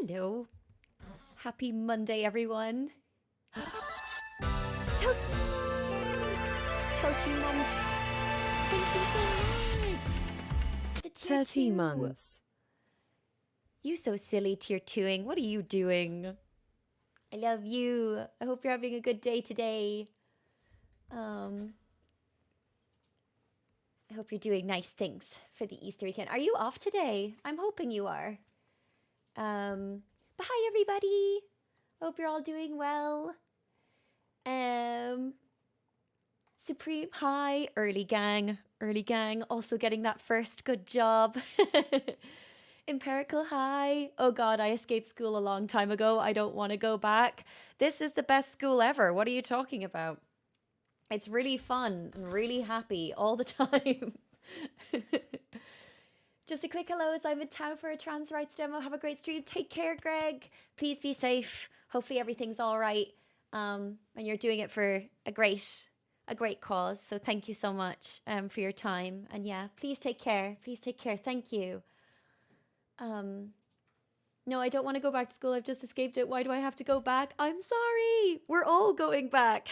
Hello. Happy Monday, everyone. Toki! Toki months. Thank you so much. The tier 30 2. months. You so silly, tier 2ing. What are you doing? I love you. I hope you're having a good day today. I hope you're doing nice things for the Easter weekend. Are you off today? I'm hoping you are. But hi, everybody. Hope you're all doing well. Supreme, hi. Early gang. Also getting that first good job. Empirical, hi. Oh God, I escaped school a long time ago. I don't want to go back. This is the best school ever. What are you talking about? It's really fun. I'm really happy all the time. Just a quick hello as I'm in town for a trans rights demo. Have a great stream. Take care, Greg. Please be safe. Hopefully everything's all right. And you're doing it for a great cause. So thank you so much for your time. And yeah, please take care. Please take care. Thank you. No, I don't want to go back to school. I've just escaped it. Why do I have to go back? I'm sorry. We're all going back.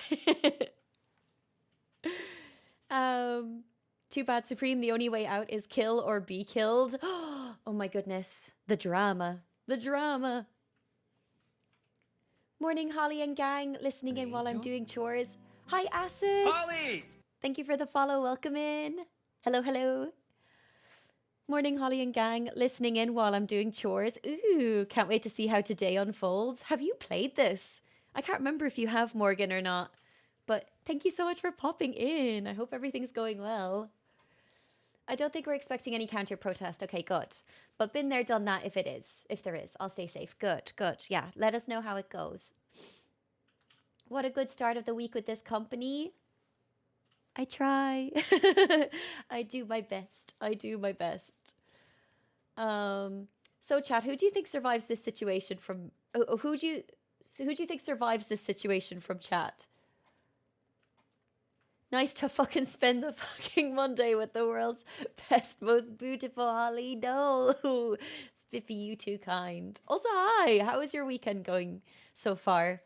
Too bad, Supreme. The only way out is kill or be killed. Oh my goodness. The drama. The drama. Morning, Holly and gang. Listening in while I'm doing chores. Hi, Acid. Holly! Thank you for the follow. Welcome in. Hello, hello. Morning, Holly and gang. Listening in while I'm doing chores. Ooh, can't wait to see how today unfolds. Have you played this? I can't remember if you have, Morgan, or not. But thank you so much for popping in. I hope everything's going well. I don't think we're expecting any counter protest. Okay, good. But been there, done that if there is. I'll stay safe. Good. Yeah, let us know how it goes. What a good start of the week with this company. I try. I do my best. So chat, who do you think survives this situation from who do you think survives this situation from chat? Nice to fucking spend the fucking Monday with the world's best, most beautiful Holly. No, Spiffy, you too kind. Also, hi. How is your weekend going so far?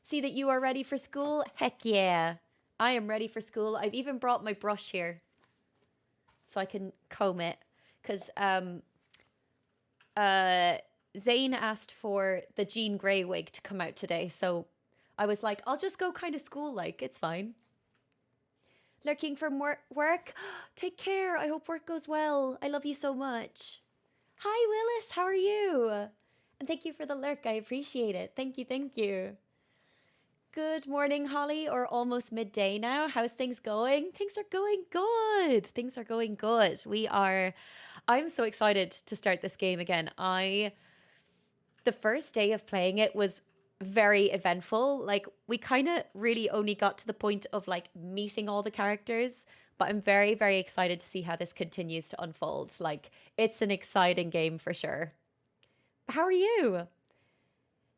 See that you are ready for school? Heck yeah. I am ready for school. I've even brought my brush here so I can comb it. Because Zane asked for the Jean Grey wig to come out today, so I was like, I'll just go kind of school-like. It's fine. Lurking from work? Take care. I hope work goes well. I love you so much. Hi, Willis. How are you? And thank you for the lurk. I appreciate it. Thank you. Good morning, Holly, or almost midday now. How's things going? Things are going good. I'm so excited to start this game again. The first day of playing it was very eventful. Like, we kind of really only got to the point of like meeting all the characters, but I'm very, very excited to see how this continues to unfold. Like, it's an exciting game for sure. How are you?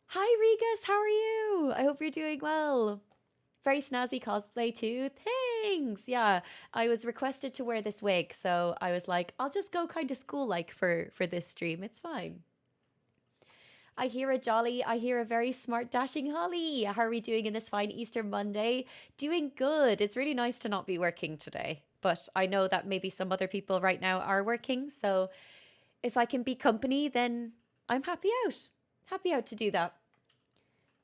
Hi, Regus. How are you? I hope you're doing well. Very snazzy cosplay too. Thanks. Yeah, I was requested to wear this wig, so I was like, I'll just go kind of school-like for this stream. It's fine. I hear a very smart, dashing Holly. How are we doing in this fine Easter Monday? Doing good. It's really nice to not be working today, but I know that maybe some other people right now are working, so if I can be company, then I'm happy out. Happy out to do that.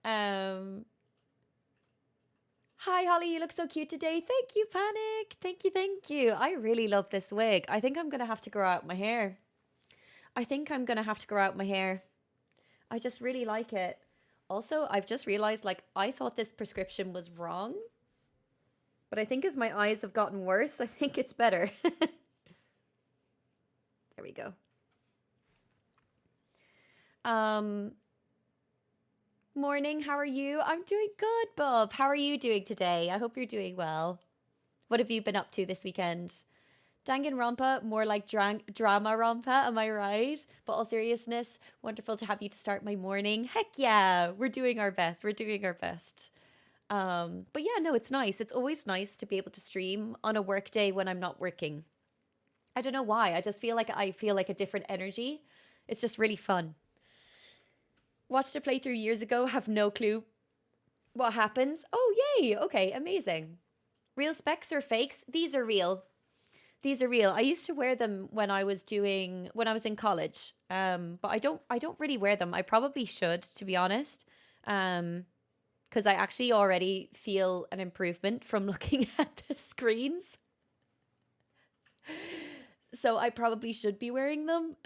Hi, Holly, you look so cute today. Thank you, Panic. Thank you. I really love this wig. I think I'm going to have to grow out my hair. I just really like it. Also, I've just realized, like, I thought this prescription was wrong. But I think as my eyes have gotten worse, I think it's better. There we go. Morning, how are you? I'm doing good, Bob. How are you doing today? I hope you're doing well. What have you been up to this weekend? Danganronpa, more like drama rompa, am I right? But all seriousness, wonderful to have you to start my morning. Heck yeah, we're doing our best. But yeah, no, it's nice. It's always nice to be able to stream on a work day when I'm not working. I don't know why. I just feel like I feel like a different energy. It's just really fun. Watched a playthrough years ago, have no clue what happens. Oh, yay. Okay, amazing. Real specs or fakes? These are real. These are real. I used to wear them when I was in college. But I don't really wear them. I probably should, to be honest. Because I actually already feel an improvement from looking at the screens. So I probably should be wearing them.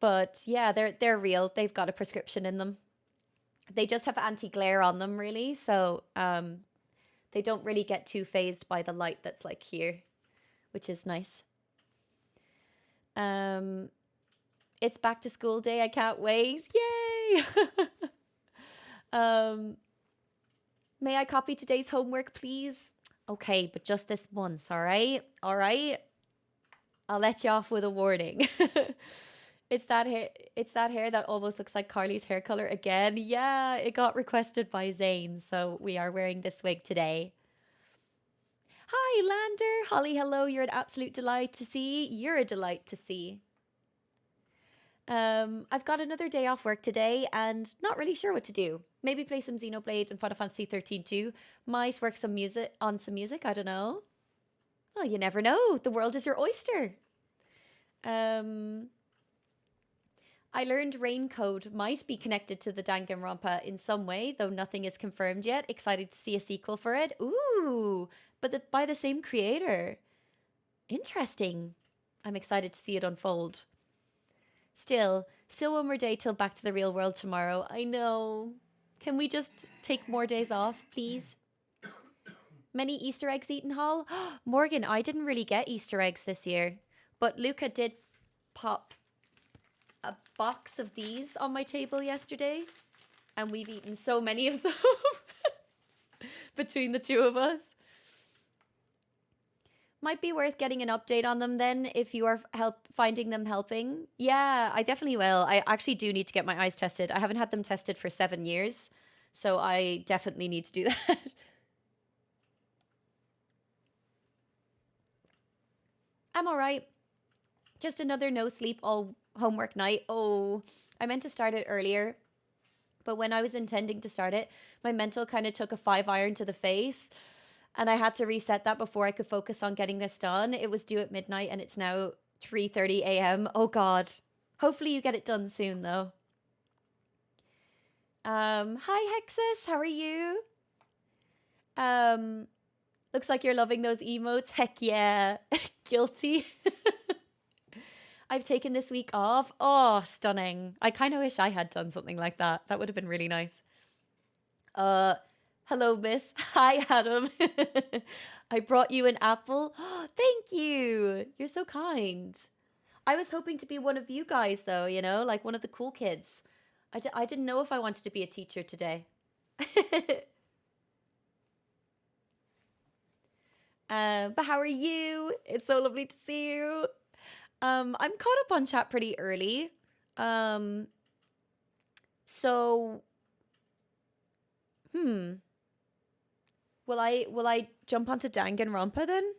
But yeah, they're real. They've got a prescription in them. They just have anti-glare on them, really. So they don't really get too phased by the light that's like here, which is nice. Um, it's back to school day. I can't wait. Yay! um, may I copy today's homework, please? Okay, but just this once, all right? All right? I'll let you off with a warning. It's that hair that almost looks like Carly's hair color again. Yeah, it got requested by Zane, so we are wearing this wig today. Hi, Lander. Holly, hello. You're an absolute delight to see. You're a delight to see. I've got another day off work today and not really sure what to do. Maybe play some Xenoblade and Final Fantasy 13 too. Might work some music on some music, I don't know. Well, you never know. The world is your oyster. Um I learned rain code might be connected to the Danganronpa in some way, though nothing is confirmed yet. Excited to see a sequel for it. Ooh, but by the same creator. Interesting. I'm excited to see it unfold. Still one more day till back to the real world tomorrow. I know. Can we just take more days off, please? Many Easter eggs eaten, Hall? Morgan, I didn't really get Easter eggs this year, but Luca did pop a box of these on my table yesterday, and we've eaten so many of them between the two of us. Might be worth getting an update on them then if you are finding them helping. Yeah, I definitely will. I actually do need to get my eyes tested. I haven't had them tested for 7 years, so I definitely need to do that. I'm all right. Just another no sleep all homework night. Oh, I meant to start it earlier, but when I was intending to start it, my mental kind of took a 5-iron to the face, and I had to reset that before I could focus on getting this done. It was due at midnight and it's now 3:30 a.m. Oh god. Hopefully you get it done soon though. Hi Hexus, how are you? Looks like you're loving those emotes. Heck yeah. Guilty. I've taken this week off. Oh, stunning. I kind of wish I had done something like that. That would have been really nice. Hello, miss. Hi, Adam. I brought you an apple. Thank you. You're so kind. I was hoping to be one of you guys, though, you know, like one of the cool kids. I didn't know if I wanted to be a teacher today. But how are you? It's so lovely to see you. I'm caught up on chat pretty early. So, will I jump onto Danganronpa then?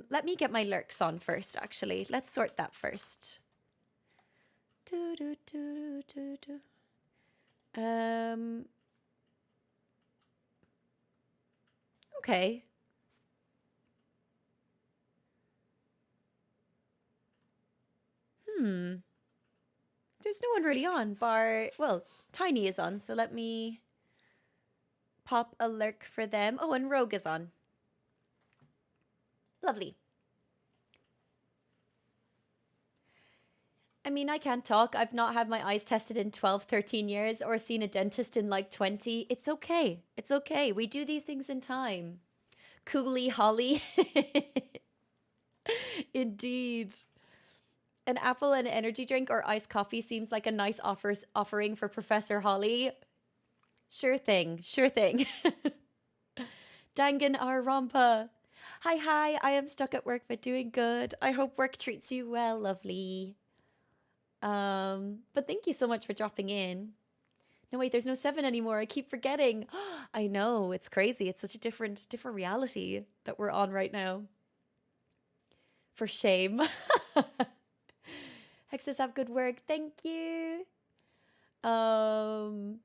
Let me get my lurks on first, actually. Let's sort that first. Okay. There's no one really on, well, Tiny is on, so let me pop a lurk for them. Oh, and Rogue is on. Lovely. I mean, I can't talk. I've not had my eyes tested in 12, 13 years or seen a dentist in like 20. It's okay. It's okay. We do these things in time. Coolly Holly. Indeed. An apple and an energy drink or iced coffee seems like a nice offering for Professor Holly. Sure thing. Sure thing. Danganronpa. Hi. I am stuck at work but doing good. I hope work treats you well, lovely. But thank you so much for dropping in. No, wait, there's no 7 anymore. I keep forgetting. I know, it's crazy. It's such a different reality that we're on right now. For shame. Hexes have good work. Thank you. Um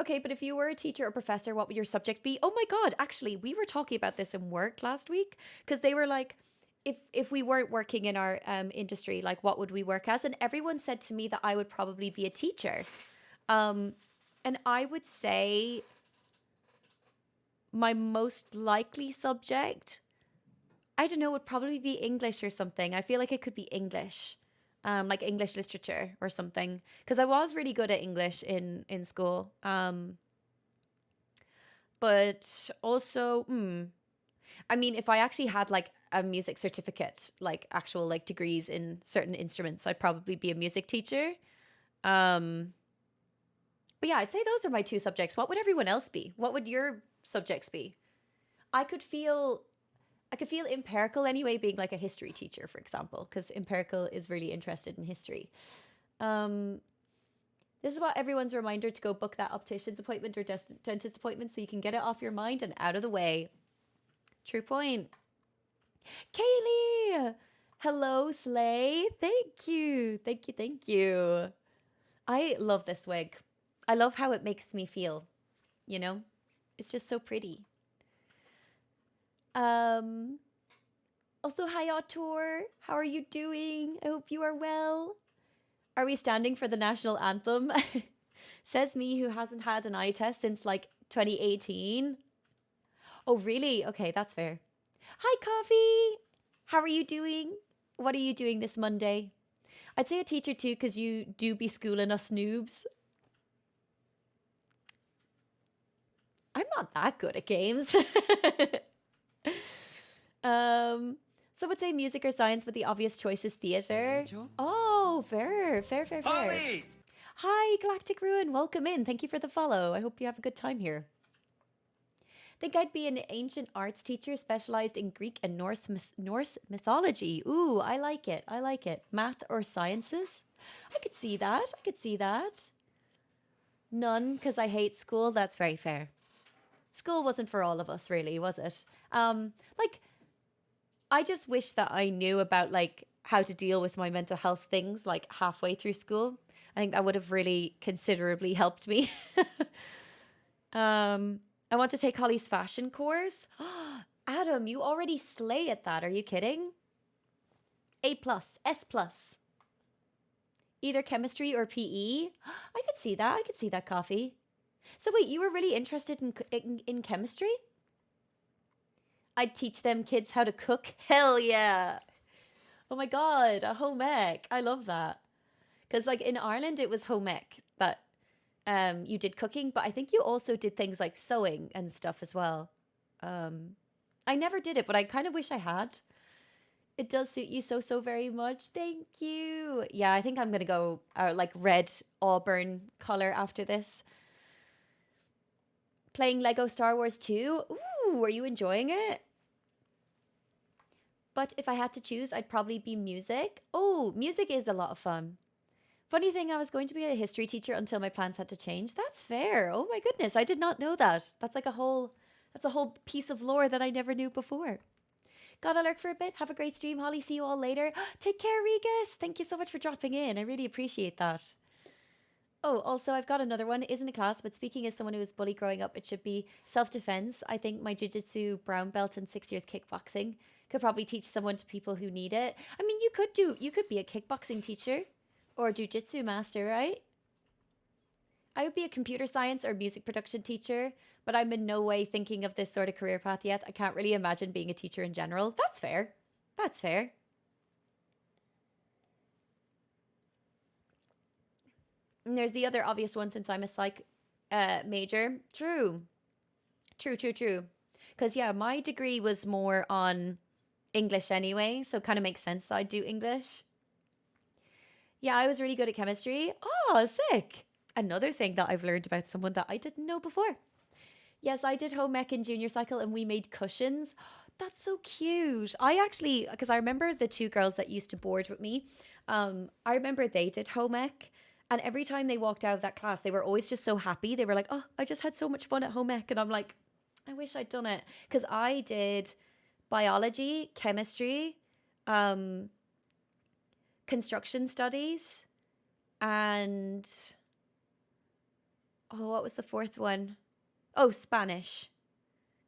okay, but if you were a teacher or professor, what would your subject be? Oh my god, actually, we were talking about this in work last week because they were like if we weren't working in our industry, like what would we work as? And everyone said to me that I would probably be a teacher. Um and I would say my most likely subject, I don't know, would probably be English or something. I feel like it could be English, like English literature or something, because I was really good at English in school. But also, I mean, if I actually had like a music certificate, like actual like degrees in certain instruments, I'd probably be a music teacher. Um, but yeah, I'd say those are my two subjects. What would everyone else be? What would your subjects be? I could feel I could feel Empirical anyway being like a history teacher, for example, because Empirical is really interested in history. Um, this is what everyone's reminder to go book that optician's appointment or dentist appointment so you can get it off your mind and out of the way. True point. Kaylee! Hello, Slay. Thank you. Thank you. Thank you. I love this wig. I love how it makes me feel, you know? It's just so pretty. Um, Also, hi, Autor. How are you doing? I hope you are well. Are we standing for the national anthem? Says me who hasn't had an eye test since like 2018. Oh, really? Okay, that's fair. Hi, Coffee. How are you doing? What are you doing this Monday? I'd say a teacher too, because you do be schooling us noobs. I'm not that good at games. So I'd say music or science, but the obvious choice is theater. Oh, fair, fair, fair, fair. Holly! Hi, Galactic Ruin. Welcome in. Thank you for the follow. I hope you have a good time here. Think I'd be an ancient arts teacher specialized in Greek and Norse mythology. Ooh, I like it. I like it. Math or sciences? I could see that. I could see that. None, because I hate school. That's very fair. School wasn't for all of us, really, was it? Like, I just wish that I knew about like how to deal with my mental health things like halfway through school. I think that would have really considerably helped me. I want to take Holly's fashion course. Adam, you already slay at that. Are you kidding? A plus, S plus. Either chemistry or PE. I could see that. I could see that, Coffee. So wait, you were really interested in chemistry? I'd teach them kids how to cook. Hell yeah. Oh my god, a home ec. I love that. Because like in Ireland, it was home ec that you did cooking, but I think you also did things like sewing and stuff as well. I never did it, but I kind of wish I had. It does suit you so, so very much. Thank you. Yeah, I think I'm going to go like red auburn color after this. Playing Lego Star Wars 2. Ooh, are you enjoying it? But if I had to choose, I'd probably be music. Oh, music is a lot of fun. Funny thing, I was going to be a history teacher until my plans had to change. That's fair. Oh my goodness, I did not know that. That's a whole piece of lore that I never knew before. Gotta lurk for a bit. Have a great stream, Holly. See you all later. Take care, Regis. Thank you so much for dropping in. I really appreciate that. Oh, also, I've got another one. Isn't a class, but speaking as someone who was bullied growing up, it should be self-defense. I think my jiu-jitsu brown belt and 6 years kickboxing could probably teach someone to people who need it. I mean, you could be a kickboxing teacher or a jiu-jitsu master, right? I would be a computer science or music production teacher, but I'm in no way thinking of this sort of career path yet. I can't really imagine being a teacher in general. That's fair. That's fair. And there's the other obvious one since I'm a psych major. True. True, true, true. Because, yeah, my degree was more on English anyway, so it kind of makes sense that I do English. Yeah, I was really good at chemistry. Oh, sick. Another thing that I've learned about someone that I didn't know before. Yes, I did home ec in junior cycle and we made cushions. That's so cute. I actually, because I remember the two girls that used to board with me, I remember they did home ec. And every time they walked out of that class, they were always just so happy. They were like, oh, I just had so much fun at home ec. And I'm like, I wish I'd done it. Because I did biology, chemistry, um, construction studies, and oh, what was the fourth one? Oh, Spanish.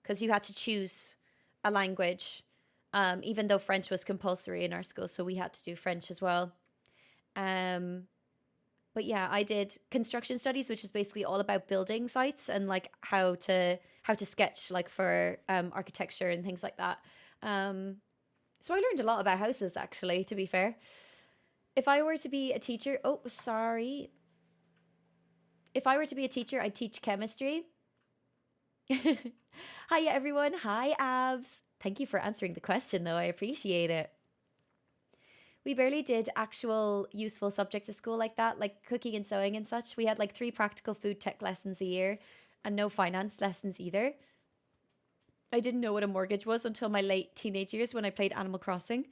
Because you had to choose a language, even though French was compulsory in our school. So we had to do French as well. Um, but yeah, I did construction studies, which is basically all about building sites and like how to sketch like for architecture and things like that. Um, so I learned a lot about houses, actually, to be fair. If I were to be a teacher, oh, sorry. If I were to be a teacher, I'd teach chemistry. Hi, everyone. Hi, Abs. Thank you for answering the question, though. I appreciate it. We barely did actual useful subjects at school like that, like cooking and sewing and such. We had like 3 practical food tech lessons a year and no finance lessons either. I didn't know what a mortgage was until my late teenage years when I played Animal Crossing.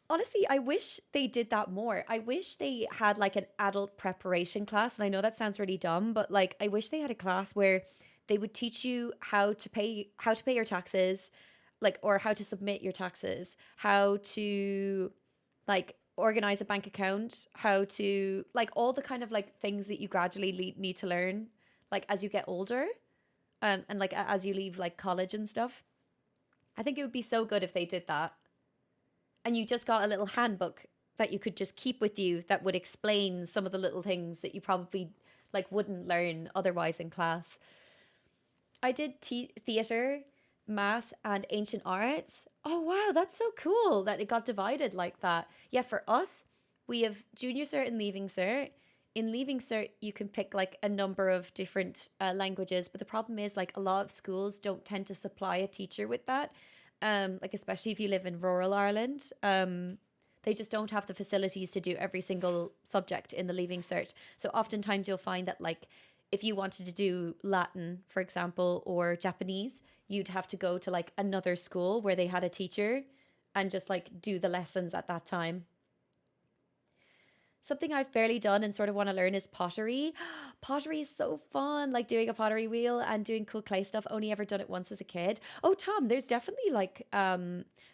Honestly, I wish they did that more. I wish they had like an adult preparation class. And I know that sounds really dumb, but like I wish they had a class where they would teach you how to pay your taxes, like or how to submit your taxes, how to like organize a bank account, how to like all the kind of like things that you gradually need to learn like as you get older, and like as you leave like college and stuff. I think it would be so good if they did that. And you just got a little handbook that you could just keep with you that would explain some of the little things that you probably like wouldn't learn otherwise in class. I did theater, math, and ancient arts. Oh, wow, that's so cool that it got divided like that. Yeah, for us, we have junior cert and leaving cert. In leaving cert, you can pick like a number of different languages, but the problem is like a lot of schools don't tend to supply a teacher with that. Like especially if you live in rural Ireland, they just don't have the facilities to do every single subject in the leaving cert. So oftentimes you'll find that like if you wanted to do Latin, for example, or Japanese, you'd have to go to like another school where they had a teacher and just like do the lessons at that time. Something I've barely done and sort of want to learn is pottery. Pottery is so fun, like doing a pottery wheel and doing cool clay stuff. Only ever done it once as a kid. Oh, Tom, there's definitely like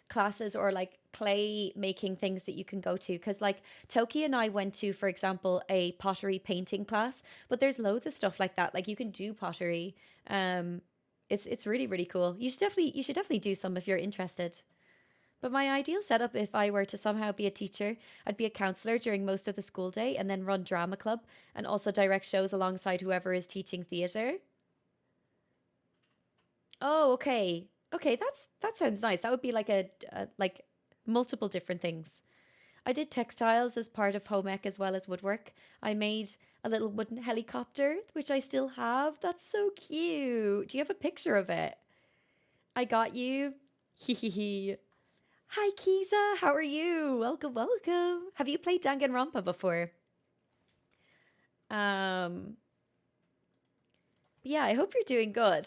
classes or like clay making things that you can go to because like Toki and I went to, for example, a pottery painting class, but there's loads of stuff like that. Like you can do pottery. Um it's really really cool. You should definitely do some if you're interested. But my ideal setup, if I were to somehow be a teacher, I'd be a counselor during most of the school day and then run drama club and also direct shows alongside whoever is teaching theater. Oh, okay. Okay, that sounds nice. That would be like a like multiple different things. I did textiles as part of home ec as well as woodwork. I made a little wooden helicopter, which I still have. That's so cute. Do you have a picture of it? I got you. Hee. Hi, Kiza. How are you? Welcome, welcome. Have you played Danganronpa before? Um, yeah, I hope you're doing good.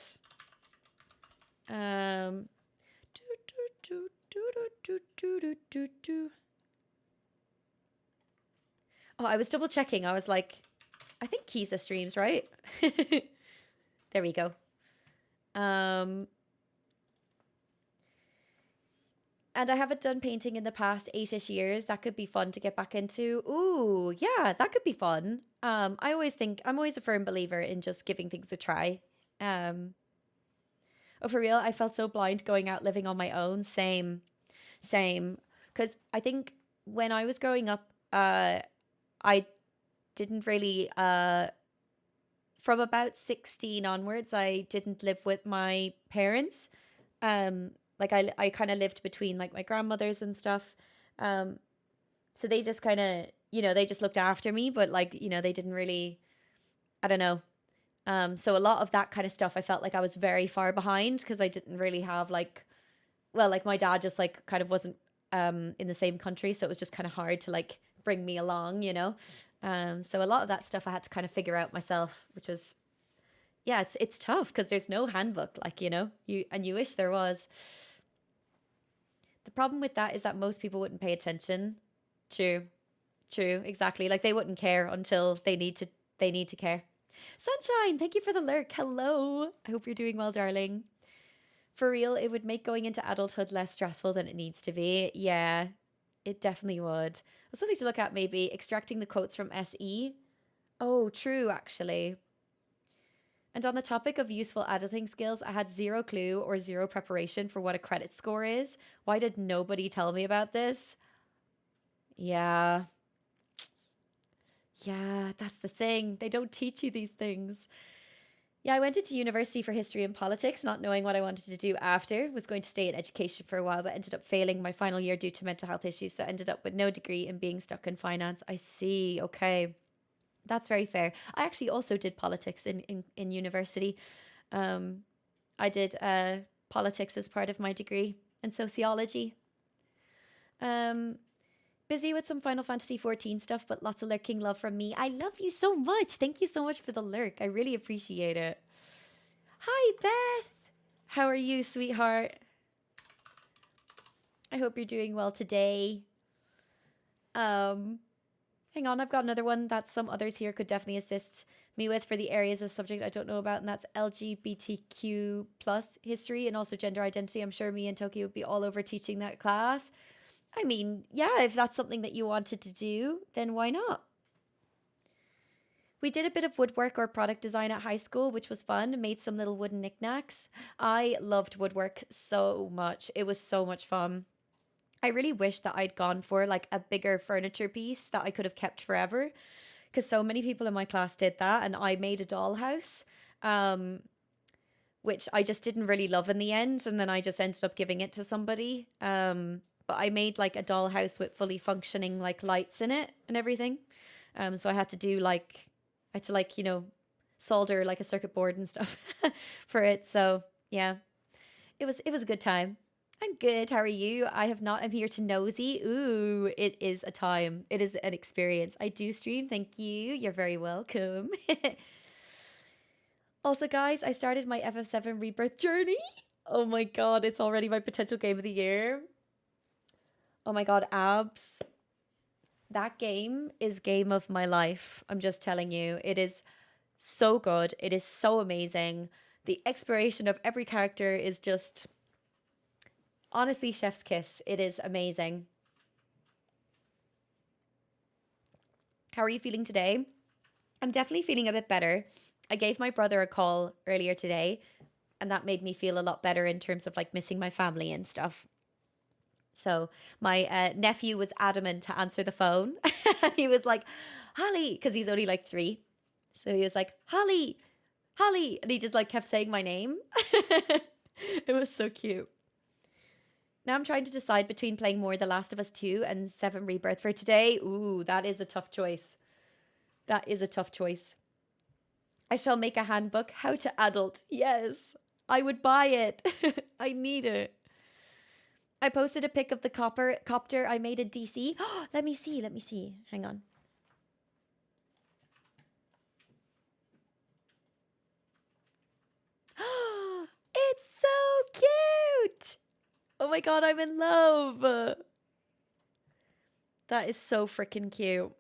Um, oh, I was double checking. I was like, I think Kiza streams, right? There we go. Um, and I haven't done painting in the past 8ish years. That could be fun to get back into. Ooh, yeah, that could be fun. I always think I'm always a firm believer in just giving things a try. Um, oh, for real, I felt so blind going out living on my own. Same, same. Because I think when I was growing up, I didn't really from about 16 onwards, I didn't live with my parents. Like I kind of lived between like my grandmothers and stuff. Um, so they just kind of, they just looked after me, but like, they didn't really, I don't know. So a lot of that kind of stuff, I felt like I was very far behind because I didn't really have like, well, like my dad just like kind of wasn't in the same country, so it was just kind of hard to like bring me along. So a lot of that stuff I had to kind of figure out myself, which was yeah, it's tough because there's no handbook, like you wish there was. The problem with that is that most people wouldn't pay attention. True. True, exactly. Like they wouldn't care until they need to care. Sunshine, thank you for the lurk. Hello. I hope you're doing well, darling. For real, it would make going into adulthood less stressful than it needs to be. Yeah, it definitely would. Something to look at, maybe extracting the quotes from SE. Oh, true, actually. And on the topic of useful editing skills, I had zero clue or zero preparation for what a credit score is. Why did nobody tell me about this? Yeah, yeah, that's the thing. They don't teach you these things. Yeah, I went into university for history and politics, not knowing what I wanted to do after. Was going to stay in education for a while, but ended up failing my final year due to mental health issues. So ended up with no degree and being stuck in finance. I see. Okay. That's very fair. I actually also did politics in university. Um, I did politics as part of my degree and sociology. Um, Busy with some Final Fantasy 14 stuff, but lots of lurking love from me. I love you so much. Thank you so much for the lurk. I really appreciate it. Hi, Beth. How are you, sweetheart? I hope you're doing well today. Um, Hang on, I've got another one that some others here could definitely assist me with for the areas of subject I don't know about, and that's LGBTQ plus history and also gender identity. I'm sure me and Toki would be all over teaching that class. I mean, yeah, if that's something that you wanted to do, then why not? We did a bit of woodwork or product design at high school, which was fun. Made some little wooden knickknacks. I loved woodwork so much. It was so much fun. I really wish that I'd gone for like a bigger furniture piece that I could have kept forever, because so many people in my class did that, and I made a dollhouse, um, which I just didn't really love in the end, and then I just ended up giving it to somebody. But I made like a dollhouse with fully functioning like lights in it and everything. So I had to do like I had to like solder like a circuit board and stuff for it. So yeah, it was a good time. I'm good. How are you? I have not. I'm here to nosy. Ooh, it is a time. It is an experience. I do stream. Thank you. You're very welcome. Also, guys, I started my FF7 rebirth journey. Oh my god, it's already my potential game of the year. Oh my god, abs. That game is game of my life. I'm just telling you. It is so good. It is so amazing. The exploration of every character is just honestly chef's kiss. It is amazing. How are you feeling today? I'm definitely feeling a bit better. I gave my brother a call earlier today, and that made me feel a lot better in terms of like missing my family and stuff. So my nephew was adamant to answer the phone. He was like, Holly, because he's only like 3. So he was like, Holly, Holly. And he just like kept saying my name. It was so cute. Now I'm trying to decide between playing more The Last of Us 2 and 7 Rebirth for today. Ooh, that is a tough choice. That is a tough choice. I shall make a handbook. How to adult. Yes, I would buy it. I need it. I posted a pic of the copter I made in DC. Let me see. Let me see. Hang on. It's so cute. Oh my god, I'm in love. That is so freaking cute.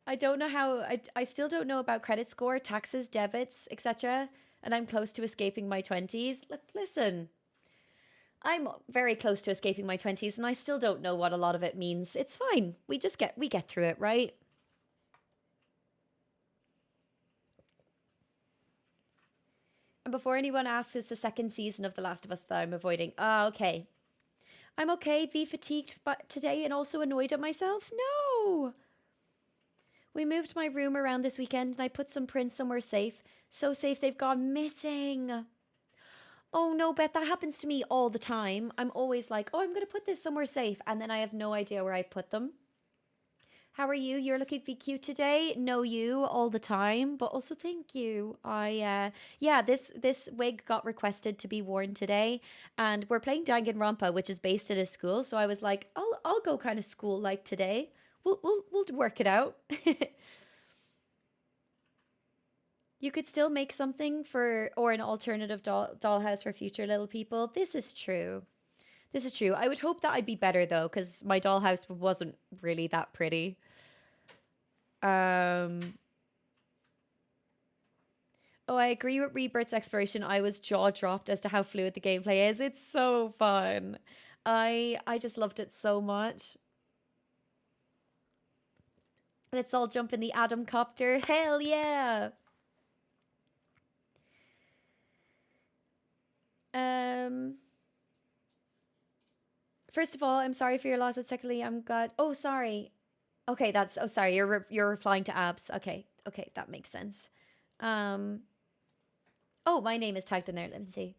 I don't know how, I still don't know about credit score, taxes, debits, etc. And I'm close to escaping my 20s. Look, listen, I'm very close to escaping my 20s and I still don't know what a lot of it means. It's fine. We get through it, right? And before anyone asks, it's the second season of The Last of Us that I'm avoiding. Ah, okay. I'm okay. V fatigued today and also annoyed at myself? No. We moved my room around this weekend and I put some prints somewhere safe. So safe they've gone missing. Oh no, Beth, that happens to me all the time. I'm always like, oh, I'm going to put this somewhere safe. And then I have no idea where I put them. How are you? You're looking cute today. Know you all the time, but also thank you. Yeah, this wig got requested to be worn today, and we're playing Danganronpa, which is based at a school. So I was like, I'll go kind of school like today. We'll work it out. You could still make something for or an alternative dollhouse for future little people. This is true. This is true. I would hope that I'd be better though, because my dollhouse wasn't really that pretty. Oh, I agree with Rebirth's exploration. I was jaw dropped as to how fluid the gameplay is. It's so fun. I just loved it so much. Let's all jump in the Atom Copter. Hell yeah. First of all, I'm sorry for your loss. And secondly, I'm glad. Oh, sorry. Okay, that's. Oh, sorry. You're replying to Abs. Okay, that makes sense. Oh, my name is tagged in there. Let me see.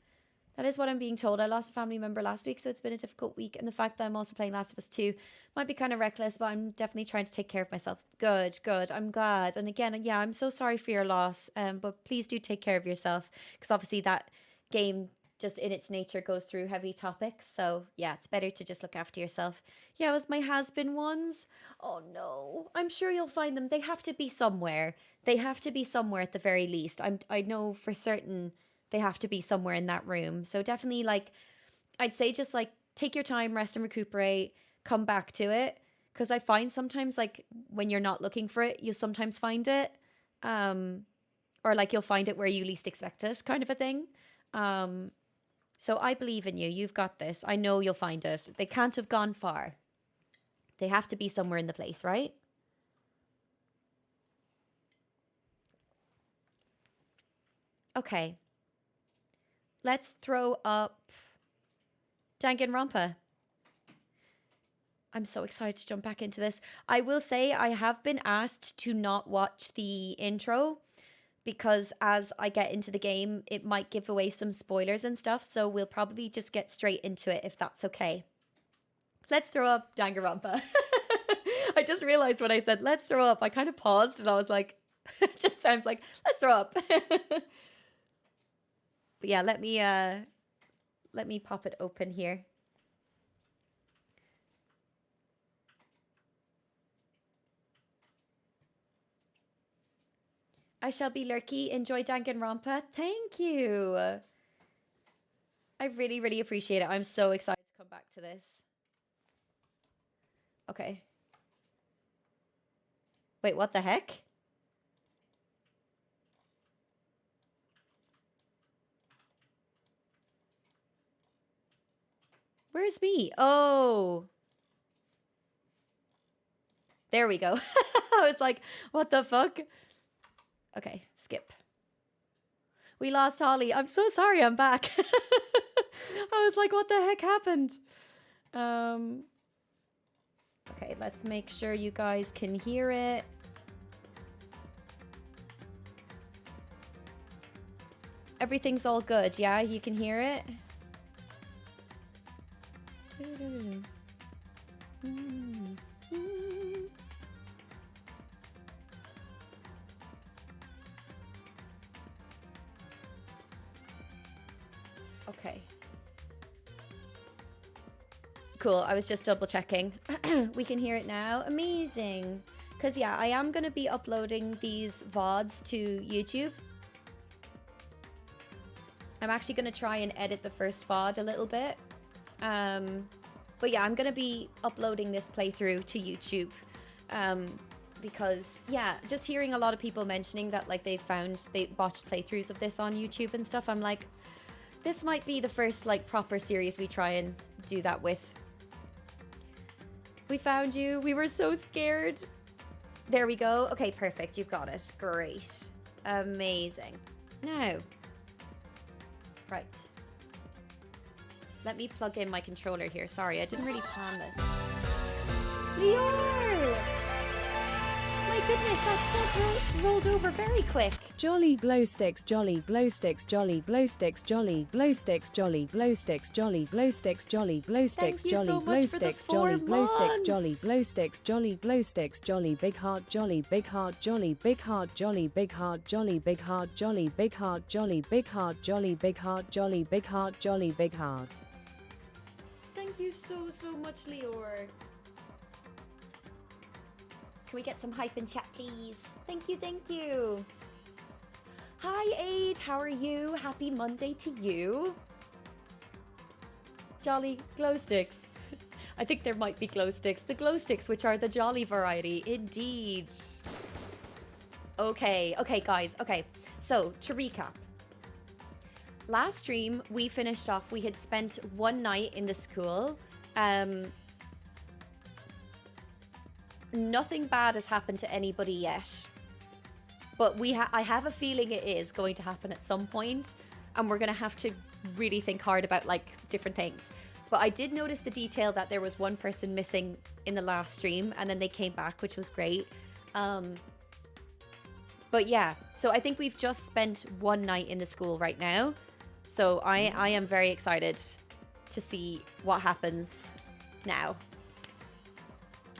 That is what I'm being told. I lost a family member last week, so it's been a difficult week. And the fact that I'm also playing Last of Us 2 might be kind of reckless, but I'm definitely trying to take care of myself. Good. I'm glad. And again, yeah, I'm so sorry for your loss. But please do take care of yourself, because obviously that game just in its nature goes through heavy topics. So yeah, it's better to just look after yourself. Yeah, it was my has-been ones. Oh no. I'm sure you'll find them. They have to be somewhere. They have to be somewhere at the very least. I know for certain they have to be somewhere in that room. So definitely, like, I'd say just like take your time, rest and recuperate, come back to it. Because I find sometimes, like, when you're not looking for it, you'll sometimes find it. Or like you'll find it where you least expect it, kind of a thing. So I believe in you. You've got this. I know you'll find it. They can't have gone far. They have to be somewhere in the place, right? Okay. Let's throw up Danganronpa. I'm so excited to jump back into this. I will say I have been asked to not watch the intro because as I get into the game, it might give away some spoilers and stuff. So we'll probably just get straight into it if that's okay. Let's throw up Danganronpa. I just realized when I said let's throw up, I kind of paused and I was like, it just sounds like let's throw up. But yeah, let me pop it open here. I shall be lurky. Enjoy Danganronpa. Thank you. I really, really appreciate it. I'm so excited to come back to this. Okay. Wait, what the heck? Where's me? Oh. There we go. I was like, what the fuck? Okay, skip. We lost Holly. I'm so sorry, I'm back. I was like, what the heck happened? Okay, let's make sure you guys can hear it. Everything's all good, yeah? You can hear it? Okay. Cool, I was just double checking. We can hear it now. Amazing. Because yeah, I am going to be uploading these VODs to YouTube. I'm actually going to try and edit the first VOD a little bit. But yeah, I'm going to be uploading this playthrough to YouTube. Because yeah, just hearing a lot of people mentioning that like they watched playthroughs of this on YouTube and stuff, I'm like, this might be the first like proper series we try and do that with. We found you. We were so scared. There we go. Okay, perfect. You've got it. Great. Amazing. Now. Right. Let me plug in my controller here. Sorry, I didn't really plan this. Lior! My goodness, that's so rolled over very quick. Jolly glow sticks, jolly glow sticks, jolly glow sticks, jolly glow sticks, jolly glow sticks, jolly glow sticks, jolly glow sticks, jolly glow sticks, jolly glow sticks, jolly glow sticks, jolly glow sticks, jolly big heart, jolly big heart, jolly big heart, jolly big heart, jolly big heart, jolly big heart, jolly big heart, jolly big heart, jolly big heart, jolly big heart. Thank you so much, Lior. Can we get some hype in chat, please? Thank you. Hi, Aid. How are you? Happy Monday to you. Jolly glow sticks. I think there might be glow sticks. The glow sticks, which are the jolly variety. Indeed. Okay, guys. Okay, so to recap. Last stream, we finished off. We had spent one night in the school. Nothing bad has happened to anybody yet. But I have a feeling it is going to happen at some point. And we're going to have to really think hard about, like, different things. But I did notice the detail that there was one person missing in the last stream. And then they came back, which was great. But yeah, so I think we've just spent one night in the school right now. So I am very excited to see what happens now.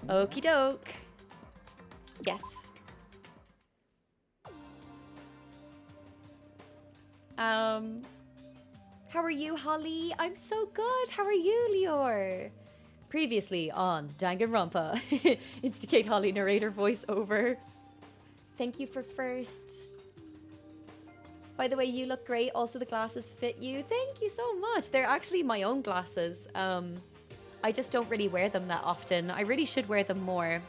Okie doke. Yes. How are you, Holly? I'm so good. How are you, Lior? Previously on Danganronpa. Instigate Holly narrator voiceover. Thank you for first. By the way, you look great. Also, the glasses fit you. Thank you so much. They're actually my own glasses. I just don't really wear them that often. I really should wear them more.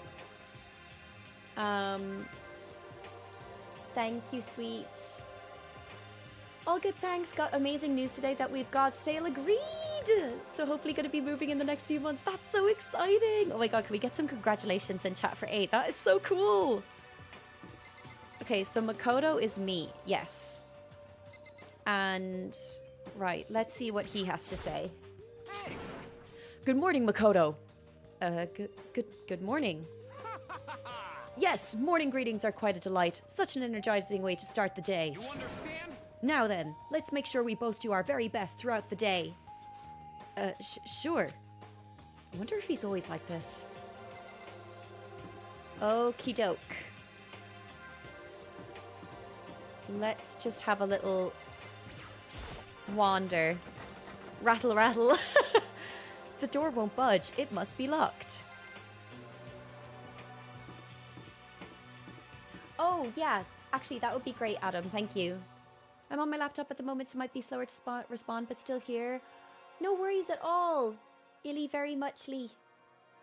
Thank you, sweets. All good, thanks. Got amazing news today that we've got sale agreed. So hopefully going to be moving in the next few months. That's so exciting. Oh my god, can we get some congratulations in chat for 8? That is so cool. Okay, so Makoto is me. Yes. And right, let's see what he has to say. Good morning, Makoto. Good morning. Yes, morning greetings are quite a delight. Such an energizing way to start the day. You understand? Now then, let's make sure we both do our very best throughout the day. Sure. I wonder if he's always like this. Okie doke. Let's just have a little wander. Rattle, rattle. The door won't budge. It must be locked. Oh, yeah. Actually, that would be great, Adam. Thank you. I'm on my laptop at the moment, so it might be slower to respond, but still here. No worries at all. Illy very muchly.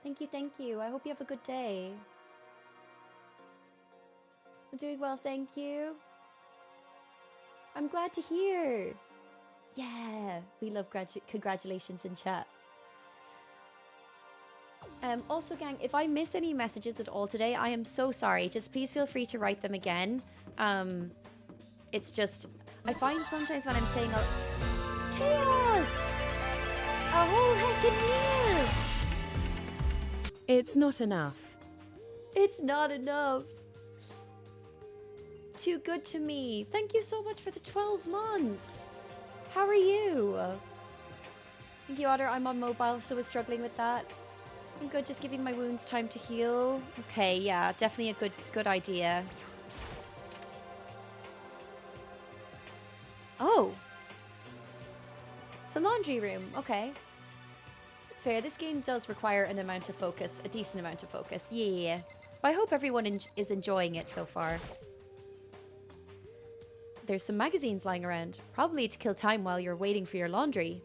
Thank you, thank you. I hope you have a good day. I'm doing well, thank you. I'm glad to hear. Yeah, we love congratulations in chat. Also, gang, if I miss any messages at all today, I am so sorry. Just please feel free to write them again. It's just, I find sometimes when I'm saying chaos, a whole heckin' year. It's not enough. It's not enough. Too good to me. Thank you so much for the 12 months. How are you? Thank you, Otter. I'm on mobile, so was struggling with that. I'm good, just giving my wounds time to heal. Okay, yeah, definitely a good idea. Oh. It's a laundry room. Okay. It's fair. This game does require an amount of focus, a decent amount of focus. Yeah. But I hope everyone is enjoying it so far. There's some magazines lying around. Probably to kill time while you're waiting for your laundry.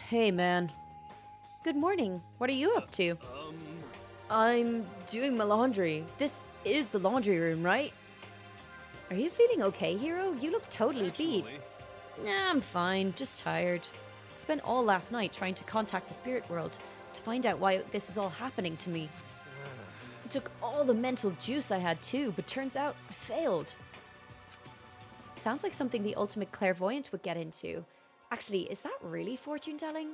Hey man. Good morning. What are you up to? I'm doing my laundry. This is the laundry room, right? Are you feeling okay, Hero? You look totally beat. Nah, I'm fine. Just tired. Spent all last night trying to contact the spirit world to find out why this is all happening to me. It took all the mental juice I had too, but turns out I failed. Sounds like something the ultimate clairvoyant would get into. Actually, is that really fortune telling?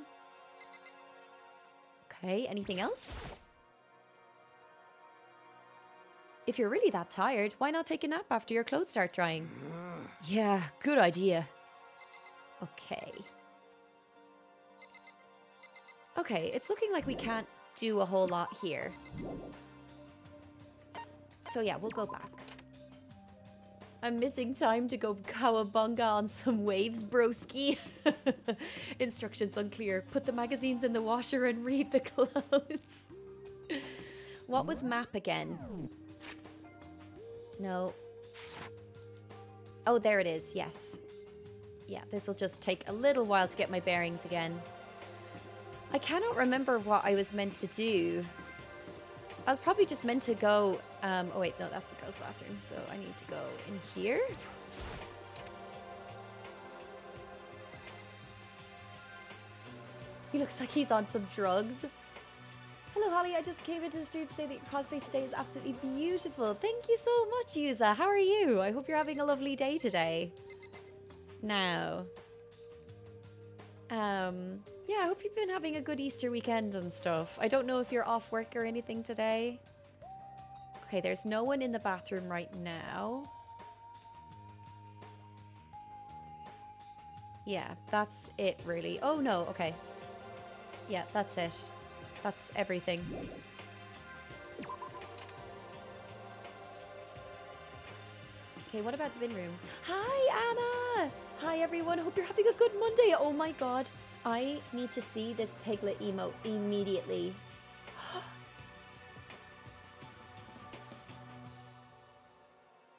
Okay, anything else? If you're really that tired, why not take a nap after your clothes start drying? Yeah, good idea. Okay. Okay, it's looking like we can't do a whole lot here. So yeah, we'll go back. I'm missing time to go cowabunga on some waves, broski. Instructions unclear. Put the magazines in the washer and read the clothes. What was map again? No. Oh, there it is. Yes. Yeah, this will just take a little while to get my bearings again. I cannot remember what I was meant to do. I was probably just meant to go... oh, wait. No, that's the girls' bathroom. So I need to go in here. He looks like he's on some drugs. Hello, Holly. I just came into the studio to say that your cosplay today is absolutely beautiful. Thank you so much, Yuza. How are you? I hope you're having a lovely day today. Now, yeah, I hope you've been having a good Easter weekend and stuff. I don't know if you're off work or anything today. Okay, there's no one in the bathroom right now. Yeah, that's it, really. Oh, no, okay. Yeah, that's it. That's everything. Okay, what about the bin room? Hi, Anna! Hi, everyone. Hope you're having a good Monday. Oh my god. I need to see this piglet emote immediately.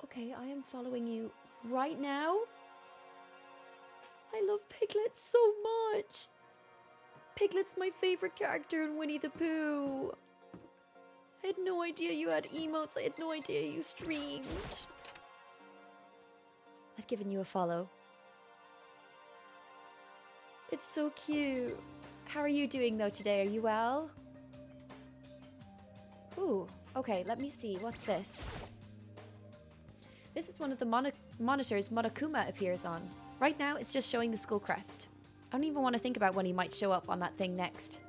Okay, I am following you right now. I love Piglet so much. Piglet's my favorite character in Winnie the Pooh. I had no idea you had emotes. I had no idea you streamed. I've given you a follow. It's so cute. How are you doing though today? Are you well? Ooh, okay, let me see. What's this? This is one of the monitors Monokuma appears on. Right now, it's just showing the school crest. I don't even want to think about when he might show up on that thing next.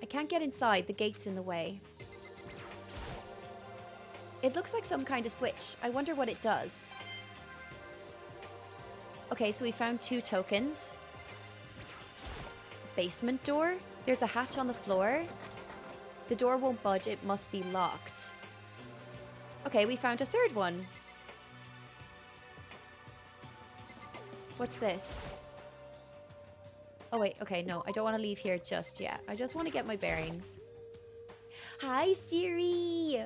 I can't get inside. The gate's in the way. It looks like some kind of switch. I wonder what it does. Okay, so we found 2 tokens. Basement door. There's a hatch on the floor. The door won't budge. It must be locked. Okay, we found a 3rd one. What's this? Oh, wait. Okay, no. I don't want to leave here just yet. I just want to get my bearings. Hi, Siri!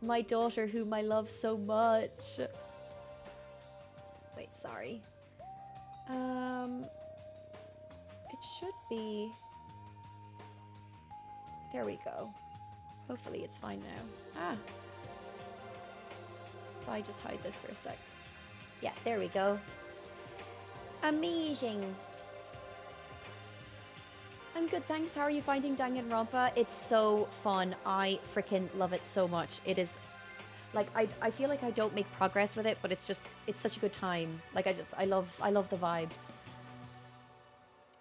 My daughter, whom I love so much. Wait, sorry. It should be... There we go. Hopefully it's fine now. Ah. If I just hide this for a sec. Yeah, there we go. Amazing. I'm good, thanks. How are you finding Danganronpa? It's so fun. I freaking love it so much. It is... Like, I feel like I don't make progress with it, but it's just... It's such a good time. Like, I love the vibes.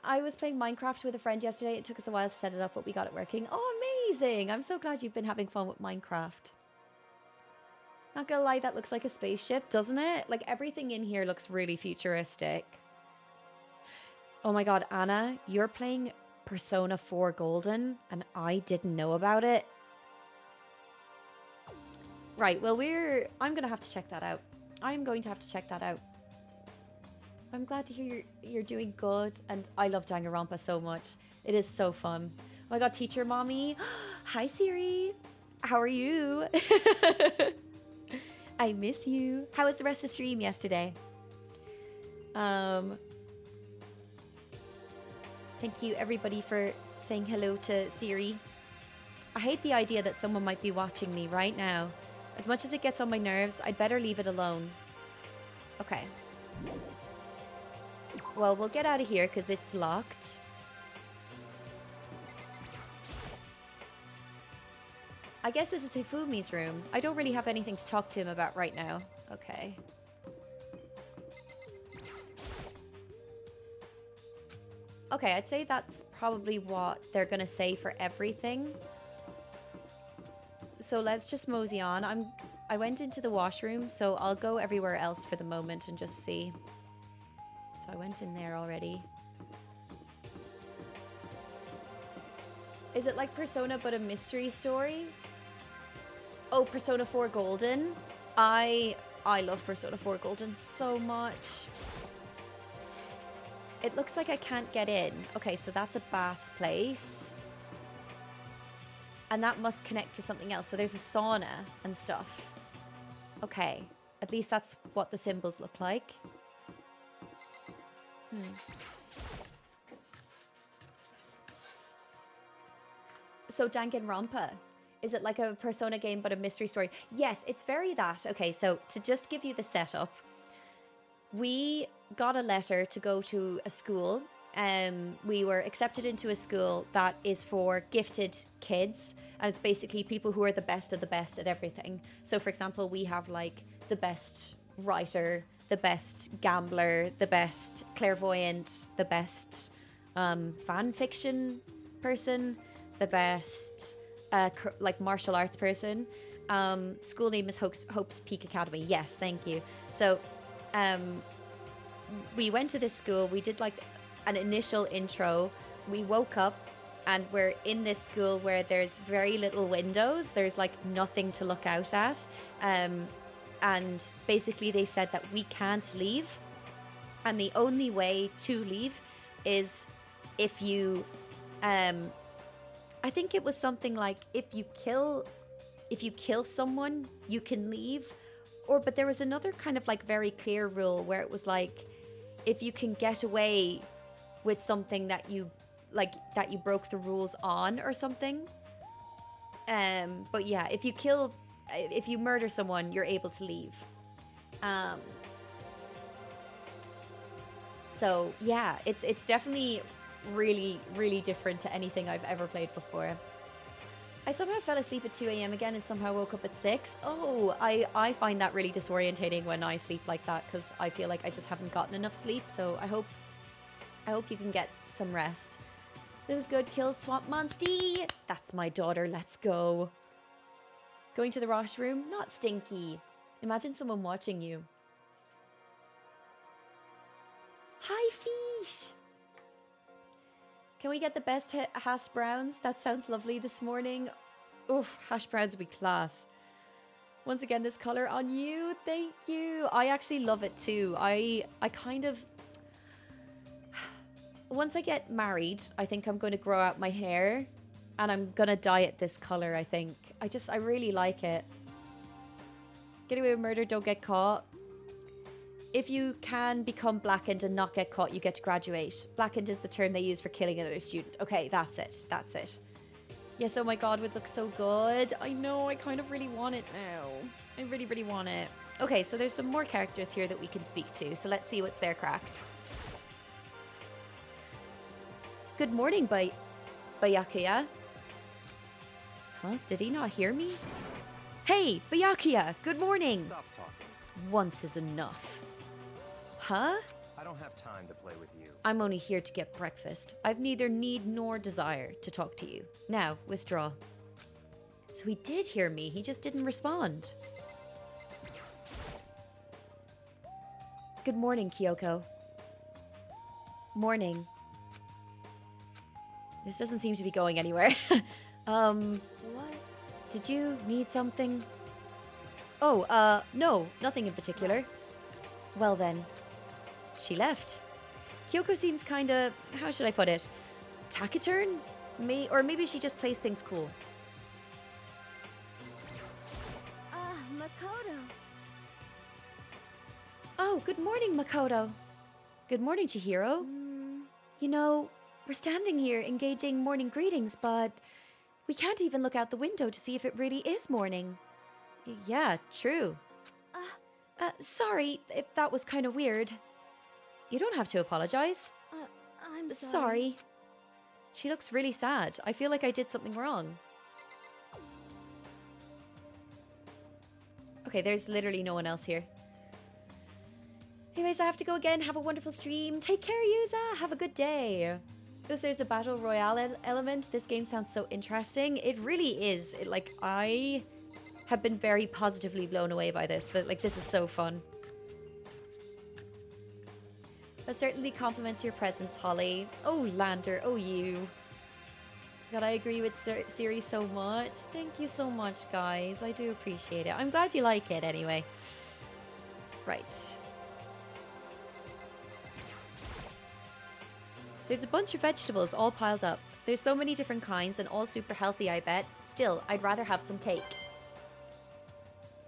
I was playing Minecraft with a friend yesterday. It took us a while to set it up, but we got it working. Oh, amazing! I'm so glad you've been having fun with Minecraft. Not gonna lie, that looks like a spaceship, doesn't it? Like, everything in here looks really futuristic. Oh my god, Anna, you're playing Persona 4 Golden, and I didn't know about it. Right, well, I'm gonna have to check that out. I'm going to have to check that out. I'm glad to hear you're doing good, and I love Danganronpa so much. It is so fun. Oh my god, teacher mommy. Hi, Siri. How are you? I miss you. How was the rest of the stream yesterday? Thank you, everybody, for saying hello to Siri. I hate the idea that someone might be watching me right now. As much as it gets on my nerves, I'd better leave it alone. Okay. Well, we'll get out of here because it's locked. I guess this is Hifumi's room. I don't really have anything to talk to him about right now. Okay. Okay, I'd say that's probably what they're gonna say for everything. So let's just mosey on. I went into the washroom, so I'll go everywhere else for the moment and just see. So I went in there already. Is it like Persona but a mystery story? Oh, Persona 4 Golden. I love Persona 4 Golden so much. It looks like I can't get in. Okay, so that's a bath place. And that must connect to something else. So there's a sauna and stuff. Okay. At least that's what the symbols look like. So Danganronpa. Is it like a Persona game but a mystery story? Yes, it's very that. Okay, so to just give you the setup, we got a letter to go to a school. We were accepted into a school that is for gifted kids, and it's basically people who are the best of the best at everything. So for example, we have like the best writer, the best gambler, the best clairvoyant, the best fan fiction person, the best like martial arts person. School name is Hope's Peak Academy. Yes, thank you. So we went to this school. We did like an initial intro. We woke up and we're in this school where there's very little windows. There's like nothing to look out at. And basically they said that we can't leave. And the only way to leave is if you I think it was something like if you kill someone, you can leave. But there was another kind of like very clear rule where it was like if you can get away with something that you broke the rules on or something. But yeah, if you murder someone, you're able to leave. So yeah, it's definitely really, really different to anything I've ever played before. I somehow fell asleep at 2 a.m. again and somehow woke up at 6. Oh, I find that really disorientating when I sleep like that because I feel like I just haven't gotten enough sleep. So I hope you can get some rest. It was good. Killed Swamp Monsty. That's my daughter. Let's go. Going to the washroom? Not stinky. Imagine someone watching you. Hi, fish. Can we get the best hash browns? That sounds lovely this morning. Oof, hash browns would be class. Once again, this color on you. Thank you. I actually love it too. I kind of... Once I get married, I think I'm going to grow out my hair. And I'm going to dye it this color, I think. I really like it. Get away with murder, don't get caught. If you can become blackened and not get caught, you get to graduate. Blackened is the term they use for killing another student. Okay, that's it. That's it. Yes, oh my god, would look so good. I know, I kind of really want it now. I really, really want it. Okay, so there's some more characters here that we can speak to. So let's see what's their crack. Good morning, Byakuya. Huh? Did he not hear me? Hey, Byakuya, good morning. Stop talking. Once is enough. Huh? I don't have time to play with you. I'm only here to get breakfast. I've neither need nor desire to talk to you. Now, withdraw. So he did hear me, he just didn't respond. Good morning, Kyoko. Morning. This doesn't seem to be going anywhere. What? Did you need something? Oh, no, nothing in particular. Well then. She left. Kyoko seems kinda, how should I put it? Taciturn? Or maybe she just plays things cool. Makoto. Oh, good morning, Makoto. Good morning, Chihiro. You know, we're standing here engaging morning greetings, but we can't even look out the window to see if it really is morning. Yeah, true. Sorry if that was kind of weird. You don't have to apologize. I'm Sorry. She looks really sad. I feel like I did something wrong. Okay, there's literally no one else here. Anyways, I have to go again. Have a wonderful stream. Take care, Yuza. Have a good day. Because there's a battle royale element. This game sounds so interesting. It really is. I have been very positively blown away by this. This is so fun. That certainly compliments your presence, Holly. Oh, Lander. Oh, you. God, I agree with Siri so much. Thank you so much, guys. I do appreciate it. I'm glad you like it anyway. Right. There's a bunch of vegetables all piled up. There's so many different kinds and all super healthy, I bet. Still, I'd rather have some cake.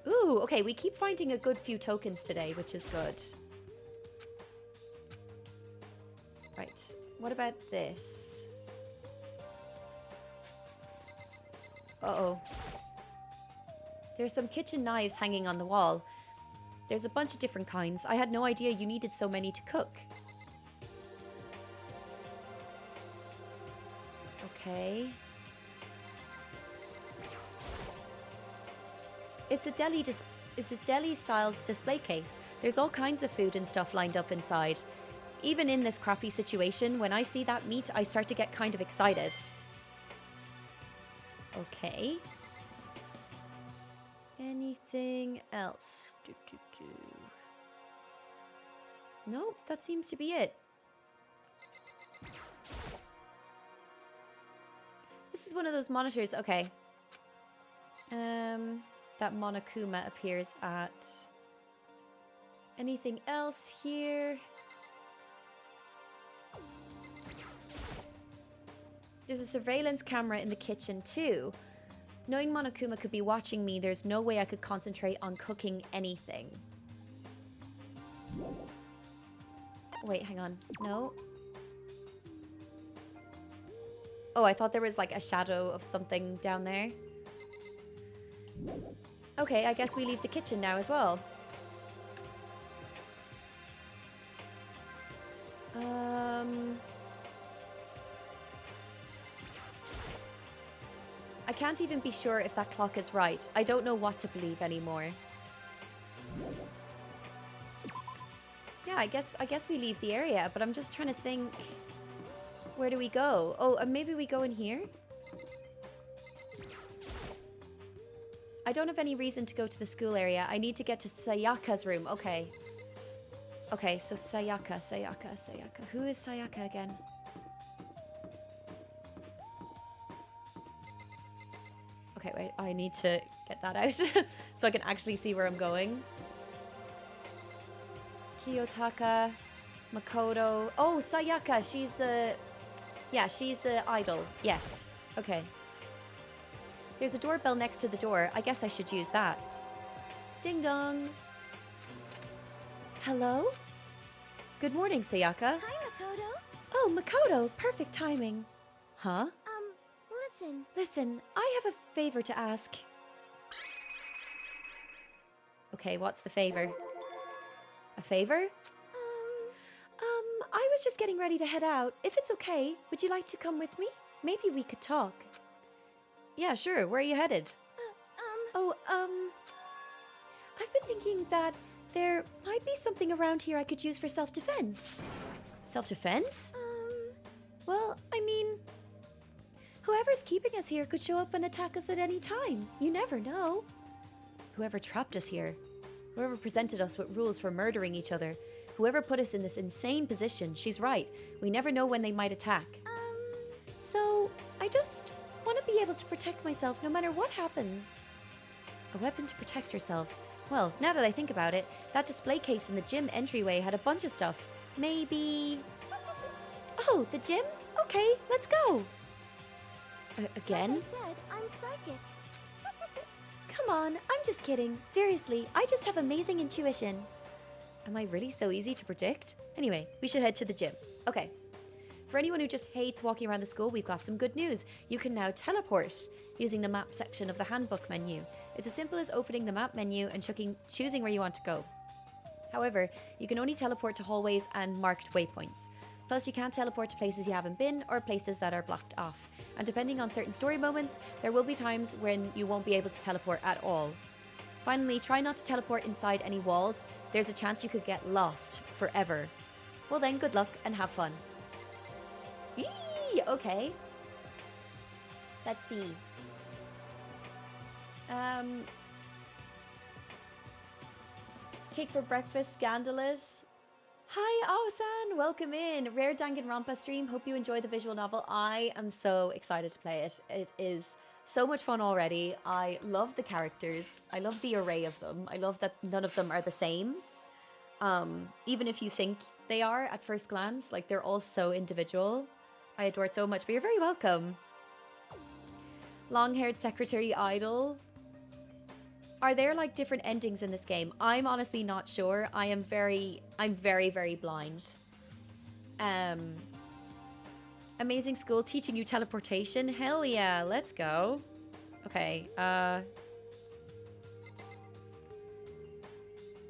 Ooh, okay, we keep finding a good few tokens today, which is good. Right, what about this? Uh-oh. There's some kitchen knives hanging on the wall. There's a bunch of different kinds. I had no idea you needed so many to cook. Okay. It's a deli-style display case. There's all kinds of food and stuff lined up inside. Even in this crappy situation, when I see that meat, I start to get kind of excited. Okay. Anything else? Nope, that seems to be it. This is one of those monitors. Okay. That Monokuma appears at. Anything else here? There's a surveillance camera in the kitchen too. Knowing Monokuma could be watching me, there's no way I could concentrate on cooking anything. Wait, hang on. No. Oh, I thought there was like a shadow of something down there. Okay, I guess we leave the kitchen now as well. I can't even be sure if that clock is right. I don't know what to believe anymore. Yeah, I guess we leave the area, but I'm just trying to think. Where do we go? Oh, maybe we go in here? I don't have any reason to go to the school area. I need to get to Sayaka's room. Okay. Okay, so Sayaka. Who is Sayaka again? Okay, wait. I need to get that out so I can actually see where I'm going. Kiyotaka, Makoto. Oh, Sayaka. She's the... Yeah, she's the idol. Yes. Okay. There's a doorbell next to the door. I guess I should use that. Ding dong. Hello? Good morning, Sayaka. Hi, Makoto. Oh, Makoto. Perfect timing. Huh? Listen. Listen, I have a favor to ask. Okay, what's the favor? A favor? I was just getting ready to head out. If it's okay, would you like to come with me? Maybe we could talk. Yeah, sure. Where are you headed? I've been thinking that there might be something around here I could use for self-defense. Self-defense? Well, I mean, whoever's keeping us here could show up and attack us at any time. You never know. Whoever trapped us here. Whoever presented us with rules for murdering each other. Whoever put us in this insane position. She's right. We never know when they might attack. So, I just want to be able to protect myself no matter what happens. A weapon to protect yourself. Well, now that I think about it, that display case in the gym entryway had a bunch of stuff. Maybe... Oh, the gym? Okay, let's go. Again? Like I said, I'm psychic. Come on, I'm just kidding. Seriously, I just have amazing intuition. Am I really so easy to predict? Anyway, we should head to the gym. Okay. For anyone who just hates walking around the school, we've got some good news. You can now teleport using the map section of the handbook menu. It's as simple as opening the map menu and choosing where you want to go. However, you can only teleport to hallways and marked waypoints. Plus, you can't teleport to places you haven't been or places that are blocked off. And depending on certain story moments, there will be times when you won't be able to teleport at all. Finally, try not to teleport inside any walls. There's a chance you could get lost forever. Well then, good luck and have fun. Eee, okay. Let's see. Cake for breakfast, scandalous. Hi, Aosan, welcome in. Rare Danganronpa stream. Hope you enjoy the visual novel. I am so excited to play it. It is so much fun already. I love the characters. I love the array of them. I love that none of them are the same. Even if you think they are at first glance, like they're all so individual. I adore it so much, but you're very welcome. Long-haired secretary idol. Are there like different endings in this game? I'm honestly not sure. I'm very, very blind. Amazing school teaching you teleportation. Hell yeah, let's go. Okay,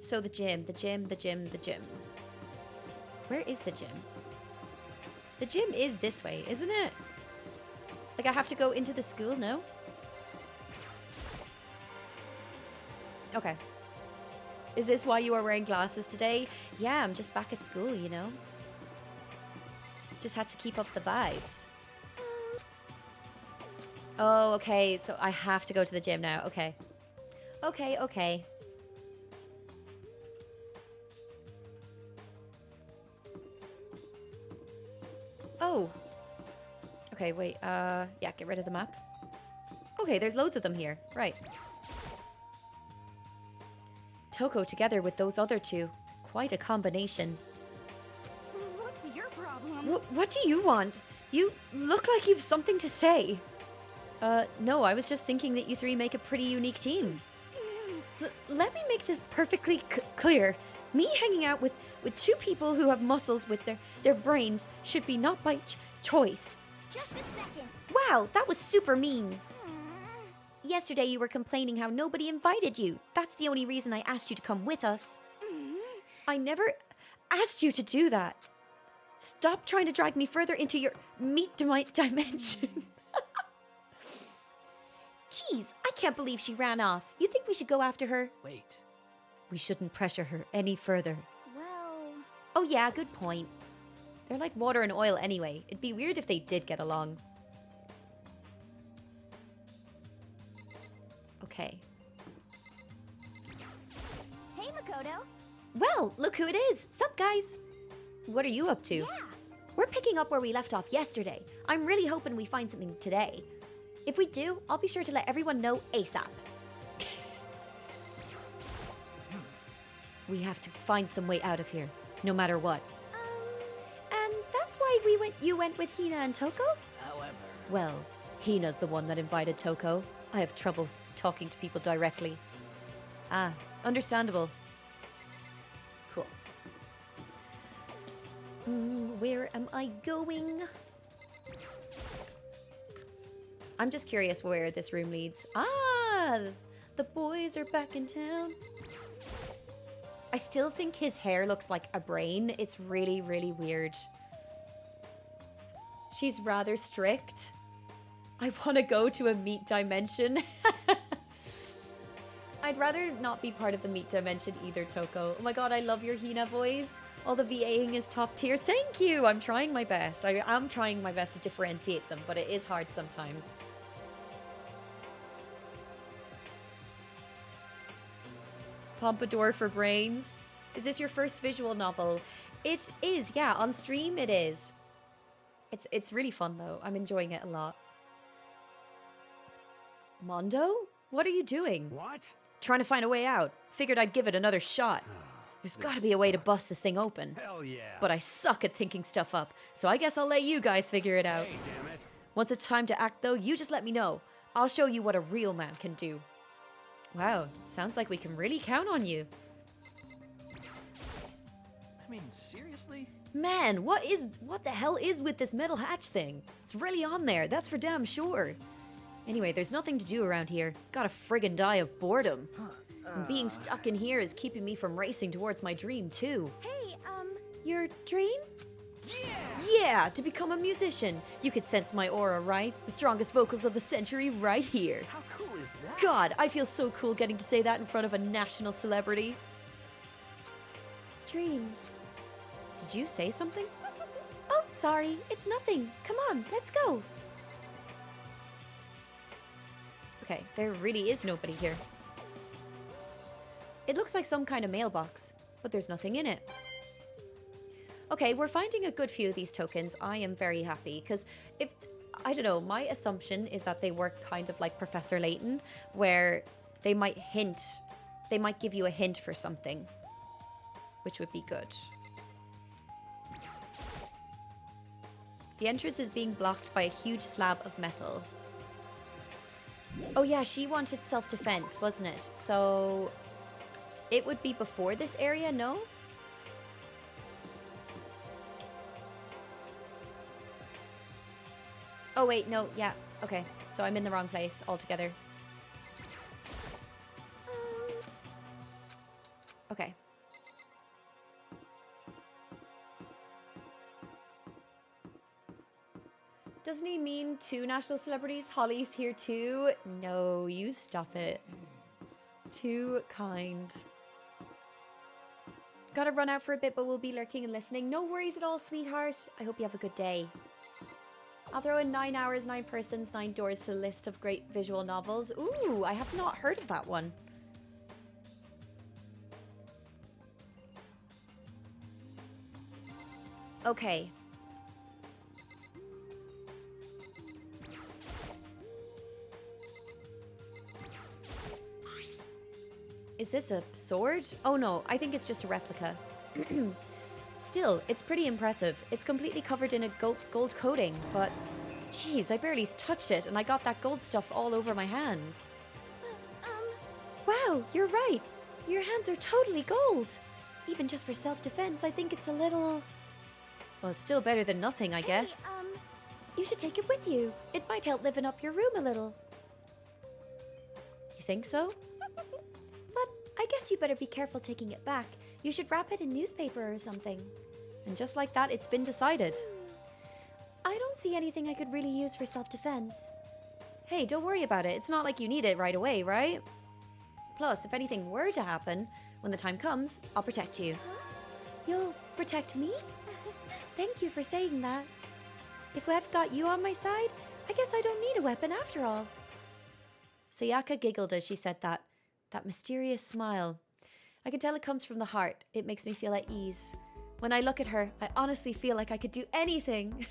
so the gym. Where is the gym? The gym is this way, isn't it? Like I have to go into the school, no? Okay. Is this why you are wearing glasses today? Yeah, I'm just back at school, you know? Just had to keep up the vibes. Oh, okay, so I have to go to the gym now. Okay. Okay. Oh. Okay, wait, yeah, get rid of the map. Okay, there's loads of them here. Right. Toko together with those other two. Quite a combination. What's your problem? What do you want? You look like you've something to say. No, I was just thinking that you three make a pretty unique team. Let me make this perfectly clear. Me hanging out with two people who have muscles with their brains should be not by choice. Just a second. Wow, that was super mean. Yesterday you were complaining how nobody invited you. That's the only reason I asked you to come with us. I never asked you to do that. Stop trying to drag me further into your meat dimension. Jeez, I can't believe she ran off. You think we should go after her? Wait. We shouldn't pressure her any further. Well... Oh yeah, good point. They're like water and oil anyway. It'd be weird if they did get along. Okay. Hey, Makoto. Well, look who it is. Sup, guys? What are you up to? Yeah. We're picking up where we left off yesterday. I'm really hoping we find something today. If we do, I'll be sure to let everyone know ASAP. We have to find some way out of here, no matter what. And that's why you went with Hina and Toko? However... Well, Hina's the one that invited Toko. I have trouble talking to people directly. Ah, understandable. Cool. Where am I going? I'm just curious where this room leads. Ah, the boys are back in town. I still think his hair looks like a brain. It's really, really weird. She's rather strict. I want to go to a meat dimension. I'd rather not be part of the meat dimension either, Toko. Oh my god, I love your Hina voice. All the VAing is top tier. Thank you. I'm trying my best. I am trying my best to differentiate them, but it is hard sometimes. Pompadour for brains. Is this your first visual novel? It is, yeah. On stream, it is. It's really fun, though. I'm enjoying it a lot. Mondo? What are you doing? What? Trying to find a way out. Figured I'd give it another shot. There's gotta be a way to bust this thing open. Hell yeah. But I suck at thinking stuff up, so I guess I'll let you guys figure it out. Hey, damn it. Once it's time to act, though, you just let me know. I'll show you what a real man can do. Wow, sounds like we can really count on you. I mean, seriously? Man, what the hell is with this metal hatch thing? It's really on there, that's for damn sure. Anyway, there's nothing to do around here. Gotta friggin' die of boredom. And being stuck in here is keeping me from racing towards my dream, too. Hey, Your dream? Yeah, to become a musician. You could sense my aura, right? The strongest vocals of the century right here. How cool is that? God, I feel so cool getting to say that in front of a national celebrity. Dreams. Did you say something? Oh, sorry, it's nothing. Come on, let's go. Okay, there really is nobody here. It looks like some kind of mailbox, but there's nothing in it. Okay, we're finding a good few of these tokens. I am very happy, because I don't know, my assumption is that they work kind of like Professor Layton, where they might give you a hint for something, which would be good. The entrance is being blocked by a huge slab of metal. Oh yeah, she wanted self-defense, wasn't it? So it would be before this area, no? Oh wait, no, yeah, okay. So I'm in the wrong place altogether. Okay. Doesn't he mean 2 national celebrities? Holly's here too? No, you stop it. Too kind. Gotta run out for a bit, but we'll be lurking and listening. No worries at all, sweetheart. I hope you have a good day. I'll throw in 9 hours, 9 persons, 9 doors to the list of great visual novels. Ooh, I have not heard of that one. Okay. Is this a sword? Oh no, I think it's just a replica. Still, it's pretty impressive. It's completely covered in a gold coating, but geez, I barely touched it and I got that gold stuff all over my hands. Wow, you're right. Your hands are totally gold. Even just for self-defense, I think it's a little... Well, it's still better than nothing, I guess. You should take it with you. It might help liven up your room a little. You think so? But I guess you better be careful taking it back. You should wrap it in newspaper or something. And just like that, it's been decided. I don't see anything I could really use for self-defense. Hey, don't worry about it. It's not like you need it right away, right? Plus, if anything were to happen, when the time comes, I'll protect you. You'll protect me? Thank you for saying that. If I've got you on my side, I guess I don't need a weapon after all. Sayaka giggled as she said that. That mysterious smile. I can tell it comes from the heart. It makes me feel at ease. When I look at her, I honestly feel like I could do anything.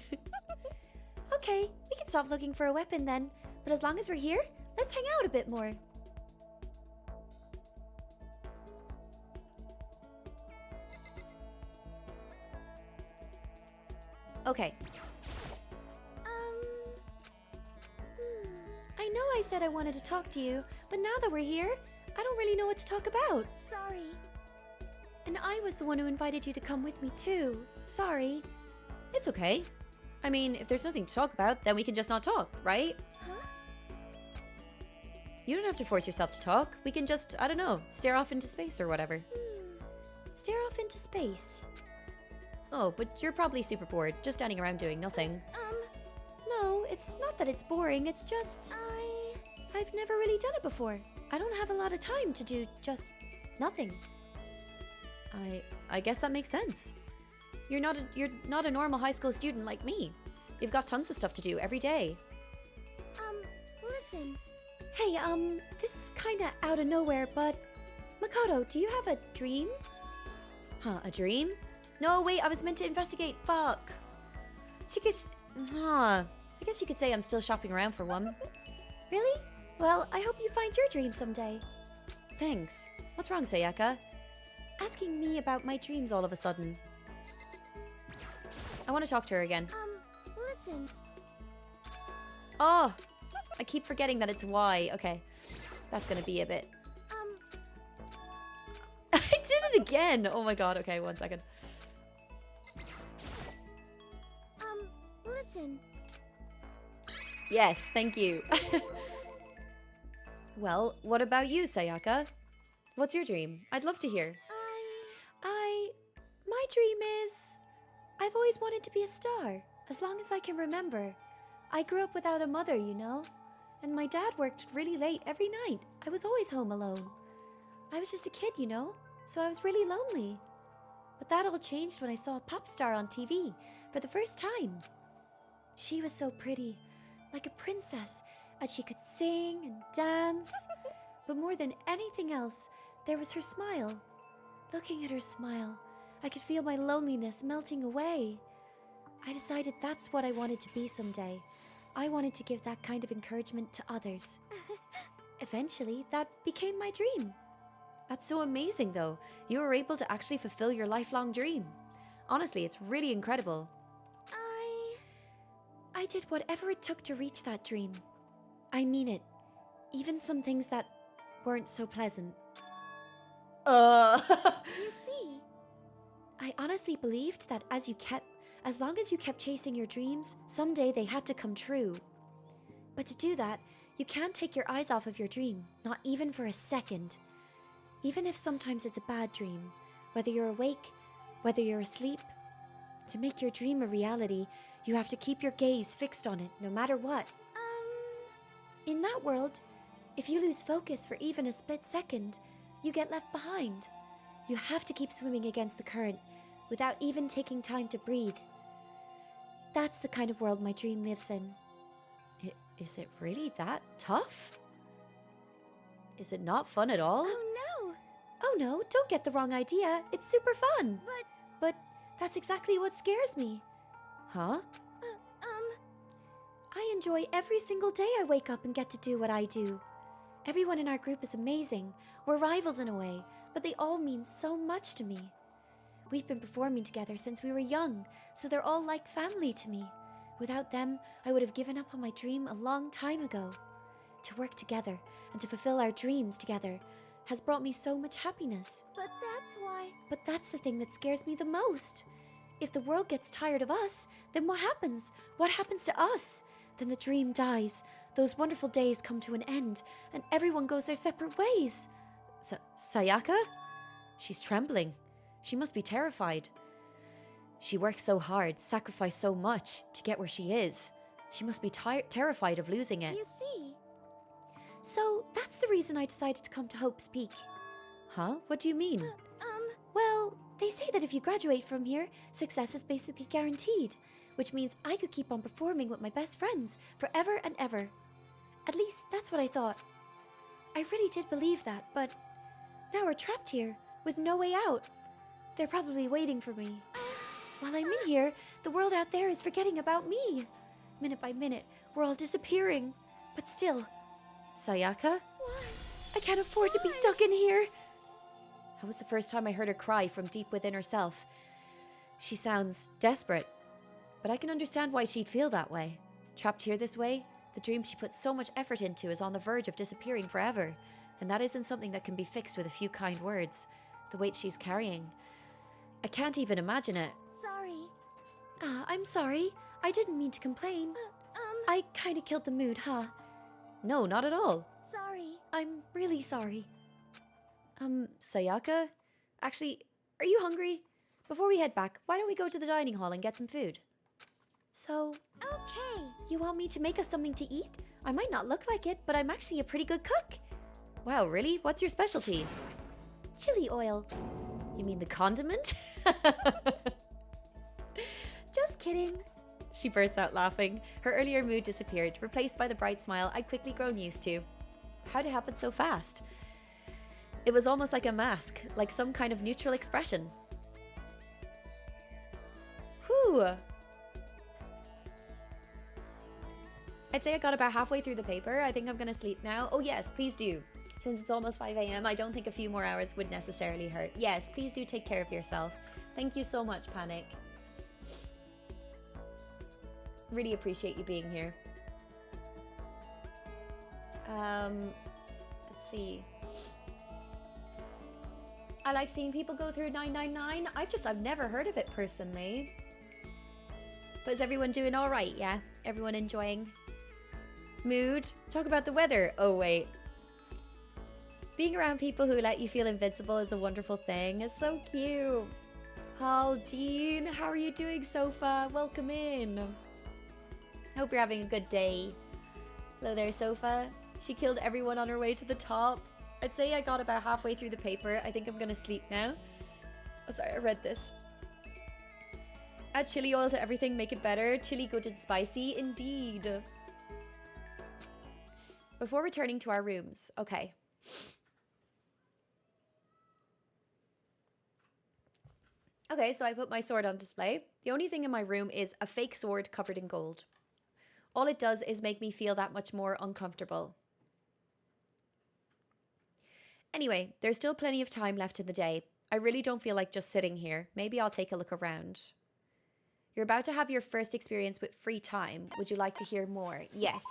Okay, we can stop looking for a weapon then. But as long as we're here, let's hang out a bit more. Okay. I know I said I wanted to talk to you, but now that we're here, I don't really know what to talk about. Sorry. And I was the one who invited you to come with me too. Sorry. It's okay. I mean, if there's nothing to talk about, then we can just not talk, right? Huh? You don't have to force yourself to talk. We can just, I don't know, stare off into space or whatever. Stare off into space? Oh, but you're probably super bored, just standing around doing nothing. No, it's not that it's boring, it's just... I've never really done it before. I don't have a lot of time to do just nothing. I guess that makes sense. You're not a normal high school student like me. You've got tons of stuff to do every day. Listen. Hey, this is kinda out of nowhere, but... Makoto, do you have a dream? Huh, a dream? No, wait, I was meant to investigate. Fuck. She could... I guess you could say I'm still shopping around for one. Really? Well, I hope you find your dream someday. Thanks. What's wrong, Sayaka? Asking me about my dreams all of a sudden. I want to talk to her again. Listen. Oh! I keep forgetting that it's Y. Okay. That's gonna be a bit... I did it again! Oh my god, okay, 1 second. Listen. Yes, thank you. Well, what about you, Sayaka? What's your dream? I'd love to hear. My dream is... I've always wanted to be a star, as long as I can remember. I grew up without a mother, you know? And my dad worked really late every night. I was always home alone. I was just a kid, you know? So I was really lonely. But that all changed when I saw a pop star on TV for the first time. She was so pretty, like a princess, and she could sing and dance. But more than anything else, there was her smile. Looking at her smile, I could feel my loneliness melting away. I decided that's what I wanted to be someday. I wanted to give that kind of encouragement to others. Eventually, that became my dream. That's so amazing, though. You were able to actually fulfill your lifelong dream. Honestly, it's really incredible. I did whatever it took to reach that dream. I mean it. Even some things that weren't so pleasant. You see, I honestly believed that as long as you kept chasing your dreams, someday they had to come true. But to do that, you can't take your eyes off of your dream, not even for a second. Even if sometimes it's a bad dream, whether you're awake, whether you're asleep, to make your dream a reality, you have to keep your gaze fixed on it, no matter what. In that world, if you lose focus for even a split second, you get left behind. You have to keep swimming against the current without even taking time to breathe. That's the kind of world my dream lives in. Is it really that tough? Is it not fun at all? oh Oh no, don't get the wrong idea. It's super fun. But that's exactly what scares me. Huh? I enjoy every single day I wake up and get to do what I do. Everyone in our group is amazing. We're rivals in a way, but they all mean so much to me. We've been performing together since we were young, so they're all like family to me. Without them, I would have given up on my dream a long time ago. To work together and to fulfill our dreams together has brought me so much happiness. but that's why. But that's the thing that scares me the most. If the world gets tired of us, then what happens? What happens to us? Then the dream dies. Those wonderful days come to an end, and everyone goes their separate ways. Sayaka? She's trembling. She must be terrified. She worked so hard, sacrificed so much to get where she is. She must be terrified of losing it. You see, So that's the reason I decided to come to Hope's Peak. Huh? What do you mean? Well, they say that if you graduate from here, success is basically guaranteed, which means I could keep on performing with my best friends forever and ever. At least that's what I thought. I really did believe that, but now we're trapped here with no way out. They're probably waiting for me. While I'm in here, the world out there is forgetting about me. Minute by minute, we're all disappearing. But still, Sayaka? I can't afford to be stuck in here. That was the first time I heard her cry from deep within herself. She sounds desperate, but I can understand why she'd feel that way. Trapped here this way, the dream she put so much effort into is on the verge of disappearing forever, and that isn't something that can be fixed with a few kind words. The weight she's carrying. I can't even imagine it. sorry. I'm sorry. I didn't mean to complain. I kinda killed the mood, huh? No, not at all. Sorry. I'm really sorry. Sayaka? Actually, are you hungry? Before we head back, why don't we go to the dining hall and get some food? So, Okay. you want me to make us something to eat? I might not look like it, but I'm actually a pretty good cook. Wow, really? What's your specialty? Chili oil. You mean the condiment? Just kidding. She burst out laughing. Her earlier mood disappeared, replaced by the bright smile I'd quickly grown used to. How'd it happen so fast? It was almost like a mask, like some kind of neutral expression. Whew. I'd say I got about halfway through the paper. I think I'm gonna sleep now. Oh yes, please do. Since it's almost 5 a.m., I don't think a few more hours would necessarily hurt. Yes, please do take care of yourself. Thank you so much, Panic. Really appreciate you being here. Let's see. I like seeing people go through 999. I've never heard of it personally. But is everyone doing all right? Yeah, everyone enjoying. Mood. Talk about the weather. Oh wait. Being around people who let you feel invincible is a wonderful thing. It's so cute. Paul, Jean, how are you doing, Sofa? Welcome in. Hope you're having a good day. Hello there, Sofa. She killed everyone on her way to the top. I'd say I got about halfway through the paper. I think I'm gonna sleep now. Oh, sorry, I read this. Add chili oil to everything, make it better. Chili good and spicy, indeed. Before returning to our rooms, okay. Okay, so I put my sword on display. The only thing in my room is a fake sword covered in gold. All it does is make me feel that much more uncomfortable. Anyway, there's still plenty of time left in the day. I really don't feel like just sitting here. Maybe I'll take a look around. You're about to have your first experience with free time. Would you like to hear more? Yes.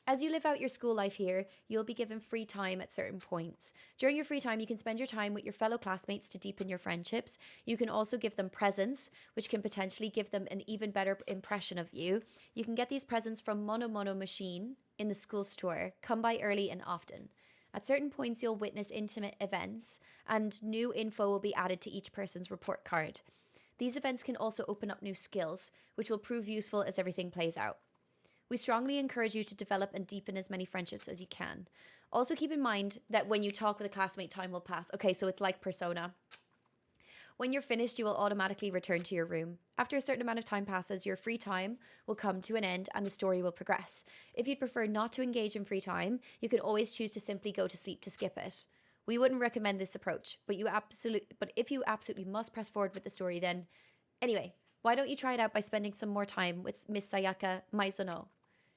As you live out your school life here, you'll be given free time at certain points. During your free time, you can spend your time with your fellow classmates to deepen your friendships. You can also give them presents, which can potentially give them an even better impression of you. You can get these presents from Mono Mono Machine in the school store. Come by early and often. At certain points, you'll witness intimate events, and new info will be added to each person's report card. These events can also open up new skills, which will prove useful as everything plays out. We strongly encourage you to develop and deepen as many friendships as you can. Also keep in mind that when you talk with a classmate, time will pass. Okay, so it's like Persona. When you're finished, you will automatically return to your room. After a certain amount of time passes, your free time will come to an end and the story will progress. If you'd prefer not to engage in free time, you can always choose to simply go to sleep to skip it. We wouldn't recommend this approach, but if you absolutely must press forward with the story, then anyway, why don't you try it out by spending some more time with Miss Sayaka Maizono?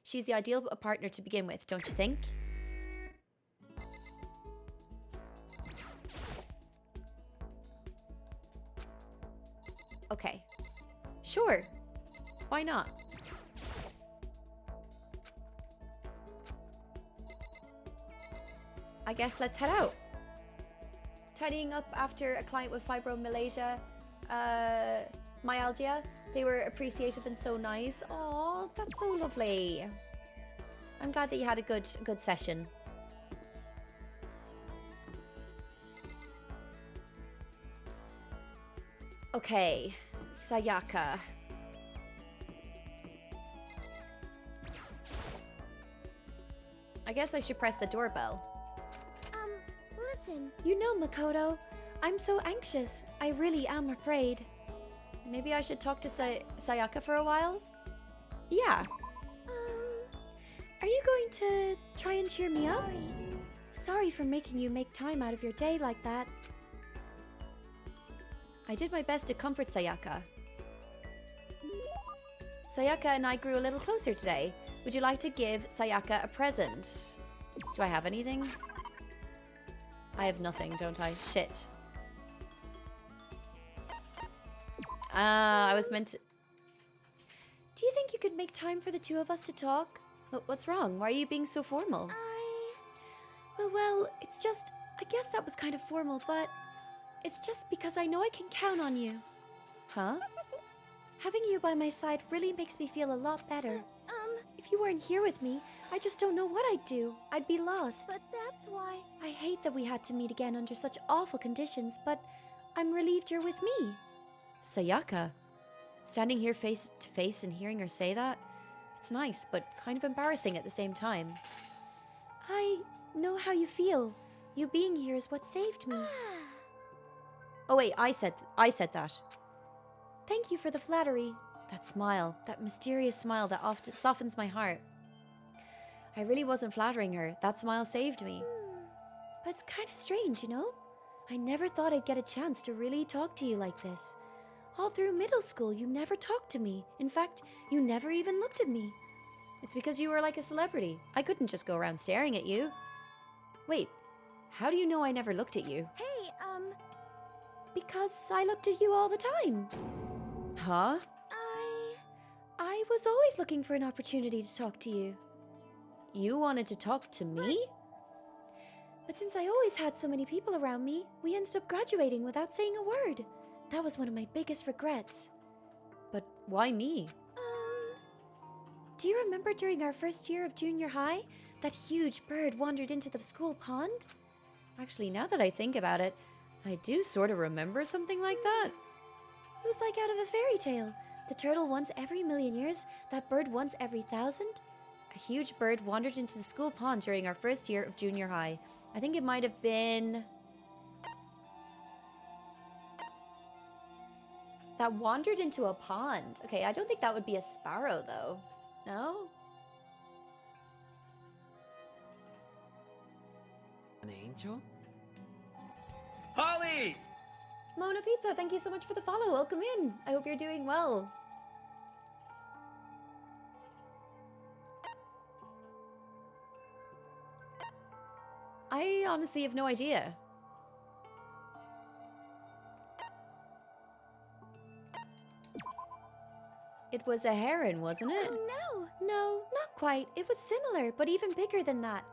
She's the ideal partner to begin with, don't you think? Okay. Sure. Why not? I guess let's head out. Tidying up after a client with fibromyalgia, myalgia. They were appreciative and so nice. Aw, that's so lovely. I'm glad that you had a good session. Okay, Sayaka. I guess I should press the doorbell. Listen. You know, Makoto, I'm so anxious. I really am afraid. Maybe I should talk to Sayaka for a while? Yeah. Are you going to try and cheer me up? Sorry for making you make time out of your day like that. I did my best to comfort Sayaka. Sayaka and I grew a little closer today. Would you like to give Sayaka a present? Do I have anything? I have nothing, don't I? Shit. I was meant to... Do you think you could make time for the two of us to talk? What's wrong? Why are you being so formal? Well, it's just... I guess that was kind of formal, but... It's just because I know I can count on you. Huh? Having you by my side really makes me feel a lot better. If you weren't here with me, I just don't know what I'd do. I'd be lost. But that's why... I hate that we had to meet again under such awful conditions, but I'm relieved you're with me. Sayaka. Standing here face to face and hearing her say that, it's nice, but kind of embarrassing at the same time. I know how you feel. You being here is what saved me. Oh wait, I said that. Thank you for the flattery. That smile, that mysterious smile that often softens my heart. I really wasn't flattering her. That smile saved me. But it's kind of strange, you know? I never thought I'd get a chance to really talk to you like this. All through middle school, you never talked to me. In fact, you never even looked at me. It's because you were like a celebrity. I couldn't just go around staring at you. Wait, how do you know I never looked at you? Hey, Because I looked at you all the time. Huh? I was always looking for an opportunity to talk to you. You wanted to talk to me? But since I always had so many people around me, we ended up graduating without saying a word. That was one of my biggest regrets. But why me? Do you remember during our first year of junior high, that huge bird wandered into the school pond? Actually, now that I think about it, I do sort of remember something like that. It was like out of a fairy tale. The turtle once every million years, that bird once every 1,000. A huge bird wandered into the school pond during our first year of junior high. I think it might have been... That wandered into a pond. Okay, I don't think that would be a sparrow, though. No? An angel? Holly! Mona Pizza, thank you so much for the follow. Welcome in. I hope you're doing well. I honestly have no idea. It was a heron, wasn't it? Oh no! No, not quite. It was similar, but even bigger than that.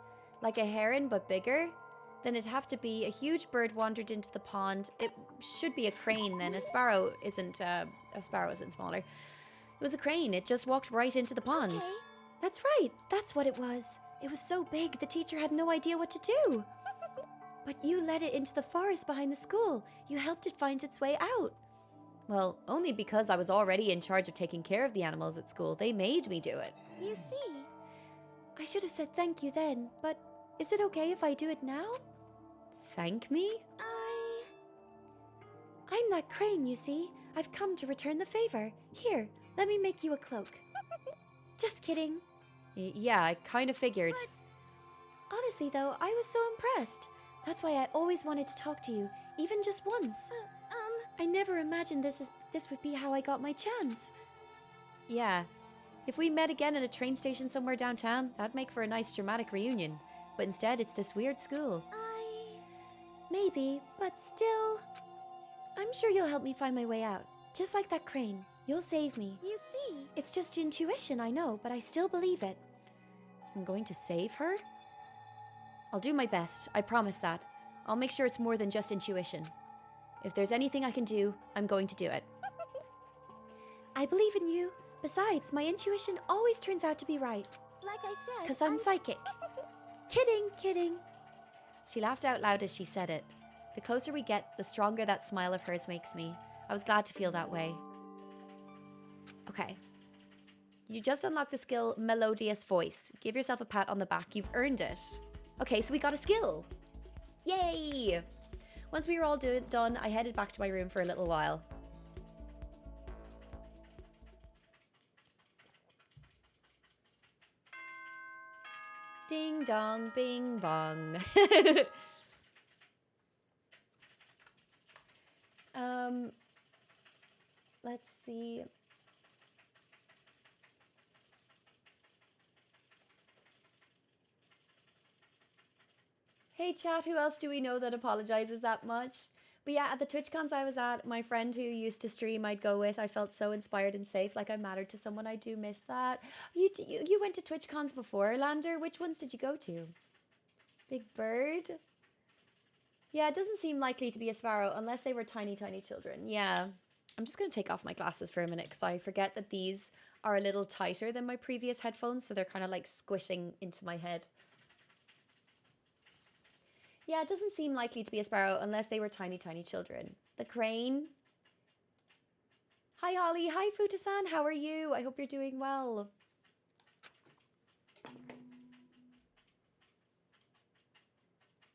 Like a heron, but bigger. Then it'd have to be a huge bird wandered into the pond. It should be a crane then. A sparrow isn't smaller. It was a crane. It just walked right into the pond. Okay. That's right. That's what it was. It was so big, the teacher had no idea what to do. But you led it into the forest behind the school. You helped it find its way out. Well, only because I was already in charge of taking care of the animals at school. They made me do it. You see, I should have said thank you then, but is it okay if I do it now? Thank me? I'm that crane, you see. I've come to return the favor. Here, let me make you a cloak. Just kidding. Yeah, I kind of figured. But honestly, though, I was so impressed. That's why I always wanted to talk to you, even just once. I never imagined this would be how I got my chance. Yeah. If we met again at a train station somewhere downtown, that'd make for a nice dramatic reunion. But instead, it's this weird school. Maybe, but still... I'm sure you'll help me find my way out. Just like that crane. You'll save me. You see. It's just intuition, I know, but I still believe it. I'm going to save her? I'll do my best, I promise that. I'll make sure it's more than just intuition. If there's anything I can do, I'm going to do it. I believe in you. Besides, my intuition always turns out to be right. Like I said, Because I'm psychic. Kidding. She laughed out loud as she said it. The closer we get, the stronger that smile of hers makes me. I was glad to feel that way. Okay. You just unlocked the skill Melodious Voice. Give yourself a pat on the back. You've earned it. Okay, so we got a skill. Yay! Once we were all done, I headed back to my room for a little while. Ding dong, bing bong. Let's see. Hey chat, who else do we know that apologizes that much? But yeah, at the TwitchCons I was at, my friend who used to stream I'd go with, I felt so inspired and safe, like I mattered to someone. I do miss that. You went to TwitchCons before, Lander? Which ones did you go to? Big Bird? Yeah, it doesn't seem likely to be a sparrow unless they were tiny children. Yeah. I'm just going to take off my glasses for a minute because I forget that these are a little tighter than my previous headphones, so they're kind of like squishing into my head. Yeah, it doesn't seem likely to be a sparrow unless they were tiny children. The crane. Hi Holly, hi Futa-san, how are you? I hope you're doing well.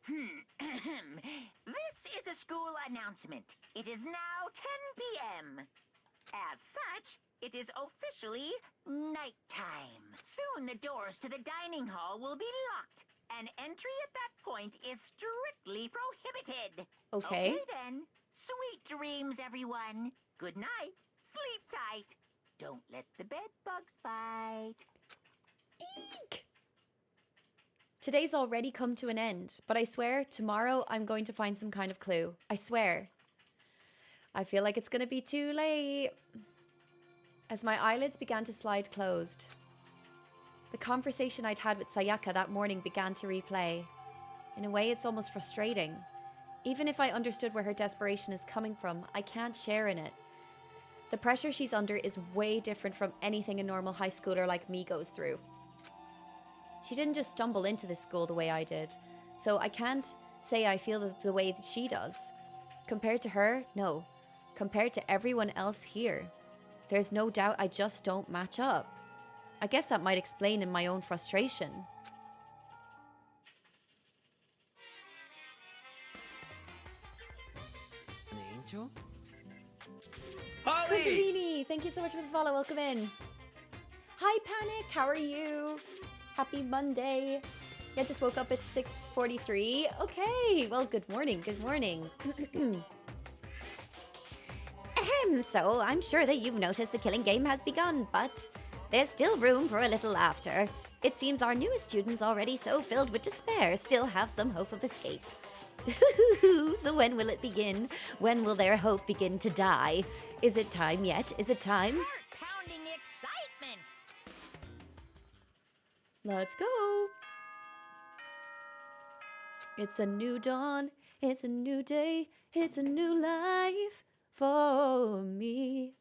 This is a school announcement. It is now 10 p.m. As such, it is officially nighttime. Soon the doors to the dining hall will be locked, and entry at that point is strictly prohibited. Okay. Okay then. Sweet dreams, everyone. Good night. Sleep tight. Don't let the bed bugs bite. Eek! Today's already come to an end, but I swear tomorrow I'm going to find some kind of clue. I swear. I feel like it's going to be too late. As my eyelids began to slide closed, the conversation I'd had with Sayaka that morning began to replay. In a way, it's almost frustrating. Even if I understood where her desperation is coming from, I can't share in it. The pressure she's under is way different from anything a normal high schooler like me goes through. She didn't just stumble into this school the way I did, so I can't say I feel the way that she does. Compared to her, no. Compared to everyone else here, there's no doubt I just don't match up. I guess that might explain in my own frustration. An angel? Kundalini, thank you so much for the follow. Welcome in. Hi, Panic. How are you? Happy Monday. Yeah, just woke up at 6:43. Okay. Well, good morning. Good morning. So I'm sure that you've noticed the killing game has begun, but there's still room for a little laughter. It seems our newest students, already so filled with despair, still have some hope of escape. So when will it begin? When will their hope begin to die? Is it time yet? Is it time? Start surrounding excitement. Let's go. It's a new dawn. It's a new day. It's a new life for me.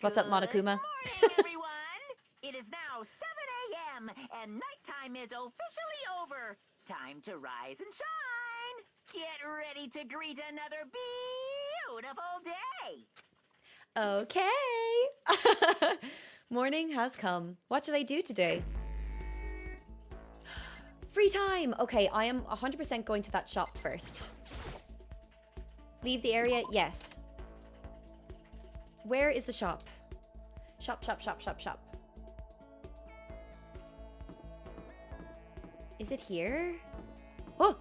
What's up, Monokuma? Good morning, everyone. It is now 7 a.m. and nighttime is officially over. Time to rise and shine. Get ready to greet another beautiful day. Okay. Morning has come. What should I do today? Free time. Okay, I am 100% going to that shop first. Leave the area. Yes. Where is the shop? Shop, shop, shop, shop, shop. Is it here? Oh!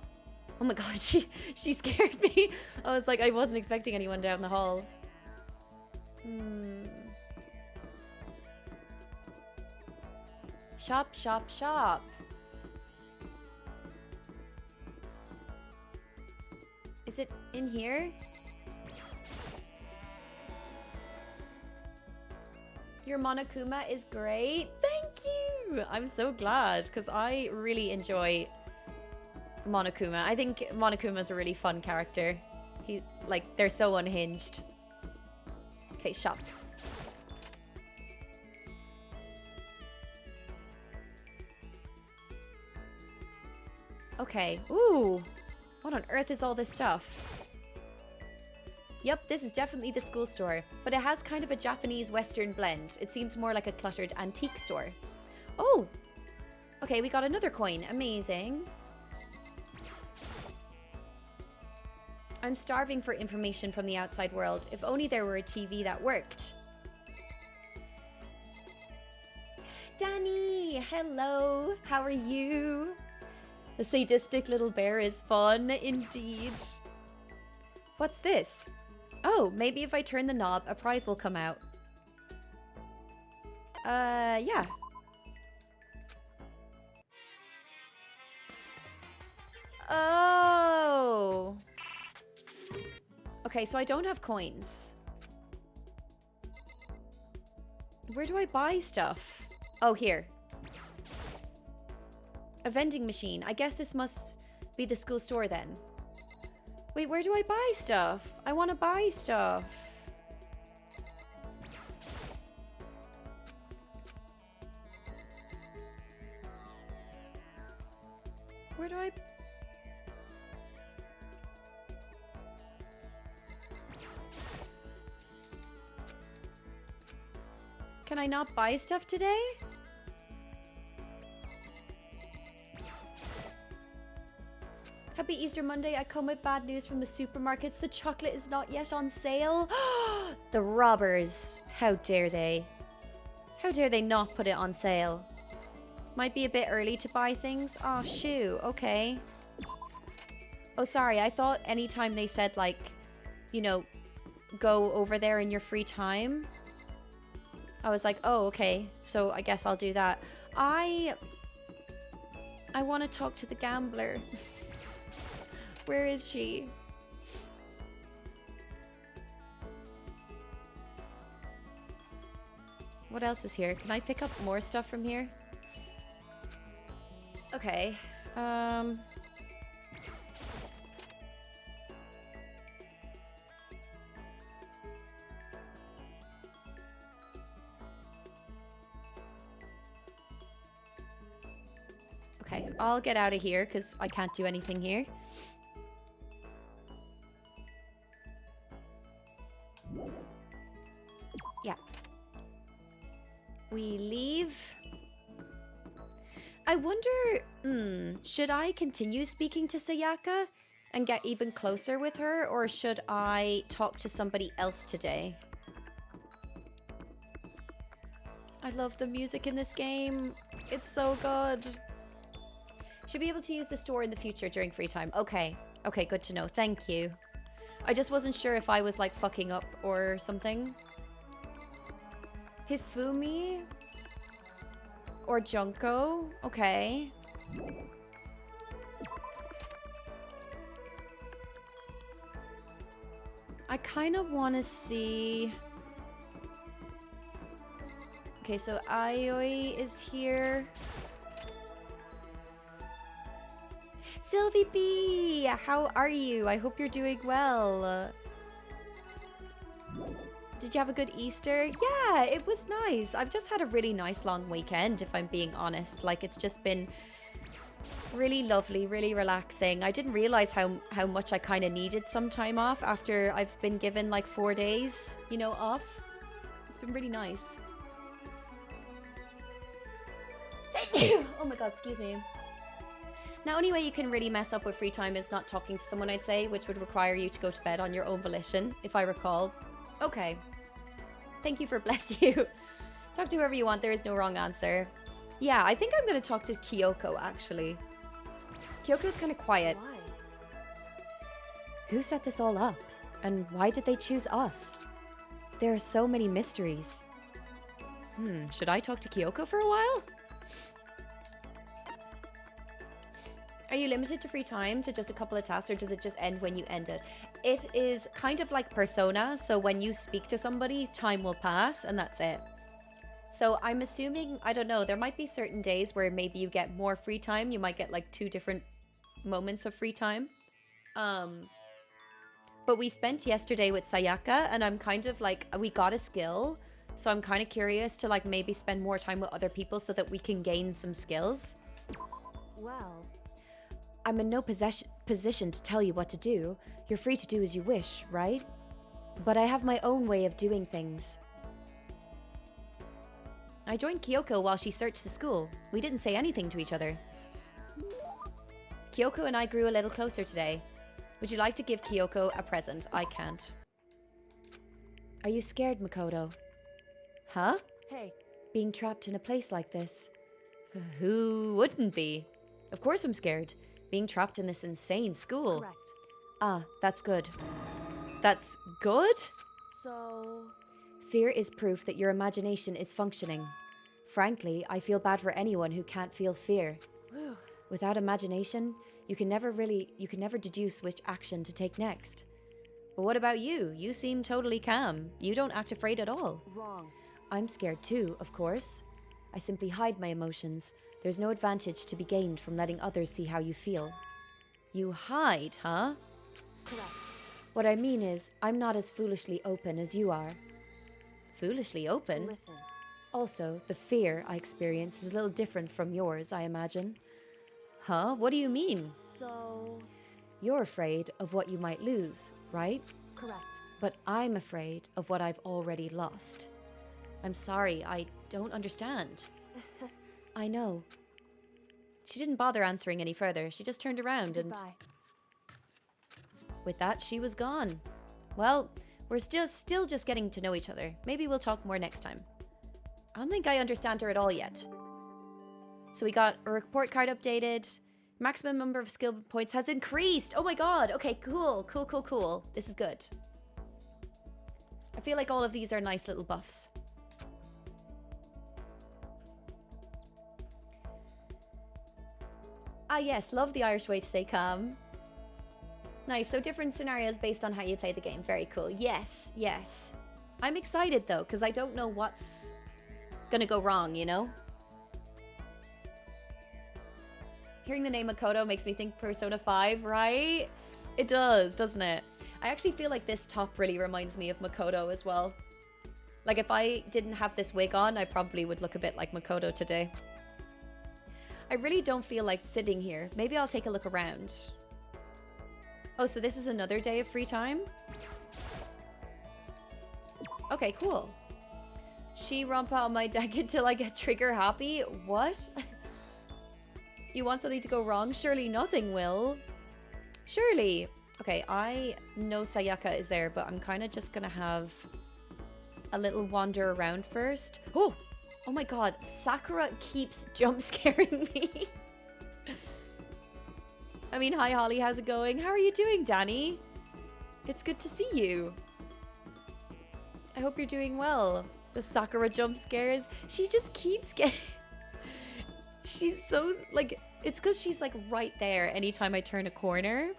Oh my god, she scared me. I was like, I wasn't expecting anyone down the hall. Shop, shop, shop. Is it in here? Your Monokuma is great. Thank you. I'm so glad because I really enjoy Monokuma. I think Monokuma's a really fun character. They're so unhinged. Okay, shop. Okay. Ooh. What on earth is all this stuff? Yep, this is definitely the school store, but it has kind of a Japanese Western blend. It seems more like a cluttered antique store. Oh! Okay, we got another coin. Amazing. I'm starving for information from the outside world. If only there were a TV that worked. Danny! Hello! How are you? The sadistic little bear is fun, indeed. What's this? Oh, maybe if I turn the knob, a prize will come out. Yeah. Oh. Okay, so I don't have coins. Where do I buy stuff? Oh, here. A vending machine. I guess this must be the school store then. Wait, where do I buy stuff? I want to buy stuff. Where do I... Can I not buy stuff today? Happy Easter Monday. I come with bad news from the supermarkets. The chocolate is not yet on sale. The robbers. How dare they? How dare they not put it on sale? Might be a bit early to buy things. Oh, shoo. Okay. Oh, sorry. I thought anytime they said, like, you know, go over there in your free time. I was like, oh, okay. So I guess I'll do that. I want to talk to the gambler. Where is she? What else is here? Can I pick up more stuff from here? Okay. Okay, I'll get out of here because I can't do anything here. Yeah. We leave. I wonder, should I continue speaking to Sayaka and get even closer with her, or should I talk to somebody else today? I love the music in this game. It's so good. Should be able to use the store in the future during free time. Okay. Okay, good to know. Thank you. I just wasn't sure if I was like fucking up or something. Hifumi? Or Junko? Okay. I kind of want to see... Okay, so Aioi is here. Sylvie B, how are you? I hope you're doing well. Did you have a good Easter? Yeah, it was nice. I've just had a really nice long weekend, if I'm being honest. Like, it's just been really lovely, really relaxing. I didn't realize how much I kind of needed some time off after I've been given like 4 days, you know, off. It's been really nice. Oh my god, excuse me. Now, only way you can really mess up with free time is not talking to someone, I'd say, which would require you to go to bed on your own volition, if I recall. Okay. Thank you for bless you. Talk to whoever you want, there is no wrong answer. Yeah, I think I'm going to talk to Kyoko, actually. Kyoko's kind of quiet. Why? Who set this all up? And why did they choose us? There are so many mysteries. Should I talk to Kyoko for a while? Are you limited to free time to just a couple of tasks, or does it just end when you end it? It is kind of like Persona, so when you speak to somebody, time will pass, and that's it. So I'm assuming, I don't know, there might be certain days where maybe you get more free time. You might get like 2 different moments of free time. But we spent yesterday with Sayaka, and I'm kind of like, we got a skill. So I'm kind of curious to like maybe spend more time with other people so that we can gain some skills. Well, I'm in no position to tell you what to do. You're free to do as you wish, right? But I have my own way of doing things. I joined Kyoko while she searched the school. We didn't say anything to each other. Kyoko and I grew a little closer today. Would you like to give Kyoko a present? I can't. Are you scared, Makoto? Huh? hey, Being trapped in a place like this. Who wouldn't be? Of course I'm scared. Being trapped in this insane school. correct. Ah, that's good. That's good? So, Fear is proof that your imagination is functioning. Frankly, I feel bad for anyone who can't feel fear. whew, Without imagination, you can never deduce which action to take next. But what about you? You seem totally calm. You don't act afraid at all. wrong. I'm scared too, of course. I simply hide my emotions. There's no advantage to be gained from letting others see how you feel. You hide, huh? Correct. What I mean is, I'm not as foolishly open as you are. Foolishly open? Listen, Also, the fear I experience is a little different from yours, I imagine. Huh? What do you mean? so, You're afraid of what you might lose, right? correct. But I'm afraid of what I've already lost. I'm sorry, I don't understand. I know. She didn't bother answering any further. She just turned around and Goodbye. with that, she was gone. Well, we're still just getting to know each other. Maybe we'll talk more next time. I don't think I understand her at all yet. So we got a report card updated. Maximum number of skill points has increased. Oh my god. Okay, cool. Cool. This is good. I feel like all of these are nice little buffs. Ah yes, love the Irish way to say calm. Nice, so different scenarios based on how you play the game. Very cool. Yes. I'm excited though, because I don't know what's gonna go wrong, you know? Hearing the name Makoto makes me think Persona 5, right? It does, doesn't it? I actually feel like this top really reminds me of Makoto as well. Like if I didn't have this wig on, I probably would look a bit like Makoto today. I really don't feel like sitting here. Maybe I'll take a look around. Oh, so this is another day of free time? Okay, cool. She rompa on my deck until I get trigger happy? What? You want something to go wrong? Surely nothing will. Surely. Okay, I know Sayaka is there, but I'm kind of just gonna have a little wander around first. Oh my god, Sakura keeps jump scaring me. I mean, hi Holly, how's it going? How are you doing, Danny? It's good to see you. I hope you're doing well. The Sakura jump scares. She just keeps getting... She's so, like... It's because she's, like, right there anytime I turn a corner.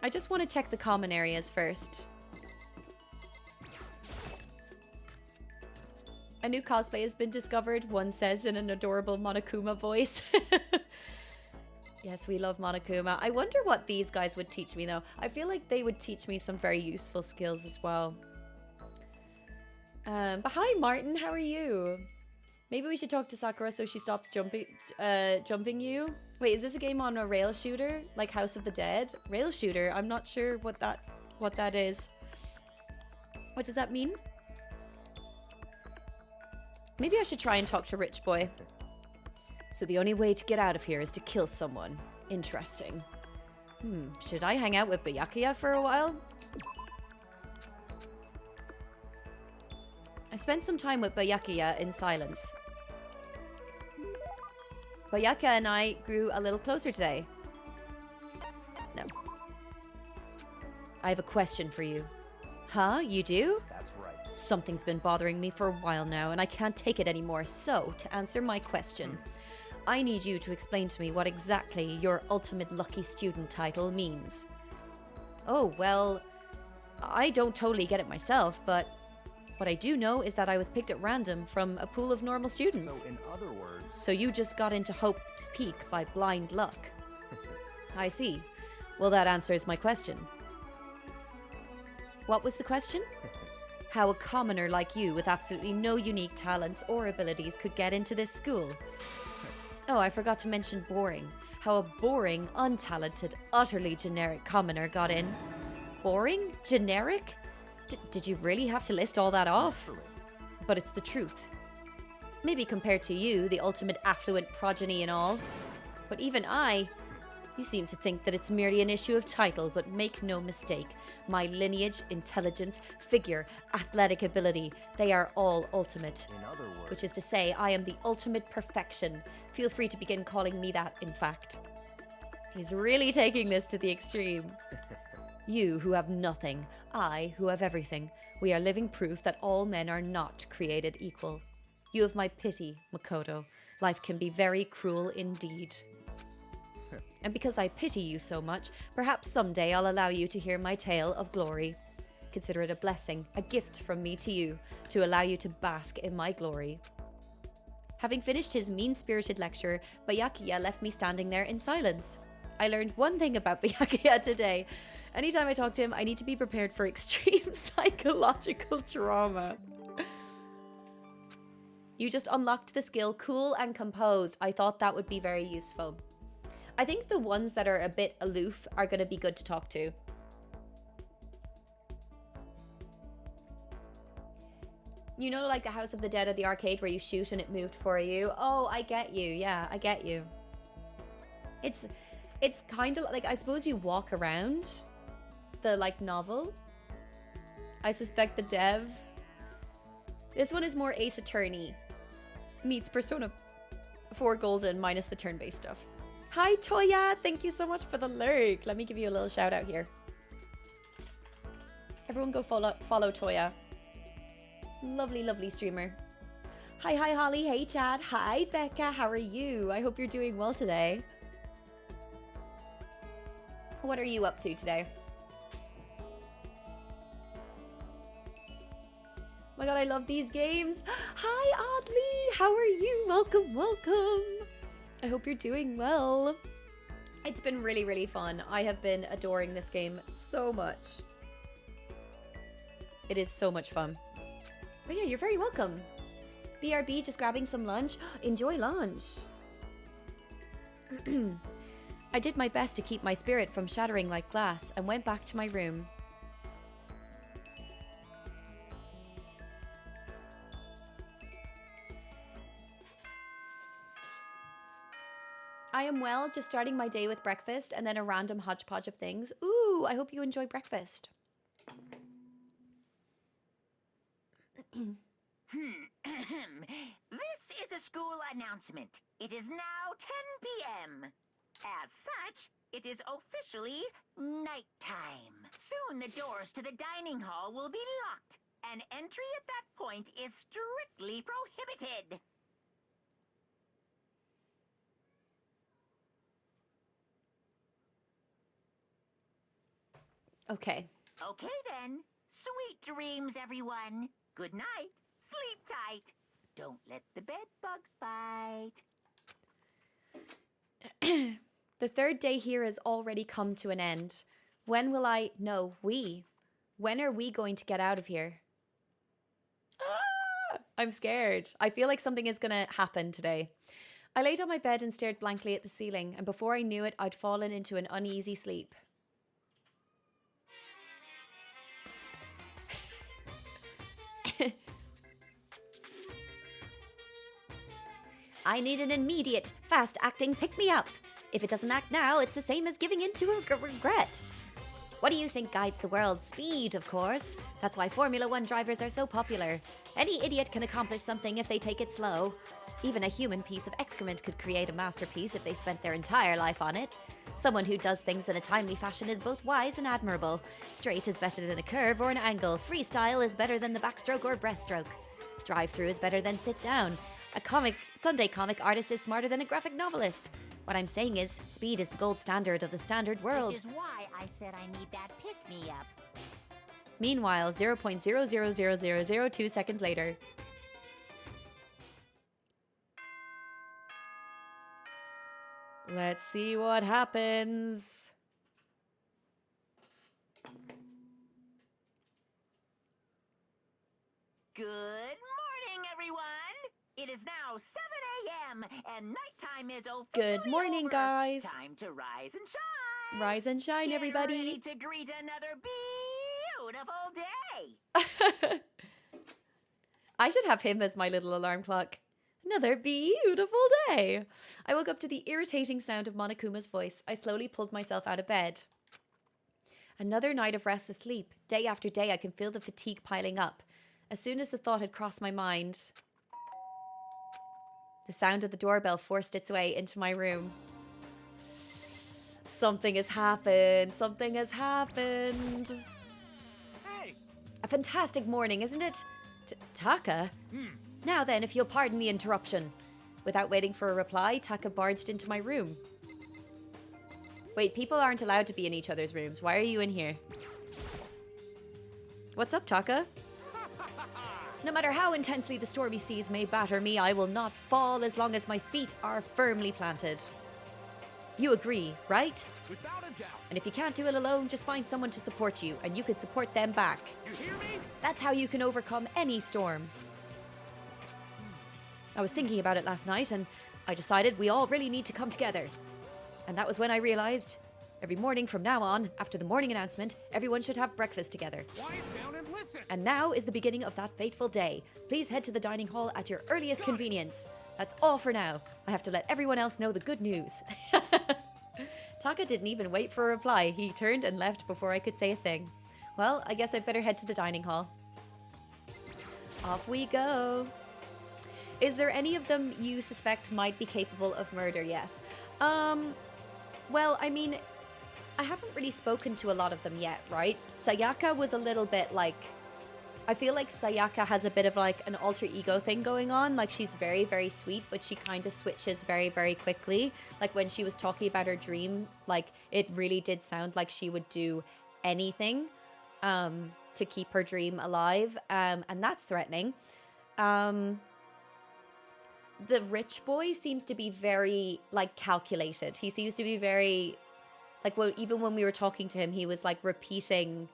I just want to check the common areas first. A new cosplay has been discovered, one says in an adorable Monokuma voice. Yes, we love Monokuma. I wonder what these guys would teach me, though. I feel like they would teach me some very useful skills as well. But hi, Martin. How are you? Maybe we should talk to Sakura so she stops jumping you. Wait, is this a game on a rail shooter? Like House of the Dead? Rail shooter? I'm not sure what that is. What does that mean? Maybe I should try and talk to Rich Boy. So the only way to get out of here is to kill someone. Interesting. Should I hang out with Byakuya for a while? I spent some time with Byakuya in silence. Byakuya and I grew a little closer today. No. I have a question for you. Huh? You do? That's right. Something's been bothering me for a while now, and I can't take it anymore. So, to answer my question, I need you to explain to me what exactly your ultimate lucky student title means. Oh, well, I don't totally get it myself, but what I do know is that I was picked at random from a pool of normal students. So in other words... So you just got into Hope's Peak by blind luck. I see. Well, that answers my question. What was the question? How a commoner like you with absolutely no unique talents or abilities could get into this school. Oh, I forgot to mention boring. How a boring, untalented, utterly generic commoner got in. Boring? Generic? Did you really have to list all that off? But it's the truth. Maybe compared to you, the ultimate affluent progeny and all. But even you seem to think that it's merely an issue of title, but make no mistake. My lineage, intelligence, figure, athletic ability, they are all ultimate. In other words... Which is to say, I am the ultimate perfection. Feel free to begin calling me that, in fact. He's really taking this to the extreme. You who have nothing, I who have everything. We are living proof that all men are not created equal. You have my pity, Makoto. Life can be very cruel indeed. And because I pity you so much, perhaps someday I'll allow you to hear my tale of glory. Consider it a blessing, a gift from me to you, to allow you to bask in my glory. Having finished his mean-spirited lecture, Byakuya left me standing there in silence. I learned one thing about Byakuya today. Anytime I talk to him, I need to be prepared for extreme psychological trauma. You just unlocked the skill cool and composed. I thought that would be very useful. I think the ones that are a bit aloof are going to be good to talk to. You know, like the House of the Dead at the arcade where you shoot and it moved for you? Oh, I get you. Yeah, I get you. It's kind of like, I suppose you walk around the, like, novel. I suspect the dev. This one is more Ace Attorney meets Persona 4 Golden minus the turn-based stuff. Hi, Toya. Thank you so much for the lurk. Let me give you a little shout out here. Everyone go follow Toya. Lovely, lovely streamer. Hi, Holly. Hey, Chad. Hi, Becca. How are you? I hope you're doing well today. What are you up to today? Oh my god, I love these games. Hi, Audley. How are you? Welcome, welcome. I hope you're doing well. It's been really, really fun. I have been adoring this game so much. It is so much fun. But yeah, you're very welcome. BRB, just grabbing some lunch. Enjoy lunch. I did my best to keep my spirit from shattering like glass and went back to my room. I am well, just starting my day with breakfast and then a random hodgepodge of things. Ooh, I hope you enjoy breakfast. This is a school announcement. It is now 10 p.m. As such, it is officially nighttime. Soon the doors to the dining hall will be locked, and entry at that point is strictly prohibited. Okay. Okay then. Sweet dreams, everyone. Good night. Sleep tight. Don't let the bed bugs bite. The third day here has already come to an end. When will I... No, we. When are we going to get out of here? Ah, I'm scared. I feel like something is going to happen today. I laid on my bed and stared blankly at the ceiling, and before I knew it, I'd fallen into an uneasy sleep. I need an immediate, fast-acting pick-me-up. If it doesn't act now, it's the same as giving in to a regret. What do you think guides the world? Speed, of course. That's why Formula One drivers are so popular. Any idiot can accomplish something if they take it slow. Even a human piece of excrement could create a masterpiece if they spent their entire life on it. Someone who does things in a timely fashion is both wise and admirable. Straight is better than a curve or an angle. Freestyle is better than the backstroke or breaststroke. Drive-through is better than sit down. A Sunday comic artist is smarter than a graphic novelist. What I'm saying is, speed is the gold standard of the standard world. Which is why I said I need that pick-me-up. Meanwhile, 0.000002 seconds later. Let's see what happens. Good morning, everyone. It is now 7 a.m. and nighttime is officially Good morning, over. guys. Time to rise and shine. Rise and shine, Get everybody. ready to greet another beautiful day. I should have him as my little alarm clock. Another beautiful day. I woke up to the irritating sound of Monokuma's voice. I slowly pulled myself out of bed. Another night of restless sleep. Day after day, I can feel the fatigue piling up. As soon as the thought had crossed my mind, the sound of the doorbell forced its way into my room. Something has happened. Something has happened. Hey! A fantastic morning, isn't it? Taka? Now then, if you'll pardon the interruption. Without waiting for a reply, Taka barged into my room. Wait, people aren't allowed to be in each other's rooms. Why are you in here? What's up, Taka? No matter how intensely the stormy seas may batter me, I will not fall as long as my feet are firmly planted. You agree, right? Without a doubt. And if you can't do it alone, just find someone to support you, and you could support them back. You hear me? That's how you can overcome any storm. I was thinking about it last night, and I decided we all really need to come together. And that was when I realized, every morning from now on, after the morning announcement, everyone should have breakfast together. Quiet down and listen. And now is the beginning of that fateful day. Please head to the dining hall at your earliest convenience. That's all for now. I have to let everyone else know the good news. Taka didn't even wait for a reply. He turned and left before I could say a thing. Well, I guess I'd better head to the dining hall. Off we go. Is there any of them you suspect might be capable of murder yet? Well, I mean, I haven't really spoken to a lot of them yet, right? Sayaka was a little bit like... I feel like Sayaka has a bit of like an alter ego thing going on. Like she's very, very sweet, but she kind of switches very, very quickly. Like when she was talking about her dream, like it really did sound like she would do anything to keep her dream alive. And that's threatening. The rich boy seems to be very like calculated. He seems to be very like, well, even when we were talking to him, he was like repeating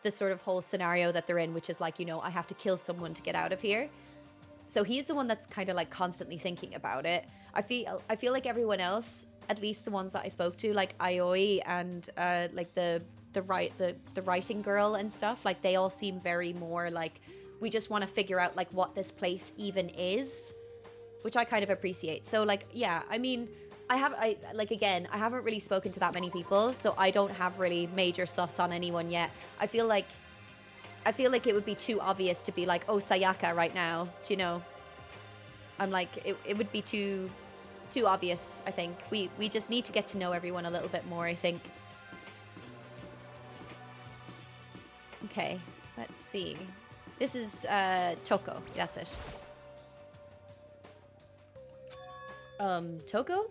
the sort of whole scenario that they're in, which is like, you know, I have to kill someone to get out of here. So he's the one that's kind of like constantly thinking about it. I feel like everyone else, at least the ones that I spoke to, like Aioi and like the writing girl and stuff, like they all seem very more like, we just want to figure out like what this place even is, which I kind of appreciate. So like, yeah, I mean, I haven't really spoken to that many people, so I don't have really major sus on anyone yet. I feel like it would be too obvious to be like, oh, Sayaka right now, do you know? I'm like, it would be too obvious, I think. We just need to get to know everyone a little bit more, I think. Okay, let's see. This is Toko, that's it. Toko?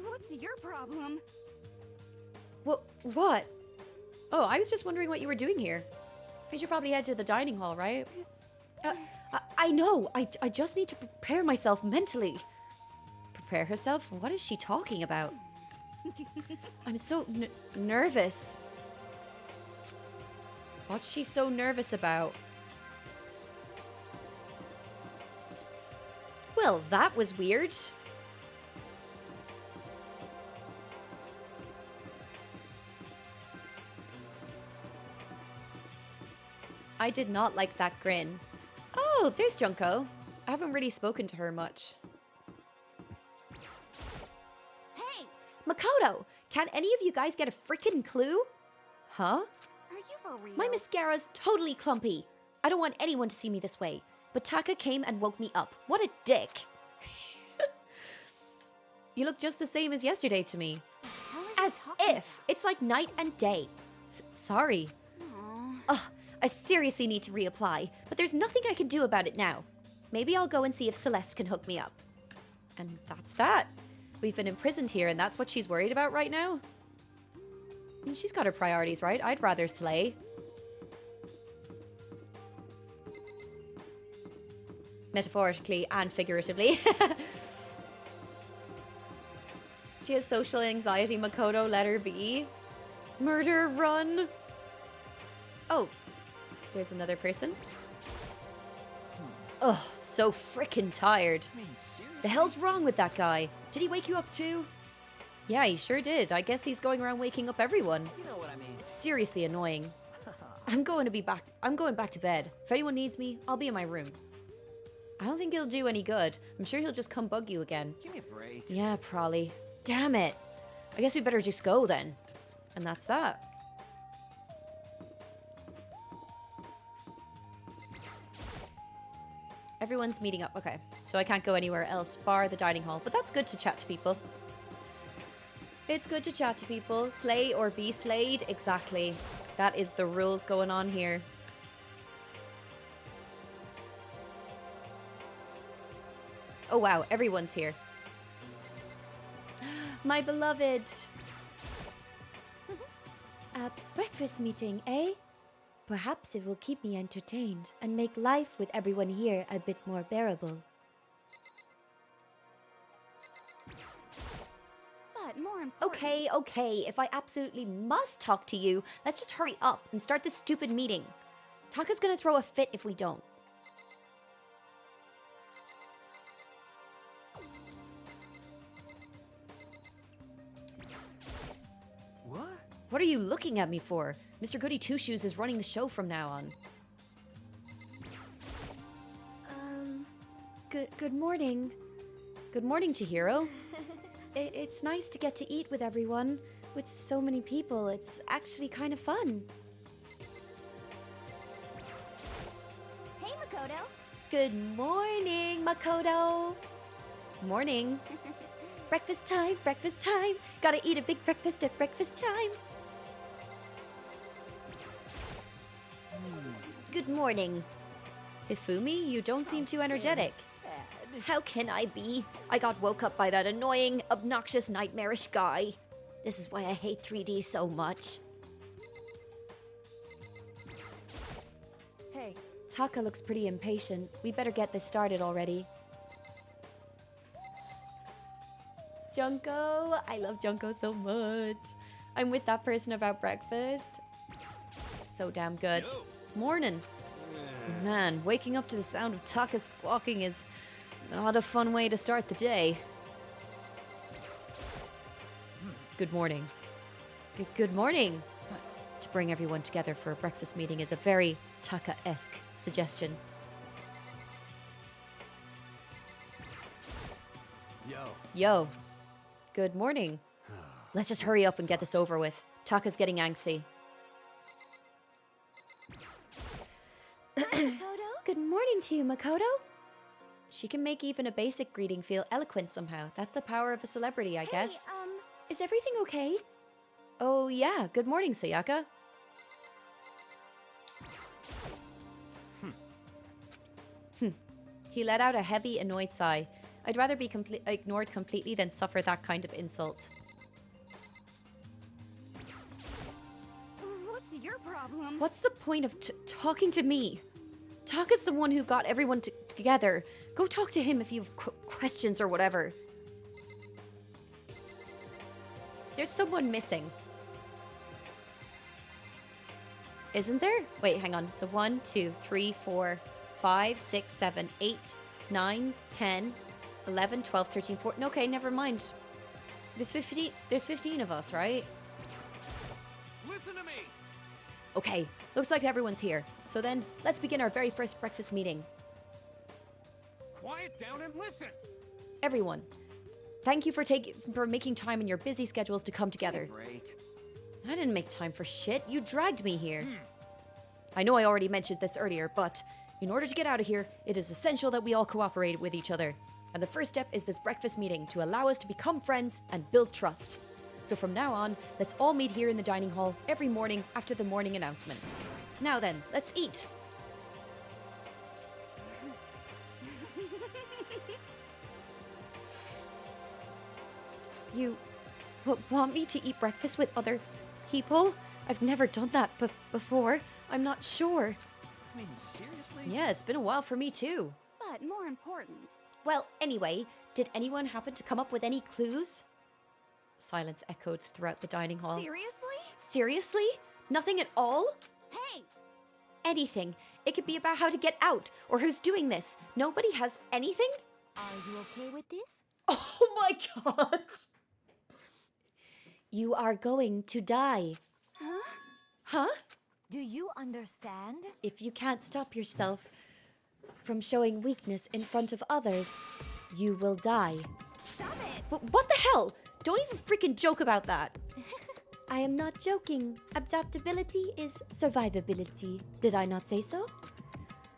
What's your problem? What? Oh, I was just wondering what you were doing here. We should probably head to the dining hall, right? I know. I just need to prepare myself mentally. Prepare herself? What is she talking about? I'm so nervous. What's she so nervous about? Well, that was weird. I did not like that grin. Oh, there's Junko. I haven't really spoken to her much. Hey, Makoto, can any of you guys get a freaking clue? Huh? are you for real? My mascara's totally clumpy. I don't want anyone to see me this way. But Taka came and woke me up. What a dick. You look just the same as yesterday to me. How are you As talking if. It's like night and day. Sorry. about? Ugh, I seriously need to reapply, but there's nothing I can do about it now. Maybe I'll go and see if Celeste can hook me up. And that's that. We've been imprisoned here, and that's what she's worried about right now? I mean, she's got her priorities, right? I'd rather slay. Metaphorically and figuratively. She has social anxiety, Makoto, let her be. Murder, run. Oh, there's another person. Ugh, so frickin' tired. I mean, seriously? The hell's wrong with that guy? Did he wake you up too? Yeah, he sure did. I guess he's going around waking up everyone. You know what I mean. It's seriously annoying. I'm going back to bed. If anyone needs me, I'll be in my room. I don't think he'll do any good. I'm sure he'll just come bug you again. Give me a break. Yeah, probably. Damn it. I guess we better just go then. And that's that. Everyone's meeting up. Okay, so I can't go anywhere else bar the dining hall. But that's good to chat to people. It's good to chat to people. Slay or be slayed. Exactly. That is the rules going on here. Oh wow, everyone's here. My beloved. A breakfast meeting, eh? Perhaps it will keep me entertained and make life with everyone here a bit more bearable. But more important. Okay. If I absolutely must talk to you, let's just hurry up and start this stupid meeting. Taka's gonna throw a fit if we don't. What? What are you looking at me for? Mr. Goody Two-Shoes is running the show from now on. Good morning. Good morning, Chihiro. It's nice to get to eat with everyone. With so many people, it's actually kind of fun. Hey, Makoto. Good morning, Makoto. Morning. Breakfast time, breakfast time. Gotta eat a big breakfast at breakfast time. Good morning. Hifumi, you don't seem too energetic. How can I be? I got woke up by that annoying, obnoxious, nightmarish guy. This is why I hate 3D so much. Hey, Taka looks pretty impatient. We better get this started already. Junko! I love Junko so much. I'm with that person about breakfast. So damn good. Morning. Man, waking up to the sound of Taka squawking is not a fun way to start the day. Good morning. Good morning. To bring everyone together for a breakfast meeting is a very Taka-esque suggestion. Yo. Good morning. Let's just hurry up and get this over with. Taka's getting angsty. Makoto? Good morning to you, Makoto. She can make even a basic greeting feel eloquent somehow. That's the power of a celebrity, I guess. Is everything okay? Oh yeah, good morning, Sayaka. He let out a heavy, annoyed sigh. I'd rather be ignored completely than suffer that kind of insult. What's your problem? What's the point of talking to me? Taka's the one who got everyone together. Go talk to him if you have questions or whatever. There's someone missing. Isn't there? Wait, hang on. So 1, 2, 3, 4, 5, 6, 7, 8, 9, 10, 11, 12, 13, 14. Okay, never mind. There's 15 of us, right? Listen to me. Okay, looks like everyone's here. So then, let's begin our very first breakfast meeting. Quiet down and listen. Everyone, thank you for making time in your busy schedules to come together. Break. I didn't make time for shit. You dragged me here. I know I already mentioned this earlier, but in order to get out of here, it is essential that we all cooperate with each other. And the first step is this breakfast meeting to allow us to become friends and build trust. So from now on, let's all meet here in the dining hall every morning after the morning announcement. Now then, let's eat. You want me to eat breakfast with other people? I've never done that before. I'm not sure. I mean, seriously? Yeah, it's been a while for me too. But more important. Well, anyway, did anyone happen to come up with any clues? Silence echoed throughout the dining hall. Seriously? Seriously? Nothing at all? Hey! Anything. It could be about how to get out or who's doing this. Nobody has anything? Are you okay with this? Oh my god. You are going to die. Huh? Huh? Do you understand? If you can't stop yourself from showing weakness in front of others, you will die. Stop it! But what the hell? Don't even freaking joke about that. I am not joking. Adaptability is survivability. Did I not say so?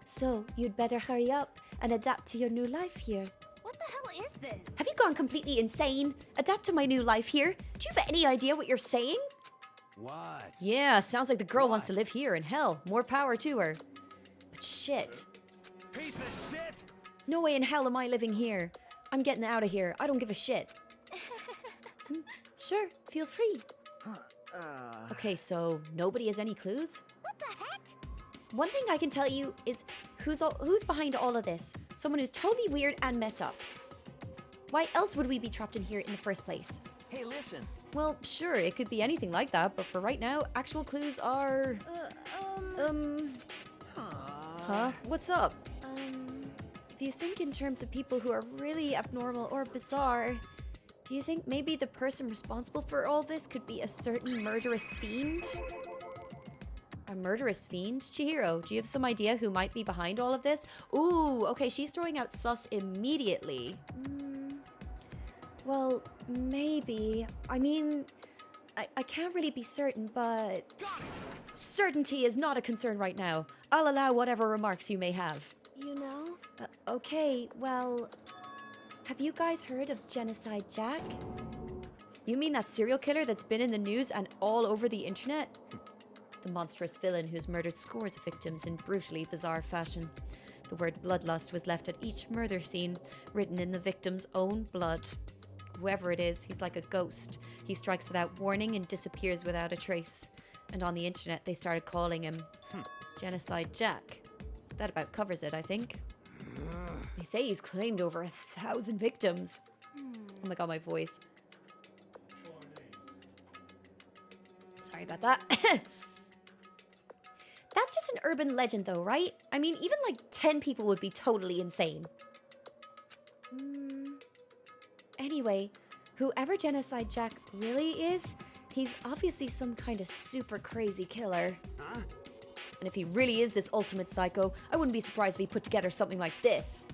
So, you'd better hurry up and adapt to your new life here. What the hell is this? Have you gone completely insane? Adapt to my new life here? Do you have any idea what you're saying? What? Yeah, sounds like the girl wants to live here, and hell, more power to her. But shit. Piece of shit! No way in hell am I living here. I'm getting out of here. I don't give a shit. Sure, feel free. Okay, so nobody has any clues? What the heck? One thing I can tell you is who's behind all of this. Someone who's totally weird and messed up. Why else would we be trapped in here in the first place? Hey, listen. Well, sure, it could be anything like that, but for right now, actual clues are... Huh? What's up? If you think in terms of people who are really abnormal or bizarre, do you think maybe the person responsible for all this could be a certain murderous fiend? A murderous fiend? Chihiro, do you have some idea who might be behind all of this? Ooh, okay, she's throwing out sus immediately. Well, maybe. I mean, I can't really be certain, but... Certainty is not a concern right now. I'll allow whatever remarks you may have. You know? Okay, well... Have you guys heard of Genocide Jack? You mean that serial killer that's been in the news and all over the internet? The monstrous villain who's murdered scores of victims in brutally bizarre fashion. The word bloodlust was left at each murder scene, written in the victim's own blood. Whoever it is, he's like a ghost. He strikes without warning and disappears without a trace. And on the internet, they started calling him Genocide Jack. That about covers it, I think. They say he's claimed over 1,000 victims. Oh my god, my voice. Sorry about that. That's just an urban legend though, right? I mean, even like 10 people would be totally insane. Anyway, whoever Genocide Jack really is, he's obviously some kind of super crazy killer. Huh? And if he really is this ultimate psycho, I wouldn't be surprised if he put together something like this.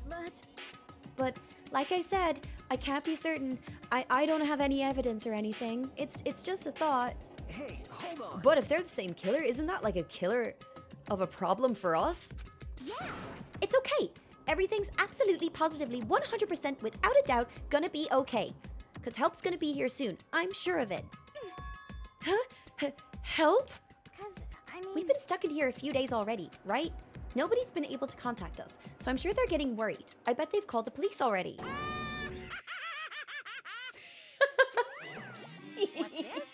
But like I said, I can't be certain. I don't have any evidence or anything. It's just a thought. Hey, hold on. But if they're the same killer, isn't that like a killer of a problem for us? Yeah. It's okay. Everything's absolutely, positively, 100% without a doubt gonna be okay. Because help's gonna be here soon. I'm sure of it. Huh? Help? Cause, I mean... We've been stuck in here a few days already, right? Nobody's been able to contact us, so I'm sure they're getting worried. I bet they've called the police already. What's this?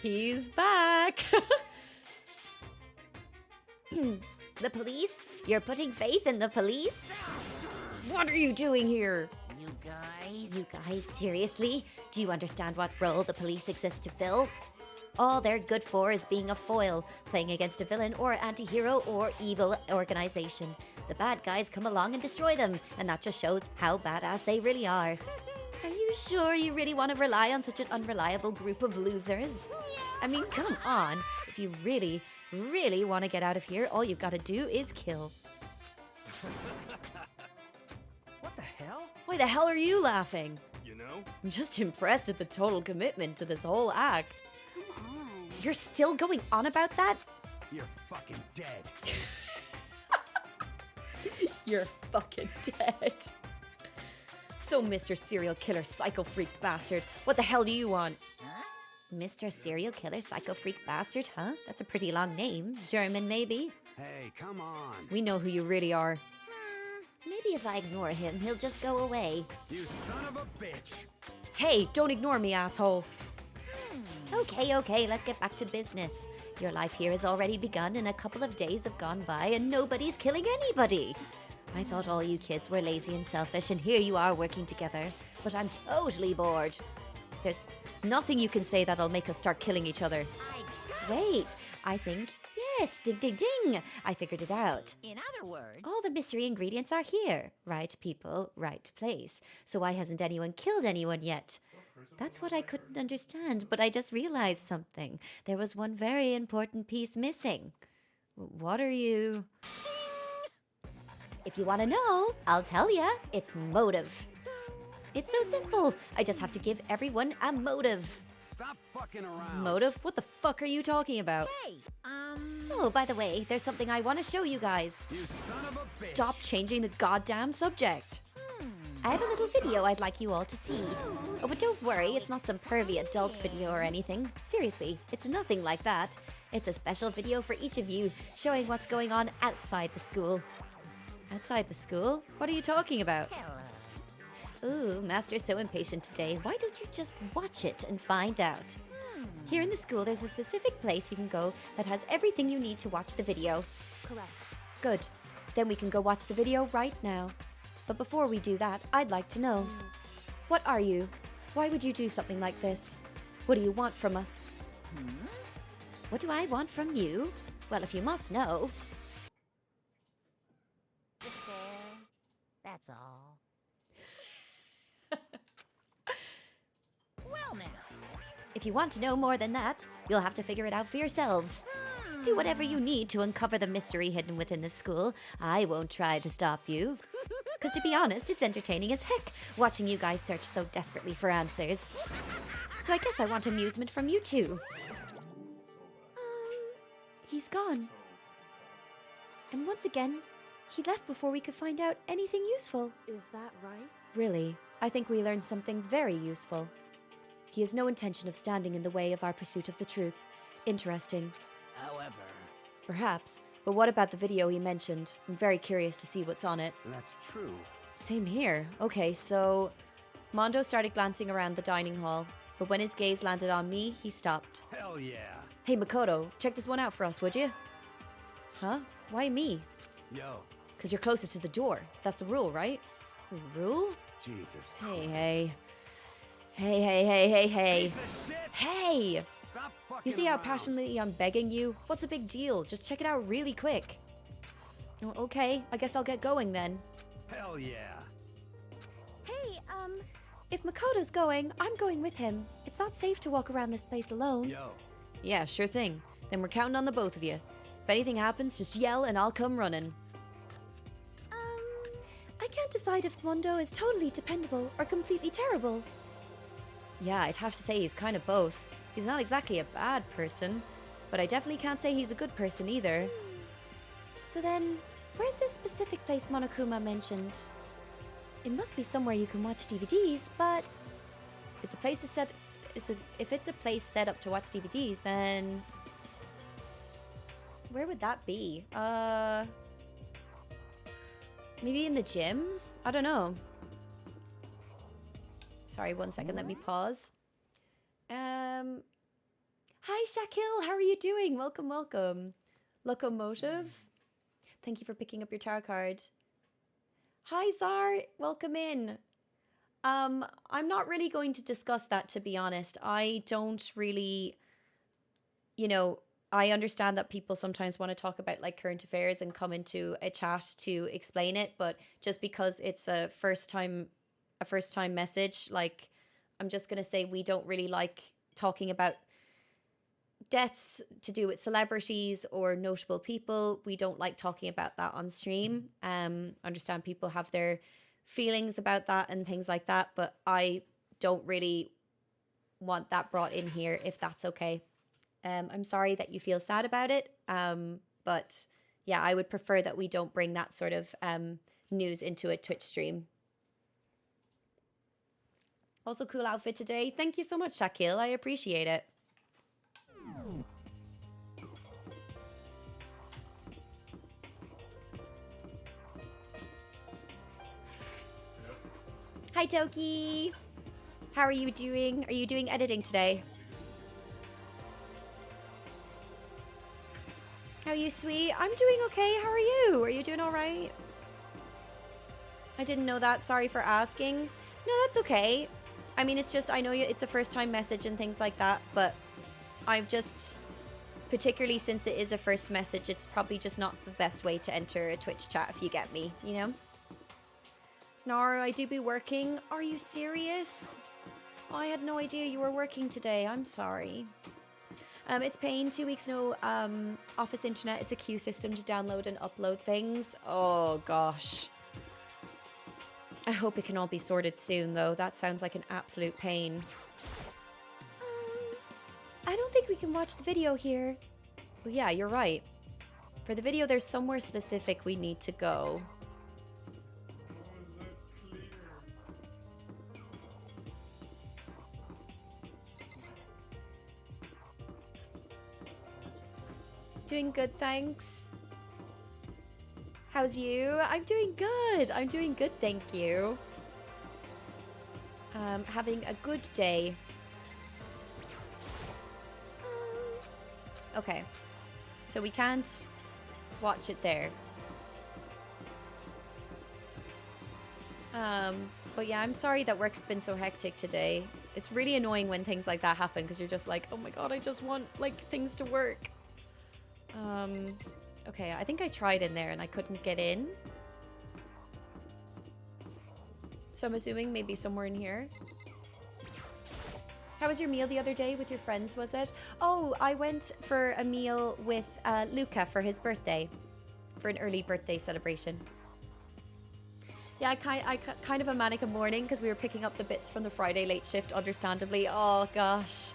He's back. The police? You're putting faith in the police? What are you doing here? You guys, seriously? Do you understand what role the police exist to fill? All they're good for is being a foil, playing against a villain or anti-hero or evil organization. The bad guys come along and destroy them, and that just shows how badass they really are. Are you sure you really want to rely on such an unreliable group of losers? I mean, come on. If you really, really want to get out of here, all you've got to do is kill. What the hell? Why the hell are you laughing? You know? I'm just impressed at the total commitment to this whole act. Come on. You're still going on about that? You're fucking dead. You're fucking dead. So, Mr. Serial Killer Psycho Freak Bastard, what the hell do you want? Huh? Mr. Serial Killer Psycho Freak Bastard, huh? That's a pretty long name. German, maybe? Hey, come on. We know who you really are. Maybe if I ignore him, he'll just go away. You son of a bitch. Hey, don't ignore me, asshole. Okay, let's get back to business. Your life here has already begun and a couple of days have gone by and nobody's killing anybody. I thought all you kids were lazy and selfish and here you are working together. But I'm totally bored. There's nothing you can say that'll make us start killing each other. Wait, I think, yes, ding ding ding, I figured it out. In other words, All the mystery ingredients are here. Right people, right place. So why hasn't anyone killed anyone yet? That's what I couldn't understand, but I just realized something. There was one very important piece missing. What are you... If you want to know, I'll tell ya. It's motive. It's so simple. I just have to give everyone a motive. Stop fucking around. Motive? What the fuck are you talking about? hey, Oh, by the way, there's something I want to show you guys. You son of a bitch. Stop changing the goddamn subject. I have a little video I'd like you all to see. Oh, but don't worry, it's not some pervy adult video or anything. Seriously, it's nothing like that. It's a special video for each of you, showing what's going on outside the school. Outside the school? What are you talking about? Ooh, Master's so impatient today. Why don't you just watch it and find out? Here in the school, there's a specific place you can go that has everything you need to watch the video. Correct. Good. Then we can go watch the video right now. But before we do that, I'd like to know. What are you? Why would you do something like this? What do you want from us? What do I want from you? Well, if you must know. Despair. That's all. well now. If you want to know more than that, you'll have to figure it out for yourselves. Do whatever you need to uncover the mystery hidden within the school. I won't try to stop you. Because to be honest, it's entertaining as heck watching you guys search so desperately for answers. So I guess I want amusement from you too. He's gone. And once again, he left before we could find out anything useful. Is that right? Really, I think we learned something very useful. He has no intention of standing in the way of our pursuit of the truth. Interesting. However, Perhaps. But what about the video he mentioned? I'm very curious to see what's on it. that's true. Same here. Okay, so... Mondo started glancing around the dining hall, but when his gaze landed on me, he stopped. Hell yeah. Hey, Makoto, check this one out for us, would you? Huh? Why me? Yo, Because you're closest to the door. That's the rule, right? Rule? Jesus. Hey. Hey. Piece of shit. Hey! Stop fucking You see how around. passionately I'm begging you? What's the big deal? Just check it out really quick. Oh, okay, I guess I'll get going then. Hell yeah. Hey, If Makoto's going, I'm going with him. It's not safe to walk around this place alone. Yo, Yeah, sure thing. Then we're counting on the both of you. If anything happens, just yell and I'll come running. I can't decide if Mondo is totally dependable or completely terrible. Yeah, I'd have to say he's kind of both. He's not exactly a bad person, but I definitely can't say he's a good person either. So then, where's this specific place Monokuma mentioned? It must be somewhere you can watch DVDs, but if it's a place set up to watch DVDs, then where would that be? Maybe in the gym? I don't know. Sorry, 1 second, let me pause. Hi Shakil, how are you doing? Welcome. Locomotive? Thank you for picking up your tarot card. Hi, Zar. Welcome in. I'm not really going to discuss that, to be honest. I don't really, you know, I understand that people sometimes want to talk about like current affairs and come into a chat to explain it, but just because it's a first time message, like I'm just going to say we don't really like talking about deaths to do with celebrities or notable people. We don't like talking about that on stream. Understand people have their feelings about that and things like that, but I don't really want that brought in here if that's okay. I'm sorry that you feel sad about it, but yeah, I would prefer that we don't bring that sort of news into a Twitch stream. Also, cool outfit today. Thank you so much, Shakil. I appreciate it. Hi, Toki. How are you doing? Are you doing editing today? How are you, sweet? I'm doing okay. How are you? Are you doing all right? I didn't know that. Sorry for asking. No, that's okay. I mean, it's just, I know it's a first time message and things like that, but I've just, particularly since it is a first message, it's probably just not the best way to enter a Twitch chat, if you get me, you know? Nara, I do be working. Are you serious? Oh, I had no idea you were working today. I'm sorry. It's paying 2 weeks no office internet. It's a queue system to download and upload things. Oh gosh. I hope it can all be sorted soon though. That sounds like an absolute pain. I don't think we can watch the video here. Well, yeah, you're right. For the video, there's somewhere specific we need to go. Doing good, thanks. How's you? I'm doing good. I'm doing good, thank you. Having a good day. Okay. So we can't watch it there. But yeah, I'm sorry that work's been so hectic today. It's really annoying when things like that happen because you're just like, oh my god, I just want like things to work. Okay, I think I tried in there and I couldn't get in. So I'm assuming maybe somewhere in here. How was your meal the other day with your friends, was it? Oh, I went for a meal with Luca for his birthday. For an early birthday celebration. Yeah, I kind of a manic morning because we were picking up the bits from the Friday late shift, understandably. Oh, gosh.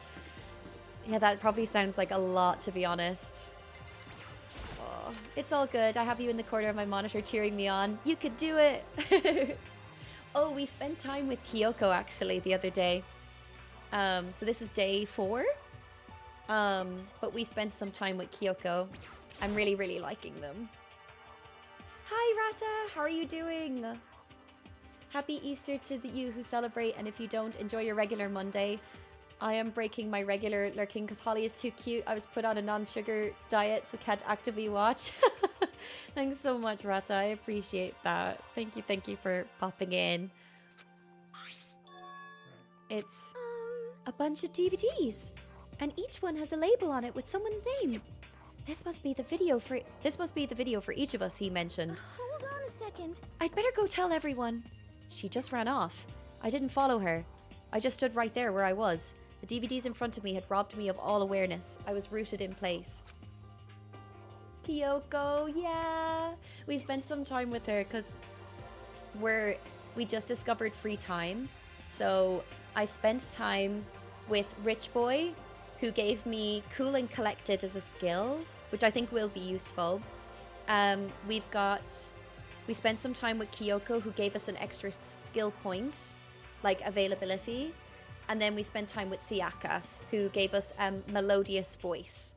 Yeah, that probably sounds like a lot, to be honest. It's all good. I have you in the corner of my monitor cheering me on. You could do it. Oh, we spent time with Kyoko actually the other day. So this is day 4. But we spent some time with Kyoko. I'm really, really liking them. Hi, Rata. How are you doing? Happy Easter to you who celebrate. And if you don't, enjoy your regular Monday. I am breaking my regular lurking because Holly is too cute. I was put on a non-sugar diet, so can't actively watch. Thanks so much, Rata. I appreciate that. Thank you for popping in. It's a bunch of DVDs, and each one has a label on it with someone's name. This must be the video for each of us, he mentioned. Hold on a second. I'd better go tell everyone. She just ran off. I didn't follow her. I just stood right there where I was. The DVDs in front of me had robbed me of all awareness. I was rooted in place. Kyoko, yeah. We spent some time with her because we just discovered free time. So I spent time with Rich Boy, who gave me Cool and Collected as a skill, which I think will be useful. We spent some time with Kyoko, who gave us an extra skill point, like availability. And then we spent time with Siaka, who gave us melodious voice.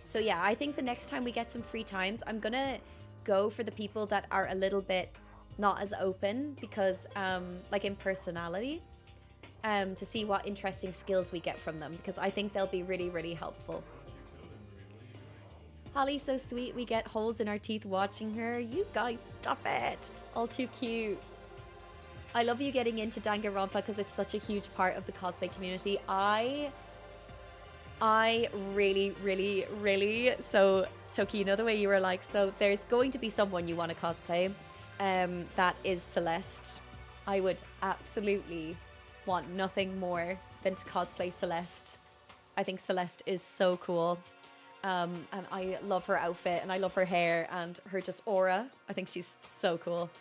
So yeah, I think the next time we get some free times, I'm gonna go for the people that are a little bit not as open, because like in personality, to see what interesting skills we get from them, because I think they'll be really, really helpful. Holly's so sweet. We get holes in our teeth watching her. You guys, stop it. All too cute. I love you getting into Danganronpa because it's such a huge part of the cosplay community. I really, really, really... So, Toki, you know the way you were like, so there's going to be someone you want to cosplay that is Celeste. I would absolutely want nothing more than to cosplay Celeste. I think Celeste is so cool. And I love her outfit and I love her hair and her just aura. I think she's so cool.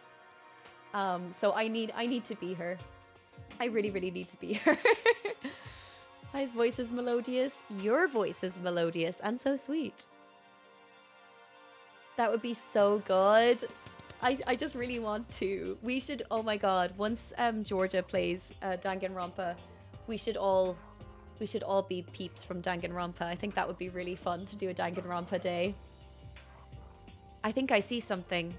So I need to be her. I really, really need to be her. His voice is melodious. Your voice is melodious and so sweet. That would be so good. I just really want to. We should, oh my god, once Georgia plays Danganronpa, we should all be peeps from Danganronpa. I think that would be really fun to do a Danganronpa day. I think I see something.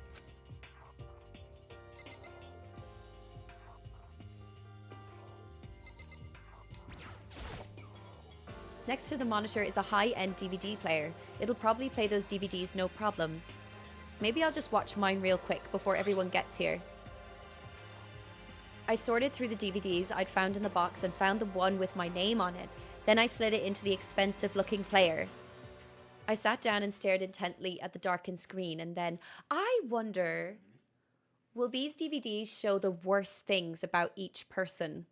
Next to the monitor is a high-end DVD player. It'll probably play those DVDs no problem. Maybe I'll just watch mine real quick before everyone gets here. I sorted through the DVDs I'd found in the box and found the one with my name on it. Then I slid it into the expensive-looking player. I sat down and stared intently at the darkened screen, and then I wonder, will these DVDs show the worst things about each person?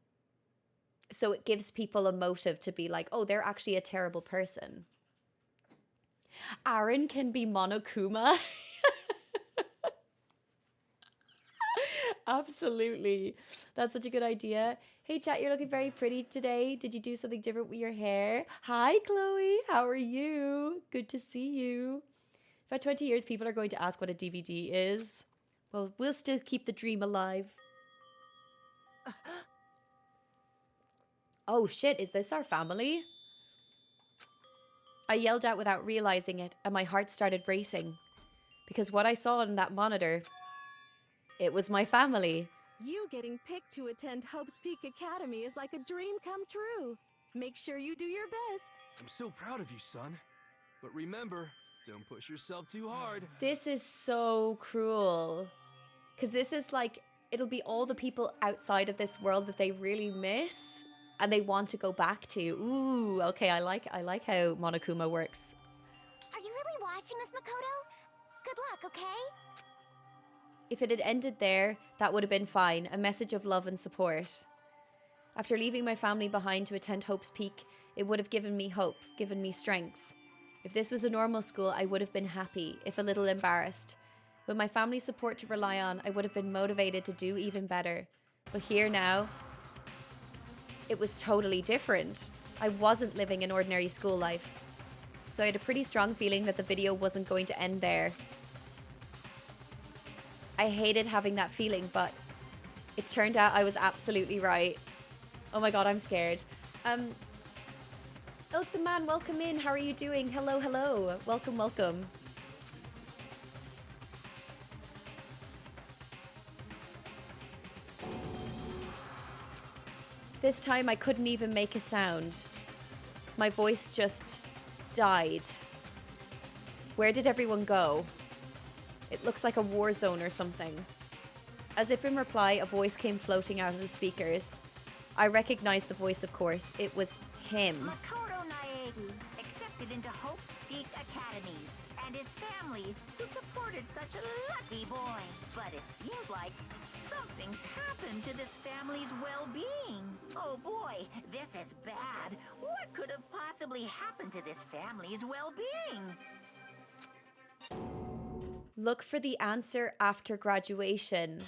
So it gives people a motive to be like, oh, they're actually a terrible person. Aaron can be Monokuma. Absolutely. That's such a good idea. Hey, chat, you're looking very pretty today. Did you do something different with your hair? Hi, Chloe. How are you? Good to see you. For 20 years, people are going to ask what a DVD is. Well, we'll still keep the dream alive. Oh shit, is this our family? I yelled out without realizing it, and my heart started racing. Because what I saw on that monitor, it was my family. You getting picked to attend Hope's Peak Academy is like a dream come true. Make sure you do your best. I'm so proud of you, son. But remember, don't push yourself too hard. This is so cruel. Because this is like, it'll be all the people outside of this world that they really miss and they want to go back to. Ooh, okay, I like how Monokuma works. Are you really watching this, Makoto? Good luck, okay? If it had ended there, that would have been fine. A message of love and support. After leaving my family behind to attend Hope's Peak, it would have given me hope, given me strength. If this was a normal school, I would have been happy, if a little embarrassed. With my family's support to rely on, I would have been motivated to do even better. But here now, it was totally different. I wasn't living an ordinary school life. So I had a pretty strong feeling that the video wasn't going to end there. I hated having that feeling, but it turned out I was absolutely right. Oh my god, I'm scared. Ilk the man, welcome in. How are you doing? Hello, hello. Welcome, welcome. This time I couldn't even make a sound. My voice just died. Where did everyone go? It looks like a war zone or something. As if in reply, a voice came floating out of the speakers. I recognized the voice, of course. It was him. Makoto Naegi, accepted into Hope Peak Academy, and his family, who supported such a lucky boy. But it seems like something's happened to this family's well-being. Oh boy, this is bad. What could have possibly happened to this family's well-being? Look for the answer after graduation.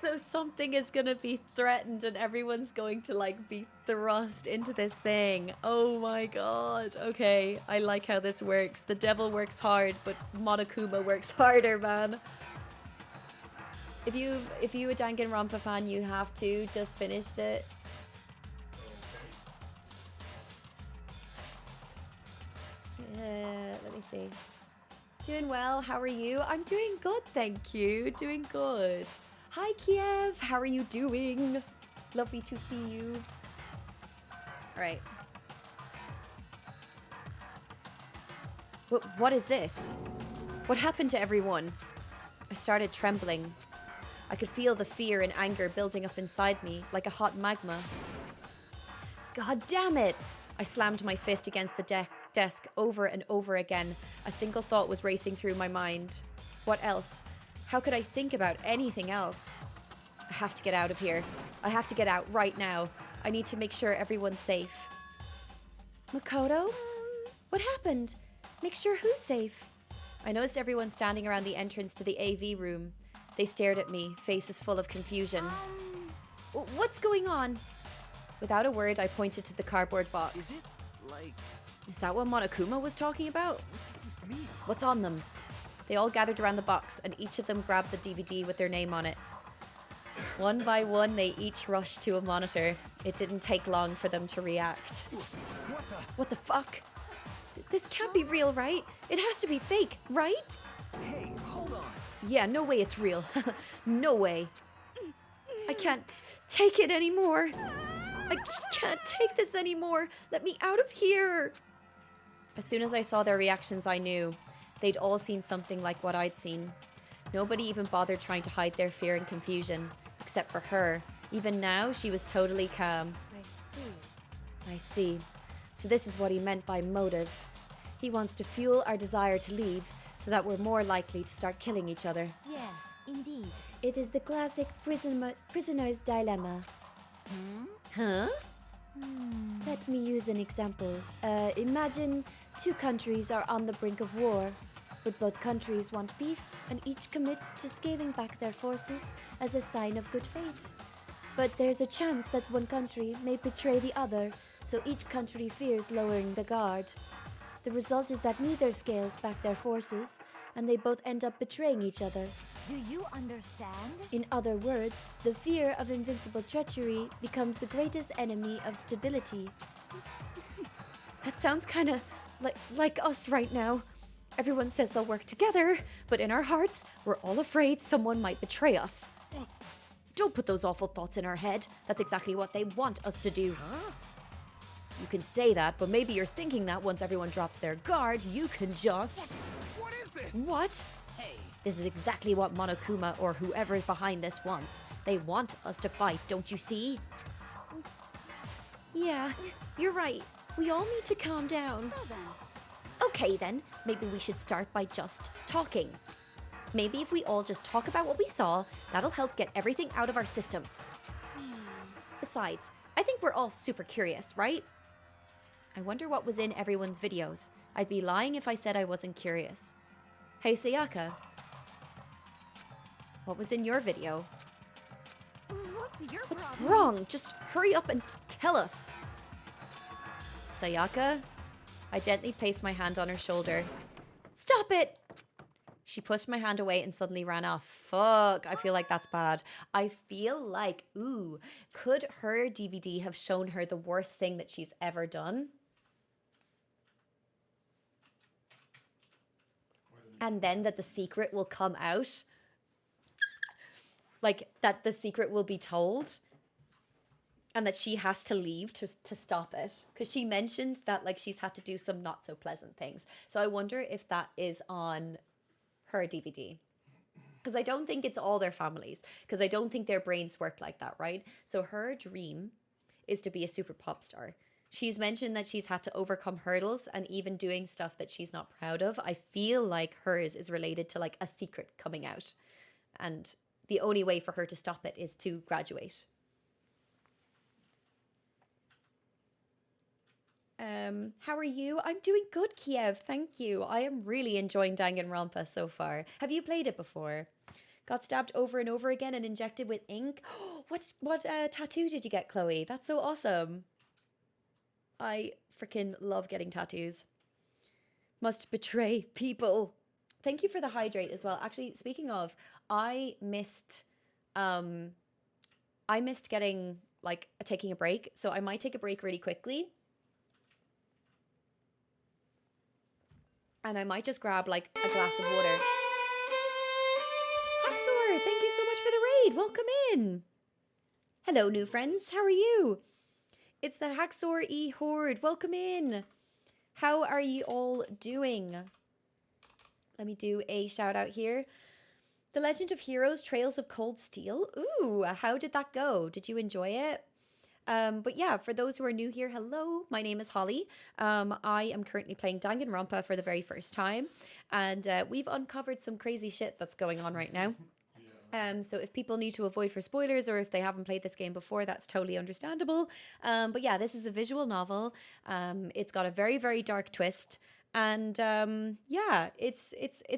So something is gonna be threatened and everyone's going to like be thrust into this thing. Oh my god. Okay, I like how this works. The devil works hard, but Monokuma works harder, man. If you a Danganronpa fan, you have to just finished it. Let me see. Doing well. How are you? I'm doing good, thank you. Doing good. Hi, Kiev. How are you doing? Lovely to see you. All right. What is this? What happened to everyone? I started trembling. I could feel the fear and anger building up inside me like a hot magma. God damn it! I slammed my fist against the desk over and over again. A single thought was racing through my mind. What else? How could I think about anything else? I have to get out of here. I have to get out right now. I need to make sure everyone's safe. Makoto? What happened? Make sure who's safe? I noticed everyone standing around the entrance to the AV room. They stared at me, faces full of confusion. What's going on? Without a word, I pointed to the cardboard box. Is it like... Is that what Monokuma was talking about? What does this mean? What's on them? They all gathered around the box, and each of them grabbed the DVD with their name on it. One by one, they each rushed to a monitor. It didn't take long for them to react. What the fuck? This can't be real, right? It has to be fake, right? Hey, hold on. Yeah, no way it's real. No way. I can't take it anymore. I can't take this anymore. Let me out of here. As soon as I saw their reactions, I knew. They'd all seen something like what I'd seen. Nobody even bothered trying to hide their fear and confusion, except for her. Even now, she was totally calm. I see. So this is what he meant by motive. He wants to fuel our desire to leave, so that we're more likely to start killing each other. Yes, indeed. It is the classic prisoner's dilemma. Huh? Let me use an example. Imagine two countries are on the brink of war, but both countries want peace, and each commits to scaling back their forces as a sign of good faith. But there's a chance that one country may betray the other, so each country fears lowering the guard. The result is that neither scales back their forces, and they both end up betraying each other. Do you understand? In other words, the fear of invincible treachery becomes the greatest enemy of stability. That sounds kind of like us right now. Everyone says they'll work together, but in our hearts, we're all afraid someone might betray us. Don't put those awful thoughts in our head. That's exactly what they want us to do. You can say that, but maybe you're thinking that once everyone drops their guard, you can just... What is this? What? Hey. This is exactly what Monokuma or whoever is behind this wants. They want us to fight, don't you see? Yeah, you're right. We all need to calm down. So then, Okay then, maybe we should start by just talking. Maybe if we all just talk about what we saw, that'll help get everything out of our system. Besides, I think we're all super curious, right? I wonder what was in everyone's videos. I'd be lying if I said I wasn't curious. Hey Sayaka, what was in your video? what's your What's problem? wrong? Just hurry up and tell us. Sayaka? I gently placed my hand on her shoulder. Stop it! She pushed my hand away and suddenly ran off. Fuck, I feel like that's bad. I feel like, ooh, could her DVD have shown her the worst thing that she's ever done? And then that the secret will come out? Like, that the secret will be told? And that she has to leave to stop it? Because she mentioned that, like, she's had to do some not so pleasant things. So I wonder if that is on her DVD. Because I don't think it's all their families. Because I don't think their brains work like that, right? So her dream is to be a super pop star. She's mentioned that she's had to overcome hurdles and even doing stuff that she's not proud of. I feel like hers is related to like a secret coming out. And the only way for her to stop it is to graduate. How are you? I'm doing good, Kiev. Thank you. I am really enjoying Danganronpa so far. Have you played it before? Got stabbed over and over again and injected with ink? What tattoo did you get, Chloe? That's so awesome. I freaking love getting tattoos. Must betray people. Thank you for the hydrate as well. Actually, speaking of, I missed getting like taking a break, so I might take a break really quickly. And I might just grab like a glass of water. Haxor, thank you so much for the raid. Welcome in. Hello, new friends. How are you? It's the Haxor E Horde. Welcome in. How are you all doing? Let me do a shout out here. The Legend of Heroes Trails of Cold Steel. Ooh, how did that go? Did you enjoy it? But yeah, for those who are new here, hello, my name is Holly. I am currently playing Danganronpa for the very first time, and we've uncovered some crazy shit that's going on right now. So if people need to avoid for spoilers or if they haven't played this game before, that's totally understandable. But yeah, this is a visual novel. It's got a very, very dark twist. And yeah, it's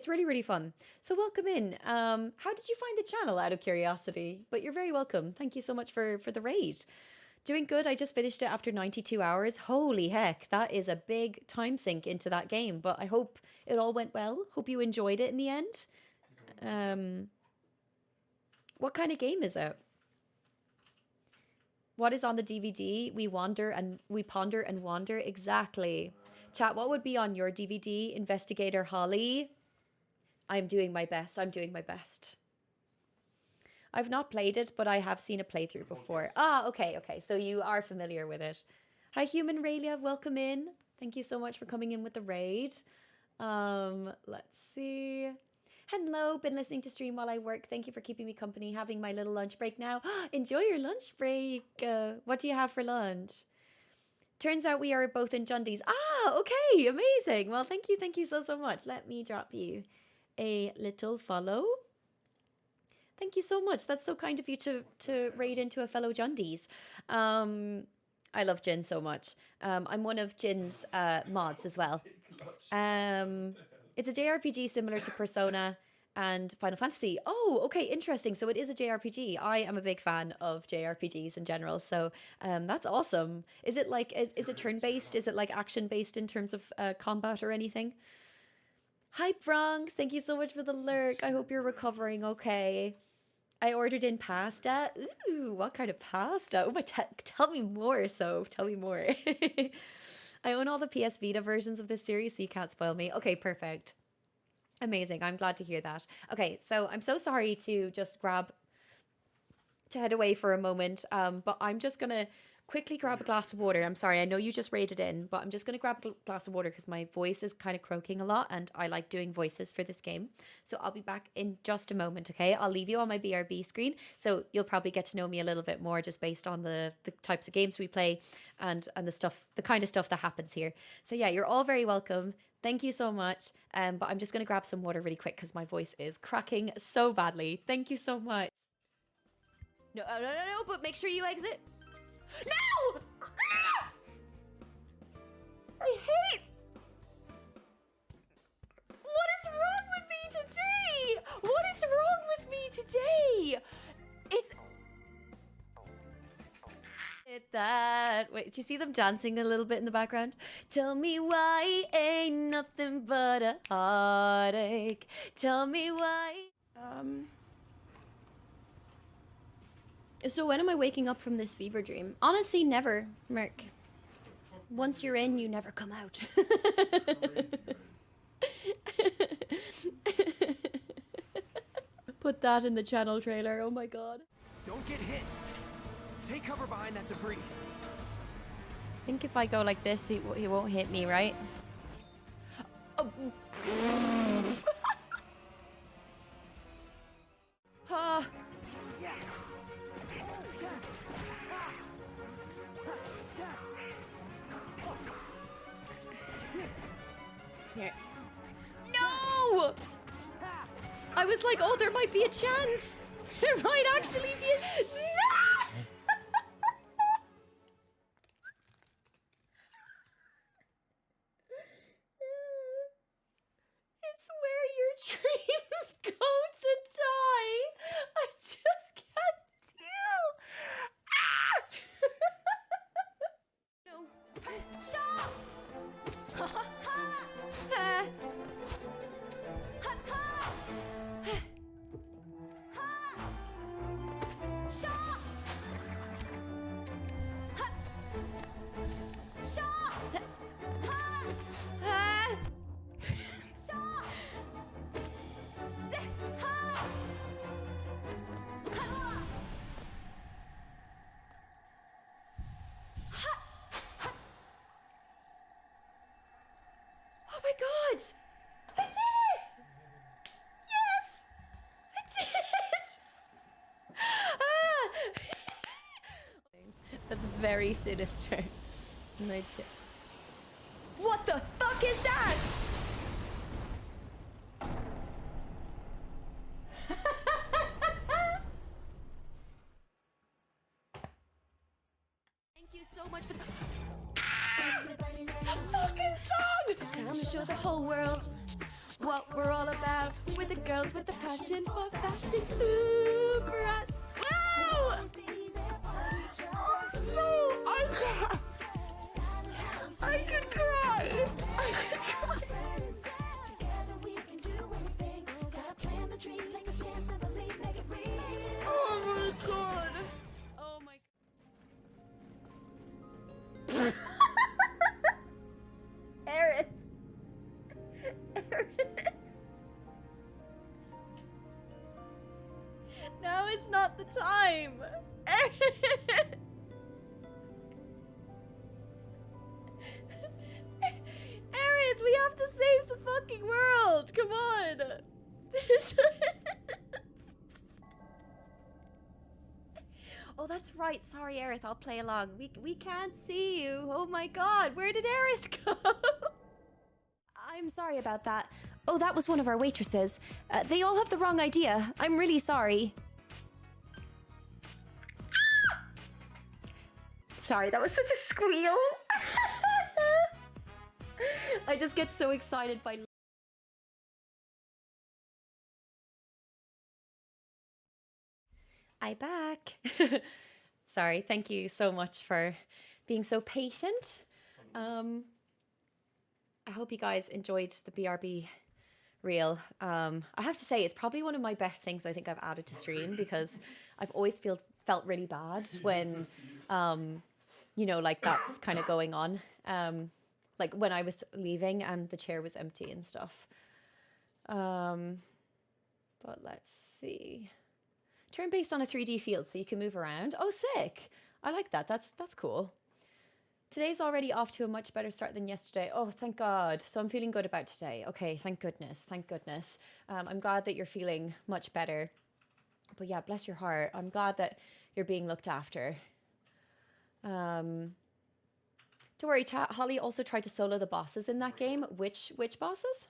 really, really fun. So welcome in. How did you find the channel, out of curiosity? But you're very welcome. Thank you so much for the raid. Doing good. I just finished it after 92 hours. Holy heck, that is a big time sink into that game. But I hope it all went well. Hope you enjoyed it in the end. What kind of game is it? What is on the DVD? We wander and we ponder and wander. Exactly. Chat, what would be on your DVD? Investigator Holly. I'm doing my best. I'm doing my best. I've not played it, but I have seen a playthrough before. Ah, okay. So you are familiar with it. Hi, Human Raylia. Welcome in. Thank you so much for coming in with the raid. Let's see. Hello, been listening to stream while I work. Thank you for keeping me company. Having my little lunch break now. Enjoy your lunch break. What do you have for lunch? Turns out we are both in Jundies. Ah, okay, amazing. Well, thank you so much. Let me drop you a little follow. Thank you so much. That's so kind of you to raid into a fellow Jundies. I love Jin so much. I'm one of Jin's mods as well. It's a JRPG similar to Persona and Final Fantasy. Oh, okay, interesting. So it is a JRPG. I am a big fan of JRPGs in general. So that's awesome. Is it like, is it turn-based? Is it like action-based in terms of combat or anything? Hi, Bronx. Thank you so much for the lurk. I hope you're recovering okay. I ordered in pasta. Ooh, what kind of pasta? Oh my, tell me more, so tell me more. I own all the PS Vita versions of this series, so you can't spoil me. Okay, perfect. Amazing. I'm glad to hear that. Okay, so I'm so sorry to just head away for a moment, but I'm just going to quickly grab a glass of water. I'm sorry, I know you just raided in, but I'm just going to grab a glass of water because my voice is kind of croaking a lot and I like doing voices for this game. So I'll be back in just a moment, okay? I'll leave you on my BRB screen, so you'll probably get to know me a little bit more just based on the types of games we play and the kind of stuff that happens here. So yeah, you're all very welcome. Thank you so much. But I'm just going to grab some water really quick because my voice is cracking so badly. Thank you so much. No, but make sure you exit. No! I hate... What is wrong with me today? What is wrong with me today? It's... that. Wait, do you see them dancing a little bit in the background? Tell me why ain't nothing but a heartache. Tell me why. So when am I waking up from this fever dream? Honestly, never, Merc. Once you're in, you never come out. Put that in the channel trailer. Oh my god. Don't get hit. Take cover behind that debris. I think if I go like this, he won't hit me, right? Oh. Here. No! I was like, oh, there might be a chance. There might actually be a... No! It's where your dreams go to die. I just can't deal. Ah! No. Stop! Ha ha ha! That's very sinister. What the fuck is that? Thank you so much for the fucking song! It's time to show the whole world what we're all about. We're the girls with the passion for fashion. Ooh, for us. Wow! I could cry. I could cry. Oh my god. Oh my god. Aaron. Now is not the time. Aerith, we have to save the fucking world. Come on. Oh, that's right. Sorry, Aerith. I'll play along. We can't see you. Oh my god. Where did Aerith go? I'm sorry about that. Oh, that was one of our waitresses. They all have the wrong idea. I'm really sorry. Sorry, that was such a squeal. I just get so excited by... I back. Sorry, thank you so much for being so patient. I hope you guys enjoyed the BRB reel. I have to say, it's probably one of my best things I think I've added to stream, because I've always felt really bad when, you know, like that's kind of going on. Like when I was leaving and the chair was empty and stuff. But let's see. Turn based on a 3D field so you can move around. Oh, sick. I like that. That's cool. Today's already off to a much better start than yesterday. Oh, thank God. So I'm feeling good about today. Okay, thank goodness. Thank goodness. I'm glad that you're feeling much better. But yeah, bless your heart. I'm glad that you're being looked after. Don't worry, Holly also tried to solo the bosses in that game. Which bosses?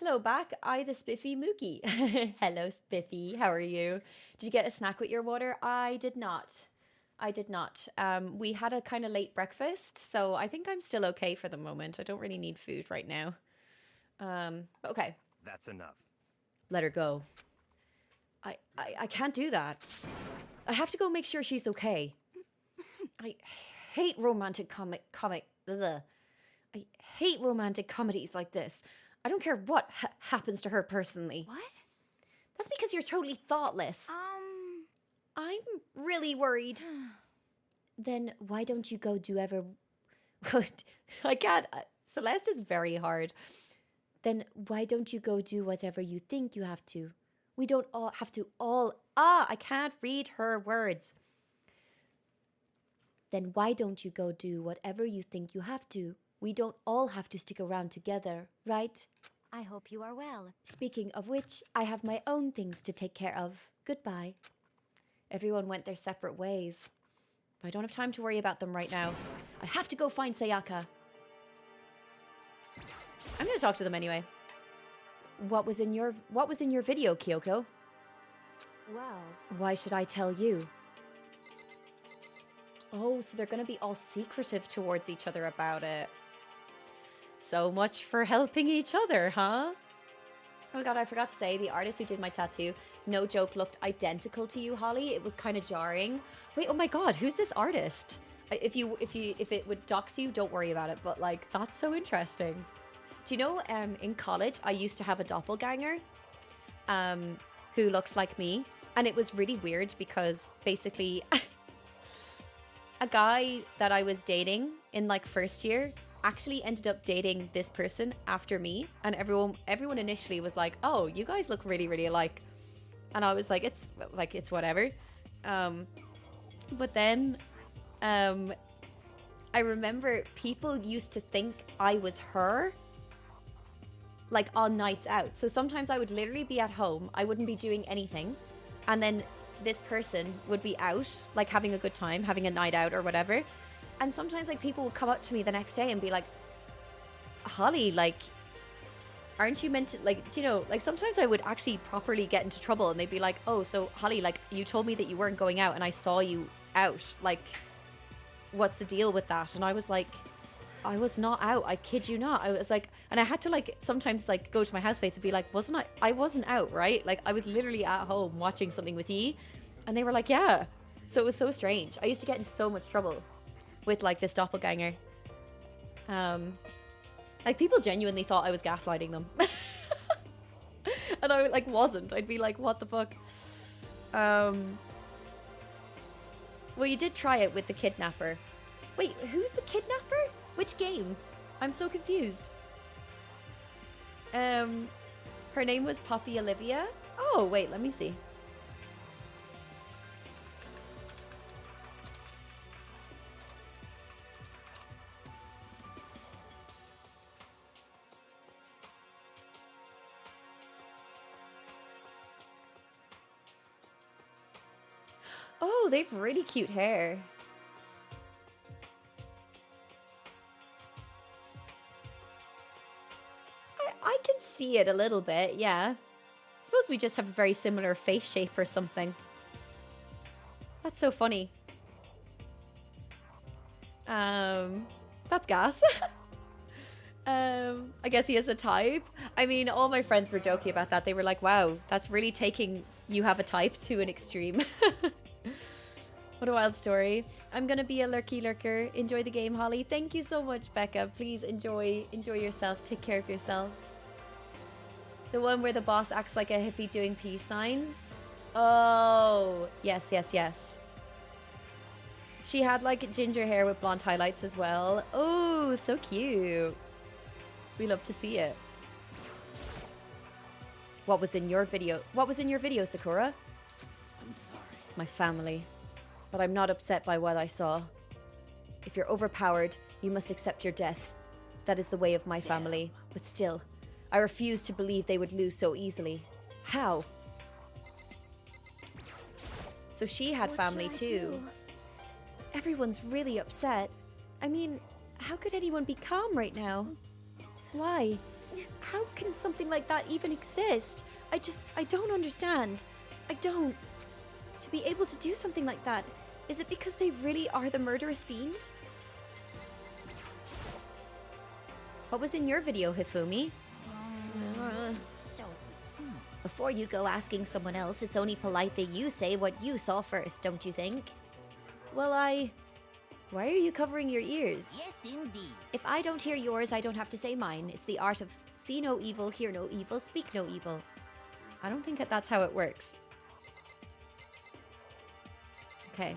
Hello back, I the Spiffy Mookie. Hello Spiffy, how are you? Did you get a snack with your water? I did not. We had a kind of late breakfast, so I think I'm still okay for the moment. I don't really need food right now. Okay. That's enough. Let her go. I can't do that. I have to go make sure she's okay. I hate romantic I hate romantic comedies like this. I don't care what happens to her personally. What? That's because you're totally thoughtless. I'm really worried. Then why don't you go do ever... I can't. Celeste is very hard. Then why don't you go do whatever you think you have to? We don't all have to all... I can't read her words. Then why don't you go do whatever you think you have to? We don't all have to stick around together, right? I hope you are well. Speaking of which, I have my own things to take care of. Goodbye. Everyone went their separate ways. I don't have time to worry about them right now. I have to go find Sayaka. I'm going to talk to them anyway. What was in your video, Kyoko? Well, Why should I tell you? Oh, so they're going to be all secretive towards each other about it. So much for helping each other, huh? Oh my god, I forgot to say, the artist who did my tattoo, no joke, looked identical to you, Holly. It was kind of jarring. Wait, oh my god, who's this artist? If it would dox you, don't worry about it. But like, that's so interesting. Do you know, in college, I used to have a doppelganger, who looked like me, and it was really weird because basically, a guy that I was dating in like first year actually ended up dating this person after me, and everyone initially was like, oh, you guys look really, really alike, and I was like, it's whatever. But then I remember people used to think I was her, like on nights out. So sometimes I would literally be at home, I wouldn't be doing anything, and then this person would be out, like having a good time, having a night out or whatever. And sometimes like people would come up to me the next day and be like, Holly, like, aren't you meant to, like, do you know, like sometimes I would actually properly get into trouble and they'd be like, oh, so Holly, like you told me that you weren't going out and I saw you out. Like, what's the deal with that? And I was like, I was not out. I kid you not. I was like, and I had to like sometimes like go to my housemates and be like, I wasn't out, right? Like I was literally at home watching something with ye. And they were like, yeah. So it was so strange. I used to get in so much trouble with like this doppelganger. Like people genuinely thought I was gaslighting them. And I like wasn't. I'd be like, what the fuck? Well, you did try it with the kidnapper. Wait, who's the kidnapper? Which game? I'm so confused. Her name was Poppy Olivia. Oh, wait, let me see. Oh, they've really cute hair. I can see it a little bit, yeah. I suppose we just have a very similar face shape or something. That's so funny. That's gas. I guess he has a type. I mean, all my friends were joking about that. They were like, wow, that's really taking you have a type to an extreme. What a wild story. I'm gonna be a lurker. Enjoy the game, Holly. Thank you so much, Becca. Please enjoy yourself. Take care of yourself. The one where the boss acts like a hippie doing peace signs. Oh, yes. She had like ginger hair with blonde highlights as well. Oh, so cute. We love to see it. What was in your video? What was in your video, Sakura? I'm sorry. My family. But I'm not upset by what I saw. If you're overpowered, you must accept your death. That is the way of my family. But still, I refuse to believe they would lose so easily. How? So she had family too. Everyone's really upset. I mean, how could anyone be calm right now? Why? How can something like that even exist? I don't understand. I don't. To be able to do something like that, is it because they really are the murderous fiend? What was in your video, Hifumi? Before you go asking someone else, it's only polite that you say what you saw first, don't you think? Well, why are you covering your ears? Yes, indeed. If I don't hear yours, I don't have to say mine. It's the art of see no evil, hear no evil, speak no evil. I don't think that's how it works. Okay.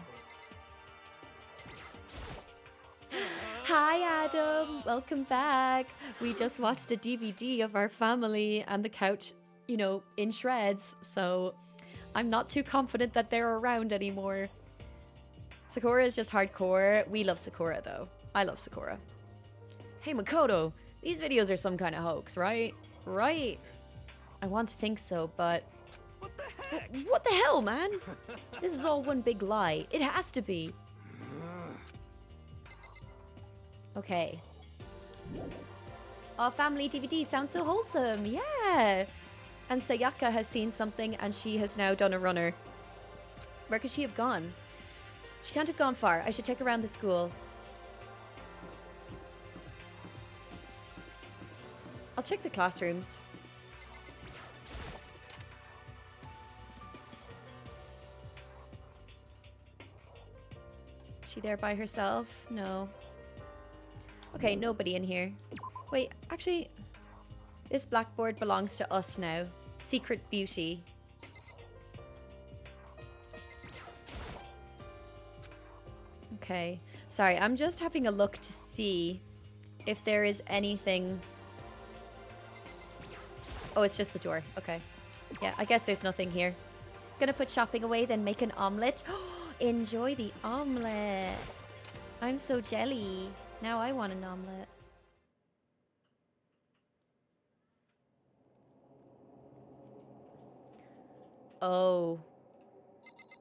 Hi, Adam. Welcome back. We just watched a DVD of our family and the couch, you know, in shreds. So I'm not too confident that they're around anymore. Sakura is just hardcore. We love Sakura, though. I love Sakura. Hey, Makoto. These videos are some kind of hoax, right? Right? I want to think so, but... What the heck? What the hell, man? This is all one big lie. It has to be. Okay. Our family DVD sounds so wholesome. Yeah. And Sayaka has seen something and she has now done a runner. Where could she have gone? She can't have gone far. I should take her around the school. I'll check the classrooms. Is she there by herself? No. Okay, nobody in here. Wait, actually, this blackboard belongs to us now. Secret Beauty. Okay. Sorry, I'm just having a look to see if there is anything... Oh, it's just the door. Okay. Yeah, I guess there's nothing here. Gonna put shopping away, then make an omelette. Enjoy the omelette. I'm so jelly. Now I want an omelette. Oh.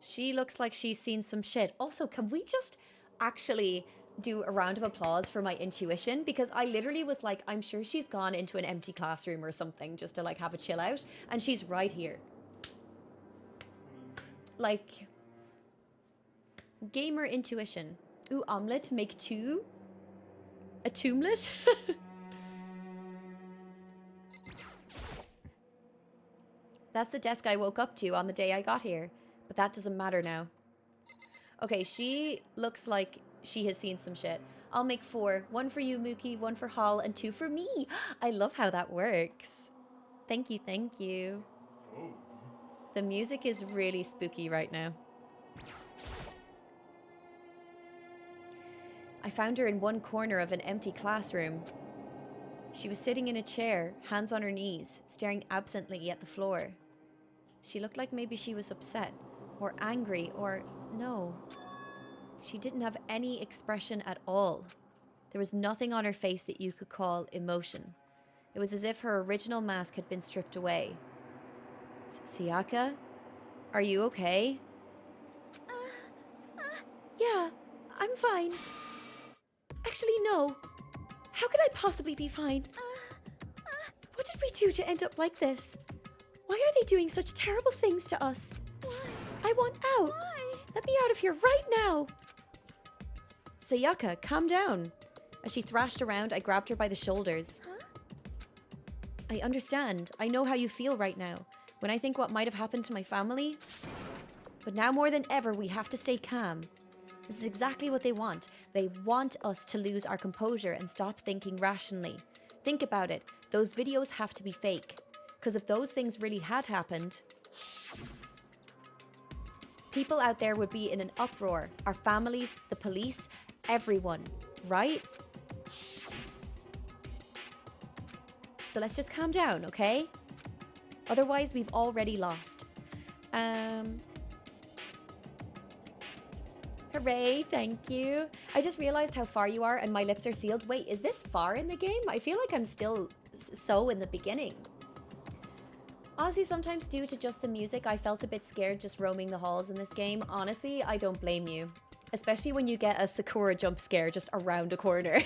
She looks like she's seen some shit. Also, can we just actually do a round of applause for my intuition? Because I literally was like, I'm sure she's gone into an empty classroom or something just to like have a chill out. And she's right here. Like, gamer intuition. Ooh, omelette, make two? A tomblet? That's the desk I woke up to on the day I got here. But that doesn't matter now. Okay, she looks like she has seen some shit. I'll make 4. 1 for you, Mookie, 1 for Hall, and 2 for me. I love how that works. Thank you, thank you. The music is really spooky right now. I found her in one corner of an empty classroom. She was sitting in a chair, hands on her knees, staring absently at the floor. She looked like maybe she was upset, or angry, or no. She didn't have any expression at all. There was nothing on her face that you could call emotion. It was as if her original mask had been stripped away. Sayaka? Are you okay? Yeah, I'm fine. Actually, no. How could I possibly be fine? What did we do to end up like this? Why are they doing such terrible things to us? Why? I want out. Why? Let me out of here right now. Sayaka, calm down. As she thrashed around, I grabbed her by the shoulders. Huh? I understand. I know how you feel right now. When I think what might have happened to my family. But now more than ever, we have to stay calm. This is exactly what they want. They want us to lose our composure and stop thinking rationally. Think about it. Those videos have to be fake. Because if those things really had happened, people out there would be in an uproar. Our families, the police, everyone, right? So let's just calm down, okay? Otherwise, we've already lost. Hooray, thank you. I just realized how far you are and my lips are sealed. Wait, is this far in the game? I feel like I'm still so in the beginning. Honestly, sometimes due to just the music, I felt a bit scared just roaming the halls in this game. Honestly, I don't blame you. Especially when you get a Sakura jump scare just around a corner.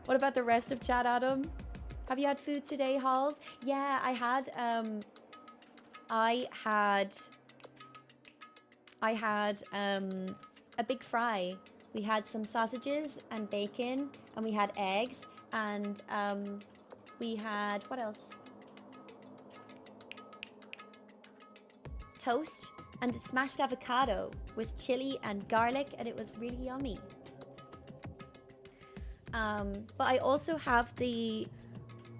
What about the rest of chat, Adam? Have you had food today, Halls? Yeah, I had a big fry. We had some sausages and bacon, and we had eggs, and we had, what else? Toast and smashed avocado with chili and garlic, and it was really yummy. But I also have the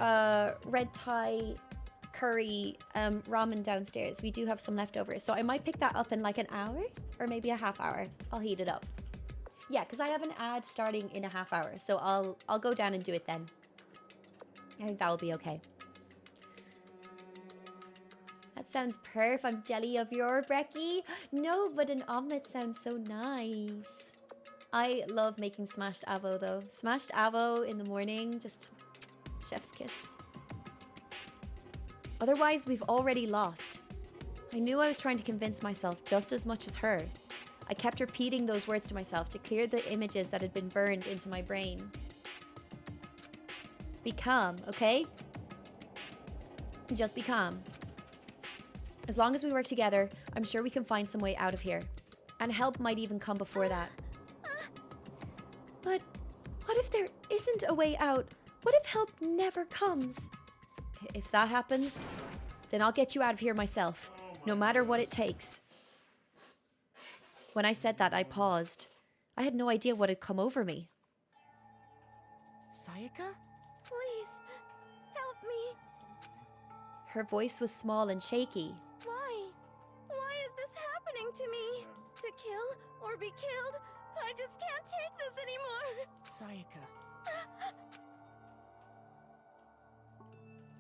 red Thai curry ramen downstairs. We do have some leftovers, so I might pick that up in like an hour or maybe a half hour. I'll heat it up. Yeah, because I have an ad starting in a half hour, so I'll go down and do it then. I think that will be okay. That sounds perf. I'm jelly of your brekkie. No, but an omelette sounds so nice. I love making smashed avo though. Smashed avo in the morning, just chef's kiss. Otherwise, we've already lost. I knew I was trying to convince myself just as much as her. I kept repeating those words to myself to clear the images that had been burned into my brain. Be calm, okay? Just be calm. As long as we work together, I'm sure we can find some way out of here. And help might even come before that. But what if there isn't a way out? What if help never comes? If that happens, then I'll get you out of here myself, no matter what it takes. When I said that, I paused. I had no idea what had come over me. Sayaka? Please, help me. Her voice was small and shaky. Why? Why is this happening to me? To kill or be killed? I just can't take this anymore. Sayaka.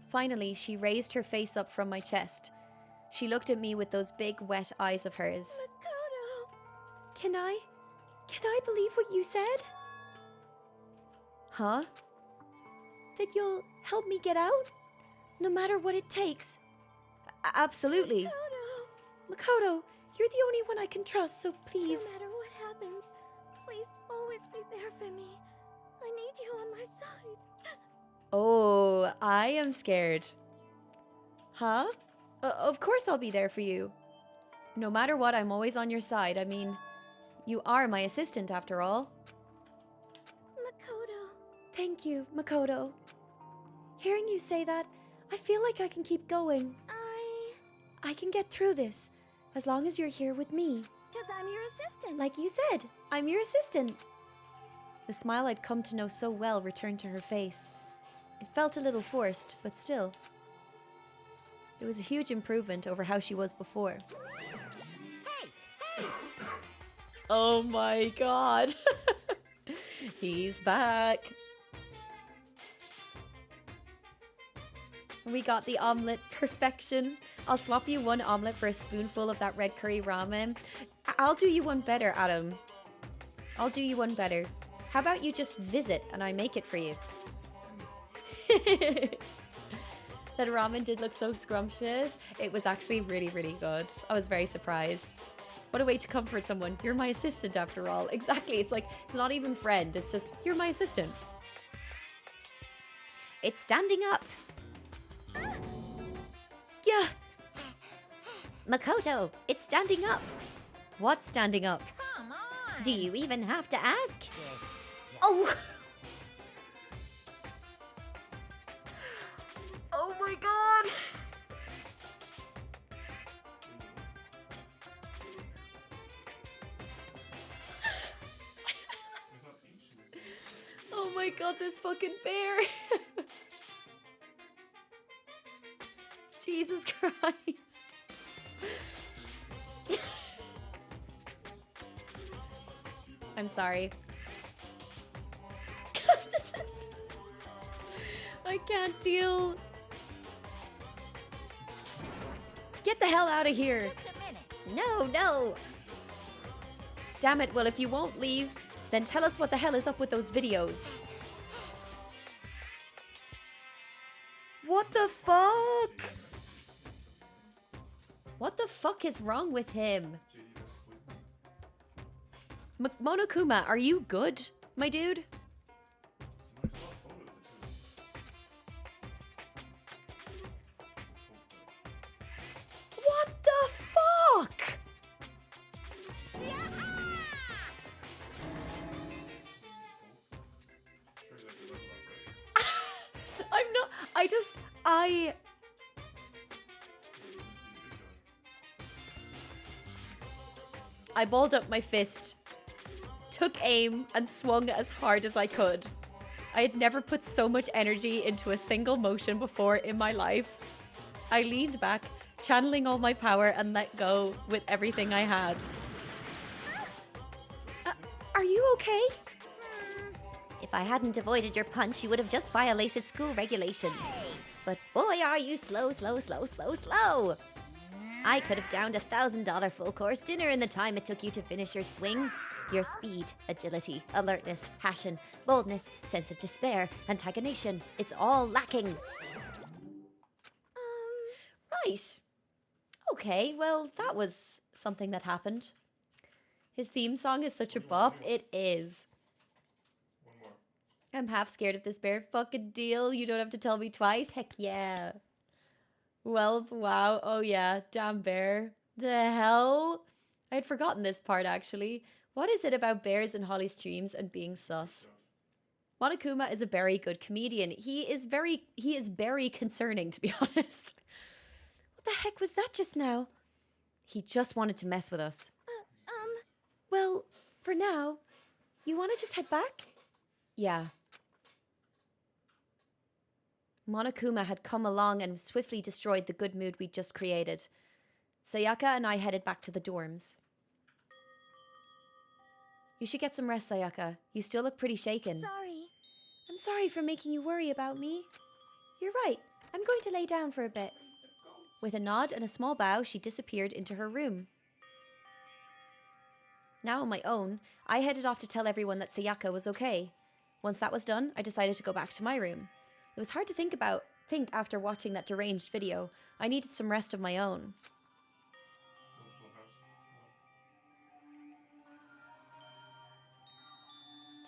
Finally, she raised her face up from my chest. She looked at me with those big, wet eyes of hers. Makoto! Can I believe what you said? Huh? That you'll help me get out? No matter what it takes? Absolutely. Makoto! Makoto, You're the only one I can trust, so please. No matter what happens, please always be there for me. I need you on my side. Oh, I am scared. Huh? Of course I'll be there for you. No matter what, I'm always on your side. I mean, you are my assistant after all. Makoto. Thank you, Makoto. Hearing you say that, I feel like I can keep going. I can get through this, as long as you're here with me. Because I'm your assistant. Like you said, I'm your assistant. The smile I'd come to know so well returned to her face. It felt a little forced, but still. It was a huge improvement over how she was before. Oh my god. He's back. We got the omelette perfection. I'll swap you one omelette for a spoonful of that red curry ramen. I'll do you one better, Adam. I'll do you one better. How about you just visit and I make it for you? That ramen did look so scrumptious. It was actually really, really good. I was very surprised. What a way to comfort someone. You're my assistant after all. Exactly. It's like, it's not even friend. It's just, you're my assistant. It's standing up. Yeah. Makoto, it's standing up. What's standing up? Come on. Do you even have to ask? Oh. Oh my god. Oh my god, this fucking bear. Jesus Christ. I'm sorry. I can't deal. Get the hell out of here. Just a minute. No, no. Damn it, well, if you won't leave, then tell us what the hell is up with those videos. What the fuck? What the fuck is wrong with him? Monokuma, are you good, my dude? What the fuck? I'm not, I balled up my fist, took aim, and swung as hard as I could. I had never put so much energy into a single motion before in my life. I leaned back, channeling all my power, and let go with everything I had. Are you okay? If I hadn't avoided your punch, you would have just violated school regulations. But boy, are you slow, slow, slow, slow, slow. I could have downed $1,000 full-course dinner in the time it took you to finish your swing. Your speed, agility, alertness, passion, boldness, sense of despair, antagonation. It's all lacking. Right. Okay, well, that was something that happened. His theme song is such a bop. It is. I'm half scared of this bear. Fucking deal. You don't have to tell me twice. Heck yeah. Well, wow. Oh yeah. Damn bear. The hell? I had forgotten this part actually. What is it about bears in Holly's dreams and being sus? Monokuma is a very good comedian. He is very concerning, to be honest. What the heck was that just now? He just wanted to mess with us. Well, for now, you want to just head back? Yeah. Monokuma had come along and swiftly destroyed the good mood we'd just created. Sayaka and I headed back to the dorms. You should get some rest, Sayaka. You still look pretty shaken. Sorry. I'm sorry for making you worry about me. You're right. I'm going to lay down for a bit. With a nod and a small bow, she disappeared into her room. Now on my own, I headed off to tell everyone that Sayaka was okay. Once that was done, I decided to go back to my room. It was hard to think after watching that deranged video. I needed some rest of my own.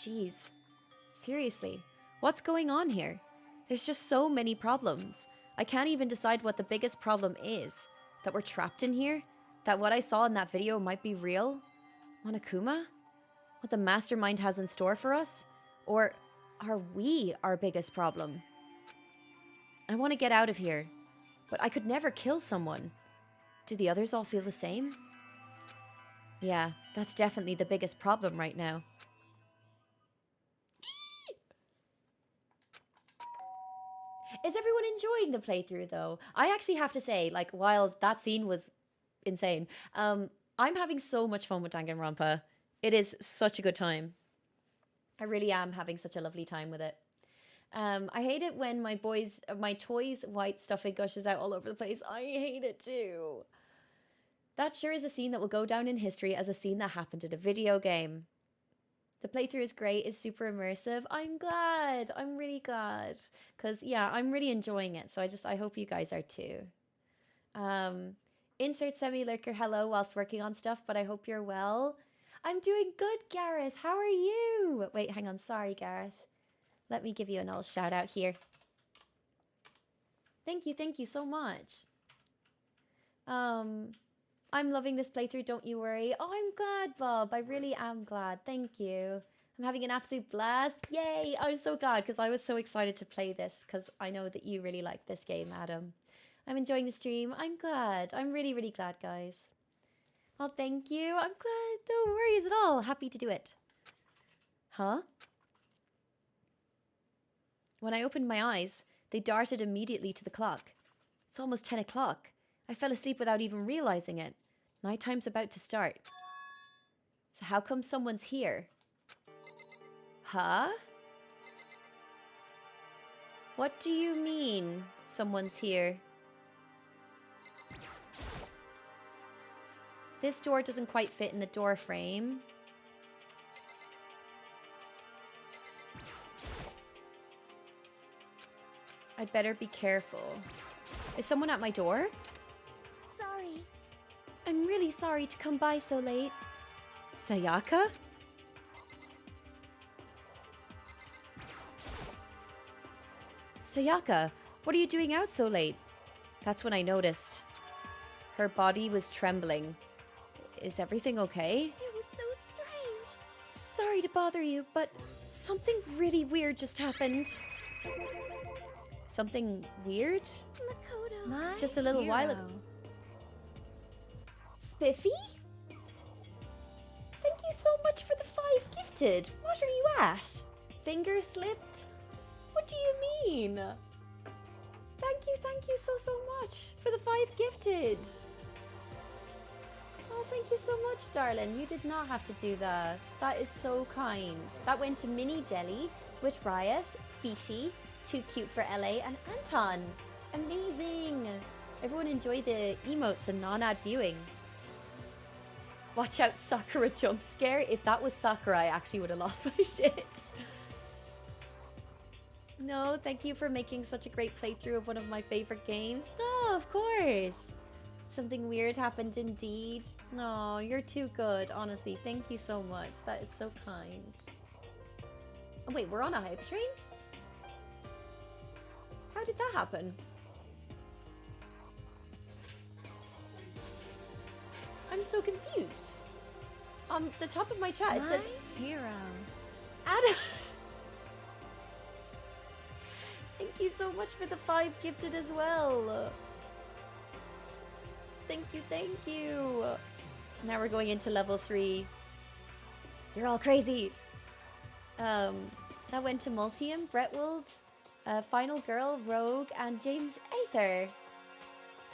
Jeez. Seriously, what's going on here? There's just so many problems. I can't even decide what the biggest problem is. That we're trapped in here? That what I saw in that video might be real? Monokuma? What the mastermind has in store for us? Or are we our biggest problem? I want to get out of here, but I could never kill someone. Do the others all feel the same? Yeah, that's definitely the biggest problem right now. Is everyone enjoying the playthrough though? I actually have to say, like, while that scene was insane, I'm having so much fun with Danganronpa. It is such a good time. I really am having such a lovely time with it. I hate it when my toys' white stuffing gushes out all over the place. I hate it too. That sure is a scene that will go down in history as a scene that happened in a video game. The playthrough is great, is super immersive. I'm glad. I'm really glad. Because, yeah, I'm really enjoying it. So I hope you guys are too. Insert semi-lurker hello whilst working on stuff, but I hope you're well. I'm doing good, Gareth. How are you? Wait, hang on. Sorry, Gareth. Let me give you an old shout out here. Thank you so much. I'm loving this playthrough, don't you worry. Oh, I'm glad, Bob. I really am glad. Thank you. I'm having an absolute blast. Yay! I'm so glad because I was so excited to play this because I know that you really like this game, Adam. I'm enjoying the stream. I'm glad. I'm really, really glad, guys. Well, thank you. I'm glad. No worries at all. Happy to do it. Huh? When I opened my eyes, they darted immediately to the clock. It's almost 10 o'clock. I fell asleep without even realizing it. Nighttime's about to start. So how come someone's here? Huh? What do you mean, someone's here? This door doesn't quite fit in the door frame. I'd better be careful. Is someone at my door? Sorry. I'm really sorry to come by so late. Sayaka? Sayaka, what are you doing out so late? That's when I noticed. Her body was trembling. Is everything okay? It was so strange. Sorry to bother you, but something really weird just happened. Something weird? Makoto. Just a little while ago. Spiffy? Thank you so much for the 5 gifted. What are you at? Finger slipped? What do you mean? Thank you so much for the 5 gifted. Oh, thank you so much, darling. You did not have to do that. That is so kind. That went to Mini Jelly with Riot, Fishy, Too Cute for LA, and Anton. Amazing. Everyone enjoy the emotes and non-ad viewing. Watch out, Sakura jump scare. If that was Sakura, I actually would have lost my shit. No, thank you for making such a great playthrough of one of my favorite games. No, of course. Something weird happened indeed. No, you're too good, honestly. Thank you so much. That is so kind. Oh, wait, we're on a hype train? How did that happen? I'm so confused. On the top of my chat, it says hero. Adam. Thank you so much for the 5 gifted as well. Thank you. Now we're going into level 3. You're all crazy. That went to Multium, Bretwold, Final Girl, Rogue, and James Aether.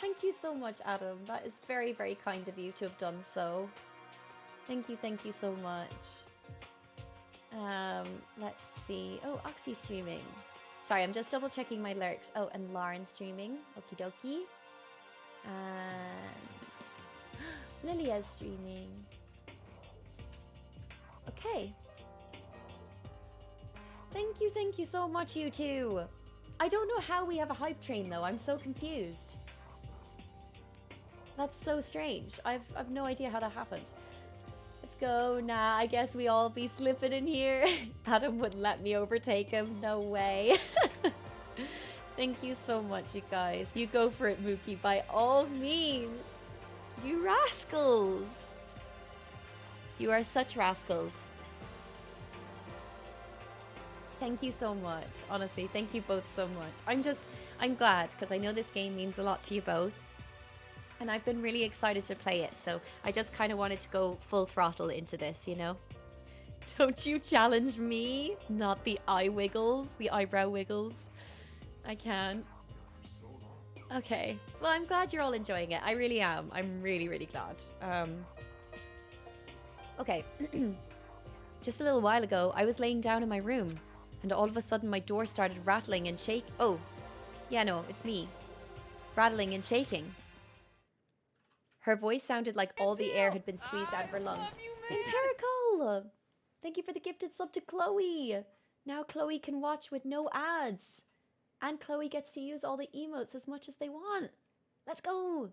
Thank you so much, Adam. That is very, very kind of you to have done so. Thank you so much. Let's see. Oh, Oxy's streaming. Sorry, I'm just double checking my lurks. Oh, and Lauren's streaming. Okie dokie. And Lilia's streaming. Okay. Thank you so much, you two. I don't know how we have a hype train though. I'm so confused. That's so strange. I've no idea how that happened. Let's go. Nah, I guess we all be slipping in here. Adam wouldn't let me overtake him. No way. Thank you so much, you guys. You go for it, Mookie, by all means. You rascals. You are such rascals. Thank you so much. Honestly, thank you both so much. I'm glad, because I know this game means a lot to you both. And I've been really excited to play it, so I just kind of wanted to go full throttle into this, you know? Don't you challenge me, not the eye wiggles, the eyebrow wiggles. I can't. Okay, well, I'm glad you're all enjoying it. I really am. I'm really, really glad. Okay. Just a little while ago, I was laying down in my room, and all of a sudden my door started rattling and shaking. Oh, yeah, no, it's me. Rattling and shaking. Her voice sounded like all the air had been squeezed out of her lungs. Empirical! Thank you for the gifted sub to Chloe. Now Chloe can watch with no ads. And Chloe gets to use all the emotes as much as they want. Let's go!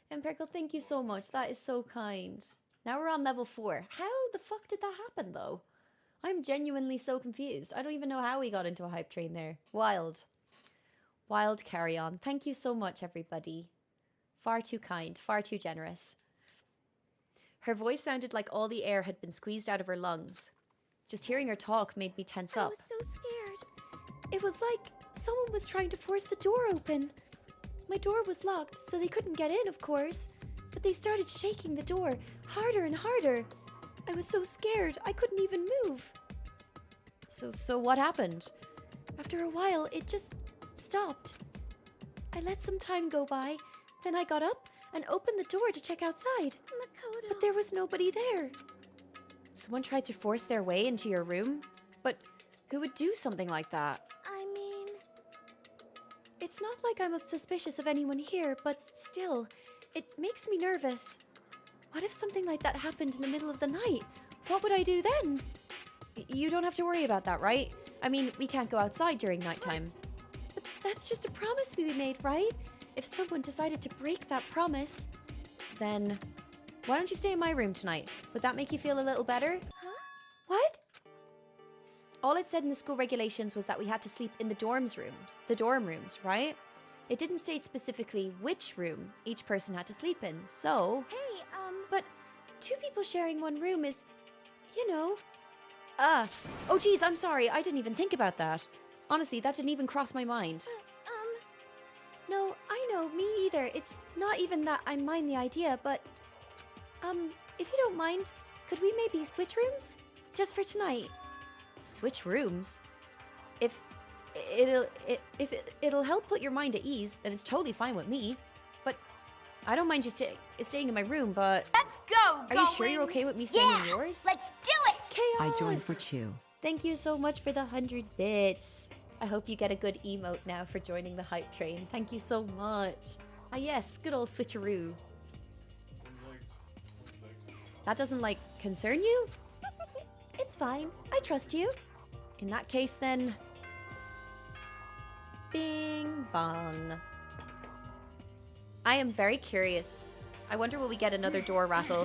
Empirical, thank you so much. That is so kind. Now we're on level 4. How the fuck did that happen, though? I'm genuinely so confused. I don't even know how we got into a hype train there. Wild. Wild carry on. Thank you so much, everybody. Far too kind. Far too generous. Her voice sounded like all the air had been squeezed out of her lungs. Just hearing her talk made me tense up. I was so scared. It was like someone was trying to force the door open. My door was locked, so they couldn't get in, of course. But they started shaking the door harder and harder. I was so scared, I couldn't even move. So what happened? After a while, it just stopped. I let some time go by, then I got up and opened the door to check outside. Makoto. But there was nobody there. Someone tried to force their way into your room? But who would do something like that? I mean... It's not like I'm suspicious of anyone here, but still, it makes me nervous. What if something like that happened in the middle of the night? What would I do then? You don't have to worry about that, right? I mean, we can't go outside during nighttime. But that's just a promise we made, right? If someone decided to break that promise, then why don't you stay in my room tonight? Would that make you feel a little better? Huh? What? All it said in the school regulations was that we had to sleep in the dorm rooms, right? It didn't state specifically which room each person had to sleep in, so... Hey, But 2 people sharing one room is, you know... Oh geez, I'm sorry, I didn't even think about that. Honestly, that didn't even cross my mind. No, I know, me either. It's not even that I mind the idea, but... if you don't mind, could we maybe switch rooms? Just for tonight. Switch rooms? If it'll help put your mind at ease, then it's totally fine with me. But I don't mind you staying in my room, but... Let's go, Are you sure you're okay with me staying in yours? Let's do it! Chaos! I joined for Chew. Thank you so much for the 100 bits. I hope you get a good emote now for joining the hype train. Thank you so much. Ah yes, good old switcheroo. That doesn't, like, concern you? It's fine. I trust you. In that case, then... Bing bong. I am very curious. I wonder will we get another door rattle?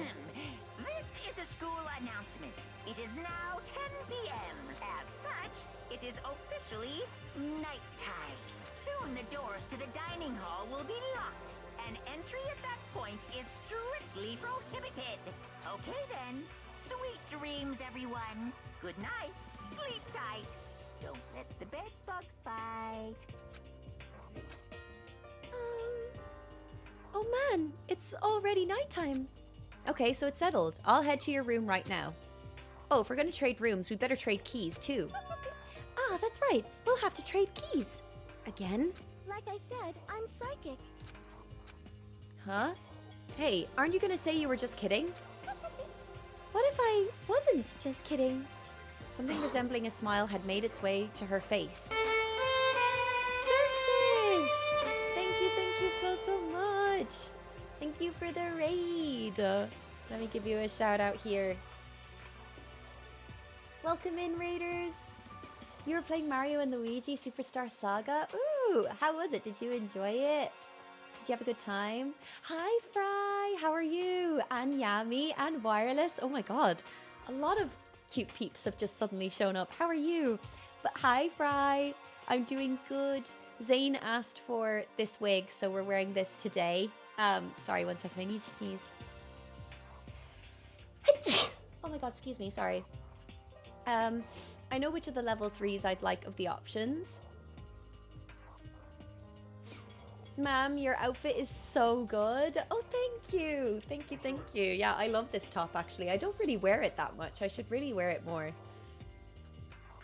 This is a school announcement. It is now 10 p.m. As such, it is officially nighttime. Soon the doors to the dining hall will be locked, and entry at that point is strictly prohibited. Okay then. Sweet dreams, everyone. Good night. Sleep tight. Don't let the bed bugs bite. Oh man, it's already nighttime. Okay, so it's settled. I'll head to your room right now. Oh, if we're gonna trade rooms, we better trade keys too. Ah, that's right. We'll have to trade keys. Again? like I said, I'm psychic. Huh? Hey, aren't you gonna say you were just kidding? What if I wasn't just kidding? Something resembling a smile had made its way to her face. Xerxes! Thank you so much. Thank you for the raid. Let me give you a shout out here. Welcome in, raiders. You were playing Mario and Luigi Superstar Saga? Ooh, how was it? Did you enjoy it? Did you have a good time? Hi, Fry. Hi, how are you? And Yami and Wireless. Oh my god, a lot of cute peeps have just suddenly shown up. How are you? But hi, Fry. I'm doing good. Zane asked for this wig, so we're wearing this today. Sorry, 1 second. I need to sneeze. Oh my god, excuse me. Sorry. I know which of the level 3s I'd like of the options. Ma'am, your outfit is so good. Oh, thank you. Thank you, thank you. Yeah, I love this top, actually. I don't really wear it that much. I should really wear it more.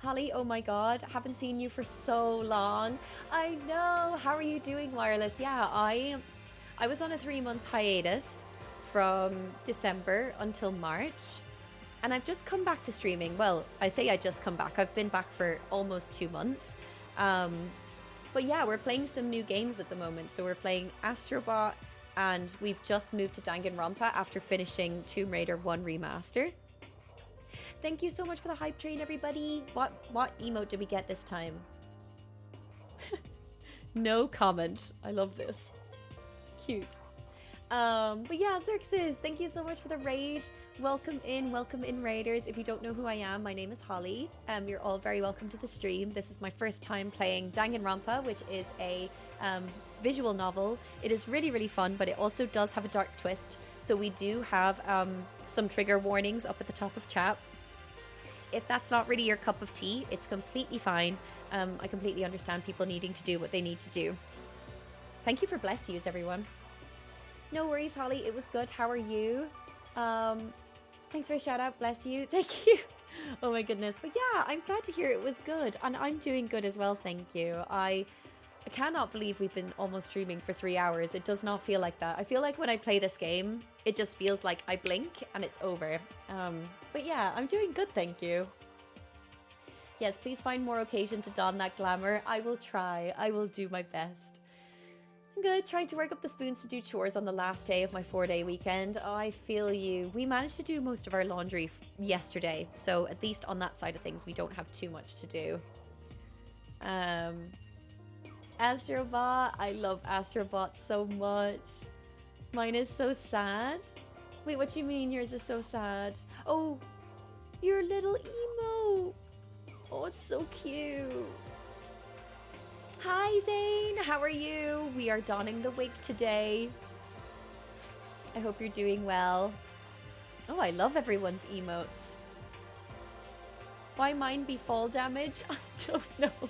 Holly, oh my god, haven't seen you for so long. I know. How are you doing, Wireless? Yeah, I was on a 3-month hiatus from December until March. And I've just come back to streaming. Well, I say I just come back. I've been back for almost 2 months. But yeah, we're playing some new games at the moment. So we're playing Astrobot, and we've just moved to Danganronpa after finishing Tomb Raider 1 Remaster. Thank you so much for the hype train, everybody. What emote did we get this time? No comment. I love this. Cute. But yeah, Xerxes, thank you so much for the raid. Welcome in, raiders. If you don't know who I am, my name is Holly. You're all very welcome to the stream. This is my first time playing Danganronpa, which is a visual novel. It is really, really fun, but it also does have a dark twist. So we do have some trigger warnings up at the top of chat. If that's not really your cup of tea, it's completely fine. I completely understand people needing to do what they need to do. Thank you for bless yous, everyone. No worries, Holly. It was good. How are you? Thanks for a shout out. Bless you. Thank you. Oh my goodness. But yeah, I'm glad to hear it was good. And I'm doing good as well. Thank you. I cannot believe we've been almost streaming for 3 hours. It does not feel like that. I feel like when I play this game, it just feels like I blink and it's over. But yeah, I'm doing good. Thank you. Yes, please find more occasion to don that glamour. I will try. I will do my best. I'm good. Trying to work up the spoons to do chores on the last day of my 4-day weekend. Oh, I feel you. We managed to do most of our laundry yesterday, so at least on that side of things, we don't have too much to do. Astrobot. I love Astrobot so much. Mine is so sad. Wait, what do you mean yours is so sad? Oh, your little emo. Oh, it's so cute. Hi, Zane. How are you? We are donning the wig today. I hope you're doing well. Oh, I love everyone's emotes. Why mine be fall damage? I don't know.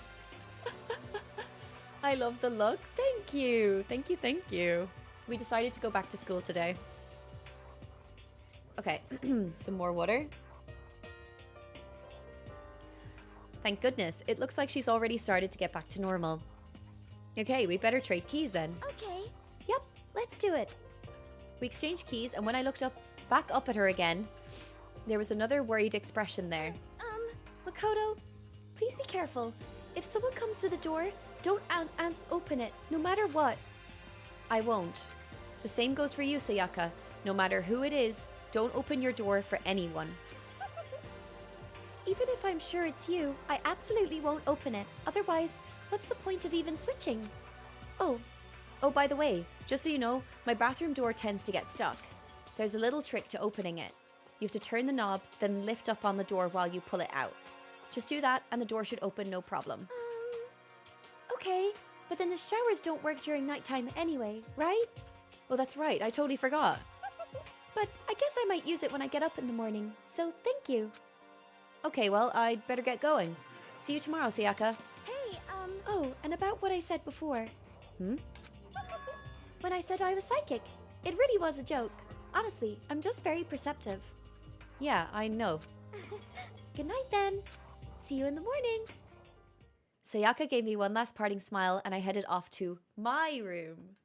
I love the look. Thank you. Thank you. Thank you. We decided to go back to school today. Okay, some more water. Thank goodness. It looks like she's already started to get back to normal. Okay, we better trade keys then. Okay. Yep, let's do it. We exchanged keys, and when I looked back up at her again, there was another worried expression there. Makoto, please be careful. If someone comes to the door, don't open it, no matter what. I won't. The same goes for you, Sayaka. No matter who it is, don't open your door for anyone. Even if I'm sure it's you, I absolutely won't open it. Otherwise, what's the point of even switching? Oh, by the way, just so you know, my bathroom door tends to get stuck. There's a little trick to opening it. You have to turn the knob, then lift up on the door while you pull it out. Just do that, and the door should open no problem. Okay, but then the showers don't work during nighttime anyway, right? Oh, that's right, I totally forgot. But I guess I might use it when I get up in the morning, so thank you. Okay, well, I'd better get going. See you tomorrow, Sayaka. Hey, Oh, and about what I said before. When I said I was psychic, it really was a joke. Honestly, I'm just very perceptive. Yeah, I know. Good night then. See you in the morning. Sayaka gave me one last parting smile, and I headed off to my room.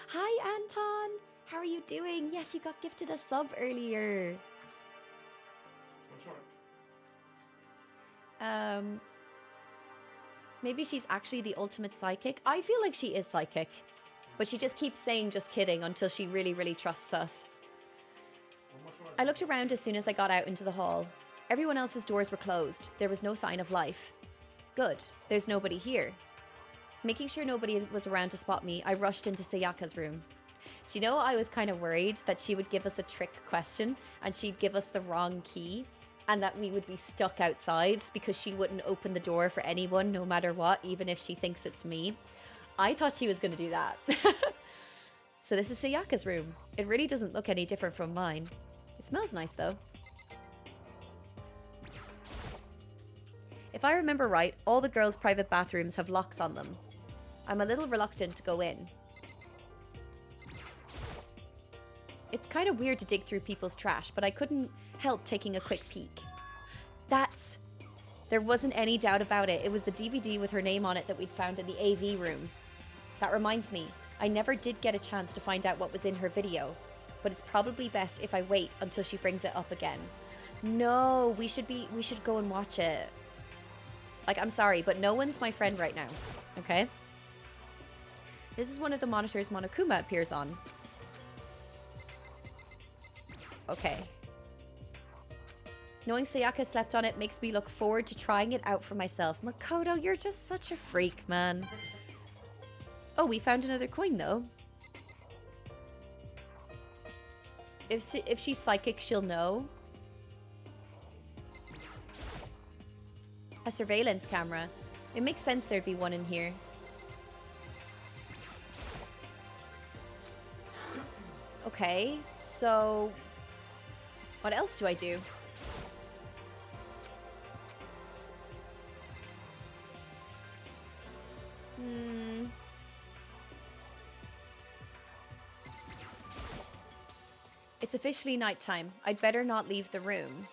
Hi, Anton. How are you doing? Yes, you got gifted a sub earlier. Maybe she's actually the ultimate psychic. I feel like she is psychic, but she just keeps saying just kidding until she really, really trusts us. I looked around as soon as I got out into the hall. Everyone else's doors were closed. There was no sign of life. Good, there's nobody here. Making sure nobody was around to spot me, I rushed into Sayaka's room. Do you know, I was kind of worried that she would give us a trick question and she'd give us the wrong key and that we would be stuck outside because she wouldn't open the door for anyone no matter what, even if she thinks it's me. I thought she was going to do that. So this is Sayaka's room. It really doesn't look any different from mine. It smells nice though. If I remember right, all the girls' private bathrooms have locks on them. I'm a little reluctant to go in. It's kind of weird to dig through people's trash, but I couldn't help taking a quick peek. There wasn't any doubt about it. It was the DVD with her name on it that we'd found in the AV room. That reminds me, I never did get a chance to find out what was in her video, but it's probably best if I wait until she brings it up again. No, we should go and watch it. Like, I'm sorry, but no one's my friend right now, okay? This is one of the monitors Monokuma appears on. Okay. Knowing Sayaka slept on it makes me look forward to trying it out for myself. Makoto, you're just such a freak, man. Oh, we found another coin, though. If she's psychic, she'll know. A surveillance camera. It makes sense there'd be one in here. Okay, so what else do I do? It's officially nighttime. I'd better not leave the room.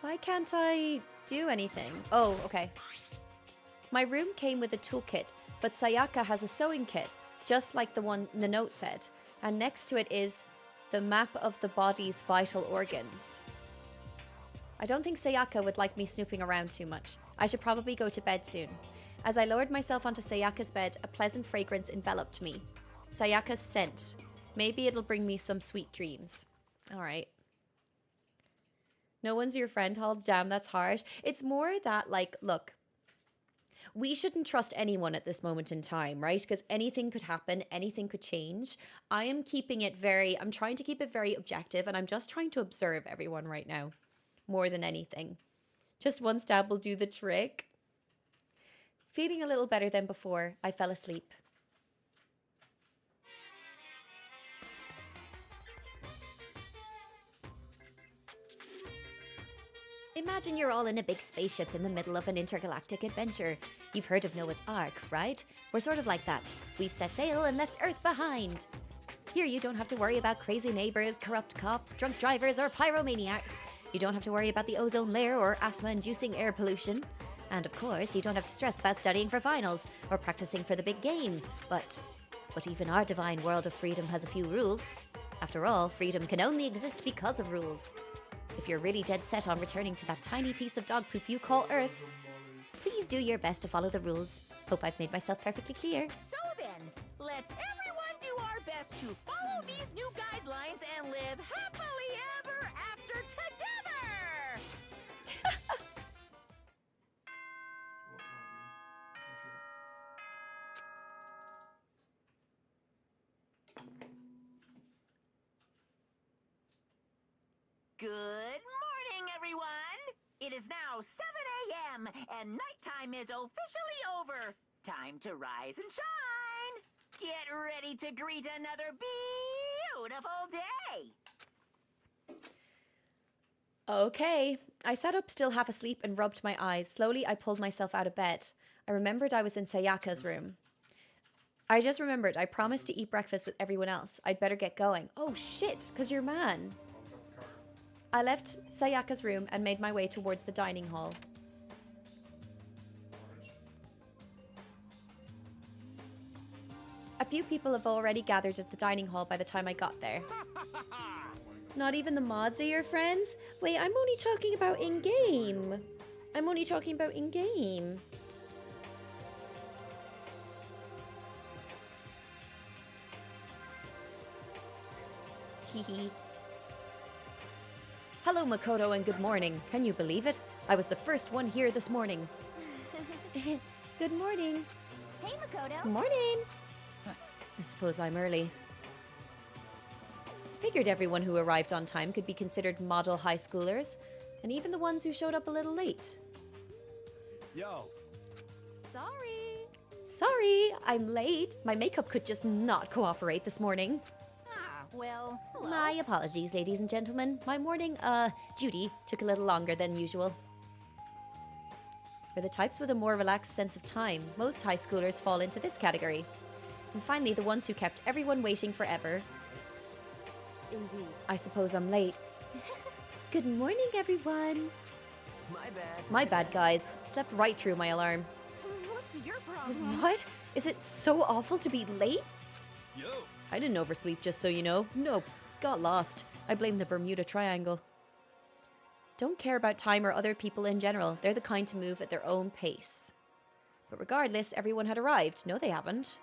Why can't I do anything? Oh, okay. My room came with a toolkit, but Sayaka has a sewing kit, just like the one the note said. And next to it is the map of the body's vital organs. I don't think Sayaka would like me snooping around too much. I should probably go to bed soon. As I lowered myself onto Sayaka's bed, a pleasant fragrance enveloped me. Sayaka's scent. Maybe it'll bring me some sweet dreams. All right. No one's your friend, Hall. Damn, that's harsh. It's more that, like, look, we shouldn't trust anyone at this moment in time, right? Because anything could happen, anything could change. I'm trying to keep it very objective, and I'm just trying to observe everyone right now, more than anything. Just one stab will do the trick. Feeling a little better than before, I fell asleep. Imagine you're all in a big spaceship in the middle of an intergalactic adventure. You've heard of Noah's Ark, right? We're sort of like that. We've set sail and left Earth behind. Here you don't have to worry about crazy neighbors, corrupt cops, drunk drivers, or pyromaniacs. You don't have to worry about the ozone layer or asthma-inducing air pollution. And of course, you don't have to stress about studying for finals or practicing for the big game. But even our divine world of freedom has a few rules. After all, freedom can only exist because of rules. If you're really dead set on returning to that tiny piece of dog poop you call Earth, please do your best to follow the rules. Hope I've made myself perfectly clear. So then, let's everyone do our best to follow these new guidelines and live happily ever after together! Good morning, everyone! It is now 7 a.m. and nighttime is officially over. Time to rise and shine! Get ready to greet another beautiful day! Okay. I sat up still half asleep and rubbed my eyes. Slowly, I pulled myself out of bed. I remembered I was in Sayaka's room. I just remembered I promised to eat breakfast with everyone else. I'd better get going. Oh shit, 'cause you're man. I left Sayaka's room and made my way towards the dining hall. A few people have already gathered at the dining hall by the time I got there. Not even the mods are your friends? Wait, I'm only talking about in-game. I'm only talking about in-game. Hehe. Hello, Makoto, and good morning. Can you believe it? I was the first one here this morning. Good morning. Hey, Makoto. Morning. I suppose I'm early. Figured everyone who arrived on time could be considered model high schoolers, and even the ones who showed up a little late. Yo, Sorry, I'm late. My makeup could just not cooperate this morning. Ah, well, hello. My apologies, ladies and gentlemen. My morning, duty took a little longer than usual. For the types with a more relaxed sense of time, most high schoolers fall into this category. And finally, the ones who kept everyone waiting forever. Indeed. I suppose I'm late. Good morning, everyone. my bad. My bad, guys. Slept right through my alarm. What's your problem? What? Is it so awful to be late? Yo! I didn't oversleep, just so you know. Nope. Got lost. I blame the Bermuda Triangle. Don't care about time or other people in general. They're the kind to move at their own pace. But regardless, everyone had arrived. No, they haven't.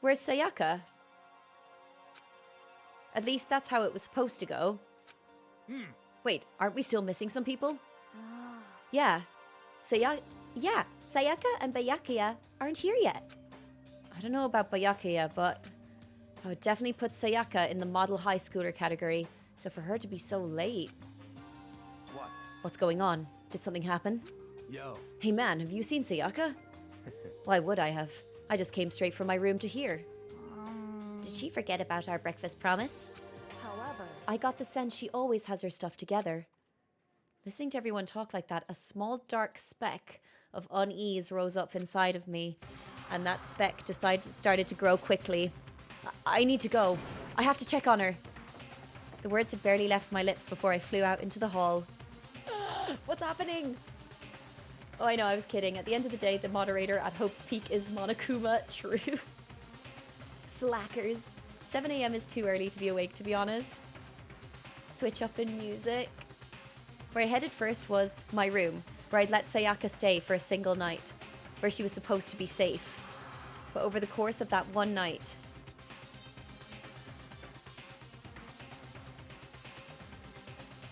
Where's Sayaka? At least that's how it was supposed to go. Wait, aren't we still missing some people? Yeah. Sayaka and Byakuya aren't here yet. I don't know about Byakuya, but I would definitely put Sayaka in the model high schooler category. So for her to be so late... What? What's going on? Did something happen? Yo. Hey man, have you seen Sayaka? Why would I have? I just came straight from my room to here. Did she forget about our breakfast promise? However, I got the sense she always has her stuff together. Listening to everyone talk like that, a small dark speck of unease rose up inside of me, and that speck started to grow quickly. I need to go. I have to check on her. The words had barely left my lips before I flew out into the hall. What's happening? Oh, I know, I was kidding. At the end of the day, the moderator at Hope's Peak is Monokuma. True. Slackers. 7 a.m. is too early to be awake, to be honest. Switch up in music. Where I headed first was my room, where I'd let Sayaka stay for a single night, where she was supposed to be safe. But over the course of that one night,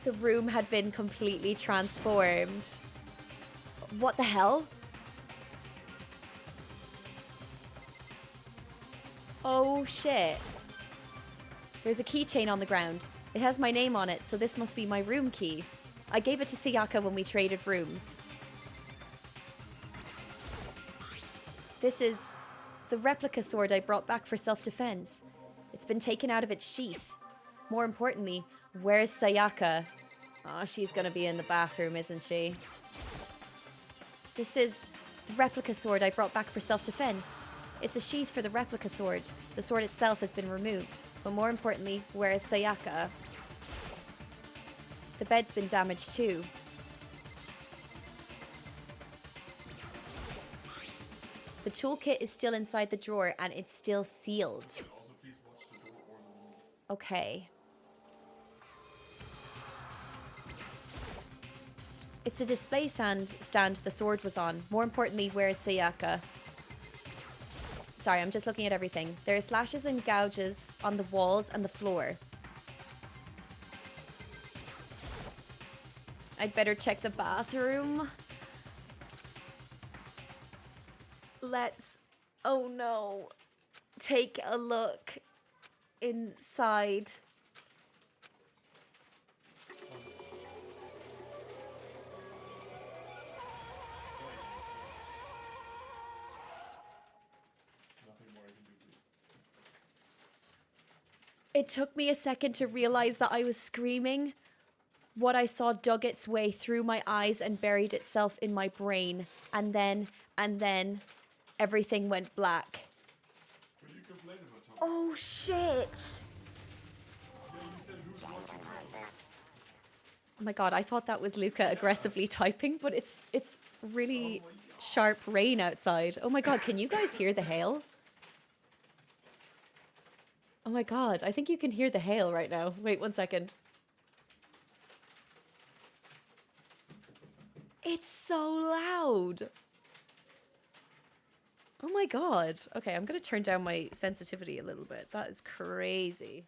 the room had been completely transformed. What the hell? Oh shit. There's a keychain on the ground. It has my name on it, so this must be my room key. I gave it to Sayaka when we traded rooms. This is the replica sword I brought back for self-defense. It's been taken out of its sheath. More importantly, where's Sayaka? Oh, she's gonna be in the bathroom, isn't she? This is the replica sword I brought back for self-defense. It's a sheath for the replica sword. The sword itself has been removed. But more importantly, where is Sayaka? The bed's been damaged too. The toolkit is still inside the drawer and it's still sealed. Okay. It's the display stand the sword was on. More importantly, where is Sayaka? Sorry, I'm just looking at everything. There are slashes and gouges on the walls and the floor. I'd better check the bathroom. Let's, oh no, take a look inside. It took me a second to realize that I was screaming. What I saw dug its way through my eyes and buried itself in my brain. And then, everything went black. Oh shit! Oh my god, I thought that was Luca aggressively typing, but it's really sharp rain outside. Oh my god, can you guys hear the hail? Oh my god, I think you can hear the hail right now. Wait 1 second. It's so loud. Oh my god. Okay, I'm gonna turn down my sensitivity a little bit. That is crazy.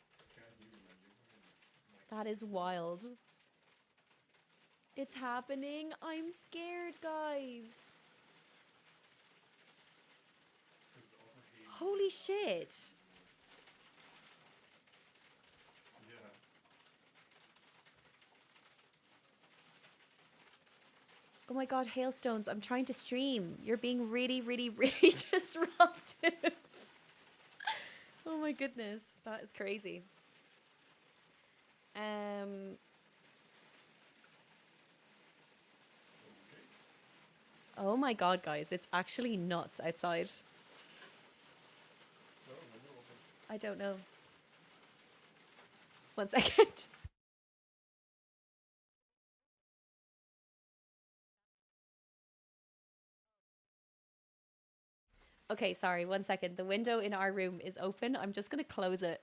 That is wild. It's happening. I'm scared, guys. Holy shit. Oh my god, hailstones. I'm trying to stream. You're being really, really, really disruptive. Oh my goodness. That is crazy. Oh my god, guys. It's actually nuts outside. I don't know. 1 second. Okay, sorry, 1 second. The window in our room is open. I'm just gonna close it.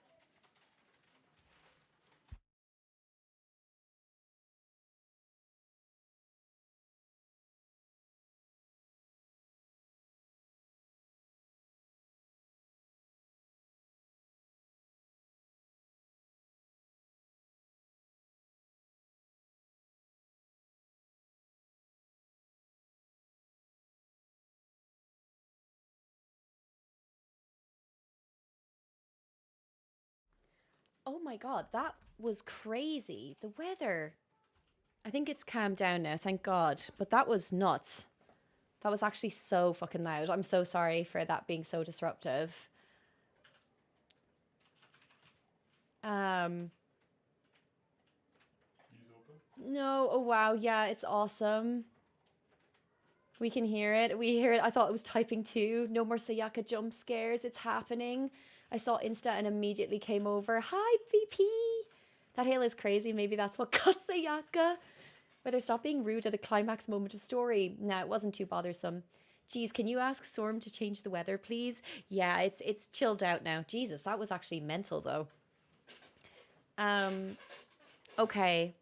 Oh my god, that was crazy. The weather. I think it's calmed down now, thank God. But that was nuts. That was actually so fucking loud. I'm so sorry for that being so disruptive. No, oh wow, yeah, it's awesome. We can hear it. We hear it. I thought it was typing too. No more Sayaka jump scares. It's happening. I saw Insta and immediately came over. Hi, VP. That hail is crazy. Maybe that's what got Sayaka. Whether stop being rude at a climax moment of story. Nah, it wasn't too bothersome. Geez, can you ask Storm to change the weather, please? Yeah, it's chilled out now. Jesus, that was actually mental, though. Okay.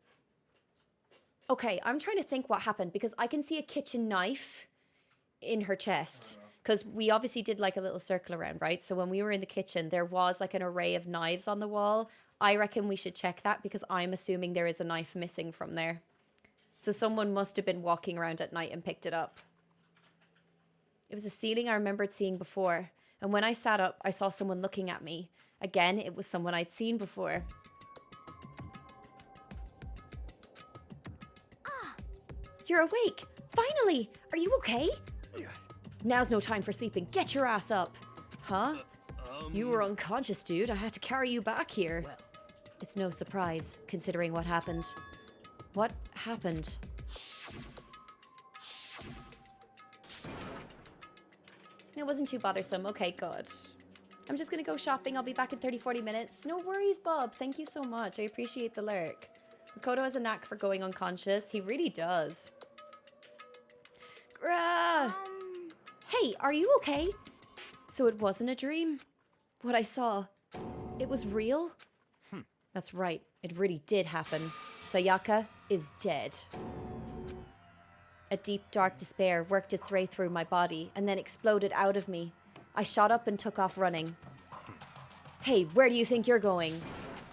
Okay, I'm trying to think what happened because I can see a kitchen knife in her chest. Because we obviously did like a little circle around, right? So when we were in the kitchen, there was like an array of knives on the wall. I reckon we should check that because I'm assuming there is a knife missing from there. So someone must have been walking around at night and picked it up. It was a ceiling I remembered seeing before. And when I sat up, I saw someone looking at me. Again, it was someone I'd seen before. You're awake! Finally! Are you okay? Now's no time for sleeping. Get your ass up! Huh? You were unconscious, dude. I had to carry you back here. Well. It's no surprise, considering what happened. What happened? It wasn't too bothersome. Okay, good. I'm just gonna go shopping. I'll be back in 30-40 minutes. No worries, Bob. Thank you so much. I appreciate the lurk. Makoto has a knack for going unconscious. He really does. Hey, are you okay? So it wasn't a dream? What I saw, it was real? That's right. It really did happen. Sayaka is dead. A deep, dark despair worked its way through my body and then exploded out of me. I shot up and took off running. Hey, where do you think you're going?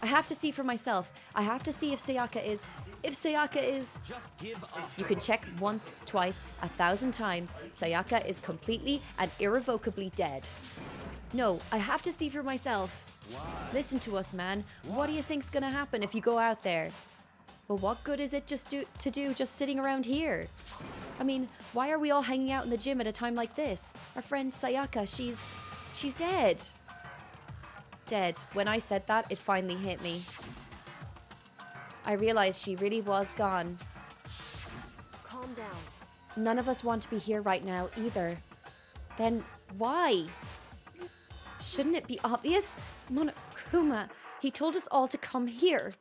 I have to see for myself. I have to see if Sayaka is... Just give up. You can check once, twice, 1,000 times. Sayaka is completely and irrevocably dead. No, I have to see for myself. Why? Listen to us, man. What do you think's gonna happen if you go out there? Well, what good is it just sitting around here? I mean, why are we all hanging out in the gym at a time like this? Our friend Sayaka, she's dead. Dead. When I said that, it finally hit me. I realized she really was gone. Calm down. None of us want to be here right now either. Then why? Shouldn't it be obvious? Monokuma, he told us all to come here.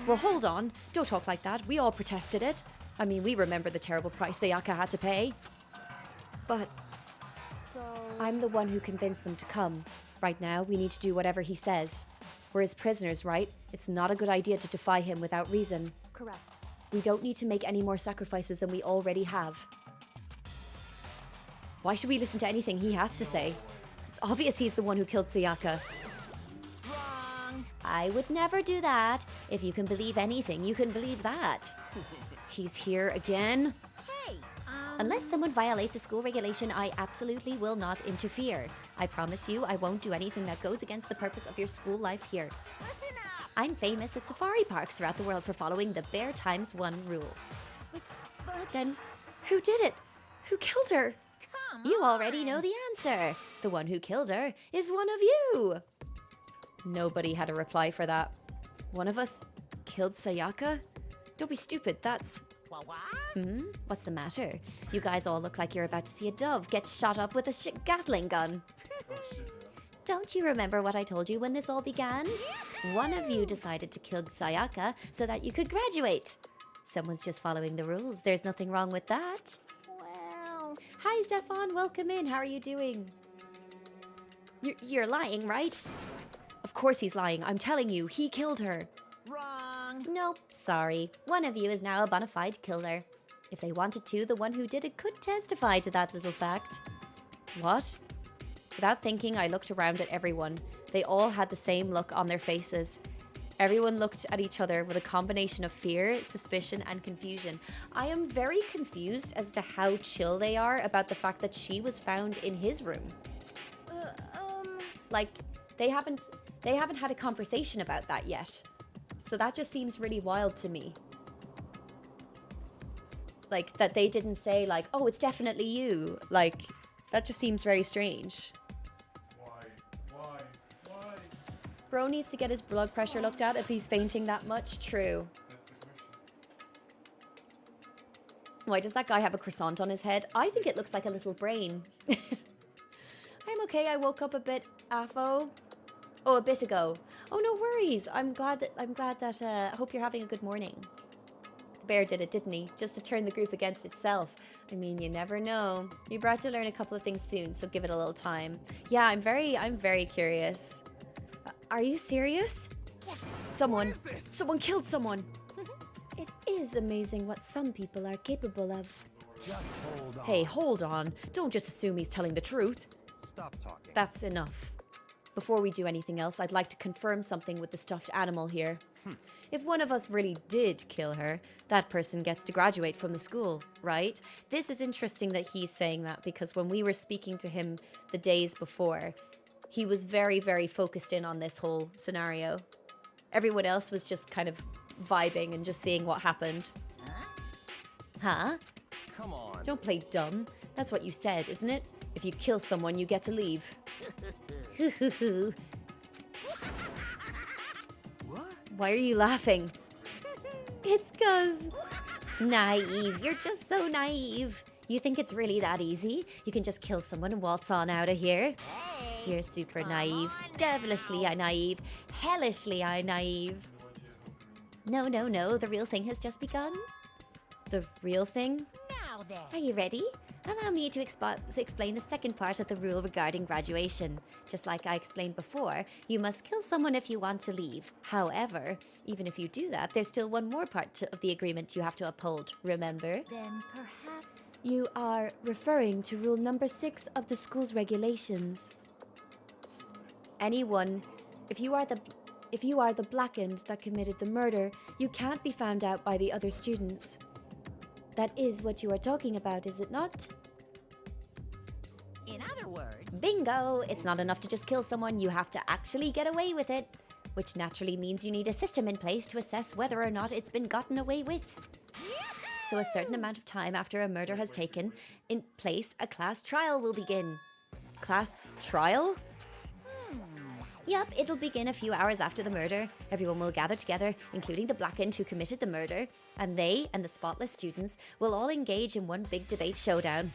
Well, hold on. Don't talk like that. We all protested it. I mean, we remember the terrible price Sayaka had to pay. But So... I'm the one who convinced them to come. Right now, we need to do whatever he says. We're his prisoners, right? It's not a good idea to defy him without reason. Correct. We don't need to make any more sacrifices than we already have. Why should we listen to anything he has to say? It's obvious he's the one who killed Sayaka. Wrong. I would never do that. If you can believe anything, you can believe that. He's here again. Hey, Unless someone violates a school regulation, I absolutely will not interfere. I promise you I won't do anything that goes against the purpose of your school life here. listen up. I'm famous at safari parks throughout the world for following the Bear Times 1 rule. But Then, who did it? Who killed her? come You already on. know the answer. The one who killed her is one of you. Nobody had a reply for that. One of us killed Sayaka? Don't be stupid, that's... What? What's the matter? You guys all look like you're about to see a dove get shot up with a Gatling gun. Don't you remember what I told you when this all began? One of you decided to kill Sayaka so that you could graduate. Someone's just following the rules. There's nothing wrong with that. Well, Hi, Zephon. Welcome in. How are you doing? You're lying, right? Of course he's lying. I'm telling you, he killed her. wrong. Nope, sorry. One of you is now a bona fide killer. If they wanted to, the one who did it could testify to that little fact. What? Without thinking, I looked around at everyone. They all had the same look on their faces. Everyone looked at each other with a combination of fear, suspicion, and confusion. I am very confused as to how chill they are about the fact that she was found in his room. Like, they haven't had a conversation about that yet. So that just seems really wild to me. Like, that they didn't say, like, oh, it's definitely you. Like, that just seems very strange. Why? Bro needs to get his blood pressure looked at if he's fainting that much. True. That's the question. Why does that guy have a croissant on his head? I think it looks like a little brain. I'm okay. I woke up a bit affo. Oh, a bit ago. Oh, no worries. I'm glad that I hope you're having a good morning. The bear did it, didn't he? Just to turn the group against itself. I mean, you never know. You're about to learn a couple of things soon, so give it a little time. Yeah, I'm very curious. Are you serious? Someone killed someone. It is amazing what some people are capable of. Just hold on. Hey, hold on. Don't just assume he's telling the truth. Stop talking. That's enough. Before we do anything else, I'd like to confirm something with the stuffed animal here. If one of us really did kill her, that person gets to graduate from the school, right? This is interesting that he's saying that because when we were speaking to him the days before, he was very focused in on this whole scenario. Everyone else was just kind of vibing and just seeing what happened. Huh? Come on. Don't play dumb. That's what you said, isn't it? If you kill someone, you get to leave. What? Why are you laughing? It's 'cause... Naive. You're just so naive. You think it's really that easy? You can just kill someone and waltz on out of here? Hey, You're super come naive. on Devilishly now. naive. Hellishly naive. No. The real thing has just begun. The real thing? Now then. Are you ready? Allow me to explain the second part of the rule regarding graduation. Just like I explained before, you must kill someone if you want to leave. However, even if you do that, there's still one more part of the agreement you have to uphold, remember? Then perhaps... You are referring to rule number 6 of the school's regulations. Anyone, if you are the blackened that committed the murder, you can't be found out by the other students. That is what you are talking about, is it not? In other words, Bingo! It's not enough to just kill someone, you have to actually get away with it. Which naturally means you need a system in place to assess whether or not it's been gotten away with. So a certain amount of time after a murder has taken in place, a class trial will begin. Class trial? Yup, it'll begin a few hours after the murder. Everyone will gather together, including the blackened who committed the murder, and they and the spotless students will all engage in one big debate showdown.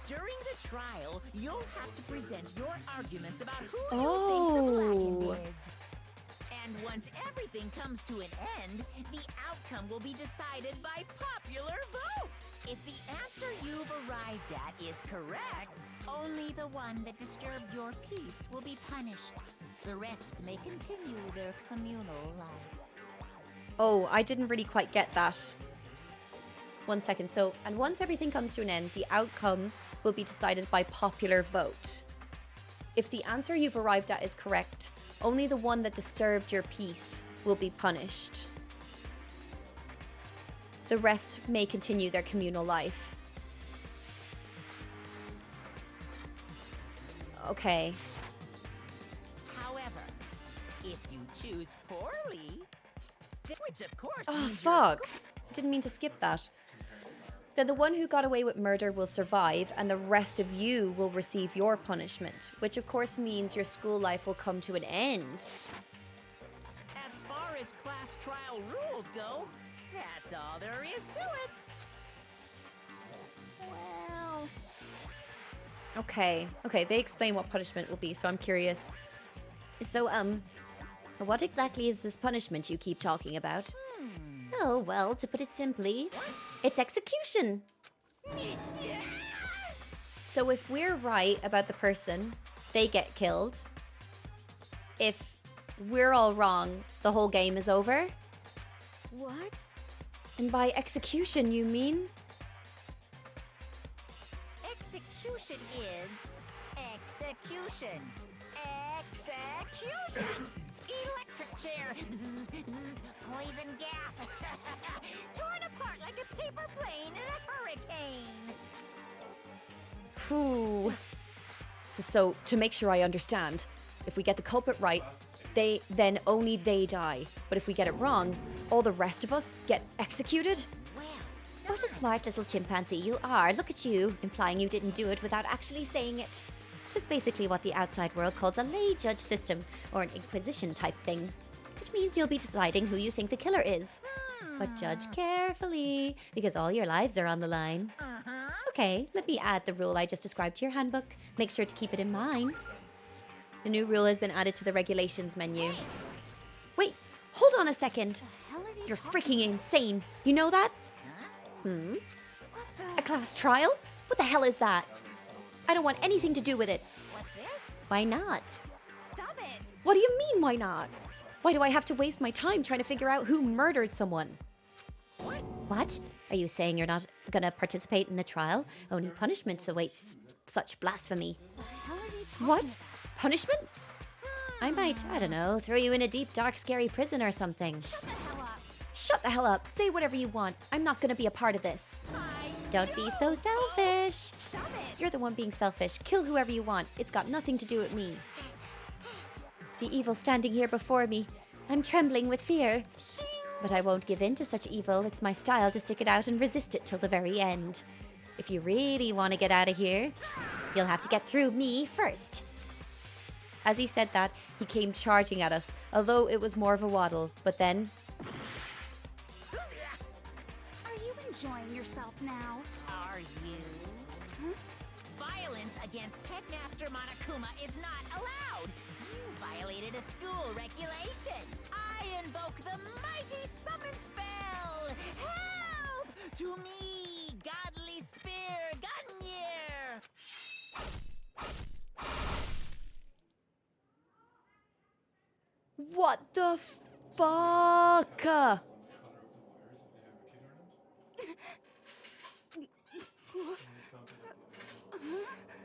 during the trial, you'll have to present your arguments about who Oh. you think the blackened is. And once everything comes to an end, the outcome will be decided by popular vote. If the answer you've arrived at is correct, only the one that disturbed your peace will be punished. The rest may continue their communal life. Oh, I didn't really quite get that. 1 second. So, and once everything comes to an end, the outcome will be decided by popular vote. If the answer you've arrived at is correct, only the one that disturbed your peace will be punished. The rest may continue their communal life. Okay. However, if you choose poorly, which of course Oh, means fuck. Didn't mean to skip that. Then the one who got away with murder will survive, and the rest of you will receive your punishment, which of course means your school life will come to an end. As far as class trial rules go, that's all there is to it. Well, Okay, they explain what punishment will be, so I'm curious. So, what exactly is this punishment you keep talking about? Oh, well, to put it simply, it's execution. So if we're right about the person, they get killed. If we're all wrong, the whole game is over. what? And by execution, you mean? Execution is execution. Execution! Electric chair. Zzz, zzz, poison gas. Torn apart like a paper plane in a hurricane. Phew. So to make sure I understand, if we get the culprit right, then only they die. But if we get it wrong, all the rest of us get executed? What a smart little chimpanzee you are. Look at you, implying you didn't do it without actually saying it. This is basically what the outside world calls a lay judge system, or an inquisition type thing. Which means you'll be deciding who you think the killer is. But judge carefully, because all your lives are on the line. Okay, let me add the rule I just described to your handbook. Make sure to keep it in mind. The new rule has been added to the regulations menu. Wait, hold on a second. You're freaking insane. You know that? A class trial? What the hell is that? I don't want anything to do with it. What's this? Why not? Stop it! What do you mean, why not? Why do I have to waste my time trying to figure out who murdered someone? What? Are you saying you're not gonna participate in the trial? Only punishment awaits such blasphemy. What? Punishment? I might, I don't know, throw you in a deep, dark, scary prison or something. Shut the hell up! Shut the hell up. Say whatever you want. I'm not gonna be a part of this. Don't be so selfish. Stop it! You're the one being selfish. Kill whoever you want. It's got nothing to do with me. The evil standing here before me. I'm trembling with fear. But I won't give in to such evil. It's my style to stick it out and resist it till the very end. If you really want to get out of here, you'll have to get through me first. As he said that, he came charging at us, although it was more of a waddle. But then, Are you enjoying yourself now? Are you? Violence against Headmaster Monokuma is not allowed. You violated a school regulation. I invoke the mighty summon spell. Help! To me, godly spear, Gunyear! what the fuck?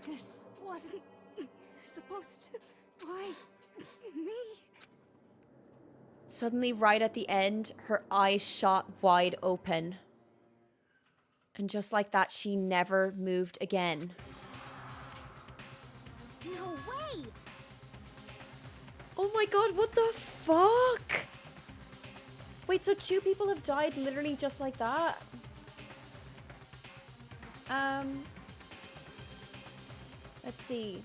This wasn't supposed to. Why me? Suddenly, right at the end, her eyes shot wide open. And just like that, she never moved again. No way! Oh my god, what the fuck? Wait, so 2 people have died literally just like that? Let's see.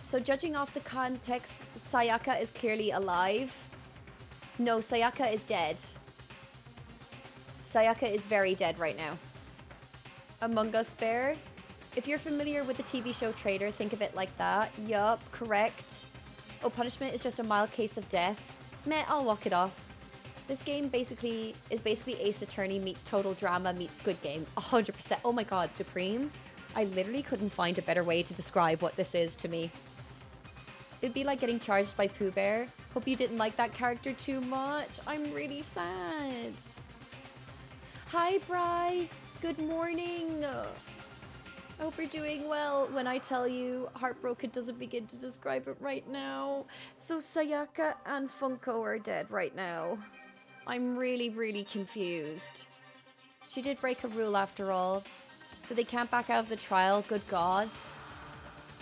So judging off the context, Sayaka is clearly alive. No, Sayaka is dead. Sayaka is very dead right now. Among Us Bear. If you're familiar with the TV show Traitor, think of it like that. Yup, correct. Oh, punishment is just a mild case of death. Meh, I'll walk it off. This game is basically Ace Attorney meets Total Drama meets Squid Game. 100%. Oh my god, Supreme. I literally couldn't find a better way to describe what this is to me. It'd be like getting charged by Pooh Bear. Hope you didn't like that character too much. I'm really sad. Hi, Bri. Good morning. I hope you're doing well. When I tell you heartbroken doesn't begin to describe it right now. So Sayaka and Funko are dead right now. I'm really, really confused. She did break a rule after all. So they can't back out of the trial. Good God.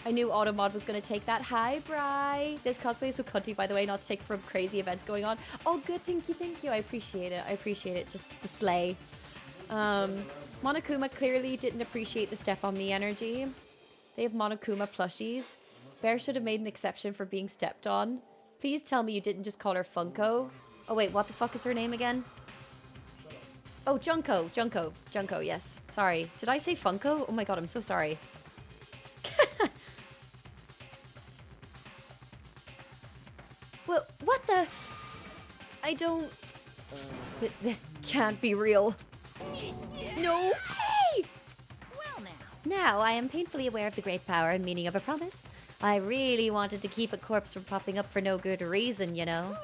I knew Automod was going to take that. Hi, Bri. This cosplay is so cunty, by the way, not to take from crazy events going on. Oh, good. Thank you. Thank you. I appreciate it. I appreciate it. Just the slay. Monokuma clearly didn't appreciate the step on me energy. They have Monokuma plushies. Bear should have made an exception for being stepped on. Please tell me you didn't just call her Funko. Oh, wait. What the fuck is her name again? Oh, Junko. Junko, yes. Sorry. Did I say Funko? Oh my God, I'm so sorry. Well, what the? I don't... This can't be real. No way! Well, Now, I am painfully aware of the great power and meaning of a promise. I really wanted to keep a corpse from popping up for no good reason, you know.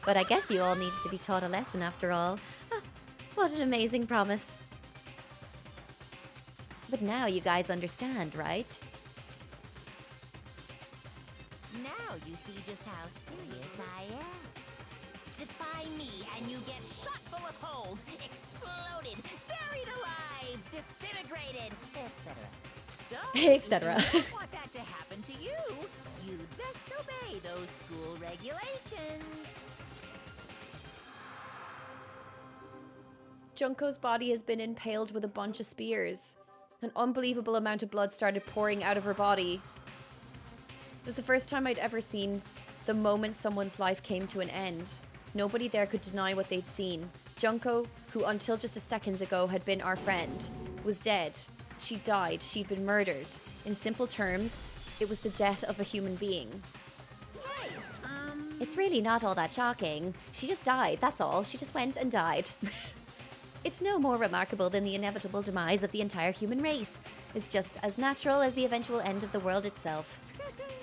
But I guess you all needed to be taught a lesson after all. Ah, what an amazing promise. But now you guys understand, right? now you see just how serious I am. Defy me and you get shot full of holes, exploded, buried alive, disintegrated, etc. So, Etc. if you don't want that to happen to you, you'd best obey those school regulations. Junko's body has been impaled with a bunch of spears. An unbelievable amount of blood started pouring out of her body. It was the first time I'd ever seen the moment someone's life came to an end. Nobody there could deny what they'd seen. Junko, who until just a second ago had been our friend, was dead. She died. She'd been murdered. In simple terms, it was the death of a human being. Hey, It's really not all that shocking. She just died, that's all. She just went and died. It's no more remarkable than the inevitable demise of the entire human race. It's just as natural as the eventual end of the world itself.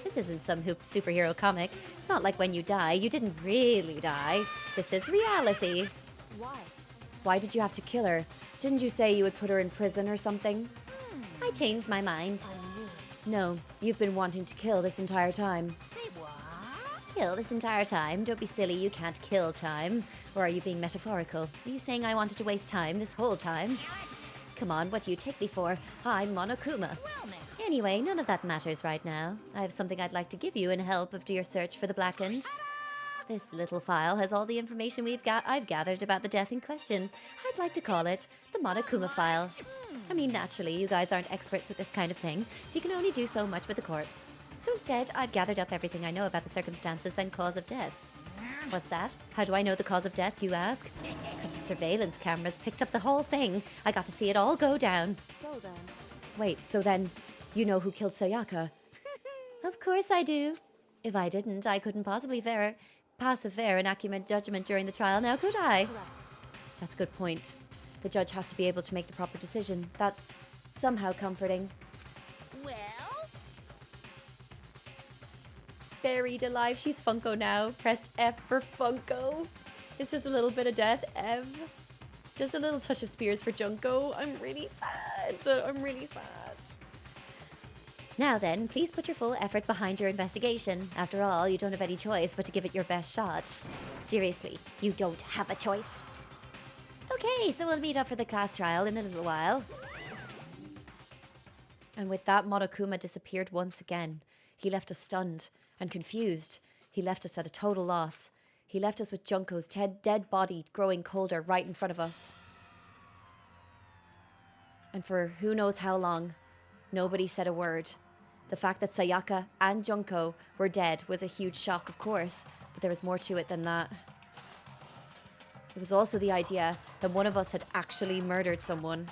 This isn't some superhero comic. It's not like when you die, you didn't really die. This is reality. Why? Why did you have to kill her? Didn't you say you would put her in prison or something? I changed my mind. No, you've been wanting to kill this entire time. say what? Kill this entire time? Don't be silly, you can't kill time. Or are you being metaphorical? Are you saying I wanted to waste time this whole time? Come on, what do you take me for? I'm Monokuma. Well, now. Anyway, none of that matters right now. I have something I'd like to give you in help of your search for the Blackened. This little file has all the information I've gathered about the death in question. I'd like to call it the Monokuma file. I mean, naturally, you guys aren't experts at this kind of thing, so you can only do so much with the corpse. So instead, I've gathered up everything I know about the circumstances and cause of death. What's that? How do I know the cause of death, you ask? Because the surveillance cameras picked up the whole thing. I got to see it all go down. So then. Wait, so then, you know who killed Sayaka? Of course I do. If I didn't, I couldn't possibly pass a fair and accurate judgment during the trial, now could I? Correct. That's a good point. The judge has to be able to make the proper decision. That's somehow comforting. Well, Buried alive. She's Funko now. Pressed F for Funko. It's just a little bit of death. Ev. Just a little touch of spears for Junko. I'm really sad. I'm really sad. Now then, please put your full effort behind your investigation. After all, you don't have any choice but to give it your best shot. Seriously, you don't have a choice. Okay, so we'll meet up for the class trial in a little while. And with that, Monokuma disappeared once again. He left us stunned and confused. He left us at a total loss. He left us with Junko's dead body growing colder right in front of us. And for who knows how long, nobody said a word. The fact that Sayaka and Junko were dead was a huge shock, of course, but there was more to it than that. It was also the idea that one of us had actually murdered someone.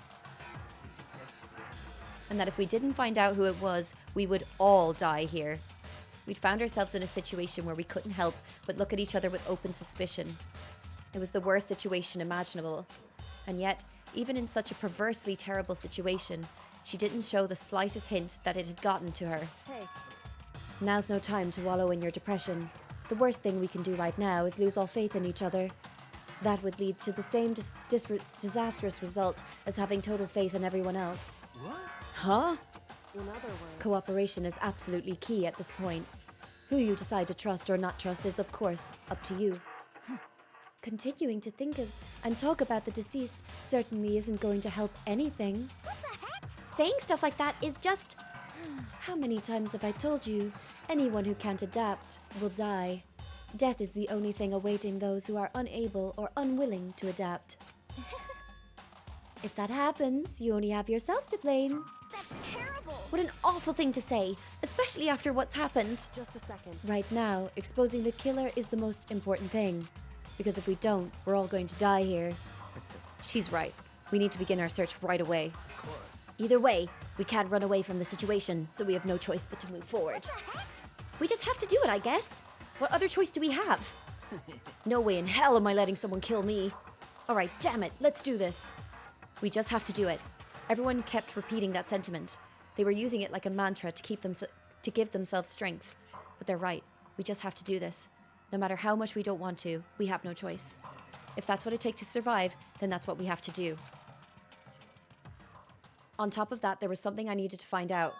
And that if we didn't find out who it was, we would all die here. We'd found ourselves in a situation where we couldn't help but look at each other with open suspicion. It was the worst situation imaginable. And yet, even in such a perversely terrible situation, she didn't show the slightest hint that it had gotten to her. Hey. Now's no time to wallow in your depression. The worst thing we can do right now is lose all faith in each other. That would lead to the same disastrous result as having total faith in everyone else. What? Huh? In other words. Cooperation is absolutely key at this point. Who you decide to trust or not trust is, of course, up to you. continuing to think of and talk about the deceased certainly isn't going to help anything. What the heck? Saying stuff like that is just... How many times have I told you? Anyone who can't adapt will die. Death is the only thing awaiting those who are unable or unwilling to adapt. If that happens, you only have yourself to blame. That's terrible. What an awful thing to say, especially after what's happened. Just a second. Right now, exposing the killer is the most important thing. Because if we don't, we're all going to die here. She's right. We need to begin our search right away. Of course. Either way, we can't run away from the situation, so we have no choice but to move forward. We just have to do it, I guess. What other choice do we have? No way in hell am I letting someone kill me. Alright, damn it, let's do this. We just have to do it. Everyone kept repeating that sentiment. They were using it like a mantra to give themselves strength. But they're right. We just have to do this. No matter how much we don't want to, we have no choice. If that's what it takes to survive, then that's what we have to do. On top of that, there was something I needed to find out.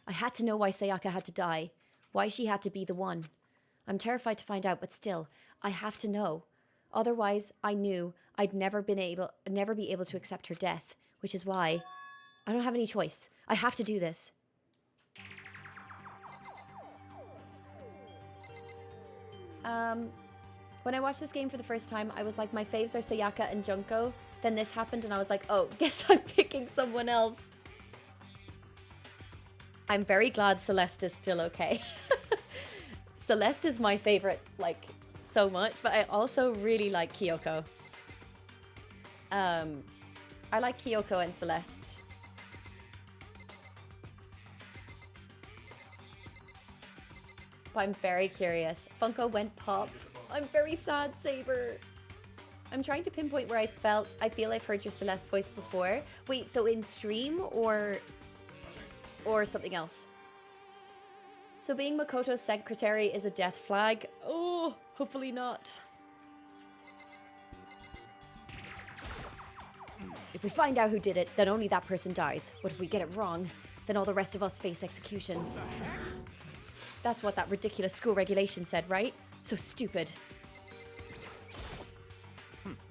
I had to know why Sayaka had to die. Why she had to be the one. I'm terrified to find out, but still, I have to know. Otherwise, I knew I'd never be able to accept her death, which is why I don't have any choice. I have to do this. When I watched this game for the first time, I was like, my faves are Sayaka and Junko. Then this happened and I was like, oh, guess I'm picking someone else. I'm very glad Celeste is still okay. Celeste is my favorite, like, so much, but I also really like Kyoko. I like Kyoko and Celeste. But I'm very curious. Funko went pop. I'm very sad, Saber. I'm trying to pinpoint where I feel I've heard your Celeste voice before. Wait, so in stream or something else? So being Makoto's secretary is a death flag? Oh, hopefully not. If we find out who did it, then only that person dies. But if we get it wrong, then all the rest of us face execution. That's what that ridiculous school regulation said, right? So stupid.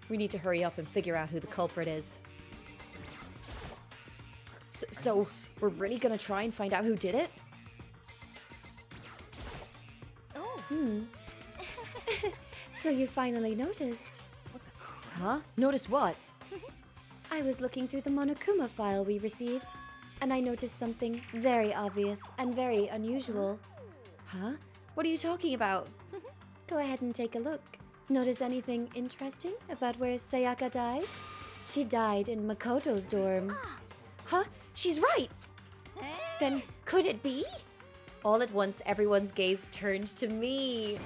We need to hurry up and figure out who the culprit is. So we're really gonna try and find out who did it? Oh. So you finally noticed. Huh? Notice what? I was looking through the Monokuma file we received, and I noticed something very obvious and very unusual. Huh? What are you talking about? Go ahead and take a look. Notice anything interesting about where Sayaka died? She died in Makoto's dorm. Huh? She's right! Then could it be? All at once, everyone's gaze turned to me.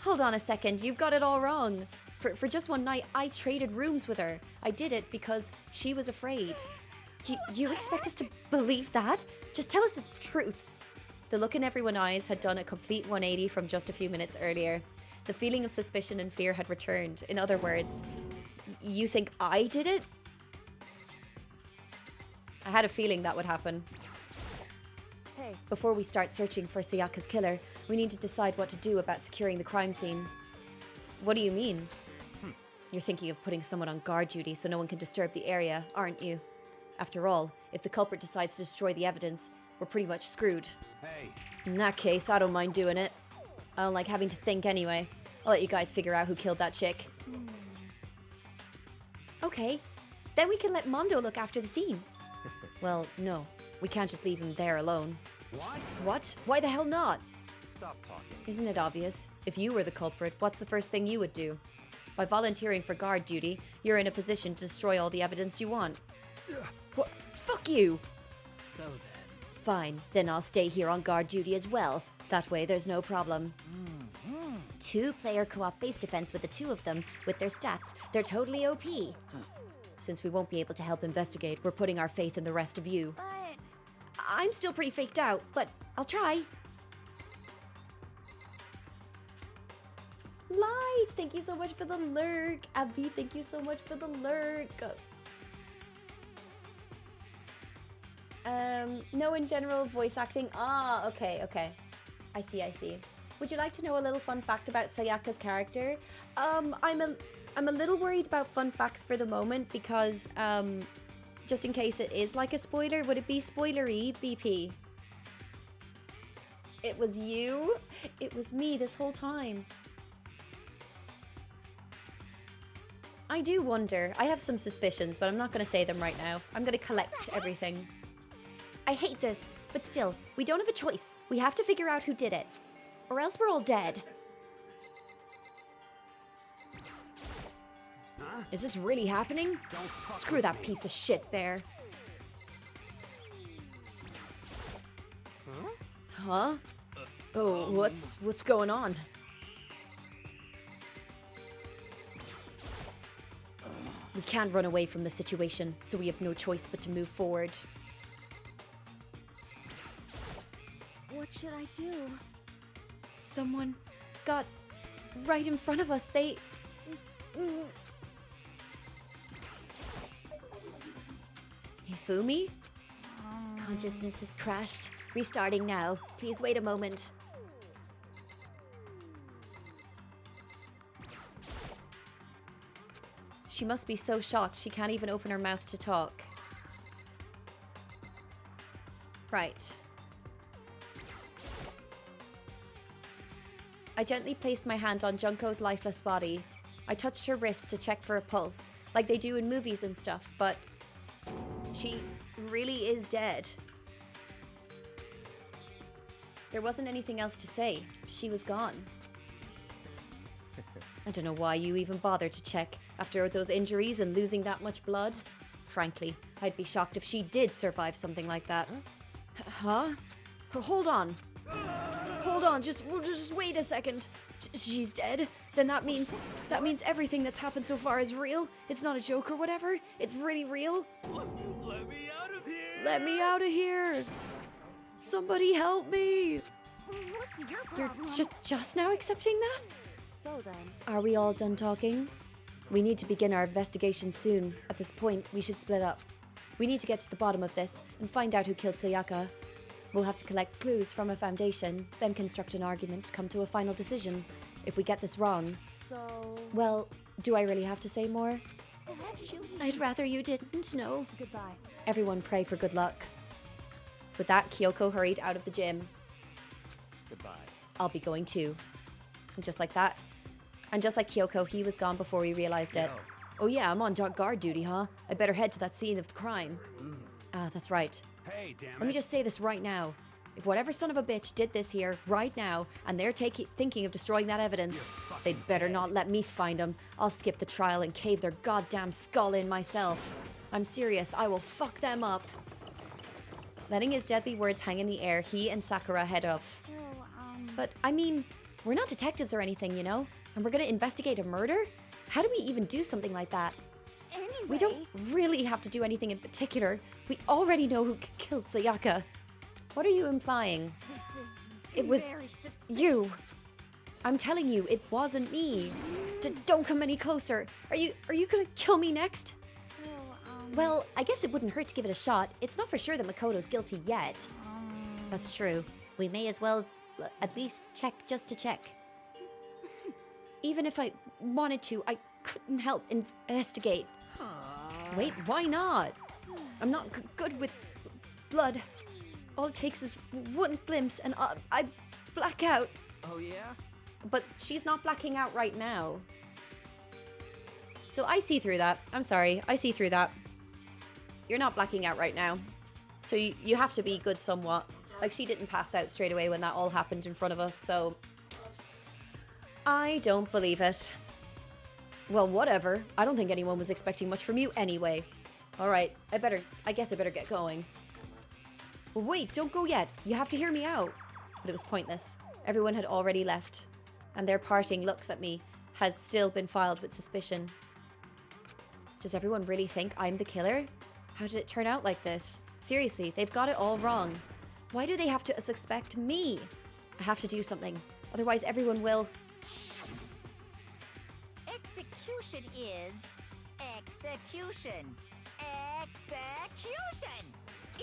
Hold on a second, you've got it all wrong. For just one night, I traded rooms with her. I did it because she was afraid. You expect us to believe that? Just tell us the truth. The look in everyone's eyes had done a complete 180 from just a few minutes earlier. The feeling of suspicion and fear had returned. In other words, you think I did it? I had a feeling that would happen. Hey. Before we start searching for Sayaka's killer, we need to decide what to do about securing the crime scene. What do you mean? You're thinking of putting someone on guard duty so no one can disturb the area, aren't you? After all, if the culprit decides to destroy the evidence, we're pretty much screwed. Hey. In that case, I don't mind doing it. I don't like having to think anyway. I'll let you guys figure out who killed that chick. Okay, then we can let Mondo look after the scene. Well, no. We can't just leave him there alone. What? What? Why the hell not? Stop talking. Isn't it obvious? If you were the culprit, what's the first thing you would do? By volunteering for guard duty, you're in a position to destroy all the evidence you want. What? Fuck you! So then. Fine, then I'll stay here on guard duty as well. That way there's no problem. Two-player co-op base defense with the two of them, with their stats. They're totally OP. Since we won't be able to help investigate, we're putting our faith in the rest of you. But I'm still pretty faked out, but I'll try. Light, thank you so much for the lurk. Abby, thank you so much for the lurk. No, in general, voice acting. Ah, okay. I see. Would you like to know a little fun fact about Sayaka's character? I'm a little worried about fun facts for the moment because just in case it is like a spoiler, would it be spoilery, BP? It was you? It was me this whole time. I do wonder. I have some suspicions, but I'm not going to say them right now. I'm going to collect everything. I hate this, but still, we don't have a choice. We have to figure out who did it. Or else we're all dead. Is this really happening? Screw that piece of shit, Bear. Huh? Oh, what's going on? We can't run away from the situation, so we have no choice but to move forward. What should I do? Someone got right in front of us. They... Hifumi? Consciousness has crashed. Restarting now. Please wait a moment. She must be so shocked she can't even open her mouth to talk. Right. I gently placed my hand on Junko's lifeless body. I touched her wrist to check for a pulse, like they do in movies and stuff, but she really is dead. There wasn't anything else to say. She was gone. I don't know why you even bothered to check after those injuries and losing that much blood. Frankly, I'd be shocked if she did survive something like that. Huh? Hold on. Hold on, just wait a second. She's dead? Then that means everything that's happened so far is real? It's not a joke or whatever? It's really real? Let me out of here! Let me out of here! Somebody help me! What's your You're problem? just now accepting that? So then, Are we all done talking? We need to begin our investigation soon. At this point, we should split up. We need to get to the bottom of this and find out who killed Sayaka. We'll have to collect clues from a foundation, then construct an argument to come to a final decision. If we get this wrong, so well, do I really have to say more? actually, I'd rather you didn't know. goodbye. Everyone pray for good luck. With that, Kyoko hurried out of the gym. Goodbye. I'll be going too. And just like that. And just like Kyoko, he was gone before we realized it. Yo. Oh yeah, I'm on guard duty, huh? I better head to that scene of the crime. Ah, that's right. Hey, damn it. Let me just say this right now. If whatever son of a bitch did this here, right now, and they're thinking of destroying that evidence, they'd better not let me find them. I'll skip the trial and cave their goddamn skull in myself. I'm serious, I will fuck them up. Letting his deadly words hang in the air, he and Sakura head off. So, But, I mean, we're not detectives or anything, you know? And we're gonna investigate a murder? How do we even do something like that? anyway, We don't really have to do anything in particular. We already know who killed Sayaka. What are you implying? This is It was very suspicious. you. I'm telling you, it wasn't me. Don't come any closer. Are you gonna kill me next? So, Well, I guess it wouldn't hurt to give it a shot. It's not for sure that Makoto's guilty yet. That's true. We may as well at least check just to check. Even if I wanted to, I couldn't help investigate. Wait, why not? I'm not good with blood. All it takes is one glimpse and I black out. Oh, yeah? But she's not blacking out right now. So I see through that. I'm sorry, I see through that. You're not blacking out right now. So you have to be good somewhat. Like, she didn't pass out straight away when that all happened in front of us, so... I don't believe it. Well, whatever. I don't think anyone was expecting much from you anyway. Alright, I guess I better get going. Well, wait, don't go yet. You have to hear me out. But it was pointless. Everyone had already left. And their parting looks at me has still been filed with suspicion. Does everyone really think I'm the killer? How did it turn out like this? Seriously, they've got it all wrong. Why do they have to suspect me? I have to do something. Otherwise everyone will... Execution is execution. Execution!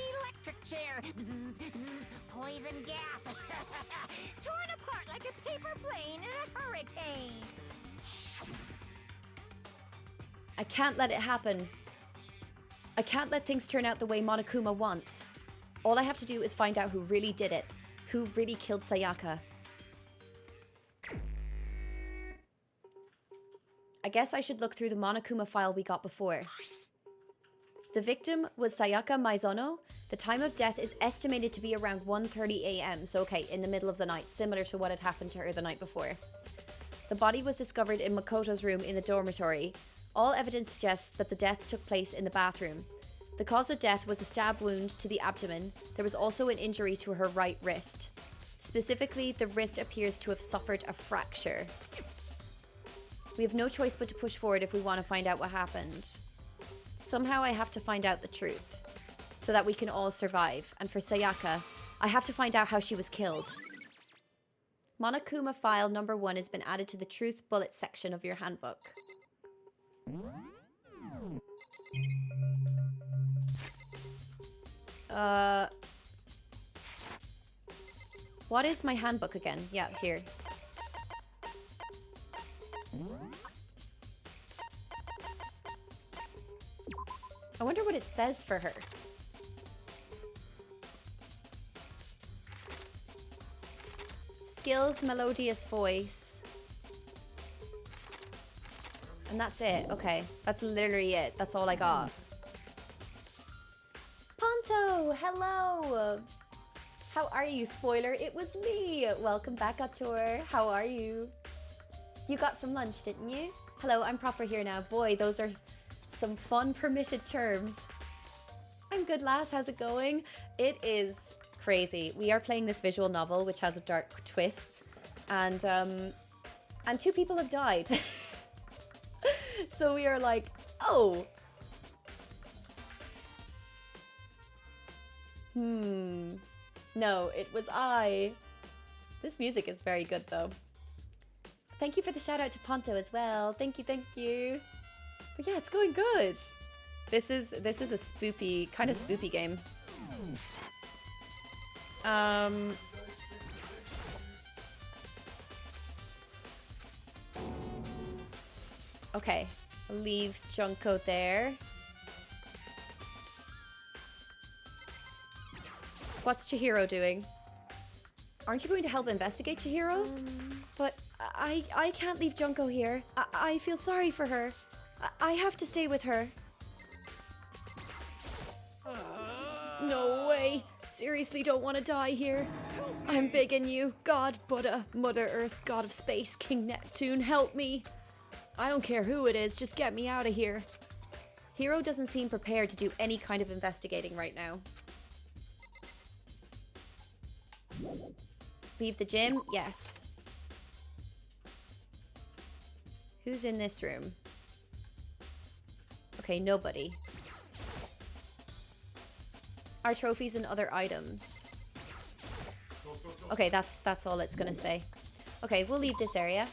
electric chair, bzz, bzz, poison gas, torn apart like a paper plane in a hurricane. I can't let it happen. I can't let things turn out the way Monokuma wants. All I have to do is find out who really did it. Who really killed Sayaka. I guess I should look through the Monokuma file we got before. The victim was Sayaka Maizono. The time of death is estimated to be around 1:30 a.m. So okay, in the middle of the night, similar to what had happened to her the night before. The body was discovered in Makoto's room in the dormitory. All evidence suggests that the death took place in the bathroom. The cause of death was a stab wound to the abdomen. There was also an injury to her right wrist. Specifically, the wrist appears to have suffered a fracture. We have no choice but to push forward if we want to find out what happened. Somehow I have to find out the truth, so that we can all survive. And for Sayaka, I have to find out how she was killed. Monokuma file number 1 has been added to the truth bullet section of your handbook. What is my handbook again? Yeah, here. I wonder what it says for her. Skills, melodious voice. And that's it. Okay. That's literally it. That's all I got. Ponto, hello. How are you? Spoiler, it was me. Welcome back, Ator. How are you? You got some lunch, didn't you? Hello, I'm proper here now. Boy, those are some fun permitted terms. I'm good, lass. How's it going? It is crazy. We are playing this visual novel, which has a dark twist, and 2 people have died. So we are like, oh. No, it was I. This music is very good, though. Thank you for the shout out to Ponto as well. Thank you, thank you. But yeah, it's going good. This is a spoopy, kind of spoopy game. Okay, I'll leave Junko there. What's Chihiro doing? Aren't you going to help investigate Chihiro? But I can't leave Junko here. I feel sorry for her. I have to stay with her. No way. Seriously, don't want to die here. I'm begging you. God, Buddha, Mother Earth, God of Space, King Neptune, help me. I don't care who it is, just get me out of here. Hiro doesn't seem prepared to do any kind of investigating right now. Leave the gym? Yes. Who's in this room? Okay, nobody. Our trophies and other items. Okay, that's all it's gonna say. Okay, we'll leave this area.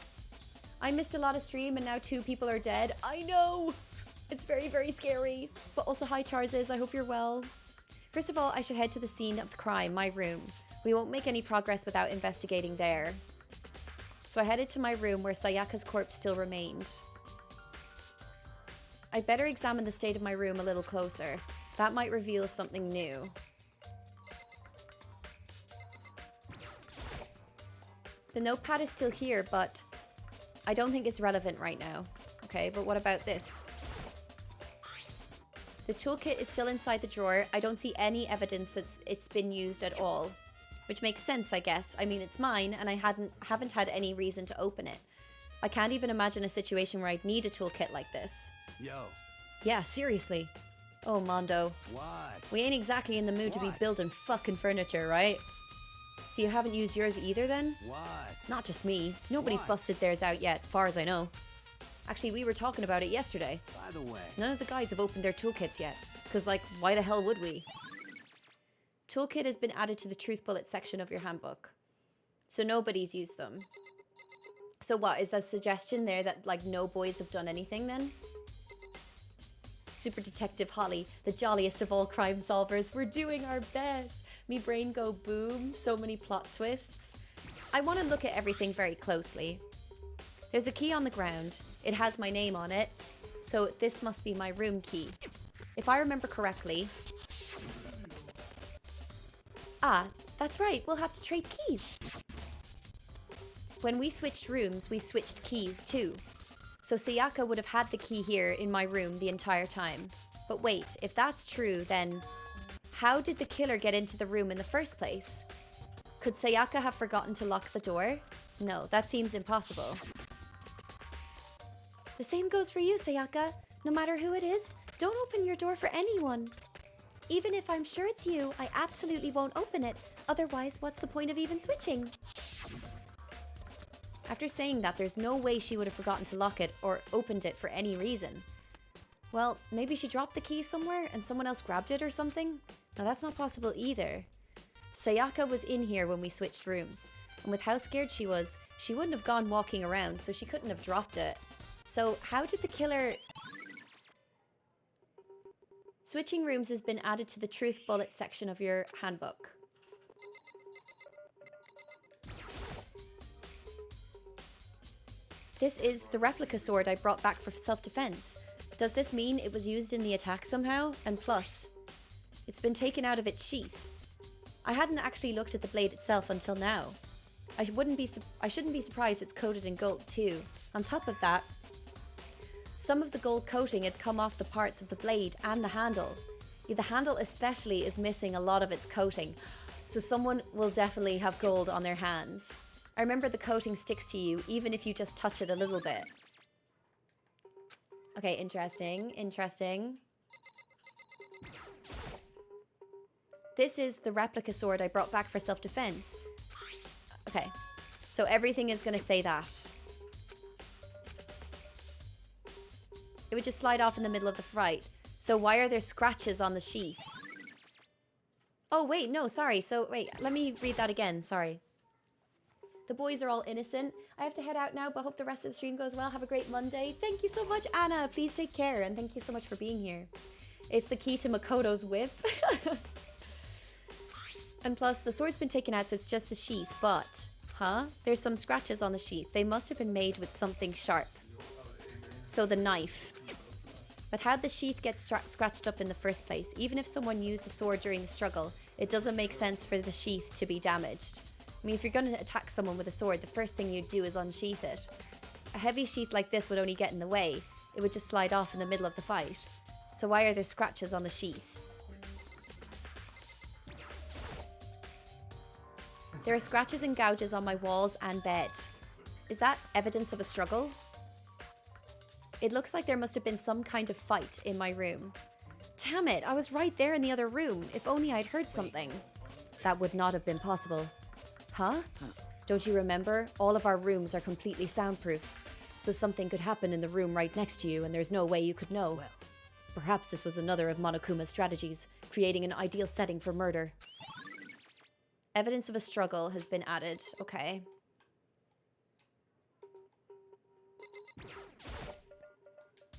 I missed a lot of stream and now 2 people are dead. I know! It's very, very scary. But also, hi Charzes, I hope you're well. First of all, I should head to the scene of the crime, my room. We won't make any progress without investigating there. So I headed to my room where Sayaka's corpse still remained. I'd better examine the state of my room a little closer. That might reveal something new. The notepad is still here, but I don't think it's relevant right now. Okay, but what about this? The toolkit is still inside the drawer. I don't see any evidence that it's been used at all. Which makes sense, I guess. I mean, it's mine, and I haven't had any reason to open it. I can't even imagine a situation where I'd need a toolkit like this. Yo. Yeah, seriously. Oh, Mondo. What? We ain't exactly in the mood to be building fucking furniture, right? So you haven't used yours either, then? What? Not just me. Nobody's busted theirs out yet, far as I know. Actually, we were talking about it yesterday. By the way. None of the guys have opened their toolkits yet. Because, like, why the hell would we? Toolkit has been added to the truth bullet section of your handbook. So nobody's used them. So what, is that suggestion there that, like, no boys have done anything then? Super Detective Holly, the jolliest of all crime solvers. We're doing our best. Me brain go boom. So many plot twists. I want to look at everything very closely. There's a key on the ground. It has my name on it. So this must be my room key. If I remember correctly... Ah, that's right. We'll have to trade keys. When we switched rooms, we switched keys too. So Sayaka would have had the key here in my room the entire time. But wait, if that's true, then how did the killer get into the room in the first place? Could Sayaka have forgotten to lock the door? No, that seems impossible. The same goes for you, Sayaka. No matter who it is, don't open your door for anyone. Even if I'm sure it's you, I absolutely won't open it. Otherwise, what's the point of even switching? After saying that, there's no way she would have forgotten to lock it or opened it for any reason. Well, maybe she dropped the key somewhere and someone else grabbed it or something? Now that's not possible either. Sayaka was in here when we switched rooms, and with how scared she was, she wouldn't have gone walking around, so she couldn't have dropped it. So how did the killer... Switching rooms has been added to the truth bullet section of your handbook. This is the replica sword I brought back for self-defense. Does this mean it was used in the attack somehow? And plus, it's been taken out of its sheath. I hadn't actually looked at the blade itself until now. I shouldn't be surprised it's coated in gold too. On top of that, some of the gold coating had come off the parts of the blade and the handle. The handle especially is missing a lot of its coating, so someone will definitely have gold on their hands. I remember the coating sticks to you even if you just touch it a little bit. Okay, interesting. This is the replica sword I brought back for self-defense. Okay, so everything is going to say that. It would just slide off in the middle of the fight. So why are there scratches on the sheath? Oh, wait, no, sorry. So, wait, let me read that again. Sorry. The boys are all innocent. I have to head out now, but hope the rest of the stream goes well. Have a great Monday. Thank you so much, Anna. Please take care, and thank you so much for being here. It's the key to Makoto's whip. And plus, the sword's been taken out, so it's just the sheath, but... Huh? There's some scratches on the sheath. They must have been made with something sharp. So the knife. But how'd the sheath get scratched up in the first place? Even if someone used the sword during the struggle, it doesn't make sense for the sheath to be damaged. I mean, if you're going to attack someone with a sword, the first thing you'd do is unsheath it. A heavy sheath like this would only get in the way. It would just slide off in the middle of the fight. So why are there scratches on the sheath? There are scratches and gouges on my walls and bed. Is that evidence of a struggle? It looks like there must have been some kind of fight in my room. Damn it, I was right there in the other room. If only I'd heard something. That would not have been possible. Huh? Don't you remember? All of our rooms are completely soundproof. So something could happen in the room right next to you and there's no way you could know. Perhaps this was another of Monokuma's strategies, creating an ideal setting for murder. Evidence of a struggle has been added. Okay.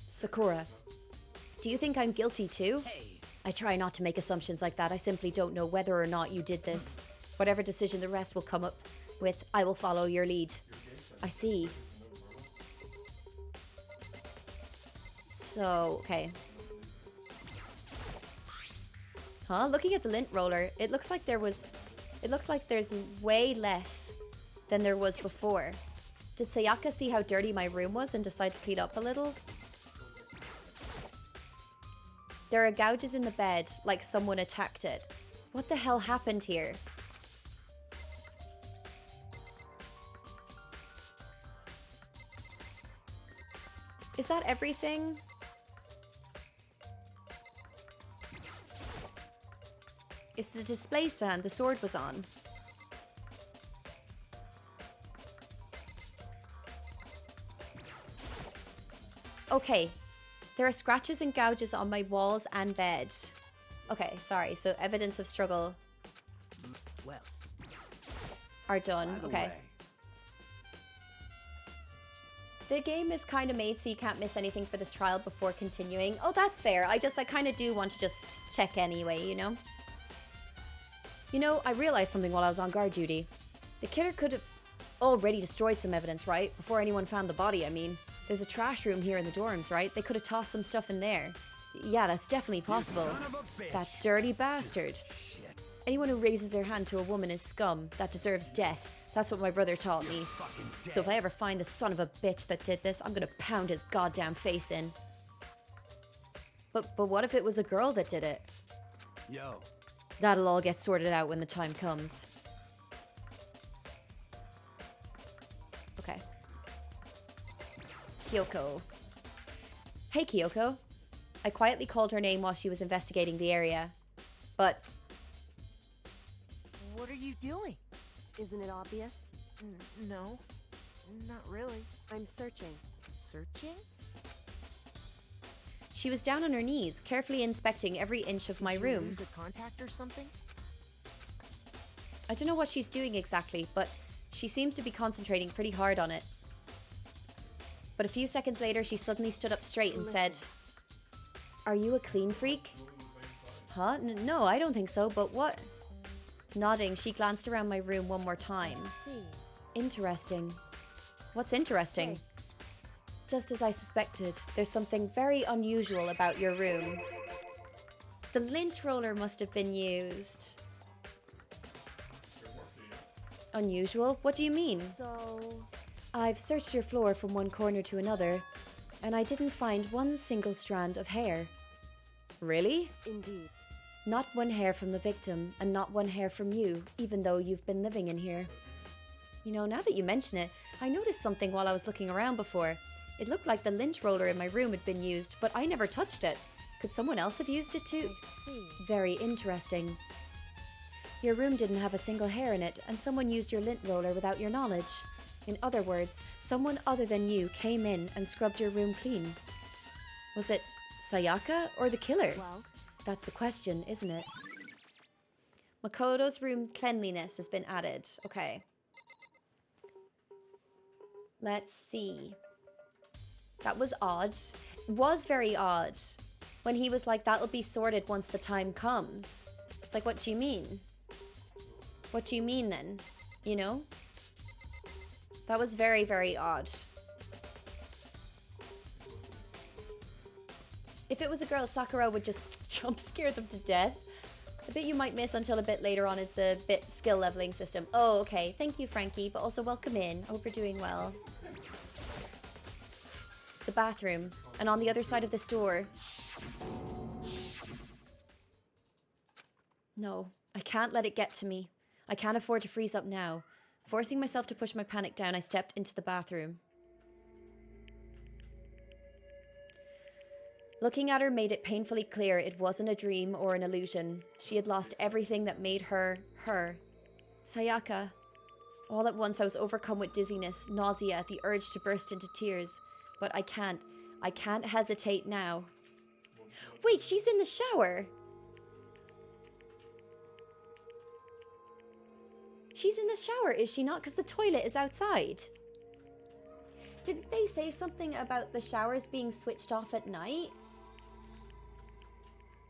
Sakura, do you think I'm guilty too? I try not to make assumptions like that. I simply don't know whether or not you did this. Whatever decision the rest will come up with, I will follow your lead. I see. So, okay. Huh? Looking at the lint roller, it looks like there's way less than there was before. Did Sayaka see how dirty my room was and decide to clean up a little? There are gouges in the bed, like someone attacked it. What the hell happened here? Is that everything? It's the display stand the sword was on. Okay. There are scratches and gouges on my walls and bed. Okay, sorry. So evidence of struggle are done. Okay. The game is kind of made so you can't miss anything for this trial before continuing. Oh, that's fair. I kind of do want to just check anyway, you know? You know, I realized something while I was on guard duty. The killer could have already destroyed some evidence, right? Before anyone found the body, I mean. There's a trash room here in the dorms, right? They could have tossed some stuff in there. Yeah, that's definitely possible. That dirty bastard. Shit. Anyone who raises their hand to a woman is scum. That deserves death. That's what my brother taught me. So if I ever find the son of a bitch that did this, I'm gonna pound his goddamn face in. But what if it was a girl that did it? Yo. That'll all get sorted out when the time comes. Okay. Kyoko. Hey, Kyoko. I quietly called her name while she was investigating the area. But... What are you doing? Isn't it obvious? No, not really. I'm searching. Searching? she was down on her knees, carefully inspecting every inch of my room. Lose a contact or something? I don't know what she's doing exactly, but she seems to be concentrating pretty hard on it. But a few seconds later, she suddenly stood up straight and said, "Are you a clean freak?" Huh? No, I don't think so, but what? Nodding, she glanced around my room one more time. Interesting. What's interesting? Just as I suspected, there's something very unusual about your room. The lint roller must have been used. Unusual? What do you mean? So... I've searched your floor from one corner to another, and I didn't find one single strand of hair. Really? Indeed. Not one hair from the victim, and not one hair from you, even though you've been living in here. You know, now that you mention it, I noticed something while I was looking around before. It looked like the lint roller in my room had been used, but I never touched it. Could someone else have used it too? I see. Very interesting. Your room didn't have a single hair in it, and someone used your lint roller without your knowledge. In other words, someone other than you came in and scrubbed your room clean. Was it Sayaka or the killer? Well, That's the question, isn't it? Makoto's room cleanliness has been added. Okay. Let's see. That was odd. It was very odd. When he was like, that'll be sorted once the time comes. It's like, what do you mean? What do you mean then? You know? That was very, very odd. If it was a girl, Sakura would just jump scare them to death. The bit you might miss until a bit later on is the bit skill leveling system. Oh, okay. Thank you, Frankie, but also welcome in. I hope you're doing well. The bathroom, and on the other side of this door. No, I can't let it get to me. I can't afford to freeze up now. Forcing myself to push my panic down, I stepped into the bathroom. Looking at her made it painfully clear it wasn't a dream or an illusion. She had lost everything that made her, her. Sayaka. All at once I was overcome with dizziness, nausea, the urge to burst into tears. But I can't hesitate now. Wait, she's in the shower! She's in the shower, is she not? Because the toilet is outside. Didn't they say something about the showers being switched off at night?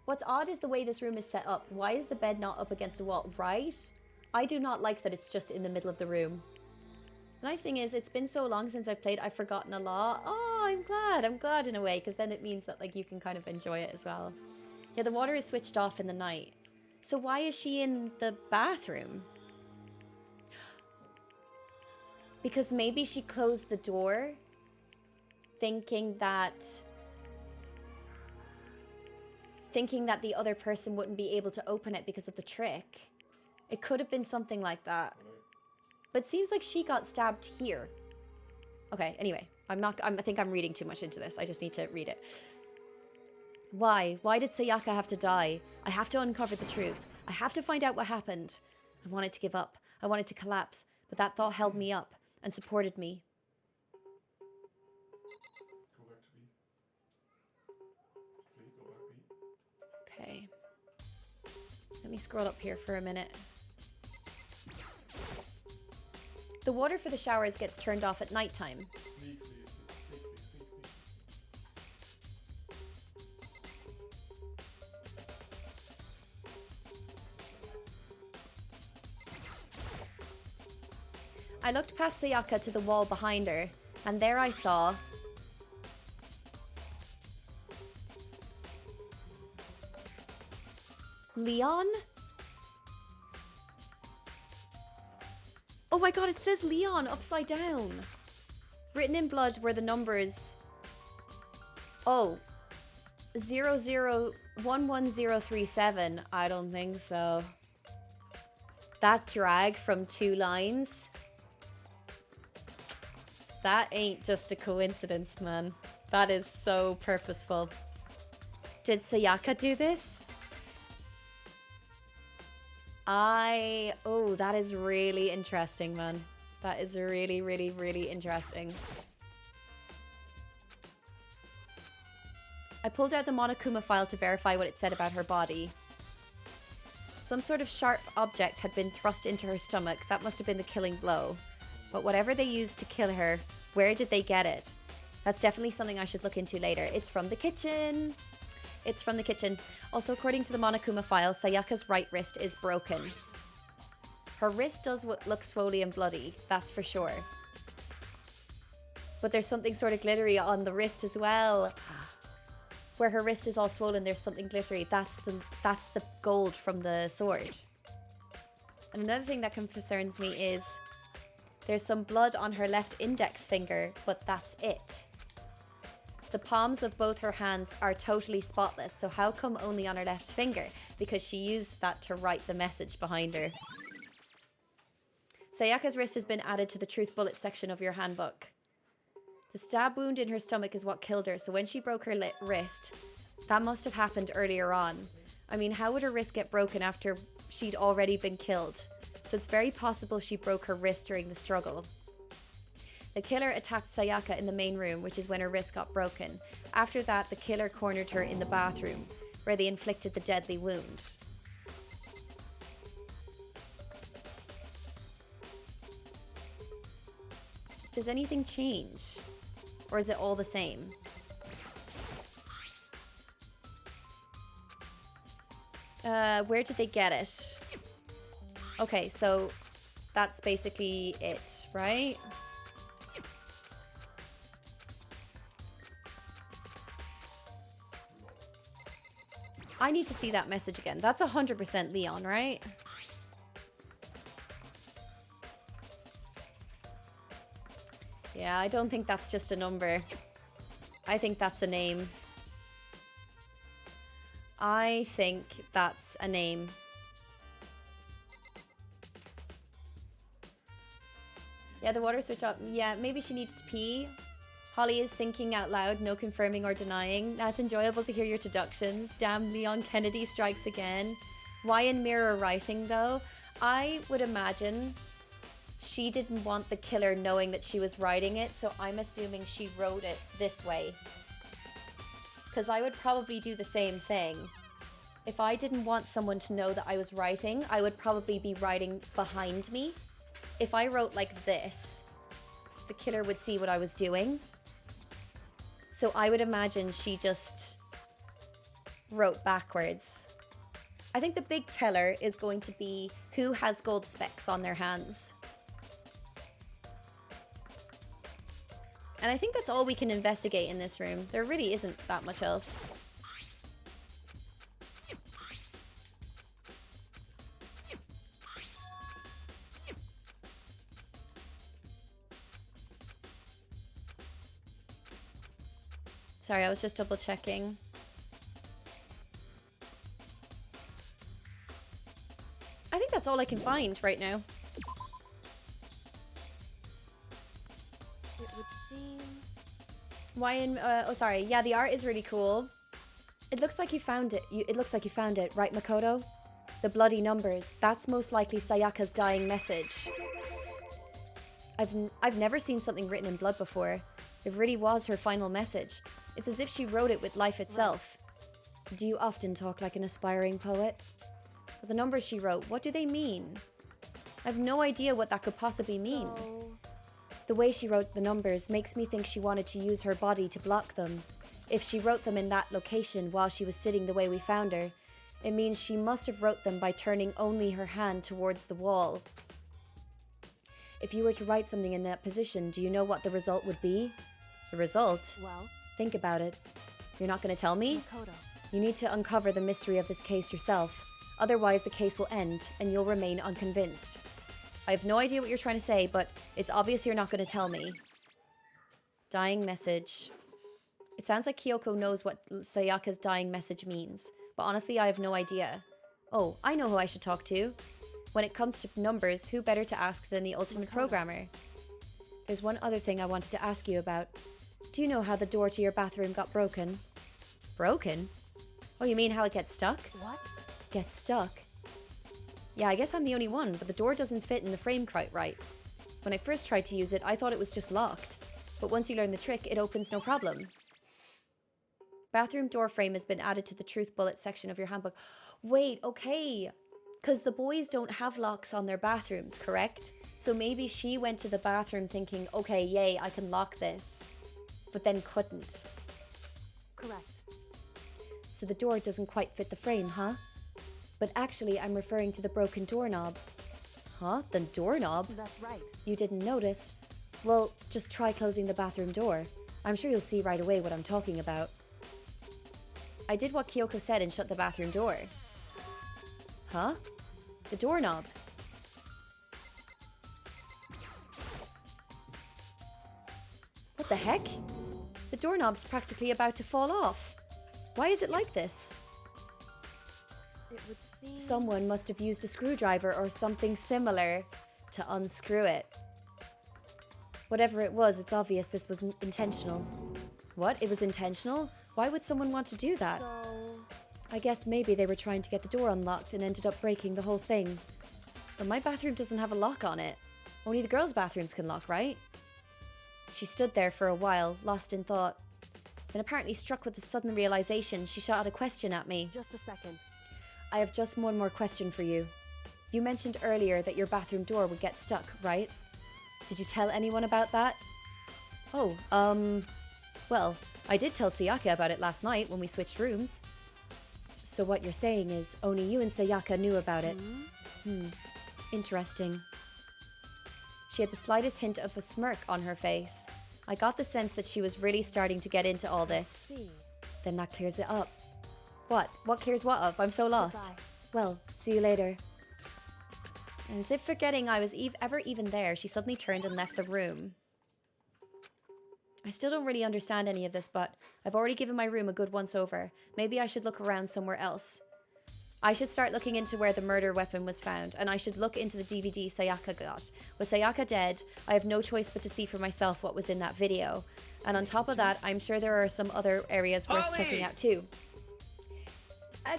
What's odd is the way this room is set up. Why is the bed not up against a wall? Right? I do not like that it's just in the middle of the room. The nice thing is, it's been so long since I've played, I've forgotten a lot. Oh, I'm glad in a way, because then it means that like you can kind of enjoy it as well. Yeah, the water is switched off in the night. So why is she in the bathroom? Because maybe she closed the door, thinking that the other person wouldn't be able to open it because of the trick. It could have been something like that. But it seems like she got stabbed here. Okay, anyway, I think I'm reading too much into this. I just need to read it. Why? Why did Sayaka have to die? I have to uncover the truth. I have to find out what happened. I wanted to give up. I wanted to collapse. But that thought held me up and supported me. Okay. Let me scroll up here for a minute. The water for the showers gets turned off at nighttime. I looked past Sayaka to the wall behind her, and there I saw... Leon? Oh my god, it says Leon upside down. Written in blood were the numbers... Oh. 11037. I don't think so. That drag from 2 lines. That ain't just a coincidence, man. That is so purposeful. Did Sayaka do this? Oh, that is really interesting, man. That is really, really, really interesting. I pulled out the Monokuma file to verify what it said about her body. Some sort of sharp object had been thrust into her stomach. That must have been the killing blow. But whatever they used to kill her, where did they get it? That's definitely something I should look into later. It's from the kitchen. It's from the kitchen. Also, according to the Monokuma file, Sayaka's right wrist is broken. Her wrist does look swollen and bloody, that's for sure. But there's something sort of glittery on the wrist as well. Where her wrist is all swollen, there's something glittery. That's the gold from the sword. And another thing that concerns me is there's some blood on her left index finger, but that's it. The palms of both her hands are totally spotless, so how come only on her left finger? Because she used that to write the message behind her. Sayaka's wrist has been added to the truth bullet section of your handbook. The stab wound in her stomach is what killed her, so when she broke her wrist, that must have happened earlier on. I mean, how would her wrist get broken after she'd already been killed? So it's very possible she broke her wrist during the struggle. The killer attacked Sayaka in the main room, which is when her wrist got broken. After that, the killer cornered her in the bathroom, where they inflicted the deadly wound. Does anything change? Or is it all the same? Where did they get it? Okay, so that's basically it, right? I need to see that message again. That's 100% Leon, right? Yeah, I don't think that's just a number. I think that's a name. I think that's a name. Yeah, the water switch up. Yeah, maybe she needs to pee. Holly is thinking out loud, no confirming or denying. That's enjoyable to hear your deductions. Damn, Leon Kennedy strikes again. Why in mirror writing, though? I would imagine she didn't want the killer knowing that she was writing it, so I'm assuming she wrote it this way. Because I would probably do the same thing. If I didn't want someone to know that I was writing, I would probably be writing behind me. If I wrote like this, the killer would see what I was doing. So I would imagine she just wrote backwards. I think the big teller is going to be who has gold specks on their hands. And I think that's all we can investigate in this room. There really isn't that much else. Sorry, I was just double checking. I think that's all I can find right now. It would seem... Why in... oh, sorry. Yeah, the art is really cool. It looks like you found it. It looks like you found it, right, Makoto? The bloody numbers. That's most likely Sayaka's dying message. I've never seen something written in blood before. It really was her final message. It's as if she wrote it with life itself. Do you often talk like an aspiring poet? But the numbers she wrote, what do they mean? I have no idea what that could possibly mean. So... The way she wrote the numbers makes me think she wanted to use her body to block them. If she wrote them in that location while she was sitting the way we found her, it means she must have wrote them by turning only her hand towards the wall. If you were to write something in that position, do you know what the result would be? The result? Well, Think about it. You're not going to tell me? Makoto. You need to uncover the mystery of this case yourself. Otherwise, the case will end, and you'll remain unconvinced. I have no idea what you're trying to say, but it's obvious you're not going to tell me. Dying message. It sounds like Kyoko knows what Sayaka's dying message means, but honestly, I have no idea. Oh, I know who I should talk to. When it comes to numbers, who better to ask than the ultimate programmer? There's one other thing I wanted to ask you about. Do you know how the door to your bathroom got broken? Broken? Oh, you mean how it gets stuck? What? Gets stuck? Yeah, I guess I'm the only one, but the door doesn't fit in the frame quite right. When I first tried to use it, I thought it was just locked. But once you learn the trick, it opens no problem. Bathroom door frame has been added to the truth bullet section of your handbook. Wait, okay. Because the boys don't have locks on their bathrooms, correct? So maybe she went to the bathroom thinking, okay, yay, I can lock this. But then couldn't. Correct. So the door doesn't quite fit the frame, huh? But actually, I'm referring to the broken doorknob. Huh? The doorknob? That's right. You didn't notice? Well, just try closing the bathroom door. I'm sure you'll see right away what I'm talking about. I did what Kyoko said and shut the bathroom door. Huh? The doorknob. What the heck? The doorknob's practically about to fall off. Why is it like this? It would seem... Someone must have used a screwdriver or something similar to unscrew it. Whatever it was, it's obvious this was intentional. What? It was intentional? Why would someone want to do that? So... I guess maybe they were trying to get the door unlocked and ended up breaking the whole thing. But my bathroom doesn't have a lock on it. Only the girls' bathrooms can lock, right? She stood there for a while, lost in thought. Then apparently struck with a sudden realization, she shot out a question at me. Just a second. I have just one more question for you. You mentioned earlier that your bathroom door would get stuck, right? Did you tell anyone about that? Oh, well, I did tell Sayaka about it last night when we switched rooms. So what you're saying is only you and Sayaka knew about it. Interesting. She had the slightest hint of a smirk on her face. I got the sense that she was really starting to get into all this. See. Then that clears it up. What? What clears what up? I'm so lost. Goodbye. Well, see you later. And as if forgetting I was ever even there, she suddenly turned and left the room. I still don't really understand any of this, but I've already given my room a good once-over. Maybe I should look around somewhere else. I should start looking into where the murder weapon was found, and I should look into the DVD Sayaka got. With Sayaka dead, I have no choice but to see for myself what was in that video. And on top of that, I'm sure there are some other areas worth checking out too.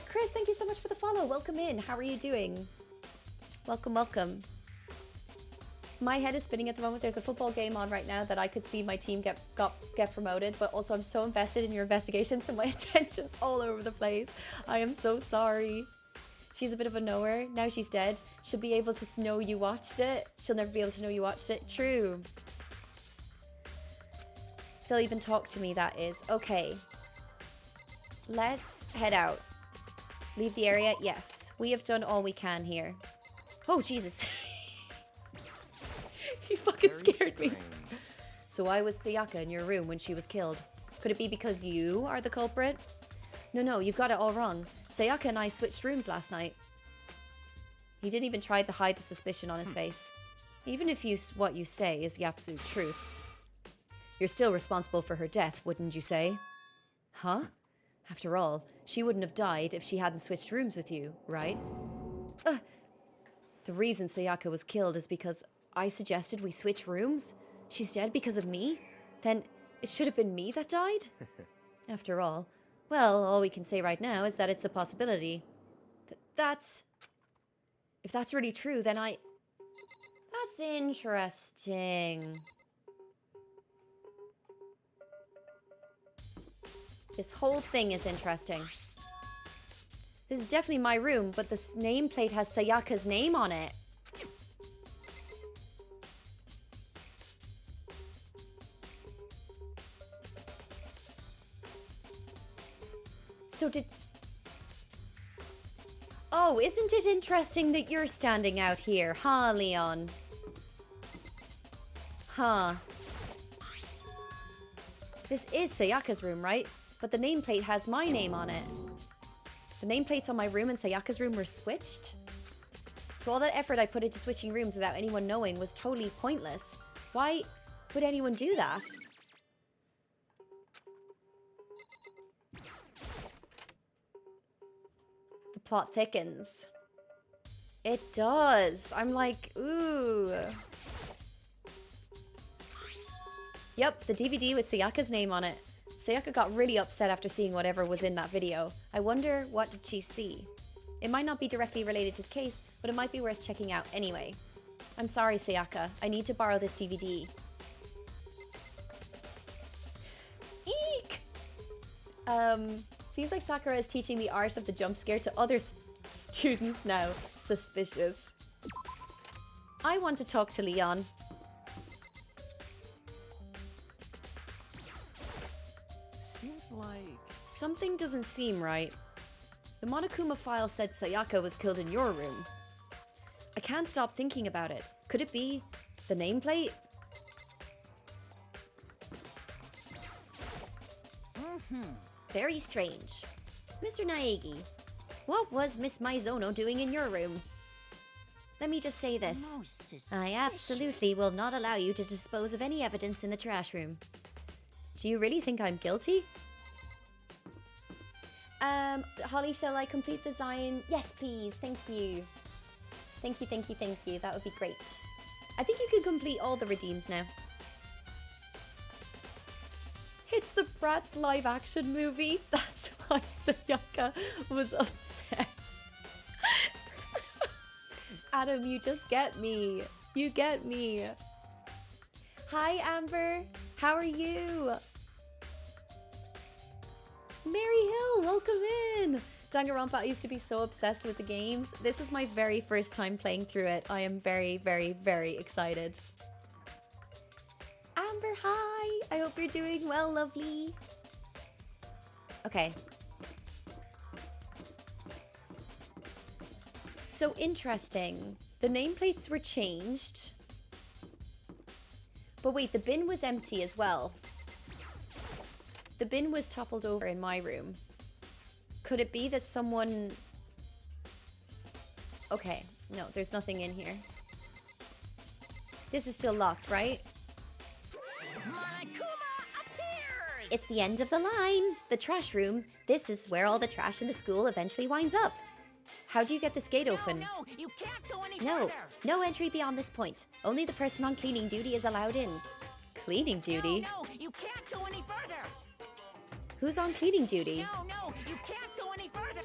Chris, thank you so much for the follow. Welcome in. How are you doing? Welcome, welcome. My head is spinning at the moment. There's a football game on right now that I could see my team get promoted, but also I'm so invested in your investigation, so my attention's all over the place. I am so sorry. She's a bit of a knower. Now she's dead. She'll be able to know you watched it. She'll never be able to know you watched it. True. If they'll even talk to me, that is. Okay. Let's head out. Leave the area? Yes. We have done all we can here. Oh, Jesus. He fucking scared me. So I was Sayaka in your room when she was killed. Could it be because you are the culprit? No, you've got it all wrong. Sayaka and I switched rooms last night. He didn't even try to hide the suspicion on his face. Even if what you say is the absolute truth. You're still responsible for her death, wouldn't you say? Huh? After all, she wouldn't have died if she hadn't switched rooms with you, right? The reason Sayaka was killed is because I suggested we switch rooms? She's dead because of me? Then it should have been me that died? After all, well, all we can say right now is that it's a possibility. If that's really true, then That's interesting. This whole thing is interesting. This is definitely my room, but this nameplate has Sayaka's name on it. So Oh, isn't it interesting that you're standing out here, huh, Leon? Huh. This is Sayaka's room, right? But the nameplate has my name on it. The nameplates on my room and Sayaka's room were switched. So all that effort I put into switching rooms without anyone knowing was totally pointless. Why would anyone do that? The plot thickens. It does. I'm like, ooh. Yep, the DVD with Sayaka's name on it. Sayaka got really upset after seeing whatever was in that video. I wonder, what did she see? It might not be directly related to the case, but it might be worth checking out anyway. I'm sorry, Sayaka. I need to borrow this DVD. Eek! Seems like Sakura is teaching the art of the jump scare to other students now. Suspicious. I want to talk to Leon. Seems like... Something doesn't seem right. The Monokuma file said Sayaka was killed in your room. I can't stop thinking about it. Could it be the nameplate? Very strange. Mr. Naegi, what was Miss Maizono doing in your room? Let me just say this. I absolutely will not allow you to dispose of any evidence in the trash room. Do you really think I'm guilty? Holly, shall I complete the Zion? Yes, please. Thank you. Thank you, thank you, thank you. That would be great. I think you can complete all the redeems now. It's the Bratz live action movie. That's why Sayaka was upset. Adam, you just get me. You get me. Hi, Amber. How are you? Mary Hill, welcome in. Danganronpa, I used to be so obsessed with the games. This is my very first time playing through it. I am very, very, very excited. Amber, hi. I hope you're doing well, lovely. Okay. So interesting. The nameplates were changed. But wait, the bin was empty as well. The bin was toppled over in my room. Could it be that someone... Okay, no, there's nothing in here. This is still locked, right? Monokuma appears! It's the end of the line. The trash room. This is where all the trash in the school eventually winds up. How do you get this gate open? No, you can't go any No, further. no entry beyond this point. Only the person on cleaning duty is allowed in. Cleaning duty? No, you can't go any further. Who's on cleaning duty? No, you can't go any further.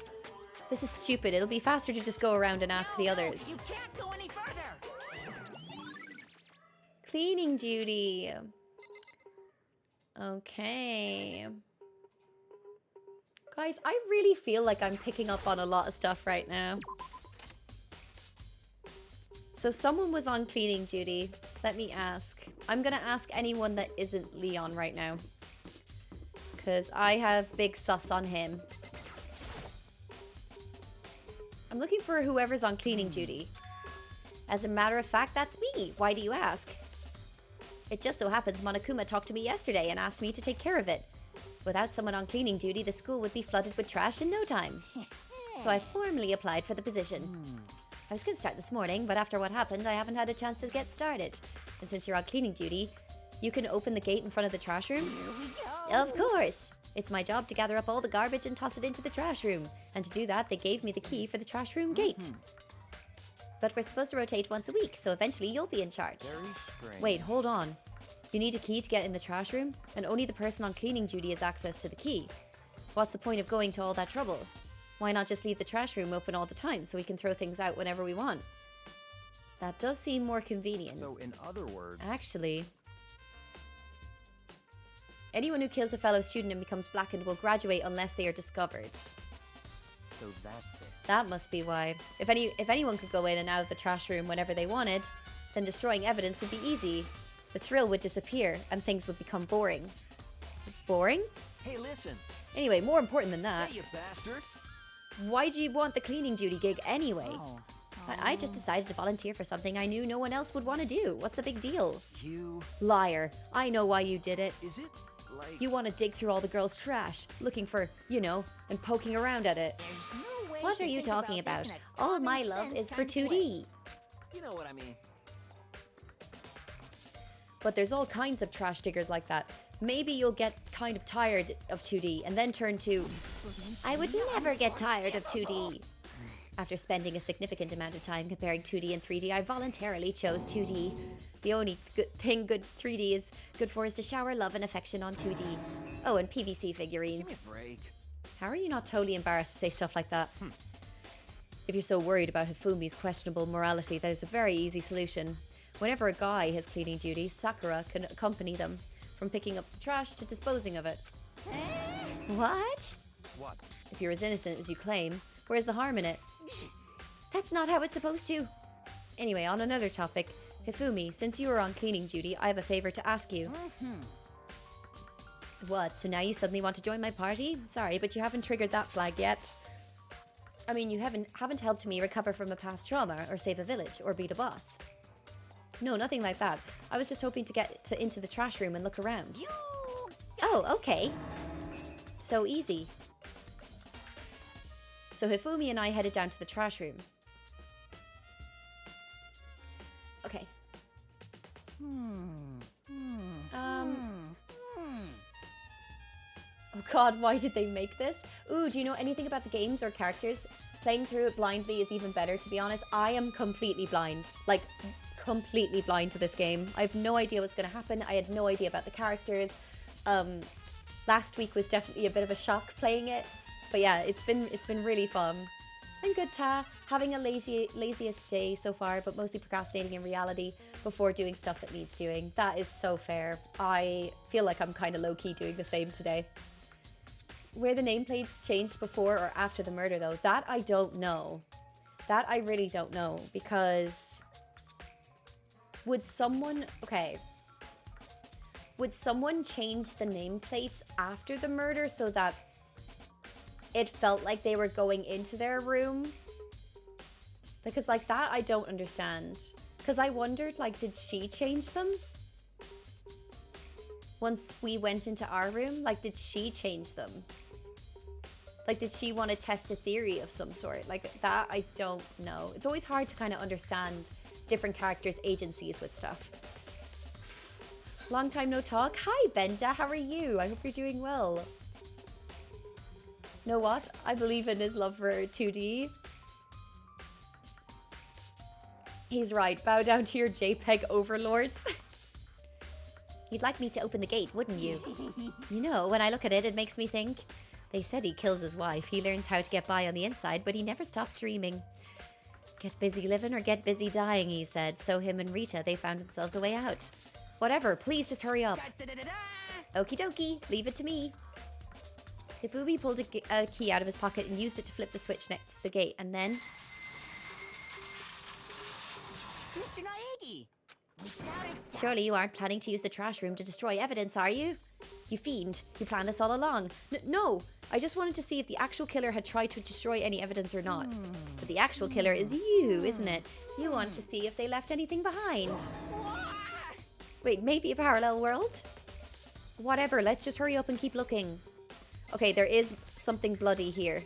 This is stupid. It'll be faster to just go around and ask the others. You can't go any further. Cleaning duty. Okay. Guys, I really feel like I'm picking up on a lot of stuff right now. So someone was on cleaning duty. Let me ask. I'm gonna ask anyone that isn't Leon right now. Because I have big sus on him. I'm looking for whoever's on cleaning duty. As a matter of fact, that's me. Why do you ask? It just so happens Monokuma talked to me yesterday and asked me to take care of it. Without someone on cleaning duty, the school would be flooded with trash in no time. So I formally applied for the position. I was going to start this morning, but after what happened, I haven't had a chance to get started. And since you're on cleaning duty, you can open the gate in front of the trash room? Of course! It's my job to gather up all the garbage and toss it into the trash room. And to do that, they gave me the key for the trash room gate. But we're supposed to rotate once a week, so eventually you'll be in charge. Wait, hold on. You need a key to get in the trash room, and only the person on cleaning duty has access to the key. What's the point of going to all that trouble? Why not just leave the trash room open all the time so we can throw things out whenever we want? That does seem more convenient. So in other words... Actually... Anyone who kills a fellow student and becomes blackened will graduate unless they are discovered. So that's it. That must be why. If anyone could go in and out of the trash room whenever they wanted, then destroying evidence would be easy. The thrill would disappear, and things would become boring. Boring? Hey, listen. Anyway, more important than that, Hey, you bastard. why do you want the cleaning duty gig anyway? Oh, I just decided to volunteer for something I knew no one else would want to do. What's the big deal? You... Liar. I know why you did it. Is it, like... You want to dig through all the girls' trash, looking for, you know, and poking around at it. There's no way What to are you think talking about about? this in a All my common love sense is for kind of 2D. way. You know what I mean. But there's all kinds of trash diggers like that. Maybe you'll get kind of tired of 2D and then turn to... I would never get tired of 2D. After spending a significant amount of time comparing 2D and 3D, I voluntarily chose 2D. The only good thing 3D is good for is to shower love and affection on 2D. Oh, and PVC figurines. Give me a break. How are you not totally embarrassed to say stuff like that? If you're so worried about Hifumi's questionable morality, there's a very easy solution. Whenever a guy has cleaning duties, Sakura can accompany them, from picking up the trash to disposing of it. What? What? If you're as innocent as you claim, where's the harm in it? That's not how it's supposed to. Anyway, on another topic, Hifumi, since you are on cleaning duty, I have a favor to ask you. What, so now you suddenly want to join my party? Sorry, but you haven't triggered that flag yet. I mean, you haven't helped me recover from a past trauma, or save a village, or beat a boss. No, nothing like that. I was just hoping to get into the trash room and look around. Oh, okay. So easy. So Hifumi and I headed down to the trash room. Okay. Oh god, why did they make this? Ooh, do you know anything about the games or characters? Playing through it blindly is even better, to be honest. I am completely blind. Like, completely blind to this game. I have no idea what's going to happen. I had no idea about the characters. Last week was definitely a bit of a shock playing it. But yeah, it's been really fun. I'm good, Ta. Having a laziest day so far, but mostly procrastinating in reality before doing stuff that needs doing. That is so fair. I feel like I'm kind of low-key doing the same today. Were the nameplates changed before or after the murder, though? That I don't know. That I really don't know, because... Would someone... Okay. Would someone change the nameplates after the murder so that it felt like they were going into their room? Because, like, that I don't understand. Because I wondered, like, did she change them? Once we went into our room, like, did she change them? Like, did she want to test a theory of some sort? Like, that I don't know. It's always hard to kind of understand different characters' agencies with stuff. Long time no talk. Hi, Benja. How are you? I hope you're doing well. Know what? I believe in his love for 2D. He's right. Bow down to your JPEG overlords. You'd like me to open the gate, wouldn't you? You know, when I look at it, it makes me think. They said he kills his wife. He learns how to get by on the inside, but he never stopped dreaming. Get busy living or get busy dying, he said. So him and Rita, they found themselves a way out. Whatever, please just hurry up. Okie dokie, leave it to me. Hifumi pulled a key out of his pocket and used it to flip the switch next to the gate, and then... Mr. Naegi! Surely you aren't planning to use the trash room to destroy evidence, are you? You fiend, you planned this all along. No, I just wanted to see if the actual killer had tried to destroy any evidence or not. But the actual killer is you, isn't it? You want to see if they left anything behind. Wait, maybe a parallel world? Whatever, let's just hurry up and keep looking. Okay, there is something bloody here.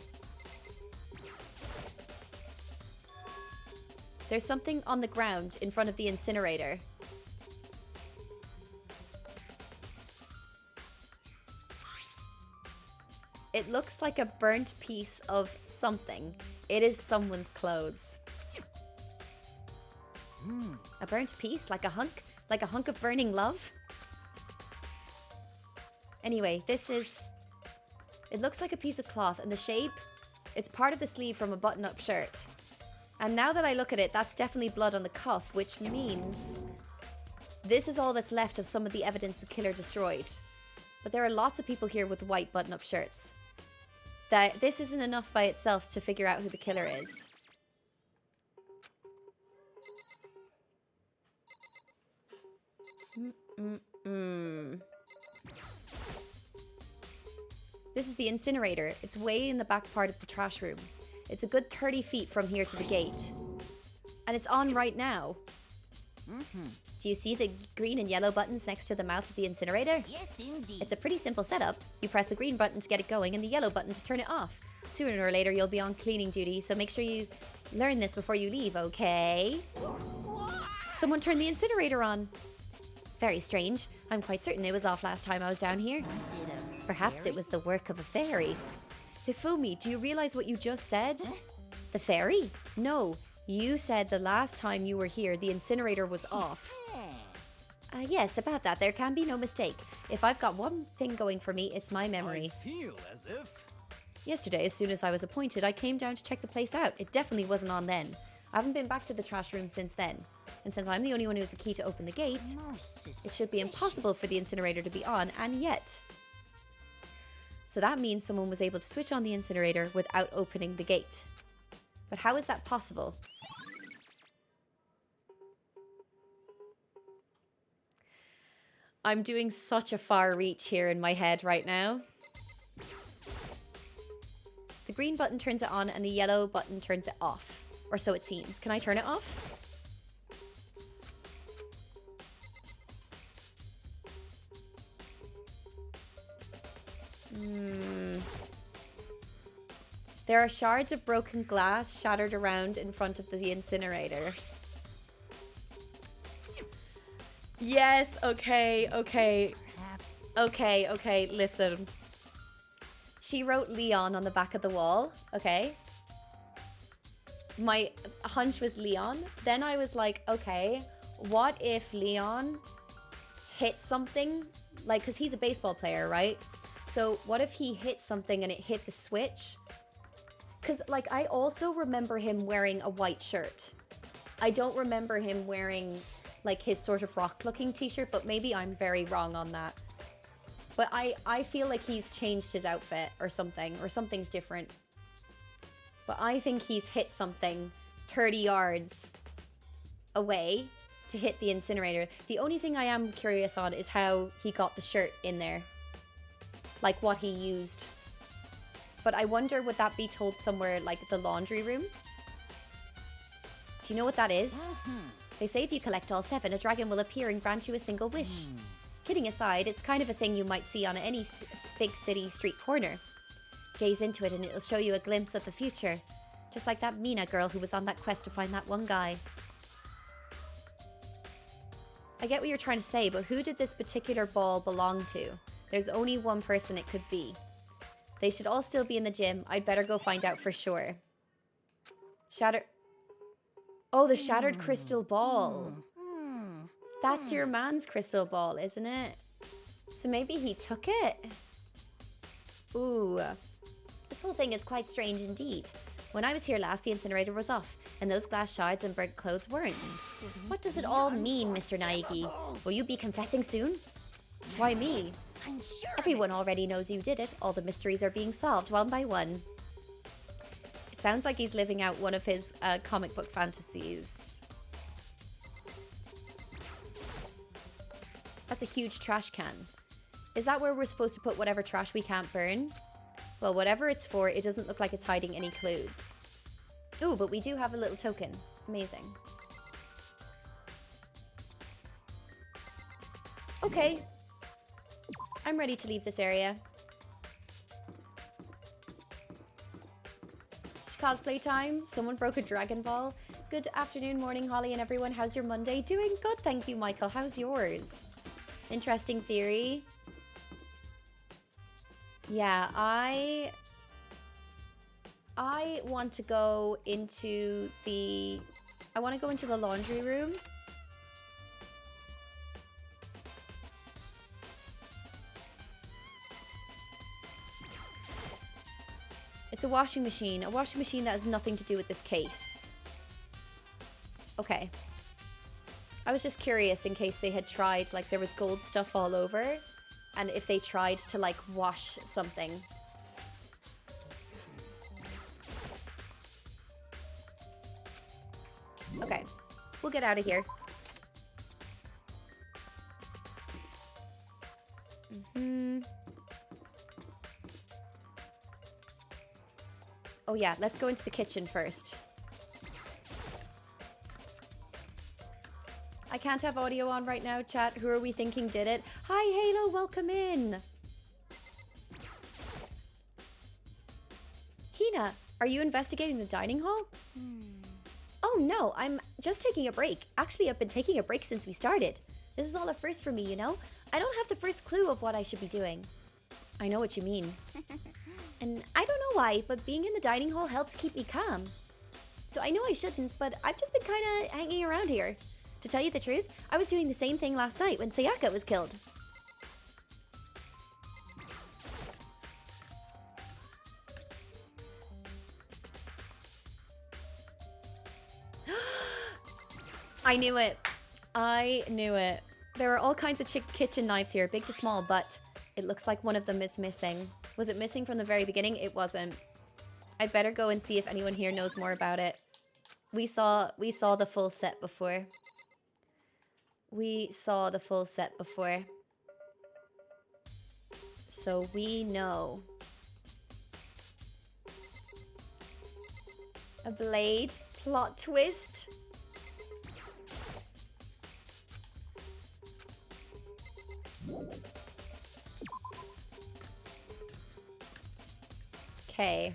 There's something on the ground in front of the incinerator. It looks like a burnt piece of something. It is someone's clothes. A burnt piece? Like a hunk? Like a hunk of burning love? Anyway, this is... It looks like a piece of cloth, and the shape... It's part of the sleeve from a button-up shirt. And now that I look at it, that's definitely blood on the cuff, which means... This is all that's left of some of the evidence the killer destroyed. But there are lots of people here with white button-up shirts. That this isn't enough by itself to figure out who the killer is. This is the incinerator. It's way in the back part of the trash room. It's a good 30 feet from here to the gate. And it's on right now. Do you see the green and yellow buttons next to the mouth of the incinerator? Yes, indeed. It's a pretty simple setup. You press the green button to get it going and the yellow button to turn it off. Sooner or later, you'll be on cleaning duty, so make sure you learn this before you leave, okay? Someone turned the incinerator on. Very strange. I'm quite certain it was off last time I was down here. Perhaps it was the work of a fairy. Hifumi, do you realize what you just said? The fairy? No. You said the last time you were here, the incinerator was off. Yes, about that, there can be no mistake. If I've got one thing going for me, it's my memory. I feel as if... Yesterday, as soon as I was appointed, I came down to check the place out. It definitely wasn't on then. I haven't been back to the trash room since then. And since I'm the only one who has a key to open the gate, it should be impossible for the incinerator to be on, and yet. So that means someone was able to switch on the incinerator without opening the gate. But how is that possible? I'm doing such a far reach here in my head right now. The green button turns it on and the yellow button turns it off. Or so it seems. Can I turn it off? There are shards of broken glass shattered around in front of the incinerator. Yes, okay. Okay, listen. She wrote Leon on the back of the wall, okay? My hunch was Leon. Then I was like, okay, what if Leon hit something? Like, because he's a baseball player, right? So what if he hit something and it hit the switch? Because, like, I also remember him wearing a white shirt. I don't remember him wearing, like, his sort of rock-looking t-shirt, but maybe I'm very wrong on that. But I feel like he's changed his outfit or something's different. But I think he's hit something 30 yards away to hit the incinerator. The only thing I am curious on is how he got the shirt in there. Like, what he used. But I wonder, would that be told somewhere like the laundry room? Do you know what that is? They say if you collect all 7, a dragon will appear and grant you a single wish. Kidding aside, it's kind of a thing you might see on any big city street corner. Gaze into it and it'll show you a glimpse of the future. Just like that Mina girl who was on that quest to find that one guy. I get what you're trying to say, but who did this particular ball belong to? There's only one person it could be. They should all still be in the gym. I'd better go find out for sure. Oh, the shattered crystal ball. That's your man's crystal ball, isn't it? So maybe he took it? Ooh. This whole thing is quite strange indeed. When I was here last, the incinerator was off, and those glass shards and burnt clothes weren't. What does it all mean, Mr. Naegi? Will you be confessing soon? Why me? I'm sure. Everyone already knows you did it. All the mysteries are being solved one by one. It sounds like he's living out one of his comic book fantasies. That's a huge trash can. Is that where we're supposed to put whatever trash we can't burn? Well, whatever it's for, it doesn't look like it's hiding any clues. Ooh, but we do have a little token. Amazing. Okay. I'm ready to leave this area. It's cosplay time. Someone broke a Dragon Ball. Good afternoon, morning, Holly and everyone. How's your Monday? Doing good, thank you, Michael. How's yours? Interesting theory. Yeah, I want to go into the... I want to go into the laundry room. It's a washing machine. A washing machine that has nothing to do with this case. Okay. I was just curious in case they had tried, like there was gold stuff all over. And if they tried to like wash something. Okay. We'll get out of here. Oh yeah, let's go into the kitchen first. can't have audio on right now, chat. Who are we thinking did it? Hi, Halo, welcome in. Hina, are you investigating the dining hall? Oh no, I'm just taking a break. Actually, I've been taking a break since we started. This is all a first for me, you know? I don't have the first clue of what I should be doing. I know what you mean. And I don't know why, but being in the dining hall helps keep me calm. So I know I shouldn't, but I've just been kind of hanging around here. To tell you the truth, I was doing the same thing last night when Sayaka was killed. I knew it. I knew it. There are all kinds of kitchen knives here, big to small, but it looks like one of them is missing. Was it missing from the very beginning? It wasn't. I'd better go and see if anyone here knows more about it. We saw the full set before. We saw the full set before. So we know. A blade. Plot twist. Okay.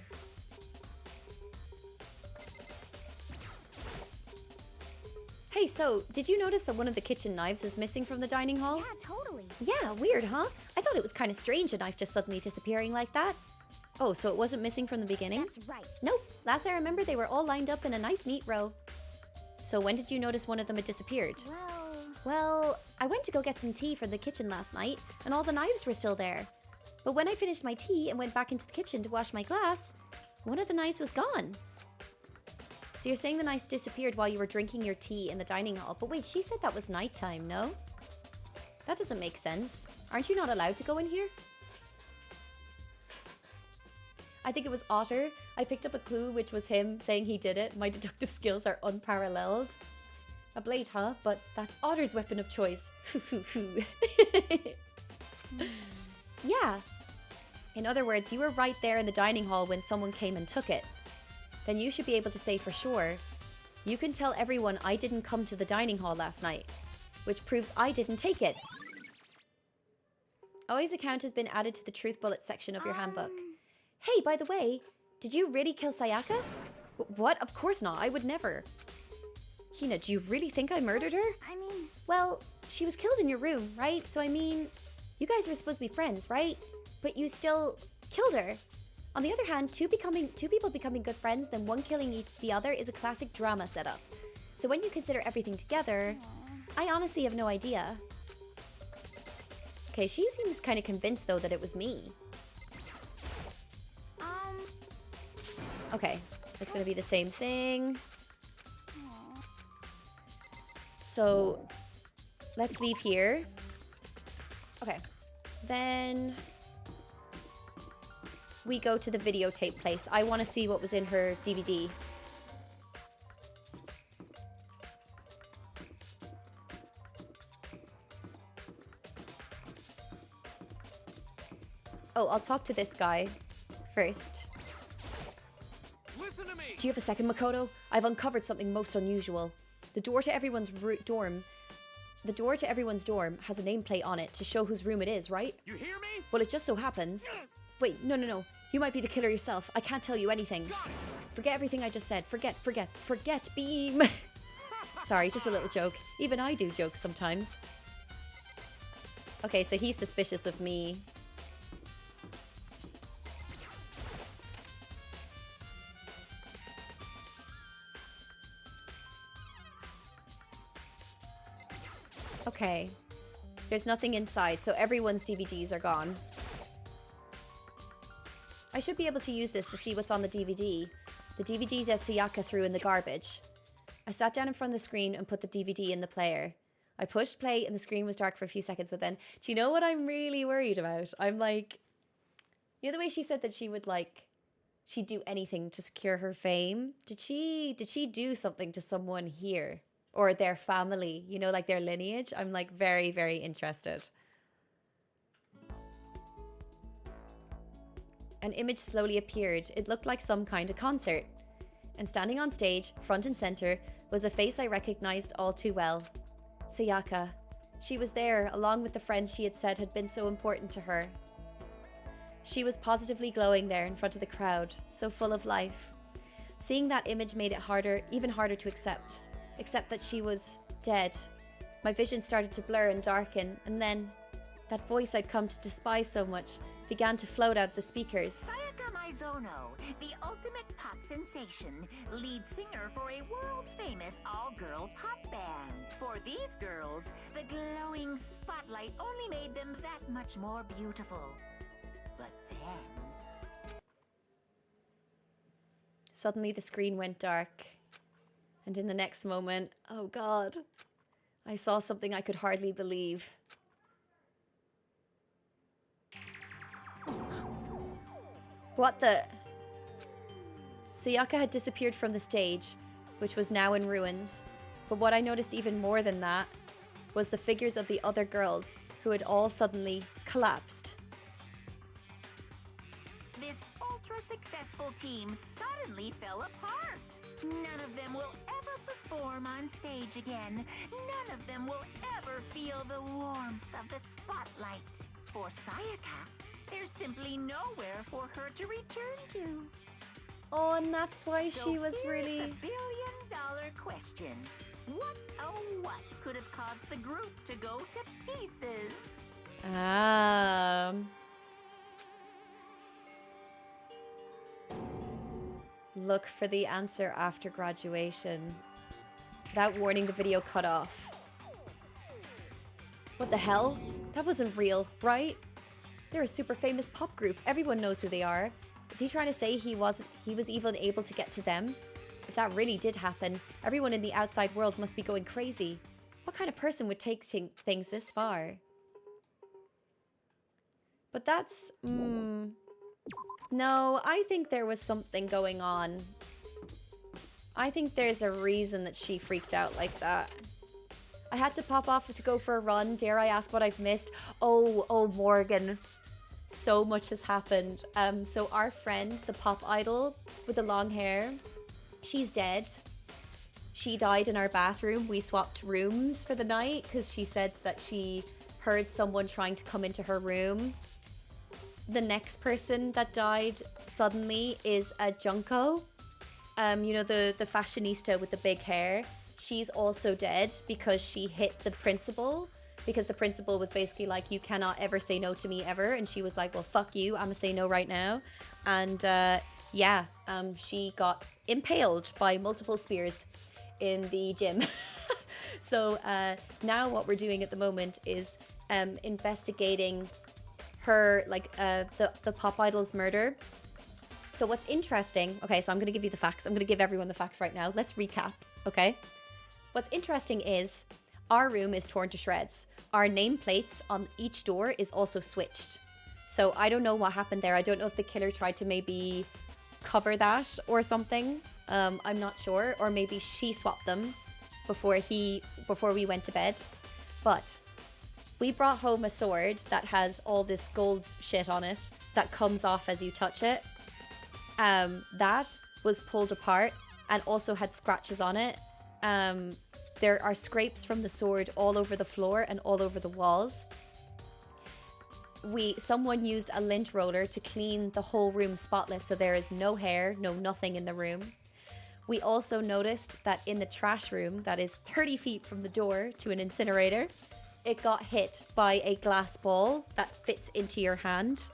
Hey, so, did you notice that one of the kitchen knives is missing from the dining hall? Yeah, totally. Yeah, weird, huh? I thought it was kind of strange, a knife just suddenly disappearing like that. Oh, so it wasn't missing from the beginning? That's right. Nope. Last I remember, they were all lined up in a nice, neat row. So when did you notice one of them had disappeared? Well, I went to go get some tea from the kitchen last night, and all the knives were still there. But when I finished my tea and went back into the kitchen to wash my glass, one of the knives was gone. So you're saying the knives disappeared while you were drinking your tea in the dining hall. But wait, she said that was nighttime, no? That doesn't make sense. Aren't you not allowed to go in here? I think it was Otter. I picked up a clue, which was him saying he did it. My deductive skills are unparalleled. A blade, huh? But that's Otter's weapon of choice. Yeah. In other words, you were right there in the dining hall when someone came and took it. Then you should be able to say for sure, you can tell everyone I didn't come to the dining hall last night, which proves I didn't take it. Oi's account has been added to the truth bullet section of your handbook. Hey, by the way, did you really kill Sayaka? What? Of course not. I would never. Hina, do you really think I murdered her? I mean... Well, she was killed in your room, right? So I mean, you guys were supposed to be friends, right? But you still killed her. On the other hand, two people becoming good friends, then one killing the other is a classic drama setup. So when you consider everything together, I honestly have no idea. Okay, she seems kind of convinced though that it was me. Okay, it's gonna be the same thing. So, let's leave here. Okay, then we go to the videotape place. I want to see what was in her DVD. Oh, I'll talk to this guy first. Listen to me. Do you have a second, Makoto? I've uncovered something most unusual. The door to everyone's dorm has a nameplate on it to show whose room it is, right? You hear me? Well, it just so happens. Wait, no. You might be the killer yourself. I can't tell you anything. Forget everything I just said. Forget, beam. Sorry, just a little joke. Even I do jokes sometimes. Okay, so he's suspicious of me. Okay. There's nothing inside, so everyone's DVDs are gone. I should be able to use this to see what's on the DVD. The DVDs that Sayaka threw in the garbage. I sat down in front of the screen and put the DVD in the player. I pushed play and the screen was dark for a few seconds, but then, do you know what I'm really worried about? I'm like, you know the way she said that she would she'd do anything to secure her fame? Did she do something to someone here? Or their family, you know, like their lineage? I'm like very, very interested. An image slowly appeared. It looked like some kind of concert. And standing on stage, front and center, was a face I recognized all too well. Sayaka. She was there, along with the friends she had said had been so important to her. She was positively glowing there in front of the crowd, so full of life. Seeing that image made it even harder to accept that she was dead. My vision started to blur and darken, and then that voice I'd come to despise so much began to float out the speakers. Sayaka Maizono, the ultimate pop sensation, lead singer for a world-famous all-girl pop band. For these girls, the glowing spotlight only made them that much more beautiful. But then... Suddenly the screen went dark, and in the next moment, oh God, I saw something I could hardly believe. What the... Sayaka had disappeared from the stage, which was now in ruins. But what I noticed even more than that was the figures of the other girls, who had all suddenly collapsed. This ultra-successful team suddenly fell apart. None of them will ever perform on stage again. None of them will ever feel the warmth of the spotlight. For Sayaka, there's simply nowhere for her to return to. Oh, and that's why So she was here's really... the billion-dollar question. What, oh what, could have caused the group to go to pieces? Look for the answer after graduation. Without warning, the video cut off. What the hell? That wasn't real, right? They're a super famous pop group. Everyone knows who they are. Is he trying to say he was even able to get to them? If that really did happen, everyone in the outside world must be going crazy. What kind of person would take things this far? But that's... No, I think there was something going on. I think there's a reason that she freaked out like that. I had to pop off to go for a run. Dare I ask what I've missed? Oh, Morgan. So much has happened. So our friend, the pop idol with the long hair, she's dead. She died in our bathroom. We swapped rooms for the night because she said that she heard someone trying to come into her room. The next person that died suddenly is a Junko. You know, the fashionista with the big hair. She's also dead because she hit the principal. Because the principal was basically like, you cannot ever say no to me ever. And she was like, well, fuck you. I'm gonna say no right now. And she got impaled by multiple spears in the gym. So now what we're doing at the moment is investigating her, like, the pop idol's murder. So what's interesting... Okay, so I'm going to give you the facts. I'm going to give everyone the facts right now. Let's recap, okay? What's interesting is our room is torn to shreds. Our nameplates on each door is also switched. So I don't know what happened there. I don't know if the killer tried to maybe cover that or something. I'm not sure. Or maybe she swapped them before we went to bed. But we brought home a sword that has all this gold shit on it that comes off as you touch it. That was pulled apart and also had scratches on it. There are scrapes from the sword all over the floor and all over the walls. Someone used a lint roller to clean the whole room spotless, so there is no hair, no nothing in the room. We also noticed that in the trash room that is 30 feet from the door to an incinerator, it got hit by a glass ball that fits into your hand.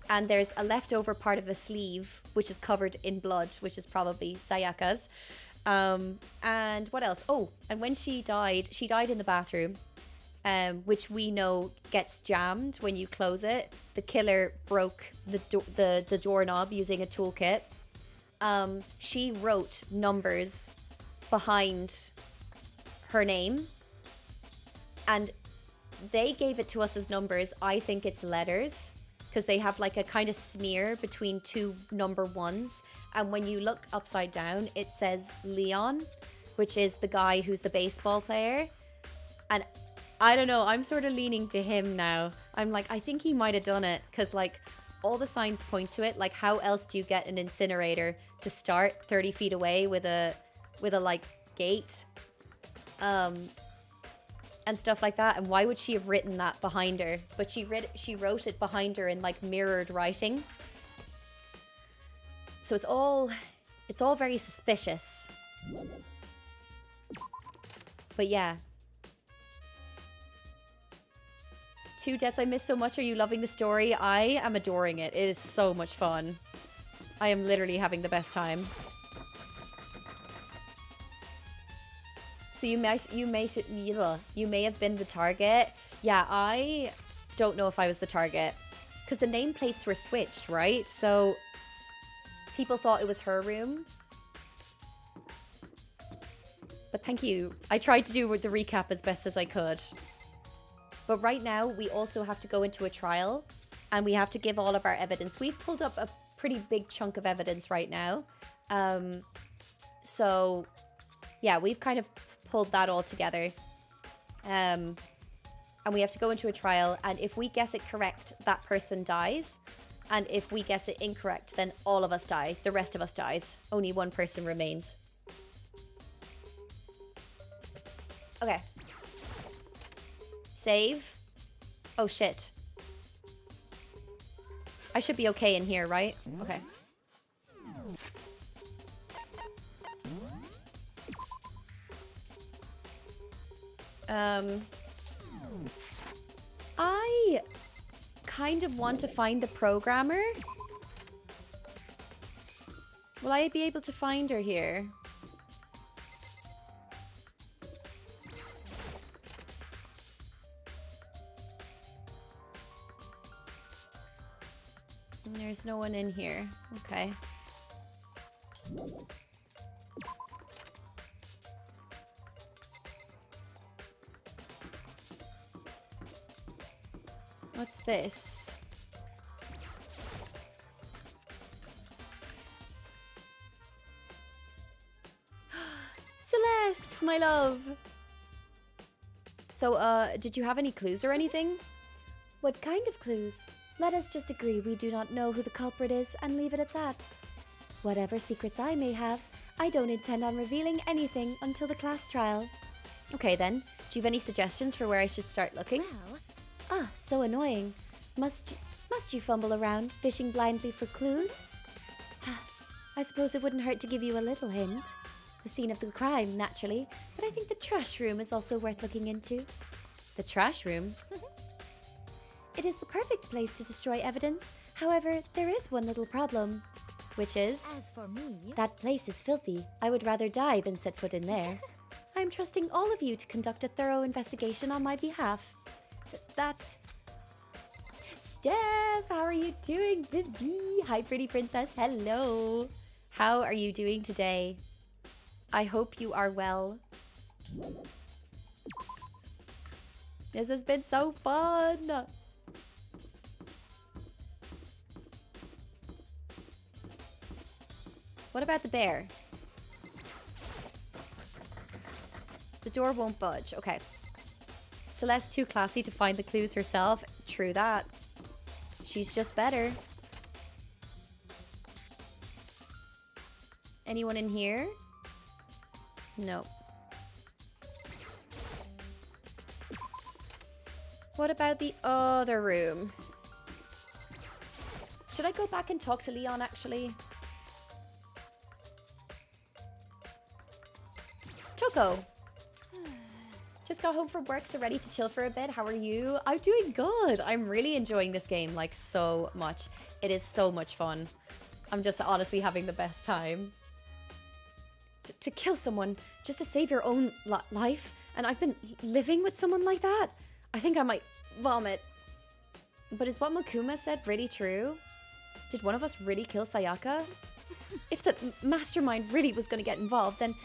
And there's a leftover part of a sleeve, which is covered in blood, which is probably Sayaka's. And what else? Oh, and when she died in the bathroom, which we know gets jammed when you close it. The killer broke the doorknob using a toolkit. She wrote numbers behind her name. And they gave it to us as numbers. I think it's letters, because they have like a kind of smear between two number ones. And when you look upside down, it says Leon, which is the guy who's the baseball player. And I don't know, I'm sort of leaning to him now. I'm like, I think he might have done it, because like all the signs point to it. Like, how else do you get an incinerator to start 30 feet away with a like gate? and stuff like that. And why would she have written that behind her? But she wrote it behind her in like mirrored writing. So it's all very suspicious. But yeah. 2 deaths I missed so much. Are you loving the story? I am adoring it. It is so much fun. I am literally having the best time. So you may have been the target. Yeah, I don't know if I was the target. Because the nameplates were switched, right? So people thought it was her room. But thank you. I tried to do the recap as best as I could. But right now, we also have to go into a trial. And we have to give all of our evidence. We've pulled up a pretty big chunk of evidence right now. So, yeah, we've kind of pulled that all together. And we have to go into a trial. And if we guess it correct, that person dies. And if we guess it incorrect, then all of us die. The rest of us dies. Only one person remains. Okay. Save. Oh, shit. I should be okay in here, right? Okay. I kind of want to find the programmer. Will I be able to find her here? There's no one in here. Okay. What's this? Celeste, my love. So, did you have any clues or anything? What kind of clues? Let us just agree we do not know who the culprit is and leave it at that. Whatever secrets I may have, I don't intend on revealing anything until the class trial. Okay then, do you have any suggestions for where I should start looking? Well, so annoying. Must you fumble around, fishing blindly for clues? I suppose it wouldn't hurt to give you a little hint. The scene of the crime, naturally, but I think the trash room is also worth looking into. The trash room? It is the perfect place to destroy evidence. However, there is one little problem. Which is? As for me, that place is filthy. I would rather die than set foot in there. I'm trusting all of you to conduct a thorough investigation on my behalf. That's... Steph, how are you doing, baby? Hi, pretty princess. Hello. How are you doing today? I hope you are well. This has been so fun. What about the bear? The door won't budge. Okay. Celeste too classy to find the clues herself. True that. She's just better. Anyone in here? No. What about the other room? Should I go back and talk to Leon actually? Toko. Just got home from work, so ready to chill for a bit. How are you? I'm doing good. I'm really enjoying this game, like, so much. It is so much fun. I'm just honestly having the best time. To kill someone just to save your own life, and I've been living with someone like that? I think I might vomit. But is what Makuma said really true? Did one of us really kill Sayaka? If the mastermind really was going to get involved, then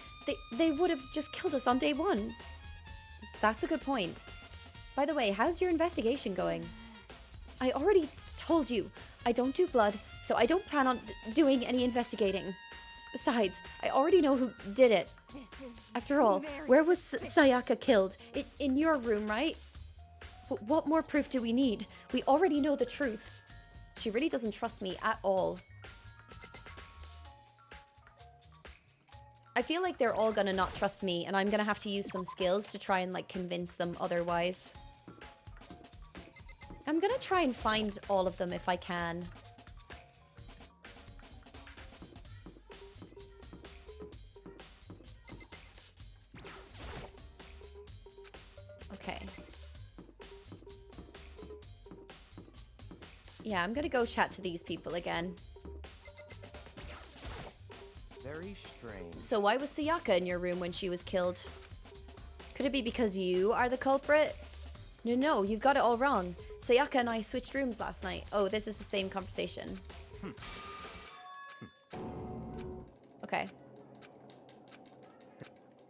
they would have just killed us on day one. That's a good point. By the way, how's your investigation going? I already told you, I don't do blood, so I don't plan on doing any investigating. Besides, I already know who did it. After all, where was Sayaka killed? In your room, right? What more proof do we need? We already know the truth. She really doesn't trust me at all. I feel like they're all gonna not trust me, and I'm gonna have to use some skills to try and like convince them otherwise. I'm gonna try and find all of them if I can. Okay. Yeah, I'm gonna go chat to these people again. Very strange. So why was Sayaka in your room when she was killed? Could it be because you are the culprit? No, you've got it all wrong. Sayaka and I switched rooms last night. Oh, this is the same conversation. Okay.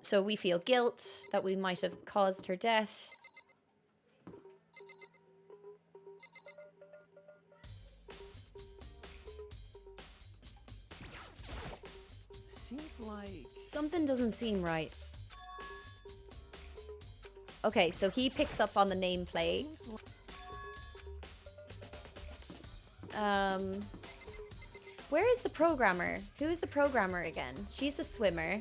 So we feel guilt that we might have caused her death. Seems like... Something doesn't seem right. Okay, so he picks up on the nameplate. Where is the programmer? Who is the programmer again? She's the swimmer.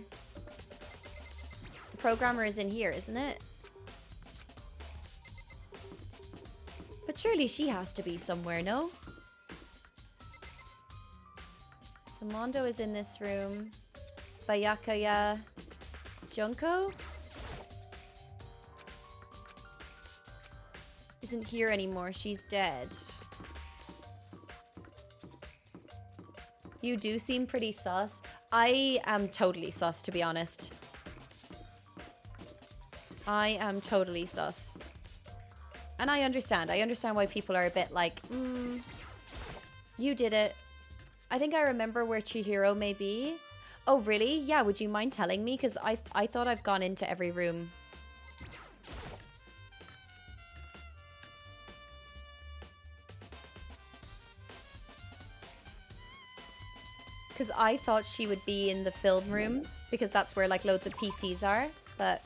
The programmer is in here, isn't it? But surely she has to be somewhere, no? So Mondo is in this room. Bayakaya Junko isn't here anymore. She's dead. You do seem pretty sus. I am totally sus, to be honest. I am totally sus. And I understand. I understand why people are a bit like, you did it. I think I remember where Chihiro may be. Oh, really? Yeah, would you mind telling me? Because I thought I've gone into every room. Because I thought she would be in the film room, because that's where like loads of PCs are, but...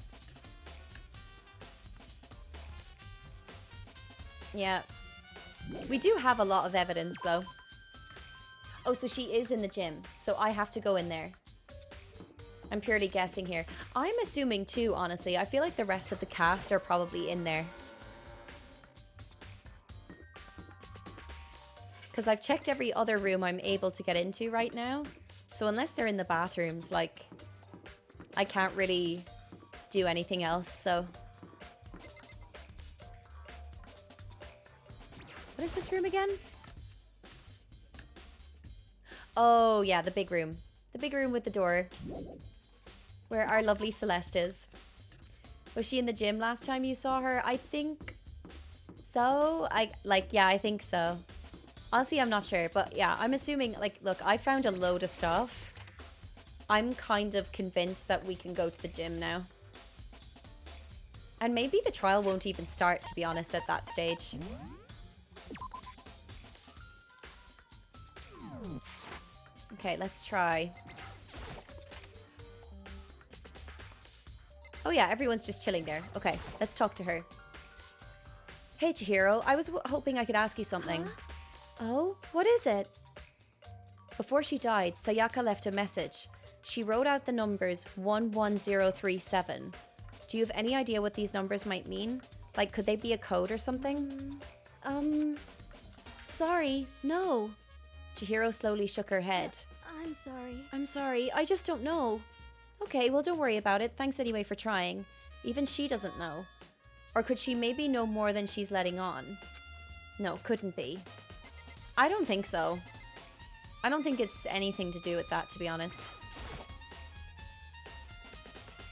Yeah. We do have a lot of evidence though. Oh, so she is in the gym, so I have to go in there. I'm purely guessing here. I'm assuming too, honestly. I feel like the rest of the cast are probably in there. Because I've checked every other room I'm able to get into right now. So unless they're in the bathrooms, like, I can't really do anything else, so. What is this room again? Oh, yeah, the big room. The big room with the door. Where our lovely Celeste is. Was she in the gym last time you saw her? I think so. Yeah, I think so. Honestly, I'm not sure, but yeah, I'm assuming, like, look, I found a load of stuff. I'm kind of convinced that we can go to the gym now. And maybe the trial won't even start, to be honest, at that stage. Okay, let's try. Oh yeah, everyone's just chilling there. Okay, let's talk to her. Hey, Chihiro, I was hoping I could ask you something. Huh? Oh, what is it? Before she died, Sayaka left a message. She wrote out the numbers 11037. Do you have any idea what these numbers might mean? Like, could they be a code or something? Sorry, no. Chihiro slowly shook her head. I'm sorry. I'm sorry, I just don't know. Okay, well, don't worry about it. Thanks anyway for trying. Even she doesn't know. Or could she maybe know more than she's letting on? No, couldn't be. I don't think so. I don't think it's anything to do with that, to be honest.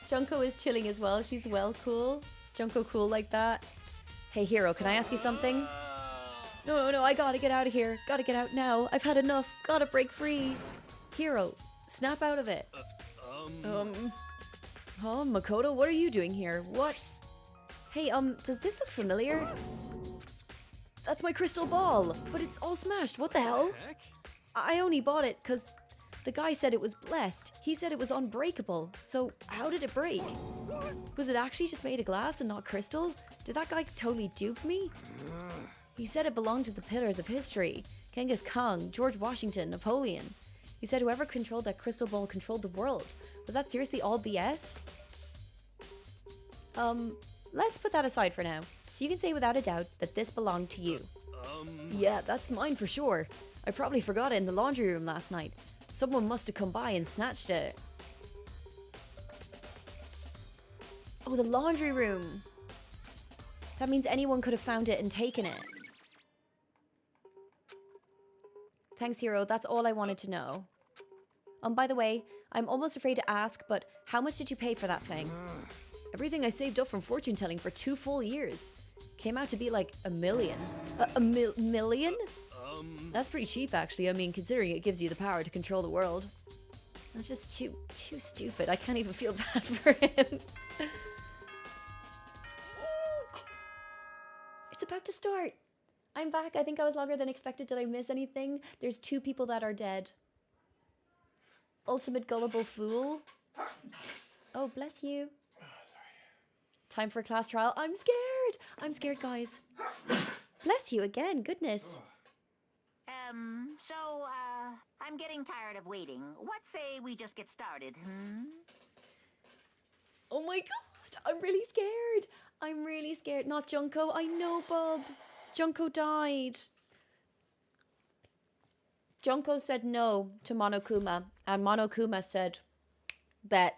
Junko is chilling as well. She's well cool. Junko cool like that. Hey, Hero, can I ask you something? No, I gotta get out of here. Gotta get out now. I've had enough. Gotta break free. Hero, snap out of it. Oh, Makoto, what are you doing here? What? Hey, does this look familiar? That's my crystal ball, but it's all smashed. What the hell? Heck? I only bought it because the guy said it was blessed. He said it was unbreakable. So how did it break? Was it actually just made of glass and not crystal? Did that guy totally dupe me? He said it belonged to the pillars of history. Genghis Khan, George Washington, Napoleon. He said whoever controlled that crystal ball controlled the world. Was that seriously all BS? Let's put that aside for now. So you can say without a doubt that this belonged to you. Yeah, that's mine for sure. I probably forgot it in the laundry room last night. Someone must have come by and snatched it. Oh, the laundry room. That means anyone could have found it and taken it. Thanks, Hero. That's all I wanted to know. By the way, I'm almost afraid to ask, but how much did you pay for that thing? Everything I saved up from fortune telling for 2 full years. Came out to be like $1 million. Million? That's pretty cheap, actually. I mean, considering it gives you the power to control the world. That's just too stupid. I can't even feel bad for him. It's about to start. I'm back. I think I was longer than expected. Did I miss anything? There's 2 people that are dead. Ultimate gullible fool. Oh, bless you. Time for a class trial. I'm scared. I'm scared, guys. Bless you again. Goodness. I'm getting tired of waiting. What say we just get started, Oh my god. I'm really scared. I'm really scared. Not Junko. I know, Bob. Junko died. Junko said no to Monokuma, and Monokuma said, bet.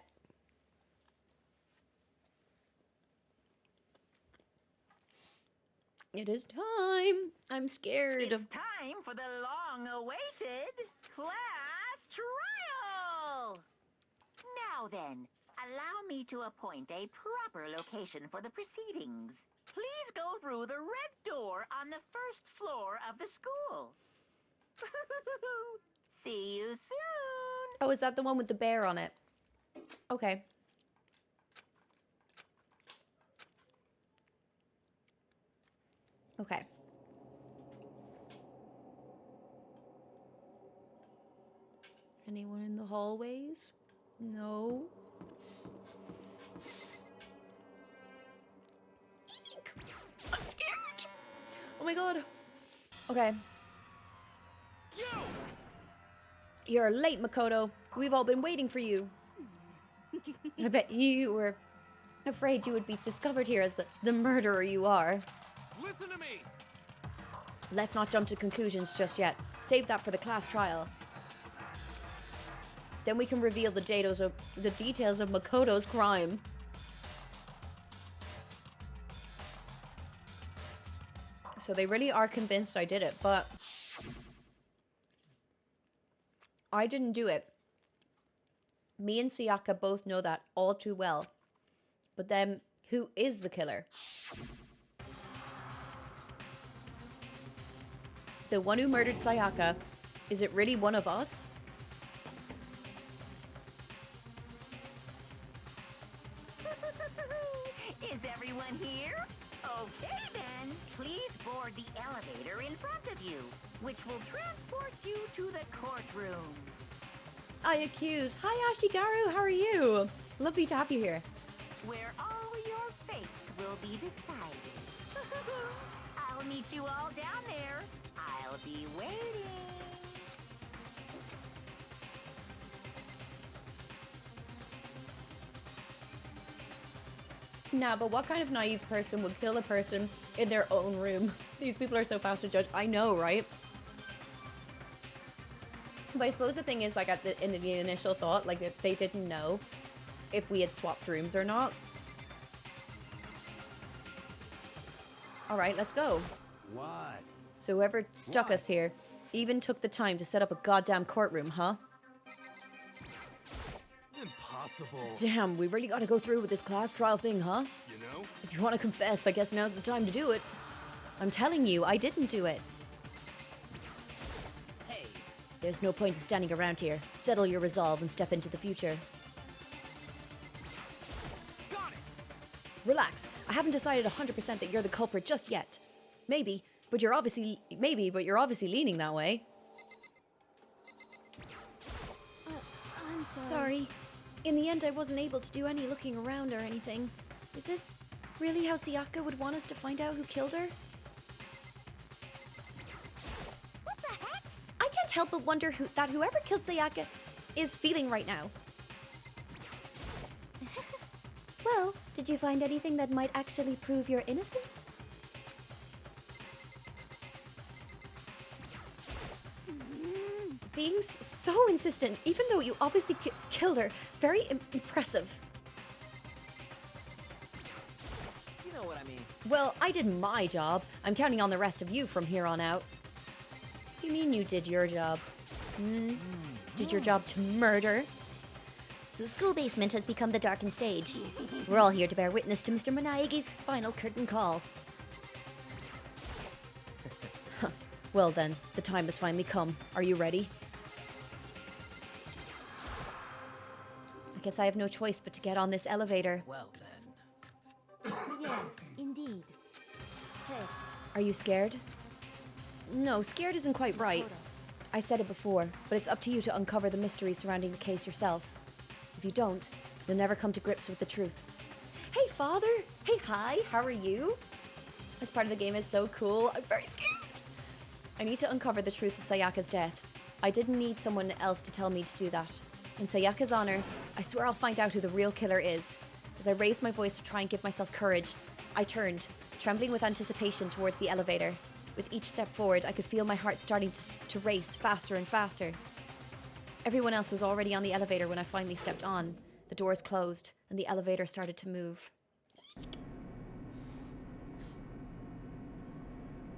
It is time. I'm scared. It's time for the long-awaited class trial! Now then, allow me to appoint a proper location for the proceedings. Please go through the red door on the first floor of the school. See you soon! Oh, is that the one with the bear on it? Okay. Okay. Anyone in the hallways? No. Eek. I'm scared. Oh my god. Okay. You're late, Makoto. We've all been waiting for you. I bet you were afraid you would be discovered here as the murderer you are. Listen to me! Let's not jump to conclusions just yet. Save that for the class trial. Then we can reveal the details of Makoto's crime. So they really are convinced I did it, but I didn't do it. Me and Sayaka both know that all too well. But then, who is the killer? The one who murdered Sayaka, is it really one of us? Is everyone here? Okay then, please board the elevator in front of you, which will transport you to the courtroom. I accuse. Hi Ashigaru, how are you? Lovely to have you here. Where all your fates will be decided. I'll meet you all down there. I'll be waiting. Nah, but what kind of naive person would kill a person in their own room? These people are so fast to judge. I know, right? But I suppose the thing is, like, in the initial thought, like, they didn't know if we had swapped rooms or not. Alright, let's go. What? So whoever stuck us here even took the time to set up a goddamn courtroom, huh? Impossible. Damn, we really gotta go through with this class trial thing, huh? You know? If you want to confess, I guess now's the time to do it. I'm telling you, I didn't do it. Hey. There's no point in standing around here. Settle your resolve and step into the future. Got it. Relax. I haven't decided 100% that you're the culprit just yet. Maybe, but you're obviously leaning that way. I'm sorry. In the end, I wasn't able to do any looking around or anything. Is this really how Sayaka would want us to find out who killed her? What the heck? I can't help but wonder that whoever killed Sayaka is feeling right now. Well, did you find anything that might actually prove your innocence? Being so insistent, even though you obviously killed her. Very impressive. You know what I mean. Well, I did my job. I'm counting on the rest of you from here on out. You mean you did your job? Did your job to murder? So school basement has become the darkened stage. We're all here to bear witness to Mr. Managi's final curtain call. Well then, the time has finally come. Are you ready? I guess I have no choice but to get on this elevator. Well then. Yes, indeed. Hey, Are you scared? No, scared isn't quite right. I said it before, but it's up to you to uncover the mystery surrounding the case yourself. If you don't, you'll never come to grips with the truth. Hey, Father! Hey, hi! How are you? This part of the game is so cool. I'm very scared! I need to uncover the truth of Sayaka's death. I didn't need someone else to tell me to do that. In Sayaka's honor, I swear I'll find out who the real killer is. As I raised my voice to try and give myself courage, I turned, trembling with anticipation towards the elevator. With each step forward, I could feel my heart starting to race faster and faster. Everyone else was already on the elevator when I finally stepped on. The doors closed, and the elevator started to move.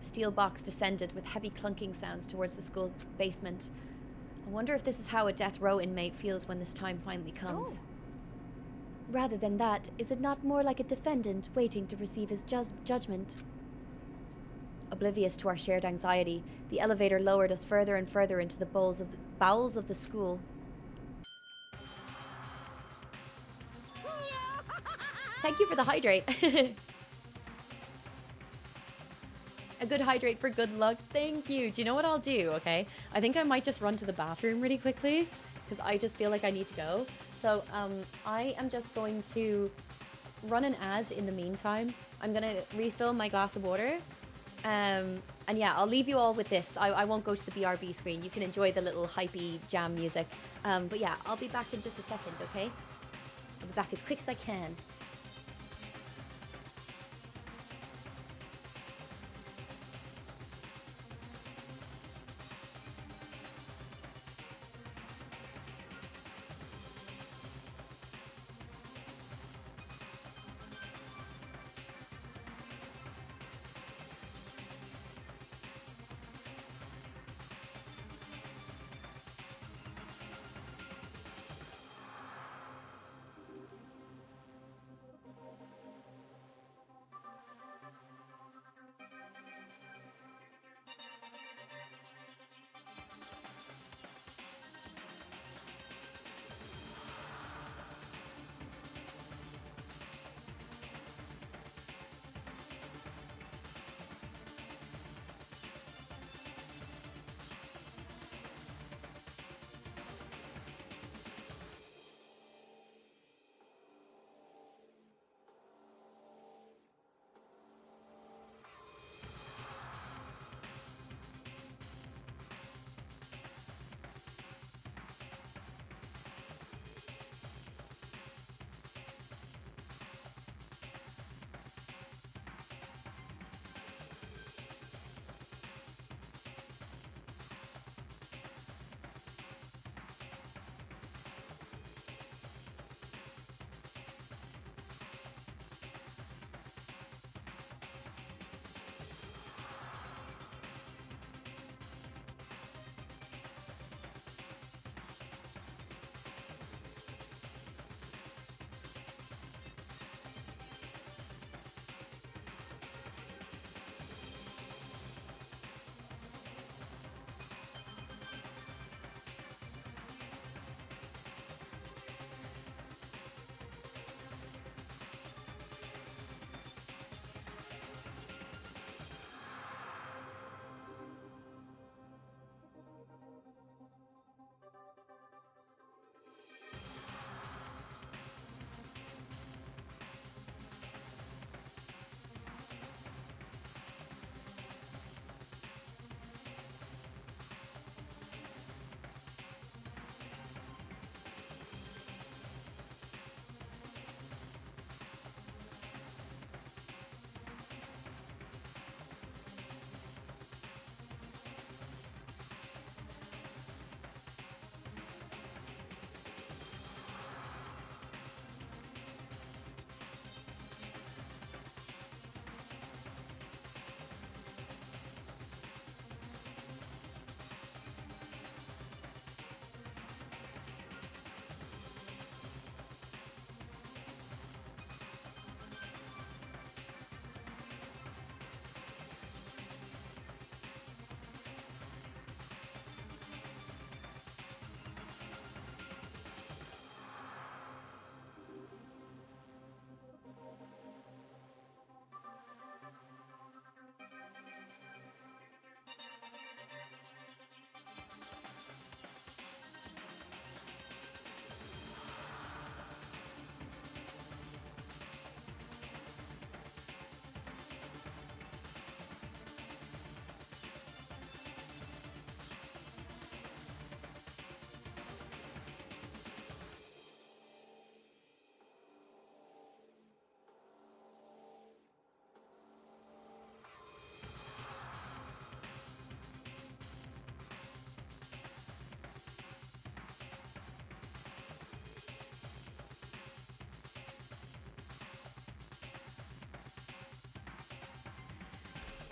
The steel box descended with heavy clunking sounds towards the school basement. I wonder if this is how a death row inmate feels when this time finally comes. Rather than that, is it not more like a defendant waiting to receive his judgment? Oblivious to our shared anxiety, the elevator lowered us further and further into the bowels of the school. Thank you for the hydrate. A good hydrate for good luck. Thank you. Do you know what I'll do, okay? I think I might just run to the bathroom really quickly because I just feel like I need to go. So I am just going to run an ad in the meantime. I'm going to refill my glass of water. And yeah, I'll leave you all with this. I won't go to the BRB screen. You can enjoy the little hypey jam music. But yeah, I'll be back in just a second, okay? I'll be back as quick as I can.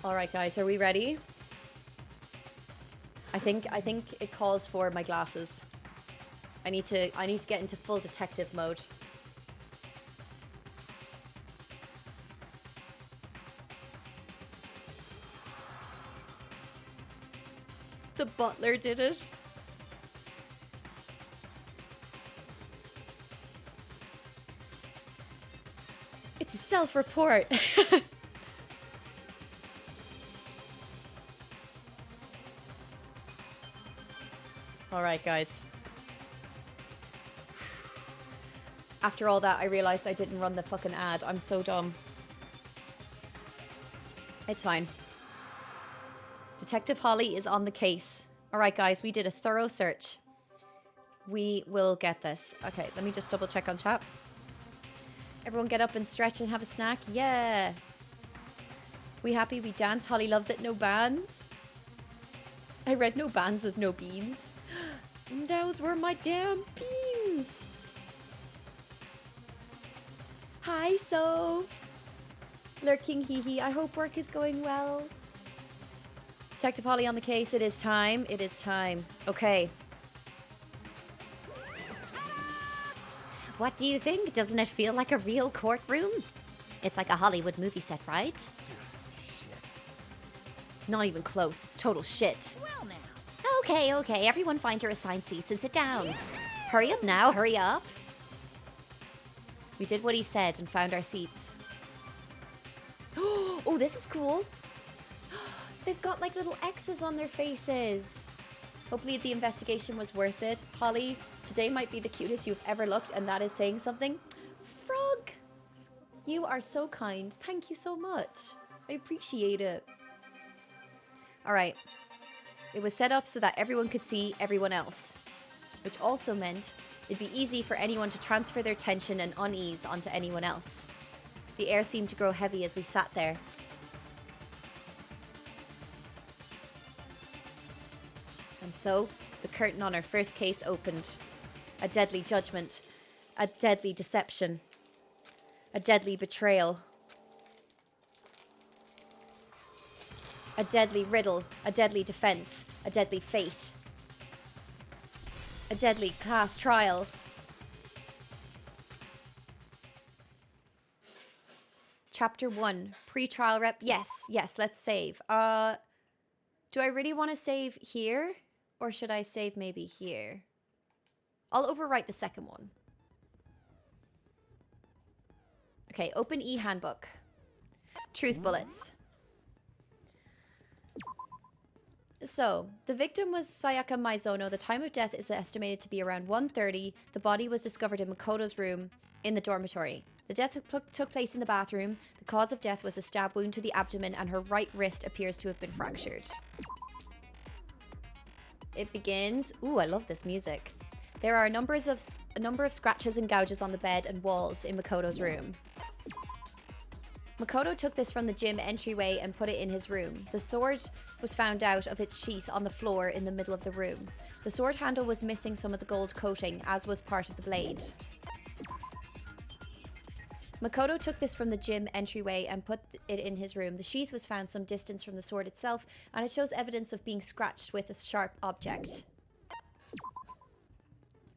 All right, guys, are we ready? I think it calls for my glasses. I need to get into full detective mode. The butler did it. It's a self-report. All right, guys. After all that, I realized I didn't run the fucking ad. I'm so dumb. It's fine. Detective Holly is on the case. All right, guys, we did a thorough search. We will get this. Okay, let me just double check on chat. Everyone get up and stretch and have a snack. Yeah. We happy? We dance. Holly loves it. No bands. I read no bands as no beans. Those were my damn beans. Hi, Soph. Lurking hee hee. I hope work is going well. Detective Holly on the case. It is time. It is time. Okay. What do you think? Doesn't it feel like a real courtroom? It's like a Hollywood movie set, right? Dude, shit. Not even close. It's total shit. Well, now. Okay, everyone find your assigned seats and sit down. Hurry up now, hurry up. We did what he said and found our seats. Oh, this is cool. They've got like little X's on their faces. Hopefully the investigation was worth it. Holly, today might be the cutest you've ever looked, and that is saying something. Frog! You are so kind. Thank you so much. I appreciate it. Alright. It was set up so that everyone could see everyone else, which also meant it'd be easy for anyone to transfer their tension and unease onto anyone else. The air seemed to grow heavy as we sat there. And so, the curtain on our first case opened. A deadly judgment. A deadly deception. A deadly betrayal. A deadly riddle. A deadly defense. A deadly faith. A deadly class trial. Chapter 1. Pre-trial rep. Yes, let's save. Do I really want to save here? Or should I save maybe here? I'll overwrite the second one. Okay, open e-handbook. Truth bullets. So, the victim was Sayaka Maizono. The time of death is estimated to be around 1:30. The body was discovered in Makoto's room in the dormitory. The death took place in the bathroom. The cause of death was a stab wound to the abdomen, and her right wrist appears to have been fractured. It begins. Ooh, I love this music. There are a number of scratches and gouges on the bed and walls in Makoto's room. Makoto took this from the gym entryway and put it in his room. The sword was found out of its sheath on the floor in the middle of the room. The sword handle was missing some of the gold coating, as was part of the blade. Makoto took this from the gym entryway and put it in his room. The sheath was found some distance from the sword itself, and it shows evidence of being scratched with a sharp object.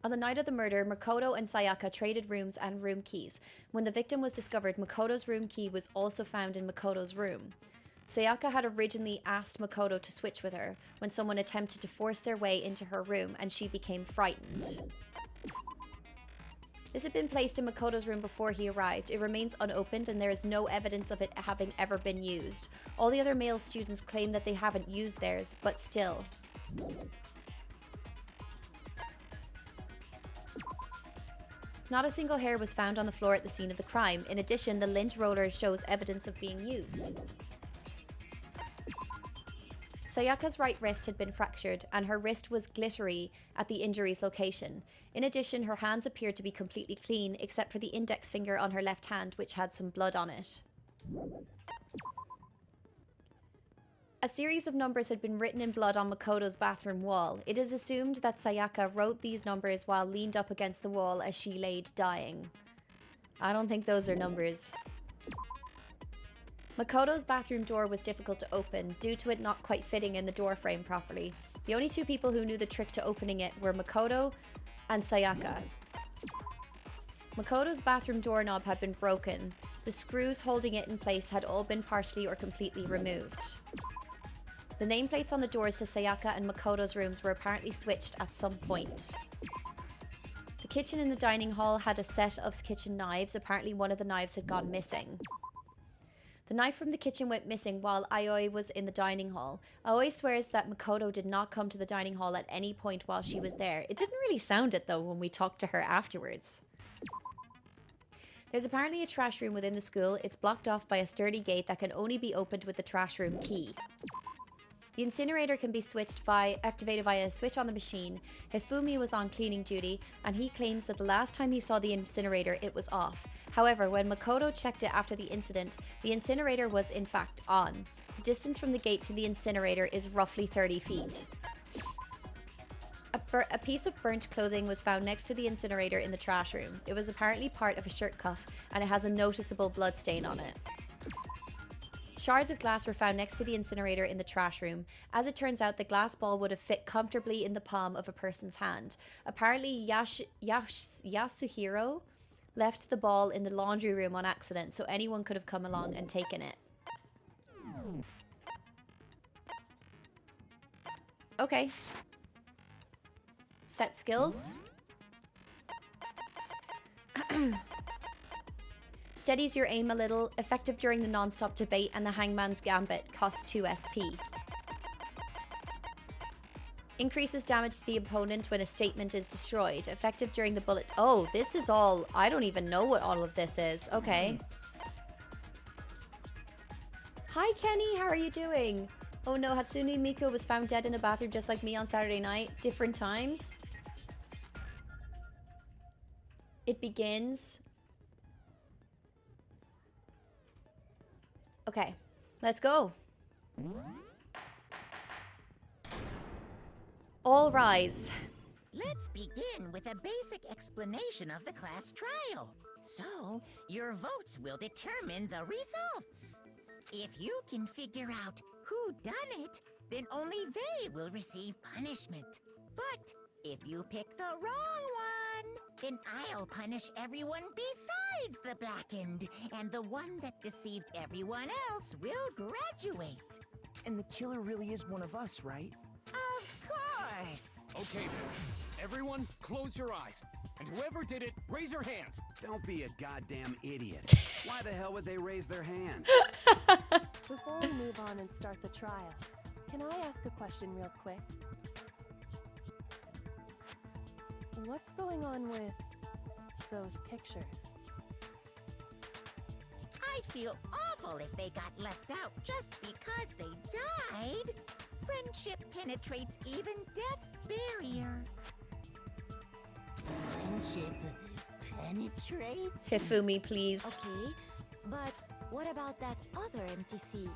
On the night of the murder, Makoto and Sayaka traded rooms and room keys. When the victim was discovered, Makoto's room key was also found in Makoto's room. Sayaka had originally asked Makoto to switch with her when someone attempted to force their way into her room, and she became frightened. This had been placed in Makoto's room before he arrived. It remains unopened, and there is no evidence of it having ever been used. All the other male students claim that they haven't used theirs, but still. Not a single hair was found on the floor at the scene of the crime. In addition, the lint roller shows evidence of being used. Sayaka's right wrist had been fractured, and her wrist was glittery at the injury's location. In addition, her hands appeared to be completely clean, except for the index finger on her left hand, which had some blood on it. A series of numbers had been written in blood on Makoto's bathroom wall. It is assumed that Sayaka wrote these numbers while leaned up against the wall as she laid dying. I don't think those are numbers. Makoto's bathroom door was difficult to open due to it not quite fitting in the door frame properly. The only two people who knew the trick to opening it were Makoto and Sayaka. Makoto's bathroom doorknob had been broken. The screws holding it in place had all been partially or completely removed. The nameplates on the doors to Sayaka and Makoto's rooms were apparently switched at some point. The kitchen in the dining hall had a set of kitchen knives. Apparently one of the knives had gone missing. The knife from the kitchen went missing while Aoi was in the dining hall. Aoi swears that Makoto did not come to the dining hall at any point while she was there. It didn't really sound it though when we talked to her afterwards. There's apparently a trash room within the school. It's blocked off by a sturdy gate that can only be opened with the trash room key. The incinerator can be activated via a switch on the machine. Hifumi was on cleaning duty, and he claims that the last time he saw the incinerator, it was off. However, when Makoto checked it after the incident, the incinerator was in fact on. The distance from the gate to the incinerator is roughly 30 feet. A piece of burnt clothing was found next to the incinerator in the trash room. It was apparently part of a shirt cuff, and it has a noticeable blood stain on it. Shards of glass were found next to the incinerator in the trash room. As it turns out, the glass ball would have fit comfortably in the palm of a person's hand. Apparently, Yasuhiro left the ball in the laundry room on accident, so anyone could have come along and taken it. Okay. Set skills. Steadies your aim a little, effective during the non-stop debate, and the Hangman's Gambit, costs 2 SP. Increases damage to the opponent when a statement is destroyed, effective during the bullet... Oh, this is all... I don't even know what all of this is. Okay. Hi, Kenny, how are you doing? Oh no, Hatsune Miku was found dead in a bathroom just like me on Saturday night. Different times. It begins... Okay, let's go. All rise. Let's begin with a basic explanation of the class trial. So, your votes will determine the results. If you can figure out who done it, then only they will receive punishment. But if you pick the wrong one, then I'll punish everyone besides the blackened, and the one that deceived everyone else will graduate. And the killer really is one of us, right? Of course! Okay then. Everyone, close your eyes. And whoever did it, raise your hand. Don't be a goddamn idiot. Why the hell would they raise their hand? Before we move on and start the trial, can I ask a question real quick? What's going on with those pictures? I'd feel awful if they got left out just because they died. Friendship penetrates even death's barrier. Friendship penetrates? Hifumi, please. Okay, but what about that other empty seat?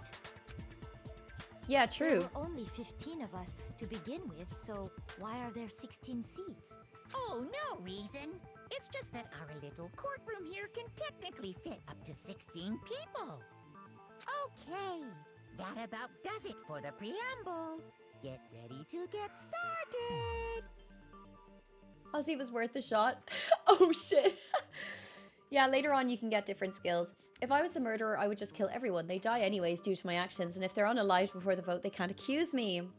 Yeah, There true. were only 15 of us to begin with, so why are there 16 seats? Oh, no reason. It's just that our little courtroom here can technically fit up to 16 people. Okay, that about does it for the preamble. Get ready to get started. Ozzy was worth the shot. Oh shit. Yeah, later on you can get different skills. If I was the murderer, I would just kill everyone. They die anyways due to my actions, and if they're unalived before the vote, they can't accuse me.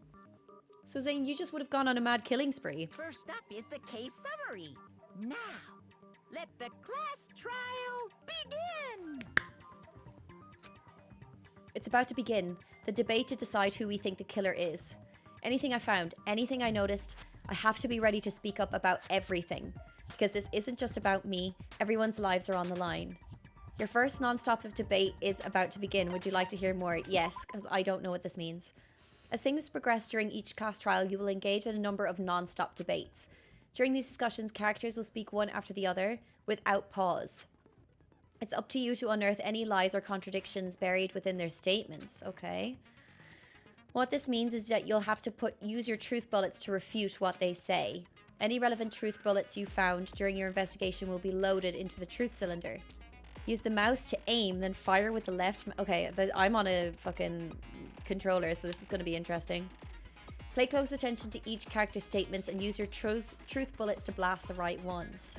So Zane, you just would have gone on a mad killing spree. First up is the case summary. Now, let the class trial begin! It's about to begin. The debate to decide who we think the killer is. Anything I found, anything I noticed, I have to be ready to speak up about everything. Because this isn't just about me, everyone's lives are on the line. Your first non-stop of debate is about to begin. Would you like to hear more? Yes, because I don't know what this means. As things progress during each class trial, you will engage in a number of non-stop debates. During these discussions, characters will speak one after the other, without pause. It's up to you to unearth any lies or contradictions buried within their statements, okay? What this means is that you'll have to use your truth bullets to refute what they say. Any relevant truth bullets you found during your investigation will be loaded into the truth cylinder. Use the mouse to aim, then fire with the left. Okay, I'm on a fucking controller, so this is going to be interesting. Pay close attention to each character's statements and use your truth bullets to blast the right ones.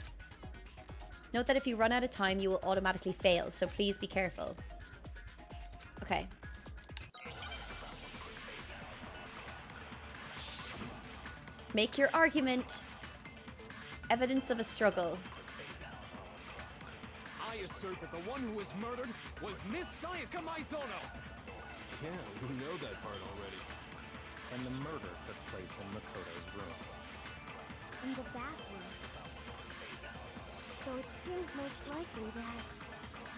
Note that if you run out of time, you will automatically fail, so please be careful. Okay. Make your argument. Evidence of a struggle. I assert that the one who was murdered was Miss Sayaka Maizono. Yeah, we know that part already. And the murder took place in Makoto's room. In the bathroom. So it seems most likely that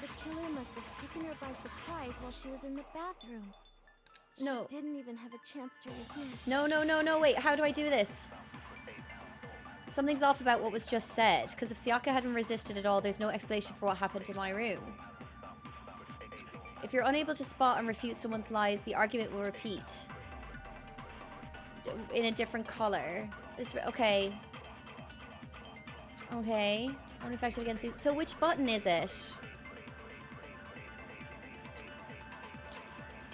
the killer must have taken her by surprise while she was in the bathroom. No. She didn't even have a chance to resist. No, wait, how do I do this? Something's off about what was just said, because if Sayaka hadn't resisted at all, there's no explanation for what happened in my room. If you're unable to spot and refute someone's lies, the argument will repeat. In a different color. Okay. Okay. Unaffected against it. So which button is it?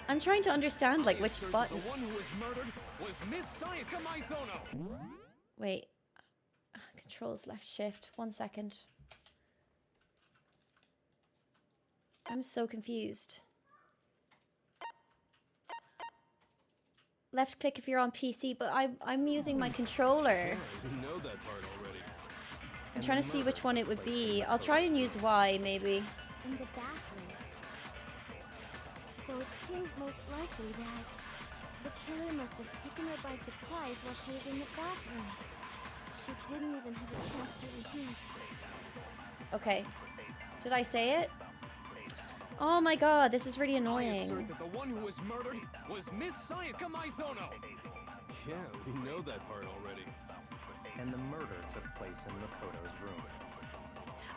I'm trying to understand, like, which button. The one who was murdered was Miss Sayaka Maizono. Wait. Controls left shift. 1 second. I'm so confused. Left click if you're on PC, but I'm using my controller. Yeah, we know that part already. I'm trying to see which one it would be. I'll try and use Y, maybe. In the bathroom. So it seems most likely that the killer must have taken her by surprise while she was in the bathroom. She didn't even have a chance to resist. Okay. Did I say it? Oh my god, this is really I annoying. assert that the one who was murdered was Miss Sayaka Maizono. Yeah, we know that part already. And the murder took place in Makoto's room.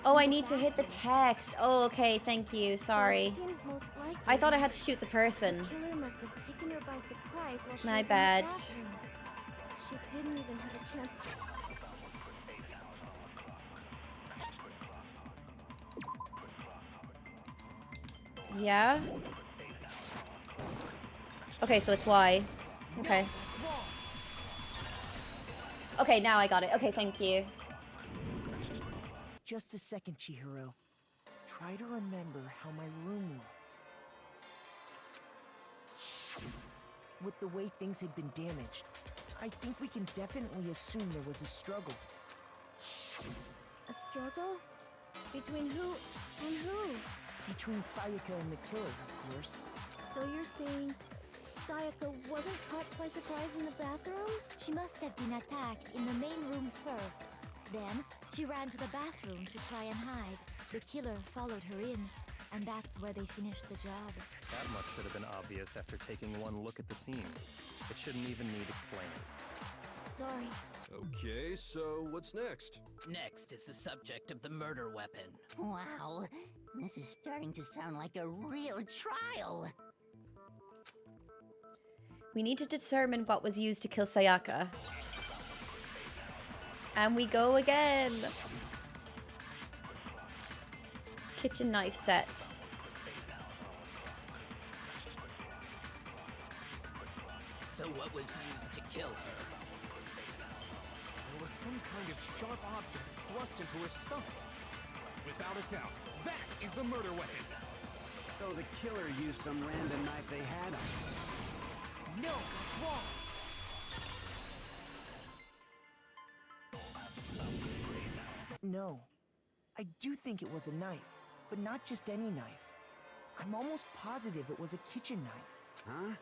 Oh, I need to hit the text. Oh, okay, thank you. Sorry. So it seems most likely I thought I had to shoot the person. the killer must have taken her by surprise while she My was bad. in the bathroom. She didn't even have a chance to. Yeah? Okay, so it's Y. Okay. Okay, now I got it. Okay, thank you. Just a second, Chihiro. Try to remember how my room looked. With the way things had been damaged, I think we can definitely assume there was a struggle. A struggle? Between who and who? Between Sayaka and the killer, of course. So you're saying Sayaka wasn't caught by surprise in the bathroom? She must have been attacked in the main room first. Then, she ran to the bathroom to try and hide. The killer followed her in, and that's where they finished the job. That much should have been obvious after taking one look at the scene. It shouldn't even need explaining. Sorry. Okay, so what's next? Next is the subject of the murder weapon. Wow, this is starting to sound like a real trial. We need to determine what was used to kill Sayaka. And we go again. Kitchen knife set. So what was used to kill her? There was some kind of sharp object thrust into her stomach. Without a doubt, that is the murder weapon. So the killer used some random knife they had on him. No, that's wrong. No. I do think it was a knife, but not just any knife. I'm almost positive it was a kitchen knife. Huh?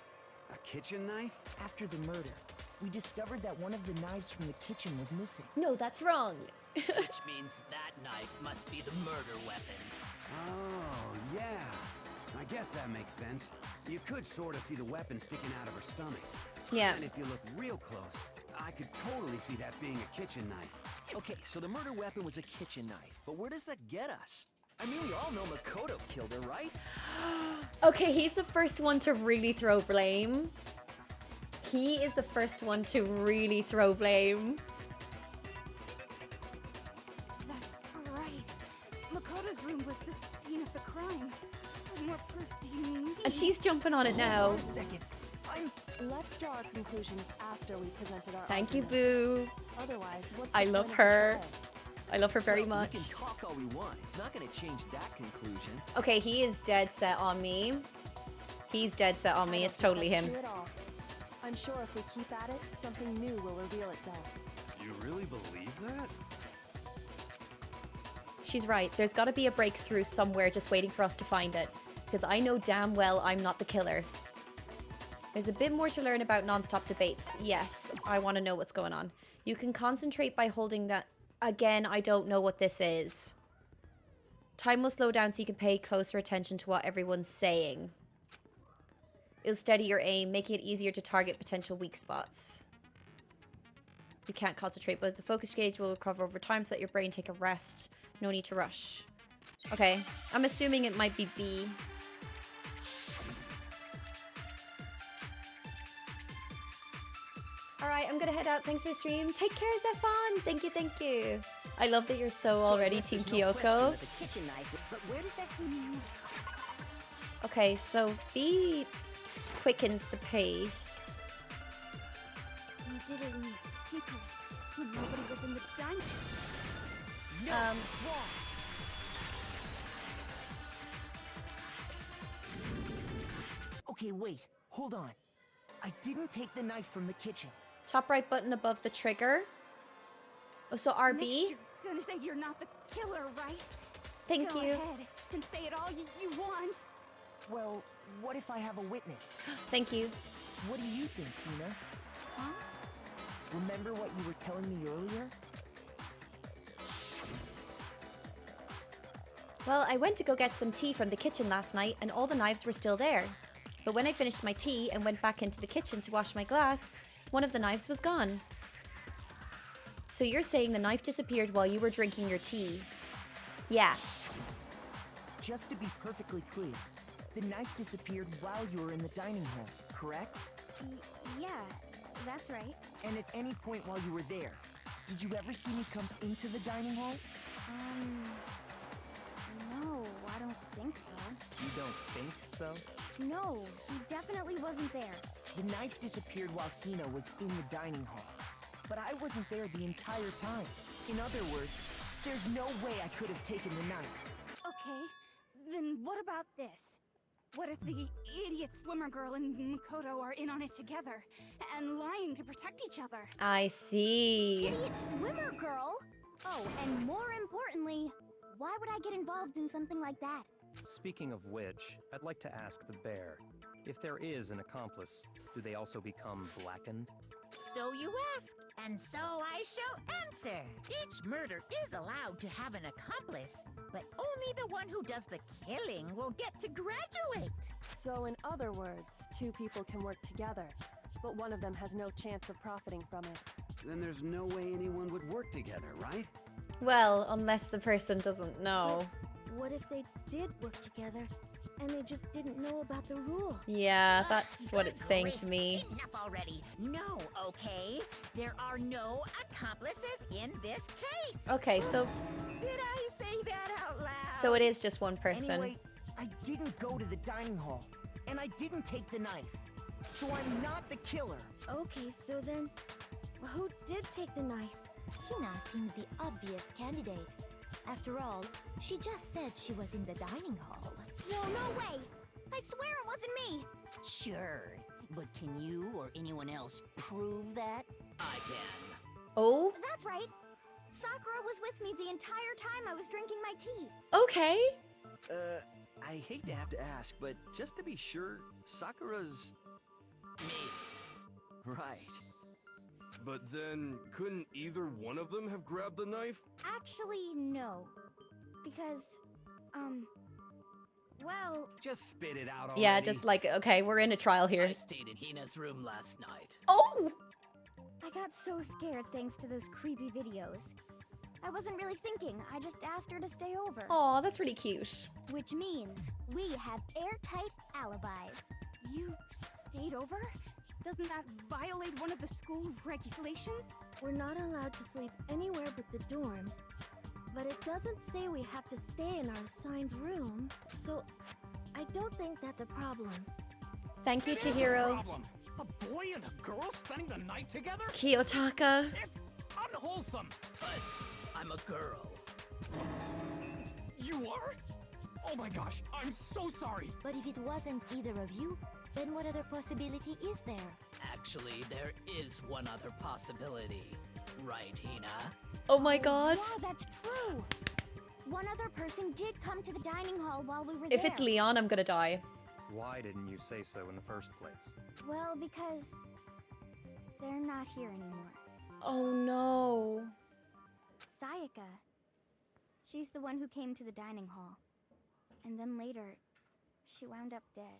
A kitchen knife? After the murder, we discovered that one of the knives from the kitchen was missing. No, that's wrong. Which means that knife must be the murder weapon. Oh, yeah. I guess that makes sense. You could sort of see the weapon sticking out of her stomach. Yeah. And if you look real close, I could totally see that being a kitchen knife. Okay, so the murder weapon was a kitchen knife, but where does that get us? I mean, we all know Makoto killed her, right? Okay, he's the first one to really throw blame. He is the first one to really throw blame. That's right. Makoto Hina's room was the scene of the crime. What more proof do you need? And she's jumping on it now. Wait a second. Let's draw our conclusions after we presented our Thank you, arguments. Boo. Otherwise, what's I the love point of the her. trial? I love her very Well, much. We can talk all we want. It's not going to change that conclusion. Okay, he is dead set on me. He's dead set on I me. don't It's think totally that's him. true at all. I'm sure if we keep at it, something new will reveal itself. You really believe that? She's right. There's got to be a breakthrough somewhere just waiting for us to find it. Because I know damn well I'm not the killer. There's a bit more to learn about non-stop debates. Yes, I want to know what's going on. You can concentrate by holding that... Again, I don't know what this is. Time will slow down so you can pay closer attention to what everyone's saying. It'll steady your aim, making it easier to target potential weak spots. You can't concentrate, but the focus gauge will recover over time so let your brain take a rest. No need to rush. Okay, I'm assuming it might be B. Alright, I'm gonna head out. Thanks for the stream. Take care, Zephon. Thank you, thank you. I love that you're so already Team Kyoko. Where does that Okay, so B quickens the pace. You did it in secret when nobody was in the dining. Okay, wait. Hold on. I didn't take the knife from the kitchen. Top right button above the trigger. Oh, so RB? Next, you're gonna say you're not the killer, right? Thank Go you. ahead and say it all you want. Well, what if I have a witness? Thank you. What do you think, Hina? Huh? Remember what you were telling me earlier? Well, I went to go get some tea from the kitchen last night and all the knives were still there. But when I finished my tea and went back into the kitchen to wash my glass, one of the knives was gone. So you're saying the knife disappeared while you were drinking your tea? Yeah. Just to be perfectly clear, the knife disappeared while you were in the dining hall, correct? Yeah, that's right. And at any point while you were there, did you ever see me come into the dining hall? No, I don't think so. You don't think so? No, he definitely wasn't there. The knife disappeared while Hina was in the dining hall. But I wasn't there the entire time. In other words, there's no way I could have taken the knife. Okay, then what about this? What if the idiot swimmer girl and Makoto are in on it together and lying to protect each other? I see. Idiot swimmer girl? Oh, and more importantly, why would I get involved in something like that? Speaking of which, I'd like to ask the bear, if there is an accomplice, do they also become blackened? So you ask, and so I shall answer. Each murder is allowed to have an accomplice, but only the one who does the killing will get to graduate. So in other words, two people can work together, but one of them has no chance of profiting from it. Then there's no way anyone would work together, right? Well, unless the person doesn't know. What if they did work together and they just didn't know about the rule? Yeah, that's what it's saying to me. Enough already. No, okay? There are no accomplices in this case. Okay, so Did I say that out loud? so it is just one person. Anyway, I didn't go to the dining hall, and I didn't take the knife. So I'm not the killer. Okay, so then, who did take the knife? Hina seems the obvious candidate. After all, she just said she was in the dining hall. No, no way! I swear it wasn't me! Sure, but can you or anyone else prove that? I can. Oh? That's right. Sakura was with me the entire time I was drinking my tea. Okay. I hate to have to ask, but just to be sure, Sakura's... Me. Right. But then, couldn't either one of them have grabbed the knife? Actually, no. Because, well... Just spit it out already. Yeah, just like, okay, we're in a trial here. I stayed in Hina's room last night. Oh! I got so scared thanks to those creepy videos. I wasn't really thinking, I just asked her to stay over. Aw, that's really cute. Which means we have airtight alibis. You stayed over? Doesn't that violate one of the school regulations? We're not allowed to sleep anywhere but the dorms. But it doesn't say we have to stay in our assigned room, so I don't think that's a problem. Thank you, It is a Chihiro. problem. A boy and a girl spending the night together? Kiyotaka. It's unwholesome. But I'm a girl. You are? Oh my gosh, I'm so sorry. But if it wasn't either of you, then what other possibility is there? Actually, there is one other possibility. Right, Hina? Oh my god. Yeah, that's true. One other person did come to the dining hall while we were If there. it's Leon, I'm gonna die. Why didn't you say so in the first place? Well, because they're not here anymore. Oh no. Sayaka. She's the one who came to the dining hall. And then later, she wound up dead.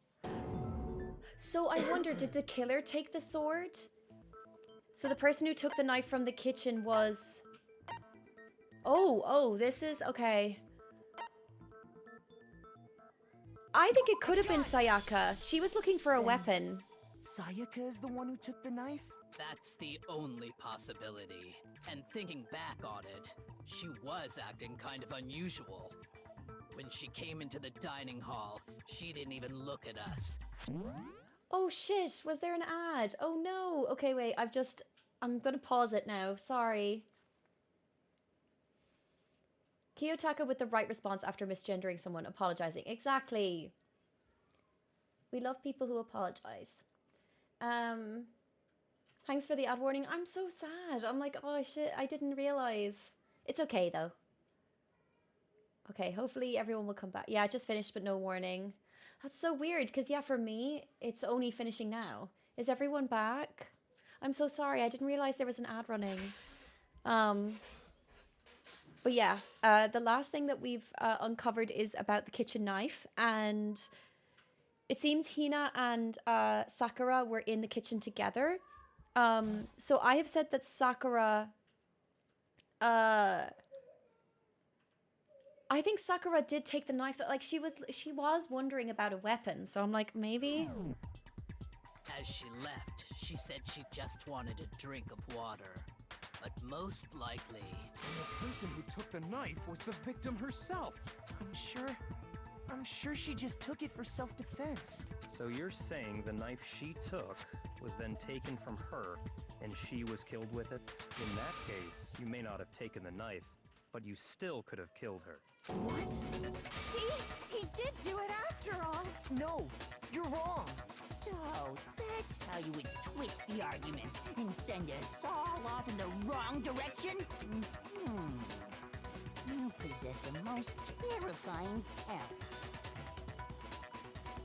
So I wonder, did the killer take the sword? So the person who took the knife from the kitchen was... Oh, this is... Okay. I think it could have been Sayaka. She was looking for a weapon. Sayaka is the one who took the knife? That's the only possibility. And thinking back on it, she was acting kind of unusual. When she came into the dining hall, she didn't even look at us. Oh shit, was there an ad? Oh no. Okay, wait, I'm gonna pause it now. Sorry. Kiyotaka with the right response after misgendering someone, apologizing. Exactly. We love people who apologize. Thanks for the ad warning. I'm so sad. I'm like, oh shit, I didn't realize. It's okay though. Okay, hopefully everyone will come back. Yeah, I just finished, but no warning. That's so weird, because yeah, for me, it's only finishing now. Is everyone back? I'm so sorry, I didn't realize there was an ad running. But yeah, the last thing that we've uncovered is about the kitchen knife, and it seems Hina and Sakura were in the kitchen together. So I have said that Sakura... I think Sakura did take the knife. Like she was wondering about a weapon, so I'm like, maybe. As she left, she said she just wanted a drink of water. But most likely... And the person who took the knife was the victim herself. I'm sure she just took it for self-defense. So you're saying the knife she took was then taken from her, and she was killed with it? In that case, you may not have taken the knife, but you still could have killed her. What? See? He did do it after all. No, you're wrong. So, that's how you would twist the argument and send us all off in the wrong direction? You possess a most terrifying talent.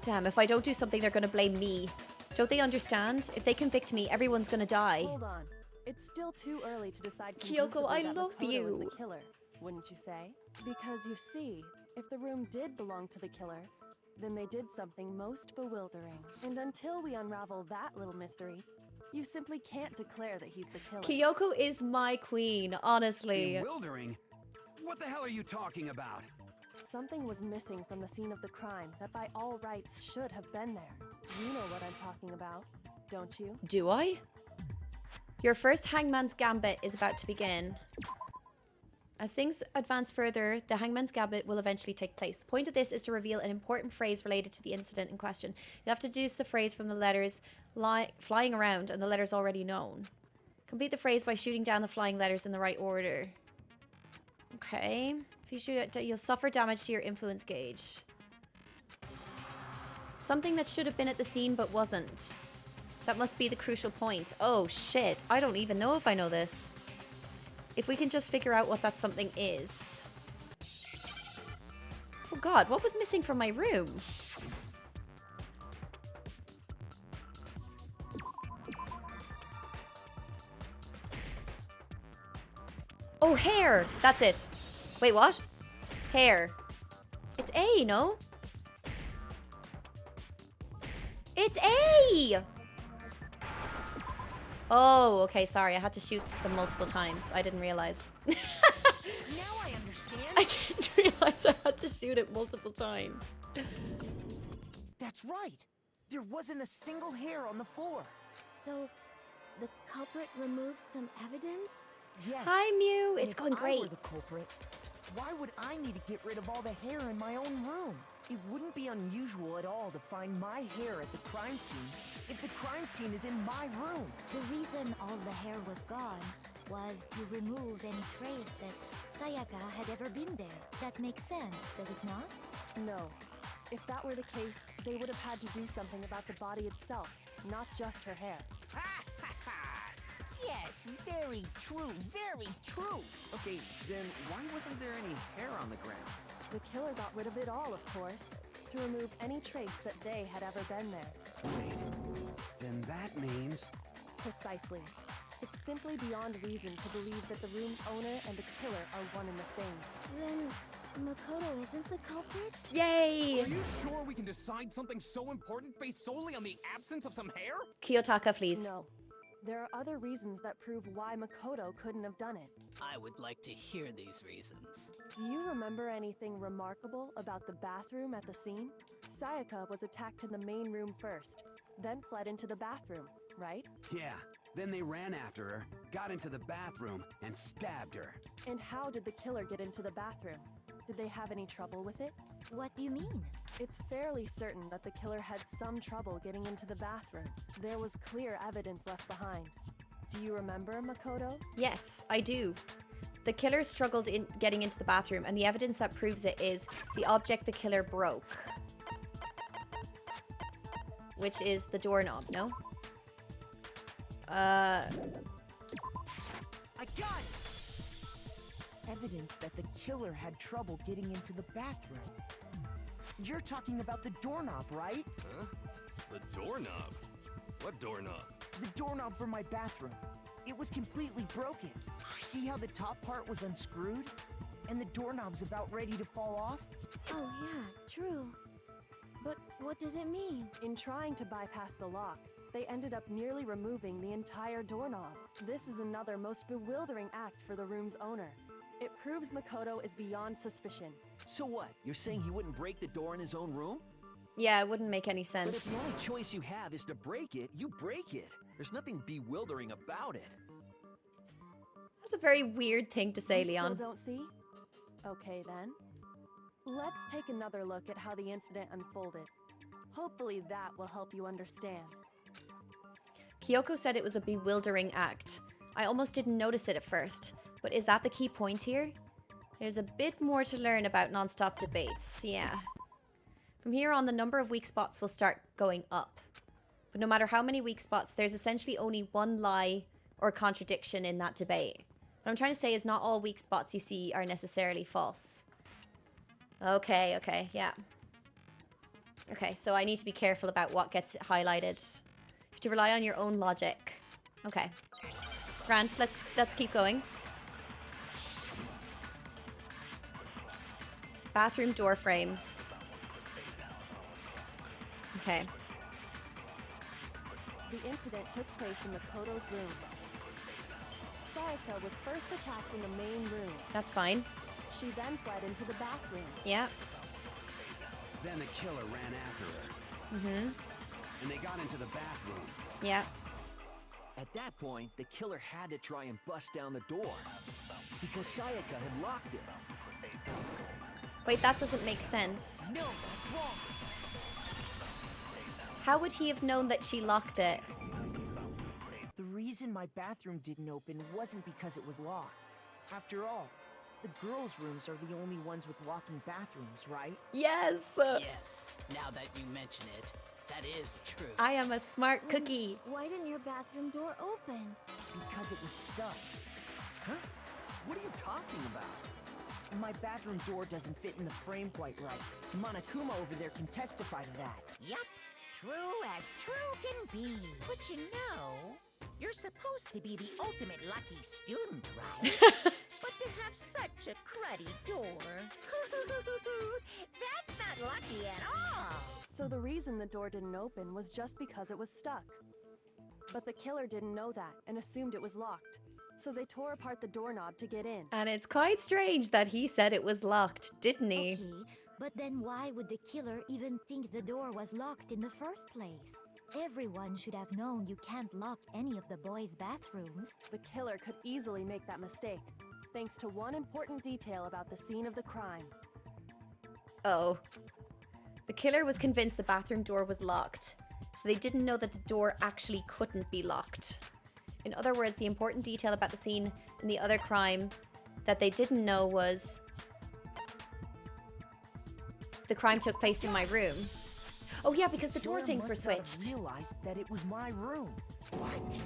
Damn, if I don't do something, they're gonna blame me. Don't they understand? If they convict me, everyone's gonna die. Hold on. It's still too early to decide Kyoko, conclusively I that love Makoto was you. the killer, wouldn't you say? Because you see, if the room did belong to the killer, then they did something most bewildering. And until we unravel that little mystery, you simply can't declare that he's the killer. Kyoko is my queen, honestly. Bewildering? What the hell are you talking about? Something was missing from the scene of the crime that by all rights should have been there. You know what I'm talking about, don't you? Do I? Your first Hangman's Gambit is about to begin. As things advance further, the Hangman's Gambit will eventually take place. The point of this is to reveal an important phrase related to the incident in question. You have to deduce the phrase from the letters flying around and the letters already known. Complete the phrase by shooting down the flying letters in the right order. Okay. If you shoot it, you'll suffer damage to your influence gauge. Something that should have been at the scene but wasn't. That must be the crucial point. Oh shit, I don't even know if I know this. If we can just figure out what that something is. Oh god, what was missing from my room? Oh, hair! That's it. Wait, what? Hair. It's A, no? It's A! Oh, okay, sorry. I had to shoot them multiple times. I didn't realize. Now I understand. I didn't realize I had to shoot it multiple times. That's right. There wasn't a single hair on the floor. So, the culprit removed some evidence? Yes. Hi, Mew. And It's if going I great. were the culprit, Why would I need to get rid of all the hair in my own room? It wouldn't be unusual at all to find my hair at the crime scene if the crime scene is in my room. The reason all the hair was gone was to remove any trace that Sayaka had ever been there. That makes sense, does it not? No. If that were the case, they would have had to do something about the body itself, not just her hair. Yes, very true, very true. Okay, then why wasn't there any hair on the ground? The killer got rid of it all, of course, to remove any trace that they had ever been there. Wait, then that means... Precisely. It's simply beyond reason to believe that the room's owner and the killer are one and the same. Then Makoto isn't the culprit? Yay! Are you sure we can decide something so important based solely on the absence of some hair? Kiyotaka, please. No. There are other reasons that prove why Makoto couldn't have done it. I would like to hear these reasons. Do you remember anything remarkable about the bathroom at the scene? Sayaka was attacked in the main room first, then fled into the bathroom, right? Yeah, then they ran after her, got into the bathroom, and stabbed her. And how did the killer get into the bathroom? Did they have any trouble with it? What do you mean? It's fairly certain that the killer had some trouble getting into the bathroom. There was clear evidence left behind. Do you remember, Makoto? Yes, I do. The killer struggled in getting into the bathroom, and the evidence that proves it is the object the killer broke. Which is the doorknob, no? I got it! Evidence that the killer had trouble getting into the bathroom. You're talking about the doorknob, right? Huh? The doorknob? What doorknob? The doorknob for my bathroom. It was completely broken. See how the top part was unscrewed? And the doorknob's about ready to fall off? Oh yeah, true. But what does it mean? In trying to bypass the lock, they ended up nearly removing the entire doorknob. This is another most bewildering act for the room's owner. It proves Makoto is beyond suspicion. So what? You're saying he wouldn't break the door in his own room? Yeah, it wouldn't make any But if sense. the only choice you have is to break it, you break it. There's nothing bewildering about it. That's a very weird thing to say, You Leon. still don't see? Okay then. Let's take another look at how the incident unfolded. Hopefully that will help you understand. Kyoko said it was a bewildering act. I almost didn't notice it at first. But is that the key point here? There's a bit more to learn about non-stop debates, yeah. From here on, the number of weak spots will start going up. But no matter how many weak spots, there's essentially only one lie or contradiction in that debate. What I'm trying to say is not all weak spots you see are necessarily false. Okay, yeah. Okay, so I need to be careful about what gets highlighted. You have to rely on your own logic. Okay. Grant, let's keep going. Bathroom door frame. Okay. The incident took place in Makoto's room. Sayaka was first attacked in the main room. That's fine. She then fled into the bathroom. Yeah. Then the killer ran after her. Mm-hmm. And they got into the bathroom. Yeah. At that point, the killer had to try and bust down the door. Because Sayaka had locked it. Wait, that doesn't make sense. No, that's wrong. How would he have known that she locked it? The reason my bathroom didn't open wasn't because it was locked. After all, the girls' rooms are the only ones with walking bathrooms, right? Yes! Yes, now that you mention it, that is true. I am a smart cookie. Why didn't your bathroom door open? Because it was stuck. Huh? What are you talking about? My bathroom door doesn't fit in the frame quite right. Monokuma over there can testify to that. Yup, true as true can be. But you know, you're supposed to be the ultimate lucky student, right? But to have such a cruddy door, that's not lucky at all. So the reason the door didn't open was just because it was stuck. But the killer didn't know that and assumed it was locked. So they tore apart the doorknob to get in. And it's quite strange that he said it was locked, didn't he? Okay, but then why would the killer even think the door was locked in the first place? Everyone should have known you can't lock any of the boys' bathrooms. The killer could easily make that mistake. thanks to one important detail about the scene of the crime. Oh. The killer was convinced the bathroom door was locked, so they didn't know that the door actually couldn't be locked. In other words, the important detail about the scene in the other crime that they didn't know was the crime took place in my room. Oh yeah, because the door Killer things were must not have switched. realized that it was my room. What?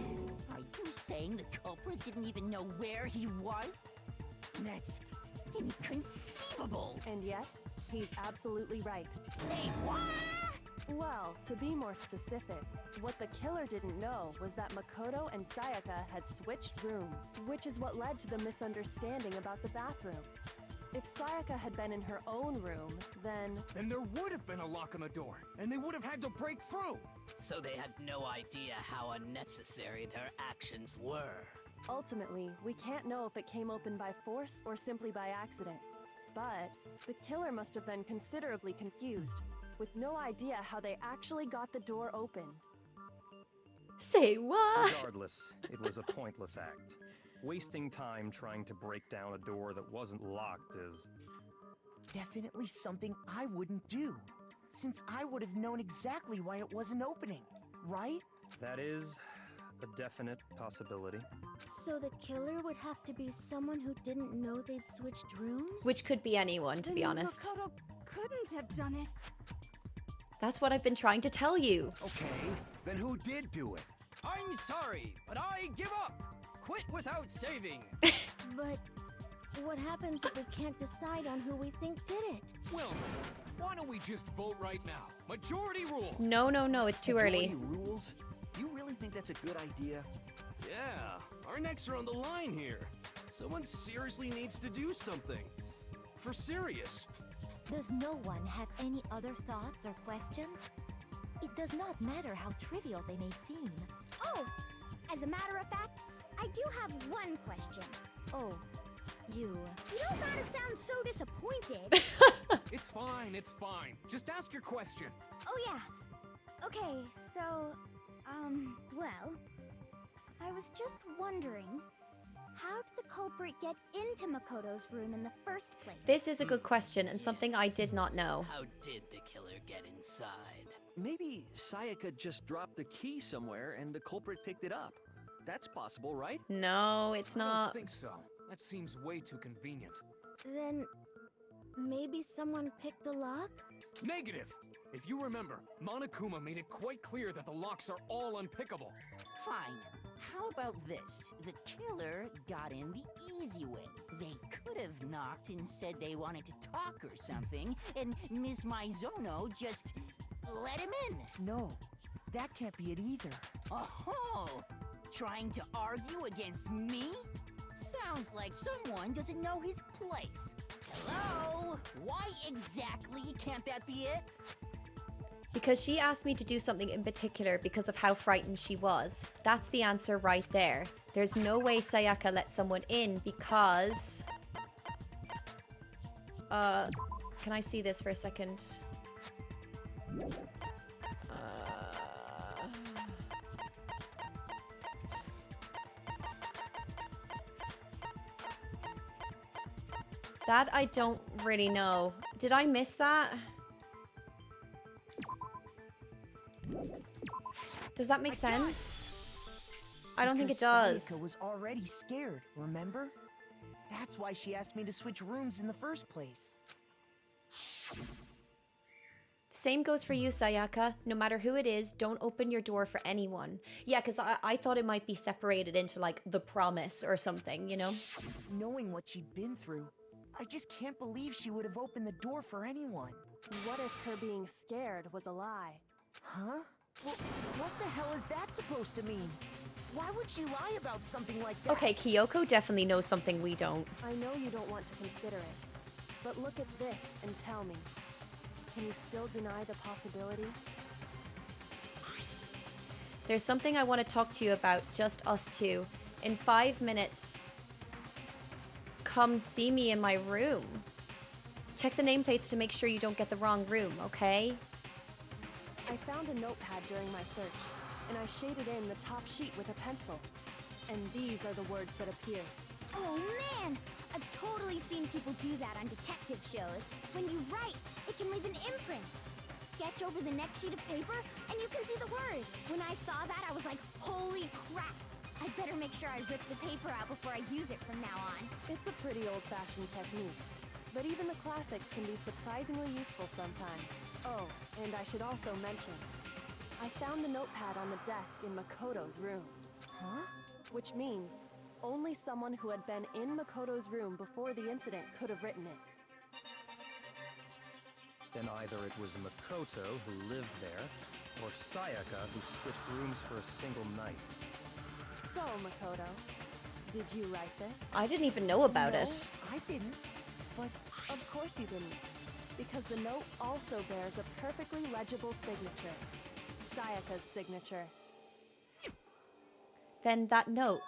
Are you saying the culprit didn't even know where he was? That's inconceivable. And yet, he's absolutely right. Say what? Well, to be more specific, what the killer didn't know was that Makoto and Sayaka had switched rooms, which is what led to the misunderstanding about the bathroom. If Sayaka had been in her own room, then there would have been a lock on the door, and they would have had to break through. So they had no idea how unnecessary their actions were. ultimately, we can't know if it came open by force or simply by accident. But the killer must have been considerably confused, with no idea how they actually got the door opened. Say what? Regardless, it was a pointless act. Wasting time trying to break down a door that wasn't locked is... definitely something I wouldn't do, since I would have known exactly why it wasn't opening, right? That is a definite possibility. So the killer would have to be someone who didn't know they'd switched rooms? Which could be anyone, to be honest. Makoto couldn't have done it. That's what I've been trying to tell you. Okay, then who did do it? I'm sorry, but I give up. Quit without saving. But what happens if we can't decide on who we think did it? Well, why don't we just vote right now? Majority rules. No, it's too early. Majority rules? You really think that's a good idea? Yeah, our necks are on the line here. Someone seriously needs to do something. For serious. Does no one have any other thoughts or questions? It does not matter how trivial they may seem. Oh, as a matter of fact, I do have one question. Oh, you don't gotta sound so disappointed. It's fine. Just ask your question. Oh yeah. Okay, so, well, I was just wondering, how did the culprit get into Makoto's room in the first place? This is a good question and something I did not know. How did the killer get inside? Maybe Sayaka just dropped the key somewhere and the culprit picked it up. That's possible, right? No, it's I not. don't think so. That seems way too convenient. Then, maybe someone picked the lock? Negative! If you remember, Monokuma made it quite clear that the locks are all unpickable. Fine. How about this? The killer got in the easy way. They could have knocked and said they wanted to talk or something, and Miss Maizono just let him in. No, that can't be it either. Oh, trying to argue against me? Sounds like someone doesn't know his place. Hello? Why exactly can't that be it? Because she asked me to do something in particular because of how frightened she was. That's the answer right there. There's no way Sayaka let someone in because... can I see this for a second? That I don't really know. Did I miss that? Does that make sense? I don't think it does. Sayaka was already scared, remember? That's why she asked me to switch rooms in the first place. Same goes for you, Sayaka. No matter who it is, don't open your door for anyone. Yeah, because I thought it might be separated into, like, the promise or something, you know? Knowing what she'd been through, I just can't believe she would have opened the door for anyone. What if her being scared was a lie? Huh? Well, what the hell is that supposed to mean? Why would she lie about something like that? Okay, Kyoko definitely knows something we don't. I know you don't want to consider it, but look at this and tell me. Can you still deny the possibility? There's something I want to talk to you about, just us two. In 5 minutes, come see me in my room. Check the nameplates to make sure you don't get the wrong room, okay? I found a notepad during my search, and I shaded in the top sheet with a pencil. And these are the words that appear. Oh man! I've totally seen people do that on detective shows. When you write, it can leave an imprint. Sketch over the next sheet of paper, and you can see the words. When I saw that, I was like, holy crap! I'd better make sure I rip the paper out before I use it from now on. It's a pretty old-fashioned technique, but even the classics can be surprisingly useful sometimes. Oh, and I should also mention, I found the notepad on the desk in Makoto's room. Huh? Which means only someone who had been in Makoto's room before the incident could have written it. Then either it was Makoto who lived there, or Sayaka who switched rooms for a single night. So, Makoto, did you write this? I didn't even know about No, it. I didn't. But of course you didn't. Because the note also bears a perfectly legible signature. Sayaka's signature. Then that note,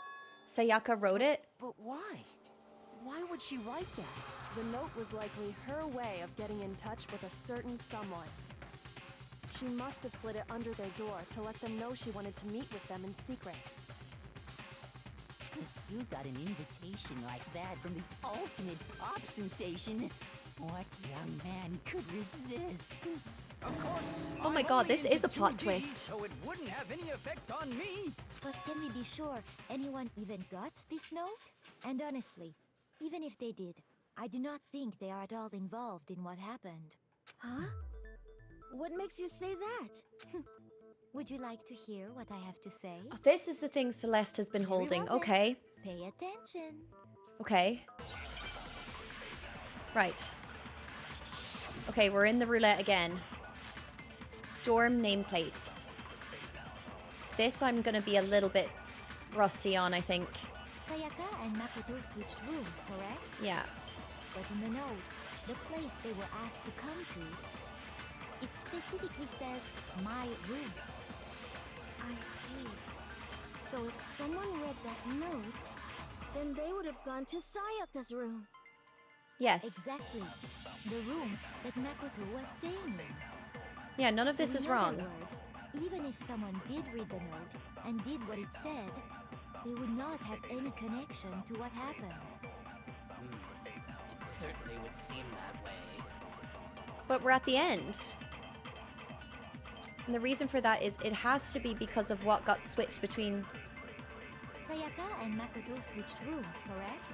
Sayaka wrote it? But why? Why would she write that? The note was likely her way of getting in touch with a certain someone. She must have slid it under their door to let them know she wanted to meet with them in secret. If you got an invitation like that from the ultimate pop sensation, what young man could resist? Of course. Oh my I'm god, only this is a into plot 2D, twist. So it wouldn't have any effect on me. But can we be sure anyone even got this note? And honestly, even if they did, I do not think they are at all involved in what happened. Huh? What makes you say that? Would you like to hear what I have to say? Oh, this is the thing Celeste has been holding. Everyone Okay. Pay attention. Okay. Right. Okay, we're in the roulette again. Dorm nameplates. This I'm gonna be a little bit rusty on, I think. Sayaka and Makoto switched rooms, correct? Yeah. But in the note, the place they were asked to come to, it specifically says, my room. I see. So if someone read that note, then they would have gone to Sayaka's room. Yes. Exactly. The room that Makoto was staying in. Yeah, none of this So is in other wrong. words, even if someone did read the note and did what it said, they would not have any connection to what happened. It certainly would seem that way. But we're at the end. And the reason for that is it has to be because of what got switched between... Sayaka and Makoto switched rooms, correct?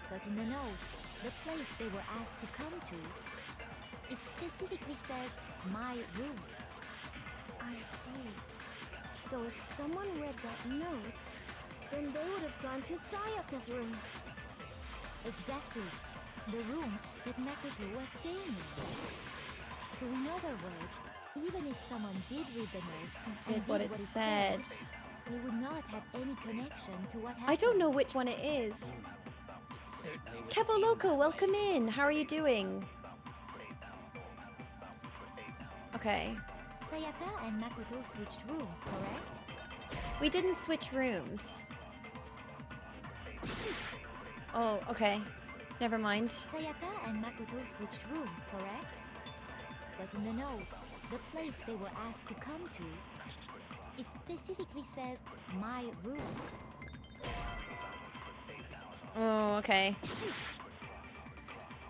But in the note, the place they were asked to come to, it specifically says, my room. I see. So if someone read that note, then they would have gone to Sayaka's room. Exactly. The room that Makoto was staying in. So in other words, even if someone did read the note Did and what it said. they would not have any connection to what happened. I don't know which one it is. It certainly would Kevo seem Loco, that welcome way. in. How are you doing? Okay. Sayaka and Makoto switched rooms, correct? We didn't switch rooms. Oh, okay. Never mind. Sayaka and Makoto switched rooms, correct? But in the note, the place they were asked to come to, it specifically says, my room. Oh, okay.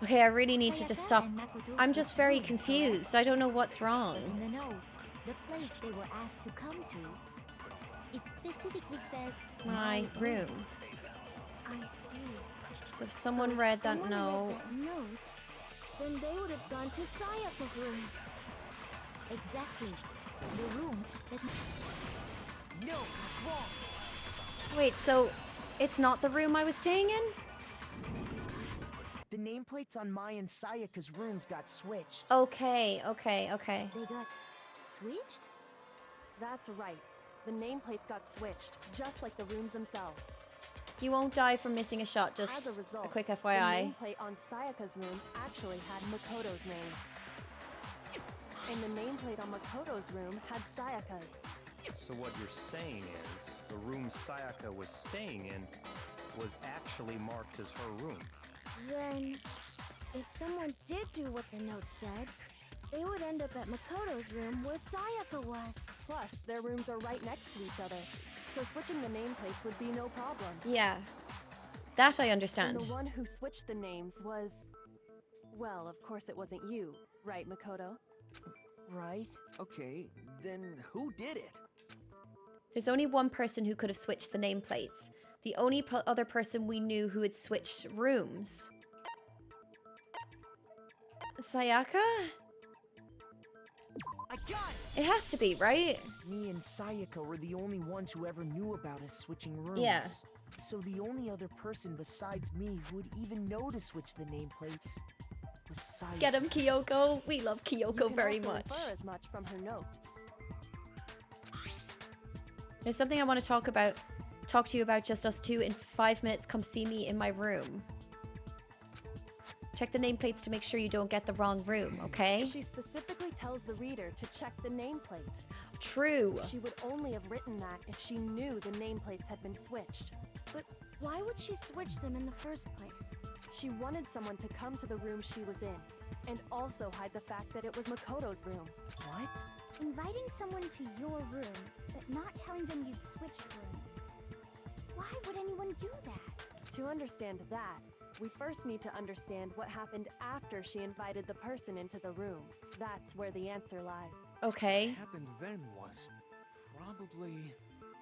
Okay, I really need to just stop. I'm just very confused. I don't know what's But wrong. in the note, the place they were asked to come to, it specifically says, My room. I see. So if someone So if read that someone note... read that note, then they would have gone to Sayaka's room. Exactly. The room that... No, it's wrong. Wait, so it's not the room I was staying in? The nameplates on Mai and Sayaka's rooms got switched. Okay, okay, okay. They got switched? That's right. The nameplates got switched, just like the rooms themselves. You won't die from missing a shot, just As a result, a quick the FYI. nameplate on Sayaka's room actually had Makoto's name. And the nameplate on Makoto's room had Sayaka's. So what you're saying is, the room Sayaka was staying in was actually marked as her room. Then, if someone did do what the note said, they would end up at Makoto's room where Sayaka was. Plus, their rooms are right next to each other, so switching the nameplates would be no problem. Yeah. That I And understand. the one who switched the names was... Well, of course it wasn't you, right, Makoto? Right? Okay, then who did it? There's only one person who could have switched the nameplates. The only other person we knew who had switched rooms. Sayaka? I got it! It has to be, right? Me and Sayaka were the only ones who ever knew about us switching rooms. Yeah. So the only other person besides me who would even know to switch the nameplates was Sayaka. Get him, Kyoko. We love Kyoko very You can also much. infer as much from her note. There's something I want to talk to you about, just us two. In 5 minutes, come see me in my room. Check the nameplates to make sure you don't get the wrong room, okay? She specifically tells the reader to check the nameplate. True. She would only have written that if she knew the nameplates had been switched. But why would she switch them in the first place? She wanted someone to come to the room she was in, and also hide the fact that it was Makoto's room. What? Inviting someone to your room, but not telling them you'd switched rooms. Why would anyone do that? To understand that, we first need to understand what happened after she invited the person into the room. That's where the answer lies. Okay. What happened then was probably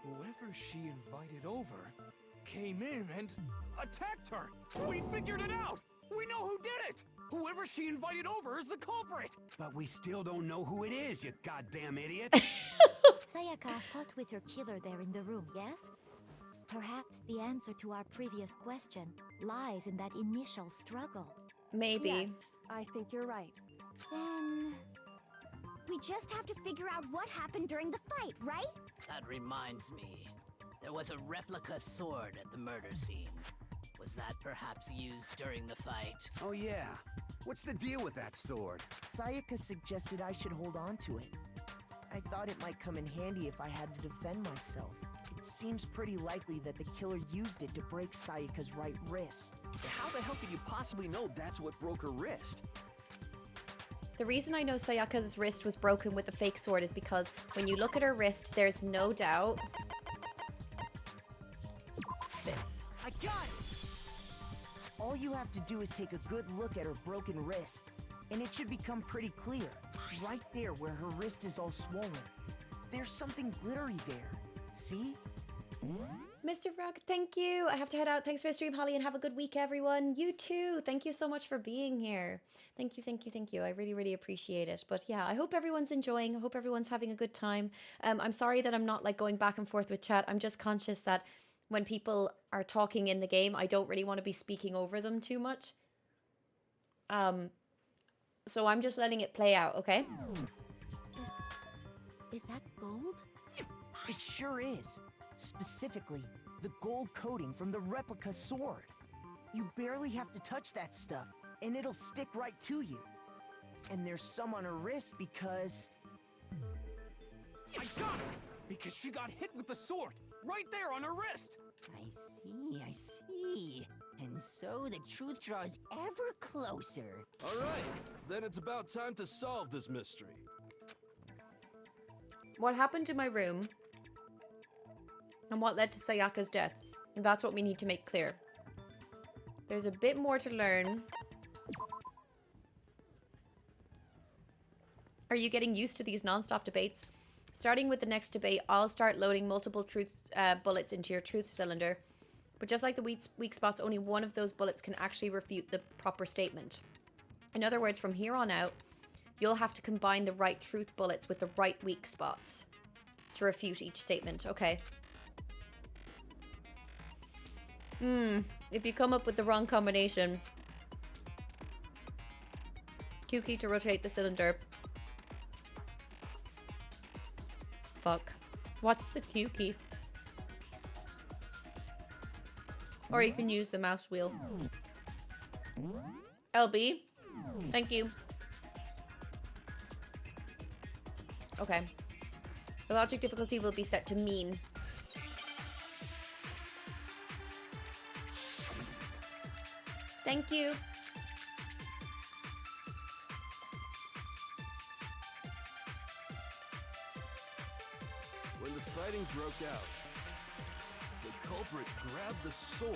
whoever she invited over came in and attacked her. We figured it out. We know who did it. Whoever she invited over is the culprit. But we still don't know who it is, you goddamn idiot. Sayaka fought with her killer there in the room, yes? Perhaps the answer to our previous question lies in that initial struggle. Maybe. Yes, I think you're right. Then... we just have to figure out what happened during the fight, right? That reminds me. There was a replica sword at the murder scene. Was that perhaps used during the fight? Oh yeah. What's the deal with that sword? Sayaka suggested I should hold on to it. I thought it might come in handy if I had to defend myself. It seems pretty likely that the killer used it to break Sayaka's right wrist. How the hell could you possibly know that's what broke her wrist? The reason I know Sayaka's wrist was broken with the fake sword is because when you look at her wrist, there's no doubt this. I got it! All you have to do is take a good look at her broken wrist, and it should become pretty clear. Right there where her wrist is all swollen. There's something glittery there. See? Mr. Rock, thank you. I have to head out. Thanks for the stream, Holly, and have a good week, everyone. You too. Thank you so much for being here. Thank you, thank you, thank you. I really, really appreciate it. But yeah, I hope everyone's enjoying. I hope everyone's having a good time. I'm sorry that I'm not like going back and forth with chat. I'm just conscious that when people are talking in the game, I don't really want to be speaking over them too much. So I'm just letting it play out, okay? Is that gold? It sure is. Specifically, the gold coating from the replica sword. You barely have to touch that stuff, and it'll stick right to you. And there's some on her wrist because... I got it! Because she got hit with the sword, right there on her wrist! I see. And so the truth draws ever closer. All right, then it's about time to solve this mystery. What happened to my room and what led to Sayaka's death? And that's what we need to make clear. There's a bit more to learn. Are you getting used to these non-stop debates? Starting with the next debate, I'll start loading multiple truth bullets into your truth cylinder. But just like the weak spots, only one of those bullets can actually refute the proper statement. In other words, from here on out, you'll have to combine the right truth bullets with the right weak spots to refute each statement. Okay. If you come up with the wrong combination, Q key to rotate the cylinder. Fuck. What's the Q key? Or you can use the mouse wheel. LB. Thank you. Okay. The logic difficulty will be set to mean. Thank you. When the fighting broke out, the culprit grabbed the sword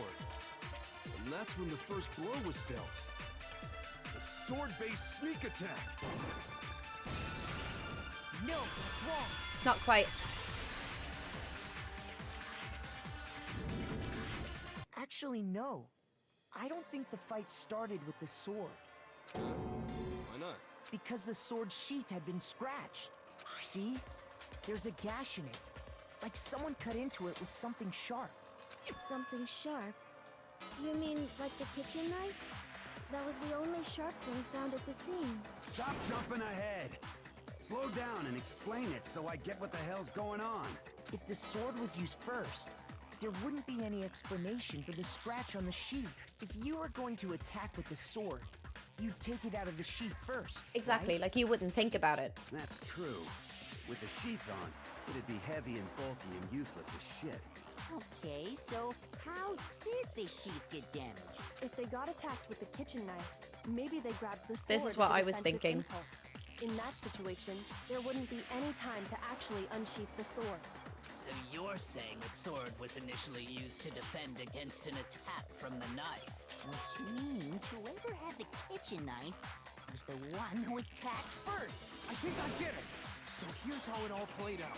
And that's when the first blow was dealt. The sword-based sneak attack. No, that's wrong. Not quite. Actually, no. I don't think the fight started with the sword. Why not? Because the sword's sheath had been scratched. See? There's a gash in it. Like someone cut into it with something sharp. Something sharp? You mean like the kitchen knife? That was the only sharp thing found at the scene. Stop jumping ahead. Slow down and explain it so I get what the hell's going on. If the sword was used first, there wouldn't be any explanation for the scratch on the sheath. If you were going to attack with the sword, you'd take it out of the sheath first. Exactly, right? like you wouldn't think about it. That's true. With the sheath on, it'd be heavy and bulky and useless as shit. Okay, so how did the sheath get damaged? If they got attacked with the kitchen knife, maybe they grabbed the sword. This is what as a I was defensive thinking. impulse. In that situation, there wouldn't be any time to actually unsheath the sword. So you're saying the sword was initially used to defend against an attack from the knife? Which means whoever had the kitchen knife was the one who attacked first. I think I get it. So here's how it all played out.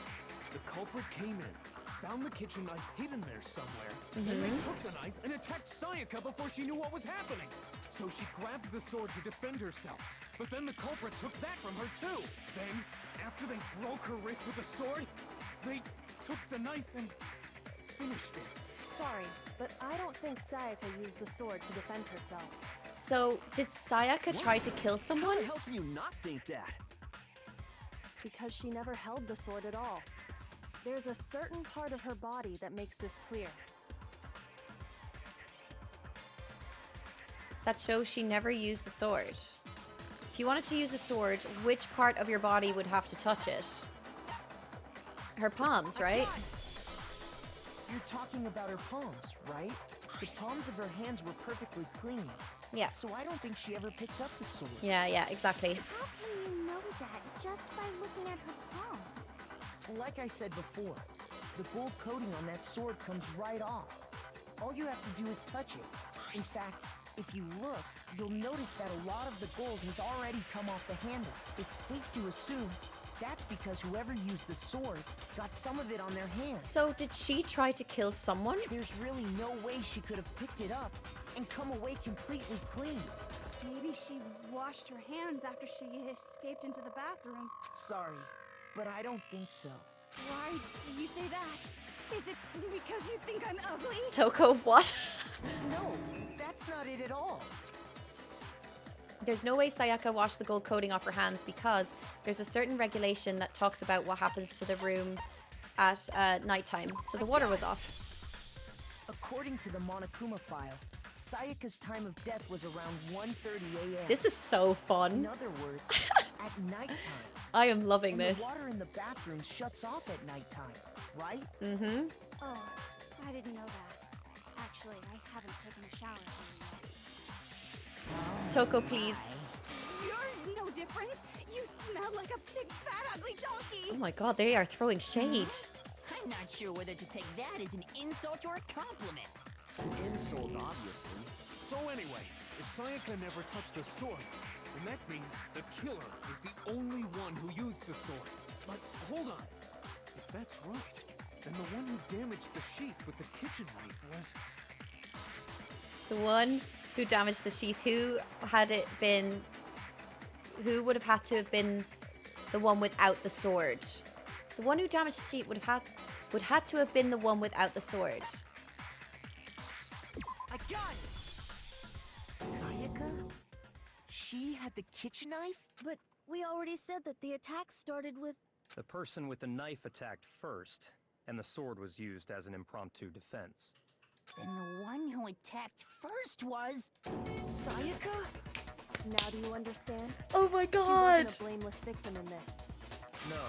The culprit came in, found the kitchen knife hidden there somewhere, and they took the knife and attacked Sayaka before she knew what was happening. So she grabbed the sword to defend herself. But then the culprit took that from her too. Then, after they broke her wrist with the sword, they took the knife and finished it. Sorry, but I don't think Sayaka used the sword to defend herself. So, did Sayaka try to kill someone? How can you not think that? Because she never held the sword at all. There's a certain part of her body that makes this clear. That shows she never used the sword. If you wanted to use a sword, which part of your body would have to touch it? Her palms, right? You're talking about her palms, right? The palms of her hands were perfectly clean. Yeah. So I don't think she ever picked up the sword. Yeah, exactly. How can you know that just by looking at her palms? Like I said before, the gold coating on that sword comes right off. All you have to do is touch it. In fact, if you look, you'll notice that a lot of the gold has already come off the handle. It's safe to assume that's because whoever used the sword got some of it on their hands. So did she try to kill someone? There's really no way she could have picked it up and come away completely clean. Maybe she washed her hands after she escaped into the bathroom. Sorry, but I don't think so. Why do you say that? Is it because you think I'm ugly? Toko, what? No, that's not it at all. There's no way Sayaka washed the gold coating off her hands because there's a certain regulation that talks about what happens to the room at nighttime. So the water was off. According to the Monokuma file, Sayaka's time of death was around 1:30 a.m. This is so fun. In other words, at nighttime. I am loving And this. The water in the bathroom shuts off at nighttime, right? Mm-hmm. Oh, I didn't know that. Actually, I haven't taken a shower here yet. Toko, please. You're no different. You smell like a big, fat, ugly donkey. Oh my god, they are throwing shade. I'm not sure whether to take that as an insult or a compliment. An insult, obviously. So anyway, if Sayaka never touched the sword, then that means the killer is the only one who used the sword. But hold on. If that's right, then the one who damaged the sheath with the kitchen knife was... The one who damaged the sheath, who would have had to have been the one without the sword? The one who damaged the sheath would had to have been the one without the sword. I got it! Sayaka? She had the kitchen knife? But we already said that the attack started with... The person with the knife attacked first, and the sword was used as an impromptu defense. Then the one who attacked first was... Sayaka? Now do you understand? Oh my god! She wasn't a blameless victim in this. No,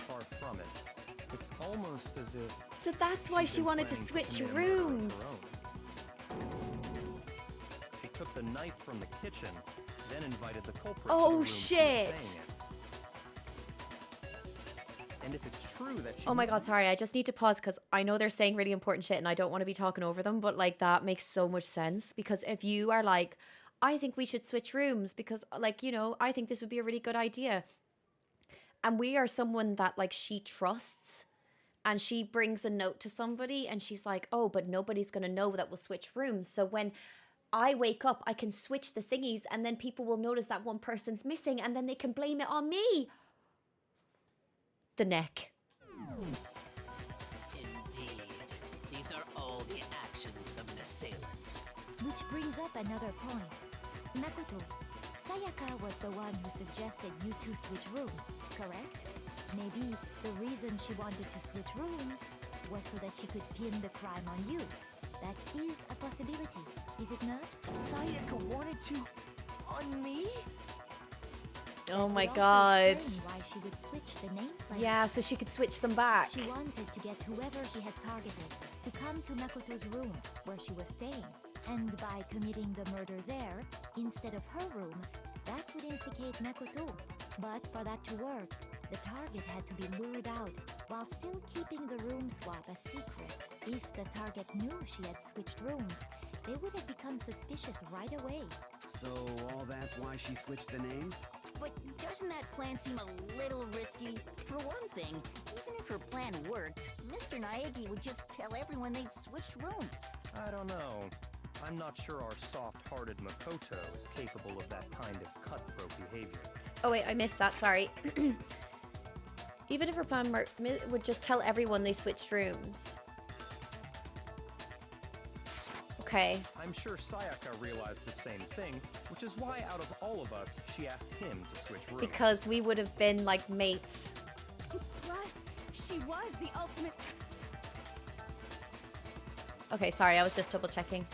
far from it. It's almost as if... So that's why she wanted to switch rooms. She took the knife from the kitchen, then invited the culprit to Oh the room she was shit! staying And if it's true that she... Oh my god, sorry, I just need to pause because I know they're saying really important shit and I don't want to be talking over them, but like that makes so much sense because if you are like, I think we should switch rooms because like, you know, I think this would be a really good idea. And we are someone that like she trusts and she brings a note to somebody and she's like, oh, but nobody's going to know that we'll switch rooms. So when I wake up, I can switch the thingies and then people will notice that one person's missing and then they can blame it on me. The neck. Indeed. These are all the actions of an assailant. Which brings up another point. Makoto, Sayaka was the one who suggested you two switch rooms, correct? Maybe the reason she wanted to switch rooms was so that she could pin the crime on you. That is a possibility, is it not? Sayaka wanted to... on me? Oh my god. Why she would switch the nameplate. Yeah, so she could switch them back. She wanted to get whoever she had targeted to come to Makoto's room where she was staying. And by committing the murder there, instead of her room, that would implicate Makoto. But for that to work, the target had to be lured out while still keeping the room swap a secret. If the target knew she had switched rooms, they would have become suspicious right away. So all that's why she switched the names? But doesn't that plan seem a little risky? For one thing, even if her plan worked, Mr. Naegi would just tell everyone they'd switched rooms. I don't know. I'm not sure our soft-hearted Makoto is capable of that kind of cutthroat behavior. Oh wait, I missed that, sorry. Even if her plan would just tell everyone they switched rooms. Okay. I'm sure Sayaka realized the same thing, which is why out of all of us, she asked him to switch rooms. Because we would have been like mates. Plus, she was the ultimate... Okay, sorry, I was just double checking.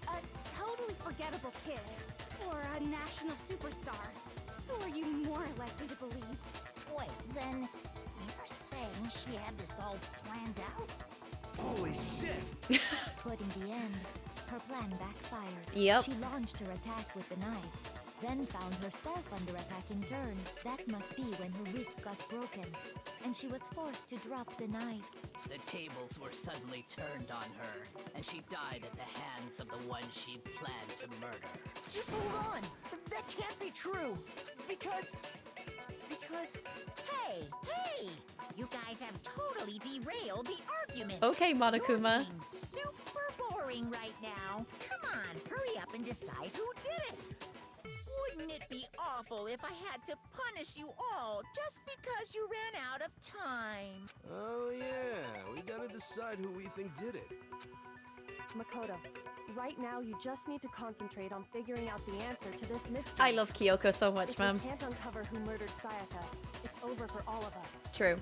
A totally forgettable kid. Or a national superstar. Who are you more likely to believe? Wait, then you're saying she had this all planned out? Holy shit! But in the end, her plan backfired. Yep. She launched her attack with the knife, then found herself under attack in turn. That must be when her wrist got broken, and she was forced to drop the knife. The tables were suddenly turned on her, and she died at the hands of the one she'd planned to murder. Just hold on! That can't be true! Because... Hey! You guys have totally derailed the argument. Okay, Monokuma. You're being super boring right now. Come on, hurry up and decide who did it. Wouldn't it be awful if I had to punish you all just because you ran out of time? Oh yeah, we gotta decide who we think did it. Makoto, right now you just need to concentrate on figuring out the answer to this mystery. I love Kyoko so much, ma'am. If we can't uncover who murdered Sayaka, it's over for all of us. True.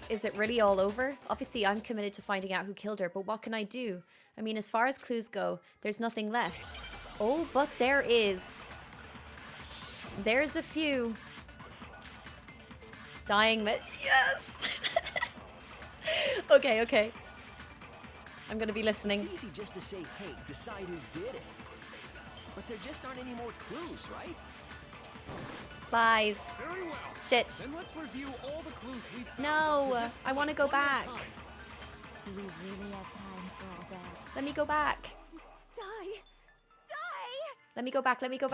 Is it really all over? Obviously, I'm committed to finding out who killed her, but what can I do? I mean, as far as clues go, there's nothing left. Oh, but there is. There's a few. Dying yes! Okay. I'm gonna be listening. It's easy just to say, hey, decide who did it. But there just aren't any more clues, right? Lies. Very well. Shit. Then let's review all the clues we found. No, I want to go back. Do we really have time for all that? Let me go back. Die! Let me go back. We don't do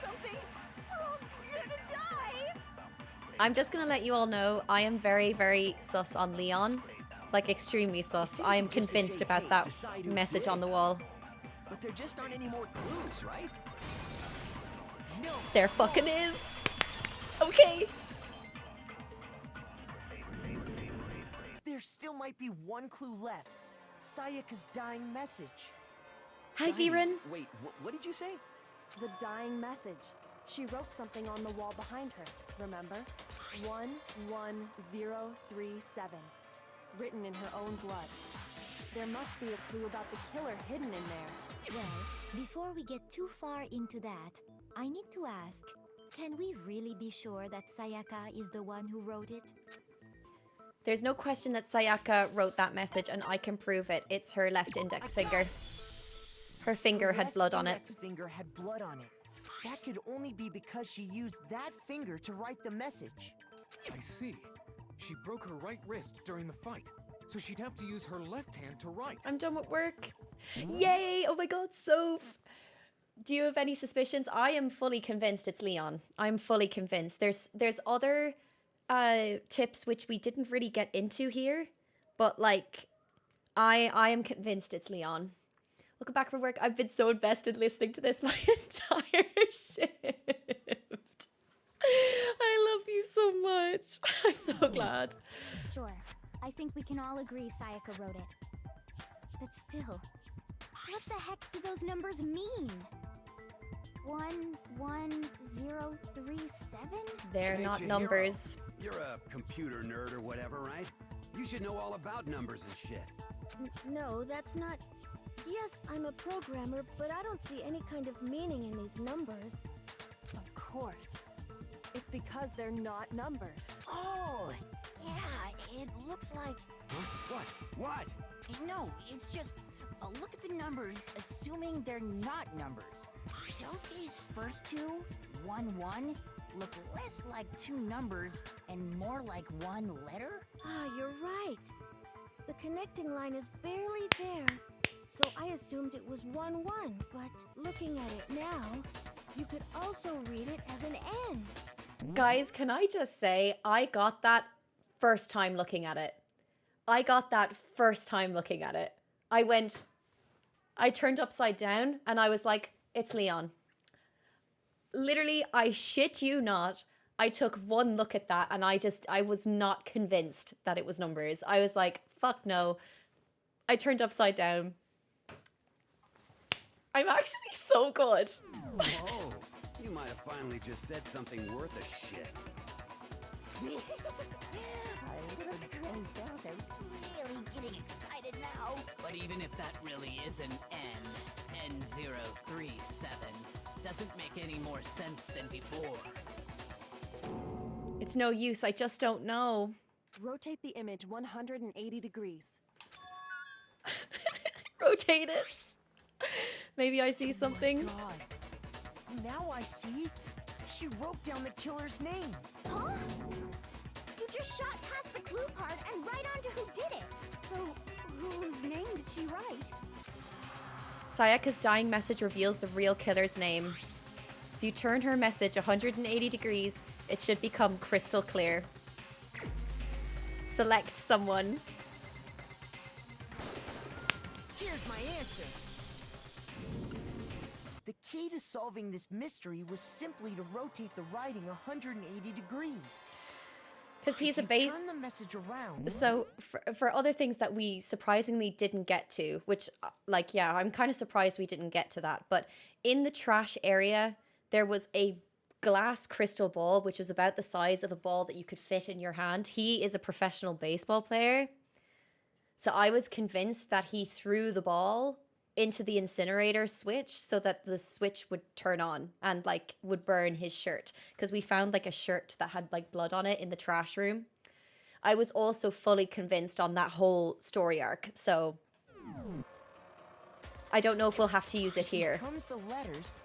something, we're all gonna die! I'm just gonna let you all know I am very, very sus on Leon. Like, extremely sus. I am convinced about that message on the wall. But there just aren't any more clues, right? No. There fucking is. Okay. There still might be one clue left. Sayaka's dying message. Hi, Viren. Wait, what did you say? The dying message. She wrote something on the wall behind her, remember? 11037. Written in her own blood. There must be a clue about the killer hidden in there. Well, before we get too far into that, I need to ask, can we really be sure that Sayaka is the one who wrote it? There's no question that Sayaka wrote that message, and I can prove it. It's her left index finger. Her finger had blood on it. Her index finger had blood on it. That could only be because she used that finger to write the message. I see. She broke her right wrist during the fight, so she'd have to use her left hand to write. I'm done with work. Yay! Oh my god, Soph! Do you have any suspicions? I am fully convinced it's Leon. I'm fully convinced. There's other tips which we didn't really get into here, but like I am convinced it's Leon. Welcome back from work. I've been so invested listening to this my entire shift. I love you so much. I'm so glad. Sure, I think we can all agree Sayaka wrote it. But still, what the heck do those numbers mean? 11037? They're Hey, not Chihiro, numbers. You're a computer nerd or whatever, right? You should know all about numbers and shit. No, that's not... Yes, I'm a programmer, but I don't see any kind of meaning in these numbers. Of course. It's because they're not numbers. Oh, yeah, it looks like... Huh? What? No, it's just... look at the numbers, assuming they're not numbers. Don't these first two, 1-1, look less like two numbers and more like one letter? Ah, you're right. The connecting line is barely there, so I assumed it was 1-1, but looking at it now, you could also read it as an N. Guys, can I just say, I got that first time looking at it. I turned upside down and I was like, it's Leon. Literally, I shit you not. I took one look at that and I was not convinced that it was numbers. I was like, fuck no. I turned upside down. I'm actually so good. Whoa, you might have finally just said something worth a shit. Our little princess are really getting excited now. But even if that really is an N037, doesn't make any more sense than before. It's no use, I just don't know. Rotate the image 180 degrees. Rotate it. Maybe I see something. Oh my God. Now I see. She wrote down the killer's name. Huh? You just shot past the clue part and right onto who did it. So, whose name did she write? Sayaka's dying message reveals the real killer's name. If you turn her message 180 degrees, it should become crystal clear. Select someone. Here's my answer. The key to solving this mystery was simply to rotate the writing 180 degrees. Because he's a If you base. turn the message around. So for other things that we surprisingly didn't get to, which like, yeah, I'm kind of surprised we didn't get to that. But in the trash area, there was a glass crystal ball, which was about the size of a ball that you could fit in your hand. He is a professional baseball player. So I was convinced that he threw the ball into the incinerator switch so that the switch would turn on and like would burn his shirt, because we found like a shirt that had like blood on it in the trash room. I was also fully convinced on that whole story arc, so I don't know if we'll have to use it here. Comes the letters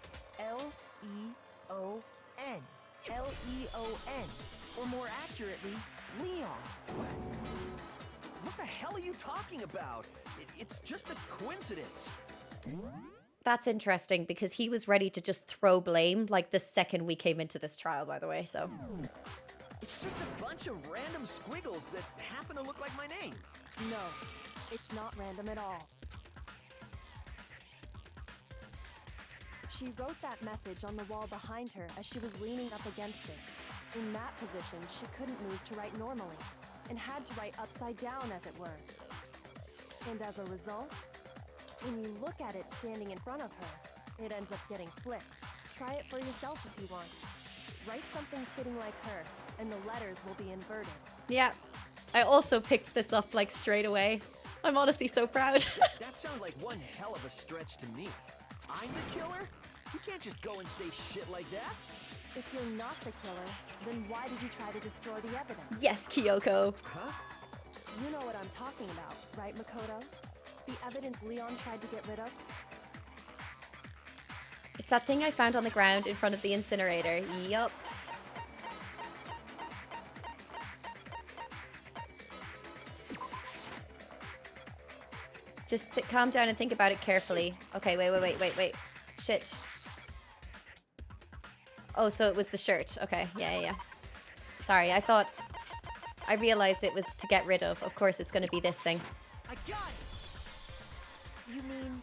L-E-O-N. L-E-O-N. Or more accurately, Leon. What the hell are you talking about? It's just a coincidence. That's interesting because he was ready to just throw blame like the second we came into this trial, by the way, so. It's just a bunch of random squiggles that happen to look like my name. No, it's not random at all. She wrote that message on the wall behind her as she was leaning up against it. In that position, she couldn't move to write normally, and had to write upside down, as it were. And as a result, when you look at it standing in front of her, it ends up getting flipped. Try it for yourself if you want. Write something sitting like her, and the letters will be inverted. Yeah, I also picked this up like straight away. I'm honestly so proud. That sounds like one hell of a stretch to me. I'm the killer? You can't just go and say shit like that. If you're not the killer, then why did you try to destroy the evidence? Yes, Kyoko. Huh? You know what I'm talking about, right, Makoto? The evidence Leon tried to get rid of? It's that thing I found on the ground in front of the incinerator. Yup. Just calm down and think about it carefully. Okay, wait. Shit. Oh, so it was the shirt. Okay, yeah. Sorry, I realized it was to get rid of. Of course, it's going to be this thing. I got it! You mean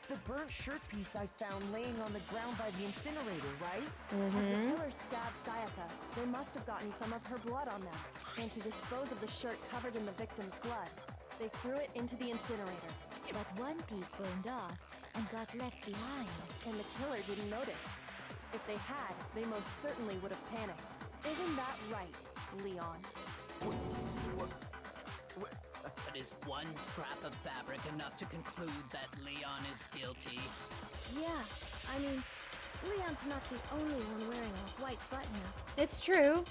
the burnt shirt piece I found laying on the ground by the incinerator, right? As the killer stabbed Sayaka, they must have gotten some of her blood on them. And to dispose of the shirt covered in the victim's blood, they threw it into the incinerator. But one piece burned off and got left behind. And the killer didn't notice. If they had, they most certainly would have panicked. Isn't that right, Leon? But is one scrap of fabric enough to conclude that Leon is guilty? Yeah, I mean, Leon's not the only one wearing a white button. It's true.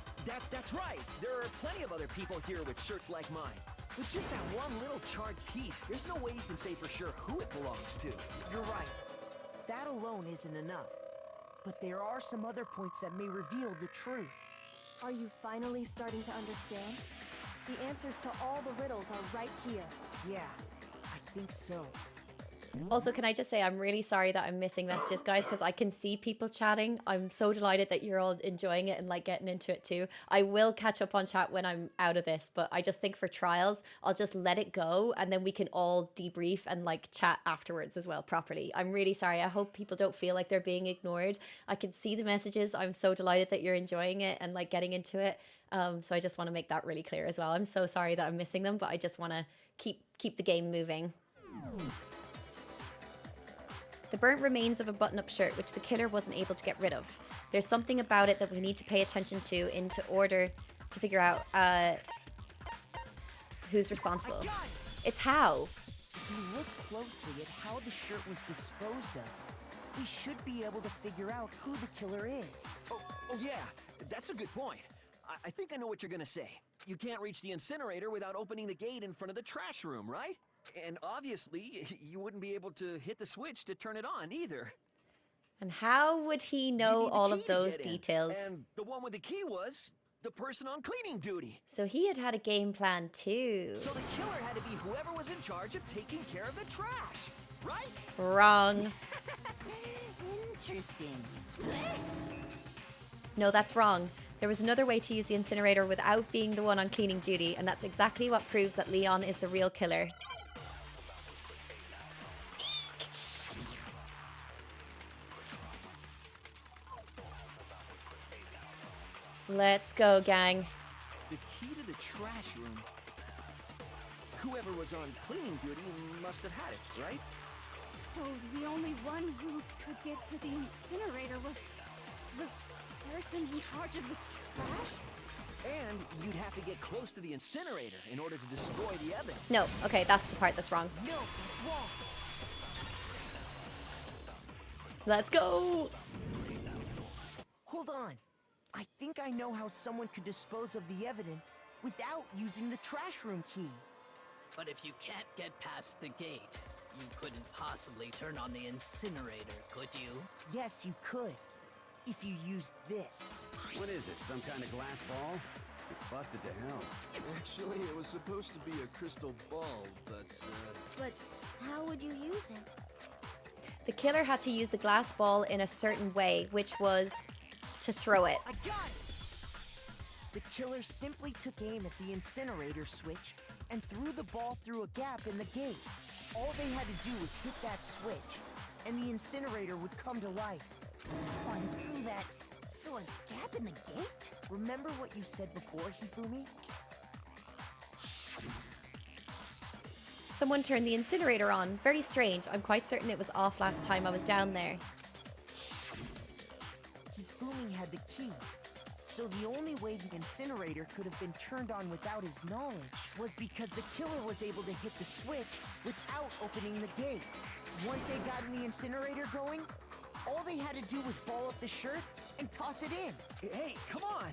That's right. There are plenty of other people here with shirts like mine. With just that one little charred piece, there's no way you can say for sure who it belongs to. You're right. That alone isn't enough. But there are some other points that may reveal the truth. Are you finally starting to understand? The answers to all the riddles are right here. Yeah, I think so. Also, can I just say I'm really sorry that I'm missing messages, guys, because I can see people chatting. I'm so delighted that you're all enjoying it and like getting into it too. I will catch up on chat when I'm out of this, but I just think for trials, I'll just let it go and then we can all debrief and like chat afterwards as well properly. I'm really sorry. I hope people don't feel like they're being ignored. I can see the messages. I'm so delighted that you're enjoying it and like getting into it. So I just want to make that really clear as well. I'm so sorry that I'm missing them, but I just want to keep the game moving. The burnt remains of a button-up shirt, which the killer wasn't able to get rid of. There's something about it that we need to pay attention to in order to figure out who's responsible. It's how. If you look closely at how the shirt was disposed of, we should be able to figure out who the killer is. Oh yeah, that's a good point. I think I know what you're gonna say. You can't reach the incinerator without opening the gate in front of the trash room, right? And obviously, you wouldn't be able to hit the switch to turn it on either. And how would he know all of those details? And the one with the key was the person on cleaning duty. So he had a game plan too. So the killer had to be whoever was in charge of taking care of the trash, right? Wrong. Interesting. No, that's wrong. There was another way to use the incinerator without being the one on cleaning duty, and that's exactly what proves that Leon is the real killer. Let's go, gang. The key to the trash room. Whoever was on cleaning duty must have had it, right? So the only one who could get to the incinerator was the person in charge of the trash? And you'd have to get close to the incinerator in order to destroy the evidence. No, okay, that's the part that's wrong. No, that's wrong. Let's go. Hold on. I think I know how someone could dispose of the evidence without using the trash room key. But if you can't get past the gate, you couldn't possibly turn on the incinerator, could you? Yes, you could. If you used this. What is it, some kind of glass ball? It's busted to hell. Actually, it was supposed to be a crystal ball, but But how would you use it? The killer had to use the glass ball in a certain way, which was to throw it. I got it! The killer simply took aim at the incinerator switch and threw the ball through a gap in the gate. All they had to do was hit that switch, and the incinerator would come to life. Someone threw a gap in the gate? Remember what you said before, Hifumi? Someone turned the incinerator on. Very strange. I'm quite certain it was off last time I was down there. Hifumi had the key, so the only way the incinerator could have been turned on without his knowledge was because the killer was able to hit the switch without opening the gate. Once they got the incinerator going, all they had to do was ball up the shirt and toss it in. Hey, come on!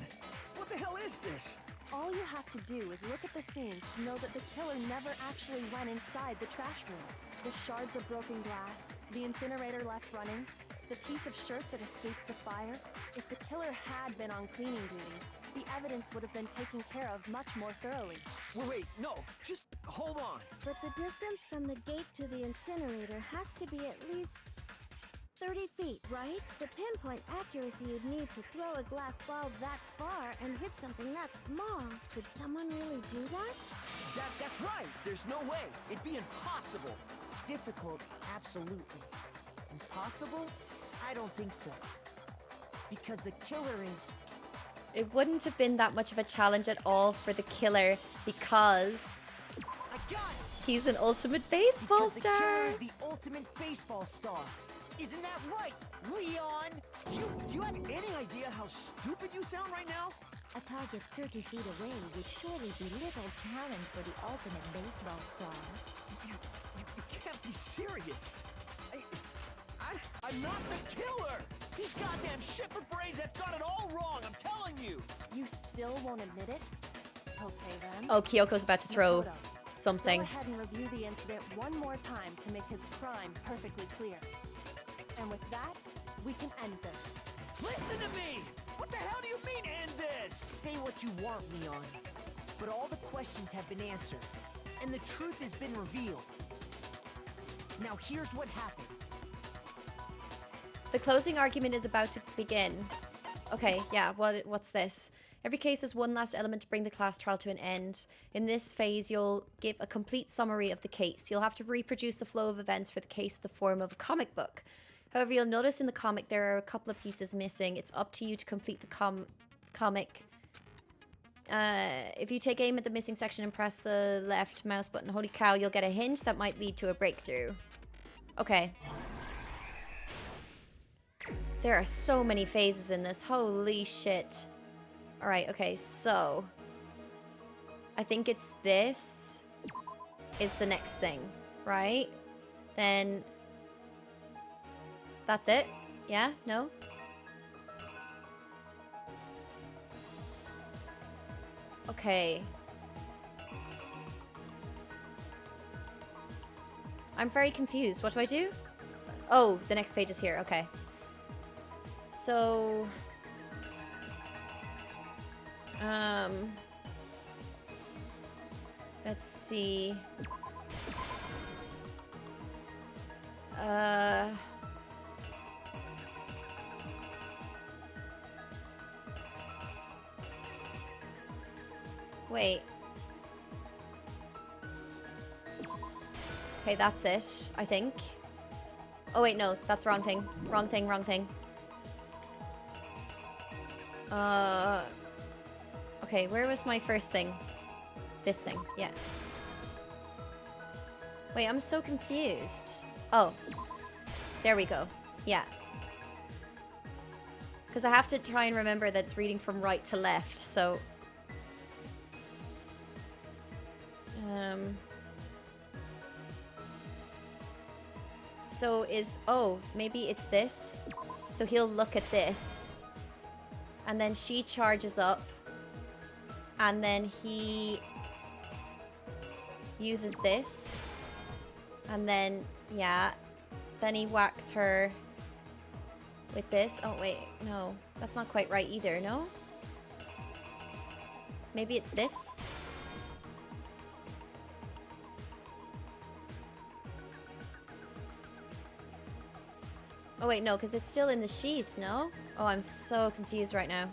What the hell is this? All you have to do is look at the scene to know that the killer never actually went inside the trash room. The shards of broken glass, the incinerator left running, the piece of shirt that escaped the fire. If the killer had been on cleaning duty, the evidence would have been taken care of much more thoroughly. Wait, no, just hold on. But the distance from the gate to the incinerator has to be at least 30 feet, right? The pinpoint accuracy you'd need to throw a glass ball that far and hit something that small. Could someone really do that? That's right. There's no way. It'd be impossible. Difficult, absolutely. Impossible? I don't think so. Because the killer is... It wouldn't have been that much of a challenge at all for the killer because he's an ultimate baseball because star. The killer is the ultimate baseball star. Isn't that right, Leon? Do you have any idea how stupid you sound right now? A target 30 feet away would surely be little challenge for the ultimate baseball star. You can't be serious. I'm not the killer! These goddamn shepherd brains have got it all wrong, I'm telling you! You still won't admit it? Okay then. Oh, Kyoko's about to throw Makoto, something. Go ahead and review the incident one more time to make his crime perfectly clear. And with that, we can end this. Listen to me! What the hell do you mean, end this? Say what you want, Leon. But all the questions have been answered, and the truth has been revealed. Now here's what happened. The closing argument is about to begin. Okay, yeah, what's this? Every case has one last element to bring the class trial to an end. In this phase, you'll give a complete summary of the case. You'll have to reproduce the flow of events for the case in the form of a comic book. However, you'll notice in the comic there are a couple of pieces missing. It's up to you to complete the comic. If you take aim at the missing section and press the left mouse button, holy cow, you'll get a hint that might lead to a breakthrough. Okay. There are so many phases in this. Holy shit. Alright, okay, so I think it's this is the next thing, right? Then that's it? Yeah? No? Okay. I'm very confused. What do I do? Oh, the next page is here. Okay. So... let's see. Wait. Okay, that's it, I think. Oh wait, no, that's wrong thing. Wrong thing, wrong thing. Okay, where was my first thing? This thing, yeah. Wait, I'm so confused. Oh, there we go. Yeah. Because I have to try and remember that it's reading from right to left, so... So is... Oh, maybe it's this. So he'll look at this. And then she charges up. And then he uses this. And then, yeah. Then he whacks her with this. Oh, wait. No. That's not quite right either, no? Maybe it's this? Oh, wait, no, because it's still in the sheath, no? Oh, I'm so confused right now.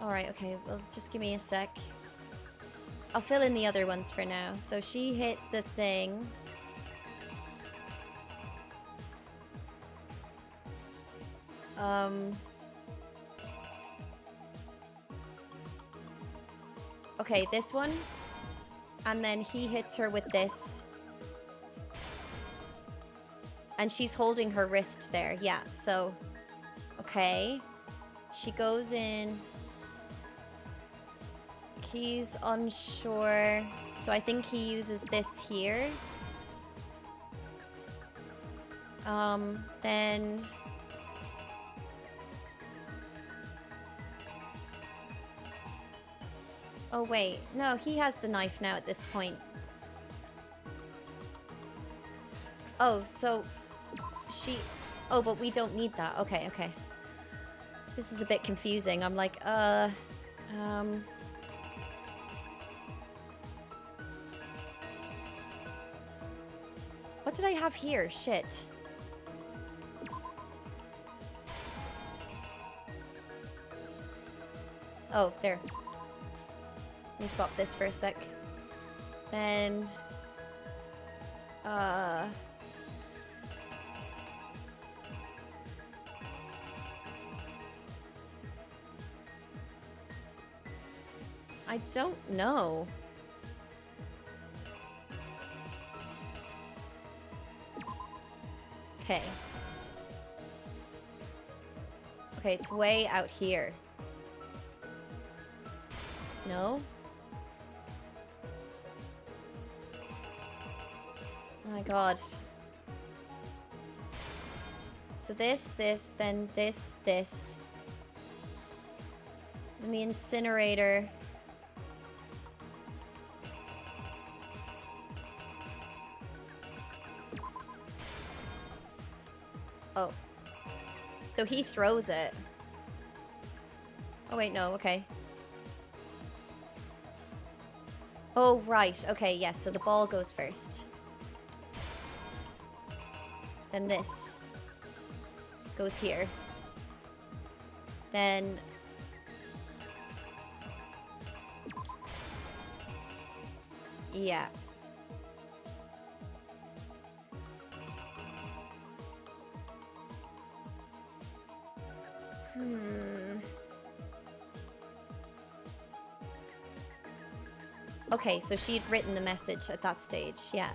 Alright, okay, well, just give me a sec. I'll fill in the other ones for now. So she hit the thing. Okay, this one. And then he hits her with this. And she's holding her wrist there. Yeah, so... Okay. She goes in. He's unsure. So I think he uses this here. Then... Oh, wait. No, he has the knife now at this point. Oh, so she... Oh, but we don't need that. Okay, okay. This is a bit confusing. I'm like, what did I have here? Shit. Oh, there. Let me swap this for a sec. Then... I don't know. Okay. Okay, it's way out here. No? Oh my god. So this, then this. Then the incinerator. Oh. So he throws it. Oh wait, no, okay. Oh, right. Okay, yes, so the ball goes first. Then this goes here. Then... yeah. Okay, so she'd written the message at that stage, yeah.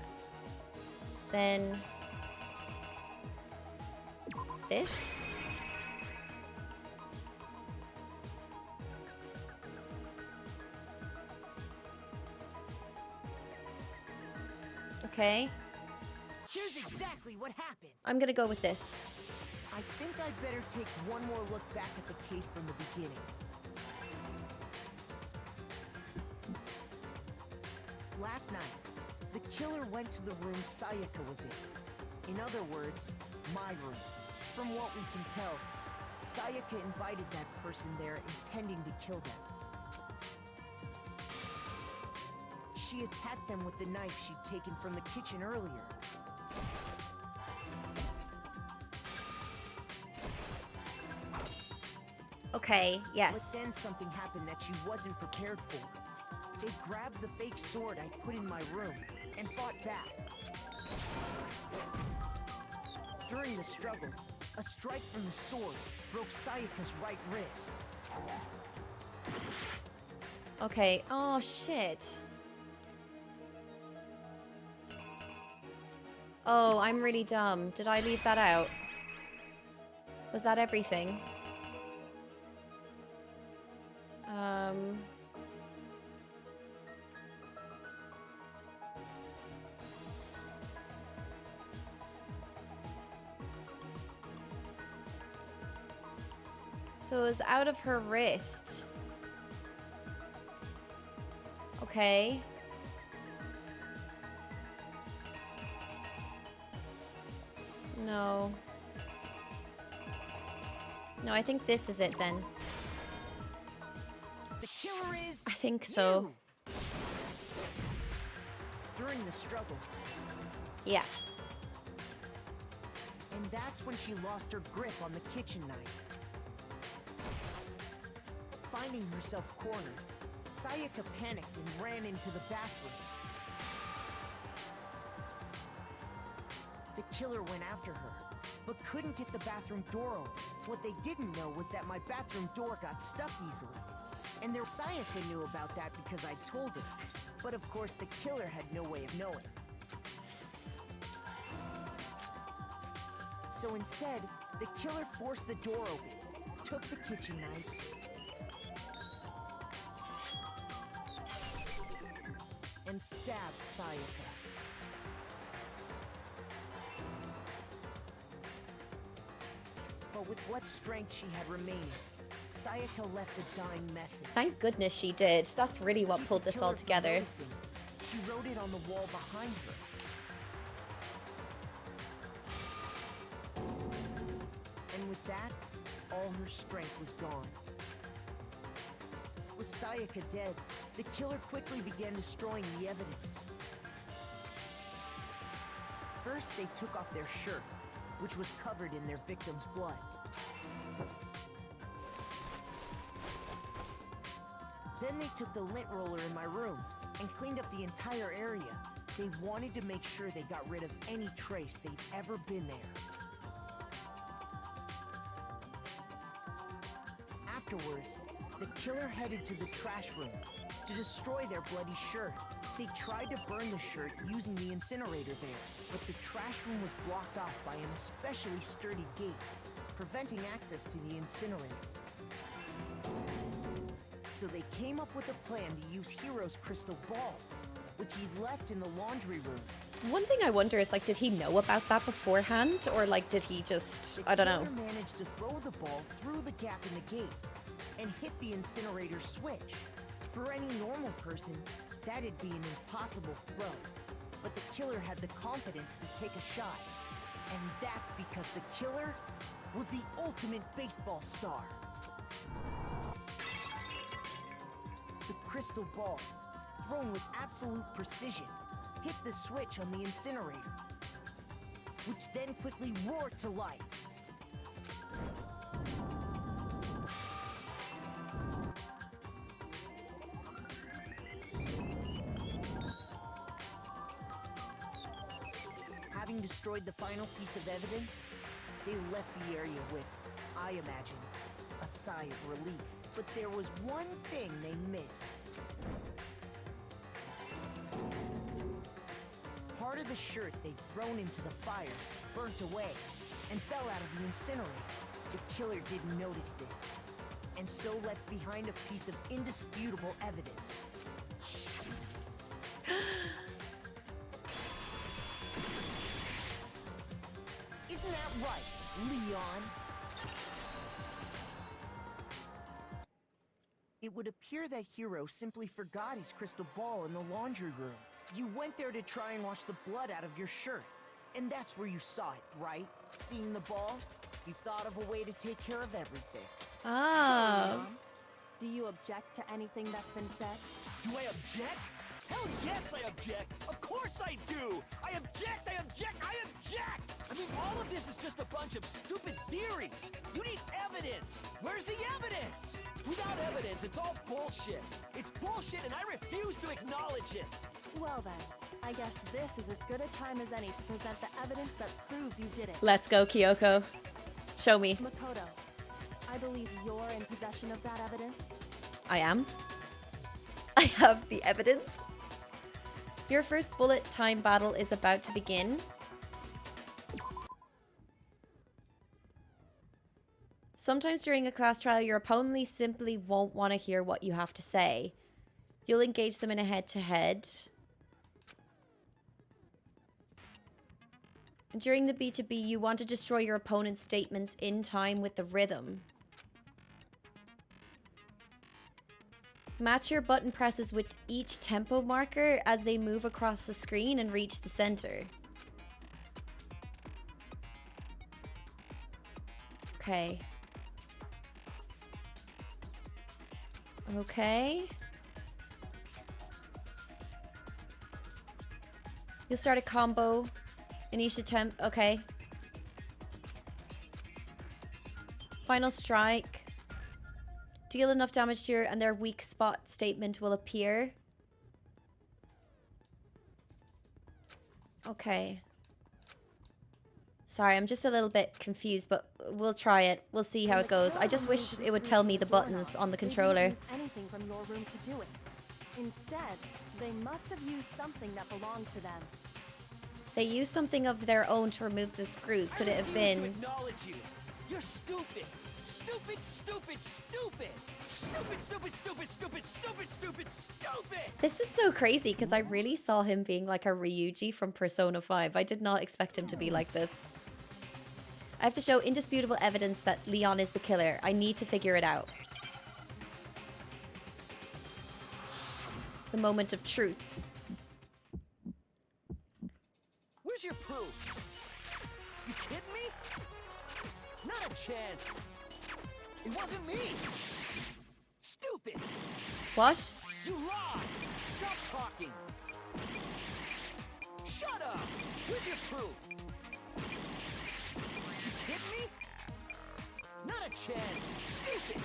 Then... this? Okay. Here's exactly what happened. I'm gonna go with this. I think I'd better take one more look back at the case from the beginning. Last night, the killer went to the room Sayaka was in. In other words, my room. From what we can tell, Sayaka invited that person there intending to kill them. She attacked them with the knife she'd taken from the kitchen earlier. Okay, yes. But then something happened that she wasn't prepared for. They grabbed the fake sword I put in my room and fought back. During the struggle, a strike from the sword broke Sayaka's right wrist. Okay, oh shit. Oh, I'm really dumb. Did I leave that out? Was that everything? So it was out of her wrist. Okay. No. No, I think this is it then. The killer is I think so. you. During the struggle. Yeah. And that's when she lost her grip on the kitchen knife. Finding herself cornered, Sayaka panicked and ran into the bathroom. The killer went after her, but couldn't get the bathroom door open. What they didn't know was that my bathroom door got stuck easily. And their Sayaka knew about that because I told her. But of course, the killer had no way of knowing. So instead, the killer forced the door open, took the kitchen knife, and stabbed Sayaka. But with what strength she had remaining, Sayaka left a dying message. Thank goodness she did. That's really what pulled this all together. She wrote it on the wall behind her. with that, all her strength was gone. With Sayaka dead, the killer quickly began destroying the evidence. First, they took off their shirt, which was covered in their victim's blood. Then they took the lint roller in my room and cleaned up the entire area. They wanted to make sure they got rid of any trace they'd ever been there. Afterwards, the killer headed to the trash room to destroy their bloody shirt. They tried to burn the shirt using the incinerator there, but the trash room was blocked off by an especially sturdy gate, preventing access to the incinerator. So they came up with a plan to use Hiro's crystal ball, which he left in the laundry room. One thing I wonder is, like, did he know about that beforehand? Or, like, did he just... I don't know. The killer managed to throw the ball through the gap in the gate and hit the incinerator switch. For any normal person, that'd be an impossible throw. But the killer had the confidence to take a shot. And that's because the killer was the ultimate baseball star. The crystal ball, thrown with absolute precision, hit the switch on the incinerator, which then quickly roared to life. Having destroyed the final piece of evidence, they left the area with, I imagine, a sigh of relief. But there was one thing they missed. Part of the shirt they'd thrown into the fire burnt away and fell out of the incinerator. The killer didn't notice this, and so left behind a piece of indisputable evidence. Isn't that right, Leon? It would appear that Hiro simply forgot his crystal ball in the laundry room. You went there to try and wash the blood out of your shirt. And that's where you saw it, right? Seeing the ball? You thought of a way to take care of everything. Ah. So, Mom, do you object to anything that's been said? Do I object? Hell yes, I object! Of course I do! I object! I object! I object! I mean, all of this is just a bunch of stupid theories! You need evidence! Where's the evidence? Without evidence, it's all bullshit! It's bullshit and I refuse to acknowledge it! Well then, I guess this is as good a time as any to present the evidence that proves you did it. Let's go, Kyoko. Show me. Makoto, I believe you're in possession of that evidence. I am. I have the evidence. Your first bullet time battle is about to begin. Sometimes during a class trial, your opponent simply won't want to hear what you have to say. You'll engage them in a head-to-head. During the B2B, you want to destroy your opponent's statements in time with the rhythm. Match your button presses with each tempo marker as they move across the screen and reach the center. Okay. Okay. You'll start a combo in each attempt. Okay. Final strike. Deal enough damage to your and their weak spot statement will appear. Okay. Sorry, I'm just a little bit confused, but we'll try it. We'll see how it goes. I just wish it would tell me the buttons on the controller. They didn't use anything from your room to do it. Instead, they must have used something that belonged to them. They used something of their own to remove the screws. Could it have been? I refuse to acknowledge you. You're stupid. Stupid, stupid, stupid. Stupid, stupid, stupid, stupid, stupid, stupid, stupid. This is so crazy because I really saw him being like a Ryuji from Persona 5. I did not expect him to be like this. I have to show indisputable evidence that Leon is the killer. I need to figure it out. The moment of truth. Where's your proof? You kidding me? Not a a chance! It wasn't me! Stupid! What? You lied! Stop talking! Shut up! Where's your proof? You kidding me? Not a chance! Stupid!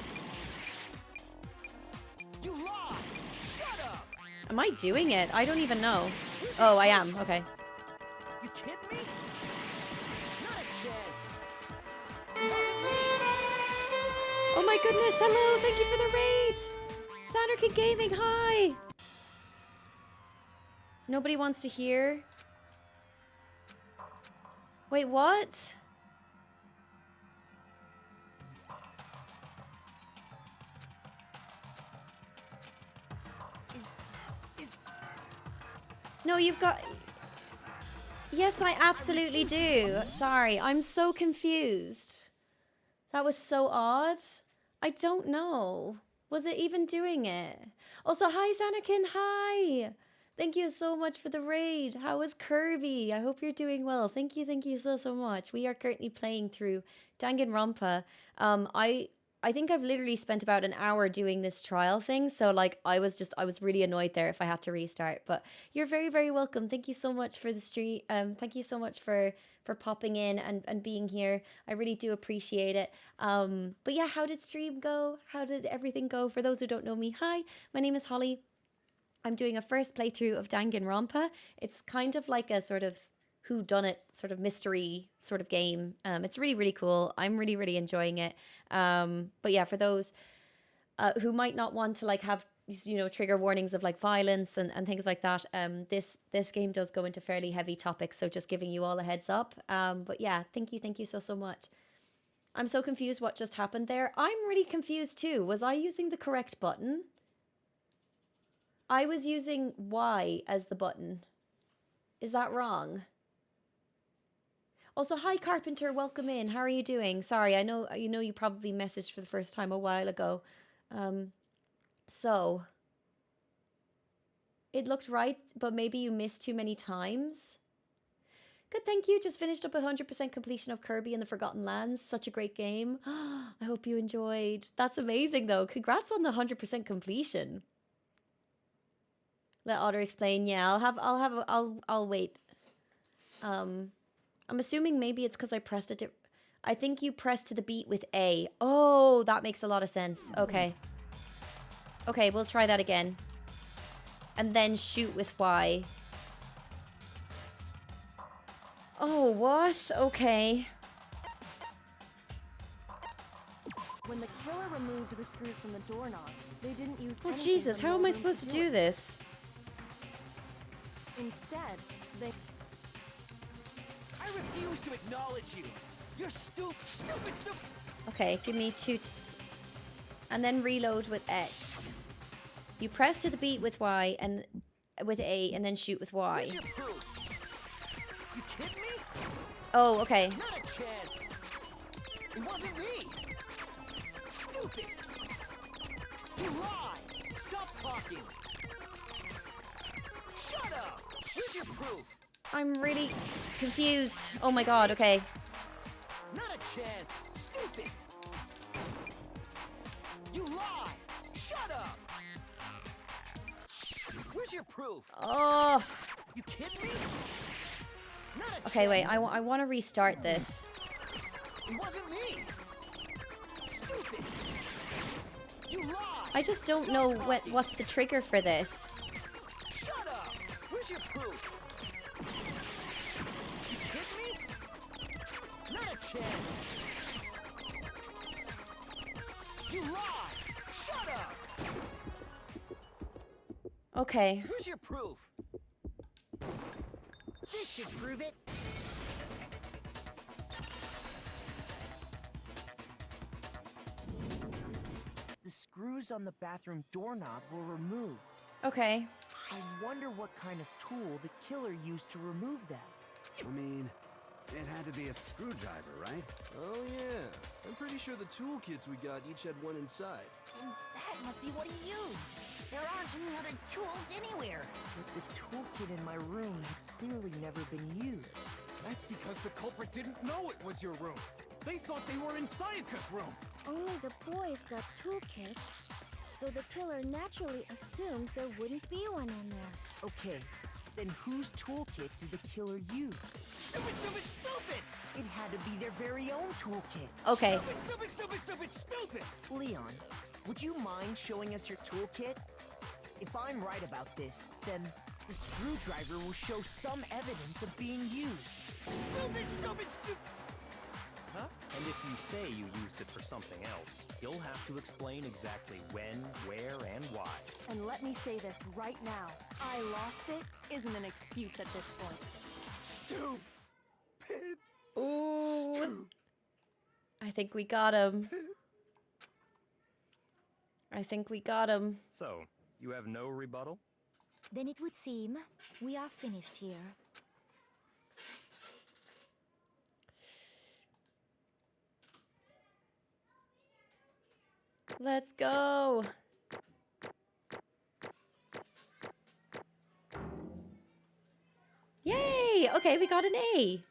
You lied! Shut up! Am I doing it? I don't even know. Oh, I am. Okay. You kidding me? Not a chance! It wasn't me! Oh my goodness, hello, thank you for the raid! Sanarchy Gaming, hi! Nobody wants to hear? Wait, what? No, you've got... Yes, I absolutely do. Sorry, I'm so confused. That was so odd. I don't know. Was it even doing it? Also, hi, Zanakin, hi! Thank you so much for the raid. How is Kirby? I hope you're doing well. Thank you so much. We are currently playing through Danganronpa. I think I've literally spent about an hour doing this trial thing, so like I was really annoyed there if I had to restart. But you're very, very welcome. Thank you so much for the stream. Thank you so much for popping in and being here. I really do appreciate it. But yeah, how did stream go? How did everything go? For those who don't know me, hi, my name is Holly. I'm doing a first playthrough of Danganronpa. It's kind of like a sort of whodunit sort of mystery sort of game. It's really, really cool. I'm really, really enjoying it. But yeah, for those who might not want to like have, you know, trigger warnings of like violence and things like that, this game does go into fairly heavy topics, so just giving you all a heads up. But yeah, thank you so much. I'm so confused what just happened there. I'm really confused too. Was I using the correct button? I was using Y as the button. Is that wrong? Also, hi Carpenter, welcome in. How are you doing? Sorry, I know you probably messaged for the first time a while ago. So it looked right, but maybe you missed too many times. Good, thank you. Just finished up 100% completion of Kirby and the Forgotten Lands. Such a great game. I hope you enjoyed. That's amazing though. Congrats on the 100% completion. Let Otter explain. Yeah, I'll wait. I'm assuming maybe it's because I pressed it. I think you pressed to the beat with A. Oh, that makes a lot of sense. Okay. Okay, we'll try that again. And then shoot with Y. Oh, what? Okay. When the killer removed the screws from the doorknob, they didn't use. Oh, Jesus, how am I supposed to do this? Instead, they... I refuse to acknowledge you. You're stupid. Okay, give me two... and then reload with X. You press to the beat with Y and... with A, and then shoot with Y. Where's your proof? You kidding me? Oh, okay. Not a chance. It wasn't me. Stupid. You lied. Stop talking. Shut up. Where's your proof? I'm really confused. Oh my god, okay. Not a chance. Stupid. You lied. Shut up. Where's your proof? Oh. You kidding me? Not a Okay, wait. chance. I want to restart this. It wasn't me. Stupid. You lied. I just don't know what's the trigger for this. Shut up. Where's your proof? You kidding me? Not a chance. You lied. Shut up. Okay. Where's your proof? This should prove it. The screws on the bathroom doorknob were removed. Okay. I wonder what kind of tool the killer used to remove them. I mean, it had to be a screwdriver, right? Oh yeah. I'm pretty sure the toolkits we got each had one inside. And that must be what he used. There aren't any other tools anywhere. But the toolkit in my room had clearly never been used. That's because the culprit didn't know it was your room. They thought they were in Sayaka's room. Only the boys got toolkits, so the killer naturally assumed there wouldn't be one in there. Okay, then whose toolkit did the killer use? Stupid, stupid, stupid! It had to be their very own toolkit. Okay. Stupid, stupid, stupid, stupid, stupid! Leon, would you mind showing us your toolkit? If I'm right about this, then the screwdriver will show some evidence of being used. Stupid, stupid, stupid! Huh? And if you say you used it for something else, you'll have to explain exactly when, where, and why. And let me say this right now. I lost it isn't an excuse at this point. Stupid! Ooh. I think we got him. I think we got him. So, you have no rebuttal? Then it would seem we are finished here. Let's go. Yay! Okay, we got an A.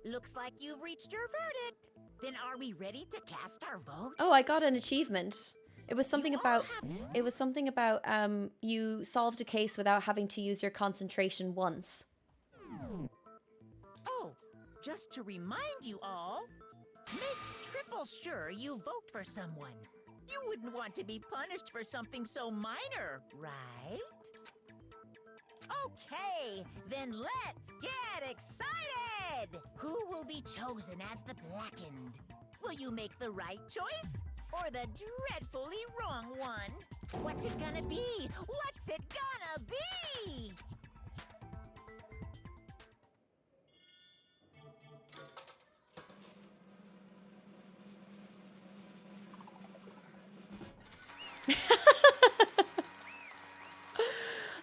Looks like you've reached your verdict. Then are we ready to cast our vote? Oh, I got an achievement. It was something about you solved a case without having to use your concentration once. Oh, just to remind you all, make triple sure you vote for someone. You wouldn't want to be punished for something so minor, right? Okay, then let's get excited! Who will be chosen as the Blackened? Will you make the right choice? Or the dreadfully wrong one? What's it gonna be? What's it gonna be?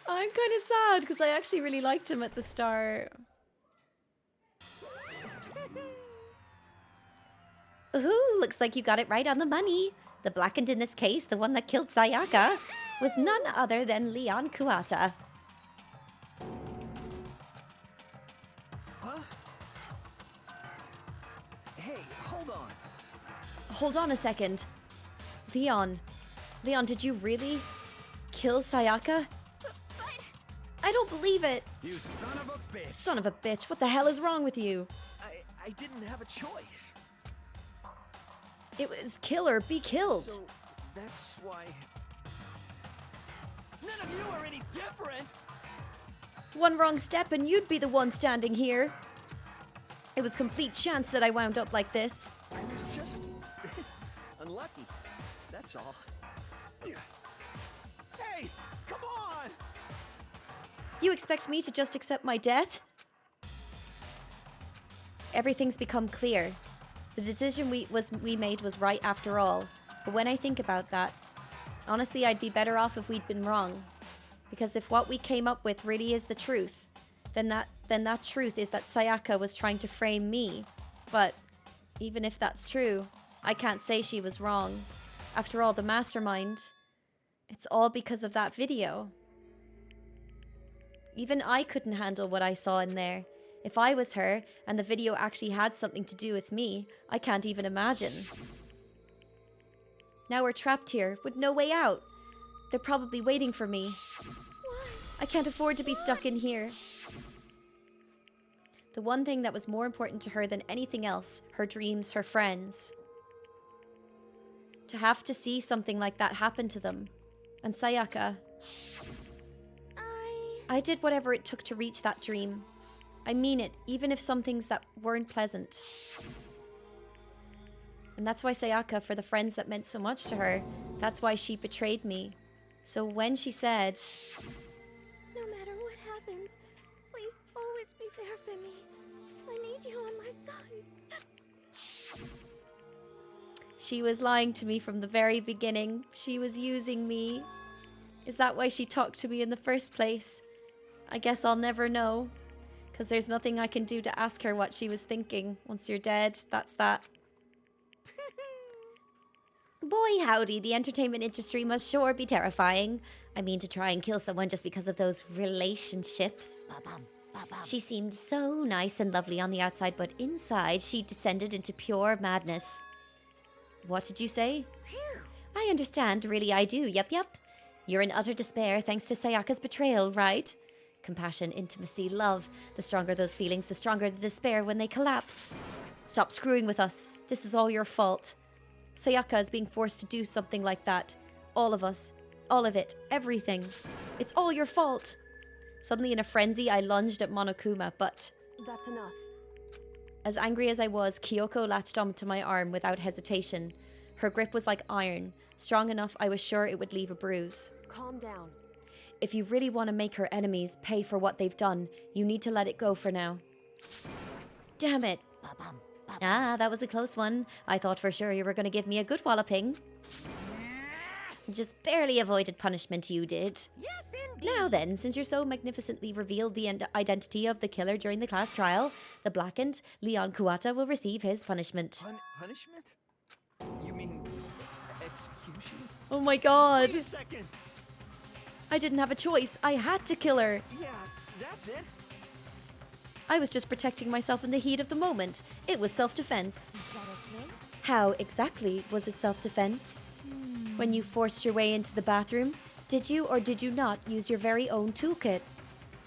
I'm kind of sad because I actually really liked him at the start. Ooh, looks like you got it right on the money. The Blackened in this case, the one that killed Sayaka, was none other than Leon Kuwata. Huh? Hey, hold on. Hold on a second. Leon, did you really kill Sayaka? I don't believe it. You son of a bitch. Son of a bitch, what the hell is wrong with you? I didn't have a choice. It was kill or be killed. So that's why. None of you are any different. One wrong step and you'd be the one standing here. It was complete chance that I wound up like this. I was just unlucky. That's all. Hey, come on! You expect me to just accept my death? Everything's become clear. The decision we made was right after all. But when I think about that, honestly, I'd be better off if we'd been wrong. Because if what we came up with really is the truth, then that truth is that Sayaka was trying to frame me. But even if that's true, I can't say she was wrong. After all, the mastermind, it's all because of that video. Even I couldn't handle what I saw in there. If I was her, and the video actually had something to do with me, I can't even imagine. Now we're trapped here, with no way out. They're probably waiting for me. I can't afford to be stuck in here. The one thing that was more important to her than anything else, her dreams, her friends. To have to see something like that happen to them. And Sayaka. I did whatever it took to reach that dream. I mean it, even if some things that weren't pleasant. And that's why Sayaka, for the friends that meant so much to her, that's why she betrayed me. So when she said, No matter what happens, please always be there for me. I need you on my side. she was lying to me from the very beginning. She was using me. Is that why she talked to me in the first place? I guess I'll never know. Because there's nothing I can do to ask her what she was thinking. Once you're dead, that's that. Boy howdy, the entertainment industry must sure be terrifying. I mean, to try and kill someone just because of those relationships. She seemed so nice and lovely on the outside, but inside she descended into pure madness. What did you say? I understand, really I do, yup. You're in utter despair thanks to Sayaka's betrayal, right? Compassion, intimacy, love. The stronger those feelings, the stronger the despair when they collapse. Stop screwing with us. This is all your fault. Sayaka is being forced to do something like that. All of us. All of it. Everything. It's all your fault. Suddenly in a frenzy, I lunged at Monokuma, but... That's enough. As angry as I was, Kyoko latched onto my arm without hesitation. Her grip was like iron, strong enough I was sure it would leave a bruise. Calm down. If you really want to make her enemies pay for what they've done, you need to let it go for now. Damn it. Ah, that was a close one. I thought for sure you were going to give me a good walloping. Just barely avoided punishment, you did. Yes, indeed. Now then, since you're so magnificently revealed the identity of the killer during the class trial, the blackened Leon Kuwata will receive his punishment. Punishment? You mean execution? Oh my god. Wait a second. I didn't have a choice. I had to kill her. Yeah, that's it. I was just protecting myself in the heat of the moment. It was self-defense. How exactly was it self-defense? When you forced your way into the bathroom, did you or did you not use your very own toolkit?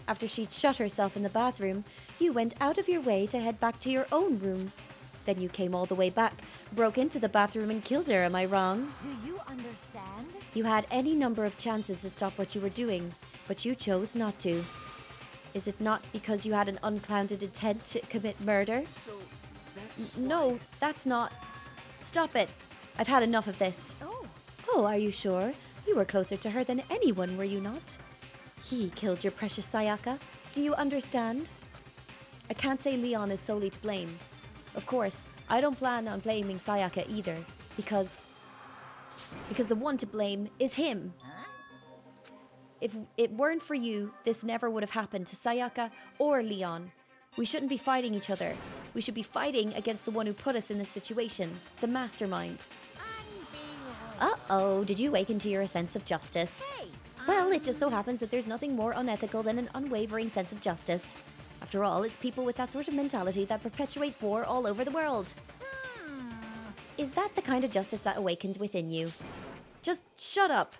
After she'd shut herself in the bathroom, you went out of your way to head back to your own room. Then you came all the way back, broke into the bathroom and killed her, am I wrong? Do you understand? You had any number of chances to stop what you were doing, but you chose not to. Is it not because you had an unclouded intent to commit murder? So, that's No, that's not... Stop it. I've had enough of this. Oh, are you sure? You were closer to her than anyone, were you not? He killed your precious Sayaka. Do you understand? I can't say Leon is solely to blame. Of course, I don't plan on blaming Sayaka either, because the one to blame is him. If it weren't for you, this never would have happened to Sayaka or Leon. We shouldn't be fighting each other. We should be fighting against the one who put us in this situation, the mastermind. Uh-oh, did you awaken to your sense of justice? Well, it just so happens that there's nothing more unethical than an unwavering sense of justice. After all, it's people with that sort of mentality that perpetuate war all over the world. Is that the kind of justice that awakens within you? Just shut up.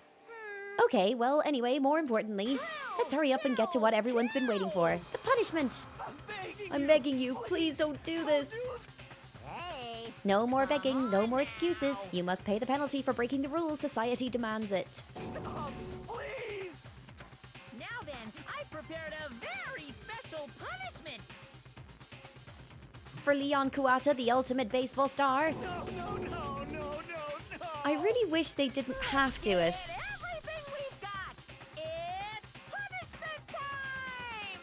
Okay, well, anyway, more importantly, let's hurry up and get to what everyone's been waiting for. The punishment! I'm begging you, please don't do this. No more begging, no more excuses. You must pay the penalty for breaking the rules. Society demands it. Stop, please! Now then, I've prepared a very special punishment. For Leon Kuwata, the ultimate baseball star. No. I really wish they didn't have to it. Everything we've got. It's punishment time.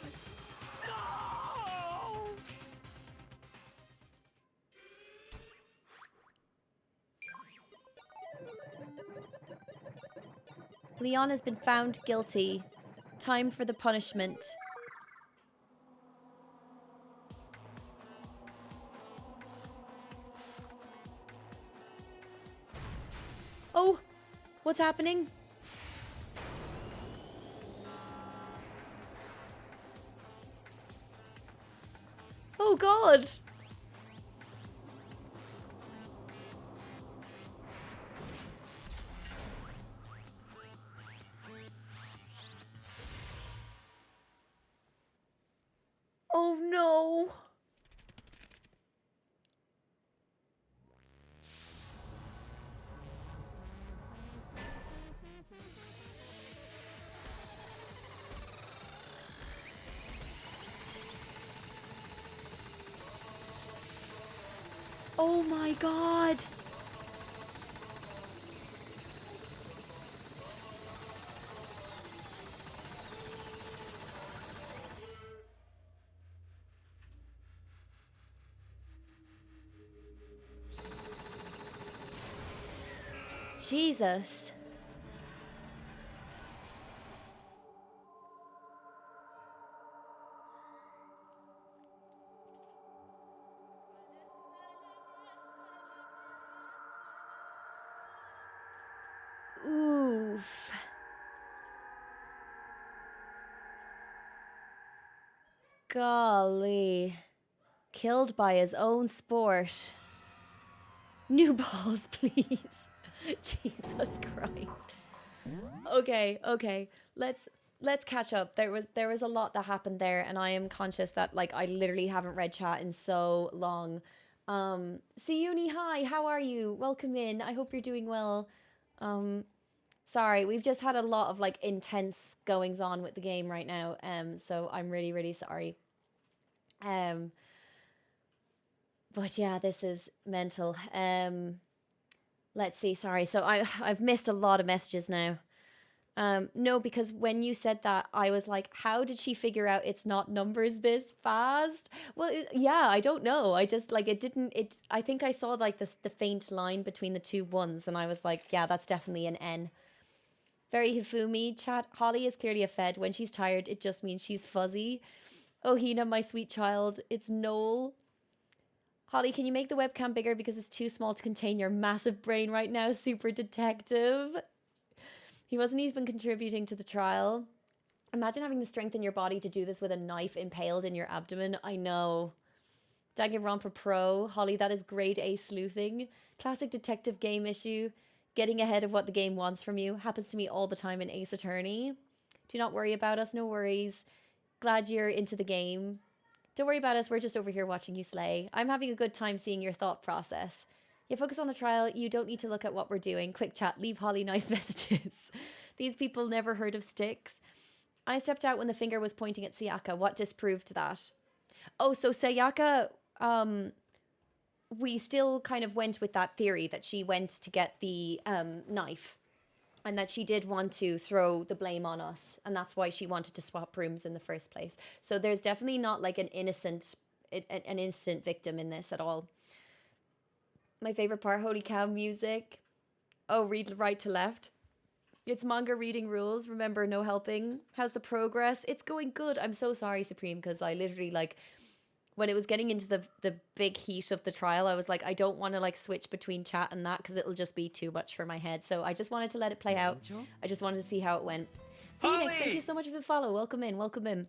No! Leon has been found guilty. Time for the punishment. Oh, what's happening? Oh God! Oh no! Oh my God! Jesus. Oof. Golly. Killed by his own sport. New balls, please. Jesus Christ. Okay. Let's catch up. There was a lot that happened there, and I am conscious that like I literally haven't read chat in so long. Siuni, hi, how are you? Welcome in. I hope you're doing well. Sorry, we've just had a lot of like intense goings on with the game right now. So I'm really, really sorry. But yeah, this is mental. Let's see, sorry. So I've missed a lot of messages now. No, because when you said that, I was like, how did she figure out it's not numbers this fast? Well, yeah, I don't know. I just like I think I saw like the faint line between the two ones, and I was like, yeah, that's definitely an N. Very Hifumi. Chat, Holly is clearly a Fed. When she's tired, it just means she's fuzzy. Oh, Hina, my sweet child. It's Noel. Holly, can you make the webcam bigger because it's too small to contain your massive brain right now, super detective? He wasn't even contributing to the trial. Imagine having the strength in your body to do this with a knife impaled in your abdomen. I know. Danganronpa Pro. Holly, that is grade A sleuthing. Classic detective game issue. Getting ahead of what the game wants from you. Happens to me all the time in Ace Attorney. Do not worry about us. No worries. Glad you're into the game. Don't worry about us. We're just over here watching you slay. I'm having a good time seeing your thought process. You focus on the trial. You don't need to look at what we're doing. Quick chat. Leave Holly nice messages. These people never heard of sticks. I stepped out when the finger was pointing at Sayaka. What disproved that? Oh, so Sayaka, we still kind of went with that theory that she went to get the knife and that she did want to throw the blame on us. And that's why she wanted to swap rooms in the first place. So there's definitely not like an innocent victim in this at all. My favorite part, holy cow, music. Oh, read right to left. It's manga reading rules. Remember, no helping. How's the progress? It's going good. I'm so sorry, Supreme, because I literally like when it was getting into the big heat of the trial, I was like, I don't want to like switch between chat and that because it'll just be too much for my head. So I just wanted to let it play out. I just wanted to see how it went. Phoenix, thank you so much for the follow. Welcome in.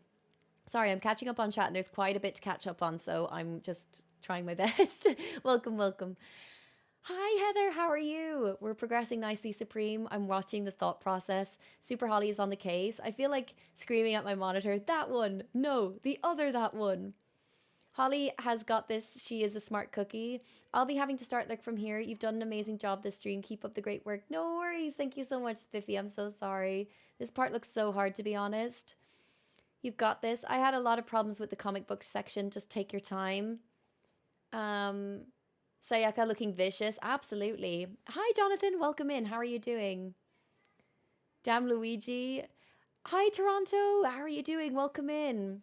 Sorry, I'm catching up on chat and there's quite a bit to catch up on, so I'm just trying my best. Welcome. Hi, Heather. How are you? We're progressing nicely, Supreme. I'm watching the thought process. Super Holly is on the case. I feel like screaming at my monitor, that one. No, the other that one. Holly has got this. She is a smart cookie. I'll be having to start like from here. You've done an amazing job this stream. Keep up the great work. No worries. Thank you so much, Spiffy. I'm so sorry. This part looks so hard, to be honest. You've got this. I had a lot of problems with the comic book section. Just take your time. Sayaka looking vicious. Absolutely. Hi, Jonathan. Welcome in. How are you doing? Damn Luigi. Hi, Toronto. How are you doing? Welcome in.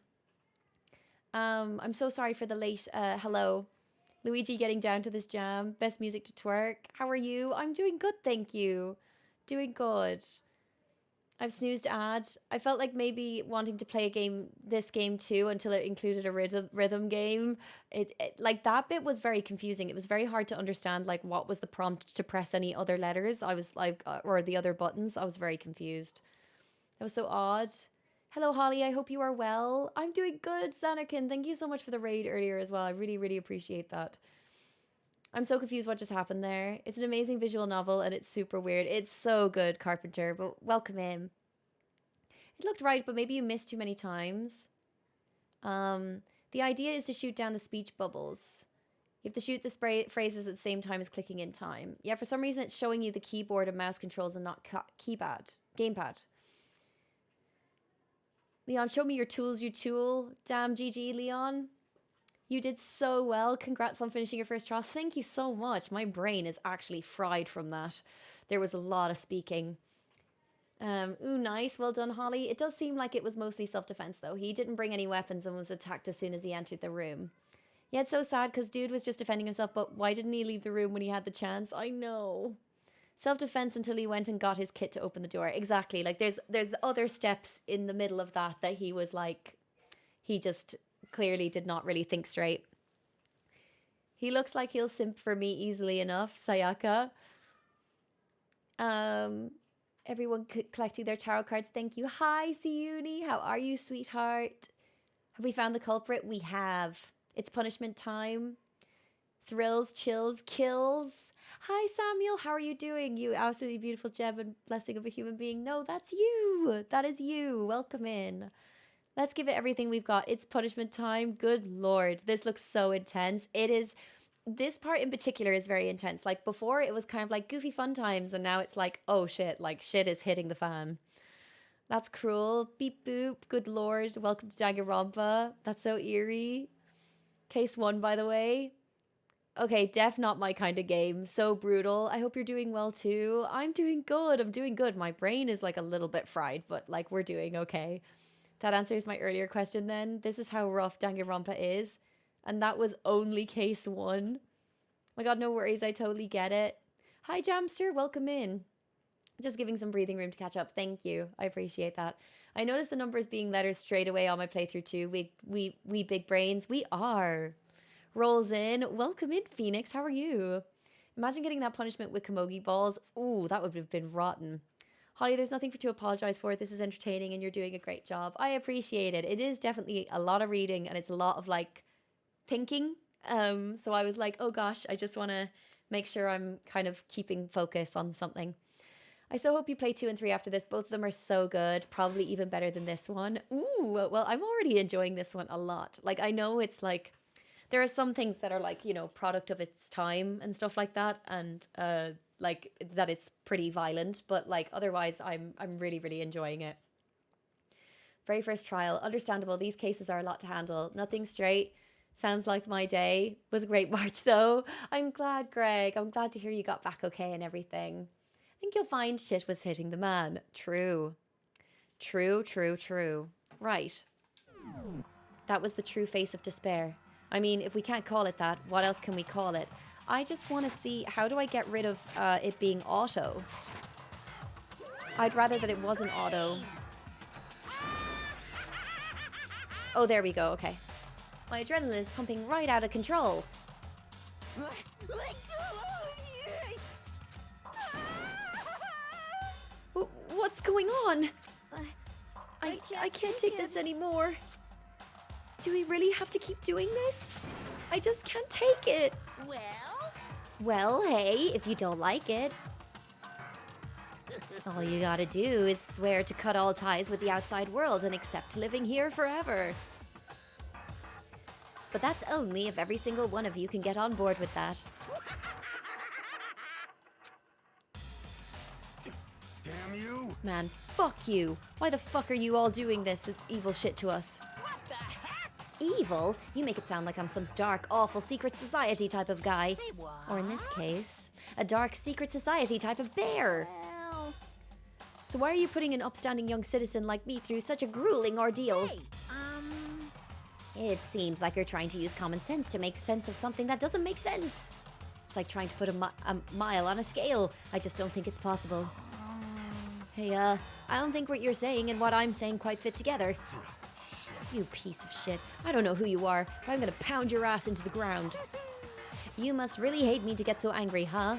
I'm so sorry for the late hello. Luigi getting down to this jam. Best music to twerk. How are you? I'm doing good, thank you. Doing good. I've snoozed ad. I felt like maybe wanting to play this game too until it included a rhythm game. It like that bit was very confusing. It was very hard to understand like what was the prompt to press any other letters. I was like or the other buttons. I was very confused. That was so odd. Hello, Holly. I hope you are well. I'm doing good, Xanakin. Thank you so much for the raid earlier as well. I really, really appreciate that. I'm so confused what just happened there. It's an amazing visual novel and it's super weird. It's so good, Carpenter, but welcome in. It looked right, but maybe you missed too many times. The idea is to shoot down the speech bubbles. You have to shoot the phrases at the same time as clicking in time. Yeah, for some reason it's showing you the keyboard and mouse controls and not gamepad. Leon, show me your tools, you tool. Damn, GG, Leon. You did so well. Congrats on finishing your first trial. Thank you so much. My brain is actually fried from that. There was a lot of speaking. Ooh, nice. Well done, Holly. It does seem like it was mostly self-defense, though. He didn't bring any weapons and was attacked as soon as he entered the room. Yeah, it's so sad because dude was just defending himself, but why didn't he leave the room when he had the chance? I know. Self-defense until he went and got his kit to open the door. Exactly. Like there's other steps in the middle of that he was like, he just clearly did not really think straight. He looks like he'll simp for me easily enough, Sayaka. Everyone collecting their tarot cards. Thank you. Hi, Siuni. How are you, sweetheart? Have we found the culprit? We have. It's punishment time. Thrills, chills, kills. Hi, Samuel. How are you doing? You absolutely beautiful gem and blessing of a human being. No, that's you. That is you. Welcome in. Let's give it everything we've got. It's punishment time. Good Lord. This looks so intense. It is. This part in particular is very intense. Like before, it was kind of like goofy fun times. And now it's like, oh shit. Like shit is hitting the fan. That's cruel. Beep boop. Good Lord. Welcome to Danganronpa. That's so eerie. Case 1, by the way. Okay, def not my kind of game. So brutal. I hope you're doing well too. I'm doing good. I'm doing good. My brain is like a little bit fried, but like we're doing okay. That answers my earlier question then. This is how rough Danganronpa is. And that was only case 1. My god, no worries. I totally get it. Hi, Jamster. Welcome in. Just giving some breathing room to catch up. Thank you. I appreciate that. I noticed the numbers being letters straight away on my playthrough too. We big brains. We are. Rolls in. Welcome in, Phoenix. How are you? Imagine getting that punishment with Komogi balls. Ooh, that would have been rotten. Holly, there's nothing to apologize for. This is entertaining and you're doing a great job. I appreciate it. It is definitely a lot of reading and it's a lot of like thinking. So I was like, oh gosh, I just want to make sure I'm kind of keeping focus on something. I so hope you play 2 and 3 after this. Both of them are so good. Probably even better than this one. Ooh, well, I'm already enjoying this one a lot. Like, I know it's like, there are some things that are like, you know, product of its time and stuff like that. And like that it's pretty violent. But like, otherwise, I'm really, really enjoying it. Very first trial. Understandable. These cases are a lot to handle. Nothing straight. Sounds like my day. Was a great march, though. I'm glad, Greg. I'm glad to hear you got back okay and everything. I think you'll find shit was hitting the man. True. True, true, true. Right. That was the true face of despair. I mean, if we can't call it that, what else can we call it? I just want to see, how do I get rid of it being auto? I'd rather that it wasn't auto. Oh, there we go. Okay. My adrenaline is pumping right out of control. What's going on? I can't take this anymore. Do we really have to keep doing this? I just can't take it. Well, hey, if you don't like it. All you gotta do is swear to cut all ties with the outside world and accept living here forever. But that's only if every single one of you can get on board with that. Damn you! Man, fuck you. Why the fuck are you all doing this evil shit to us? What the heck? Evil? You make it sound like I'm some dark, awful secret society type of guy. Say what? Or in this case, a dark secret society type of bear. Well... So why are you putting an upstanding young citizen like me through such a grueling ordeal? Hey, It seems like you're trying to use common sense to make sense of something that doesn't make sense. It's like trying to put a mile on a scale. I just don't think it's possible. Hey, I don't think what you're saying and what I'm saying quite fit together. You piece of shit. I don't know who you are, but I'm gonna pound your ass into the ground. You must really hate me to get so angry, huh?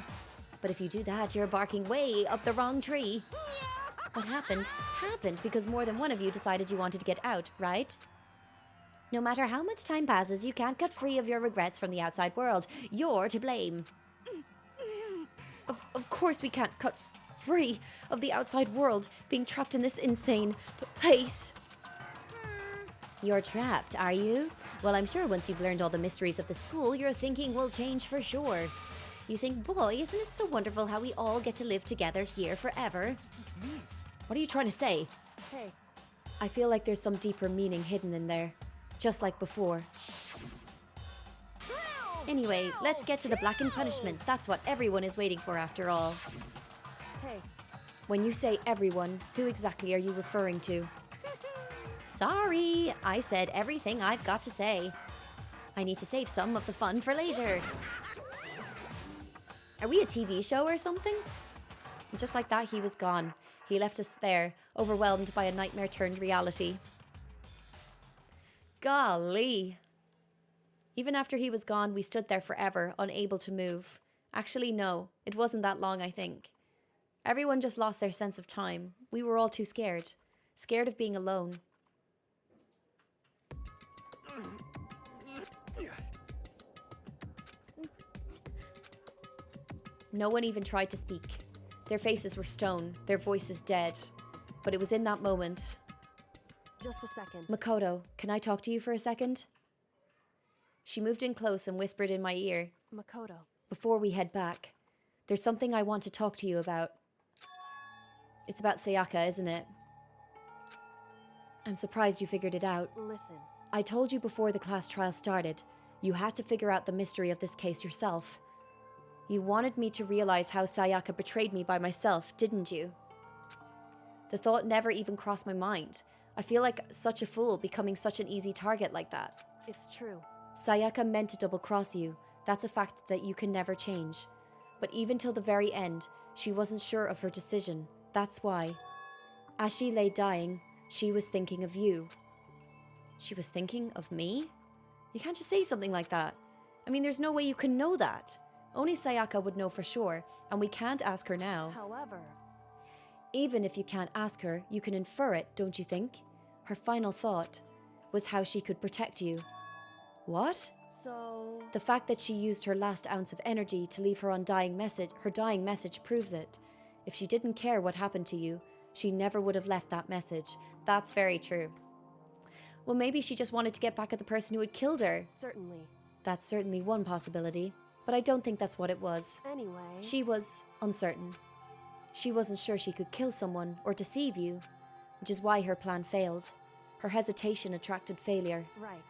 But if you do that, you're barking way up the wrong tree. What happened because more than one of you decided you wanted to get out, right? No matter how much time passes, you can't cut free of your regrets from the outside world. You're to blame. Of course we can't cut free of the outside world, being trapped in this insane place. You're trapped, are you? Well, I'm sure once you've learned all the mysteries of the school, your thinking will change for sure. You think, boy, isn't it so wonderful how we all get to live together here forever? What does this mean? What are you trying to say? Hey. I feel like there's some deeper meaning hidden in there. Just like before. Anyway, let's get to the blackened punishment. That's what everyone is waiting for after all. Hey. When you say everyone, who exactly are you referring to? Sorry, I said everything I've got to say. I need to save some of the fun for later. Are we a TV show or something? And just like that, he was gone. He left us there, overwhelmed by a nightmare turned reality. Golly. Even after he was gone, we stood there forever, unable to move. Actually, no, it wasn't that long, I think. Everyone just lost their sense of time. We were all too scared. Scared of being alone. No one even tried to speak. Their faces were stone, their voices dead. But it was in that moment. Just a second. Makoto, can I talk to you for a second? She moved in close and whispered in my ear. Makoto. Before we head back, there's something I want to talk to you about. It's about Sayaka, isn't it? I'm surprised you figured it out. Listen. I told you before the class trial started, you had to figure out the mystery of this case yourself. You wanted me to realize how Sayaka betrayed me by myself, didn't you? The thought never even crossed my mind. I feel like such a fool becoming such an easy target like that. It's true. Sayaka meant to double-cross you. That's a fact that you can never change. But even till the very end, she wasn't sure of her decision. That's why. As she lay dying, she was thinking of you. She was thinking of me? You can't just say something like that. I mean, there's no way you can know that. Only Sayaka would know for sure, and we can't ask her now. However... Even if you can't ask her, you can infer it, don't you think? Her final thought was how she could protect you. What? So... The fact that she used her last ounce of energy to leave her dying message proves it. If she didn't care what happened to you, she never would have left that message. That's very true. Well, maybe she just wanted to get back at the person who had killed her. Certainly. That's certainly one possibility, but I don't think that's what it was. Anyway... She was uncertain. She wasn't sure she could kill someone or deceive you, which is why her plan failed. Her hesitation attracted failure. Right.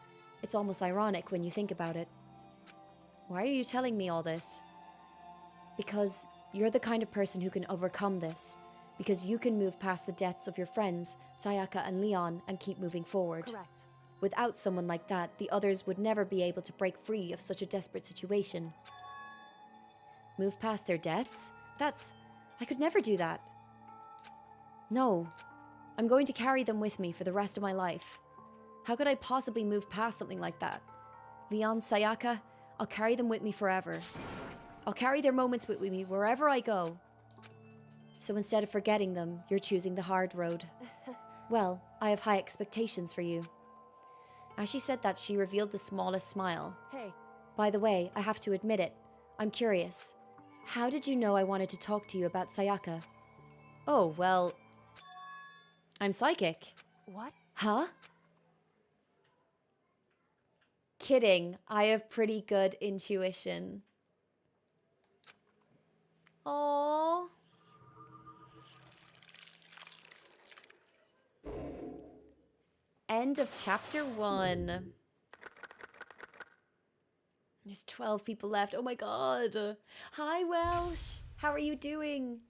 It's almost ironic when you think about it. Why are you telling me all this? Because you're the kind of person who can overcome this. Because you can move past the deaths of your friends, Sayaka and Leon, and keep moving forward. Correct. Without someone like that, the others would never be able to break free of such a desperate situation. Move past their deaths? I could never do that. No. I'm going to carry them with me for the rest of my life. How could I possibly move past something like that? Leon, Sayaka, I'll carry them with me forever. I'll carry their moments with me wherever I go. So instead of forgetting them, you're choosing the hard road. Well, I have high expectations for you. As she said that, she revealed the smallest smile. Hey. By the way, I have to admit it. I'm curious. How did you know I wanted to talk to you about Sayaka? Oh, well... I'm psychic. What? Huh? Kidding. I have pretty good intuition. Aww. End of chapter 1. There's 12 people left. Oh my god. Hi, Welsh. How are you doing?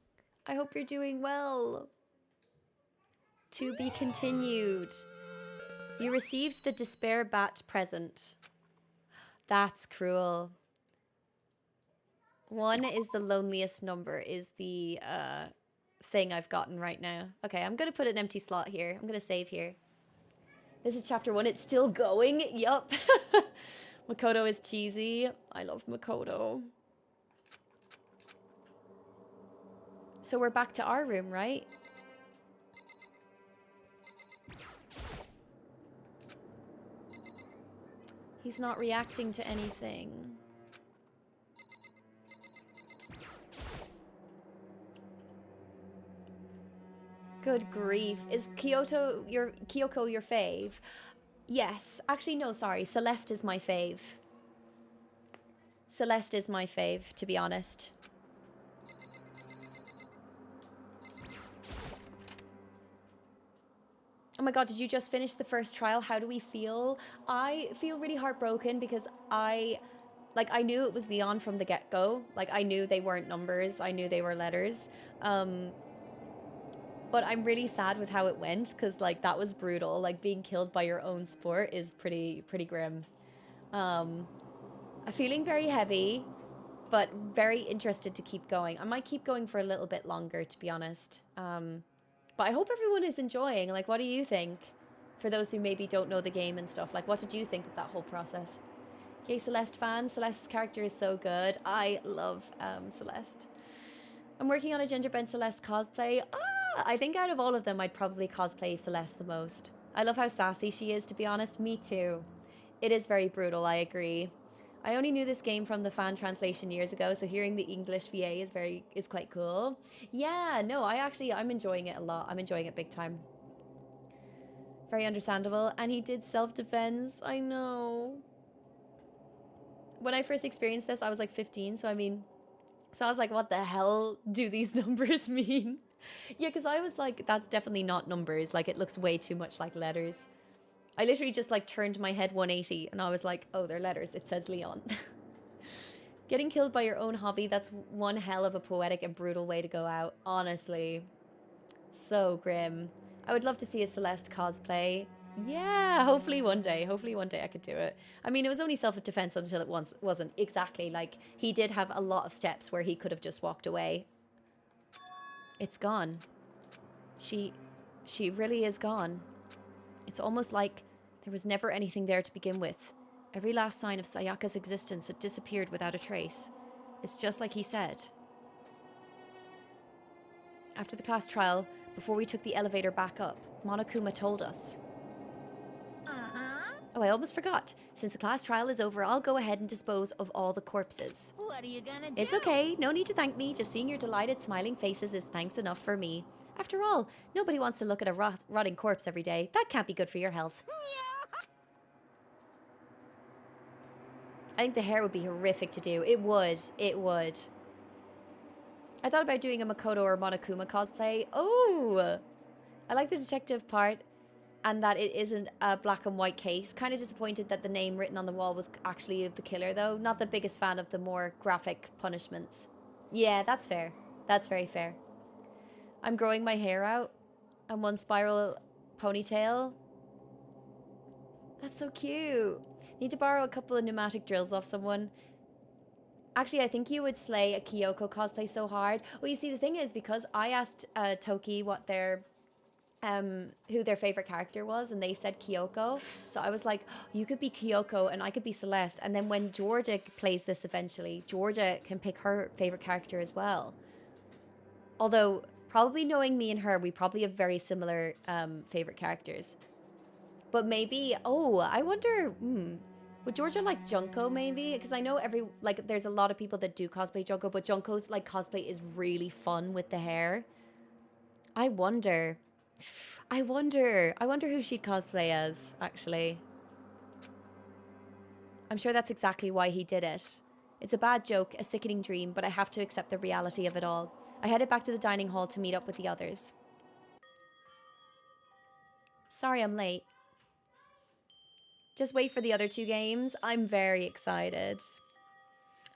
I hope you're doing well. To be continued. You received the Despair Bat present. That's cruel. 1 is the loneliest number, is the thing I've gotten right now. Okay, I'm going to put an empty slot here. I'm going to save here. This is chapter 1. It's still going. Yup. Makoto is cheesy. I love Makoto. So we're back to our room, right? He's not reacting to anything. Good grief. Is Kyoko your fave? Yes. Actually, no, sorry. Celeste is my fave. Celeste is my fave, to be honest. Oh my god, did you just finish the first trial? How do we feel? I feel really heartbroken because I knew it was Leon from the get-go. Like, I knew they weren't numbers. I knew they were letters. But I'm really sad with how it went because, like, that was brutal. Like, being killed by your own sport is pretty grim. I'm feeling very heavy, but very interested to keep going. I might keep going for a little bit longer, to be honest. But I hope everyone is enjoying. Like, what do you think? For those who maybe don't know the game and stuff. Like, what did you think of that whole process? Yay, Celeste fan. Celeste's character is so good. I love Celeste. I'm working on a Ginger Ben Celeste cosplay. I think out of all of them, I'd probably cosplay Celeste the most. I love how sassy she is, to be honest. Me too. It is very brutal, I agree. I only knew this game from the fan translation years ago, so hearing the English VA is quite cool. Yeah, no, I'm enjoying it a lot. I'm enjoying it big time. Very understandable. And he did self-defense. I know. When I first experienced this, I was like 15, so I was like, what the hell do these numbers mean? Yeah, because I was like, that's definitely not numbers. Like, it looks way too much like letters. I literally just like turned my head 180 and I was like, oh, they're letters. It says Leon. Getting killed by your own hobby, that's one hell of a poetic and brutal way to go out. Honestly. So grim. I would love to see a Celeste cosplay. Yeah, hopefully one day. Hopefully one day I could do it. I mean, it was only self-defense until it wasn't. Exactly. Like, he did have a lot of steps where he could have just walked away. It's gone. She really is gone. It's almost like there was never anything there to begin with. Every last sign of Sayaka's existence had disappeared without a trace. It's just like he said. After the class trial, before we took the elevator back up, Monokuma told us. Oh, I almost forgot. Since the class trial is over, I'll go ahead and dispose of all the corpses. What are you gonna do? It's okay. No need to thank me. Just seeing your delighted, smiling faces is thanks enough for me. After all, nobody wants to look at a rotting corpse every day. That can't be good for your health. I think the hair would be horrific to do. It would. It would. I thought about doing a Makoto or Monokuma cosplay. Oh! I like the detective part and that it isn't a black and white case. Kind of disappointed that the name written on the wall was actually of the killer, though. Not the biggest fan of the more graphic punishments. Yeah, that's fair. That's very fair. I'm growing my hair out and one spiral ponytail. That's so cute. Need to borrow a couple of pneumatic drills off someone. Actually, I think you would slay a Kyoko cosplay so hard. Well, you see, the thing is, because I asked Toki what their who their favorite character was, and they said Kyoko. So I was like, oh, you could be Kyoko and I could be Celeste. And then when Georgia plays this eventually, Georgia can pick her favorite character as well. Although, probably knowing me and her, we probably have very similar favorite characters. But maybe, oh, I wonder, would Georgia like Junko maybe? Because I know there's a lot of people that do cosplay Junko, but Junko's like cosplay is really fun with the hair. I wonder who she'd cosplay as, actually. I'm sure that's exactly why he did it. It's a bad joke, a sickening dream, but I have to accept the reality of it all. I headed back to the dining hall to meet up with the others. Sorry I'm late. Just wait for the other 2 games. I'm very excited.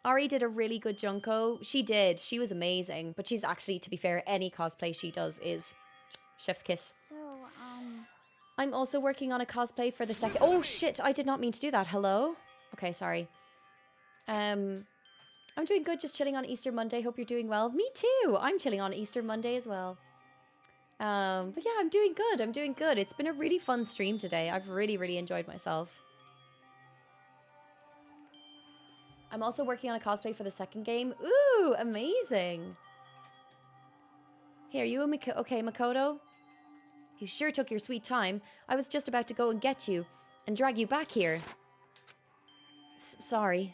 Ari did a really good Junko. She did. She was amazing. But she's actually, to be fair, any cosplay she does is chef's kiss. So, I'm also working on a cosplay for the second... Oh, shit. I did not mean to do that. Hello? Okay, sorry. I'm doing good. Just chilling on Easter Monday. Hope you're doing well. Me too. I'm chilling on Easter Monday as well. But yeah, I'm doing good. I'm doing good. It's been a really fun stream today. I've really, really enjoyed myself. I'm also working on a cosplay for the second game. Ooh, amazing. Hey, are you okay, Makoto? You sure took your sweet time. I was just about to go and get you and drag you back here. Sorry.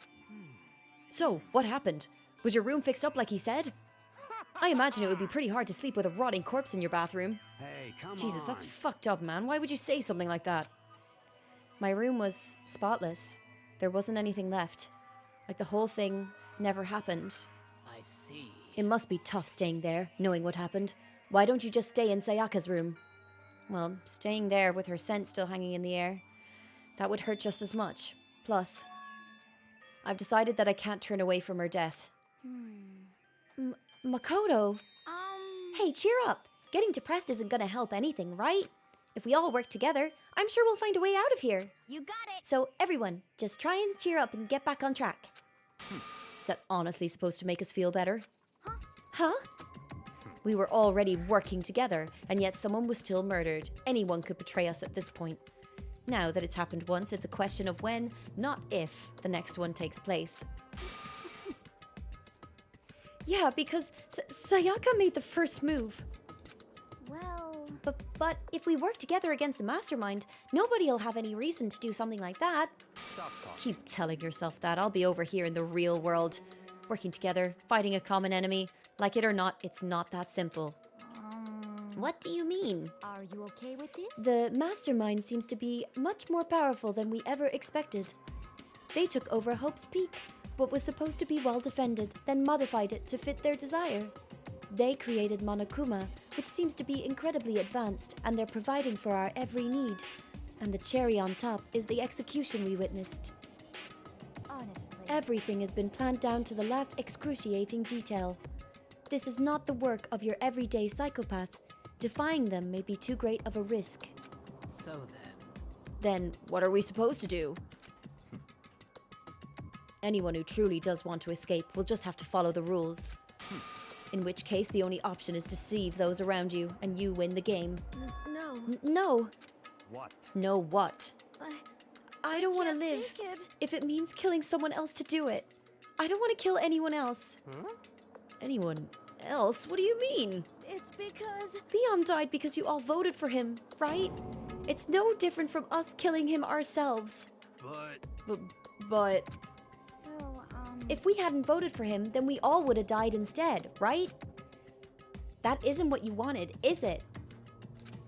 So, what happened? Was your room fixed up like he said? I imagine it would be pretty hard to sleep with a rotting corpse in your bathroom. Hey, come Jesus, on. that's fucked up, man. Why would you say something like that? My room was spotless. There wasn't anything left. Like the whole thing never happened. I see. It must be tough staying there, knowing what happened. Why don't you just stay in Sayaka's room? Well, staying there with her scent still hanging in the air, that would hurt just as much. Plus, I've decided that I can't turn away from her death. Makoto? Hey, cheer up. Getting depressed isn't gonna help anything, right? If we all work together, I'm sure we'll find a way out of here. You got it. So, everyone, just try and cheer up and get back on track. Is that honestly supposed to make us feel better? Huh? We were already working together, and yet someone was still murdered. Anyone could betray us at this point. Now that it's happened once, it's a question of when, not if, the next one takes place. Yeah, because Sayaka made the first move. Well... But if we work together against the mastermind, nobody'll have any reason to do something like that. Stop talking. Keep telling yourself that. I'll be over here in the real world. Working together, fighting a common enemy. Like it or not, it's not that simple. What do you mean? Are you okay with this? The mastermind seems to be much more powerful than we ever expected. They took over Hope's Peak, what was supposed to be well defended, then modified it to fit their desire. They created Monokuma, which seems to be incredibly advanced, and they're providing for our every need. And the cherry on top is the execution we witnessed. Honestly. Everything has been planned down to the last excruciating detail. This is not the work of your everyday psychopath. Defying them may be too great of a risk. So Then what are we supposed to do? Anyone who truly does want to escape will just have to follow the rules. In which case, the only option is to deceive those around you, and you win the game. No. No. What? No what? I don't want to live take it. if it means killing someone else to do it. I don't want to kill anyone else. Huh? Anyone else? What do you mean? It's because... Leon died because you all voted for him, right? It's no different from us killing him ourselves. But So, If we hadn't voted for him, then we all would have died instead, right? That isn't what you wanted, is it?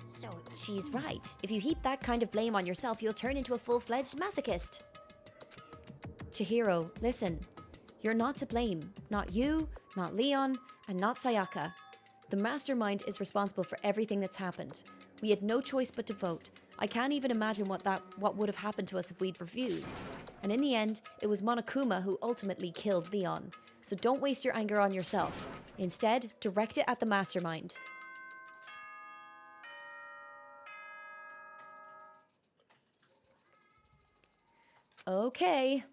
So She's right. If you heap that kind of blame on yourself, you'll turn into a full-fledged masochist. Chihiro, listen. You're not to blame. Not you, not Leon, and not Sayaka. The mastermind is responsible for everything that's happened. We had no choice but to vote. I can't even imagine what would have happened to us if we'd refused. And in the end, it was Monokuma who ultimately killed Leon. So don't waste your anger on yourself. Instead, direct it at the mastermind. Okay.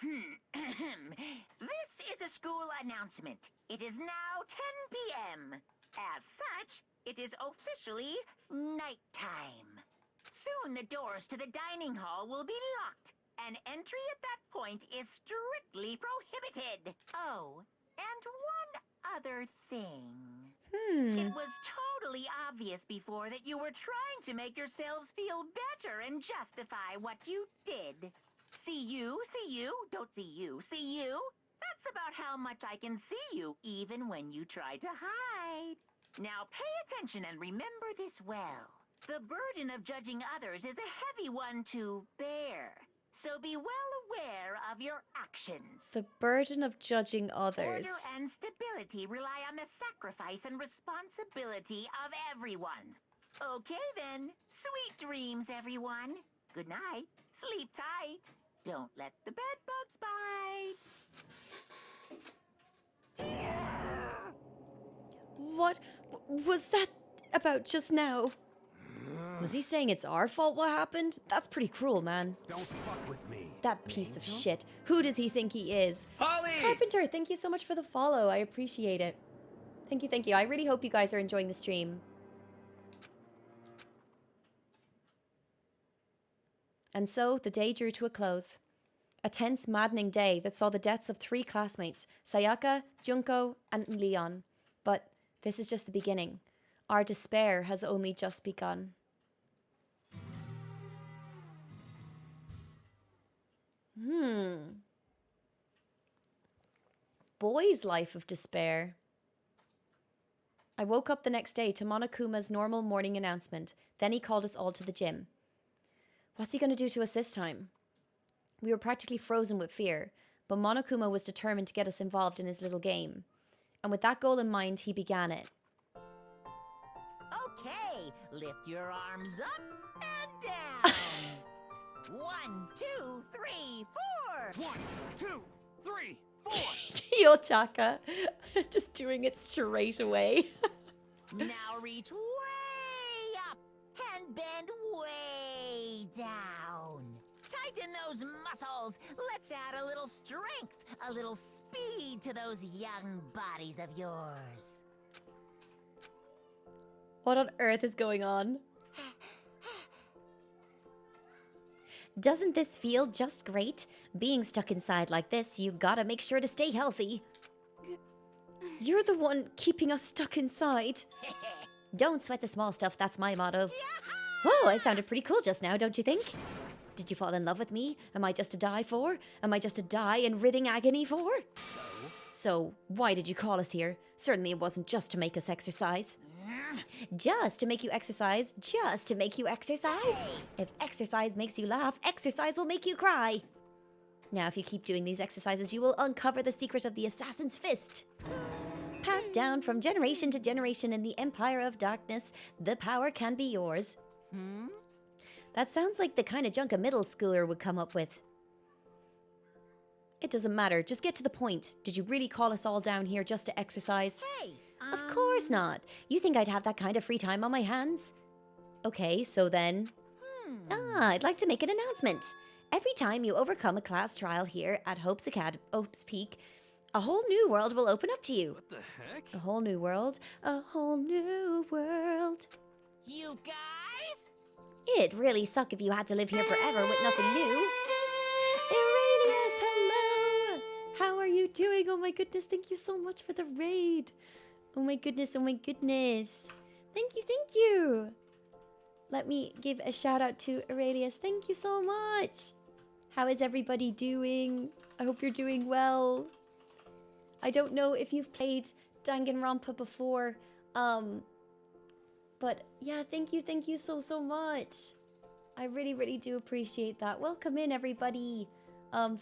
This is a school announcement. It is now 10 p.m. As such, it is officially nighttime. Soon the doors to the dining hall will be locked, and entry at that point is strictly prohibited. Oh, and one other thing. It was totally obvious before that you were trying to make yourselves feel better and justify what you did. See you, don't see you, see you? That's about how much I can see you, even when you try to hide. Now pay attention and remember this well. The burden of judging others is a heavy one to bear. So be well aware of your actions. The burden of judging others. Order and stability rely on the sacrifice and responsibility of everyone. Okay then, sweet dreams, everyone. Good night. Sleep tight. Don't let the bed bugs bite. What was that about just now? Was he saying it's our fault what happened? That's pretty cruel, man. Don't fuck with me. That piece of shit. Who does he think he is? Holly! Carpenter, thank you so much for the follow. I appreciate it. Thank you, thank you. I really hope you guys are enjoying the stream. And so the day drew to a close. A tense, maddening day that saw the deaths of 3 classmates, Sayaka, Junko, and Leon. But this is just the beginning. Our despair has only just begun. Boy's life of despair. I woke up the next day to Monokuma's normal morning announcement. Then he called us all to the gym. What's he going to do to us this time? We were practically frozen with fear, but Monokuma was determined to get us involved in his little game. And with that goal in mind, he began it. Okay, lift your arms up and down. 1, 2, 3, 4. 1, 2, 3, 4. Kiyotaka, just doing it straight away. Now reach way up and bend way down. Tighten those muscles. Let's add a little strength, a little speed to those young bodies of yours. What on earth is going on? Doesn't this feel just great? Being stuck inside like this, you gotta make sure to stay healthy. You're the one keeping us stuck inside. Don't sweat the small stuff, that's my motto. Oh, I sounded pretty cool just now, don't you think? Did you fall in love with me? Am I just to die for? Am I just to die in writhing agony for? So, why did you call us here? Certainly it wasn't just to make us exercise. Just to make you exercise, just to make you exercise. If exercise makes you laugh, exercise will make you cry. Now, if you keep doing these exercises, you will uncover the secret of the assassin's fist. Passed down from generation to generation in the Empire of Darkness, the power can be yours. That sounds like the kind of junk a middle schooler would come up with. It doesn't matter, just get to the point. Did you really call us all down here just to exercise? Hey, Of course not. You think I'd have that kind of free time on my hands? Okay, so then... I'd like to make an announcement. Every time you overcome a class trial here at Hope's Peak, a whole new world will open up to you. What the heck? A whole new world. A whole new world. you guys? It'd really suck if you had to live here forever with nothing new. Iranius, hello! How are you doing? Oh my goodness, thank you so much for the raid. Oh my goodness, oh my goodness. Thank you, thank you. Let me give a shout out to Aurelius. Thank you so much. How is everybody doing? I hope you're doing well. I don't know if you've played Danganronpa before, but yeah, thank you so much. I really do appreciate that. Welcome in, everybody.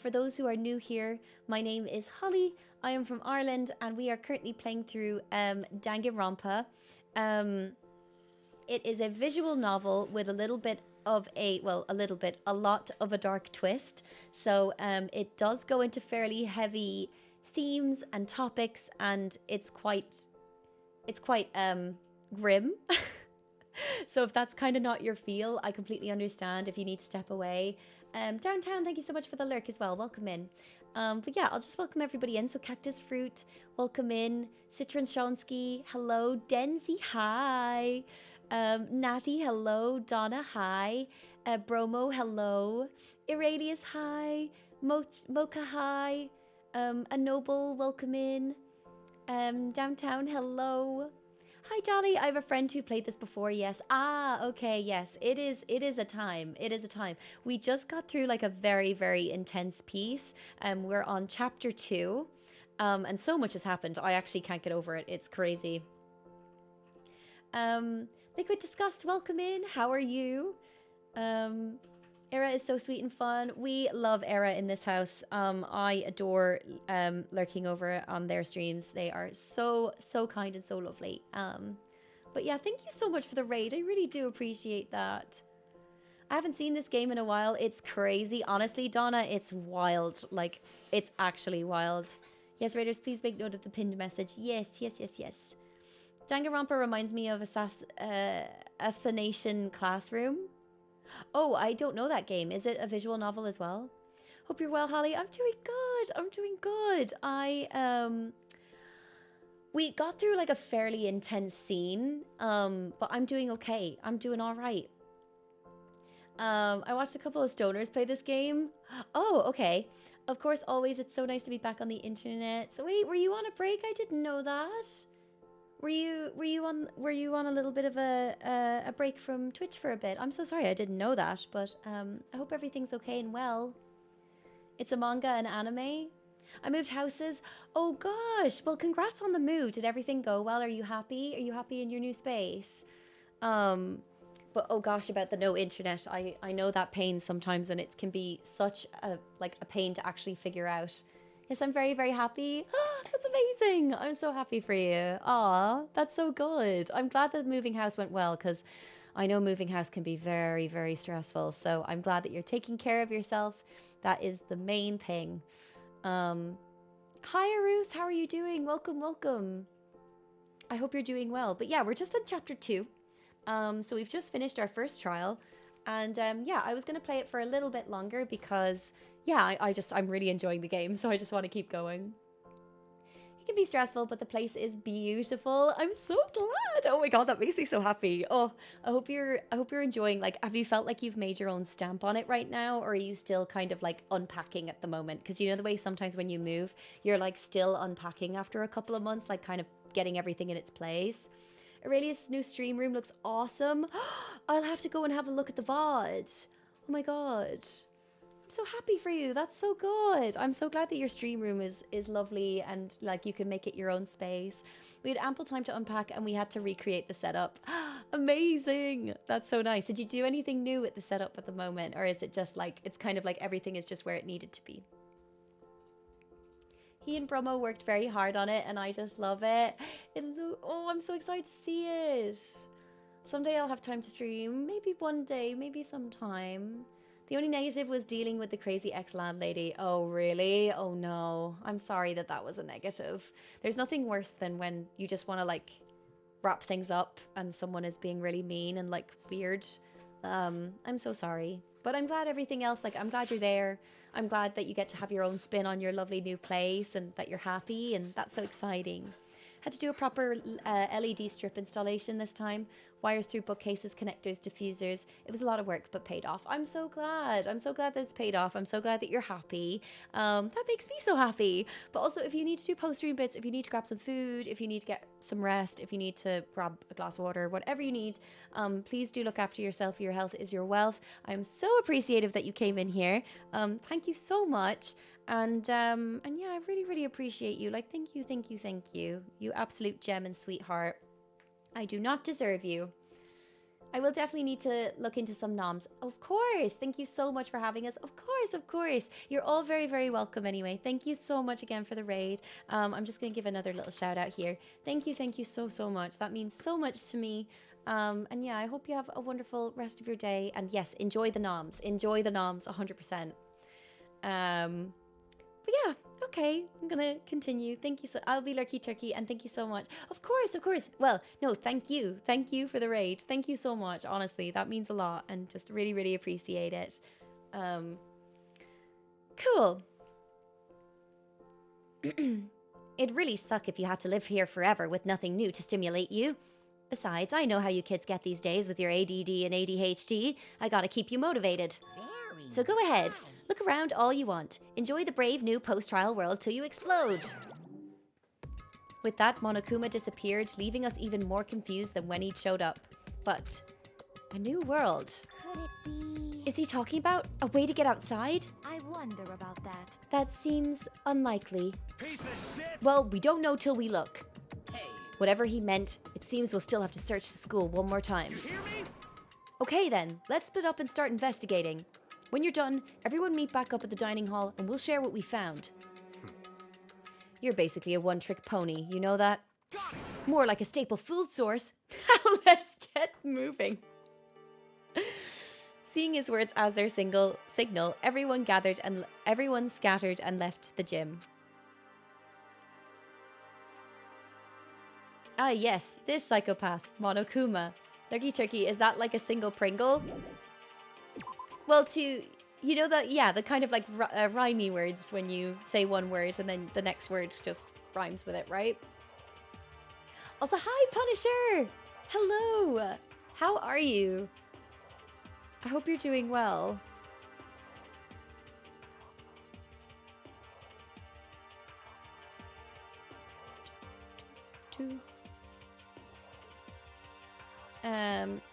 For those who are new here, my name is Holly. I am from Ireland, and we are currently playing through Danganronpa. It is a visual novel with a lot of a dark twist. So it does go into fairly heavy themes and topics, and it's quite grim. So if that's kind of not your feel, I completely understand if you need to step away. Downtown, thank you so much for the lurk as well. Welcome in. But yeah, I'll just welcome everybody in. So Cactus Fruit, welcome in. Citron Shonsky, hello. Denzi, hi. Natty, hello. Donna, hi. Bromo, hello. Iradius, hi. Mocha, hi. A Noble, welcome in. Downtown, hello. Hi, Dolly. I have a friend who played this before. Yes. Okay. Yes. It is a time. It is a time. We just got through like a very intense piece. We're on chapter 2. And so much has happened. I actually can't get over it. It's crazy. Liquid Disgust, welcome in. How are you? Era is so sweet and fun. We love Era in this house. I adore lurking over on their streams. They are so kind and so lovely. But yeah, thank you so much for the raid. I really do appreciate that. I haven't seen this game in a while. It's crazy. Honestly, Donna, it's wild. Like, it's actually wild. Yes, Raiders, please make note of the pinned message. Yes. Danganronpa reminds me of Assassination Classroom. Oh, I don't know that game. Is it a visual novel as well? Hope you're well, Holly. I'm doing good. We got through like a fairly intense scene, but I'm doing okay. I'm doing all right. I watched a couple of stoners play this game. Oh, okay. Of course, always. It's so nice to be back on the internet. So wait, were you on a break? I didn't know that. Were you on a little bit of a break from Twitch for a bit? I'm so sorry, I didn't know that, but I hope everything's okay and well. It's a manga and anime. I moved houses. Oh gosh, well congrats on the move. Did everything go well? Are you happy? Are you happy in your new space? But oh gosh, about the no internet. I know that pain sometimes, and it can be such a pain to actually figure out. Yes, I'm very happy. That's amazing. I'm so happy for you. Aw, that's so good. I'm glad that moving house went well, because I know moving house can be very stressful. So I'm glad that you're taking care of yourself. That is the main thing. Hi, Arus. How are you doing? Welcome. I hope you're doing well. But yeah, we're just on chapter 2. So we've just finished our first trial. And yeah, I was going to play it for a little bit longer because... yeah, I'm really enjoying the game, so I just want to keep going. can be stressful, but the place is beautiful. I'm so glad. Oh my god, that makes me so happy. Oh, I hope you're enjoying. Like, have you felt like you've made your own stamp on it right now, or are you still kind of like unpacking at the moment? Because you know the way sometimes when you move, you're like still unpacking after a couple of months, like kind of getting everything in its place. Aurelius' new stream room looks awesome. I'll have to go and have a look at the VOD. Oh my god. I'm so happy for you. That's so good. I'm so glad that your stream room is lovely and like you can make it your own space. We had ample time to unpack and we had to recreate the setup. Amazing. That's so nice. Did you do anything new with the setup at the moment, or is it just like it's kind of like everything is just where it needed to be? He and Bromo worked very hard on it and I just love it. Oh, I'm so excited to see it. Someday I'll have time to stream. Maybe one day, maybe sometime. The only negative was dealing with the crazy ex-landlady. Oh, really? Oh, no. I'm sorry that that was a negative. There's nothing worse than when you just want to, like, wrap things up and someone is being really mean and, like, weird. I'm so sorry. But I'm glad everything else, like, I'm glad you're there. I'm glad that you get to have your own spin on your lovely new place and that you're happy, and that's so exciting. Had to do a proper LED strip installation this time. Wires through bookcases, connectors, diffusers. It was a lot of work, but paid off. I'm so glad. I'm so glad that it's paid off. I'm so glad that you're happy. That makes me so happy. But also, if you need to do post-stream bits, if you need to grab some food, if you need to get some rest, if you need to grab a glass of water, whatever you need, please do look after yourself. Your health is your wealth. I'm so appreciative that you came in here. Thank you so much. And yeah, I really, really appreciate you. Like, thank you, thank you, thank you. You absolute gem and sweetheart. I do not deserve you. I will definitely need to look into some noms. Of course. Thank you so much for having us. Of course, of course. You're all very, very welcome anyway. Thank you so much again for the raid. I'm just going to give another little shout out here. Thank you so, so much. That means so much to me. And yeah, I hope you have a wonderful rest of your day. And yes, enjoy the noms. Enjoy the noms 100%. But yeah, okay, I'm gonna continue. Thank you so. I'll be Lurky Turkey, and thank you so much. Of course, of course. Well, no, thank you for the raid. Thank you so much. Honestly, that means a lot, and just really, really appreciate it. Cool. It'd really suck if you had to live here forever with nothing new to stimulate you. Besides, I know how you kids get these days with your ADD and ADHD. I gotta keep you motivated. So go ahead. Look around all you want. Enjoy the brave new post-trial world till you explode. With that, Monokuma disappeared, leaving us even more confused than when he'd showed up. But a new world. Could it be... Is he talking about a way to get outside? I wonder about that. That seems unlikely. Piece of shit! Well, we don't know till we look. Hey. Whatever he meant, it seems we'll still have to search the school one more time. You hear me? Okay then, let's split up and start investigating. When you're done, everyone meet back up at the dining hall and we'll share what we found. You're basically a one-trick pony, you know that? More like a staple food source. Now let's get moving. Seeing his words as their signal, everyone scattered and left the gym. Ah yes, this psychopath, Monokuma. Lurky Turkey, is that like a single Pringle? Well, you know that, yeah, the kind of like rhymey words when you say one word and then the next word just rhymes with it, right? Also, hi, Punisher! Hello! How are you? I hope you're doing well.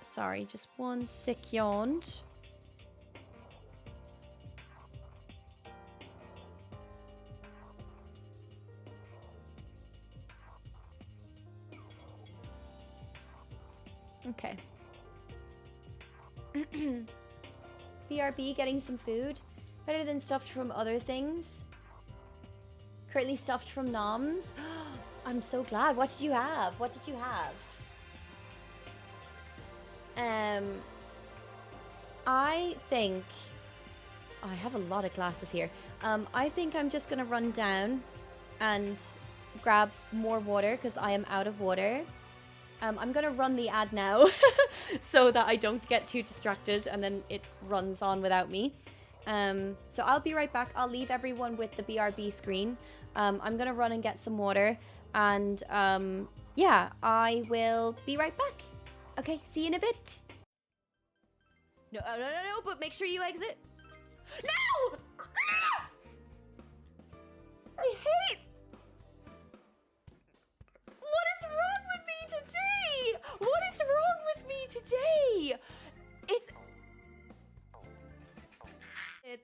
Sorry, just one second. Okay. BRB, getting some food. Better than stuffed from other things. Currently stuffed from noms. I'm so glad. What did you have? What did you have? I think... Oh, I have a lot of glasses here. I think I'm just gonna run down and grab more water because I am out of water. I'm gonna run the ad now so that I don't get too distracted and then it runs on without me. So I'll be right back. I'll leave everyone with the BRB screen. I'm gonna run and get some water, and yeah, I will be right back. Okay, see you in a bit. No, but make sure you exit. No! Ah! I hate... What is wrong with me today? What is wrong with me today? It's...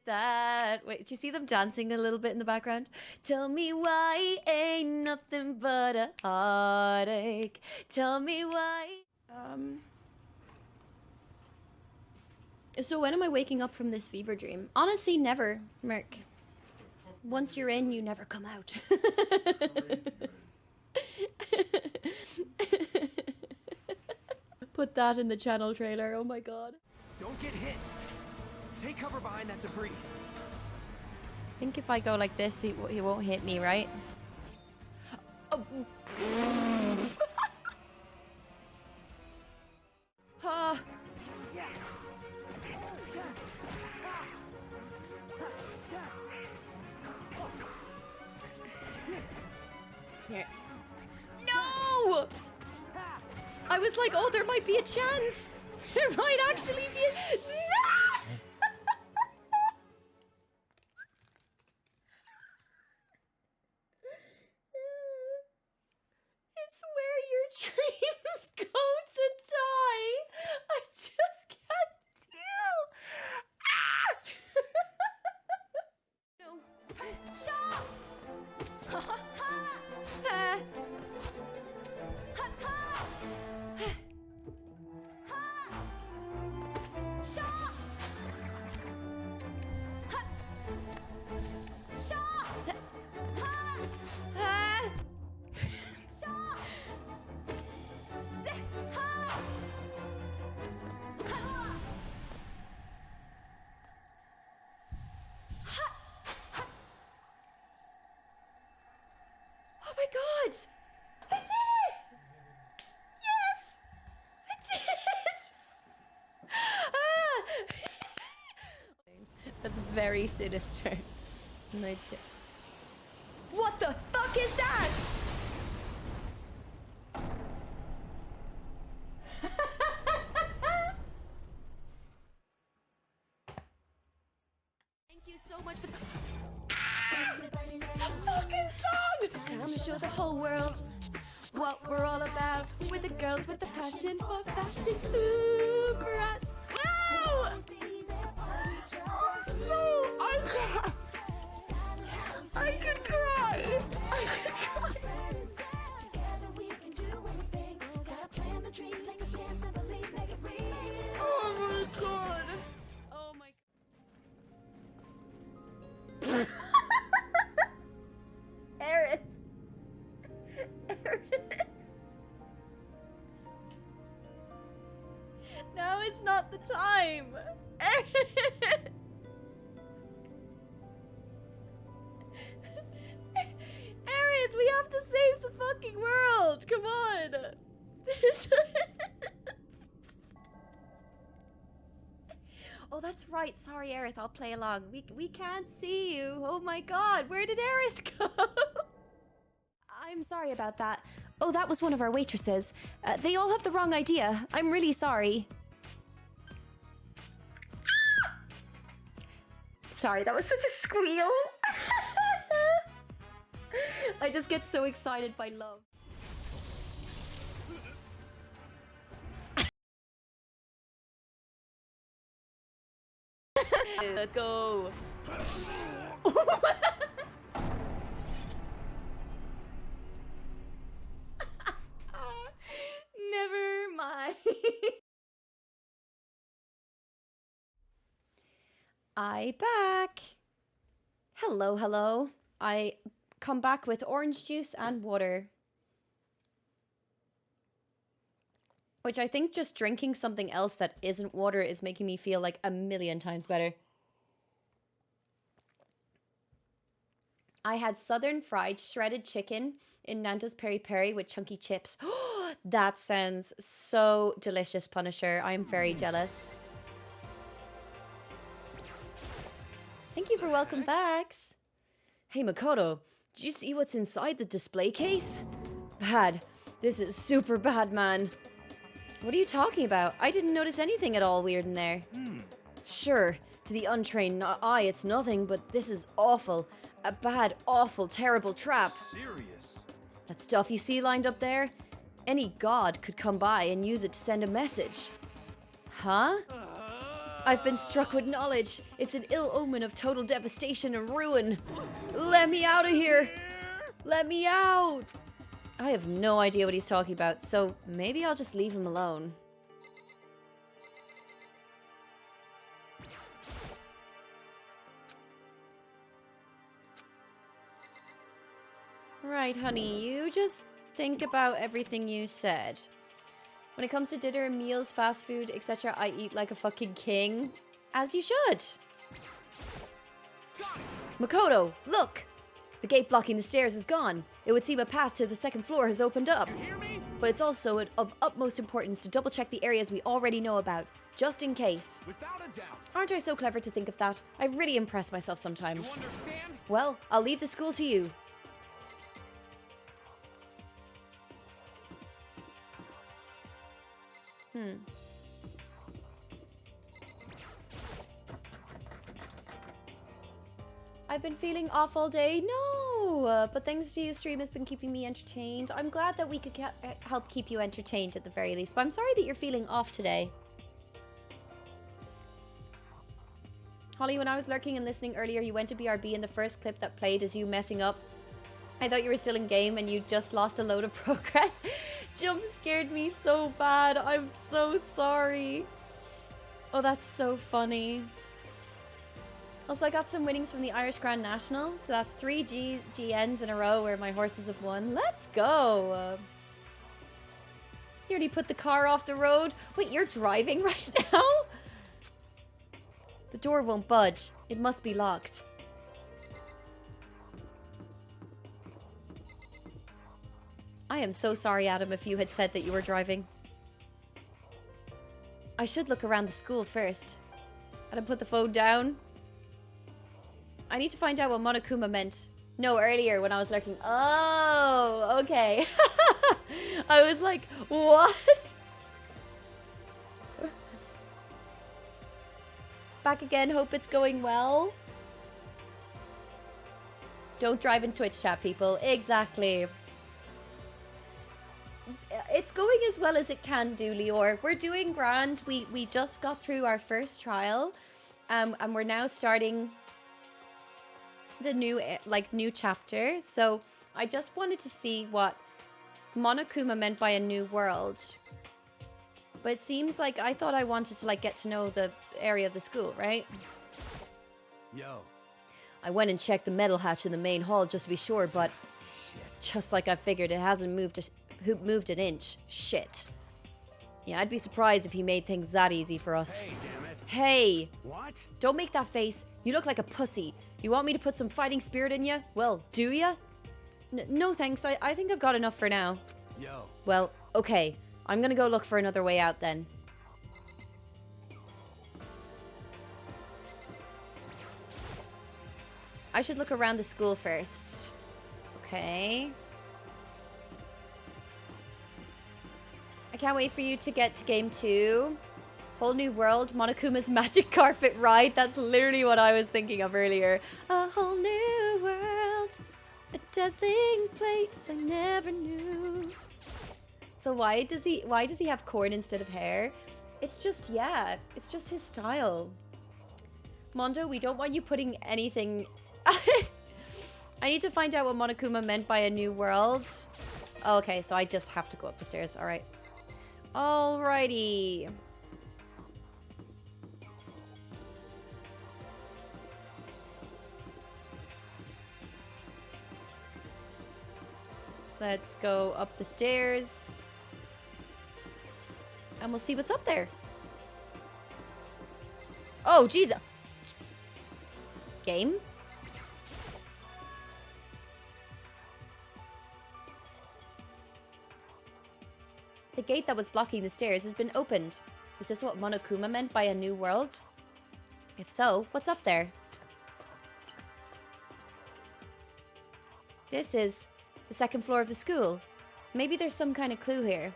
That... Wait, do you see them dancing a little bit in the background? Tell me why ain't nothing but a heartache. Tell me why... So when am I waking up from this fever dream? Honestly, never, Merc. Once you're in, you never come out. Put that in the channel trailer, oh my god. Don't get hit. Take cover behind that debris. I think if I go like this, he won't hit me, right? Oh. Here. No! I was like, oh, there might be a chance. There might actually be a... No! It's where your dreams go to die. I just can't deal. Ah! No. Stop! Ha ha ha! Oh my god! I did it! Yes! I did it! Ah! That's very sinister. What the fuck is that? Thank you so much for the... The fucking song! Time to show the whole world what we're all about. We're the girls with the passion for fashion. Ooh, for us. Woo! I could cry. I could cry. Oh my god. Oh my god. Aerith. Now is not the time. Aerith, we have to save the fucking world. Come on. Oh, that's right. Sorry, Aerith. I'll play along. We can't see you. Oh my god. Where did Aerith go? I'm sorry about that. Oh, that was one of our waitresses. They all have the wrong idea. I'm really sorry. Sorry, that was such a squeal. I just get so excited by love. Let's go. Never mind. I back. Hello, hello. I come back with orange juice and water. Which I think just drinking something else that isn't water is making me feel like a million times better. I had southern fried shredded chicken in Nando's Peri Peri with chunky chips. That sounds so delicious, Punisher. I'm very jealous. Thank you for welcome backs. Hey Makoto, Did you see what's inside the display case? Bad. This is super bad, man. What are you talking about? I didn't notice anything at all weird in there. Sure, to the untrained eye it's nothing, but this is awful. A bad, awful, terrible trap. Serious? That stuff you see lined up there? Any god could come by and use it to send a message. Huh? I've been struck with knowledge. It's an ill omen of total devastation and ruin. Let me out of here! Let me out! I have no idea what he's talking about, so maybe I'll just leave him alone. Right, honey, you just think about everything you said. When it comes to dinner, meals, fast food, etc., I eat like a fucking king. As you should. Makoto, look! The gate blocking the stairs is gone. It would seem a path to the second floor has opened up. But it's also of utmost importance to double check the areas we already know about, just in case. Without a doubt. Aren't I so clever to think of that? I really impress myself sometimes. You understand? Well, I'll leave the school to you. I've been feeling off all day. No, but thanks to you, stream has been keeping me entertained. I'm glad that we could help keep you entertained at the very least. But I'm sorry that you're feeling off today. Holly, when I was lurking and listening earlier, you went to BRB in the first clip that played as you messing up. I thought you were still in game and you just lost a load of progress. Jump scared me so bad. I'm so sorry. Oh, that's so funny. Also, I got some winnings from the Irish Grand National. So that's 3 GNs in a row where my horses have won. Let's go. You already put the car off the road. Wait, you're driving right now? The door won't budge. It must be locked. I am so sorry, Adam, if you had said that you were driving. I should look around the school first. Adam put the phone down. I need to find out what Monokuma meant. No, earlier when I was lurking. Oh, okay. I was like, what? Back again, hope it's going well. Don't drive in Twitch chat, people. Exactly. It's going as well as it can do, Lior. We're doing grand. We just got through our first trial. And we're now starting the new chapter. So I just wanted to see what Monokuma meant by a new world. But it seems like I thought I wanted to get to know the area of the school, right? Yo. I went and checked the metal hatch in the main hall just to be sure, but just like I figured, it hasn't moved an inch. Shit. Yeah, I'd be surprised if he made things that easy for us. Hey, damn it. Hey! What? Don't make that face. You look like a pussy. You want me to put some fighting spirit in you? Well, do ya? No thanks. I think I've got enough for now. Yo. Well, okay. I'm gonna go look for another way out then. I should look around the school first. Okay. I can't wait for you to get to game 2. Whole new world, Monokuma's magic carpet ride. That's literally what I was thinking of earlier. A whole new world. A dazzling place I never knew. So why does he have corn instead of hair? It's just, yeah, it's just his style. Mondo, we don't want you putting anything... I need to find out what Monokuma meant by a new world. Oh, okay, so I just have to go up the stairs. All right. Alrighty. Let's go up the stairs. And we'll see what's up there. Oh, Jesus. Game? The gate that was blocking the stairs has been opened. Is this what Monokuma meant by a new world? If so, what's up there? This is the second floor of the school. Maybe there's some kind of clue here.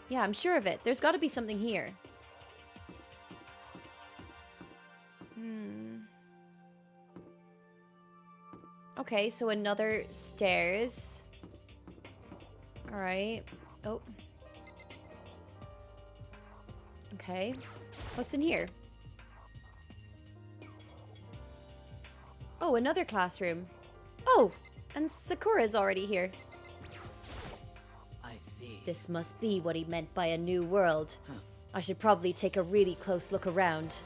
Yeah, I'm sure of it. There's got to be something here. Okay, so another stairs. Alright. Oh. Okay. What's in here? Oh, another classroom. Oh, and Sakura's already here. I see. This must be what he meant by a new world. I should probably take a really close look around.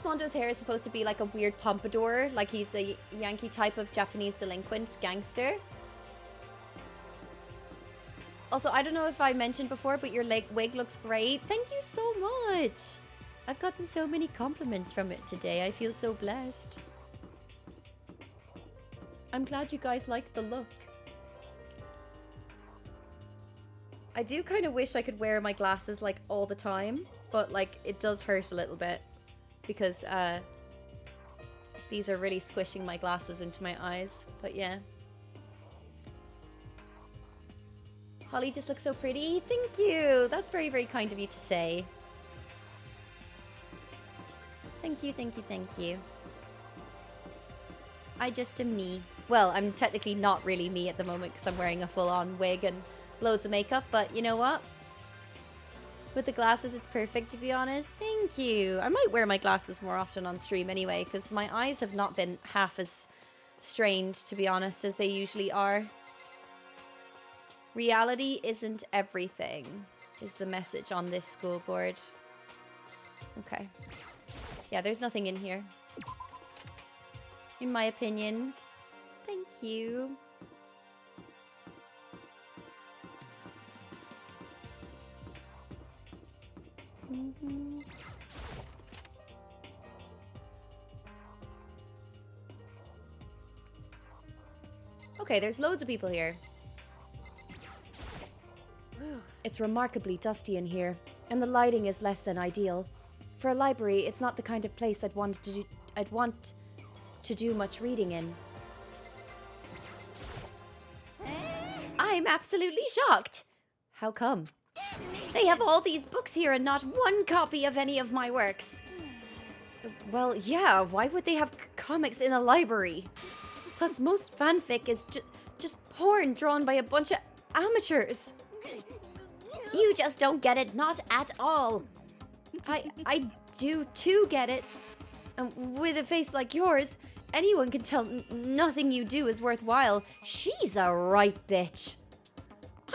Mondo's hair is supposed to be like a weird pompadour, like he's a Yankee type of Japanese delinquent gangster. Also, I don't know if I mentioned before, but your wig looks great. Thank you so much. I've gotten so many compliments from it today. I feel so blessed. I'm glad you guys like the look. I do kind of wish I could wear my glasses like all the time, but like it does hurt a little bit. Because these are really squishing my glasses into my eyes. But yeah. Holly just looks so pretty. Thank you. That's very, very kind of you to say. Thank you, thank you, thank you. I just am me. Well, I'm technically not really me at the moment because I'm wearing a full-on wig and loads of makeup. But you know what? With the glasses, it's perfect, to be honest. Thank you. I might wear my glasses more often on stream anyway, because my eyes have not been half as strained, to be honest, as they usually are. Reality isn't everything, is the message on this school board. Okay. Yeah, there's nothing in here. In my opinion. Thank you. Okay, there's loads of people here. It's remarkably dusty in here, and the lighting is less than ideal. For a library, it's not the kind of place I'd want to do much reading in. I'm absolutely shocked. How come? They have all these books here and not one copy of any of my works. Well, yeah, why would they have comics in a library? Plus, most fanfic is just porn drawn by a bunch of amateurs. You just don't get it, not at all. I do too get it. And with a face like yours, anyone can tell nothing you do is worthwhile. She's a right bitch.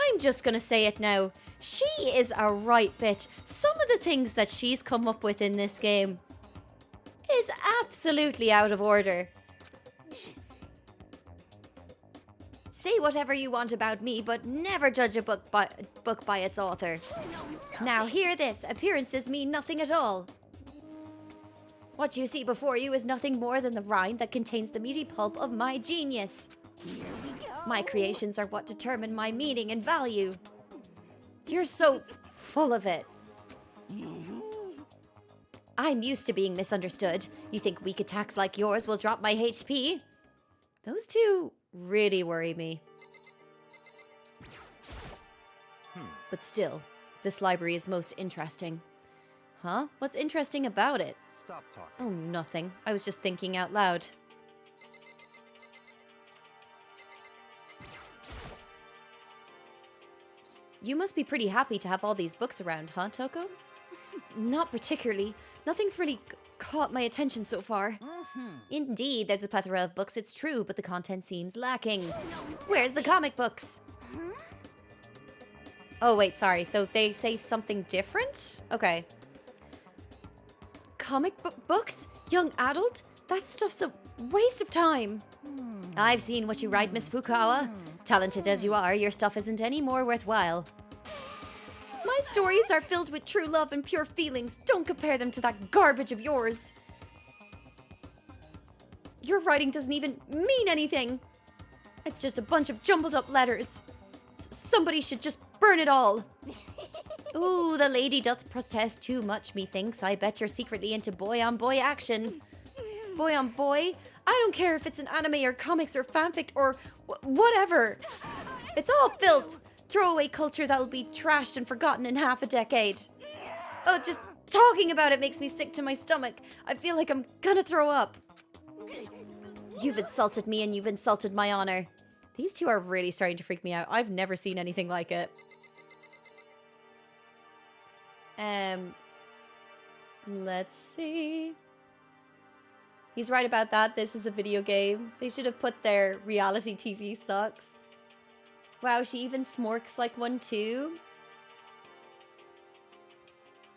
I'm just gonna say it now. She is a right bitch. Some of the things that she's come up with in this game is absolutely out of order. Say whatever you want about me, but never judge a book by its author. Now hear this, appearances mean nothing at all. What you see before you is nothing more than the rind that contains the meaty pulp of my genius. My creations are what determine my meaning and value. You're so full of it. I'm used to being misunderstood. You think weak attacks like yours will drop my HP? Those two really worry me. But still, this library is most interesting. Huh? What's interesting about it? Stop talking. Oh, nothing. I was just thinking out loud. You must be pretty happy to have all these books around, huh, Toko? Not particularly. Nothing's really caught my attention so far. Indeed, there's a plethora of books, it's true, but the content seems lacking. Where's the comic books? Oh, wait, sorry. So they say something different? Okay. Comic books? Young adult? That stuff's a waste of time. I've seen what you write, Miss Fukawa. Talented as you are, your stuff isn't any more worthwhile. My stories are filled with true love and pure feelings. Don't compare them to that garbage of yours. Your writing doesn't even mean anything. It's just a bunch of jumbled up letters. Somebody should just burn it all. Ooh, the lady doth protest too much, methinks. I bet you're secretly into boy-on-boy action. boy on boy. I don't care if it's an anime or comics or fanfic or whatever. It's all filth. Throwaway culture that will be trashed and forgotten in half a decade. Oh, just talking about it makes me sick to my stomach. I feel like I'm gonna throw up. You've insulted me and you've insulted my honor. These two are really starting to freak me out. I've never seen anything like it. Let's see. He's right about that. This is a video game. They should have put their reality TV sucks. Wow, she even smorks like one too.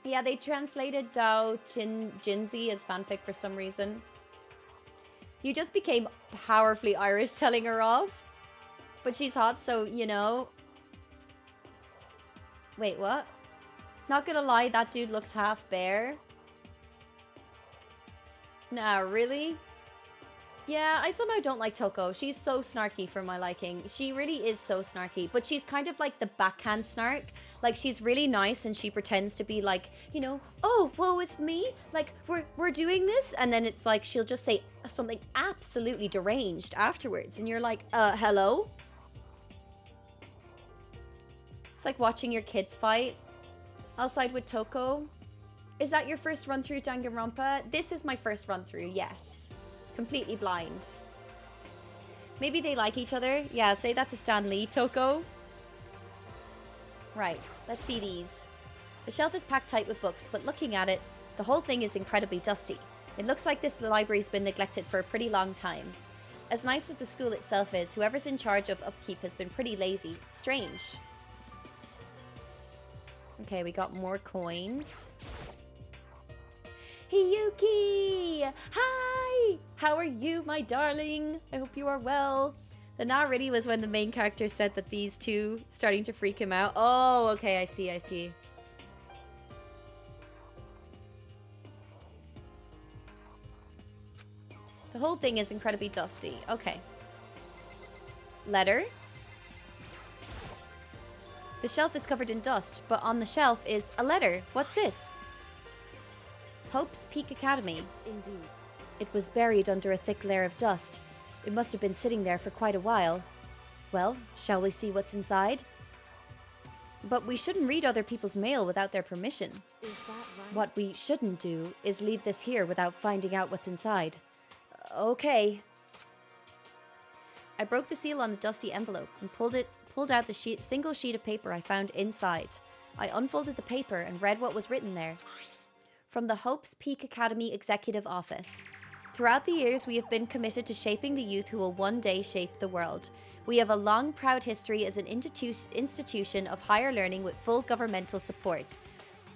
Yeah, they translated Dao Jinzi as fanfic for some reason. You just became powerfully Irish telling her off. But she's hot, so, you know. Wait, what? Not gonna lie, that dude looks half bear. Nah, really? Yeah, I somehow don't like Toko. She's so snarky for my liking. She really is so snarky, but she's kind of like the backhand snark. Like, she's really nice and she pretends to be like, you know, oh, whoa, it's me? Like, we're doing this? And then it's like, she'll just say something absolutely deranged afterwards. And you're like, hello? It's like watching your kids fight. I'll side with Toko. Is that your first run through Danganronpa? This is my first run through, yes. Completely blind. Maybe they like each other. Yeah, say that to Stan Lee, Toko. Right, let's see these. The shelf is packed tight with books, but looking at it, the whole thing is incredibly dusty. It looks like the library's been neglected for a pretty long time. As nice as the school itself is, whoever's in charge of upkeep has been pretty lazy. Strange. Okay, we got more coins. Hiyuki! Hi! How are you, my darling? I hope you are well. The "nah really" was when the main character said that these two starting to freak him out. Oh, okay, I see, I see. The whole thing is incredibly dusty. Okay. Letter. The shelf is covered in dust, but on the shelf is a letter. What's this? Hope's Peak Academy. Indeed. It was buried under a thick layer of dust. It must have been sitting there for quite a while. Well, shall we see what's inside? But we shouldn't read other people's mail without their permission. Is that right? What we shouldn't do is leave this here without finding out what's inside. Okay. I broke the seal on the dusty envelope and pulled out the single sheet of paper I found inside. I unfolded the paper and read what was written there. From the Hope's Peak Academy Executive Office. Throughout the years, we have been committed to shaping the youth who will one day shape the world. We have a long, proud history as an institution of higher learning with full governmental support.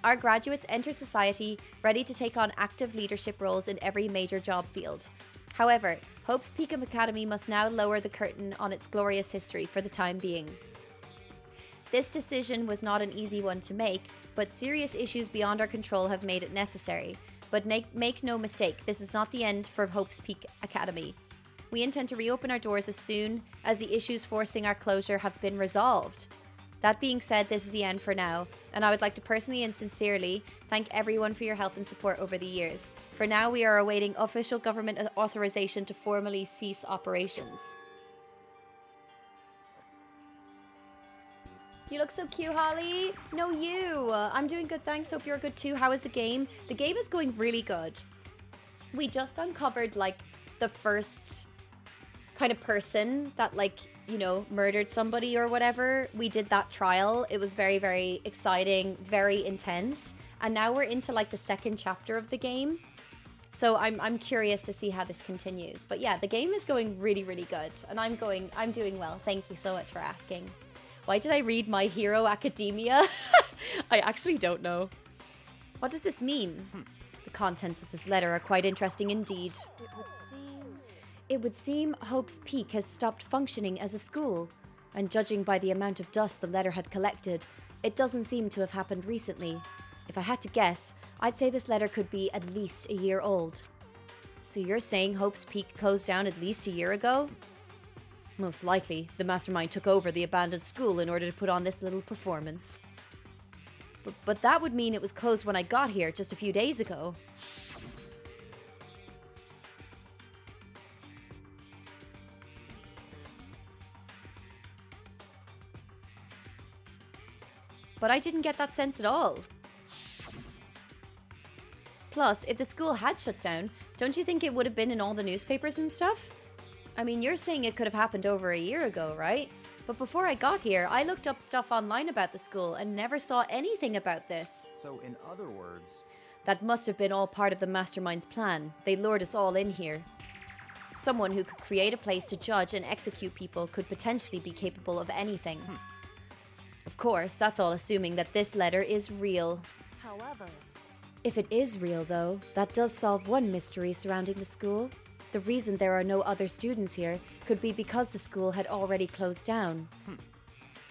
Our graduates enter society ready to take on active leadership roles in every major job field. However, Hope's Peak Academy must now lower the curtain on its glorious history for the time being. This decision was not an easy one to make, but serious issues beyond our control have made it necessary. But make no mistake, this is not the end for Hope's Peak Academy. We intend to reopen our doors as soon as the issues forcing our closure have been resolved. That being said, this is the end for now, and I would like to personally and sincerely thank everyone for your help and support over the years. For now, we are awaiting official government authorization to formally cease operations. You look so cute, Holly. No, you. I'm doing good, thanks. Hope you're good too. How is the game? The game is going really good. We just uncovered, like, the first kind of person that, like, you know, murdered somebody or whatever. We did that trial. It was very, very exciting, very intense. And now we're into, like, the second chapter of the game. So I'm curious to see how this continues. But yeah, the game is going really, really good. And I'm doing well. Thank you so much for asking. Why did I read My Hero Academia? I actually don't know. What does this mean? The contents of this letter are quite interesting indeed. It would seem Hope's Peak has stopped functioning as a school, and judging by the amount of dust the letter had collected, it doesn't seem to have happened recently. If I had to guess, I'd say this letter could be at least a year old. So you're saying Hope's Peak closed down at least a year ago? Most likely, the mastermind took over the abandoned school in order to put on this little performance. But that would mean it was closed when I got here just a few days ago. but I didn't get that sense at all. Plus, if the school had shut down, don't you think it would have been in all the newspapers and stuff? I mean, you're saying it could have happened over a year ago, right? But before I got here, I looked up stuff online about the school and never saw anything about this. So, in other words... That must have been all part of the mastermind's plan. They lured us all in here. Someone who could create a place to judge and execute people could potentially be capable of anything. Of course, that's all assuming that this letter is real. However... If it is real, though, that does solve one mystery surrounding the school. The reason there are no other students here could be because the school had already closed down.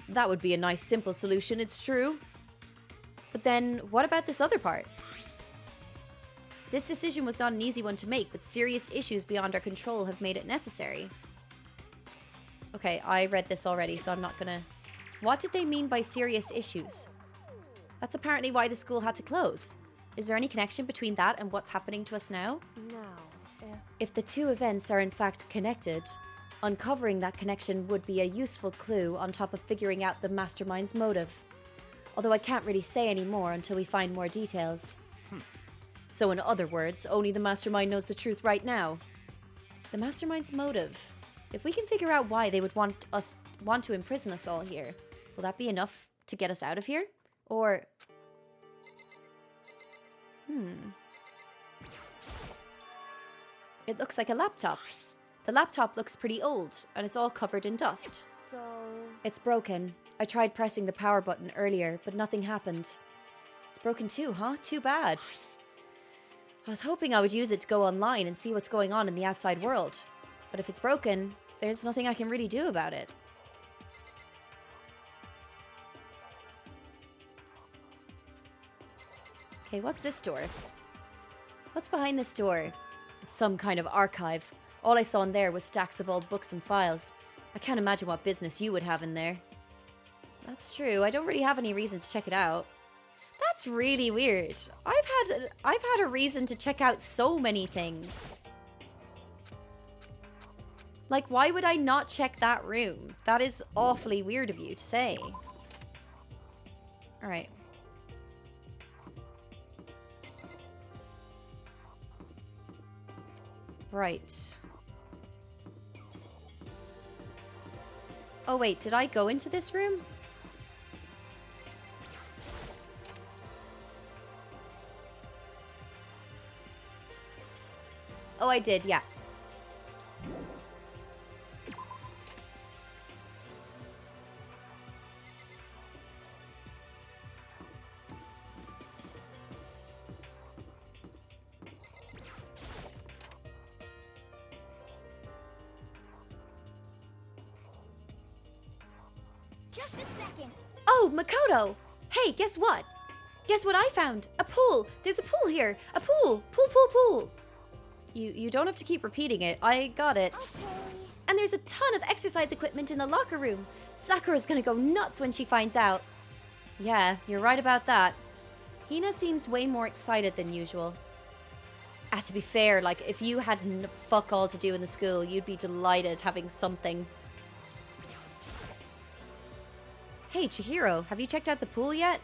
That would be a nice simple solution, it's true. But then, what about this other part? This decision was not an easy one to make, but serious issues beyond our control have made it necessary. Okay, I read this already, so I'm not gonna... What did they mean by serious issues? That's apparently why the school had to close. Is there any connection between that and what's happening to us now? No. If the two events are in fact connected, uncovering that connection would be a useful clue on top of figuring out the mastermind's motive. Although I can't really say any more until we find more details. So in other words, only the mastermind knows the truth right now. The mastermind's motive. If we can figure out why they would want to imprison us all here, will that be enough to get us out of here? Or... It looks like a laptop. The laptop looks pretty old, and it's all covered in dust. So... It's broken. I tried pressing the power button earlier, but nothing happened. It's broken too, huh? Too bad. I was hoping I would use it to go online and see what's going on in the outside world. But if it's broken, there's nothing I can really do about it. Okay, what's this door? What's behind this door? It's some kind of archive. All I saw in there was stacks of old books and files. I can't imagine what business you would have in there. That's true, I don't really have any reason to check it out. That's really weird. I've had a reason to check out so many things. Like, why would I not check that room? That is awfully weird of you to say. Alright. Right. Oh wait, did I go into this room? Oh, I did, yeah. Just a second. Oh, Makoto! Hey, guess what? Guess what I found? A pool! There's a pool here! A pool! Pool, pool, pool! You don't have to keep repeating it. I got it. Okay. And there's a ton of exercise equipment in the locker room. Sakura's gonna go nuts when she finds out. Yeah, you're right about that. Hina seems way more excited than usual. To be fair, like, if you had fuck all to do in the school, you'd be delighted having something. Hey, Chihiro, have you checked out the pool yet?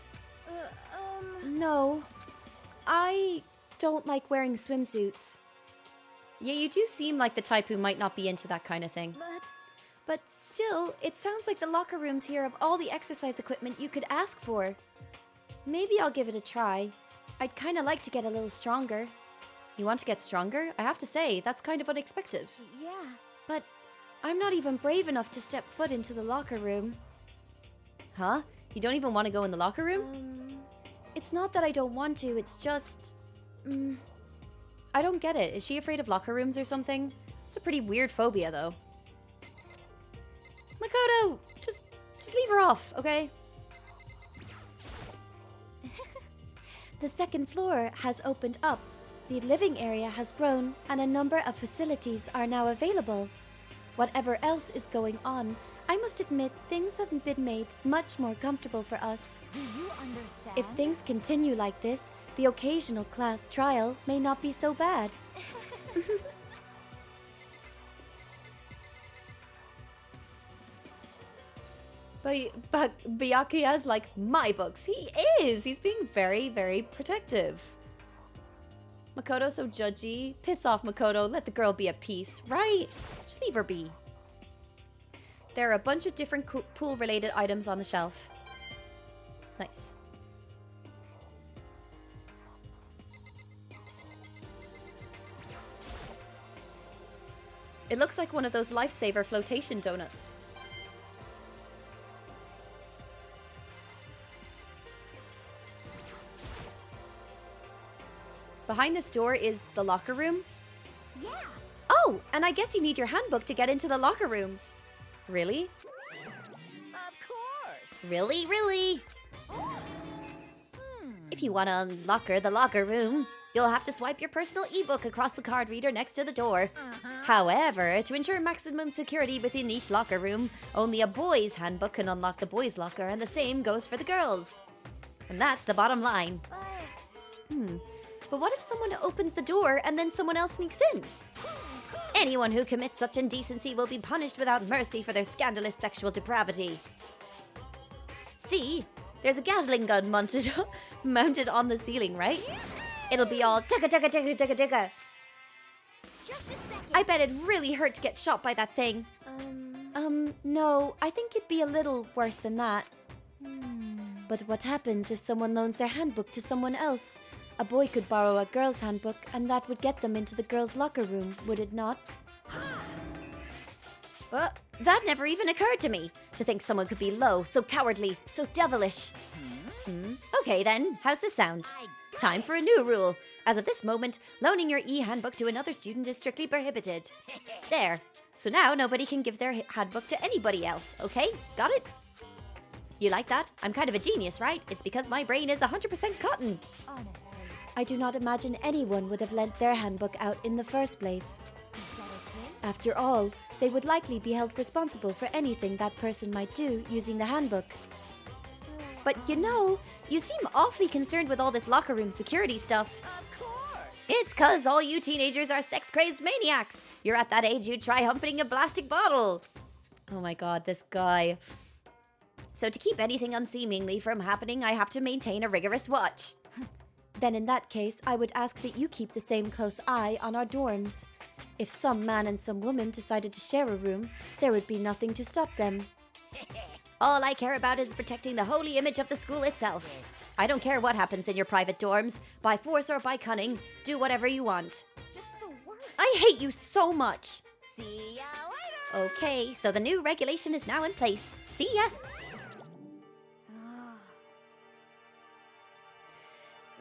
No. I don't like wearing swimsuits. Yeah, you do seem like the type who might not be into that kind of thing. But still, it sounds like the locker rooms here have all the exercise equipment you could ask for. Maybe I'll give it a try. I'd kind of like to get a little stronger. You want to get stronger? I have to say, that's kind of unexpected. Yeah. But I'm not even brave enough to step foot into the locker room. Huh? You don't even want to go in the locker room? It's not that I don't want to, it's just... I don't get it. Is she afraid of locker rooms or something? It's a pretty weird phobia, though. Makoto! Just leave her off, okay? The second floor has opened up. The living area has grown, and a number of facilities are now available. Whatever else is going on, I must admit things have been made much more comfortable for us. Do you understand? If things continue like this, the occasional class trial may not be so bad. But Byakuya's like, my books. He is. He's being very, very protective. Makoto's so judgy. Piss off, Makoto. Let the girl be at peace, right? Just leave her be. There are a bunch of different pool-related items on the shelf. Nice. It looks like one of those lifesaver flotation donuts. Behind this door is the locker room. Yeah. Oh, and I guess you need your handbook to get into the locker rooms. Really? Of course. Really, really? If you want to unlocker the locker room, you'll have to swipe your personal ebook across the card reader next to the door. However, to ensure maximum security within each locker room, only a boy's handbook can unlock the boys' locker, and the same goes for the girls. And that's the bottom line. But what if someone opens the door and then someone else sneaks in? Anyone who commits such indecency will be punished without mercy for their scandalous sexual depravity. See? There's a Gatling gun mounted on the ceiling, right? It'll be all tigga tigga tigga tigga tigga. Just a second. I bet it'd really hurt to get shot by that thing. No, I think it'd be a little worse than that. But what happens if someone loans their handbook to someone else? A boy could borrow a girl's handbook, and that would get them into the girl's locker room, would it not? That never even occurred to me. To think someone could be low, so cowardly, so devilish. Okay then, how's this sound? Time for a new rule. As of this moment, loaning your e-handbook to another student is strictly prohibited. There. So now nobody can give their handbook to anybody else, okay? Got it? You like that? I'm kind of a genius, right? It's because my brain is 100% cotton. Honestly. I do not imagine anyone would have lent their handbook out in the first place. Is that okay? After all, they would likely be held responsible for anything that person might do using the handbook. But you know, you seem awfully concerned with all this locker room security stuff. Of course. It's 'cause all you teenagers are sex-crazed maniacs. You're at that age you'd try humping a plastic bottle. Oh my god, this guy. So to keep anything unseemly from happening, I have to maintain a rigorous watch. Then in that case, I would ask that you keep the same close eye on our dorms. If some man and some woman decided to share a room, there would be nothing to stop them. All I care about is protecting the holy image of the school itself. I don't care what happens in your private dorms, by force or by cunning. Do whatever you want. Just the worst. I hate you so much. See ya later. Okay, so the new regulation is now in place. See ya.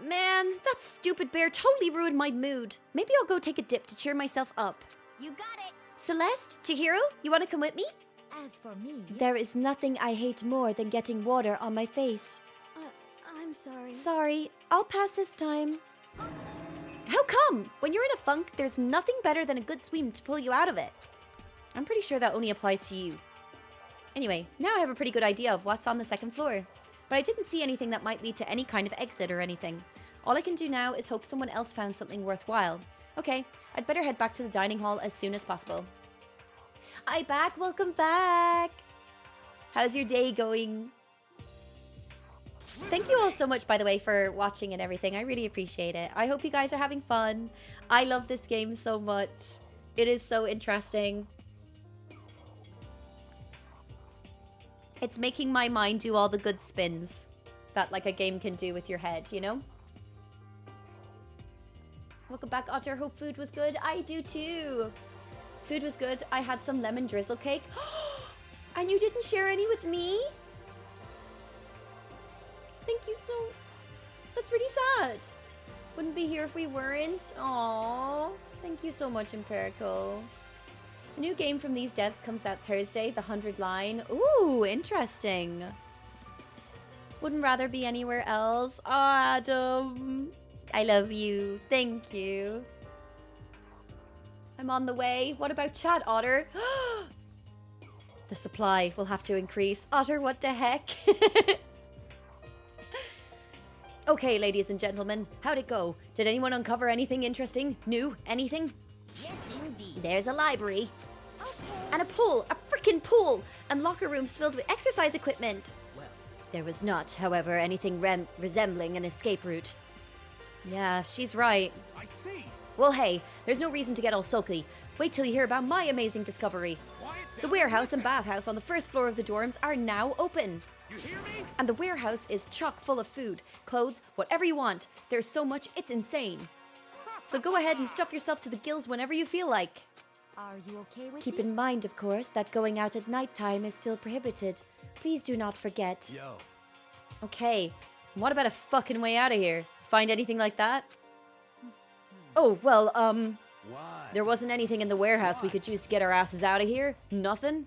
Man, that stupid bear totally ruined my mood. Maybe I'll go take a dip to cheer myself up. You got it. Celeste, Chihiro, you want to come with me? As for me, There is nothing I hate more than getting water on my face. I'm sorry. Sorry, I'll pass this time. How come? When you're in a funk, there's nothing better than a good swim to pull you out of it. I'm pretty sure that only applies to you. Anyway, now I have a pretty good idea of what's on the second floor. But I didn't see anything that might lead to any kind of exit or anything. All I can do now is hope someone else found something worthwhile. Okay, I'd better head back to the dining hall as soon as possible. Hi back, welcome back! How's your day going? Thank you all so much, by the way, for watching and everything. I really appreciate it. I hope you guys are having fun. I love this game so much. It is so interesting. It's making my mind do all the good spins that like a game can do with your head, you know? Welcome back, Otter. Hope food was good. I do too. Food was good. I had some lemon drizzle cake. And you didn't share any with me? Thank you so... That's really sad. Wouldn't be here if we weren't. Aww. Thank you so much, Empirical. A new game from these devs comes out Thursday, The 100 Line. Ooh, interesting. Wouldn't rather be anywhere else. Oh, Adam. I love you. Thank you. I'm on the way. What about chat, Otter? The supply will have to increase. Otter, what the heck? Okay, ladies and gentlemen, how'd it go? Did anyone uncover anything interesting? New? Anything? Yes, indeed. There's a library. Okay. And a pool, a freaking pool, and locker rooms filled with exercise equipment. Well, There was not, however, anything resembling an escape route. Yeah, she's right. I see. Well, hey, there's no reason to get all sulky. Wait till you hear about my amazing discovery. The warehouse and bathhouse on the first floor of the dorms are now open. You hear me? And the warehouse is chock full of food, clothes, whatever you want. There's so much, it's insane. So go ahead and stuff yourself to the gills whenever you feel like. Are you okay with Keep these? in mind, of course, that going out at nighttime is still prohibited. Please do not forget. Yo. Okay, what about a fucking way out of here? Find anything like that? Oh, well, What? there wasn't anything in the warehouse we could use to get our asses out of here? Nothing?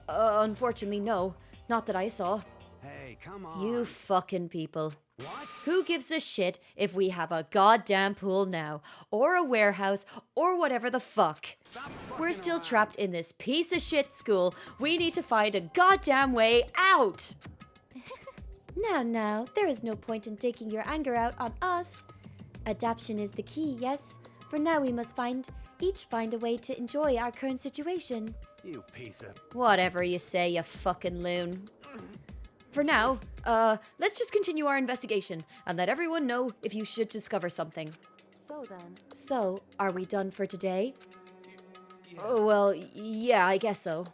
Unfortunately, no. Not that I saw. Hey, come on. You fucking people. What? Who gives a shit if we have a goddamn pool now, or a warehouse, or whatever the fuck? We're still trapped in this piece of shit school. We need to find a goddamn way out! Now, there is no point in taking your anger out on us. Adaptation is the key, yes? For now we must each find a way to enjoy our current situation. You piece of... Whatever you say, you fucking loon. For now, let's just continue our investigation and let everyone know if you should discover something. So then, So, are we done for today? Oh, well, yeah, I guess so.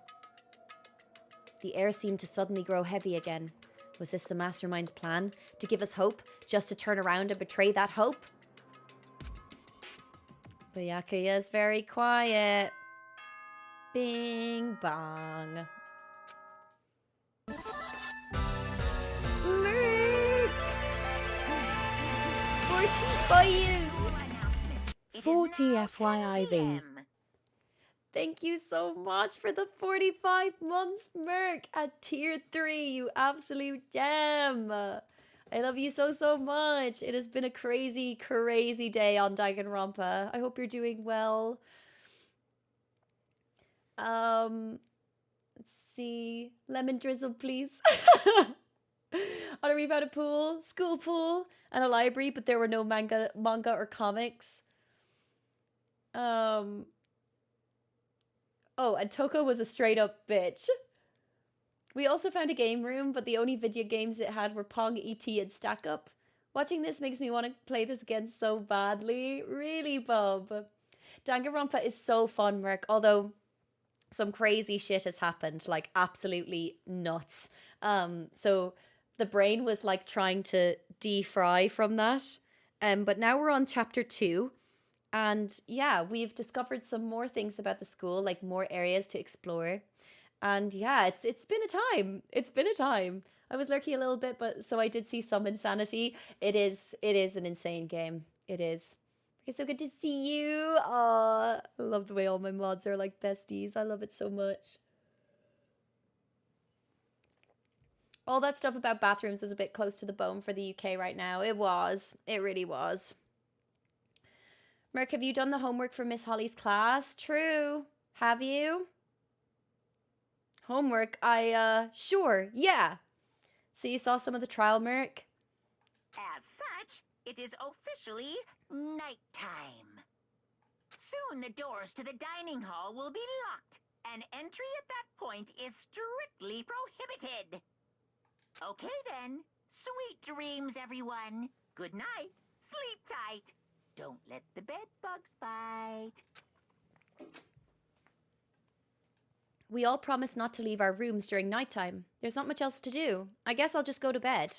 The air seemed to suddenly grow heavy again. Was this the mastermind's plan? To give us hope, just to turn around and betray that hope? Byakuya is very quiet. Bing bong. Merc! 45! 40 FYIV. Thank you so much for the 45 months, Merc, at tier 3, you absolute gem. I love you so, so much. It has been a crazy, crazy day on Danganronpa. I hope you're doing well. Let's see. Lemon drizzle, please. We've had a pool, school pool, and a library, but there were no manga or comics. Oh, and Toko was a straight up bitch. We also found a game room, but the only video games it had were Pong, E.T., and Stack Up. Watching this makes me want to play this again so badly. Really, Bob. Danganronpa is so fun, Merc, although some crazy shit has happened, like absolutely nuts. So the brain was like trying to defry from that. But now we're on chapter 2. And yeah, we've discovered some more things about the school, like more areas to explore. And yeah, it's been a time. It's been a time. I was lurking a little bit, but so I did see some insanity. It is an insane game. It is. It's so good to see you. I love the way all my mods are like besties. I love it so much. All that stuff about bathrooms was a bit close to the bone for the UK right now. It was. It really was. Merc, have you done the homework for Miss Holly's class? True. Have you? Homework? Sure, yeah. So you saw some of the trial, Merc? As such, it is officially nighttime. Soon the doors to the dining hall will be locked, and entry at that point is strictly prohibited. Okay then, sweet dreams, everyone. Good night, sleep tight. Don't let the bed bugs bite. We all promised not to leave our rooms during nighttime. There's not much else to do. I guess I'll just go to bed.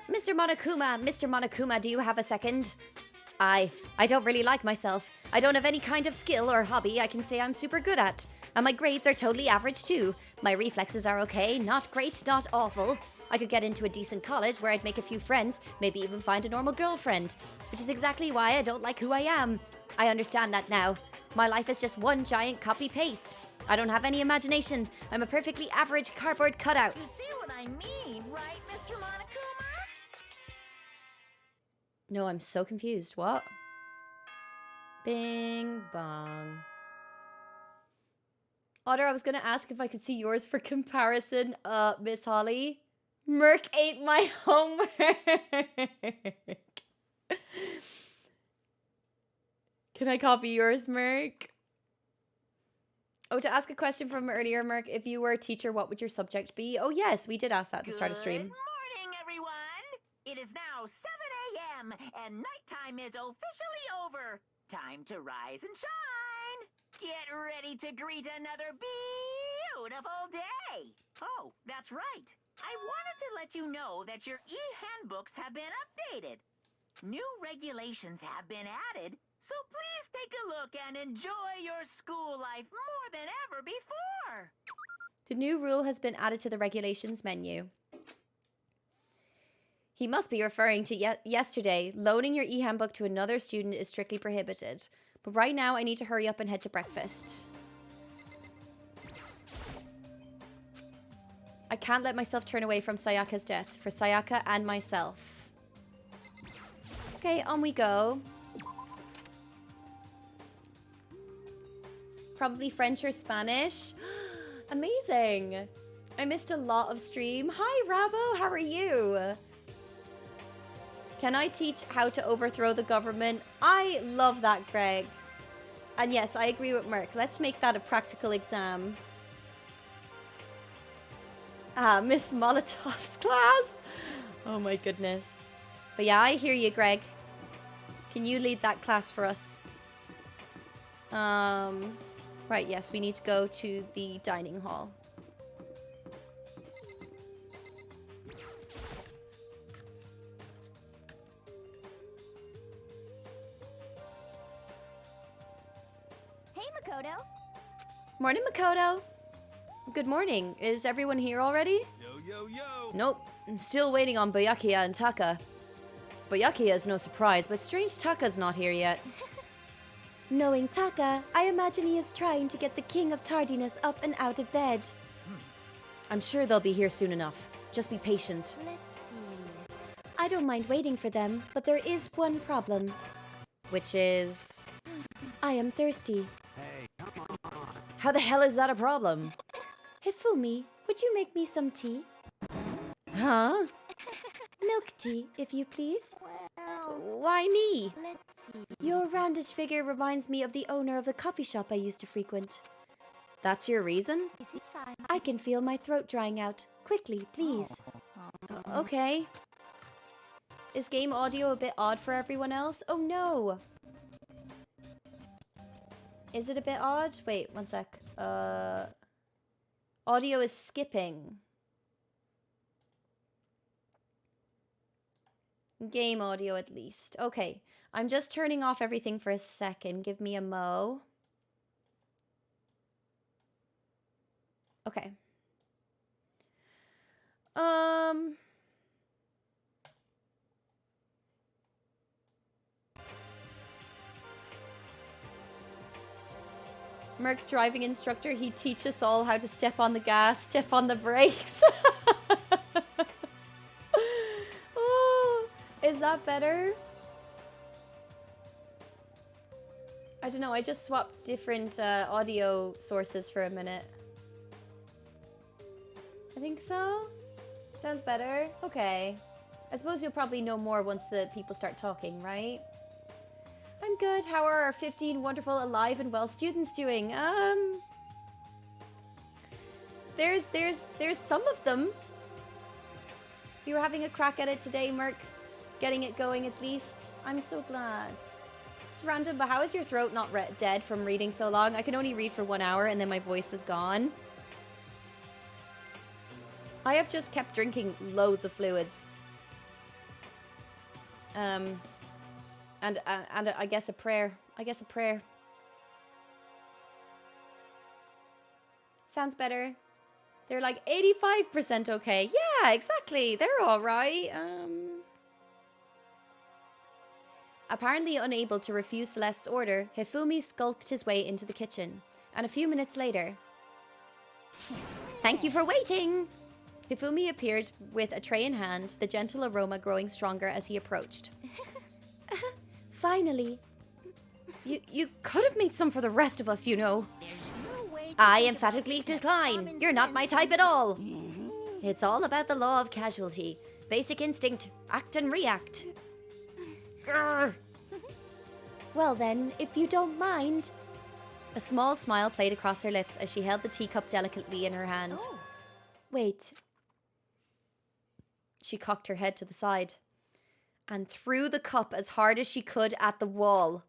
Mr. Monokuma, do you have a second? I don't really like myself. I don't have any kind of skill or hobby I can say I'm super good at. And my grades are totally average too. My reflexes are okay, not great, not awful. I could get into a decent college where I'd make a few friends, maybe even find a normal girlfriend. Which is exactly why I don't like who I am. I understand that now. My life is just one giant copy-paste. I don't have any imagination. I'm a perfectly average cardboard cutout. You see what I mean, right, Mr. Monokuma? No, I'm so confused. What? Bing bong. Otter, I was going to ask if I could see yours for comparison, Miss Holly. Merc ate my homework. Can I copy yours, Merc? Oh, to ask a question from earlier, Merc, if you were a teacher, what would your subject be? Oh, yes, we did ask that at the start of stream. Good morning, everyone. It is now 7 a.m. and nighttime is officially over. Time to rise and shine. Get ready to greet another beautiful day. Oh, that's right. I wanted to let you know that your e-handbooks have been updated. New regulations have been added, so please take a look and enjoy your school life more than ever before. The new rule has been added to the regulations menu. He must be referring to yesterday. Loaning your e-handbook to another student is strictly prohibited. But right now, I need to hurry up and head to breakfast. I can't let myself turn away from Sayaka's death. For Sayaka and myself. Okay, on we go. Probably French or Spanish. Amazing. I missed a lot of stream. Hi, Rabo. How are you? Can I teach how to overthrow the government? I love that, Greg. And yes, I agree with Merc. Let's make that a practical exam. Ah, Miss Molotov's class. Oh my goodness. But yeah, I hear you, Greg. Can you lead that class for us? Right, yes, we need to go to the dining hall. Hey, Makoto. Morning, Makoto. Good morning. Is everyone here already? Yo, yo, yo. Nope. I'm still waiting on Byakuya and Taka. Byakuya is no surprise, but strange Taka's not here yet. Knowing Taka, I imagine he is trying to get the king of tardiness up and out of bed. I'm sure they'll be here soon enough. Just be patient. Let's see. I don't mind waiting for them, but there is one problem. Which is... I am thirsty. Hey, come on. How the hell is that a problem? Hifumi, would you make me some tea? Huh? Milk tea, if you please. Why me? Let's see. Your roundish figure reminds me of the owner of the coffee shop I used to frequent. That's your reason? This is fine. I can feel my throat drying out. Quickly, please. Okay. Is game audio a bit odd for everyone else? Oh no! Is it a bit odd? Wait, one sec. Audio is skipping. Game audio at least. Okay, I'm just turning off everything for a second. Give me a mo. Okay. Merc driving instructor, he teaches us all how to step on the gas, step on the brakes. Oh, is that better? I don't know, I just swapped different audio sources for a minute. I think so. Sounds better. Okay. I suppose you'll probably know more once the people start talking, right? I'm good. How are our 15 wonderful, alive and well students doing? There's some of them. You were having a crack at it today, Merc. Getting it going at least. I'm so glad. It's random, but how is your throat not dead from reading so long? I can only read for 1 hour and then my voice is gone. I have just kept drinking loads of fluids. And I guess a prayer. Sounds better. They're like 85% okay. Yeah, exactly. They're all right. Apparently unable to refuse Celeste's order, Hifumi skulked his way into the kitchen. And a few minutes later... Thank you for waiting! Hifumi appeared with a tray in hand, the gentle aroma growing stronger as he approached. Finally. You could have made some for the rest of us, you know. I emphatically decline. You're not my type at all. It's all about the law of casualty. Basic instinct, act and react. Grr. Well then, if you don't mind. A small smile played across her lips as she held the teacup delicately in her hand. Oh. Wait. She cocked her head to the side and threw the cup as hard as she could at the wall.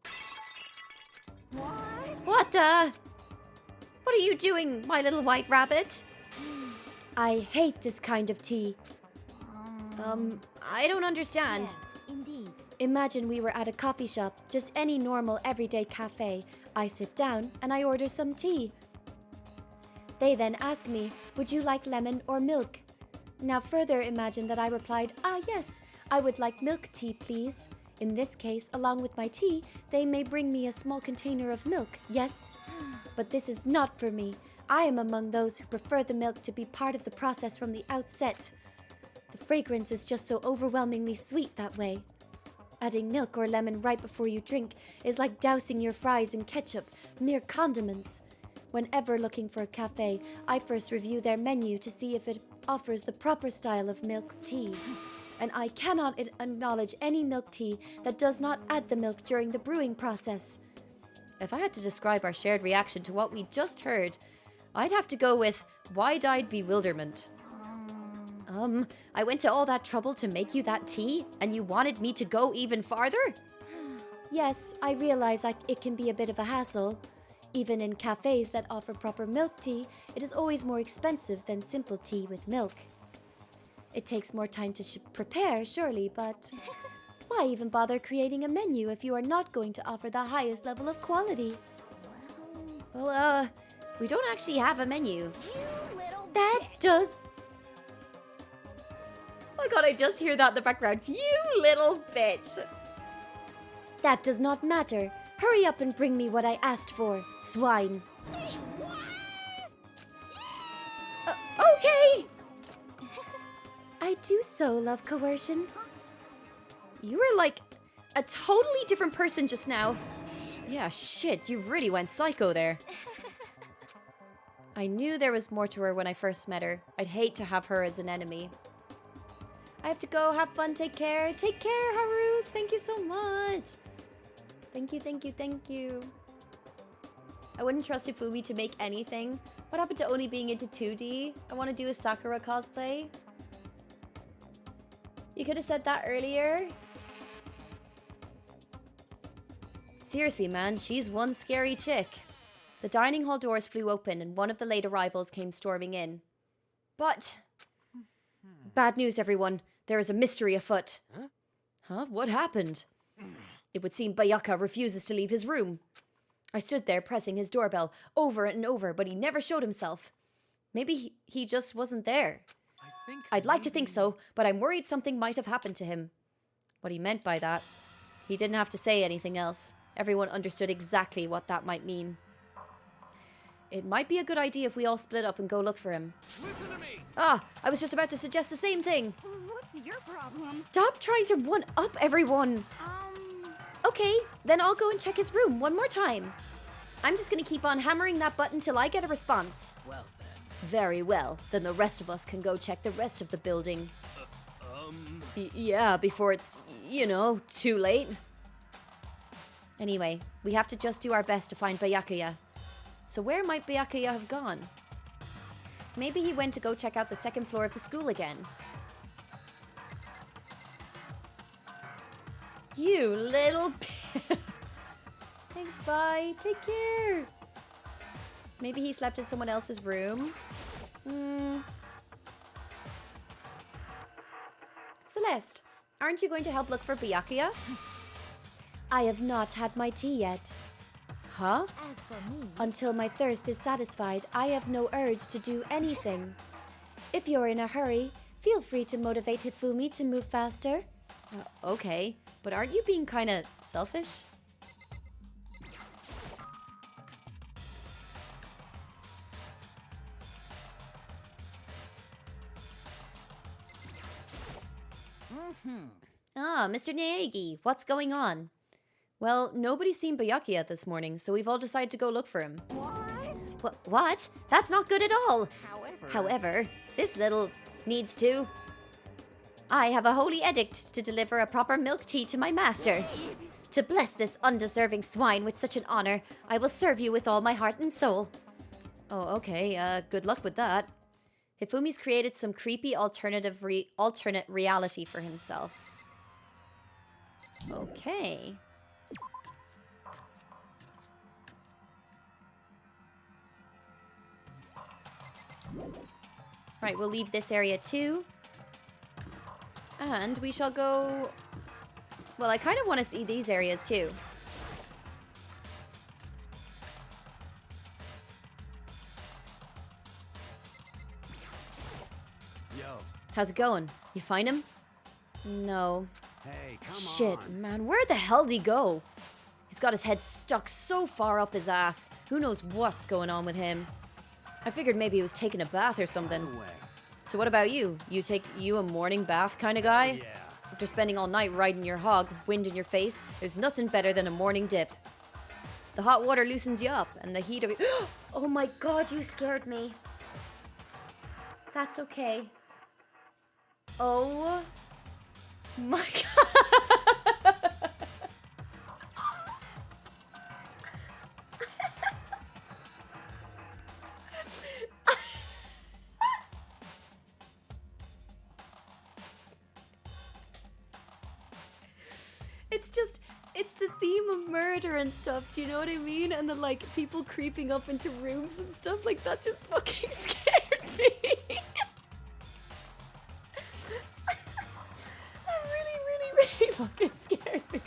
What the? What are you doing, my little white rabbit? I hate this kind of tea. I don't understand. Yes, indeed. Imagine we were at a coffee shop, just any normal everyday cafe. I sit down and I order some tea. They then ask me, would you like lemon or milk? Now further imagine that I replied, yes, I would like milk tea please. In this case, along with my tea, they may bring me a small container of milk, yes? But this is not for me. I am among those who prefer the milk to be part of the process from the outset. The fragrance is just so overwhelmingly sweet that way. Adding milk or lemon right before you drink is like dousing your fries in ketchup, mere condiments. Whenever looking for a cafe, I first review their menu to see if it offers the proper style of milk tea. And I cannot acknowledge any milk tea that does not add the milk during the brewing process. If I had to describe our shared reaction to what we just heard, I'd have to go with wide-eyed bewilderment. I went to all that trouble to make you that tea, and you wanted me to go even farther? Yes, I realize it can be a bit of a hassle. Even in cafes that offer proper milk tea, it is always more expensive than simple tea with milk. It takes more time to prepare, surely, but why even bother creating a menu if you are not going to offer the highest level of quality? Well, we don't actually have a menu. You little That bitch. does... Oh my god, I just hear that in the background. You little bitch. That does not matter. Hurry up and bring me what I asked for, swine. Okay. I do so love coercion. You were like a totally different person just now. Yeah, shit, you really went psycho there. I knew there was more to her when I first met her. I'd hate to have her as an enemy. I have to go. Have fun. Take care. Take care, Harus. Thank you so much. Thank you, thank you, thank you. I wouldn't trust Ifumi to make anything. What happened to only being into 2D? I want to do a Sakura cosplay. You could have said that earlier. Seriously, man, she's one scary chick. The dining hall doors flew open and one of the late arrivals came storming in. But... bad news, everyone. There is a mystery afoot. Huh? What happened? It would seem Bayaka refuses to leave his room. I stood there pressing his doorbell over and over, but he never showed himself. Maybe he just wasn't there. I'd like to think so, but I'm worried something might have happened to him. What he meant by that, he didn't have to say anything else. Everyone understood exactly what that might mean. It might be a good idea if we all split up and go look for him. Listen to me! I was just about to suggest the same thing. What's your problem? Stop trying to one-up everyone. Okay, then I'll go and check his room one more time. I'm just gonna keep on hammering that button till I get a response. Well then. Very well, then the rest of us can go check the rest of the building. Yeah, before it's, too late. Anyway, we have to just do our best to find Byakuya. So where might Byakuya have gone? Maybe he went to go check out the second floor of the school again. You little... Thanks, bye. Take care. Maybe he slept in someone else's room. Celeste, aren't you going to help look for Byakuya? I have not had my tea yet. Huh? As for me... Until my thirst is satisfied, I have no urge to do anything. If you're in a hurry, feel free to motivate Hifumi to move faster. Okay, but aren't you being kinda selfish? Mr. Naegi, what's going on? Well, nobody's seen Byakuya this morning, so we've all decided to go look for him. What? What? That's not good at all. However, this little Needs to. I have a holy edict to deliver a proper milk tea to my master. To bless this undeserving swine with such an honor, I will serve you with all my heart and soul. Oh, okay. Good luck with that. Hifumi's created some creepy alternate reality for himself. Okay. Right, we'll leave this area too. And we shall go... Well, I kind of want to see these areas too. Yo. How's it going? You find him? No. Hey, come Shit, on. man, where the hell did he go? He's got his head stuck so far up his ass. Who knows what's going on with him? I figured maybe he was taking a bath or something. So what about you? You a morning bath kind of guy? Yeah. After spending all night riding your hog, wind in your face, there's nothing better than a morning dip. The hot water loosens you up, and the heat of it... Oh my god, you scared me. That's okay. Oh my god. It's the theme of murder and stuff, do you know what I mean? And then like people creeping up into rooms and stuff like that just fucking scared me. That really fucking scared me.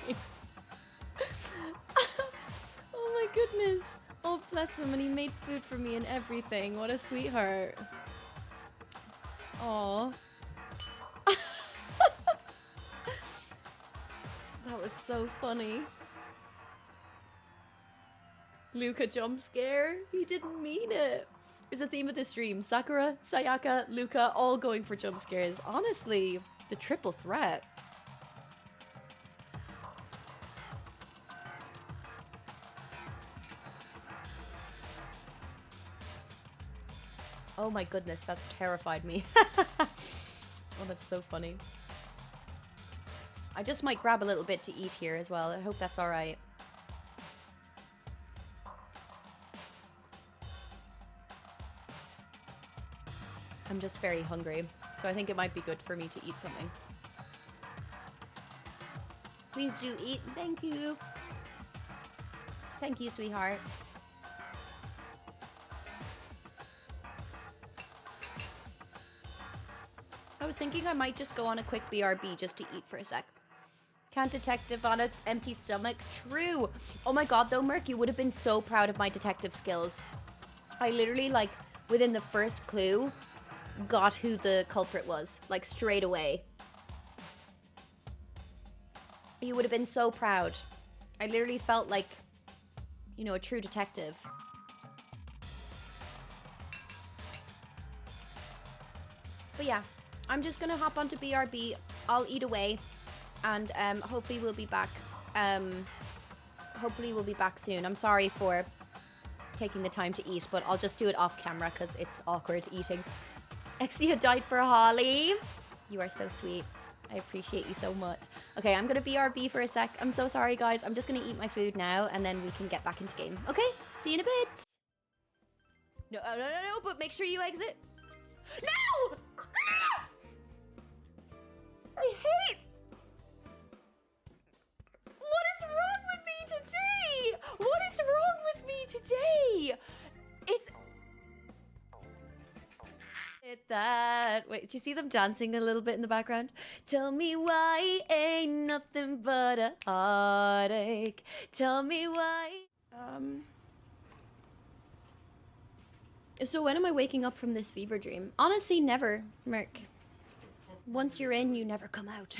Oh my goodness. Oh bless him, and he made food for me and everything. What a sweetheart. Aww. That was so funny. Luca jump scare? He didn't mean it. It's the theme of this stream. Sakura, Sayaka, Luca, all going for jump scares. Honestly, the triple threat. Oh my goodness, that terrified me. Oh, that's so funny. I just might grab a little bit to eat here as well. I hope that's alright. I'm just very hungry, so I think it might be good for me to eat something. Please do eat. Thank you. Thank you, sweetheart. I was thinking I might just go on a quick BRB just to eat for a sec. Can't detective on an empty stomach. True. Oh my god, though, Merc, you would have been so proud of my detective skills. I literally, like, within the first clue, got who the culprit was. Like, straight away. You would have been so proud. I literally felt like, you know, a true detective. But yeah, I'm just gonna hop onto BRB. I'll eat away. And hopefully we'll be back. Hopefully we'll be back soon. I'm sorry for taking the time to eat, but I'll just do it off camera because it's awkward eating. Exia died for Holly. You are so sweet. I appreciate you so much. Okay, I'm gonna BRB for a sec. I'm so sorry, guys. I'm just gonna eat my food now, and then we can get back into game. Okay? See you in a bit. No, but make sure you exit. No! I hate... What is wrong with me today? What is wrong with me today? It's... That... Wait, do you see them dancing a little bit in the background? Tell me why ain't nothing but a heartache. Tell me why... So when am I waking up from this fever dream? Honestly, never, Merc. Once you're in, you never come out.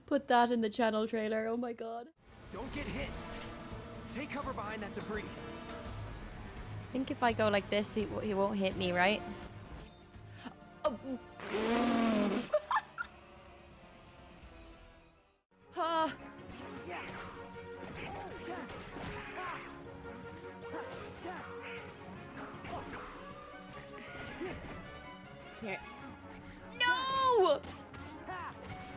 Put that in the channel trailer. Oh my god. Don't get hit. Take cover behind that debris. I think if I go like this, he won't hit me, right? Oh. Here. No!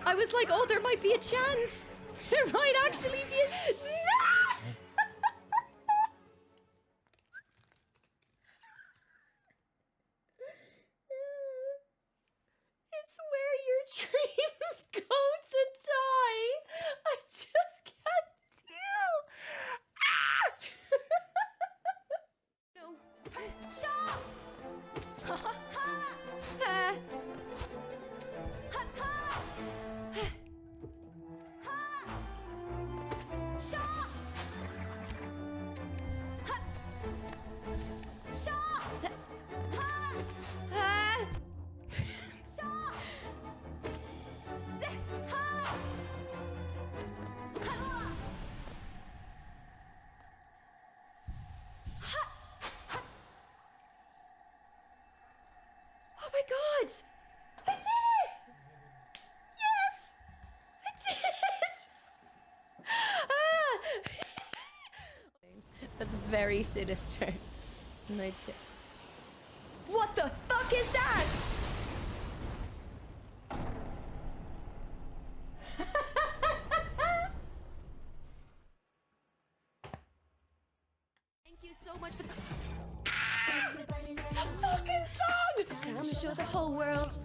I was like, oh, there might be a chance. There might actually be a... No! It's where your dreams go to die. I just can't deal. No. Shaw! Ha ha ha! Ah. Ha ha! Ha! Shaw! Ha! Shaw! Ha! Ah. Shaw! Ha! Oh my god! I did it! Yes! I did it! Ah! That's very sinister. And I did. What the fuck is that? Thank you so much for the fucking song! Time to show the whole world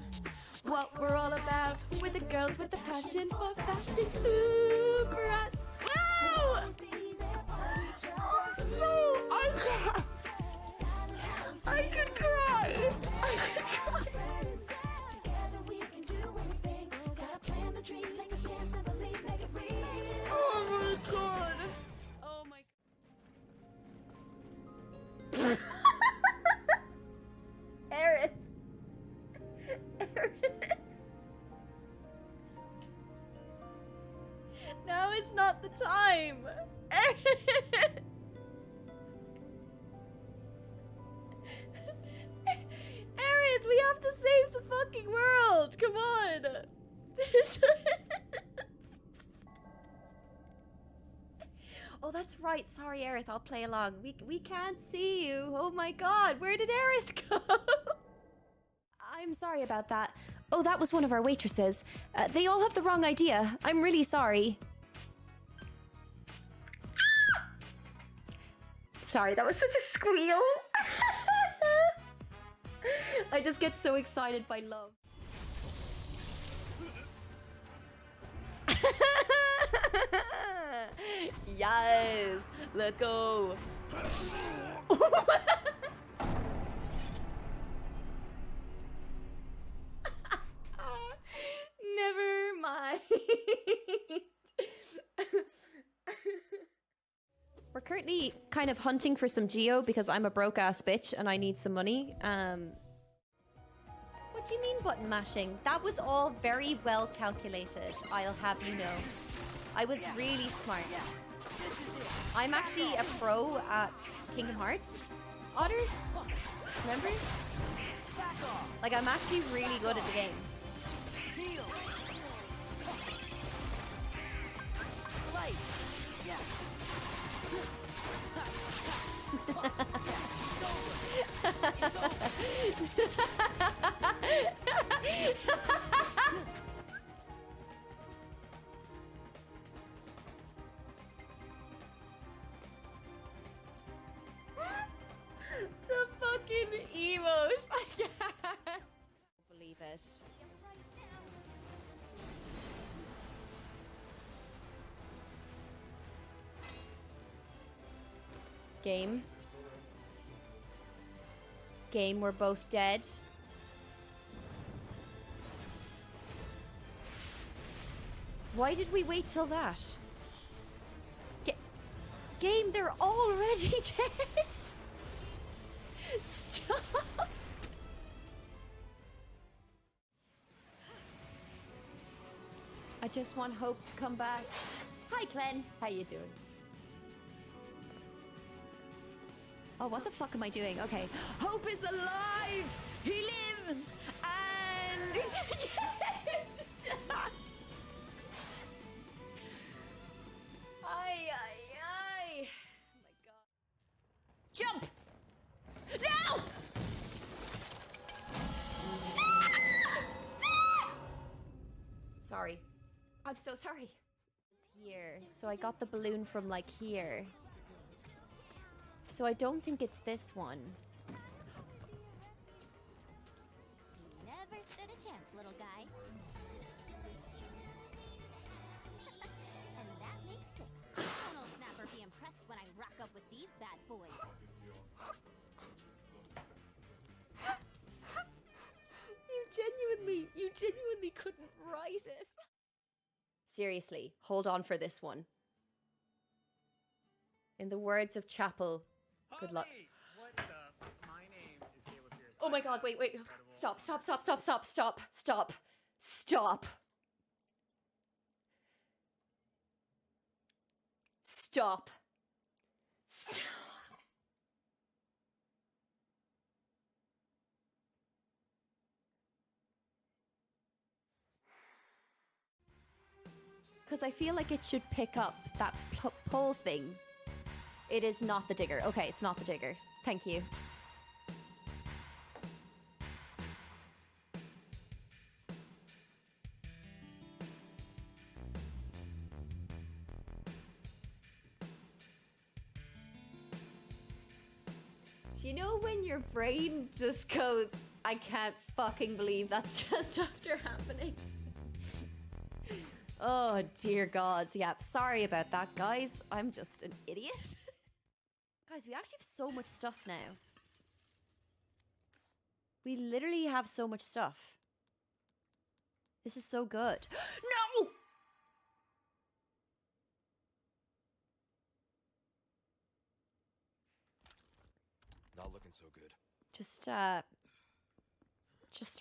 what we're all about. We're the girls with the passion for fashion. Ooh, for us. Wow! I could cry. I could cry. Oh my god. Oh my god. Aaron. Now it's not the time. Aaron. Aaron, we have to save the fucking world. Come on. Oh, that's right. Sorry, Aerith. I'll play along. We can't see you. Oh my god. Where did Aerith go? I'm sorry about that. Oh, that was one of our waitresses. They all have the wrong idea. I'm really sorry. Sorry, that was such a squeal. I just get so excited by love. Yes, let's go. Never mind. We're currently kind of hunting for some geo because I'm a broke ass bitch and I need some money. What do you mean button mashing? That was all very well calculated, I'll have you know. I was really smart. I'm actually a pro at Kingdom Hearts. Otter? Remember? Like, I'm actually really good at the game. The fucking emotes. I can't believe it. Game. Game, we're both dead. Why did we wait till that? Game, they're already dead! Stop! I just want Hope to come back. Hi, Clen. How you doing? Oh, what the fuck am I doing? Okay. Hope is alive! He lives! And he's again! Ay, ay, ay. Oh my god. Jump! No! sorry. I'm so sorry. Here. So I got the balloon from like here. So I don't think it's this one. Never stood a chance, little guy. And that makes 6. Won't old Snapper be impressed when I rock up with these bad boys? You genuinely couldn't write it. Seriously, hold on for this one. In the words of Chapel, good luck. What the? My name is Caleb Pierce. Oh my god, wait. Stop. Stop. Because I feel like it should pick up that pole thing. It is not the digger. Okay, it's not the digger. Thank you. Do you know when your brain just goes, I can't fucking believe that's just after happening? Oh dear God, yeah, sorry about that, guys. I'm just an idiot. Guys, we actually have so much stuff now. We literally have so much stuff. This is so good. No! Not looking so good. Just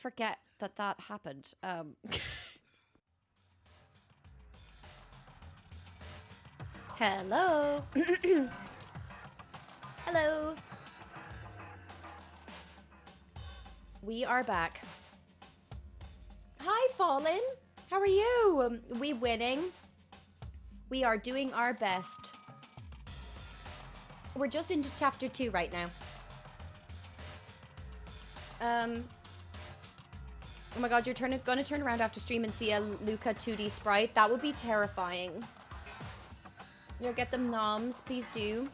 forget that happened. Hello. Hello. We are back. Hi, Fallen. How are you? We winning. We are doing our best. We're just into chapter 2 right now. Oh my god, you're gonna turn around after stream and see a Luca 2D sprite. That would be terrifying. You'll get them noms, please do.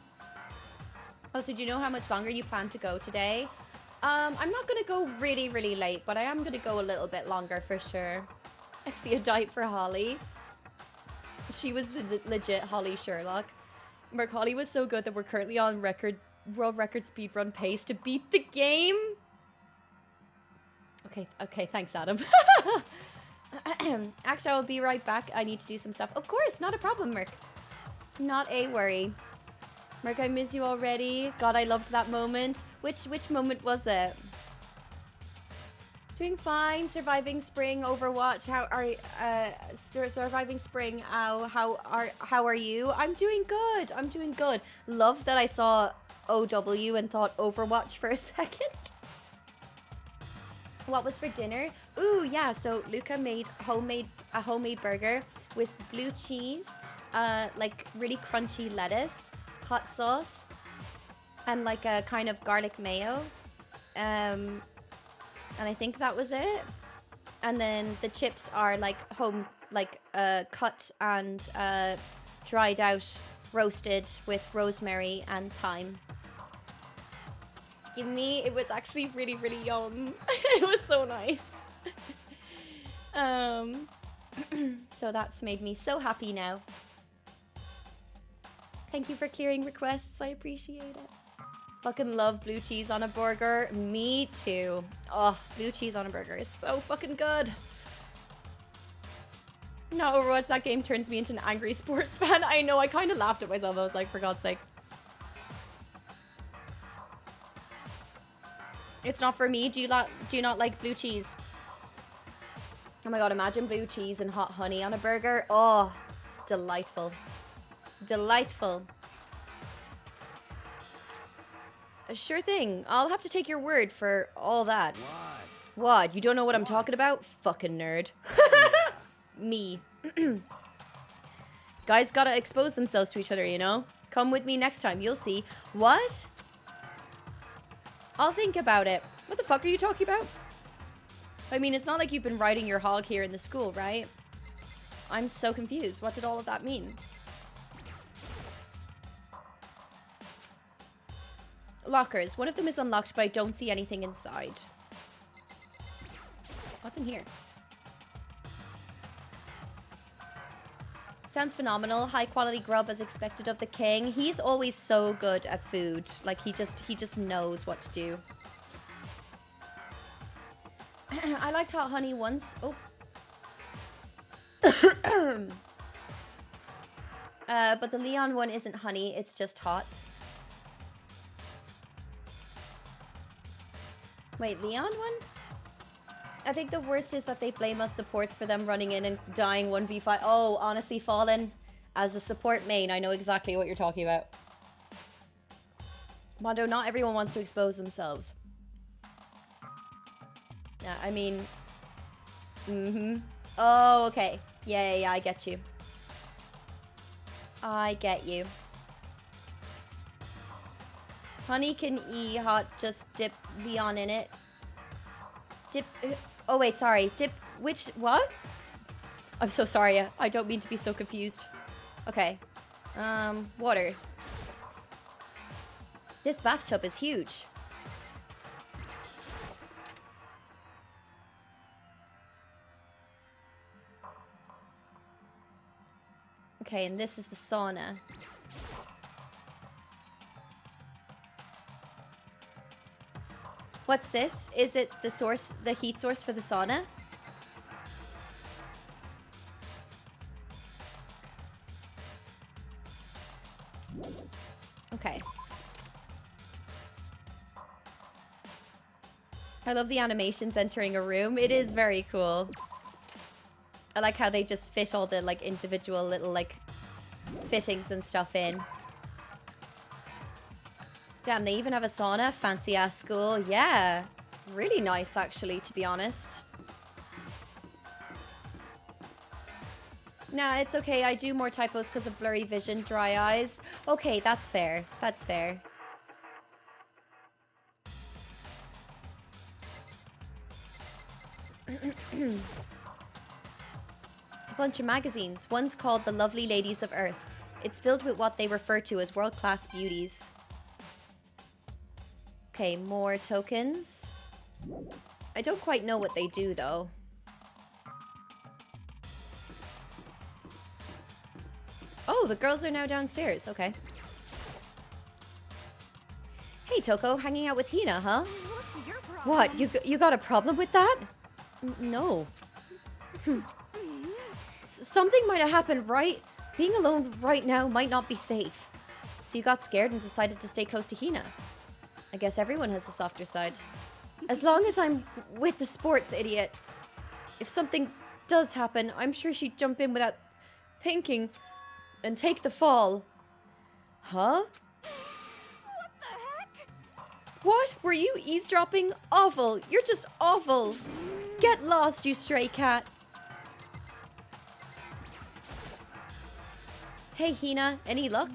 Also, do you know how much longer you plan to go today? I'm not gonna go really, really late, but I am gonna go a little bit longer for sure. Exia died for Holly. She was legit Holly Sherlock. Mark, Holly was so good that we're currently on world record speedrun pace to beat the game. Okay, thanks, Adam. Actually, I'll be right back. I need to do some stuff. Of course, not a problem, Merc. Not a worry. Merc, I miss you already. God, I loved that moment. Which moment was it? Doing fine. Surviving spring. Overwatch. How are surviving spring? How are you? I'm doing good. I'm doing good. Love that I saw OW and thought Overwatch for a second. What was for dinner? Ooh, yeah. So Luca made a homemade burger with blue cheese, like really crunchy lettuce, hot sauce, and like a kind of garlic mayo. And I think that was it. And then the chips are like cut and dried out, roasted with rosemary and thyme. Give me, it was actually really, really yum. It was so nice. So that's made me so happy now. Thank you for clearing requests. I appreciate it. Fucking love blue cheese on a burger. Me too. Oh, blue cheese on a burger is so fucking good. No, Overwatch, that game turns me into an angry sports fan. I know, I kind of laughed at myself. I was like, for God's sake. It's not for me. Do you not like blue cheese? Oh my god, imagine blue cheese and hot honey on a burger. Oh, delightful. Delightful. Sure thing. I'll have to take your word for all that. What? You don't know what I'm talking about? Fucking nerd. Me. Guys gotta expose themselves to each other, you know? Come with me next time. You'll see. What? I'll think about it. What the fuck are you talking about? I mean, it's not like you've been riding your hog here in the school, right? I'm so confused. What did all of that mean? Lockers. One of them is unlocked, but I don't see anything inside. What's in here? Sounds phenomenal. High quality grub as expected of the king. He's always so good at food. Like he just knows what to do. I liked hot honey once. Oh. But the Leon one isn't honey, it's just hot. Wait, Leon one? I think the worst is that they blame us supports for them running in and dying 1v5. Oh, honestly, Fallen, as a support main, I know exactly what you're talking about. Mondo, not everyone wants to expose themselves. Yeah, I mean... Oh, okay. Yeah, I get you. I get you. Honey can E hot, just dip Leon in it. Dip... Oh, wait, sorry. Dip... Which... What? I'm so sorry. I don't mean to be so confused. Okay. Water. This bathtub is huge. Okay, and this is the sauna. What's this? Is it the source, the heat source for the sauna? Okay. I love the animations entering a room. It is very cool. I like how they just fit all the like individual little like fittings and stuff in. Damn, they even have a sauna. Fancy ass school. Yeah. Really nice actually, to be honest. Nah, it's okay. I do more typos because of blurry vision, dry eyes. Okay, that's fair. That's fair. It's a bunch of magazines. One's called The Lovely Ladies of Earth. It's filled with what they refer to as world-class beauties. Okay, more tokens. I don't quite know what they do, though. Oh, the girls are now downstairs. Okay. Hey, Toko, hanging out with Hina, huh? What's your problem? What? You got a problem with that? No. Something might have happened, right? Being alone right now might not be safe. So you got scared and decided to stay close to Hina. I guess everyone has a softer side. As long as I'm with the sports idiot. If something does happen, I'm sure she'd jump in without thinking and take the fall. Huh? What the heck? What? Were you eavesdropping? Awful. You're just awful. Get lost, you stray cat. Hey, Hina. Any luck?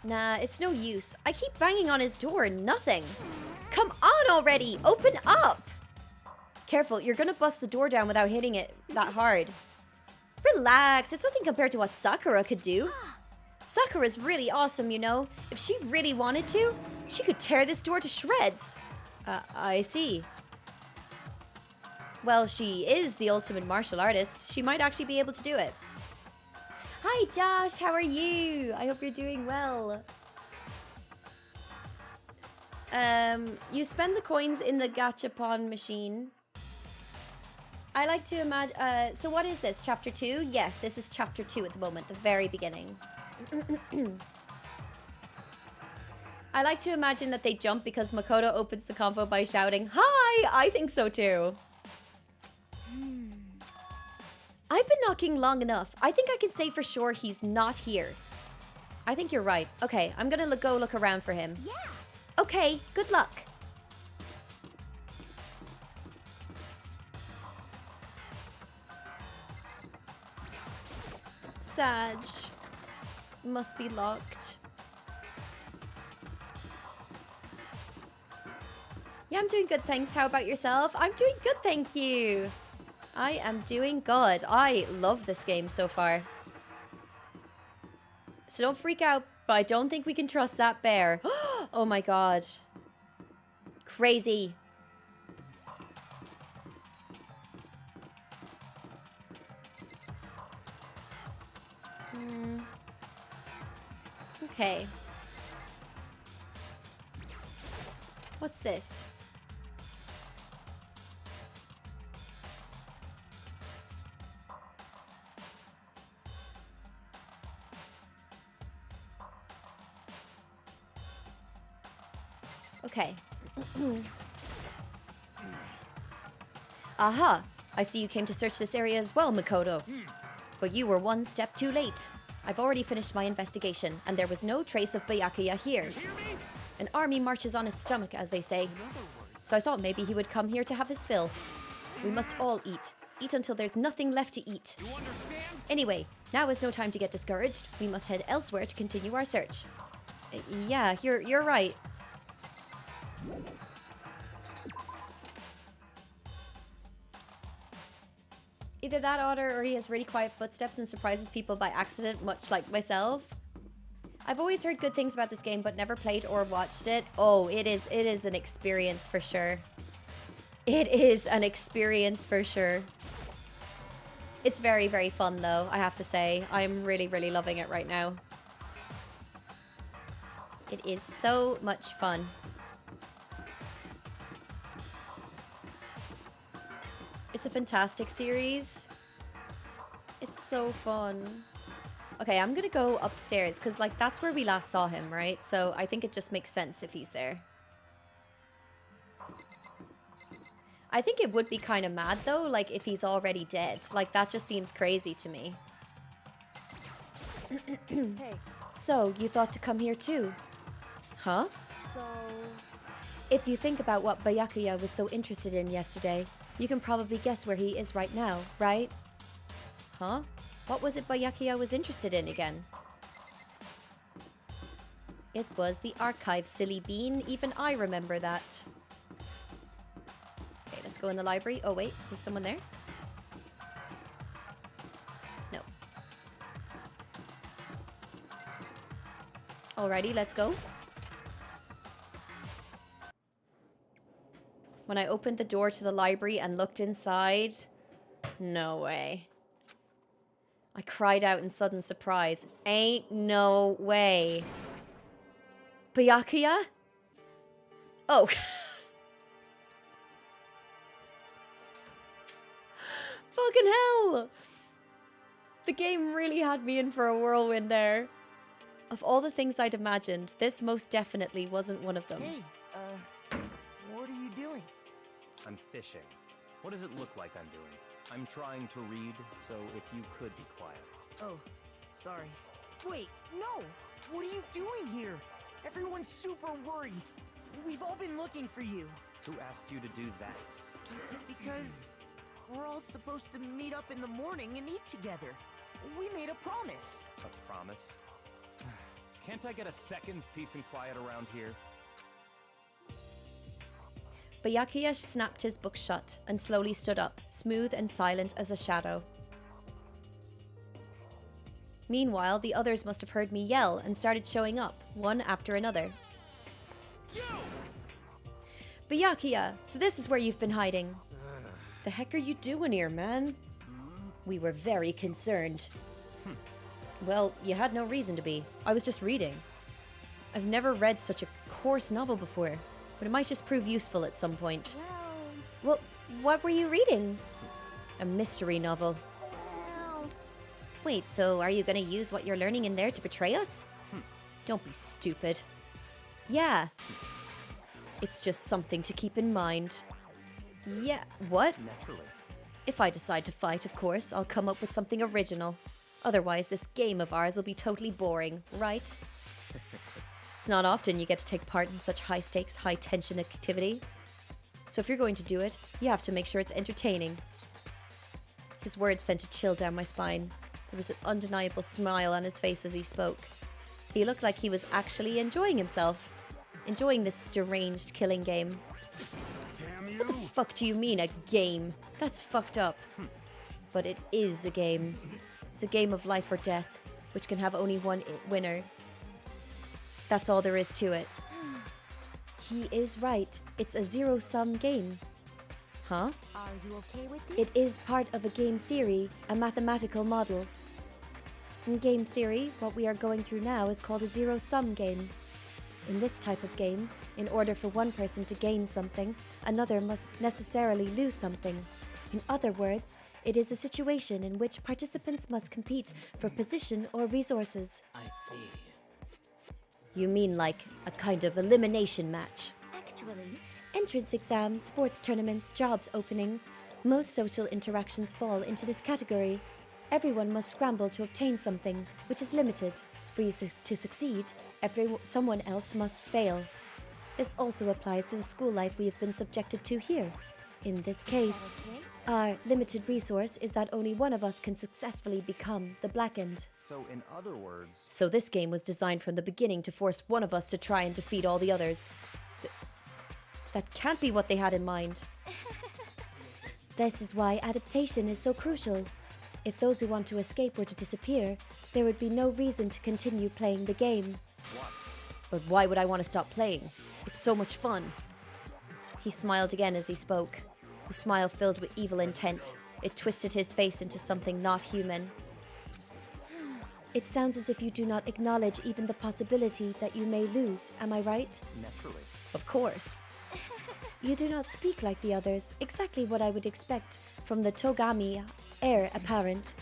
Nah, it's no use. I keep banging on his door and nothing. Come on already! Open up! Careful, you're gonna bust the door down without hitting it that hard. Relax, it's nothing compared to what Sakura could do. Sakura's really awesome, you know. If she really wanted to, she could tear this door to shreds. I see. Well, she is the ultimate martial artist. She might actually be able to do it. Hi, Josh. How are you? I hope you're doing well. You spend the coins in the gachapon machine. I like to imagine... so what is this? Chapter 2? Yes, this is Chapter 2 at the moment. The very beginning. I like to imagine that they jump because Makoto opens the convo by shouting, "Hi!" I think so too. I've been knocking long enough. I think I can say for sure he's not here. I think you're right. Okay, I'm gonna go look around for him. Yeah. Okay, good luck. Sag. Must be locked. Yeah, I'm doing good, thanks. How about yourself? I'm doing good, thank you. I am doing good. I love this game so far. So don't freak out, but I don't think we can trust that bear. Oh my god. Crazy. Okay. What's this? Okay. Aha! I see you came to search this area as well, Makoto. But you were one step too late. I've already finished my investigation, and there was no trace of Byakuya here. An army marches on its stomach, as they say. So I thought maybe he would come here to have his fill. We must all eat. Eat until there's nothing left to eat. Anyway, now is no time to get discouraged. We must head elsewhere to continue our search. Yeah, you're right. Either that otter or he has really quiet footsteps and surprises people by accident, much like myself. I've always heard good things about this game, but never played or watched it. Oh, it is an experience for sure. It is an experience for sure. It's very, very fun though, I have to say. I'm really, really loving it right now. It is so much fun. It's a fantastic series. It's so fun. Okay, I'm gonna go upstairs because like that's where we last saw him, right? So I think it just makes sense if he's there. I think it would be kind of mad though, like if he's already dead. Like that just seems crazy to me. Hey. So, you thought to come here too? Huh? So... If you think about what Byakuya was so interested in yesterday, you can probably guess where he is right now, right? Huh? What was it Byakuya was interested in again? It was the archive, silly bean. Even I remember that. Okay, let's go in the library. Oh wait, is there someone there? No. Alrighty, let's go. When I opened the door to the library and looked inside, no way. I cried out in sudden surprise. Ain't no way. Byakuya? Oh. Fucking hell. The game really had me in for a whirlwind there. Of all the things I'd imagined, this most definitely wasn't one of them. Hey, what are you doing? I'm fishing. What does it look like I'm doing? I'm trying to read, so if you could be quiet. Oh, sorry. Wait, no! What are you doing here? Everyone's super worried. We've all been looking for you. Who asked you to do that? Because we're all supposed to meet up in the morning and eat together. We made a promise. A promise? Can't I get a second's peace and quiet around here? Byakuya snapped his book shut and slowly stood up, smooth and silent as a shadow. Meanwhile, the others must have heard me yell and started showing up, one after another. Byakuya, so this is where you've been hiding. The heck are you doing here, man? We were very concerned. Well, you had no reason to be. I was just reading. I've never read such a coarse novel before, but it might just prove useful at some point. Well, what were you reading? A mystery novel. Wait, so are you gonna use what you're learning in there to betray us? Don't be stupid. Yeah. It's just something to keep in mind. Yeah, what? Naturally. If I decide to fight, of course, I'll come up with something original. Otherwise, this game of ours will be totally boring, right? It's not often you get to take part in such high-stakes, high-tension activity. So if you're going to do it, you have to make sure it's entertaining. His words sent a chill down my spine. There was an undeniable smile on his face as he spoke. He looked like he was actually enjoying himself. Enjoying this deranged killing game. Damn What the fuck do you mean, a game? That's fucked up. But it is a game. It's a game of life or death, which can have only one winner. That's all there is to it. He is right. It's a zero-sum game. Huh? Are you okay with this? It is part of a game theory, a mathematical model. In game theory, what we are going through now is called a zero-sum game. In this type of game, in order for one person to gain something, another must necessarily lose something. In other words, it is a situation in which participants must compete for position or resources. I see. You mean like a kind of elimination match? Actually, Entrance exams, sports tournaments, jobs openings, most social interactions fall into this category. Everyone must scramble to obtain something, which is limited. For you to succeed, someone else must fail. This also applies to the school life we have been subjected to here. In this case, our limited resource is that only one of us can successfully become the Blackened. So, in other words, So this game was designed from the beginning to force one of us to try and defeat all the others. That can't be what they had in mind. This is why adaptation is so crucial. If those who want to escape were to disappear, there would be no reason to continue playing the game. But why would I want to stop playing? It's so much fun. He smiled again as he spoke. The smile filled with evil intent. It twisted his face into something not human. It sounds as if you do not acknowledge even the possibility that you may lose, am I right? naturally. Of course. You do not speak like the others, exactly what I would expect from the Togami heir apparent.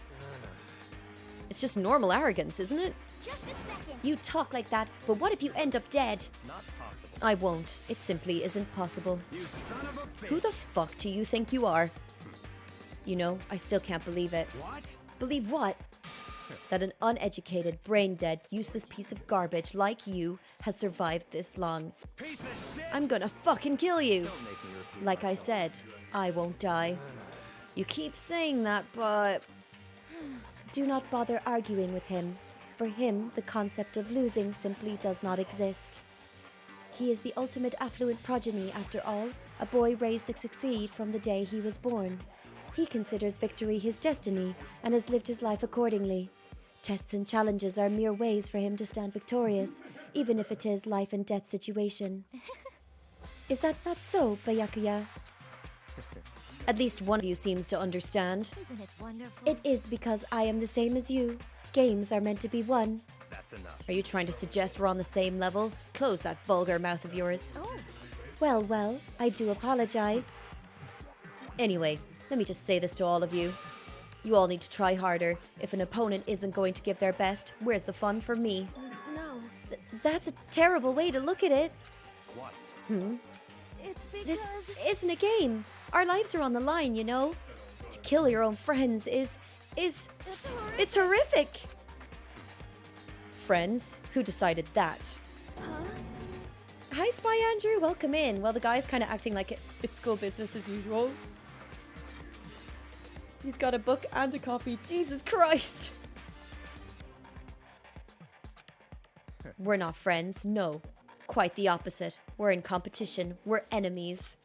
It's just normal arrogance, isn't it? just a second. You talk like that, but what if you end up dead? Not possible. I won't. It simply isn't possible. You son of a bitch. Who the fuck do you think you are? You know, I still can't believe it. What? Believe what? That an uneducated, brain-dead, useless piece of garbage like you has survived this long. Piece of shit. I'm gonna fucking kill you. Don't make me repeat Like I myself. said, I won't die. You keep saying that, but... Do not bother arguing with him. For him, the concept of losing simply does not exist. He is the ultimate affluent progeny, after all, a boy raised to succeed from the day he was born. He considers victory his destiny and has lived his life accordingly. Tests and challenges are mere ways for him to stand victorious, even if it is life and death situation. Is that not so, Byakuya? At least one of you seems to understand. Isn't it wonderful? It is because I am the same as you. Games are meant to be won. That's enough. Are you trying to suggest we're on the same level? Close that vulgar mouth of yours. Oh, Well, I do apologize. Anyway, let me just say this to all of you. You all need to try harder. If an opponent isn't going to give their best, where's the fun for me? No, That's a terrible way to look at it. What? it's because... This isn't a game. Our lives are on the line, you know. To kill your own friends is it's horrific. Friends? Who decided that? Hi, Spy Andrew. Welcome in. Well, the guy's kind of acting like it's school business as usual. He's got a book and a coffee. Jesus Christ. We're not friends. No. Quite the opposite. We're in competition. We're enemies.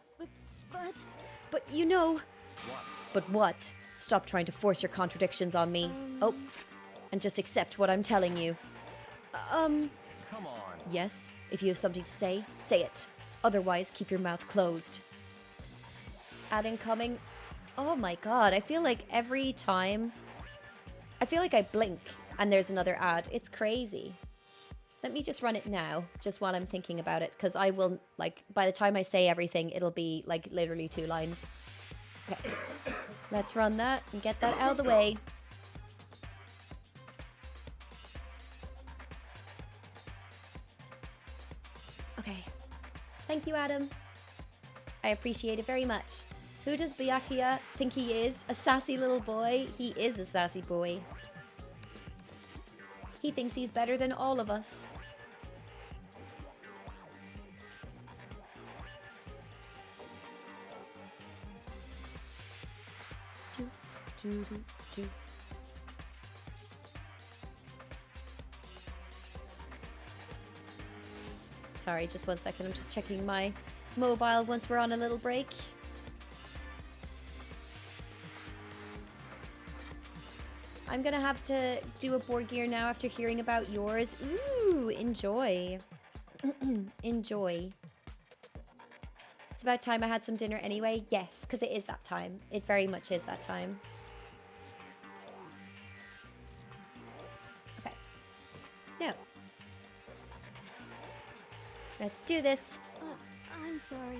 But you know... What? But what? Stop trying to force your contradictions on me. Oh, and just accept what I'm telling you. Come on. Yes, if you have something to say, say it. Otherwise, keep your mouth closed. Ad incoming. Oh my god, I feel like every time... I feel like I blink and there's another ad. It's crazy. Let me just run it now, just while I'm thinking about it, because I will, like, by the time I say everything, it'll be, like, literally 2 lines. Okay. Let's run that and get that out of the way. Okay. Thank you, Adam. I appreciate it very much. Who does Byakuya think he is? A sassy little boy? He is a sassy boy. He thinks he's better than all of us. Sorry, just 1 second. I'm just checking my mobile once we're on a little break. I'm gonna have to do a board gear now after hearing about yours. Ooh, enjoy. Enjoy. It's about time I had some dinner anyway. Yes, because it is that time. It very much is that time. Okay. No. Let's do this. I'm sorry.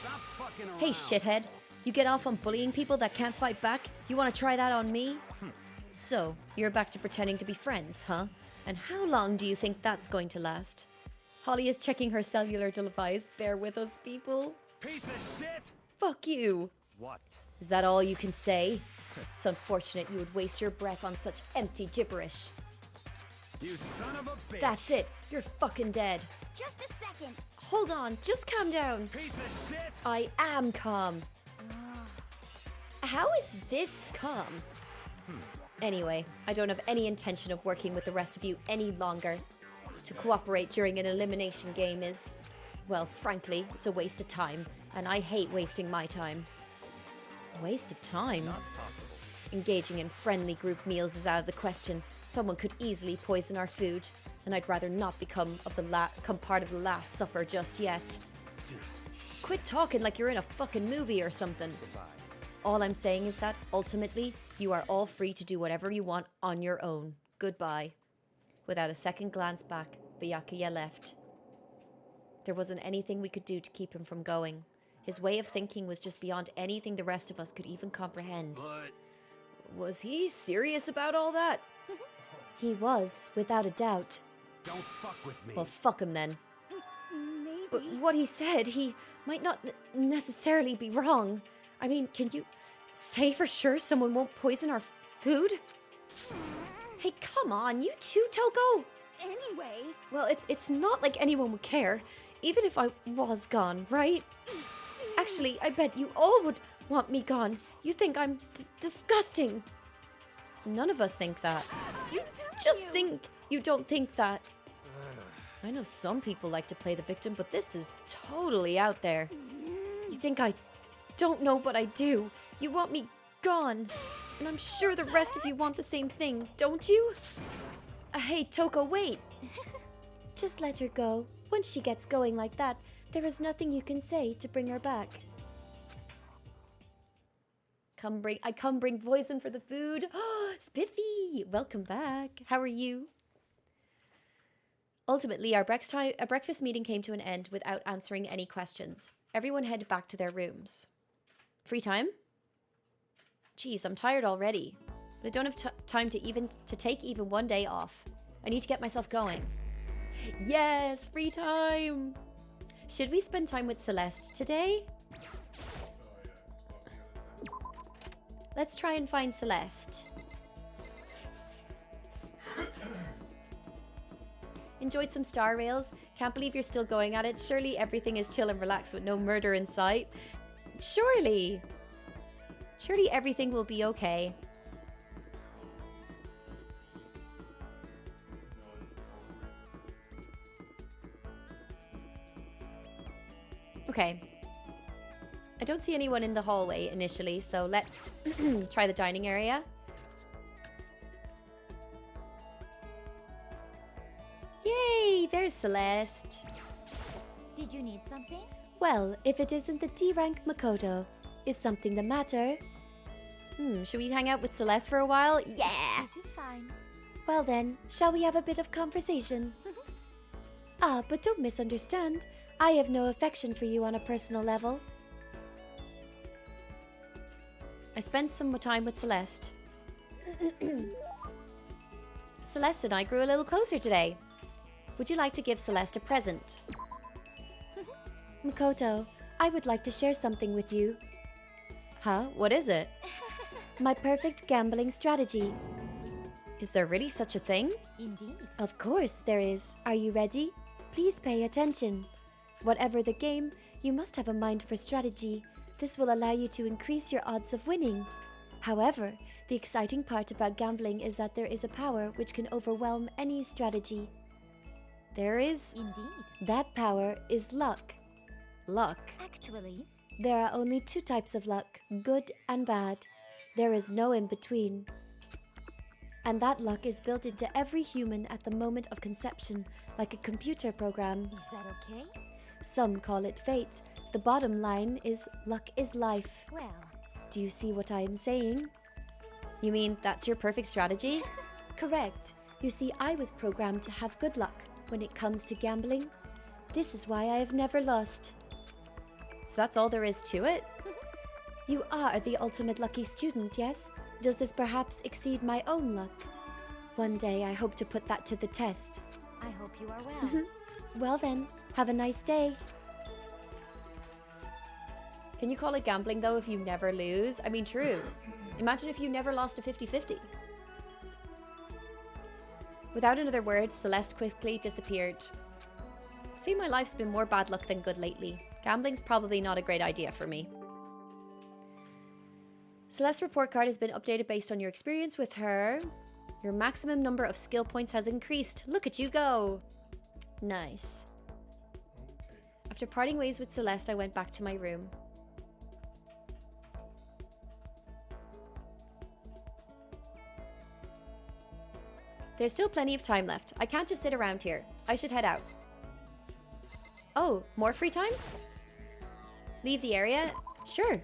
Stop fucking around. Hey, shithead. You get off on bullying people that can't fight back? You want to try that on me? So, you're back to pretending to be friends, huh? And how long do you think that's going to last? Holly is checking her cellular device. Bear with us, people. Piece of shit! Fuck you. What? Is that all you can say? It's unfortunate you would waste your breath on such empty gibberish. You son of a bitch! That's it. You're fucking dead. Just a second. Hold on. Just calm down. Piece of shit! I am calm. How is this calm? Anyway, I don't have any intention of working with the rest of you any longer. To cooperate during an elimination game is, well, frankly, it's a waste of time, and I hate wasting my time. A waste of time? Not possible. Engaging in friendly group meals is out of the question. Someone could easily poison our food, and I'd rather not become part of the Last Supper just yet. Quit talking like you're in a fucking movie or something. All I'm saying is that, ultimately, you are all free to do whatever you want on your own. Goodbye. Without a second glance back, Byakuya left. There wasn't anything we could do to keep him from going. His way of thinking was just beyond anything the rest of us could even comprehend. But Was he serious about all that? He was, without a doubt. don't fuck with me. Well, fuck him then. Maybe. But what he said, he might not necessarily be wrong. I mean, can you say for sure someone won't poison our food? Hey, come on, you too, Toko? Anyway, Well, it's not like anyone would care, even if I was gone, right? Actually, I bet you all would want me gone. You think I'm disgusting. None of us think that. You just think you don't think that. I know some people like to play the victim, but this is totally out there. You think I don't know, but I do. You want me gone. And I'm sure the rest of you want the same thing, don't you? Hey, Toko, wait. Just let her go. Once she gets going like that, there is nothing you can say to bring her back. I come bring poison for the food. Oh, Spiffy, welcome back. How are you? Ultimately, our breakfast meeting came to an end without answering any questions. Everyone headed back to their rooms. Free time? Jeez, I'm tired already. But I don't have time to take even one day off. I need to get myself going. Yes, free time! Should we spend time with Celeste today? Let's try and find Celeste. Enjoyed some Star Rails. Can't believe you're still going at it. Surely everything is chill and relaxed with no murder in sight. Surely. Surely everything will be okay. Okay. I don't see anyone in the hallway initially, so let's try the dining area. Yay! There's Celeste. Did you need something? Well, if it isn't the D-rank Makoto, is something the matter? Should we hang out with Celeste for a while? Yeah! This is fine. Well then, shall we have a bit of conversation? But don't misunderstand. I have no affection for you on a personal level. I spent some time with Celeste. Celeste and I grew a little closer today. Would you like to give Celeste a present? Makoto, I would like to share something with you. Huh? What is it? My perfect gambling strategy. Is there really such a thing? Indeed. Of course there is. Are you ready? Please pay attention. Whatever the game, you must have a mind for strategy. This will allow you to increase your odds of winning. However, the exciting part about gambling is that there is a power which can overwhelm any strategy. There is? Indeed. That power is luck. Luck? Actually, There are only two types of luck, good and bad. There is no in between. And that luck is built into every human at the moment of conception, like a computer program. Is that okay? Some call it fate. The bottom line is luck is life. Well, Do you see what I am saying? You mean that's your perfect strategy? Correct. You see, I was programmed to have good luck when it comes to gambling. This is why I have never lost. So that's all there is to it? You are the ultimate lucky student, yes? Does this perhaps exceed my own luck? One day I hope to put that to the test. I hope you are well. Well then, have a nice day. Can you call it gambling though if you never lose? I mean, true. Imagine if you never lost a 50-50. Without another word, Celeste quickly disappeared. See, my life's been more bad luck than good lately. Gambling's probably not a great idea for me. Celeste's report card has been updated based on your experience with her. Your maximum number of skill points has increased. Look at you go. Nice. After parting ways with Celeste, I went back to my room. There's still plenty of time left. I can't just sit around here. I should head out. Oh, more free time? Leave the area? Sure.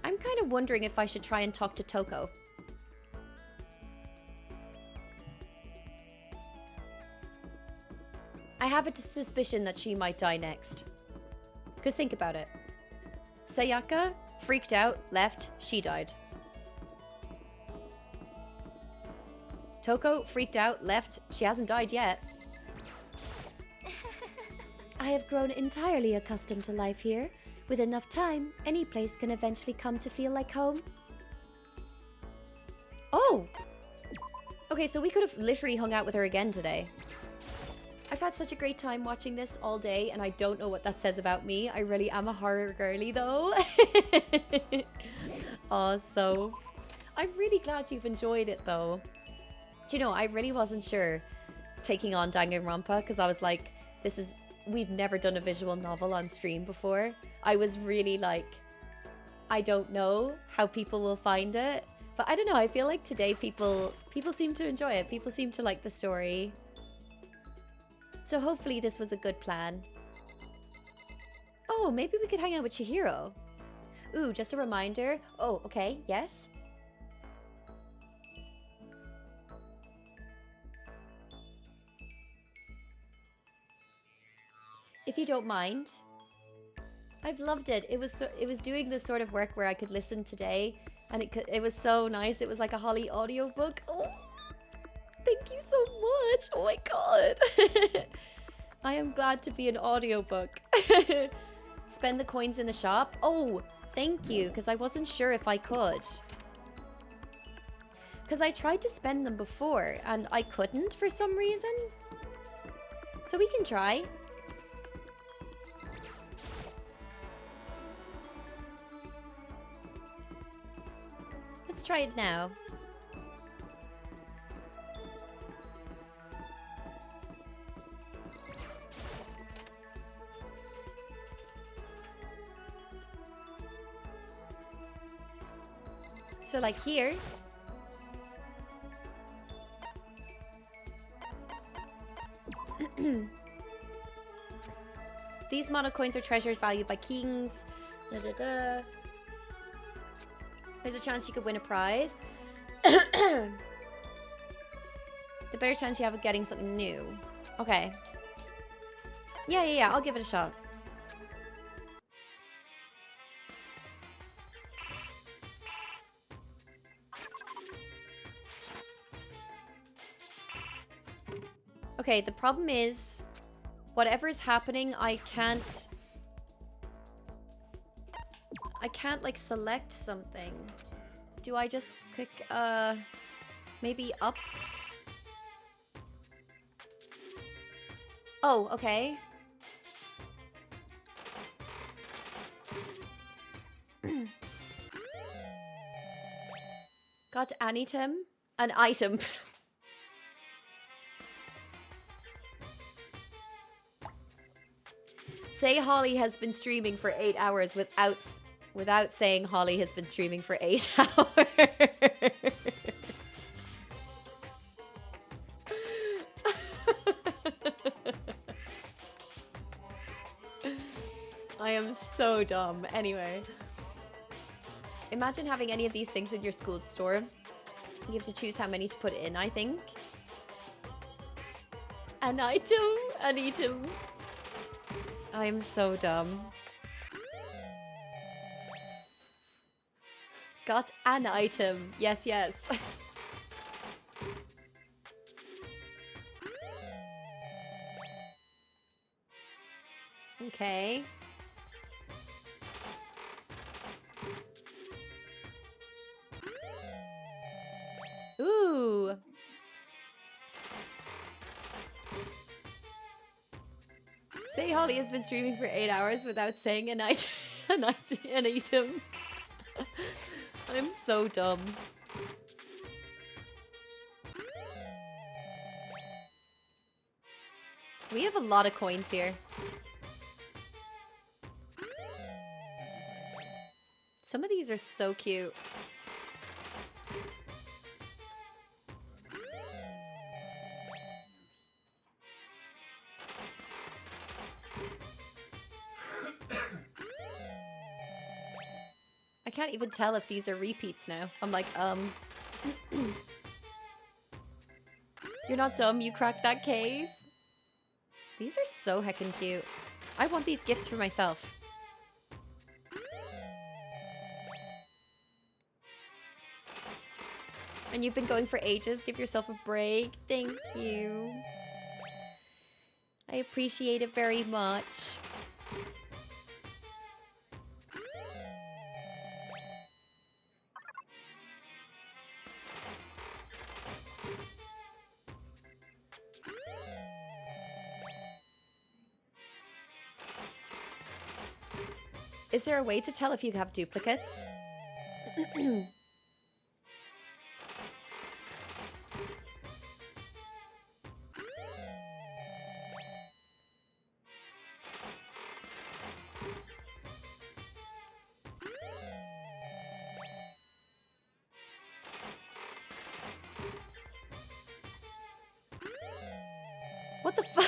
I'm kind of wondering if I should try and talk to Toko. I have a suspicion that she might die next. Because think about it. Sayaka freaked out, left, she died. Toko freaked out, left, she hasn't died yet. I have grown entirely accustomed to life here. With enough time, any place can eventually come to feel like home. Oh! Okay, so we could have literally hung out with her again today. I've had such a great time watching this all day, and I don't know what that says about me. I really am a horror girly, though. Oh, so... I'm really glad you've enjoyed it, though. Do you know, I really wasn't sure taking on Danganronpa, because I was like, we've never done a visual novel on stream before. I was really like, I don't know how people will find it. But I don't know, I feel like today people seem to enjoy it. People seem to like the story. So hopefully this was a good plan. Oh, maybe we could hang out with Chihiro. Ooh, just a reminder. Oh, okay, yes. If you don't mind. I've loved it. It was doing this sort of work where I could listen today, and it was so nice. It was like a Holly audiobook. Oh, thank you so much. Oh my god. I am glad to be an audiobook. Spend the coins in the shop. Oh, thank you, because I wasn't sure if I could. Because I tried to spend them before, and I couldn't for some reason. So we can try. Let's try it now. So like here. These mono coins are treasures valued by kings. Da, da, da. There's a chance you could win a prize. The better chance you have of getting something new. Okay. Yeah, I'll give it a shot. Okay, the problem is, whatever is happening, I can't like select something. Do I just click maybe up? Oh, okay. Got an item? An item. Say Holly has been streaming for 8 hours without saying Holly has been streaming for 8 hours. I am so dumb. Anyway. Imagine having any of these things in your school store. You have to choose how many to put in, I think. An item. An item. I am so dumb. Got an item. Yes, yes. Okay. Ooh. Say Holly has been streaming for 8 hours without saying an item. I'm so dumb. We have a lot of coins here. Some of these are so cute. I can't even tell if these are repeats now. I'm like, You're not dumb, you cracked that case. These are so heckin' cute. I want these gifts for myself. And you've been going for ages. Give yourself a break. Thank you. I appreciate it very much. Is there a way to tell if you have duplicates? What the fuck?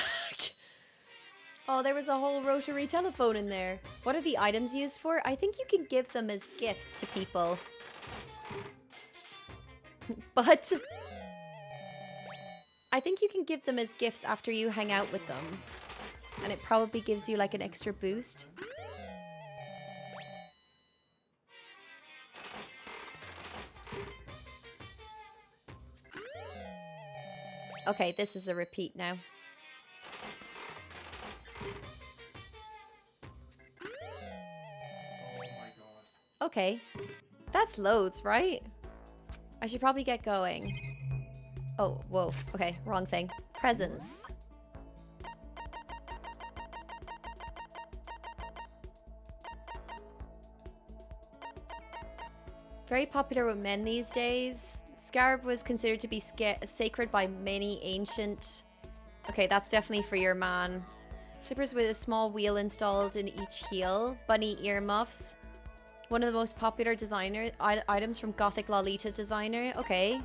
Oh, there was a whole rotary telephone in there. What are the items used for? I think you can give them as gifts to people. But I think you can give them as gifts after you hang out with them. And it probably gives you like an extra boost. Okay, this is a repeat now. Okay, that's loads, right? I should probably get going. Oh, whoa. Okay, wrong thing. Presents. Very popular with men these days. Scarab was considered to be sacred by many ancient... Okay, that's definitely for your man. Slippers with a small wheel installed in each heel. Bunny earmuffs. One of the most popular items from Gothic Lolita designer. Okay.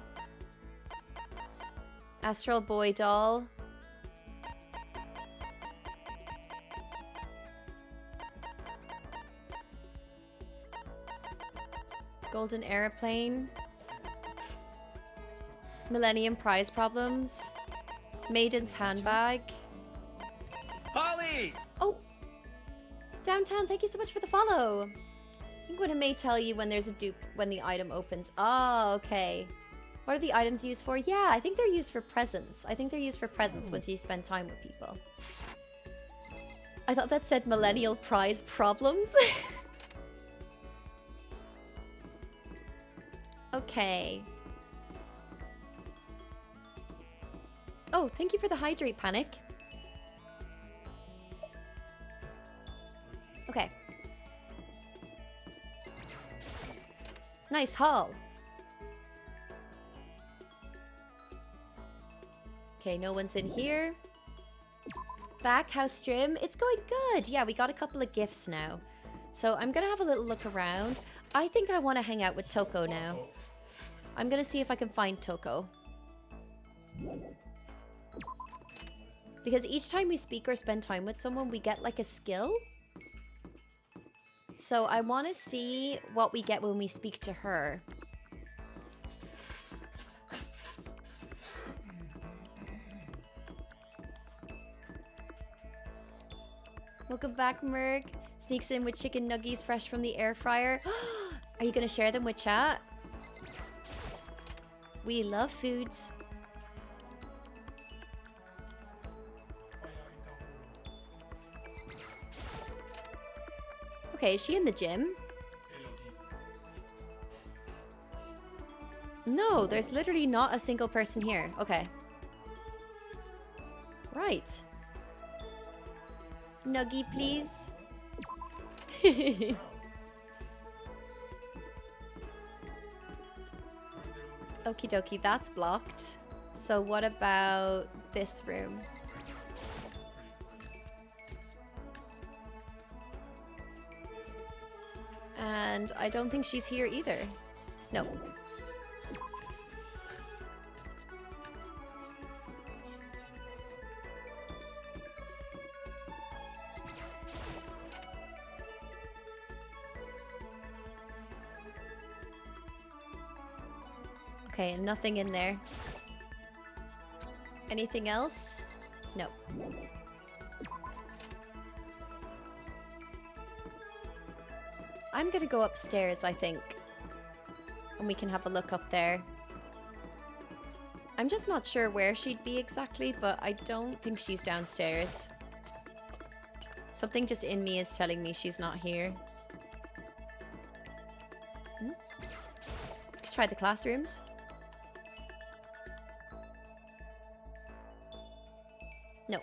Astral Boy doll. Golden airplane. Millennium prize problems. Maiden's handbag. Holly! Oh! Downtown, thank you so much for the follow. I think what it may tell you when there's a dupe when the item opens. Oh, okay. What are the items used for? Yeah, I think they're used for presents. I think they're used for presents once you spend time with people. I thought that said millennial prize problems. Okay. Oh, thank you for the hydrate, Panic. Okay. Nice haul. Okay, no one's in here. Back, how's stream? It's going good. Yeah, we got a couple of gifts now. So I'm gonna have a little look around. I think I want to hang out with Toko now. I'm gonna see if I can find Toko. Because each time we speak or spend time with someone, we get like a skill. So I want to see what we get when we speak to her. Welcome back, Merg. Sneaks in with chicken nuggies fresh from the air fryer. Are you going to share them with chat? We love foods. Okay, is she in the gym? No, there's literally not a single person here. Okay. Right. Nuggie, please. Okie dokie, that's blocked. So what about this room? And I don't think she's here either. No. Okay, nothing in there. Anything else? No. I'm gonna go upstairs, I think. And we can have a look up there. I'm just not sure where she'd be exactly, but I don't think she's downstairs. Something just in me is telling me she's not here. Could try the classrooms. No.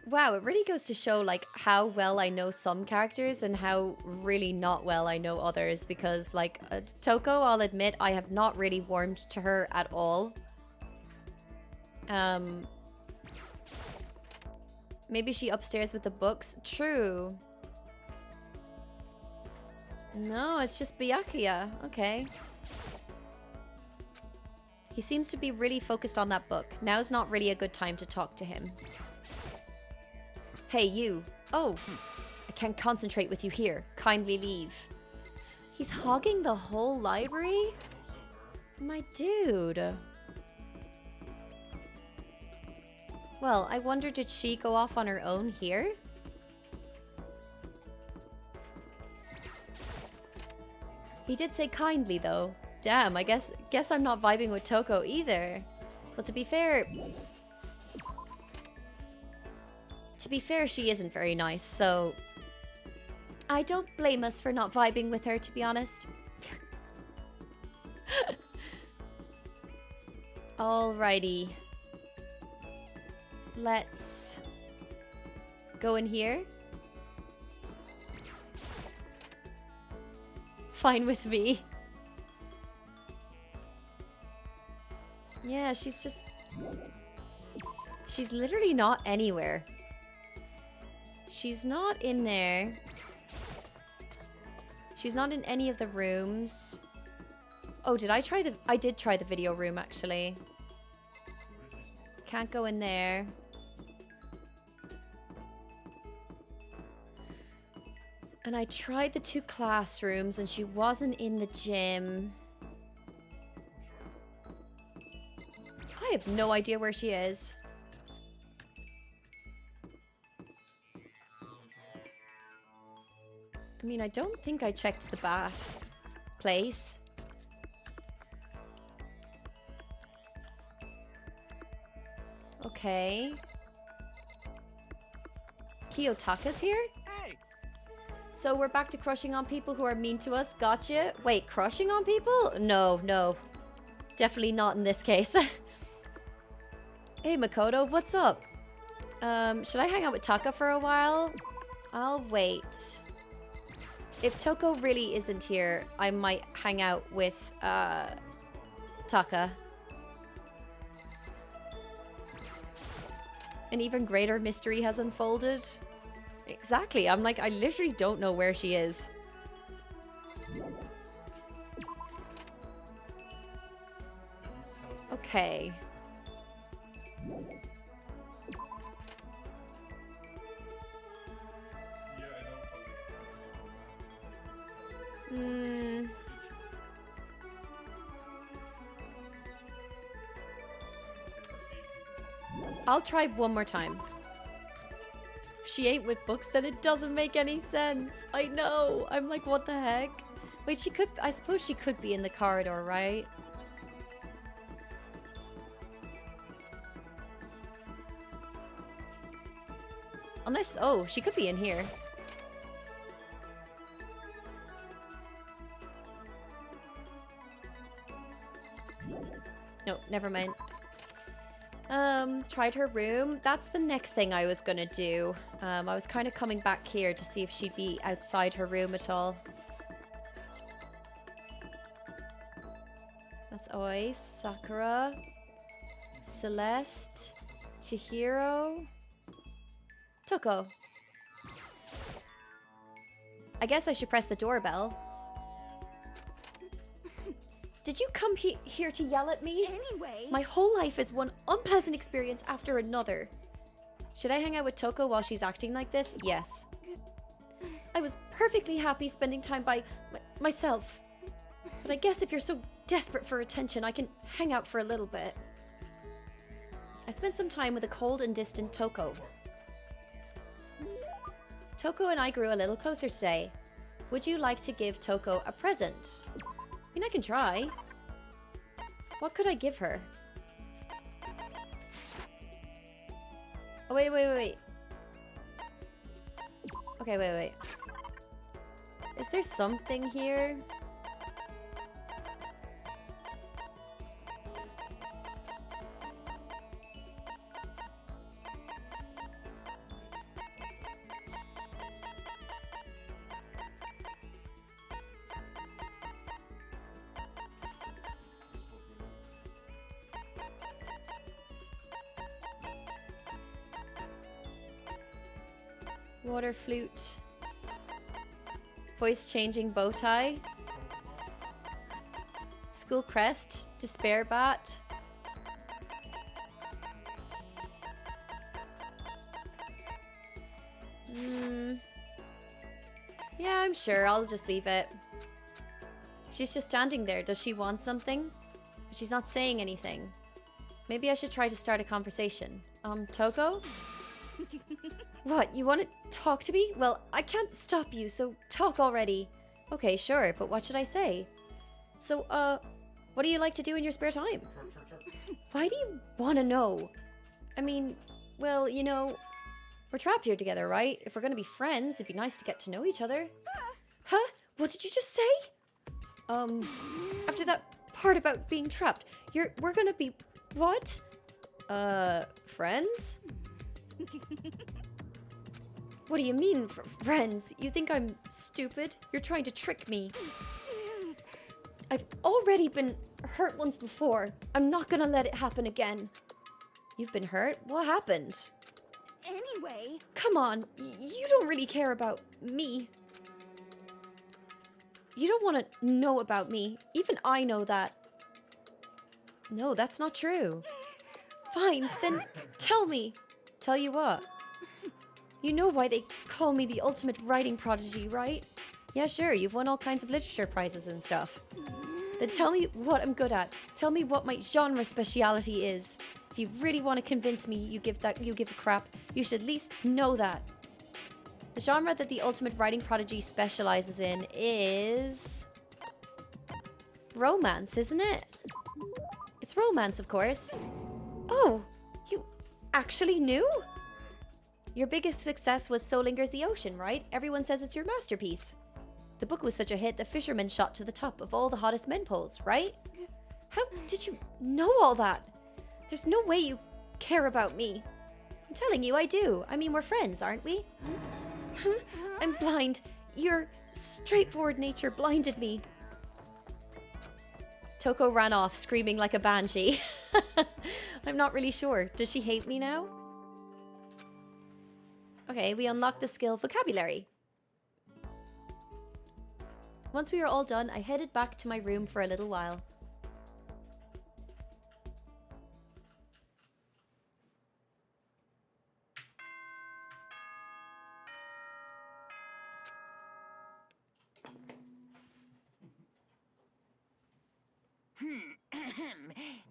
Wow, it really goes to show like how well I know some characters and how really not well I know others, because like Toko, I'll admit I have not really warmed to her at all. Maybe she upstairs with the books. True. No, it's just Byakuya. Okay. He seems to be really focused on that book. Now's not really a good time to talk to him. Hey, you. Oh, I can't concentrate with you here. Kindly leave. He's hogging the whole library? My dude. Well, I wonder, did she go off on her own here? He did say kindly, though. Damn, I guess I'm not vibing with Toko either. But to be fair, she isn't very nice, so I don't blame us for not vibing with her, to be honest. Alrighty. Let's go in here. Fine with me. Yeah, she's literally not anywhere. She's not in there. She's not in any of the rooms. Oh, I did try the video room, actually. Can't go in there. And I tried the 2 classrooms and she wasn't in the gym. I have no idea where she is. I mean, I don't think I checked the bath place. Okay. Kiyotaka's here? Hey! So we're back to crushing on people who are mean to us. Gotcha. Wait, crushing on people? No, no. Definitely not in this case. Hey, Makoto, what's up? Should I hang out with Taka for a while? I'll wait. If Toko really isn't here, I might hang out with, Taka. An even greater mystery has unfolded. Exactly. I'm like, I literally don't know where she is. Okay. I'll try one more time. If she ain't with books, then it doesn't make any sense. I know. I'm like, what the heck? Wait, she could... I suppose she could be in the corridor, right? Unless... Oh, she could be in here. No, never mind. Tried her room. That's the next thing I was gonna do. I was kind of coming back here to see if she'd be outside her room at all. That's Oi, Sakura, Celeste, Chihiro, Toko. I guess I should press the doorbell. Did you come here to yell at me? Anyway. My whole life is one unpleasant experience after another. Should I hang out with Toko while she's acting like this? Yes. I was perfectly happy spending time by myself. But I guess if you're so desperate for attention, I can hang out for a little bit. I spent some time with a cold and distant Toko. Toko and I grew a little closer today. Would you like to give Toko a present? I mean, I can try. What could I give her? Oh, wait. Okay, wait. Is there something here? Water flute. Voice changing bow tie. School crest. Despair bat. Yeah, I'm sure. I'll just leave it. She's just standing there. Does she want something? She's not saying anything. Maybe I should try to start a conversation. Toko? What, you want to talk to me? Well, I can't stop you, so talk already. Okay, sure, but what should I say? So, what do you like to do in your spare time? Why do you want to know? I mean, well, you know, we're trapped here together, right? If we're gonna be friends, it'd be nice to get to know each other. Huh? What did you just say? After that part about being trapped, we're gonna be, what? Friends? What do you mean, friends? You think I'm stupid? You're trying to trick me. I've already been hurt once before. I'm not gonna let it happen again. You've been hurt? What happened? Anyway. Come on, you don't really care about me. You don't want to know about me. Even I know that. No, that's not true. Fine, then tell me. Tell you what? You know why they call me the ultimate writing prodigy, right? Yeah, sure, you've won all kinds of literature prizes and stuff. Then tell me what I'm good at. Tell me what my genre speciality is. If you really want to convince me you give a crap, you should at least know that. The genre that the ultimate writing prodigy specializes in is romance, isn't it? It's romance, of course. Oh, you actually knew? Your biggest success was So Lingers the Ocean, right? Everyone says it's your masterpiece. The book was such a hit that fishermen shot to the top of all the hottest men polls, right? How did you know all that? There's no way you care about me. I'm telling you, I do. I mean, we're friends, aren't we? I'm blind. Your straightforward nature blinded me. Toko ran off, screaming like a banshee. I'm not really sure. Does she hate me now? Okay, we unlocked the skill vocabulary. Once we were all done, I headed back to my room for a little while.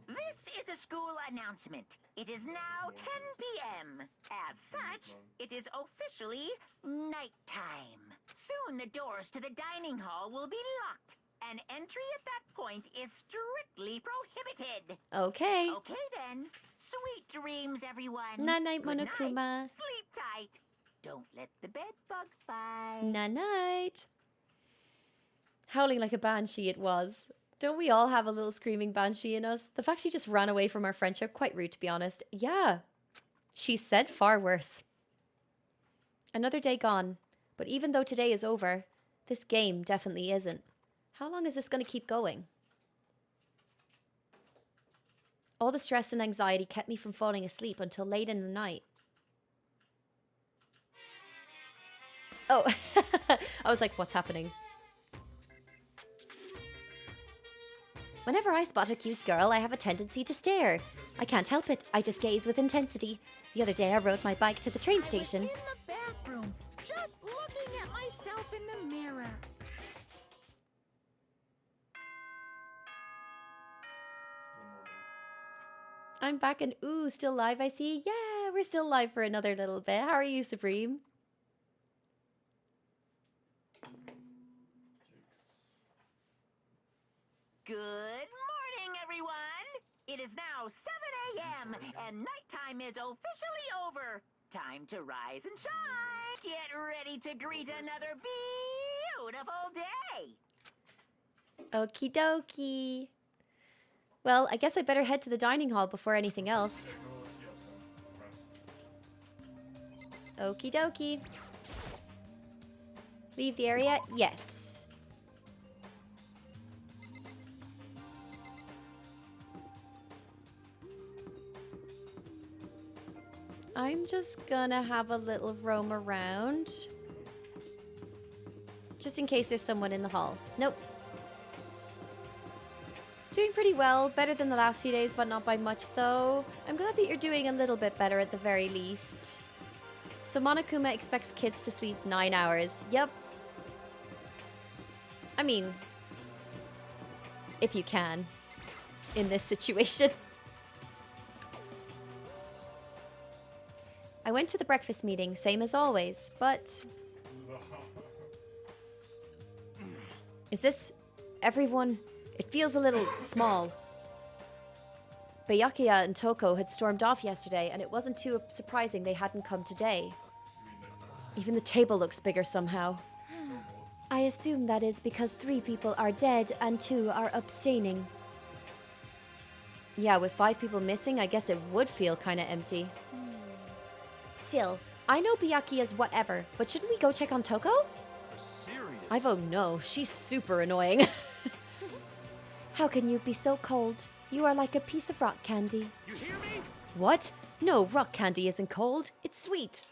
This is a school announcement. It is now 10 p.m. As such, it is officially nighttime. Soon the doors to the dining hall will be locked, and entry at that point is strictly prohibited. Okay. Okay then. Sweet dreams, everyone. Night-night, Good Monokuma. Sleep tight. Don't let the bed bugs bite. Night-night. Howling like a banshee it was. Don't we all have a little screaming banshee in us? The fact she just ran away from our friendship, quite rude to be honest. Yeah. She said far worse. Another day gone. But even though today is over, this game definitely isn't. How long is this going to keep going? All the stress and anxiety kept me from falling asleep until late in the night. Oh, I was like, what's happening? Whenever I spot a cute girl, I have a tendency to stare. I can't help it. I just gaze with intensity. The other day, I rode my bike to the train station. In the bathroom, just looking at myself in the mirror. I'm back and ooh, still live, I see. Yeah, we're still live for another little bit. How are you, Supreme? Good morning, everyone! It is now 7 a.m. and nighttime is officially over. Time to rise and shine. Get ready to greet another beautiful day. Okie dokie. Well, I guess I better head to the dining hall before anything else. Okie dokie. Leave the area? Yes. I'm just gonna have a little roam around. Just in case there's someone in the hall. Nope. Doing pretty well. Better than the last few days, but not by much though. I'm glad that you're doing a little bit better at the very least. So Monokuma expects kids to sleep 9 hours. Yep. I mean, if you can, in this situation. I went to the breakfast meeting, same as always, but... Is this... everyone... It feels a little small. Byakuya and Toko had stormed off yesterday, and it wasn't too surprising they hadn't come today. Even the table looks bigger somehow. I assume that is because 3 people are dead and 2 are abstaining. Yeah, with 5 people missing, I guess it would feel kinda empty. Still, I know Byakuya's whatever, but shouldn't we go check on Toko? I vote no, she's super annoying. How can you be so cold? You are like a piece of rock candy. You hear me? What? No, rock candy isn't cold. It's sweet.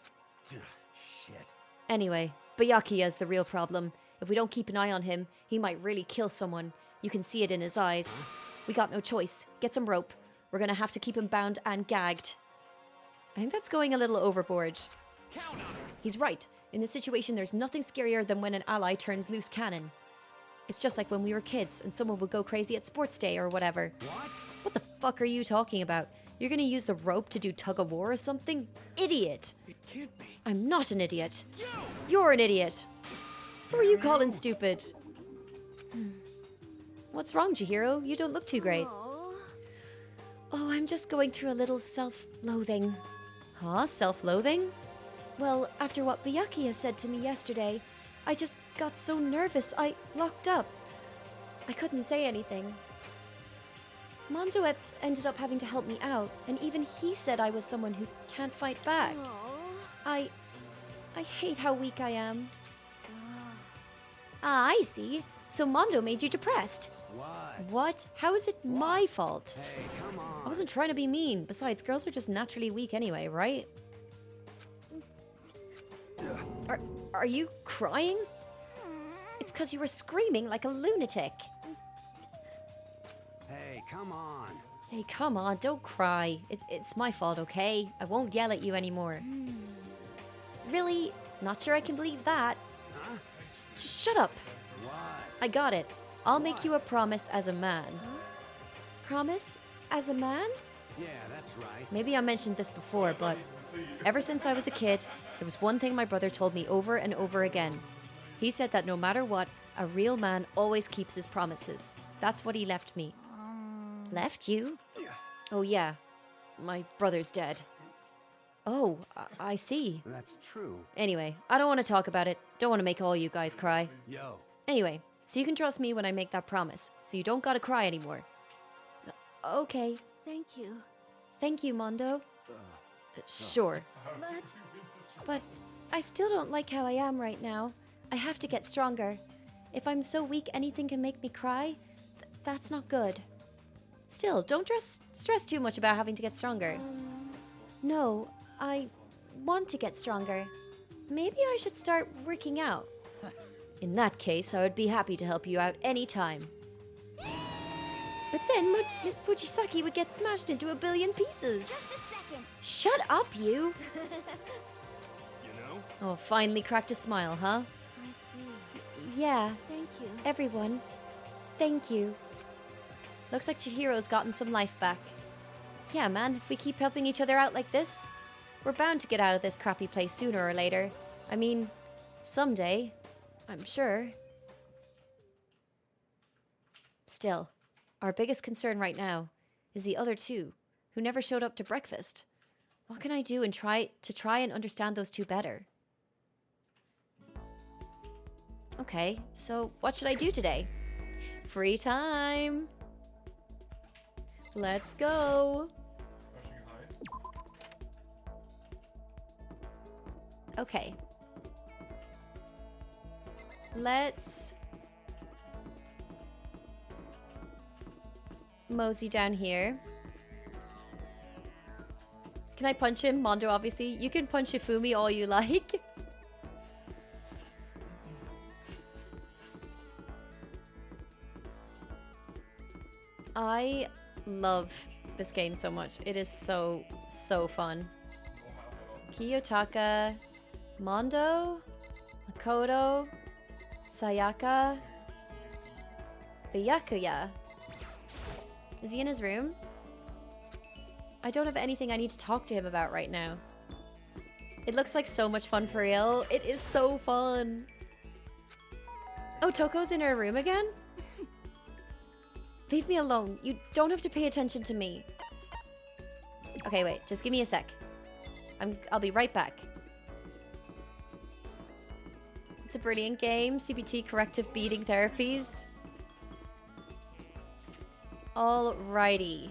Shit. Anyway, Byakuya's the real problem. If we don't keep an eye on him, he might really kill someone. You can see it in his eyes. We got no choice. Get some rope. We're gonna have to keep him bound and gagged. I think that's going a little overboard. He's right. In this situation, there's nothing scarier than when an ally turns loose cannon. It's just like when we were kids and someone would go crazy at sports day or whatever. What? What the fuck are you talking about? You're gonna use the rope to do tug of war or something? Idiot! It can't be. I'm not an idiot. You're an idiot. Who are you calling stupid? What's wrong, Chihiro? You don't look too great. Oh, I'm just going through a little self-loathing. Huh? Self-loathing? Well, after what Byakuya said to me yesterday, I just got so nervous I locked up. I couldn't say anything. Mondo ended up having to help me out, and even he said I was someone who can't fight back. I hate how weak I am. Ah, I see. So Mondo made you depressed. What? How is it my fault? Hey, come on. I wasn't trying to be mean. Besides, girls are just naturally weak anyway, right? Are you crying? It's because you were screaming like a lunatic. Hey, come on. Hey, come on, don't cry. It's my fault, okay? I won't yell at you anymore. Really? Not sure I can believe that. Huh? Just shut up. What? I got it. I'll make you a promise as a man. Promise? As a man? Yeah, that's right. Maybe I mentioned this before, but ever since I was a kid, there was one thing my brother told me over and over again. He said that no matter what, a real man always keeps his promises. That's what he left me. Left you? Oh yeah, my brother's dead. Oh, I see. That's true. Anyway, I don't want to talk about it. Don't want to make all you guys cry. Yo. Anyway, so you can trust me when I make that promise, so you don't gotta cry anymore. Okay. Thank you. Thank you, Mondo. Sure. But I still don't like how I am right now. I have to get stronger. If I'm so weak anything can make me cry, that's not good. Still, don't stress too much about having to get stronger. No, I want to get stronger. Maybe I should start working out. In that case, I would be happy to help you out anytime. But then Miss Fujisaki would get smashed into a billion pieces. Just a second. Shut up, you! You know? Oh, finally cracked a smile, huh? I see. Yeah. Thank you. Everyone, thank you. Looks like Chihiro's gotten some life back. Yeah, man, if we keep helping each other out like this, we're bound to get out of this crappy place sooner or later. I mean, someday, I'm sure. Still, our biggest concern right now is the other two, who never showed up to breakfast. What can I do and try and understand those two better? Okay, so what should I do today? Free time! Let's go! Okay. Let's mosey down here. Can I punch him? Mondo, obviously. You can punch Shifumi all you like. I love this game so much. It is so, so fun. Kiyotaka, Mondo, Makoto, Sayaka, Byakuya. Is he in his room? I don't have anything I need to talk to him about right now. It looks like so much fun for real. It is so fun. Oh, Toko's in her room again? Leave me alone. You don't have to pay attention to me. Okay, wait. Just give me a sec. I'll be right back. It's a brilliant game. CBT corrective beating therapies. Alrighty.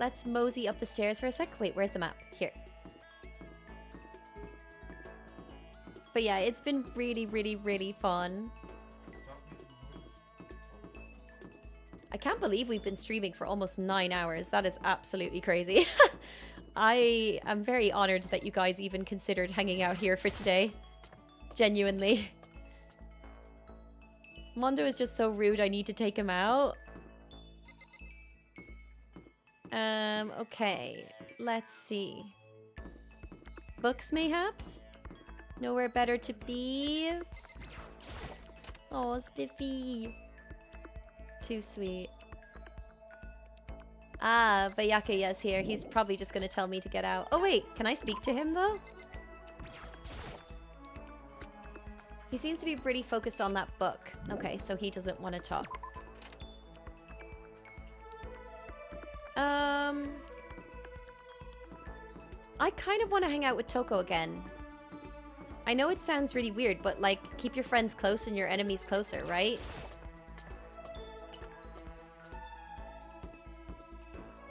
Let's mosey up the stairs for a sec. Wait, where's the map? Here. But yeah, it's been really, really, really fun. I can't believe we've been streaming for almost 9 hours. That is absolutely crazy. I am very honored that you guys even considered hanging out here for today. Genuinely. Mondo is just so rude, I need to take him out. Okay. Let's see. Books, mayhaps? Nowhere better to be. Oh, Spiffy. Too sweet. Ah, Byakuya's here. He's probably just gonna tell me to get out. Oh wait, can I speak to him though? He seems to be pretty focused on that book. Okay, so he doesn't want to talk. I kind of want to hang out with Toko again. I know it sounds really weird, but like, keep your friends close and your enemies closer, right?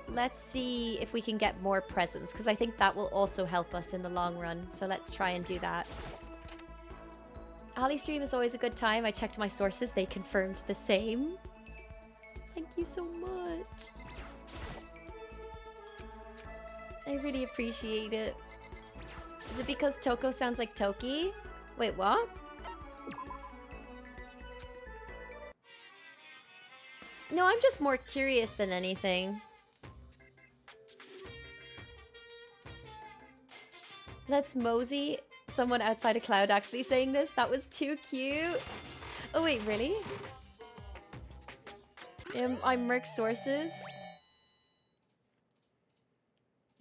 Let's see if we can get more presents, because I think that will also help us in the long run. So let's try and do that. Ali stream is always a good time. I checked my sources. They confirmed the same. Thank you so much. I really appreciate it. Is it because Toko sounds like Toki? Wait, what? No, I'm just more curious than anything. Let's mosey. Someone outside a cloud actually saying this. That was too cute. Oh wait, really? I'm Merc Sources.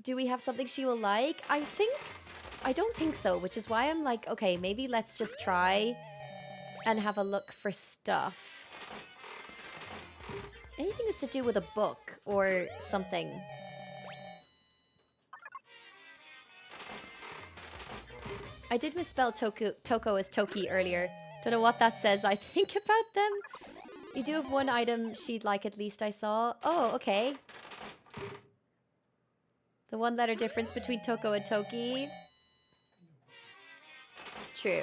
Do we have something she will like? I don't think so, which is why I'm like, okay, maybe let's just try and have a look for stuff. Anything that's to do with a book or something. I did misspell Toko as Toki earlier. Don't know what that says. I think about them. You do have one item she'd like at least I saw. Oh, okay. The one letter difference between Toko and Toki. True.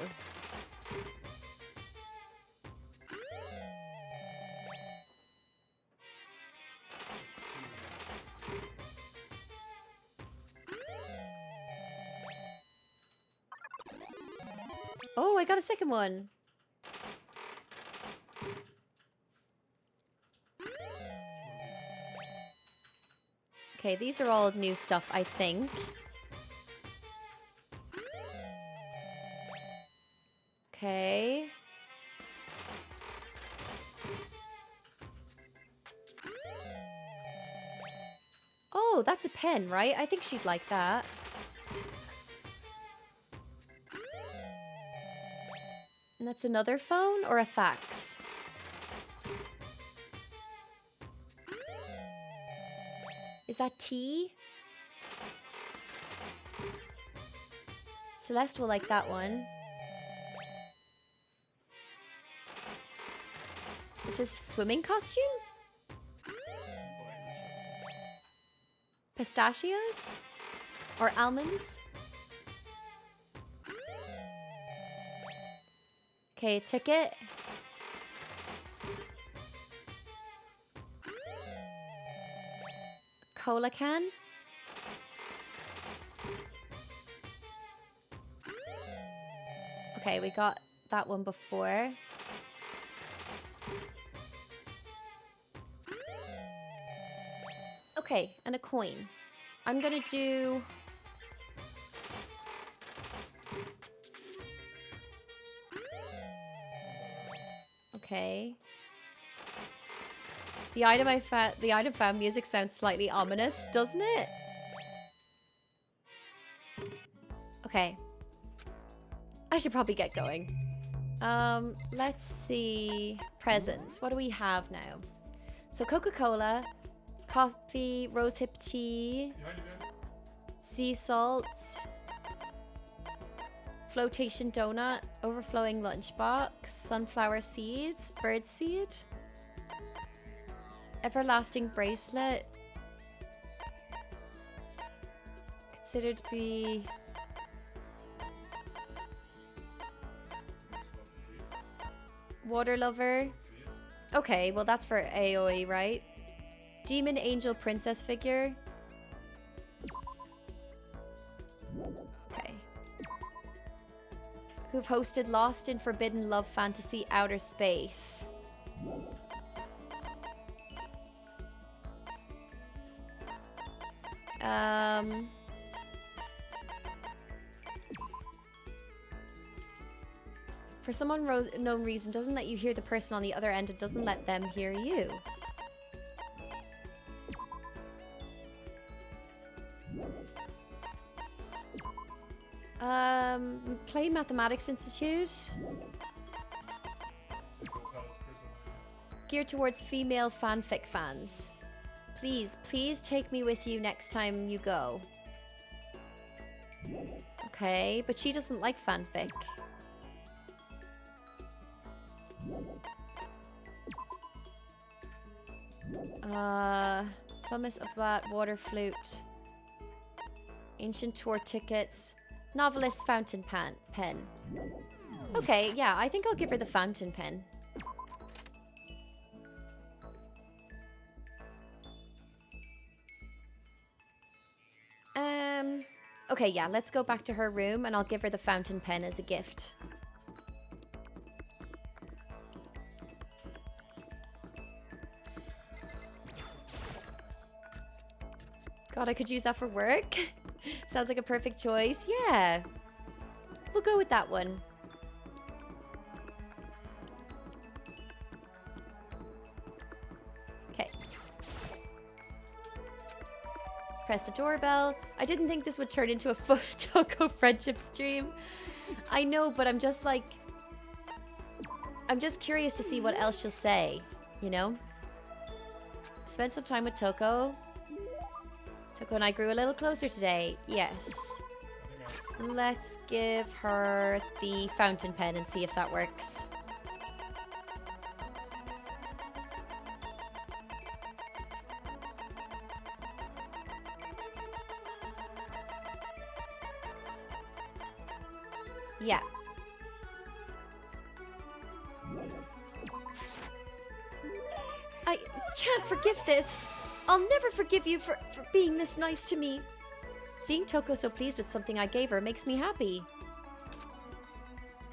Oh, I got a second one. Okay, these are all new stuff, I think. Okay. Oh, that's a pen, right? I think she'd like that. And that's another phone or a fax? Is that tea? Celeste will like that one. Is this a swimming costume? Pistachios? Or almonds? Okay, a ticket. Cola can. Okay, we got that one before. Okay, and a coin. I'm gonna do... Okay. The item found music sounds slightly ominous, doesn't it? Okay. I should probably get going. Let's see. Presents. What do we have now? So Coca-Cola, coffee, rosehip tea, sea salt, flotation donut, overflowing lunchbox, sunflower seeds, bird seed, everlasting bracelet, considered to be water lover. Okay, well that's for AoE, right? Demon angel princess figure. Okay. Who've hosted Lost in Forbidden Love Fantasy Outer Space. For some unknown reason, doesn't let you hear the person on the other end. It doesn't let them hear you. Clay Mathematics Institute. Geared towards female fanfic fans. Please, please take me with you next time you go. Okay, but she doesn't like fanfic. Pumice of that, water flute. Ancient tour tickets. Novelist fountain pen. Okay, yeah, I think I'll give her the fountain pen. Okay, yeah, let's go back to her room and I'll give her the fountain pen as a gift. God, I could use that for work. Sounds like a perfect choice. Yeah. We'll go with that one. Okay. Press the doorbell. I didn't think this would turn into a Toko friendship stream. I know, but I'm just like... I'm just curious to see what else she'll say, you know? Spent some time with Toko. Toko and I grew a little closer today. Yes. Let's give her the fountain pen and see if that works. Yeah. I can't forgive this. I'll never forgive you for being this nice to me. Seeing Toko so pleased with something I gave her makes me happy.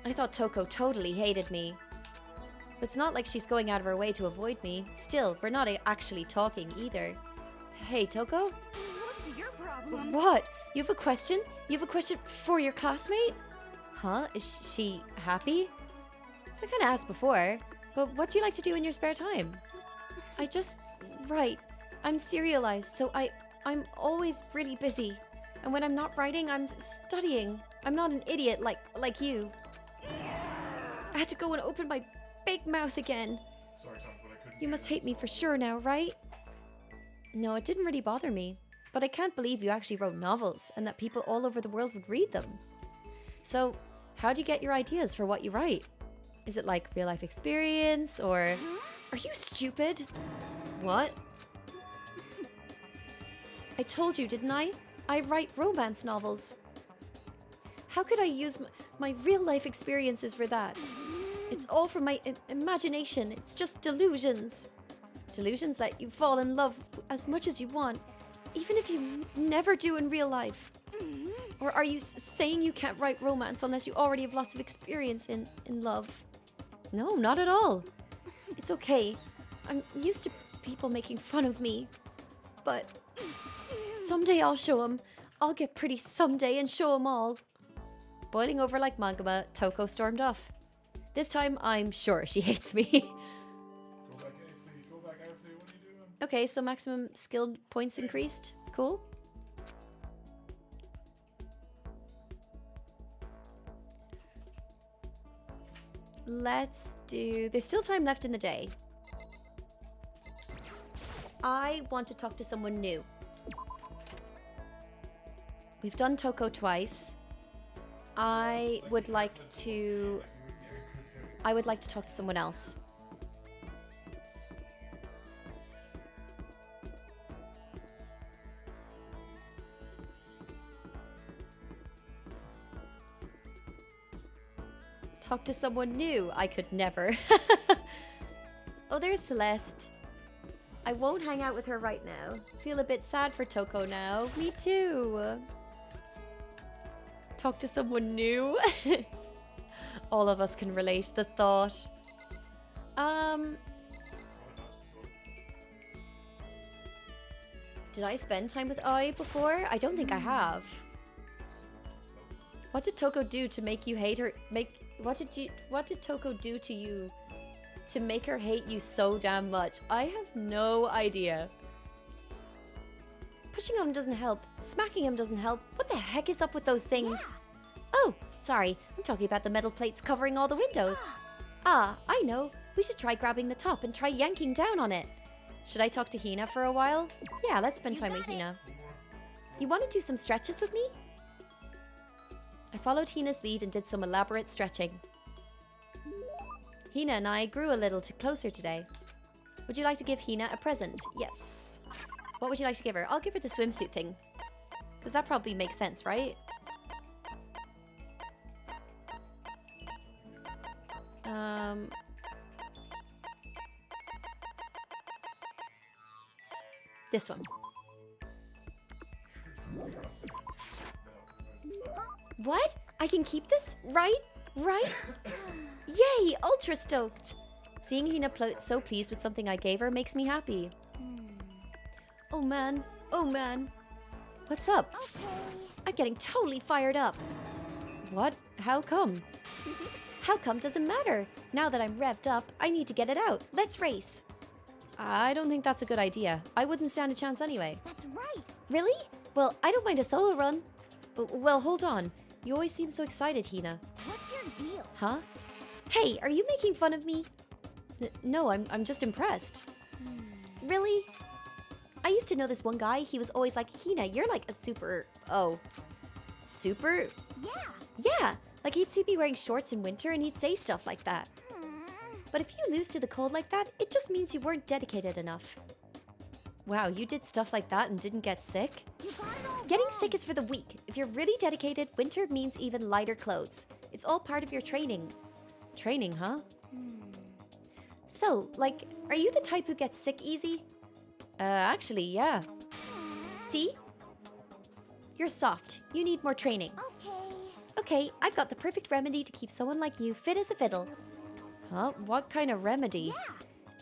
I thought Toko totally hated me. But it's not like she's going out of her way to avoid me. Still, we're not actually talking either. Hey, Toko? What's your problem? What? You have a question? You have a question for your classmate? Huh? Is she happy? So I kind of asked before, but what do you like to do in your spare time? I just write. I'm serialized, so I'm always really busy. And when I'm not writing, I'm studying. I'm not an idiot like you. I had to go and open my big mouth again. Sorry, Tom, but I couldn't. You must hate me for sure now, right? No, it didn't really bother me. But I can't believe you actually wrote novels and that people all over the world would read them. So, how do you get your ideas for what you write? Is it like real life experience or... Are you stupid? What? I told you, didn't I? I write romance novels. How could I use my real life experiences for that? It's all from my imagination. It's just delusions. Delusions that you fall in love as much as you want, even if you never do in real life. Or are you saying you can't write romance unless you already have lots of experience in love? No, not at all. It's okay. I'm used to people making fun of me. But someday I'll show them. I'll get pretty someday and show them all. Boiling over like magma, Toko stormed off. This time, I'm sure she hates me. Go back AFK, go back AFK, what are you doing? Okay, so maximum skill points increased. Cool. Let's do... There's still time left in the day. I want to talk to someone new. We've done Toko twice. I would like to talk to someone else. Talk to someone new. I could never. Oh, there's Celeste. I won't hang out with her right now. Feel a bit sad for Toko now. Me too. Talk to someone new. All of us can relate the thought. Did I spend time with I before? I don't think I have. What did Toko do to make you hate her? What did Toko do to you to make her hate you so damn much? I have no idea. Pushing on him doesn't help. Smacking him doesn't help. What the heck is up with those things? Oh, sorry. I'm talking about the metal plates covering all the windows. Ah, I know. We should try grabbing the top and try yanking down on it. Should I talk to Hina for a while? Yeah, let's spend time with Hina. You want to do some stretches with me? I followed Hina's lead and did some elaborate stretching. Hina and I grew a little closer today. Would you like to give Hina a present? Yes. What would you like to give her? I'll give her the swimsuit thing. Because that probably makes sense, right? This one. What? I can keep this? Right? Yay! Ultra stoked! Seeing Hina so pleased with something I gave her makes me happy. Oh man. What's up? Okay. I'm getting totally fired up. What? How come? How come doesn't matter. Now that I'm revved up, I need to get it out. Let's race. I don't think that's a good idea. I wouldn't stand a chance anyway. That's right. Really? Well, I don't mind a solo run. Well, hold on. You always seem so excited, Hina. What's your deal? Huh? Hey, are you making fun of me? No, I'm just impressed. Really? I used to know this one guy. He was always like, Hina, you're like a super... Oh. Super? Yeah. Like he'd see me wearing shorts in winter and he'd say stuff like that. But if you lose to the cold like that, it just means you weren't dedicated enough. Wow, you did stuff like that and didn't get sick? Getting sick is for the weak. If you're really dedicated, winter means even lighter clothes. It's all part of your training. Training, huh? So, like, are you the type who gets sick easy? Actually, yeah. See? You're soft. You need more training. Okay, I've got the perfect remedy to keep someone like you fit as a fiddle. Huh? What kind of remedy?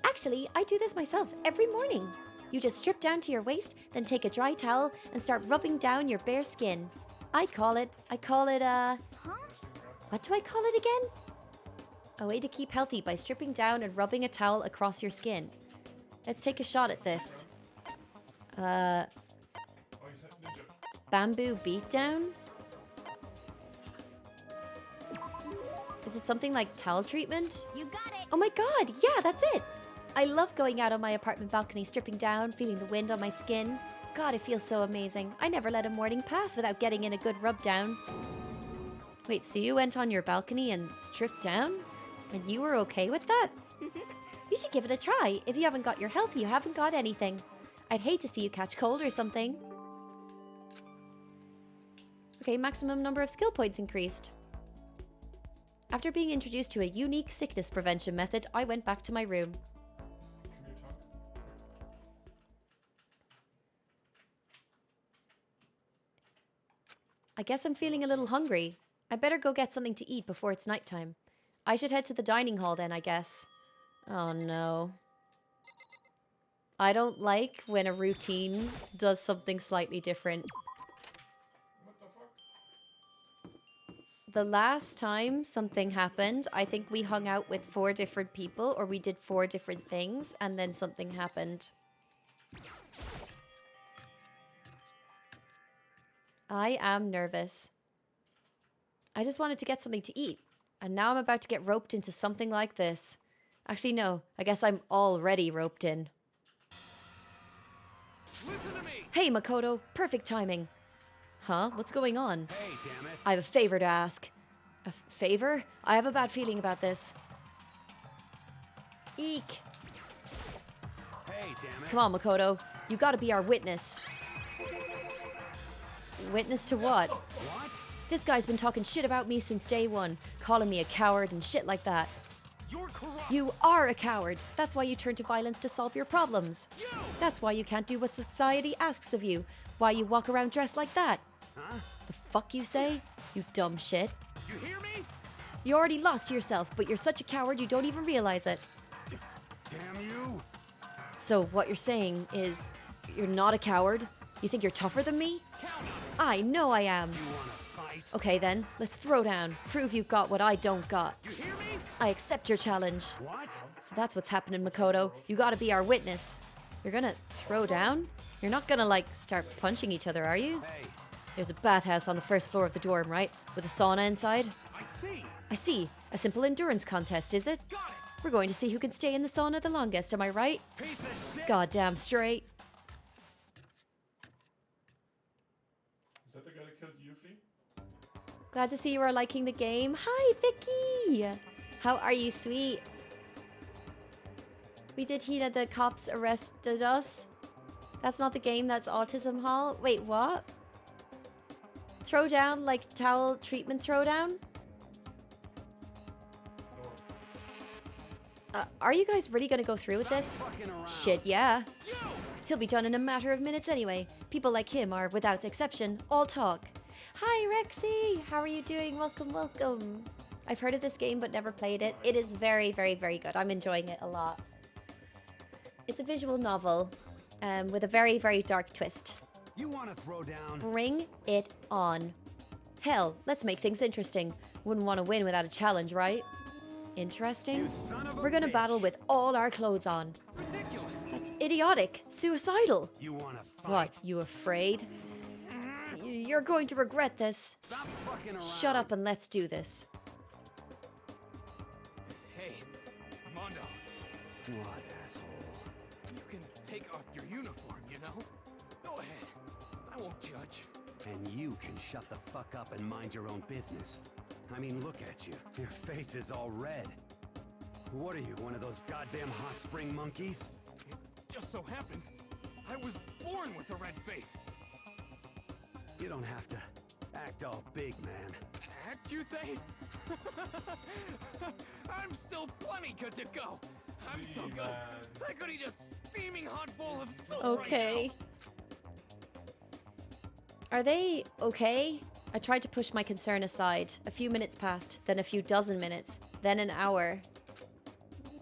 Actually, I do this myself every morning. You just strip down to your waist, then take a dry towel and start rubbing down your bare skin. I call it, what do I call it again? A way to keep healthy by stripping down and rubbing a towel across your skin. Let's take a shot at this. Bamboo beatdown? Is it something like towel treatment? You got it. Oh my god, yeah, that's it. I love going out on my apartment balcony, stripping down, feeling the wind on my skin. God, it feels so amazing. I never let a morning pass without getting in a good rub down. Wait, so you went on your balcony and stripped down? And you were okay with that? You should give it a try. If you haven't got your health, you haven't got anything. I'd hate to see you catch cold or something. Okay, maximum number of skill points increased. After being introduced to a unique sickness prevention method, I went back to my room. I guess I'm feeling a little hungry. I better go get something to eat before it's nighttime. I should head to the dining hall then, I guess. Oh no. I don't like when a routine does something slightly different. The last time something happened, I think we hung out with 4 different people, or we did 4 different things, and then something happened. I am nervous. I just wanted to get something to eat, and now I'm about to get roped into something like this. Actually, no, I guess I'm already roped in. Listen to me! Hey, Makoto, perfect timing. Huh? What's going on? Hey, damn it. I have a favor to ask. A favor? I have a bad feeling about this. Eek. Hey, damn it. Come on, Makoto. You gotta be our witness. Witness to what? What? This guy's been talking shit about me since day one, calling me a coward and shit like that. You're corrupt. You are a coward. That's why you turn to violence to solve your problems. That's why you can't do what society asks of you. Why you walk around dressed like that. Huh? The fuck you say? You dumb shit. You hear me? You already lost yourself, but you're such a coward you don't even realize it. Damn you. So what you're saying is, you're not a coward? You think you're tougher than me? I know I am. You wanna fight? Okay then, let's throw down. Prove you've got what I don't got. You hear me? I accept your challenge. What? So that's what's happening, Makoto. You gotta be our witness. You're gonna throw down? You're not gonna, like, start punching each other, are you? Hey. There's a bathhouse on the first floor of the dorm, right? With a sauna inside? I see. I see. A simple endurance contest, is it? Got it. We're going to see who can stay in the sauna the longest, am I right? Piece of shit. Goddamn straight. Is that the guy that killed Yuffie? Glad to see you are liking the game. Hi, Vicky! How are you, sweet? We did Hina, the cops arrested us. That's not the game, that's Autism Hall. Wait, what? Throwdown, like towel treatment throwdown? Are you guys really gonna go through with this? Shit, yeah. He'll be done in a matter of minutes anyway. People like him are, without exception, all talk. Hi, Rexy. How are you doing? Welcome, welcome. I've heard of this game but never played it. It is very, very, very good. I'm enjoying it a lot. It's a visual novel with a very, very dark twist. You want to throw down? Bring it on. Hell, let's make things interesting. Wouldn't want to win without a challenge, right? Interesting. We're gonna battle with all our clothes on. Ridiculous. That's idiotic. Suicidal. You want to fight? What, you afraid? You're going to regret this. Stop fucking around. Shut up and let's do this. Hey, Mondo. What, asshole? You can take off your uniform, you know? Go ahead. I won't judge. And you can shut the fuck up and mind your own business. I mean, look at you. Your face is all red. What are you, one of those goddamn hot spring monkeys? It just so happens I was born with a red face. You don't have to act all big, man. Act, you say? I'm still plenty good to go. I'm so good. I could eat a steaming hot bowl of soup Okay. right Are they okay? I tried to push my concern aside. A few minutes passed, then a few dozen minutes, then an hour. now.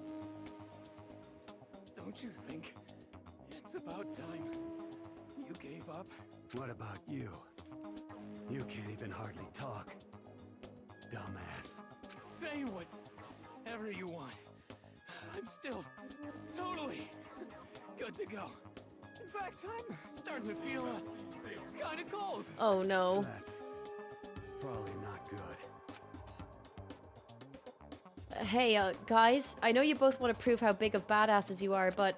Don't you think it's about time you gave up? What about you? You can't even hardly talk. Dumbass. Say whatever you want. I'm still totally good to go. In fact, I'm starting to feel kind of cold. Oh no. That's probably not good. Hey, guys, I know you both want to prove how big of badasses you are, but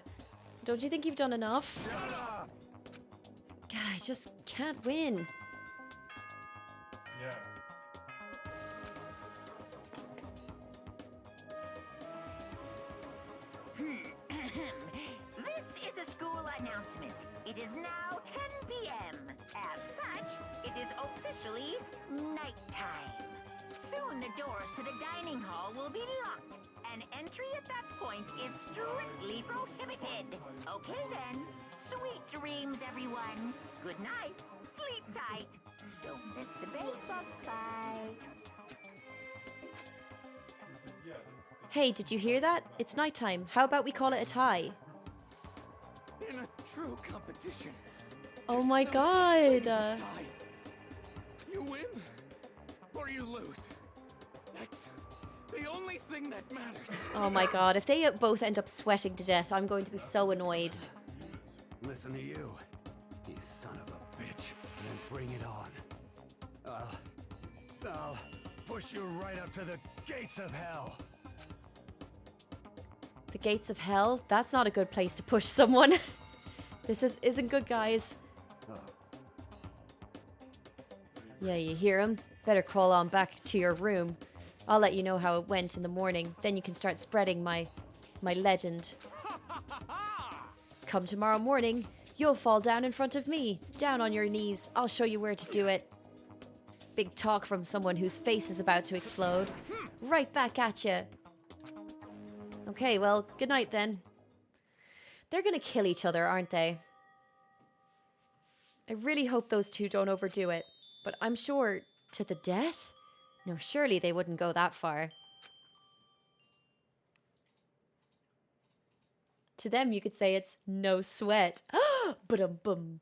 don't you think you've done enough? Shut up! God, I just can't win. Yeah. This is a school announcement. It is now 10 p.m. As such, it is officially nighttime. Soon the doors to the dining hall will be locked, and entry at that point is strictly prohibited. Okay then. Sweet dreams, everyone. Good night. Sleep tight. Don't miss the baseball fight. Hey, did you hear that? It's nighttime. How about we call it a tie? In a true competition. Oh my there's no such thing as god. a tie. You win or you lose. That's the only thing that matters. Oh my god. If they both end up sweating to death, I'm going to be so annoyed. Listen to you, you son of a bitch. Then bring it on. I'll push you right up to the gates of hell. The gates of hell? That's not a good place to push someone. This isn't good, guys. Yeah, you hear him? Better crawl on back to your room. I'll let you know how it went in the morning. Then you can start spreading my legend. Come tomorrow morning, you'll fall down in front of me. Down on your knees. I'll show you where to do it. Big talk from someone whose face is about to explode. Right back at you. Okay, well, good night then. They're gonna kill each other, aren't they? I really hope those two don't overdo it. But I'm sure to the death? No, surely they wouldn't go that far. To them, you could say it's no sweat. Ba-dum-bum.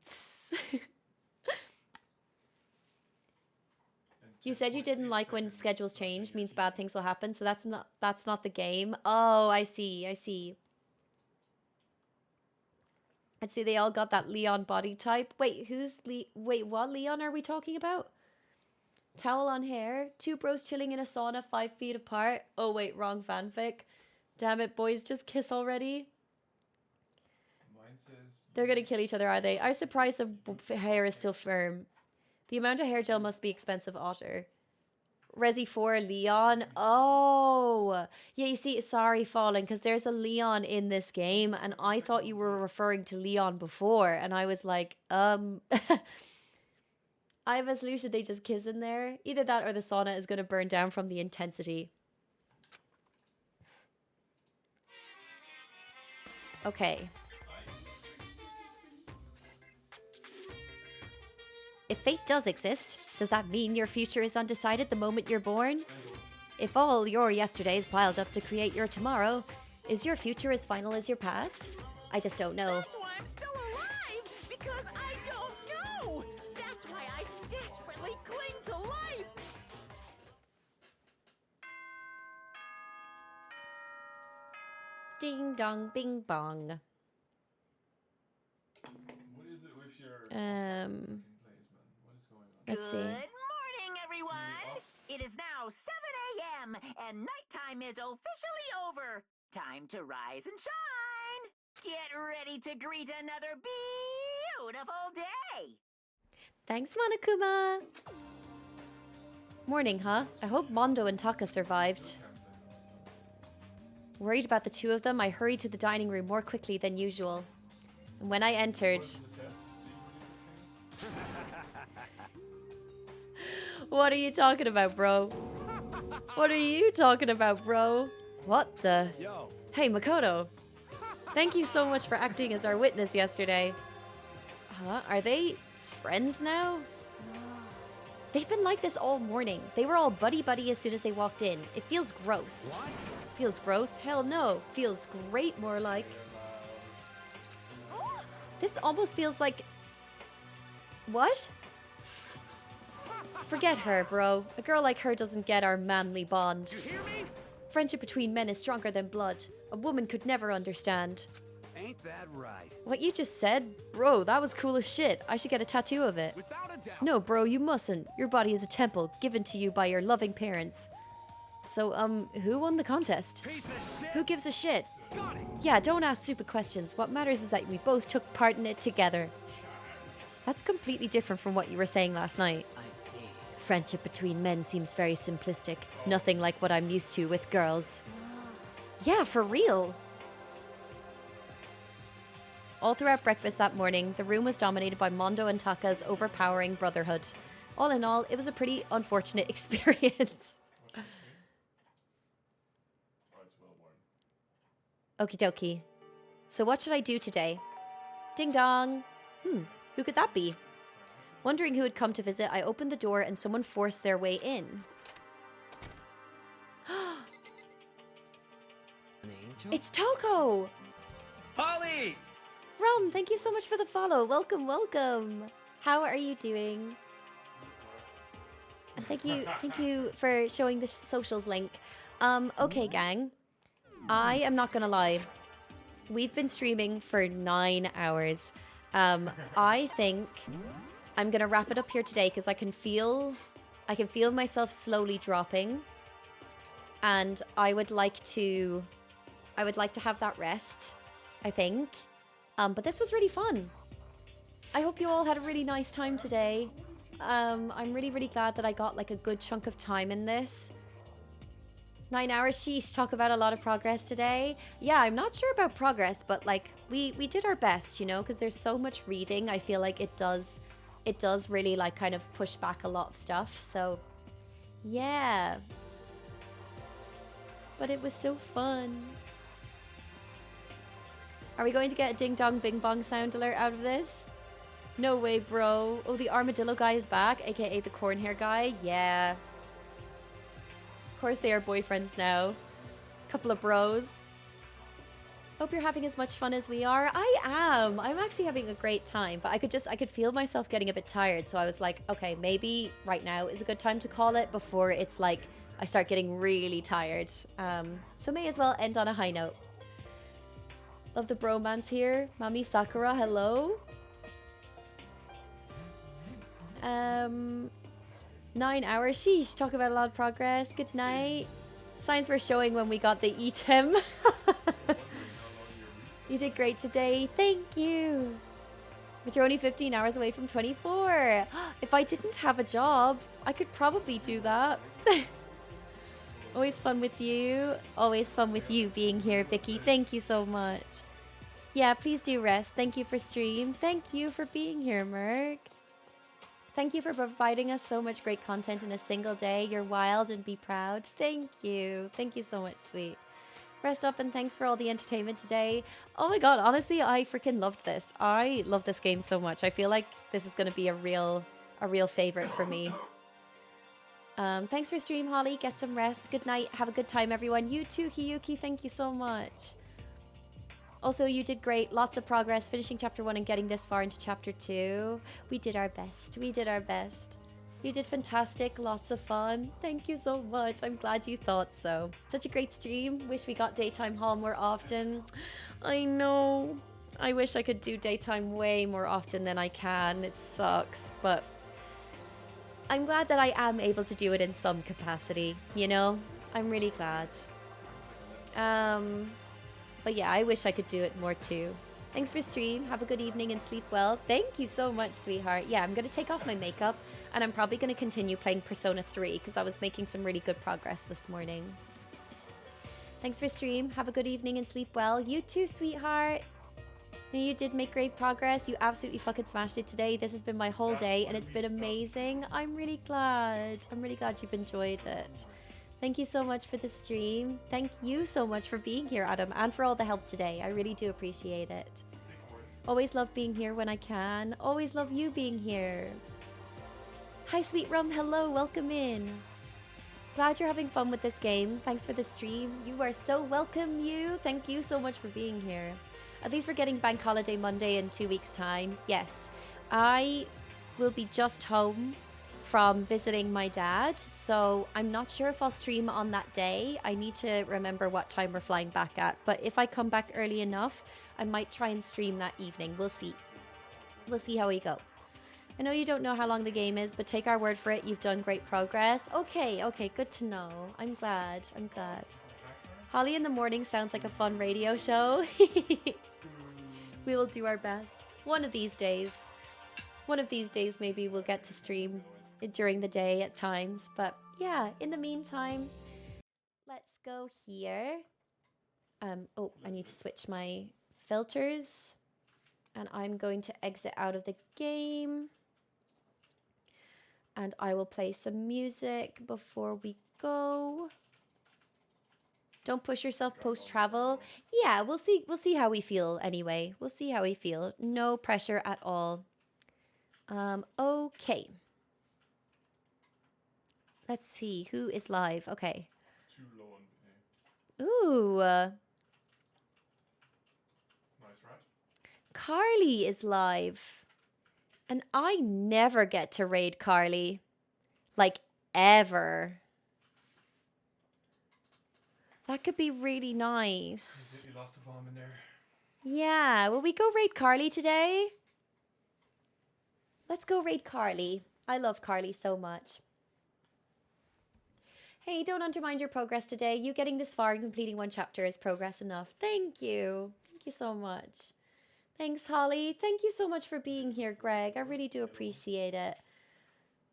You said you didn't like when schedules change, means bad things will happen, so that's not the game. Oh, I see. I'd say they all got that Leon body type. Wait, wait, what Leon are we talking about? Towel on hair, two bros chilling in a sauna 5 feet apart. Oh wait, wrong fanfic. Damn it, boys, just kiss already. They're gonna kill each other, are they? I'm surprised the hair is still firm. The amount of hair gel must be expensive, Otter. Resi 4, Leon. Oh. Yeah, you see, sorry, Fallen, because there's a Leon in this game, and I thought you were referring to Leon before, and I was like, I have a solution, they just kiss in there. Either that or the sauna is going to burn down from the intensity. Okay. If fate does exist, does that mean your future is undecided the moment you're born? If all your yesterdays piled up to create your tomorrow, is your future as final as your past? I just don't know. That's why I'm still alive, because I don't know. That's why I desperately cling to life. Ding dong bing bong. What is it with your Um, what is going on? Let's see. Good morning, everyone. It is now 7 a.m. and nighttime is officially over. Time to rise and shine. Get ready to greet another beautiful day. Thanks, Monokuma. Morning, huh? I hope Mondo and Taka survived. Worried about the two of them, I hurried to the dining room more quickly than usual. And when I entered... What are you talking about, bro? What are you talking about, bro? What the... Yo. Hey, Makoto. Thank you so much for acting as our witness yesterday. Huh? Are they friends now? They've been like this all morning. They were all buddy-buddy as soon as they walked in. It feels gross. What? Feels gross? Hell no. Feels great, more like. This almost feels like... What? Forget her, bro. A girl like her doesn't get our manly bond. You hear me? Friendship between men is stronger than blood. A woman could never understand. Ain't that right? What you just said? Bro, that was cool as shit. I should get a tattoo of it. Without a doubt. No, bro, you mustn't. Your body is a temple given to you by your loving parents. So, who won the contest? Piece of shit. Who gives a shit? Got it. Yeah, don't ask stupid questions. What matters is that we both took part in it together. That's completely different from what you were saying last night. I see. Friendship between men seems very simplistic. Nothing like what I'm used to with girls. Yeah, for real. All throughout breakfast that morning, the room was dominated by Mondo and Taka's overpowering brotherhood. All in all, it was a pretty unfortunate experience. Okie dokie. So what should I do today? Ding dong. Who could that be? Wondering who had come to visit, I opened the door and someone forced their way in. An angel? It's Toko! Holly! Rom, thank you so much for the follow. Welcome, welcome. How are you doing? And thank you for showing the socials link. Okay, gang. I am not gonna lie. We've been streaming for 9 hours. I think I'm gonna wrap it up here today because I can feel myself slowly dropping, and I would like to have that rest, I think. But this was really fun. I hope you all had a really nice time today. I'm really, really glad that I got like a good chunk of time in this. 9 hours, sheesh, talk about a lot of progress today. Yeah, I'm not sure about progress, but like we did our best, you know, because there's so much reading. I feel like it does really like kind of push back a lot of stuff. So yeah. But it was so fun. Are we going to get a ding dong bing bong sound alert out of this? No way, bro. Oh, the armadillo guy is back, aka the corn hair guy. Yeah. Of course they are boyfriends now. Couple of bros. Hope you're having as much fun as we are. I am. I'm actually having a great time, but I could feel myself getting a bit tired, so I was like, okay, maybe right now is a good time to call it before it's like I start getting really tired. So may as well end on a high note. Love the bromance here. Mami Sakura, hello. 9 hours. Sheesh, talk about a lot of progress. Good night. Signs were showing when we got the item. You did great today. Thank you. But you're only 15 hours away from 24. If I didn't have a job, I could probably do that. Always fun with you. Always fun with you being here, Vicky. Thank you so much. Yeah, please do rest. Thank you for stream. Thank you for being here, Merc. Thank you for providing us so much great content in a single day. You're wild and be proud. Thank you. Thank you so much, sweet. Rest up and thanks for all the entertainment today. Oh my god, honestly, I freaking loved this. I love this game so much. I feel like this is going to be a real a real favorite for me. Thanks for stream, Holly. Get some rest. Good night. Have a good time, everyone. You too, Hiyuki. Thank you so much. Also, you did great. Lots of progress finishing chapter 1 and getting this far into chapter 2. We did our best. We did our best. You did fantastic. Lots of fun. Thank you so much. I'm glad you thought so. Such a great stream. Wish we got daytime hall more often. I know. I wish I could do daytime way more often than I can. It sucks, but I'm glad that I am able to do it in some capacity, you know? I'm really glad. But yeah, I wish I could do it more too. Thanks for stream. Have a good evening and sleep well. Thank you so much, sweetheart. Yeah, I'm going to take off my makeup and I'm probably going to continue playing Persona 3 because I was making some really good progress this morning. Thanks for stream. Have a good evening and sleep well. You too, sweetheart. You did make great progress. You absolutely fucking smashed it today. This has been my whole day and it's been amazing. I'm really glad. I'm really glad you've enjoyed it. Thank you so much for the stream. Thank you so much for being here, Adam, and for all the help today. I really do appreciate it. Always love being here when I can. Always love you being here. Hi, Sweet Rum. Hello. Welcome in. Glad you're having fun with this game. Thanks for the stream. You are so welcome, you. Thank you so much for being here. At least we're getting Bank Holiday Monday in 2 weeks' time. Yes, I will be just home from visiting my dad, so I'm not sure if I'll stream on that day. I need to remember what time we're flying back at, but if I come back early enough, I might try and stream that evening. We'll see. We'll see how we go. I know you don't know how long the game is, but take our word for it, you've done great progress. Okay, good to know. I'm glad. Holly in the morning sounds like a fun radio show. We will do our best. One of these days maybe we'll get to stream during the day at times, but yeah, in the meantime, let's go here. Oh, I need to switch my filters and I'm going to exit out of the game and I will play some music before we go. Don't push yourself post-travel. Yeah, we'll see how we feel anyway. We'll see how we feel. No pressure at all. Okay. Let's see who is live. Okay. Ooh. Nice, right? Carly is live. And I never get to raid Carly. Like, ever. That could be really nice. You lost a bomb in there. Yeah, will we go raid Carly today? Let's go raid Carly. I love Carly so much. Hey, don't undermine your progress today. You getting this far and completing one chapter is progress enough. Thank you. Thank you so much. Thanks, Holly. Thank you so much for being here, Greg. I really do appreciate it.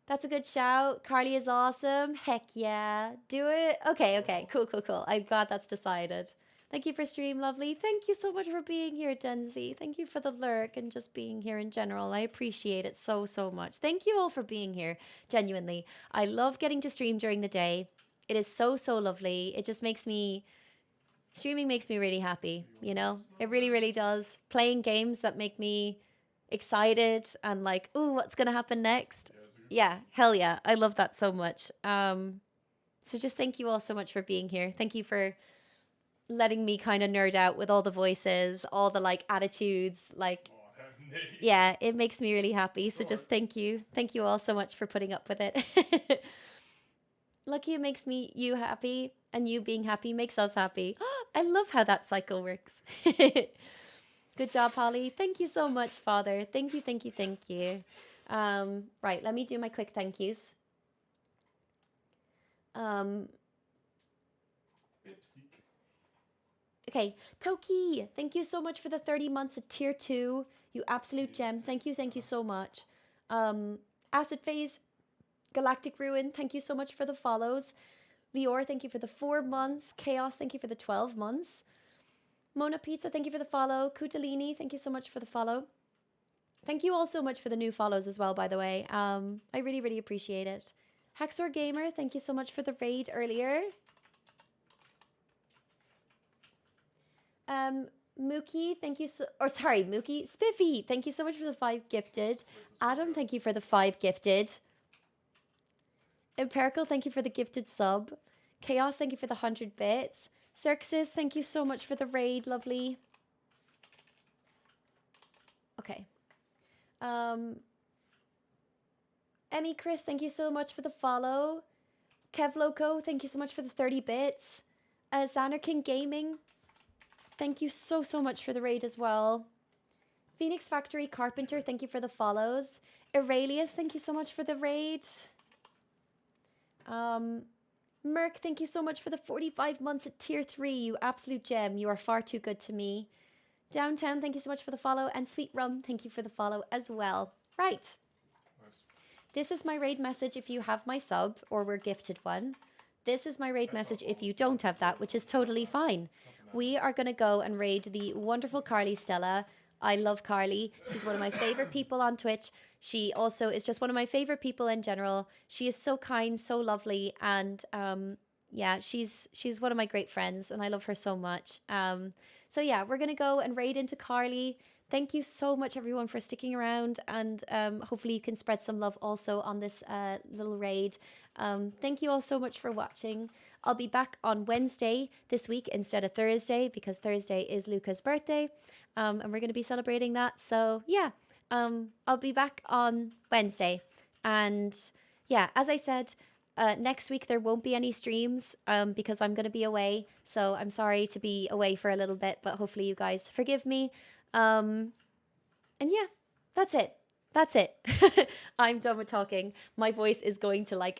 That's a good shout. Carly is awesome. Heck yeah. Do it. Okay. Cool. I'm glad that's decided. Thank you for stream, lovely. Thank you so much for being here, Denzi. Thank you for the lurk and just being here in general. I appreciate it so much. Thank you all for being here. Genuinely. I love getting to stream during the day. It is so lovely. It just makes me... Streaming makes me really happy, you know? It really does. Playing games that make me excited and like, ooh, what's going to happen next? Yeah, hell yeah. I love that so much. So just thank you all so much for being here. Thank you for letting me kind of nerd out with all the voices, all the like attitudes, like, yeah, it makes me really happy. So just thank you. Thank you all so much for putting up with it. Lucky it makes you happy and you being happy makes us happy. I love how that cycle works. Good job, Holly. Thank you so much, Father. Thank you. Right, let me do my quick thank yous. Okay, Toki, thank you so much for the 30 months of tier 2. You absolute gem. Thank you so much. Acid Phase, Galactic Ruin, thank you so much for the follows. Lior, thank you for the 4 months. Chaos, thank you for the 12 months. Mona Pizza, thank you for the follow. Kutalini, thank you so much for the follow. Thank you all so much for the new follows as well, by the way. I really appreciate it. Haxor Gamer, thank you so much for the raid earlier. Mookie, thank you Mookie. Spiffy, thank you so much for the 5 gifted. Adam, thank you for the 5 gifted. Empirical, thank you for the gifted sub. Chaos, thank you for the 100 bits. Xerxes, thank you so much for the raid, lovely. Okay. Emmy Chris, thank you so much for the follow. Kev Loco, thank you so much for the 30 bits. Xanarkin Gaming, thank you so much for the raid as well. Phoenix Factory Carpenter, thank you for the follows. Aurelius, thank you so much for the raid. Merc, thank you so much for the 45 months at tier 3. You absolute gem. You are far too good to me. Downtown, thank you so much for the follow. And Sweet Rum, thank you for the follow as well. Right. This is my raid message if you have my sub or were gifted one. This is my raid message if you don't have that, which is totally fine. We are going to go and raid the wonderful Carly Stella. I love Carly. She's one of my favorite people on Twitch. She also is just one of my favorite people in general. She is so kind, so lovely, and yeah, she's one of my great friends, and I love her so much. So yeah, we're gonna go and raid into Carly. Thank you so much, everyone, for sticking around, and hopefully you can spread some love also on this little raid. Thank you all so much for watching. I'll be back on Wednesday this week instead of Thursday, because Thursday is Luca's birthday, and we're going to be celebrating that. So yeah, I'll be back on Wednesday. And yeah, as I said, next week there won't be any streams because I'm going to be away. So I'm sorry to be away for a little bit, but hopefully you guys forgive me. And yeah, that's it. I'm done with talking. My voice is going to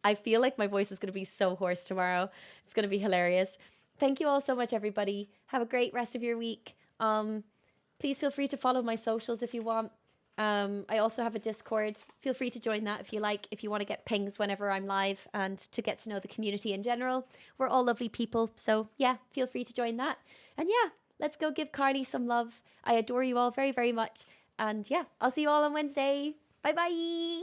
I feel like my voice is going to be so hoarse tomorrow. It's going to be hilarious. Thank you all so much, everybody. Have a great rest of your week. Please feel free to follow my socials if you want. I also have a Discord. Feel free to join that if you like, if you want to get pings whenever I'm live and to get to know the community in general. We're all lovely people. So yeah, feel free to join that. And yeah, let's go give Carly some love. I adore you all very, very much. And yeah, I'll see you all on Wednesday. Bye-bye.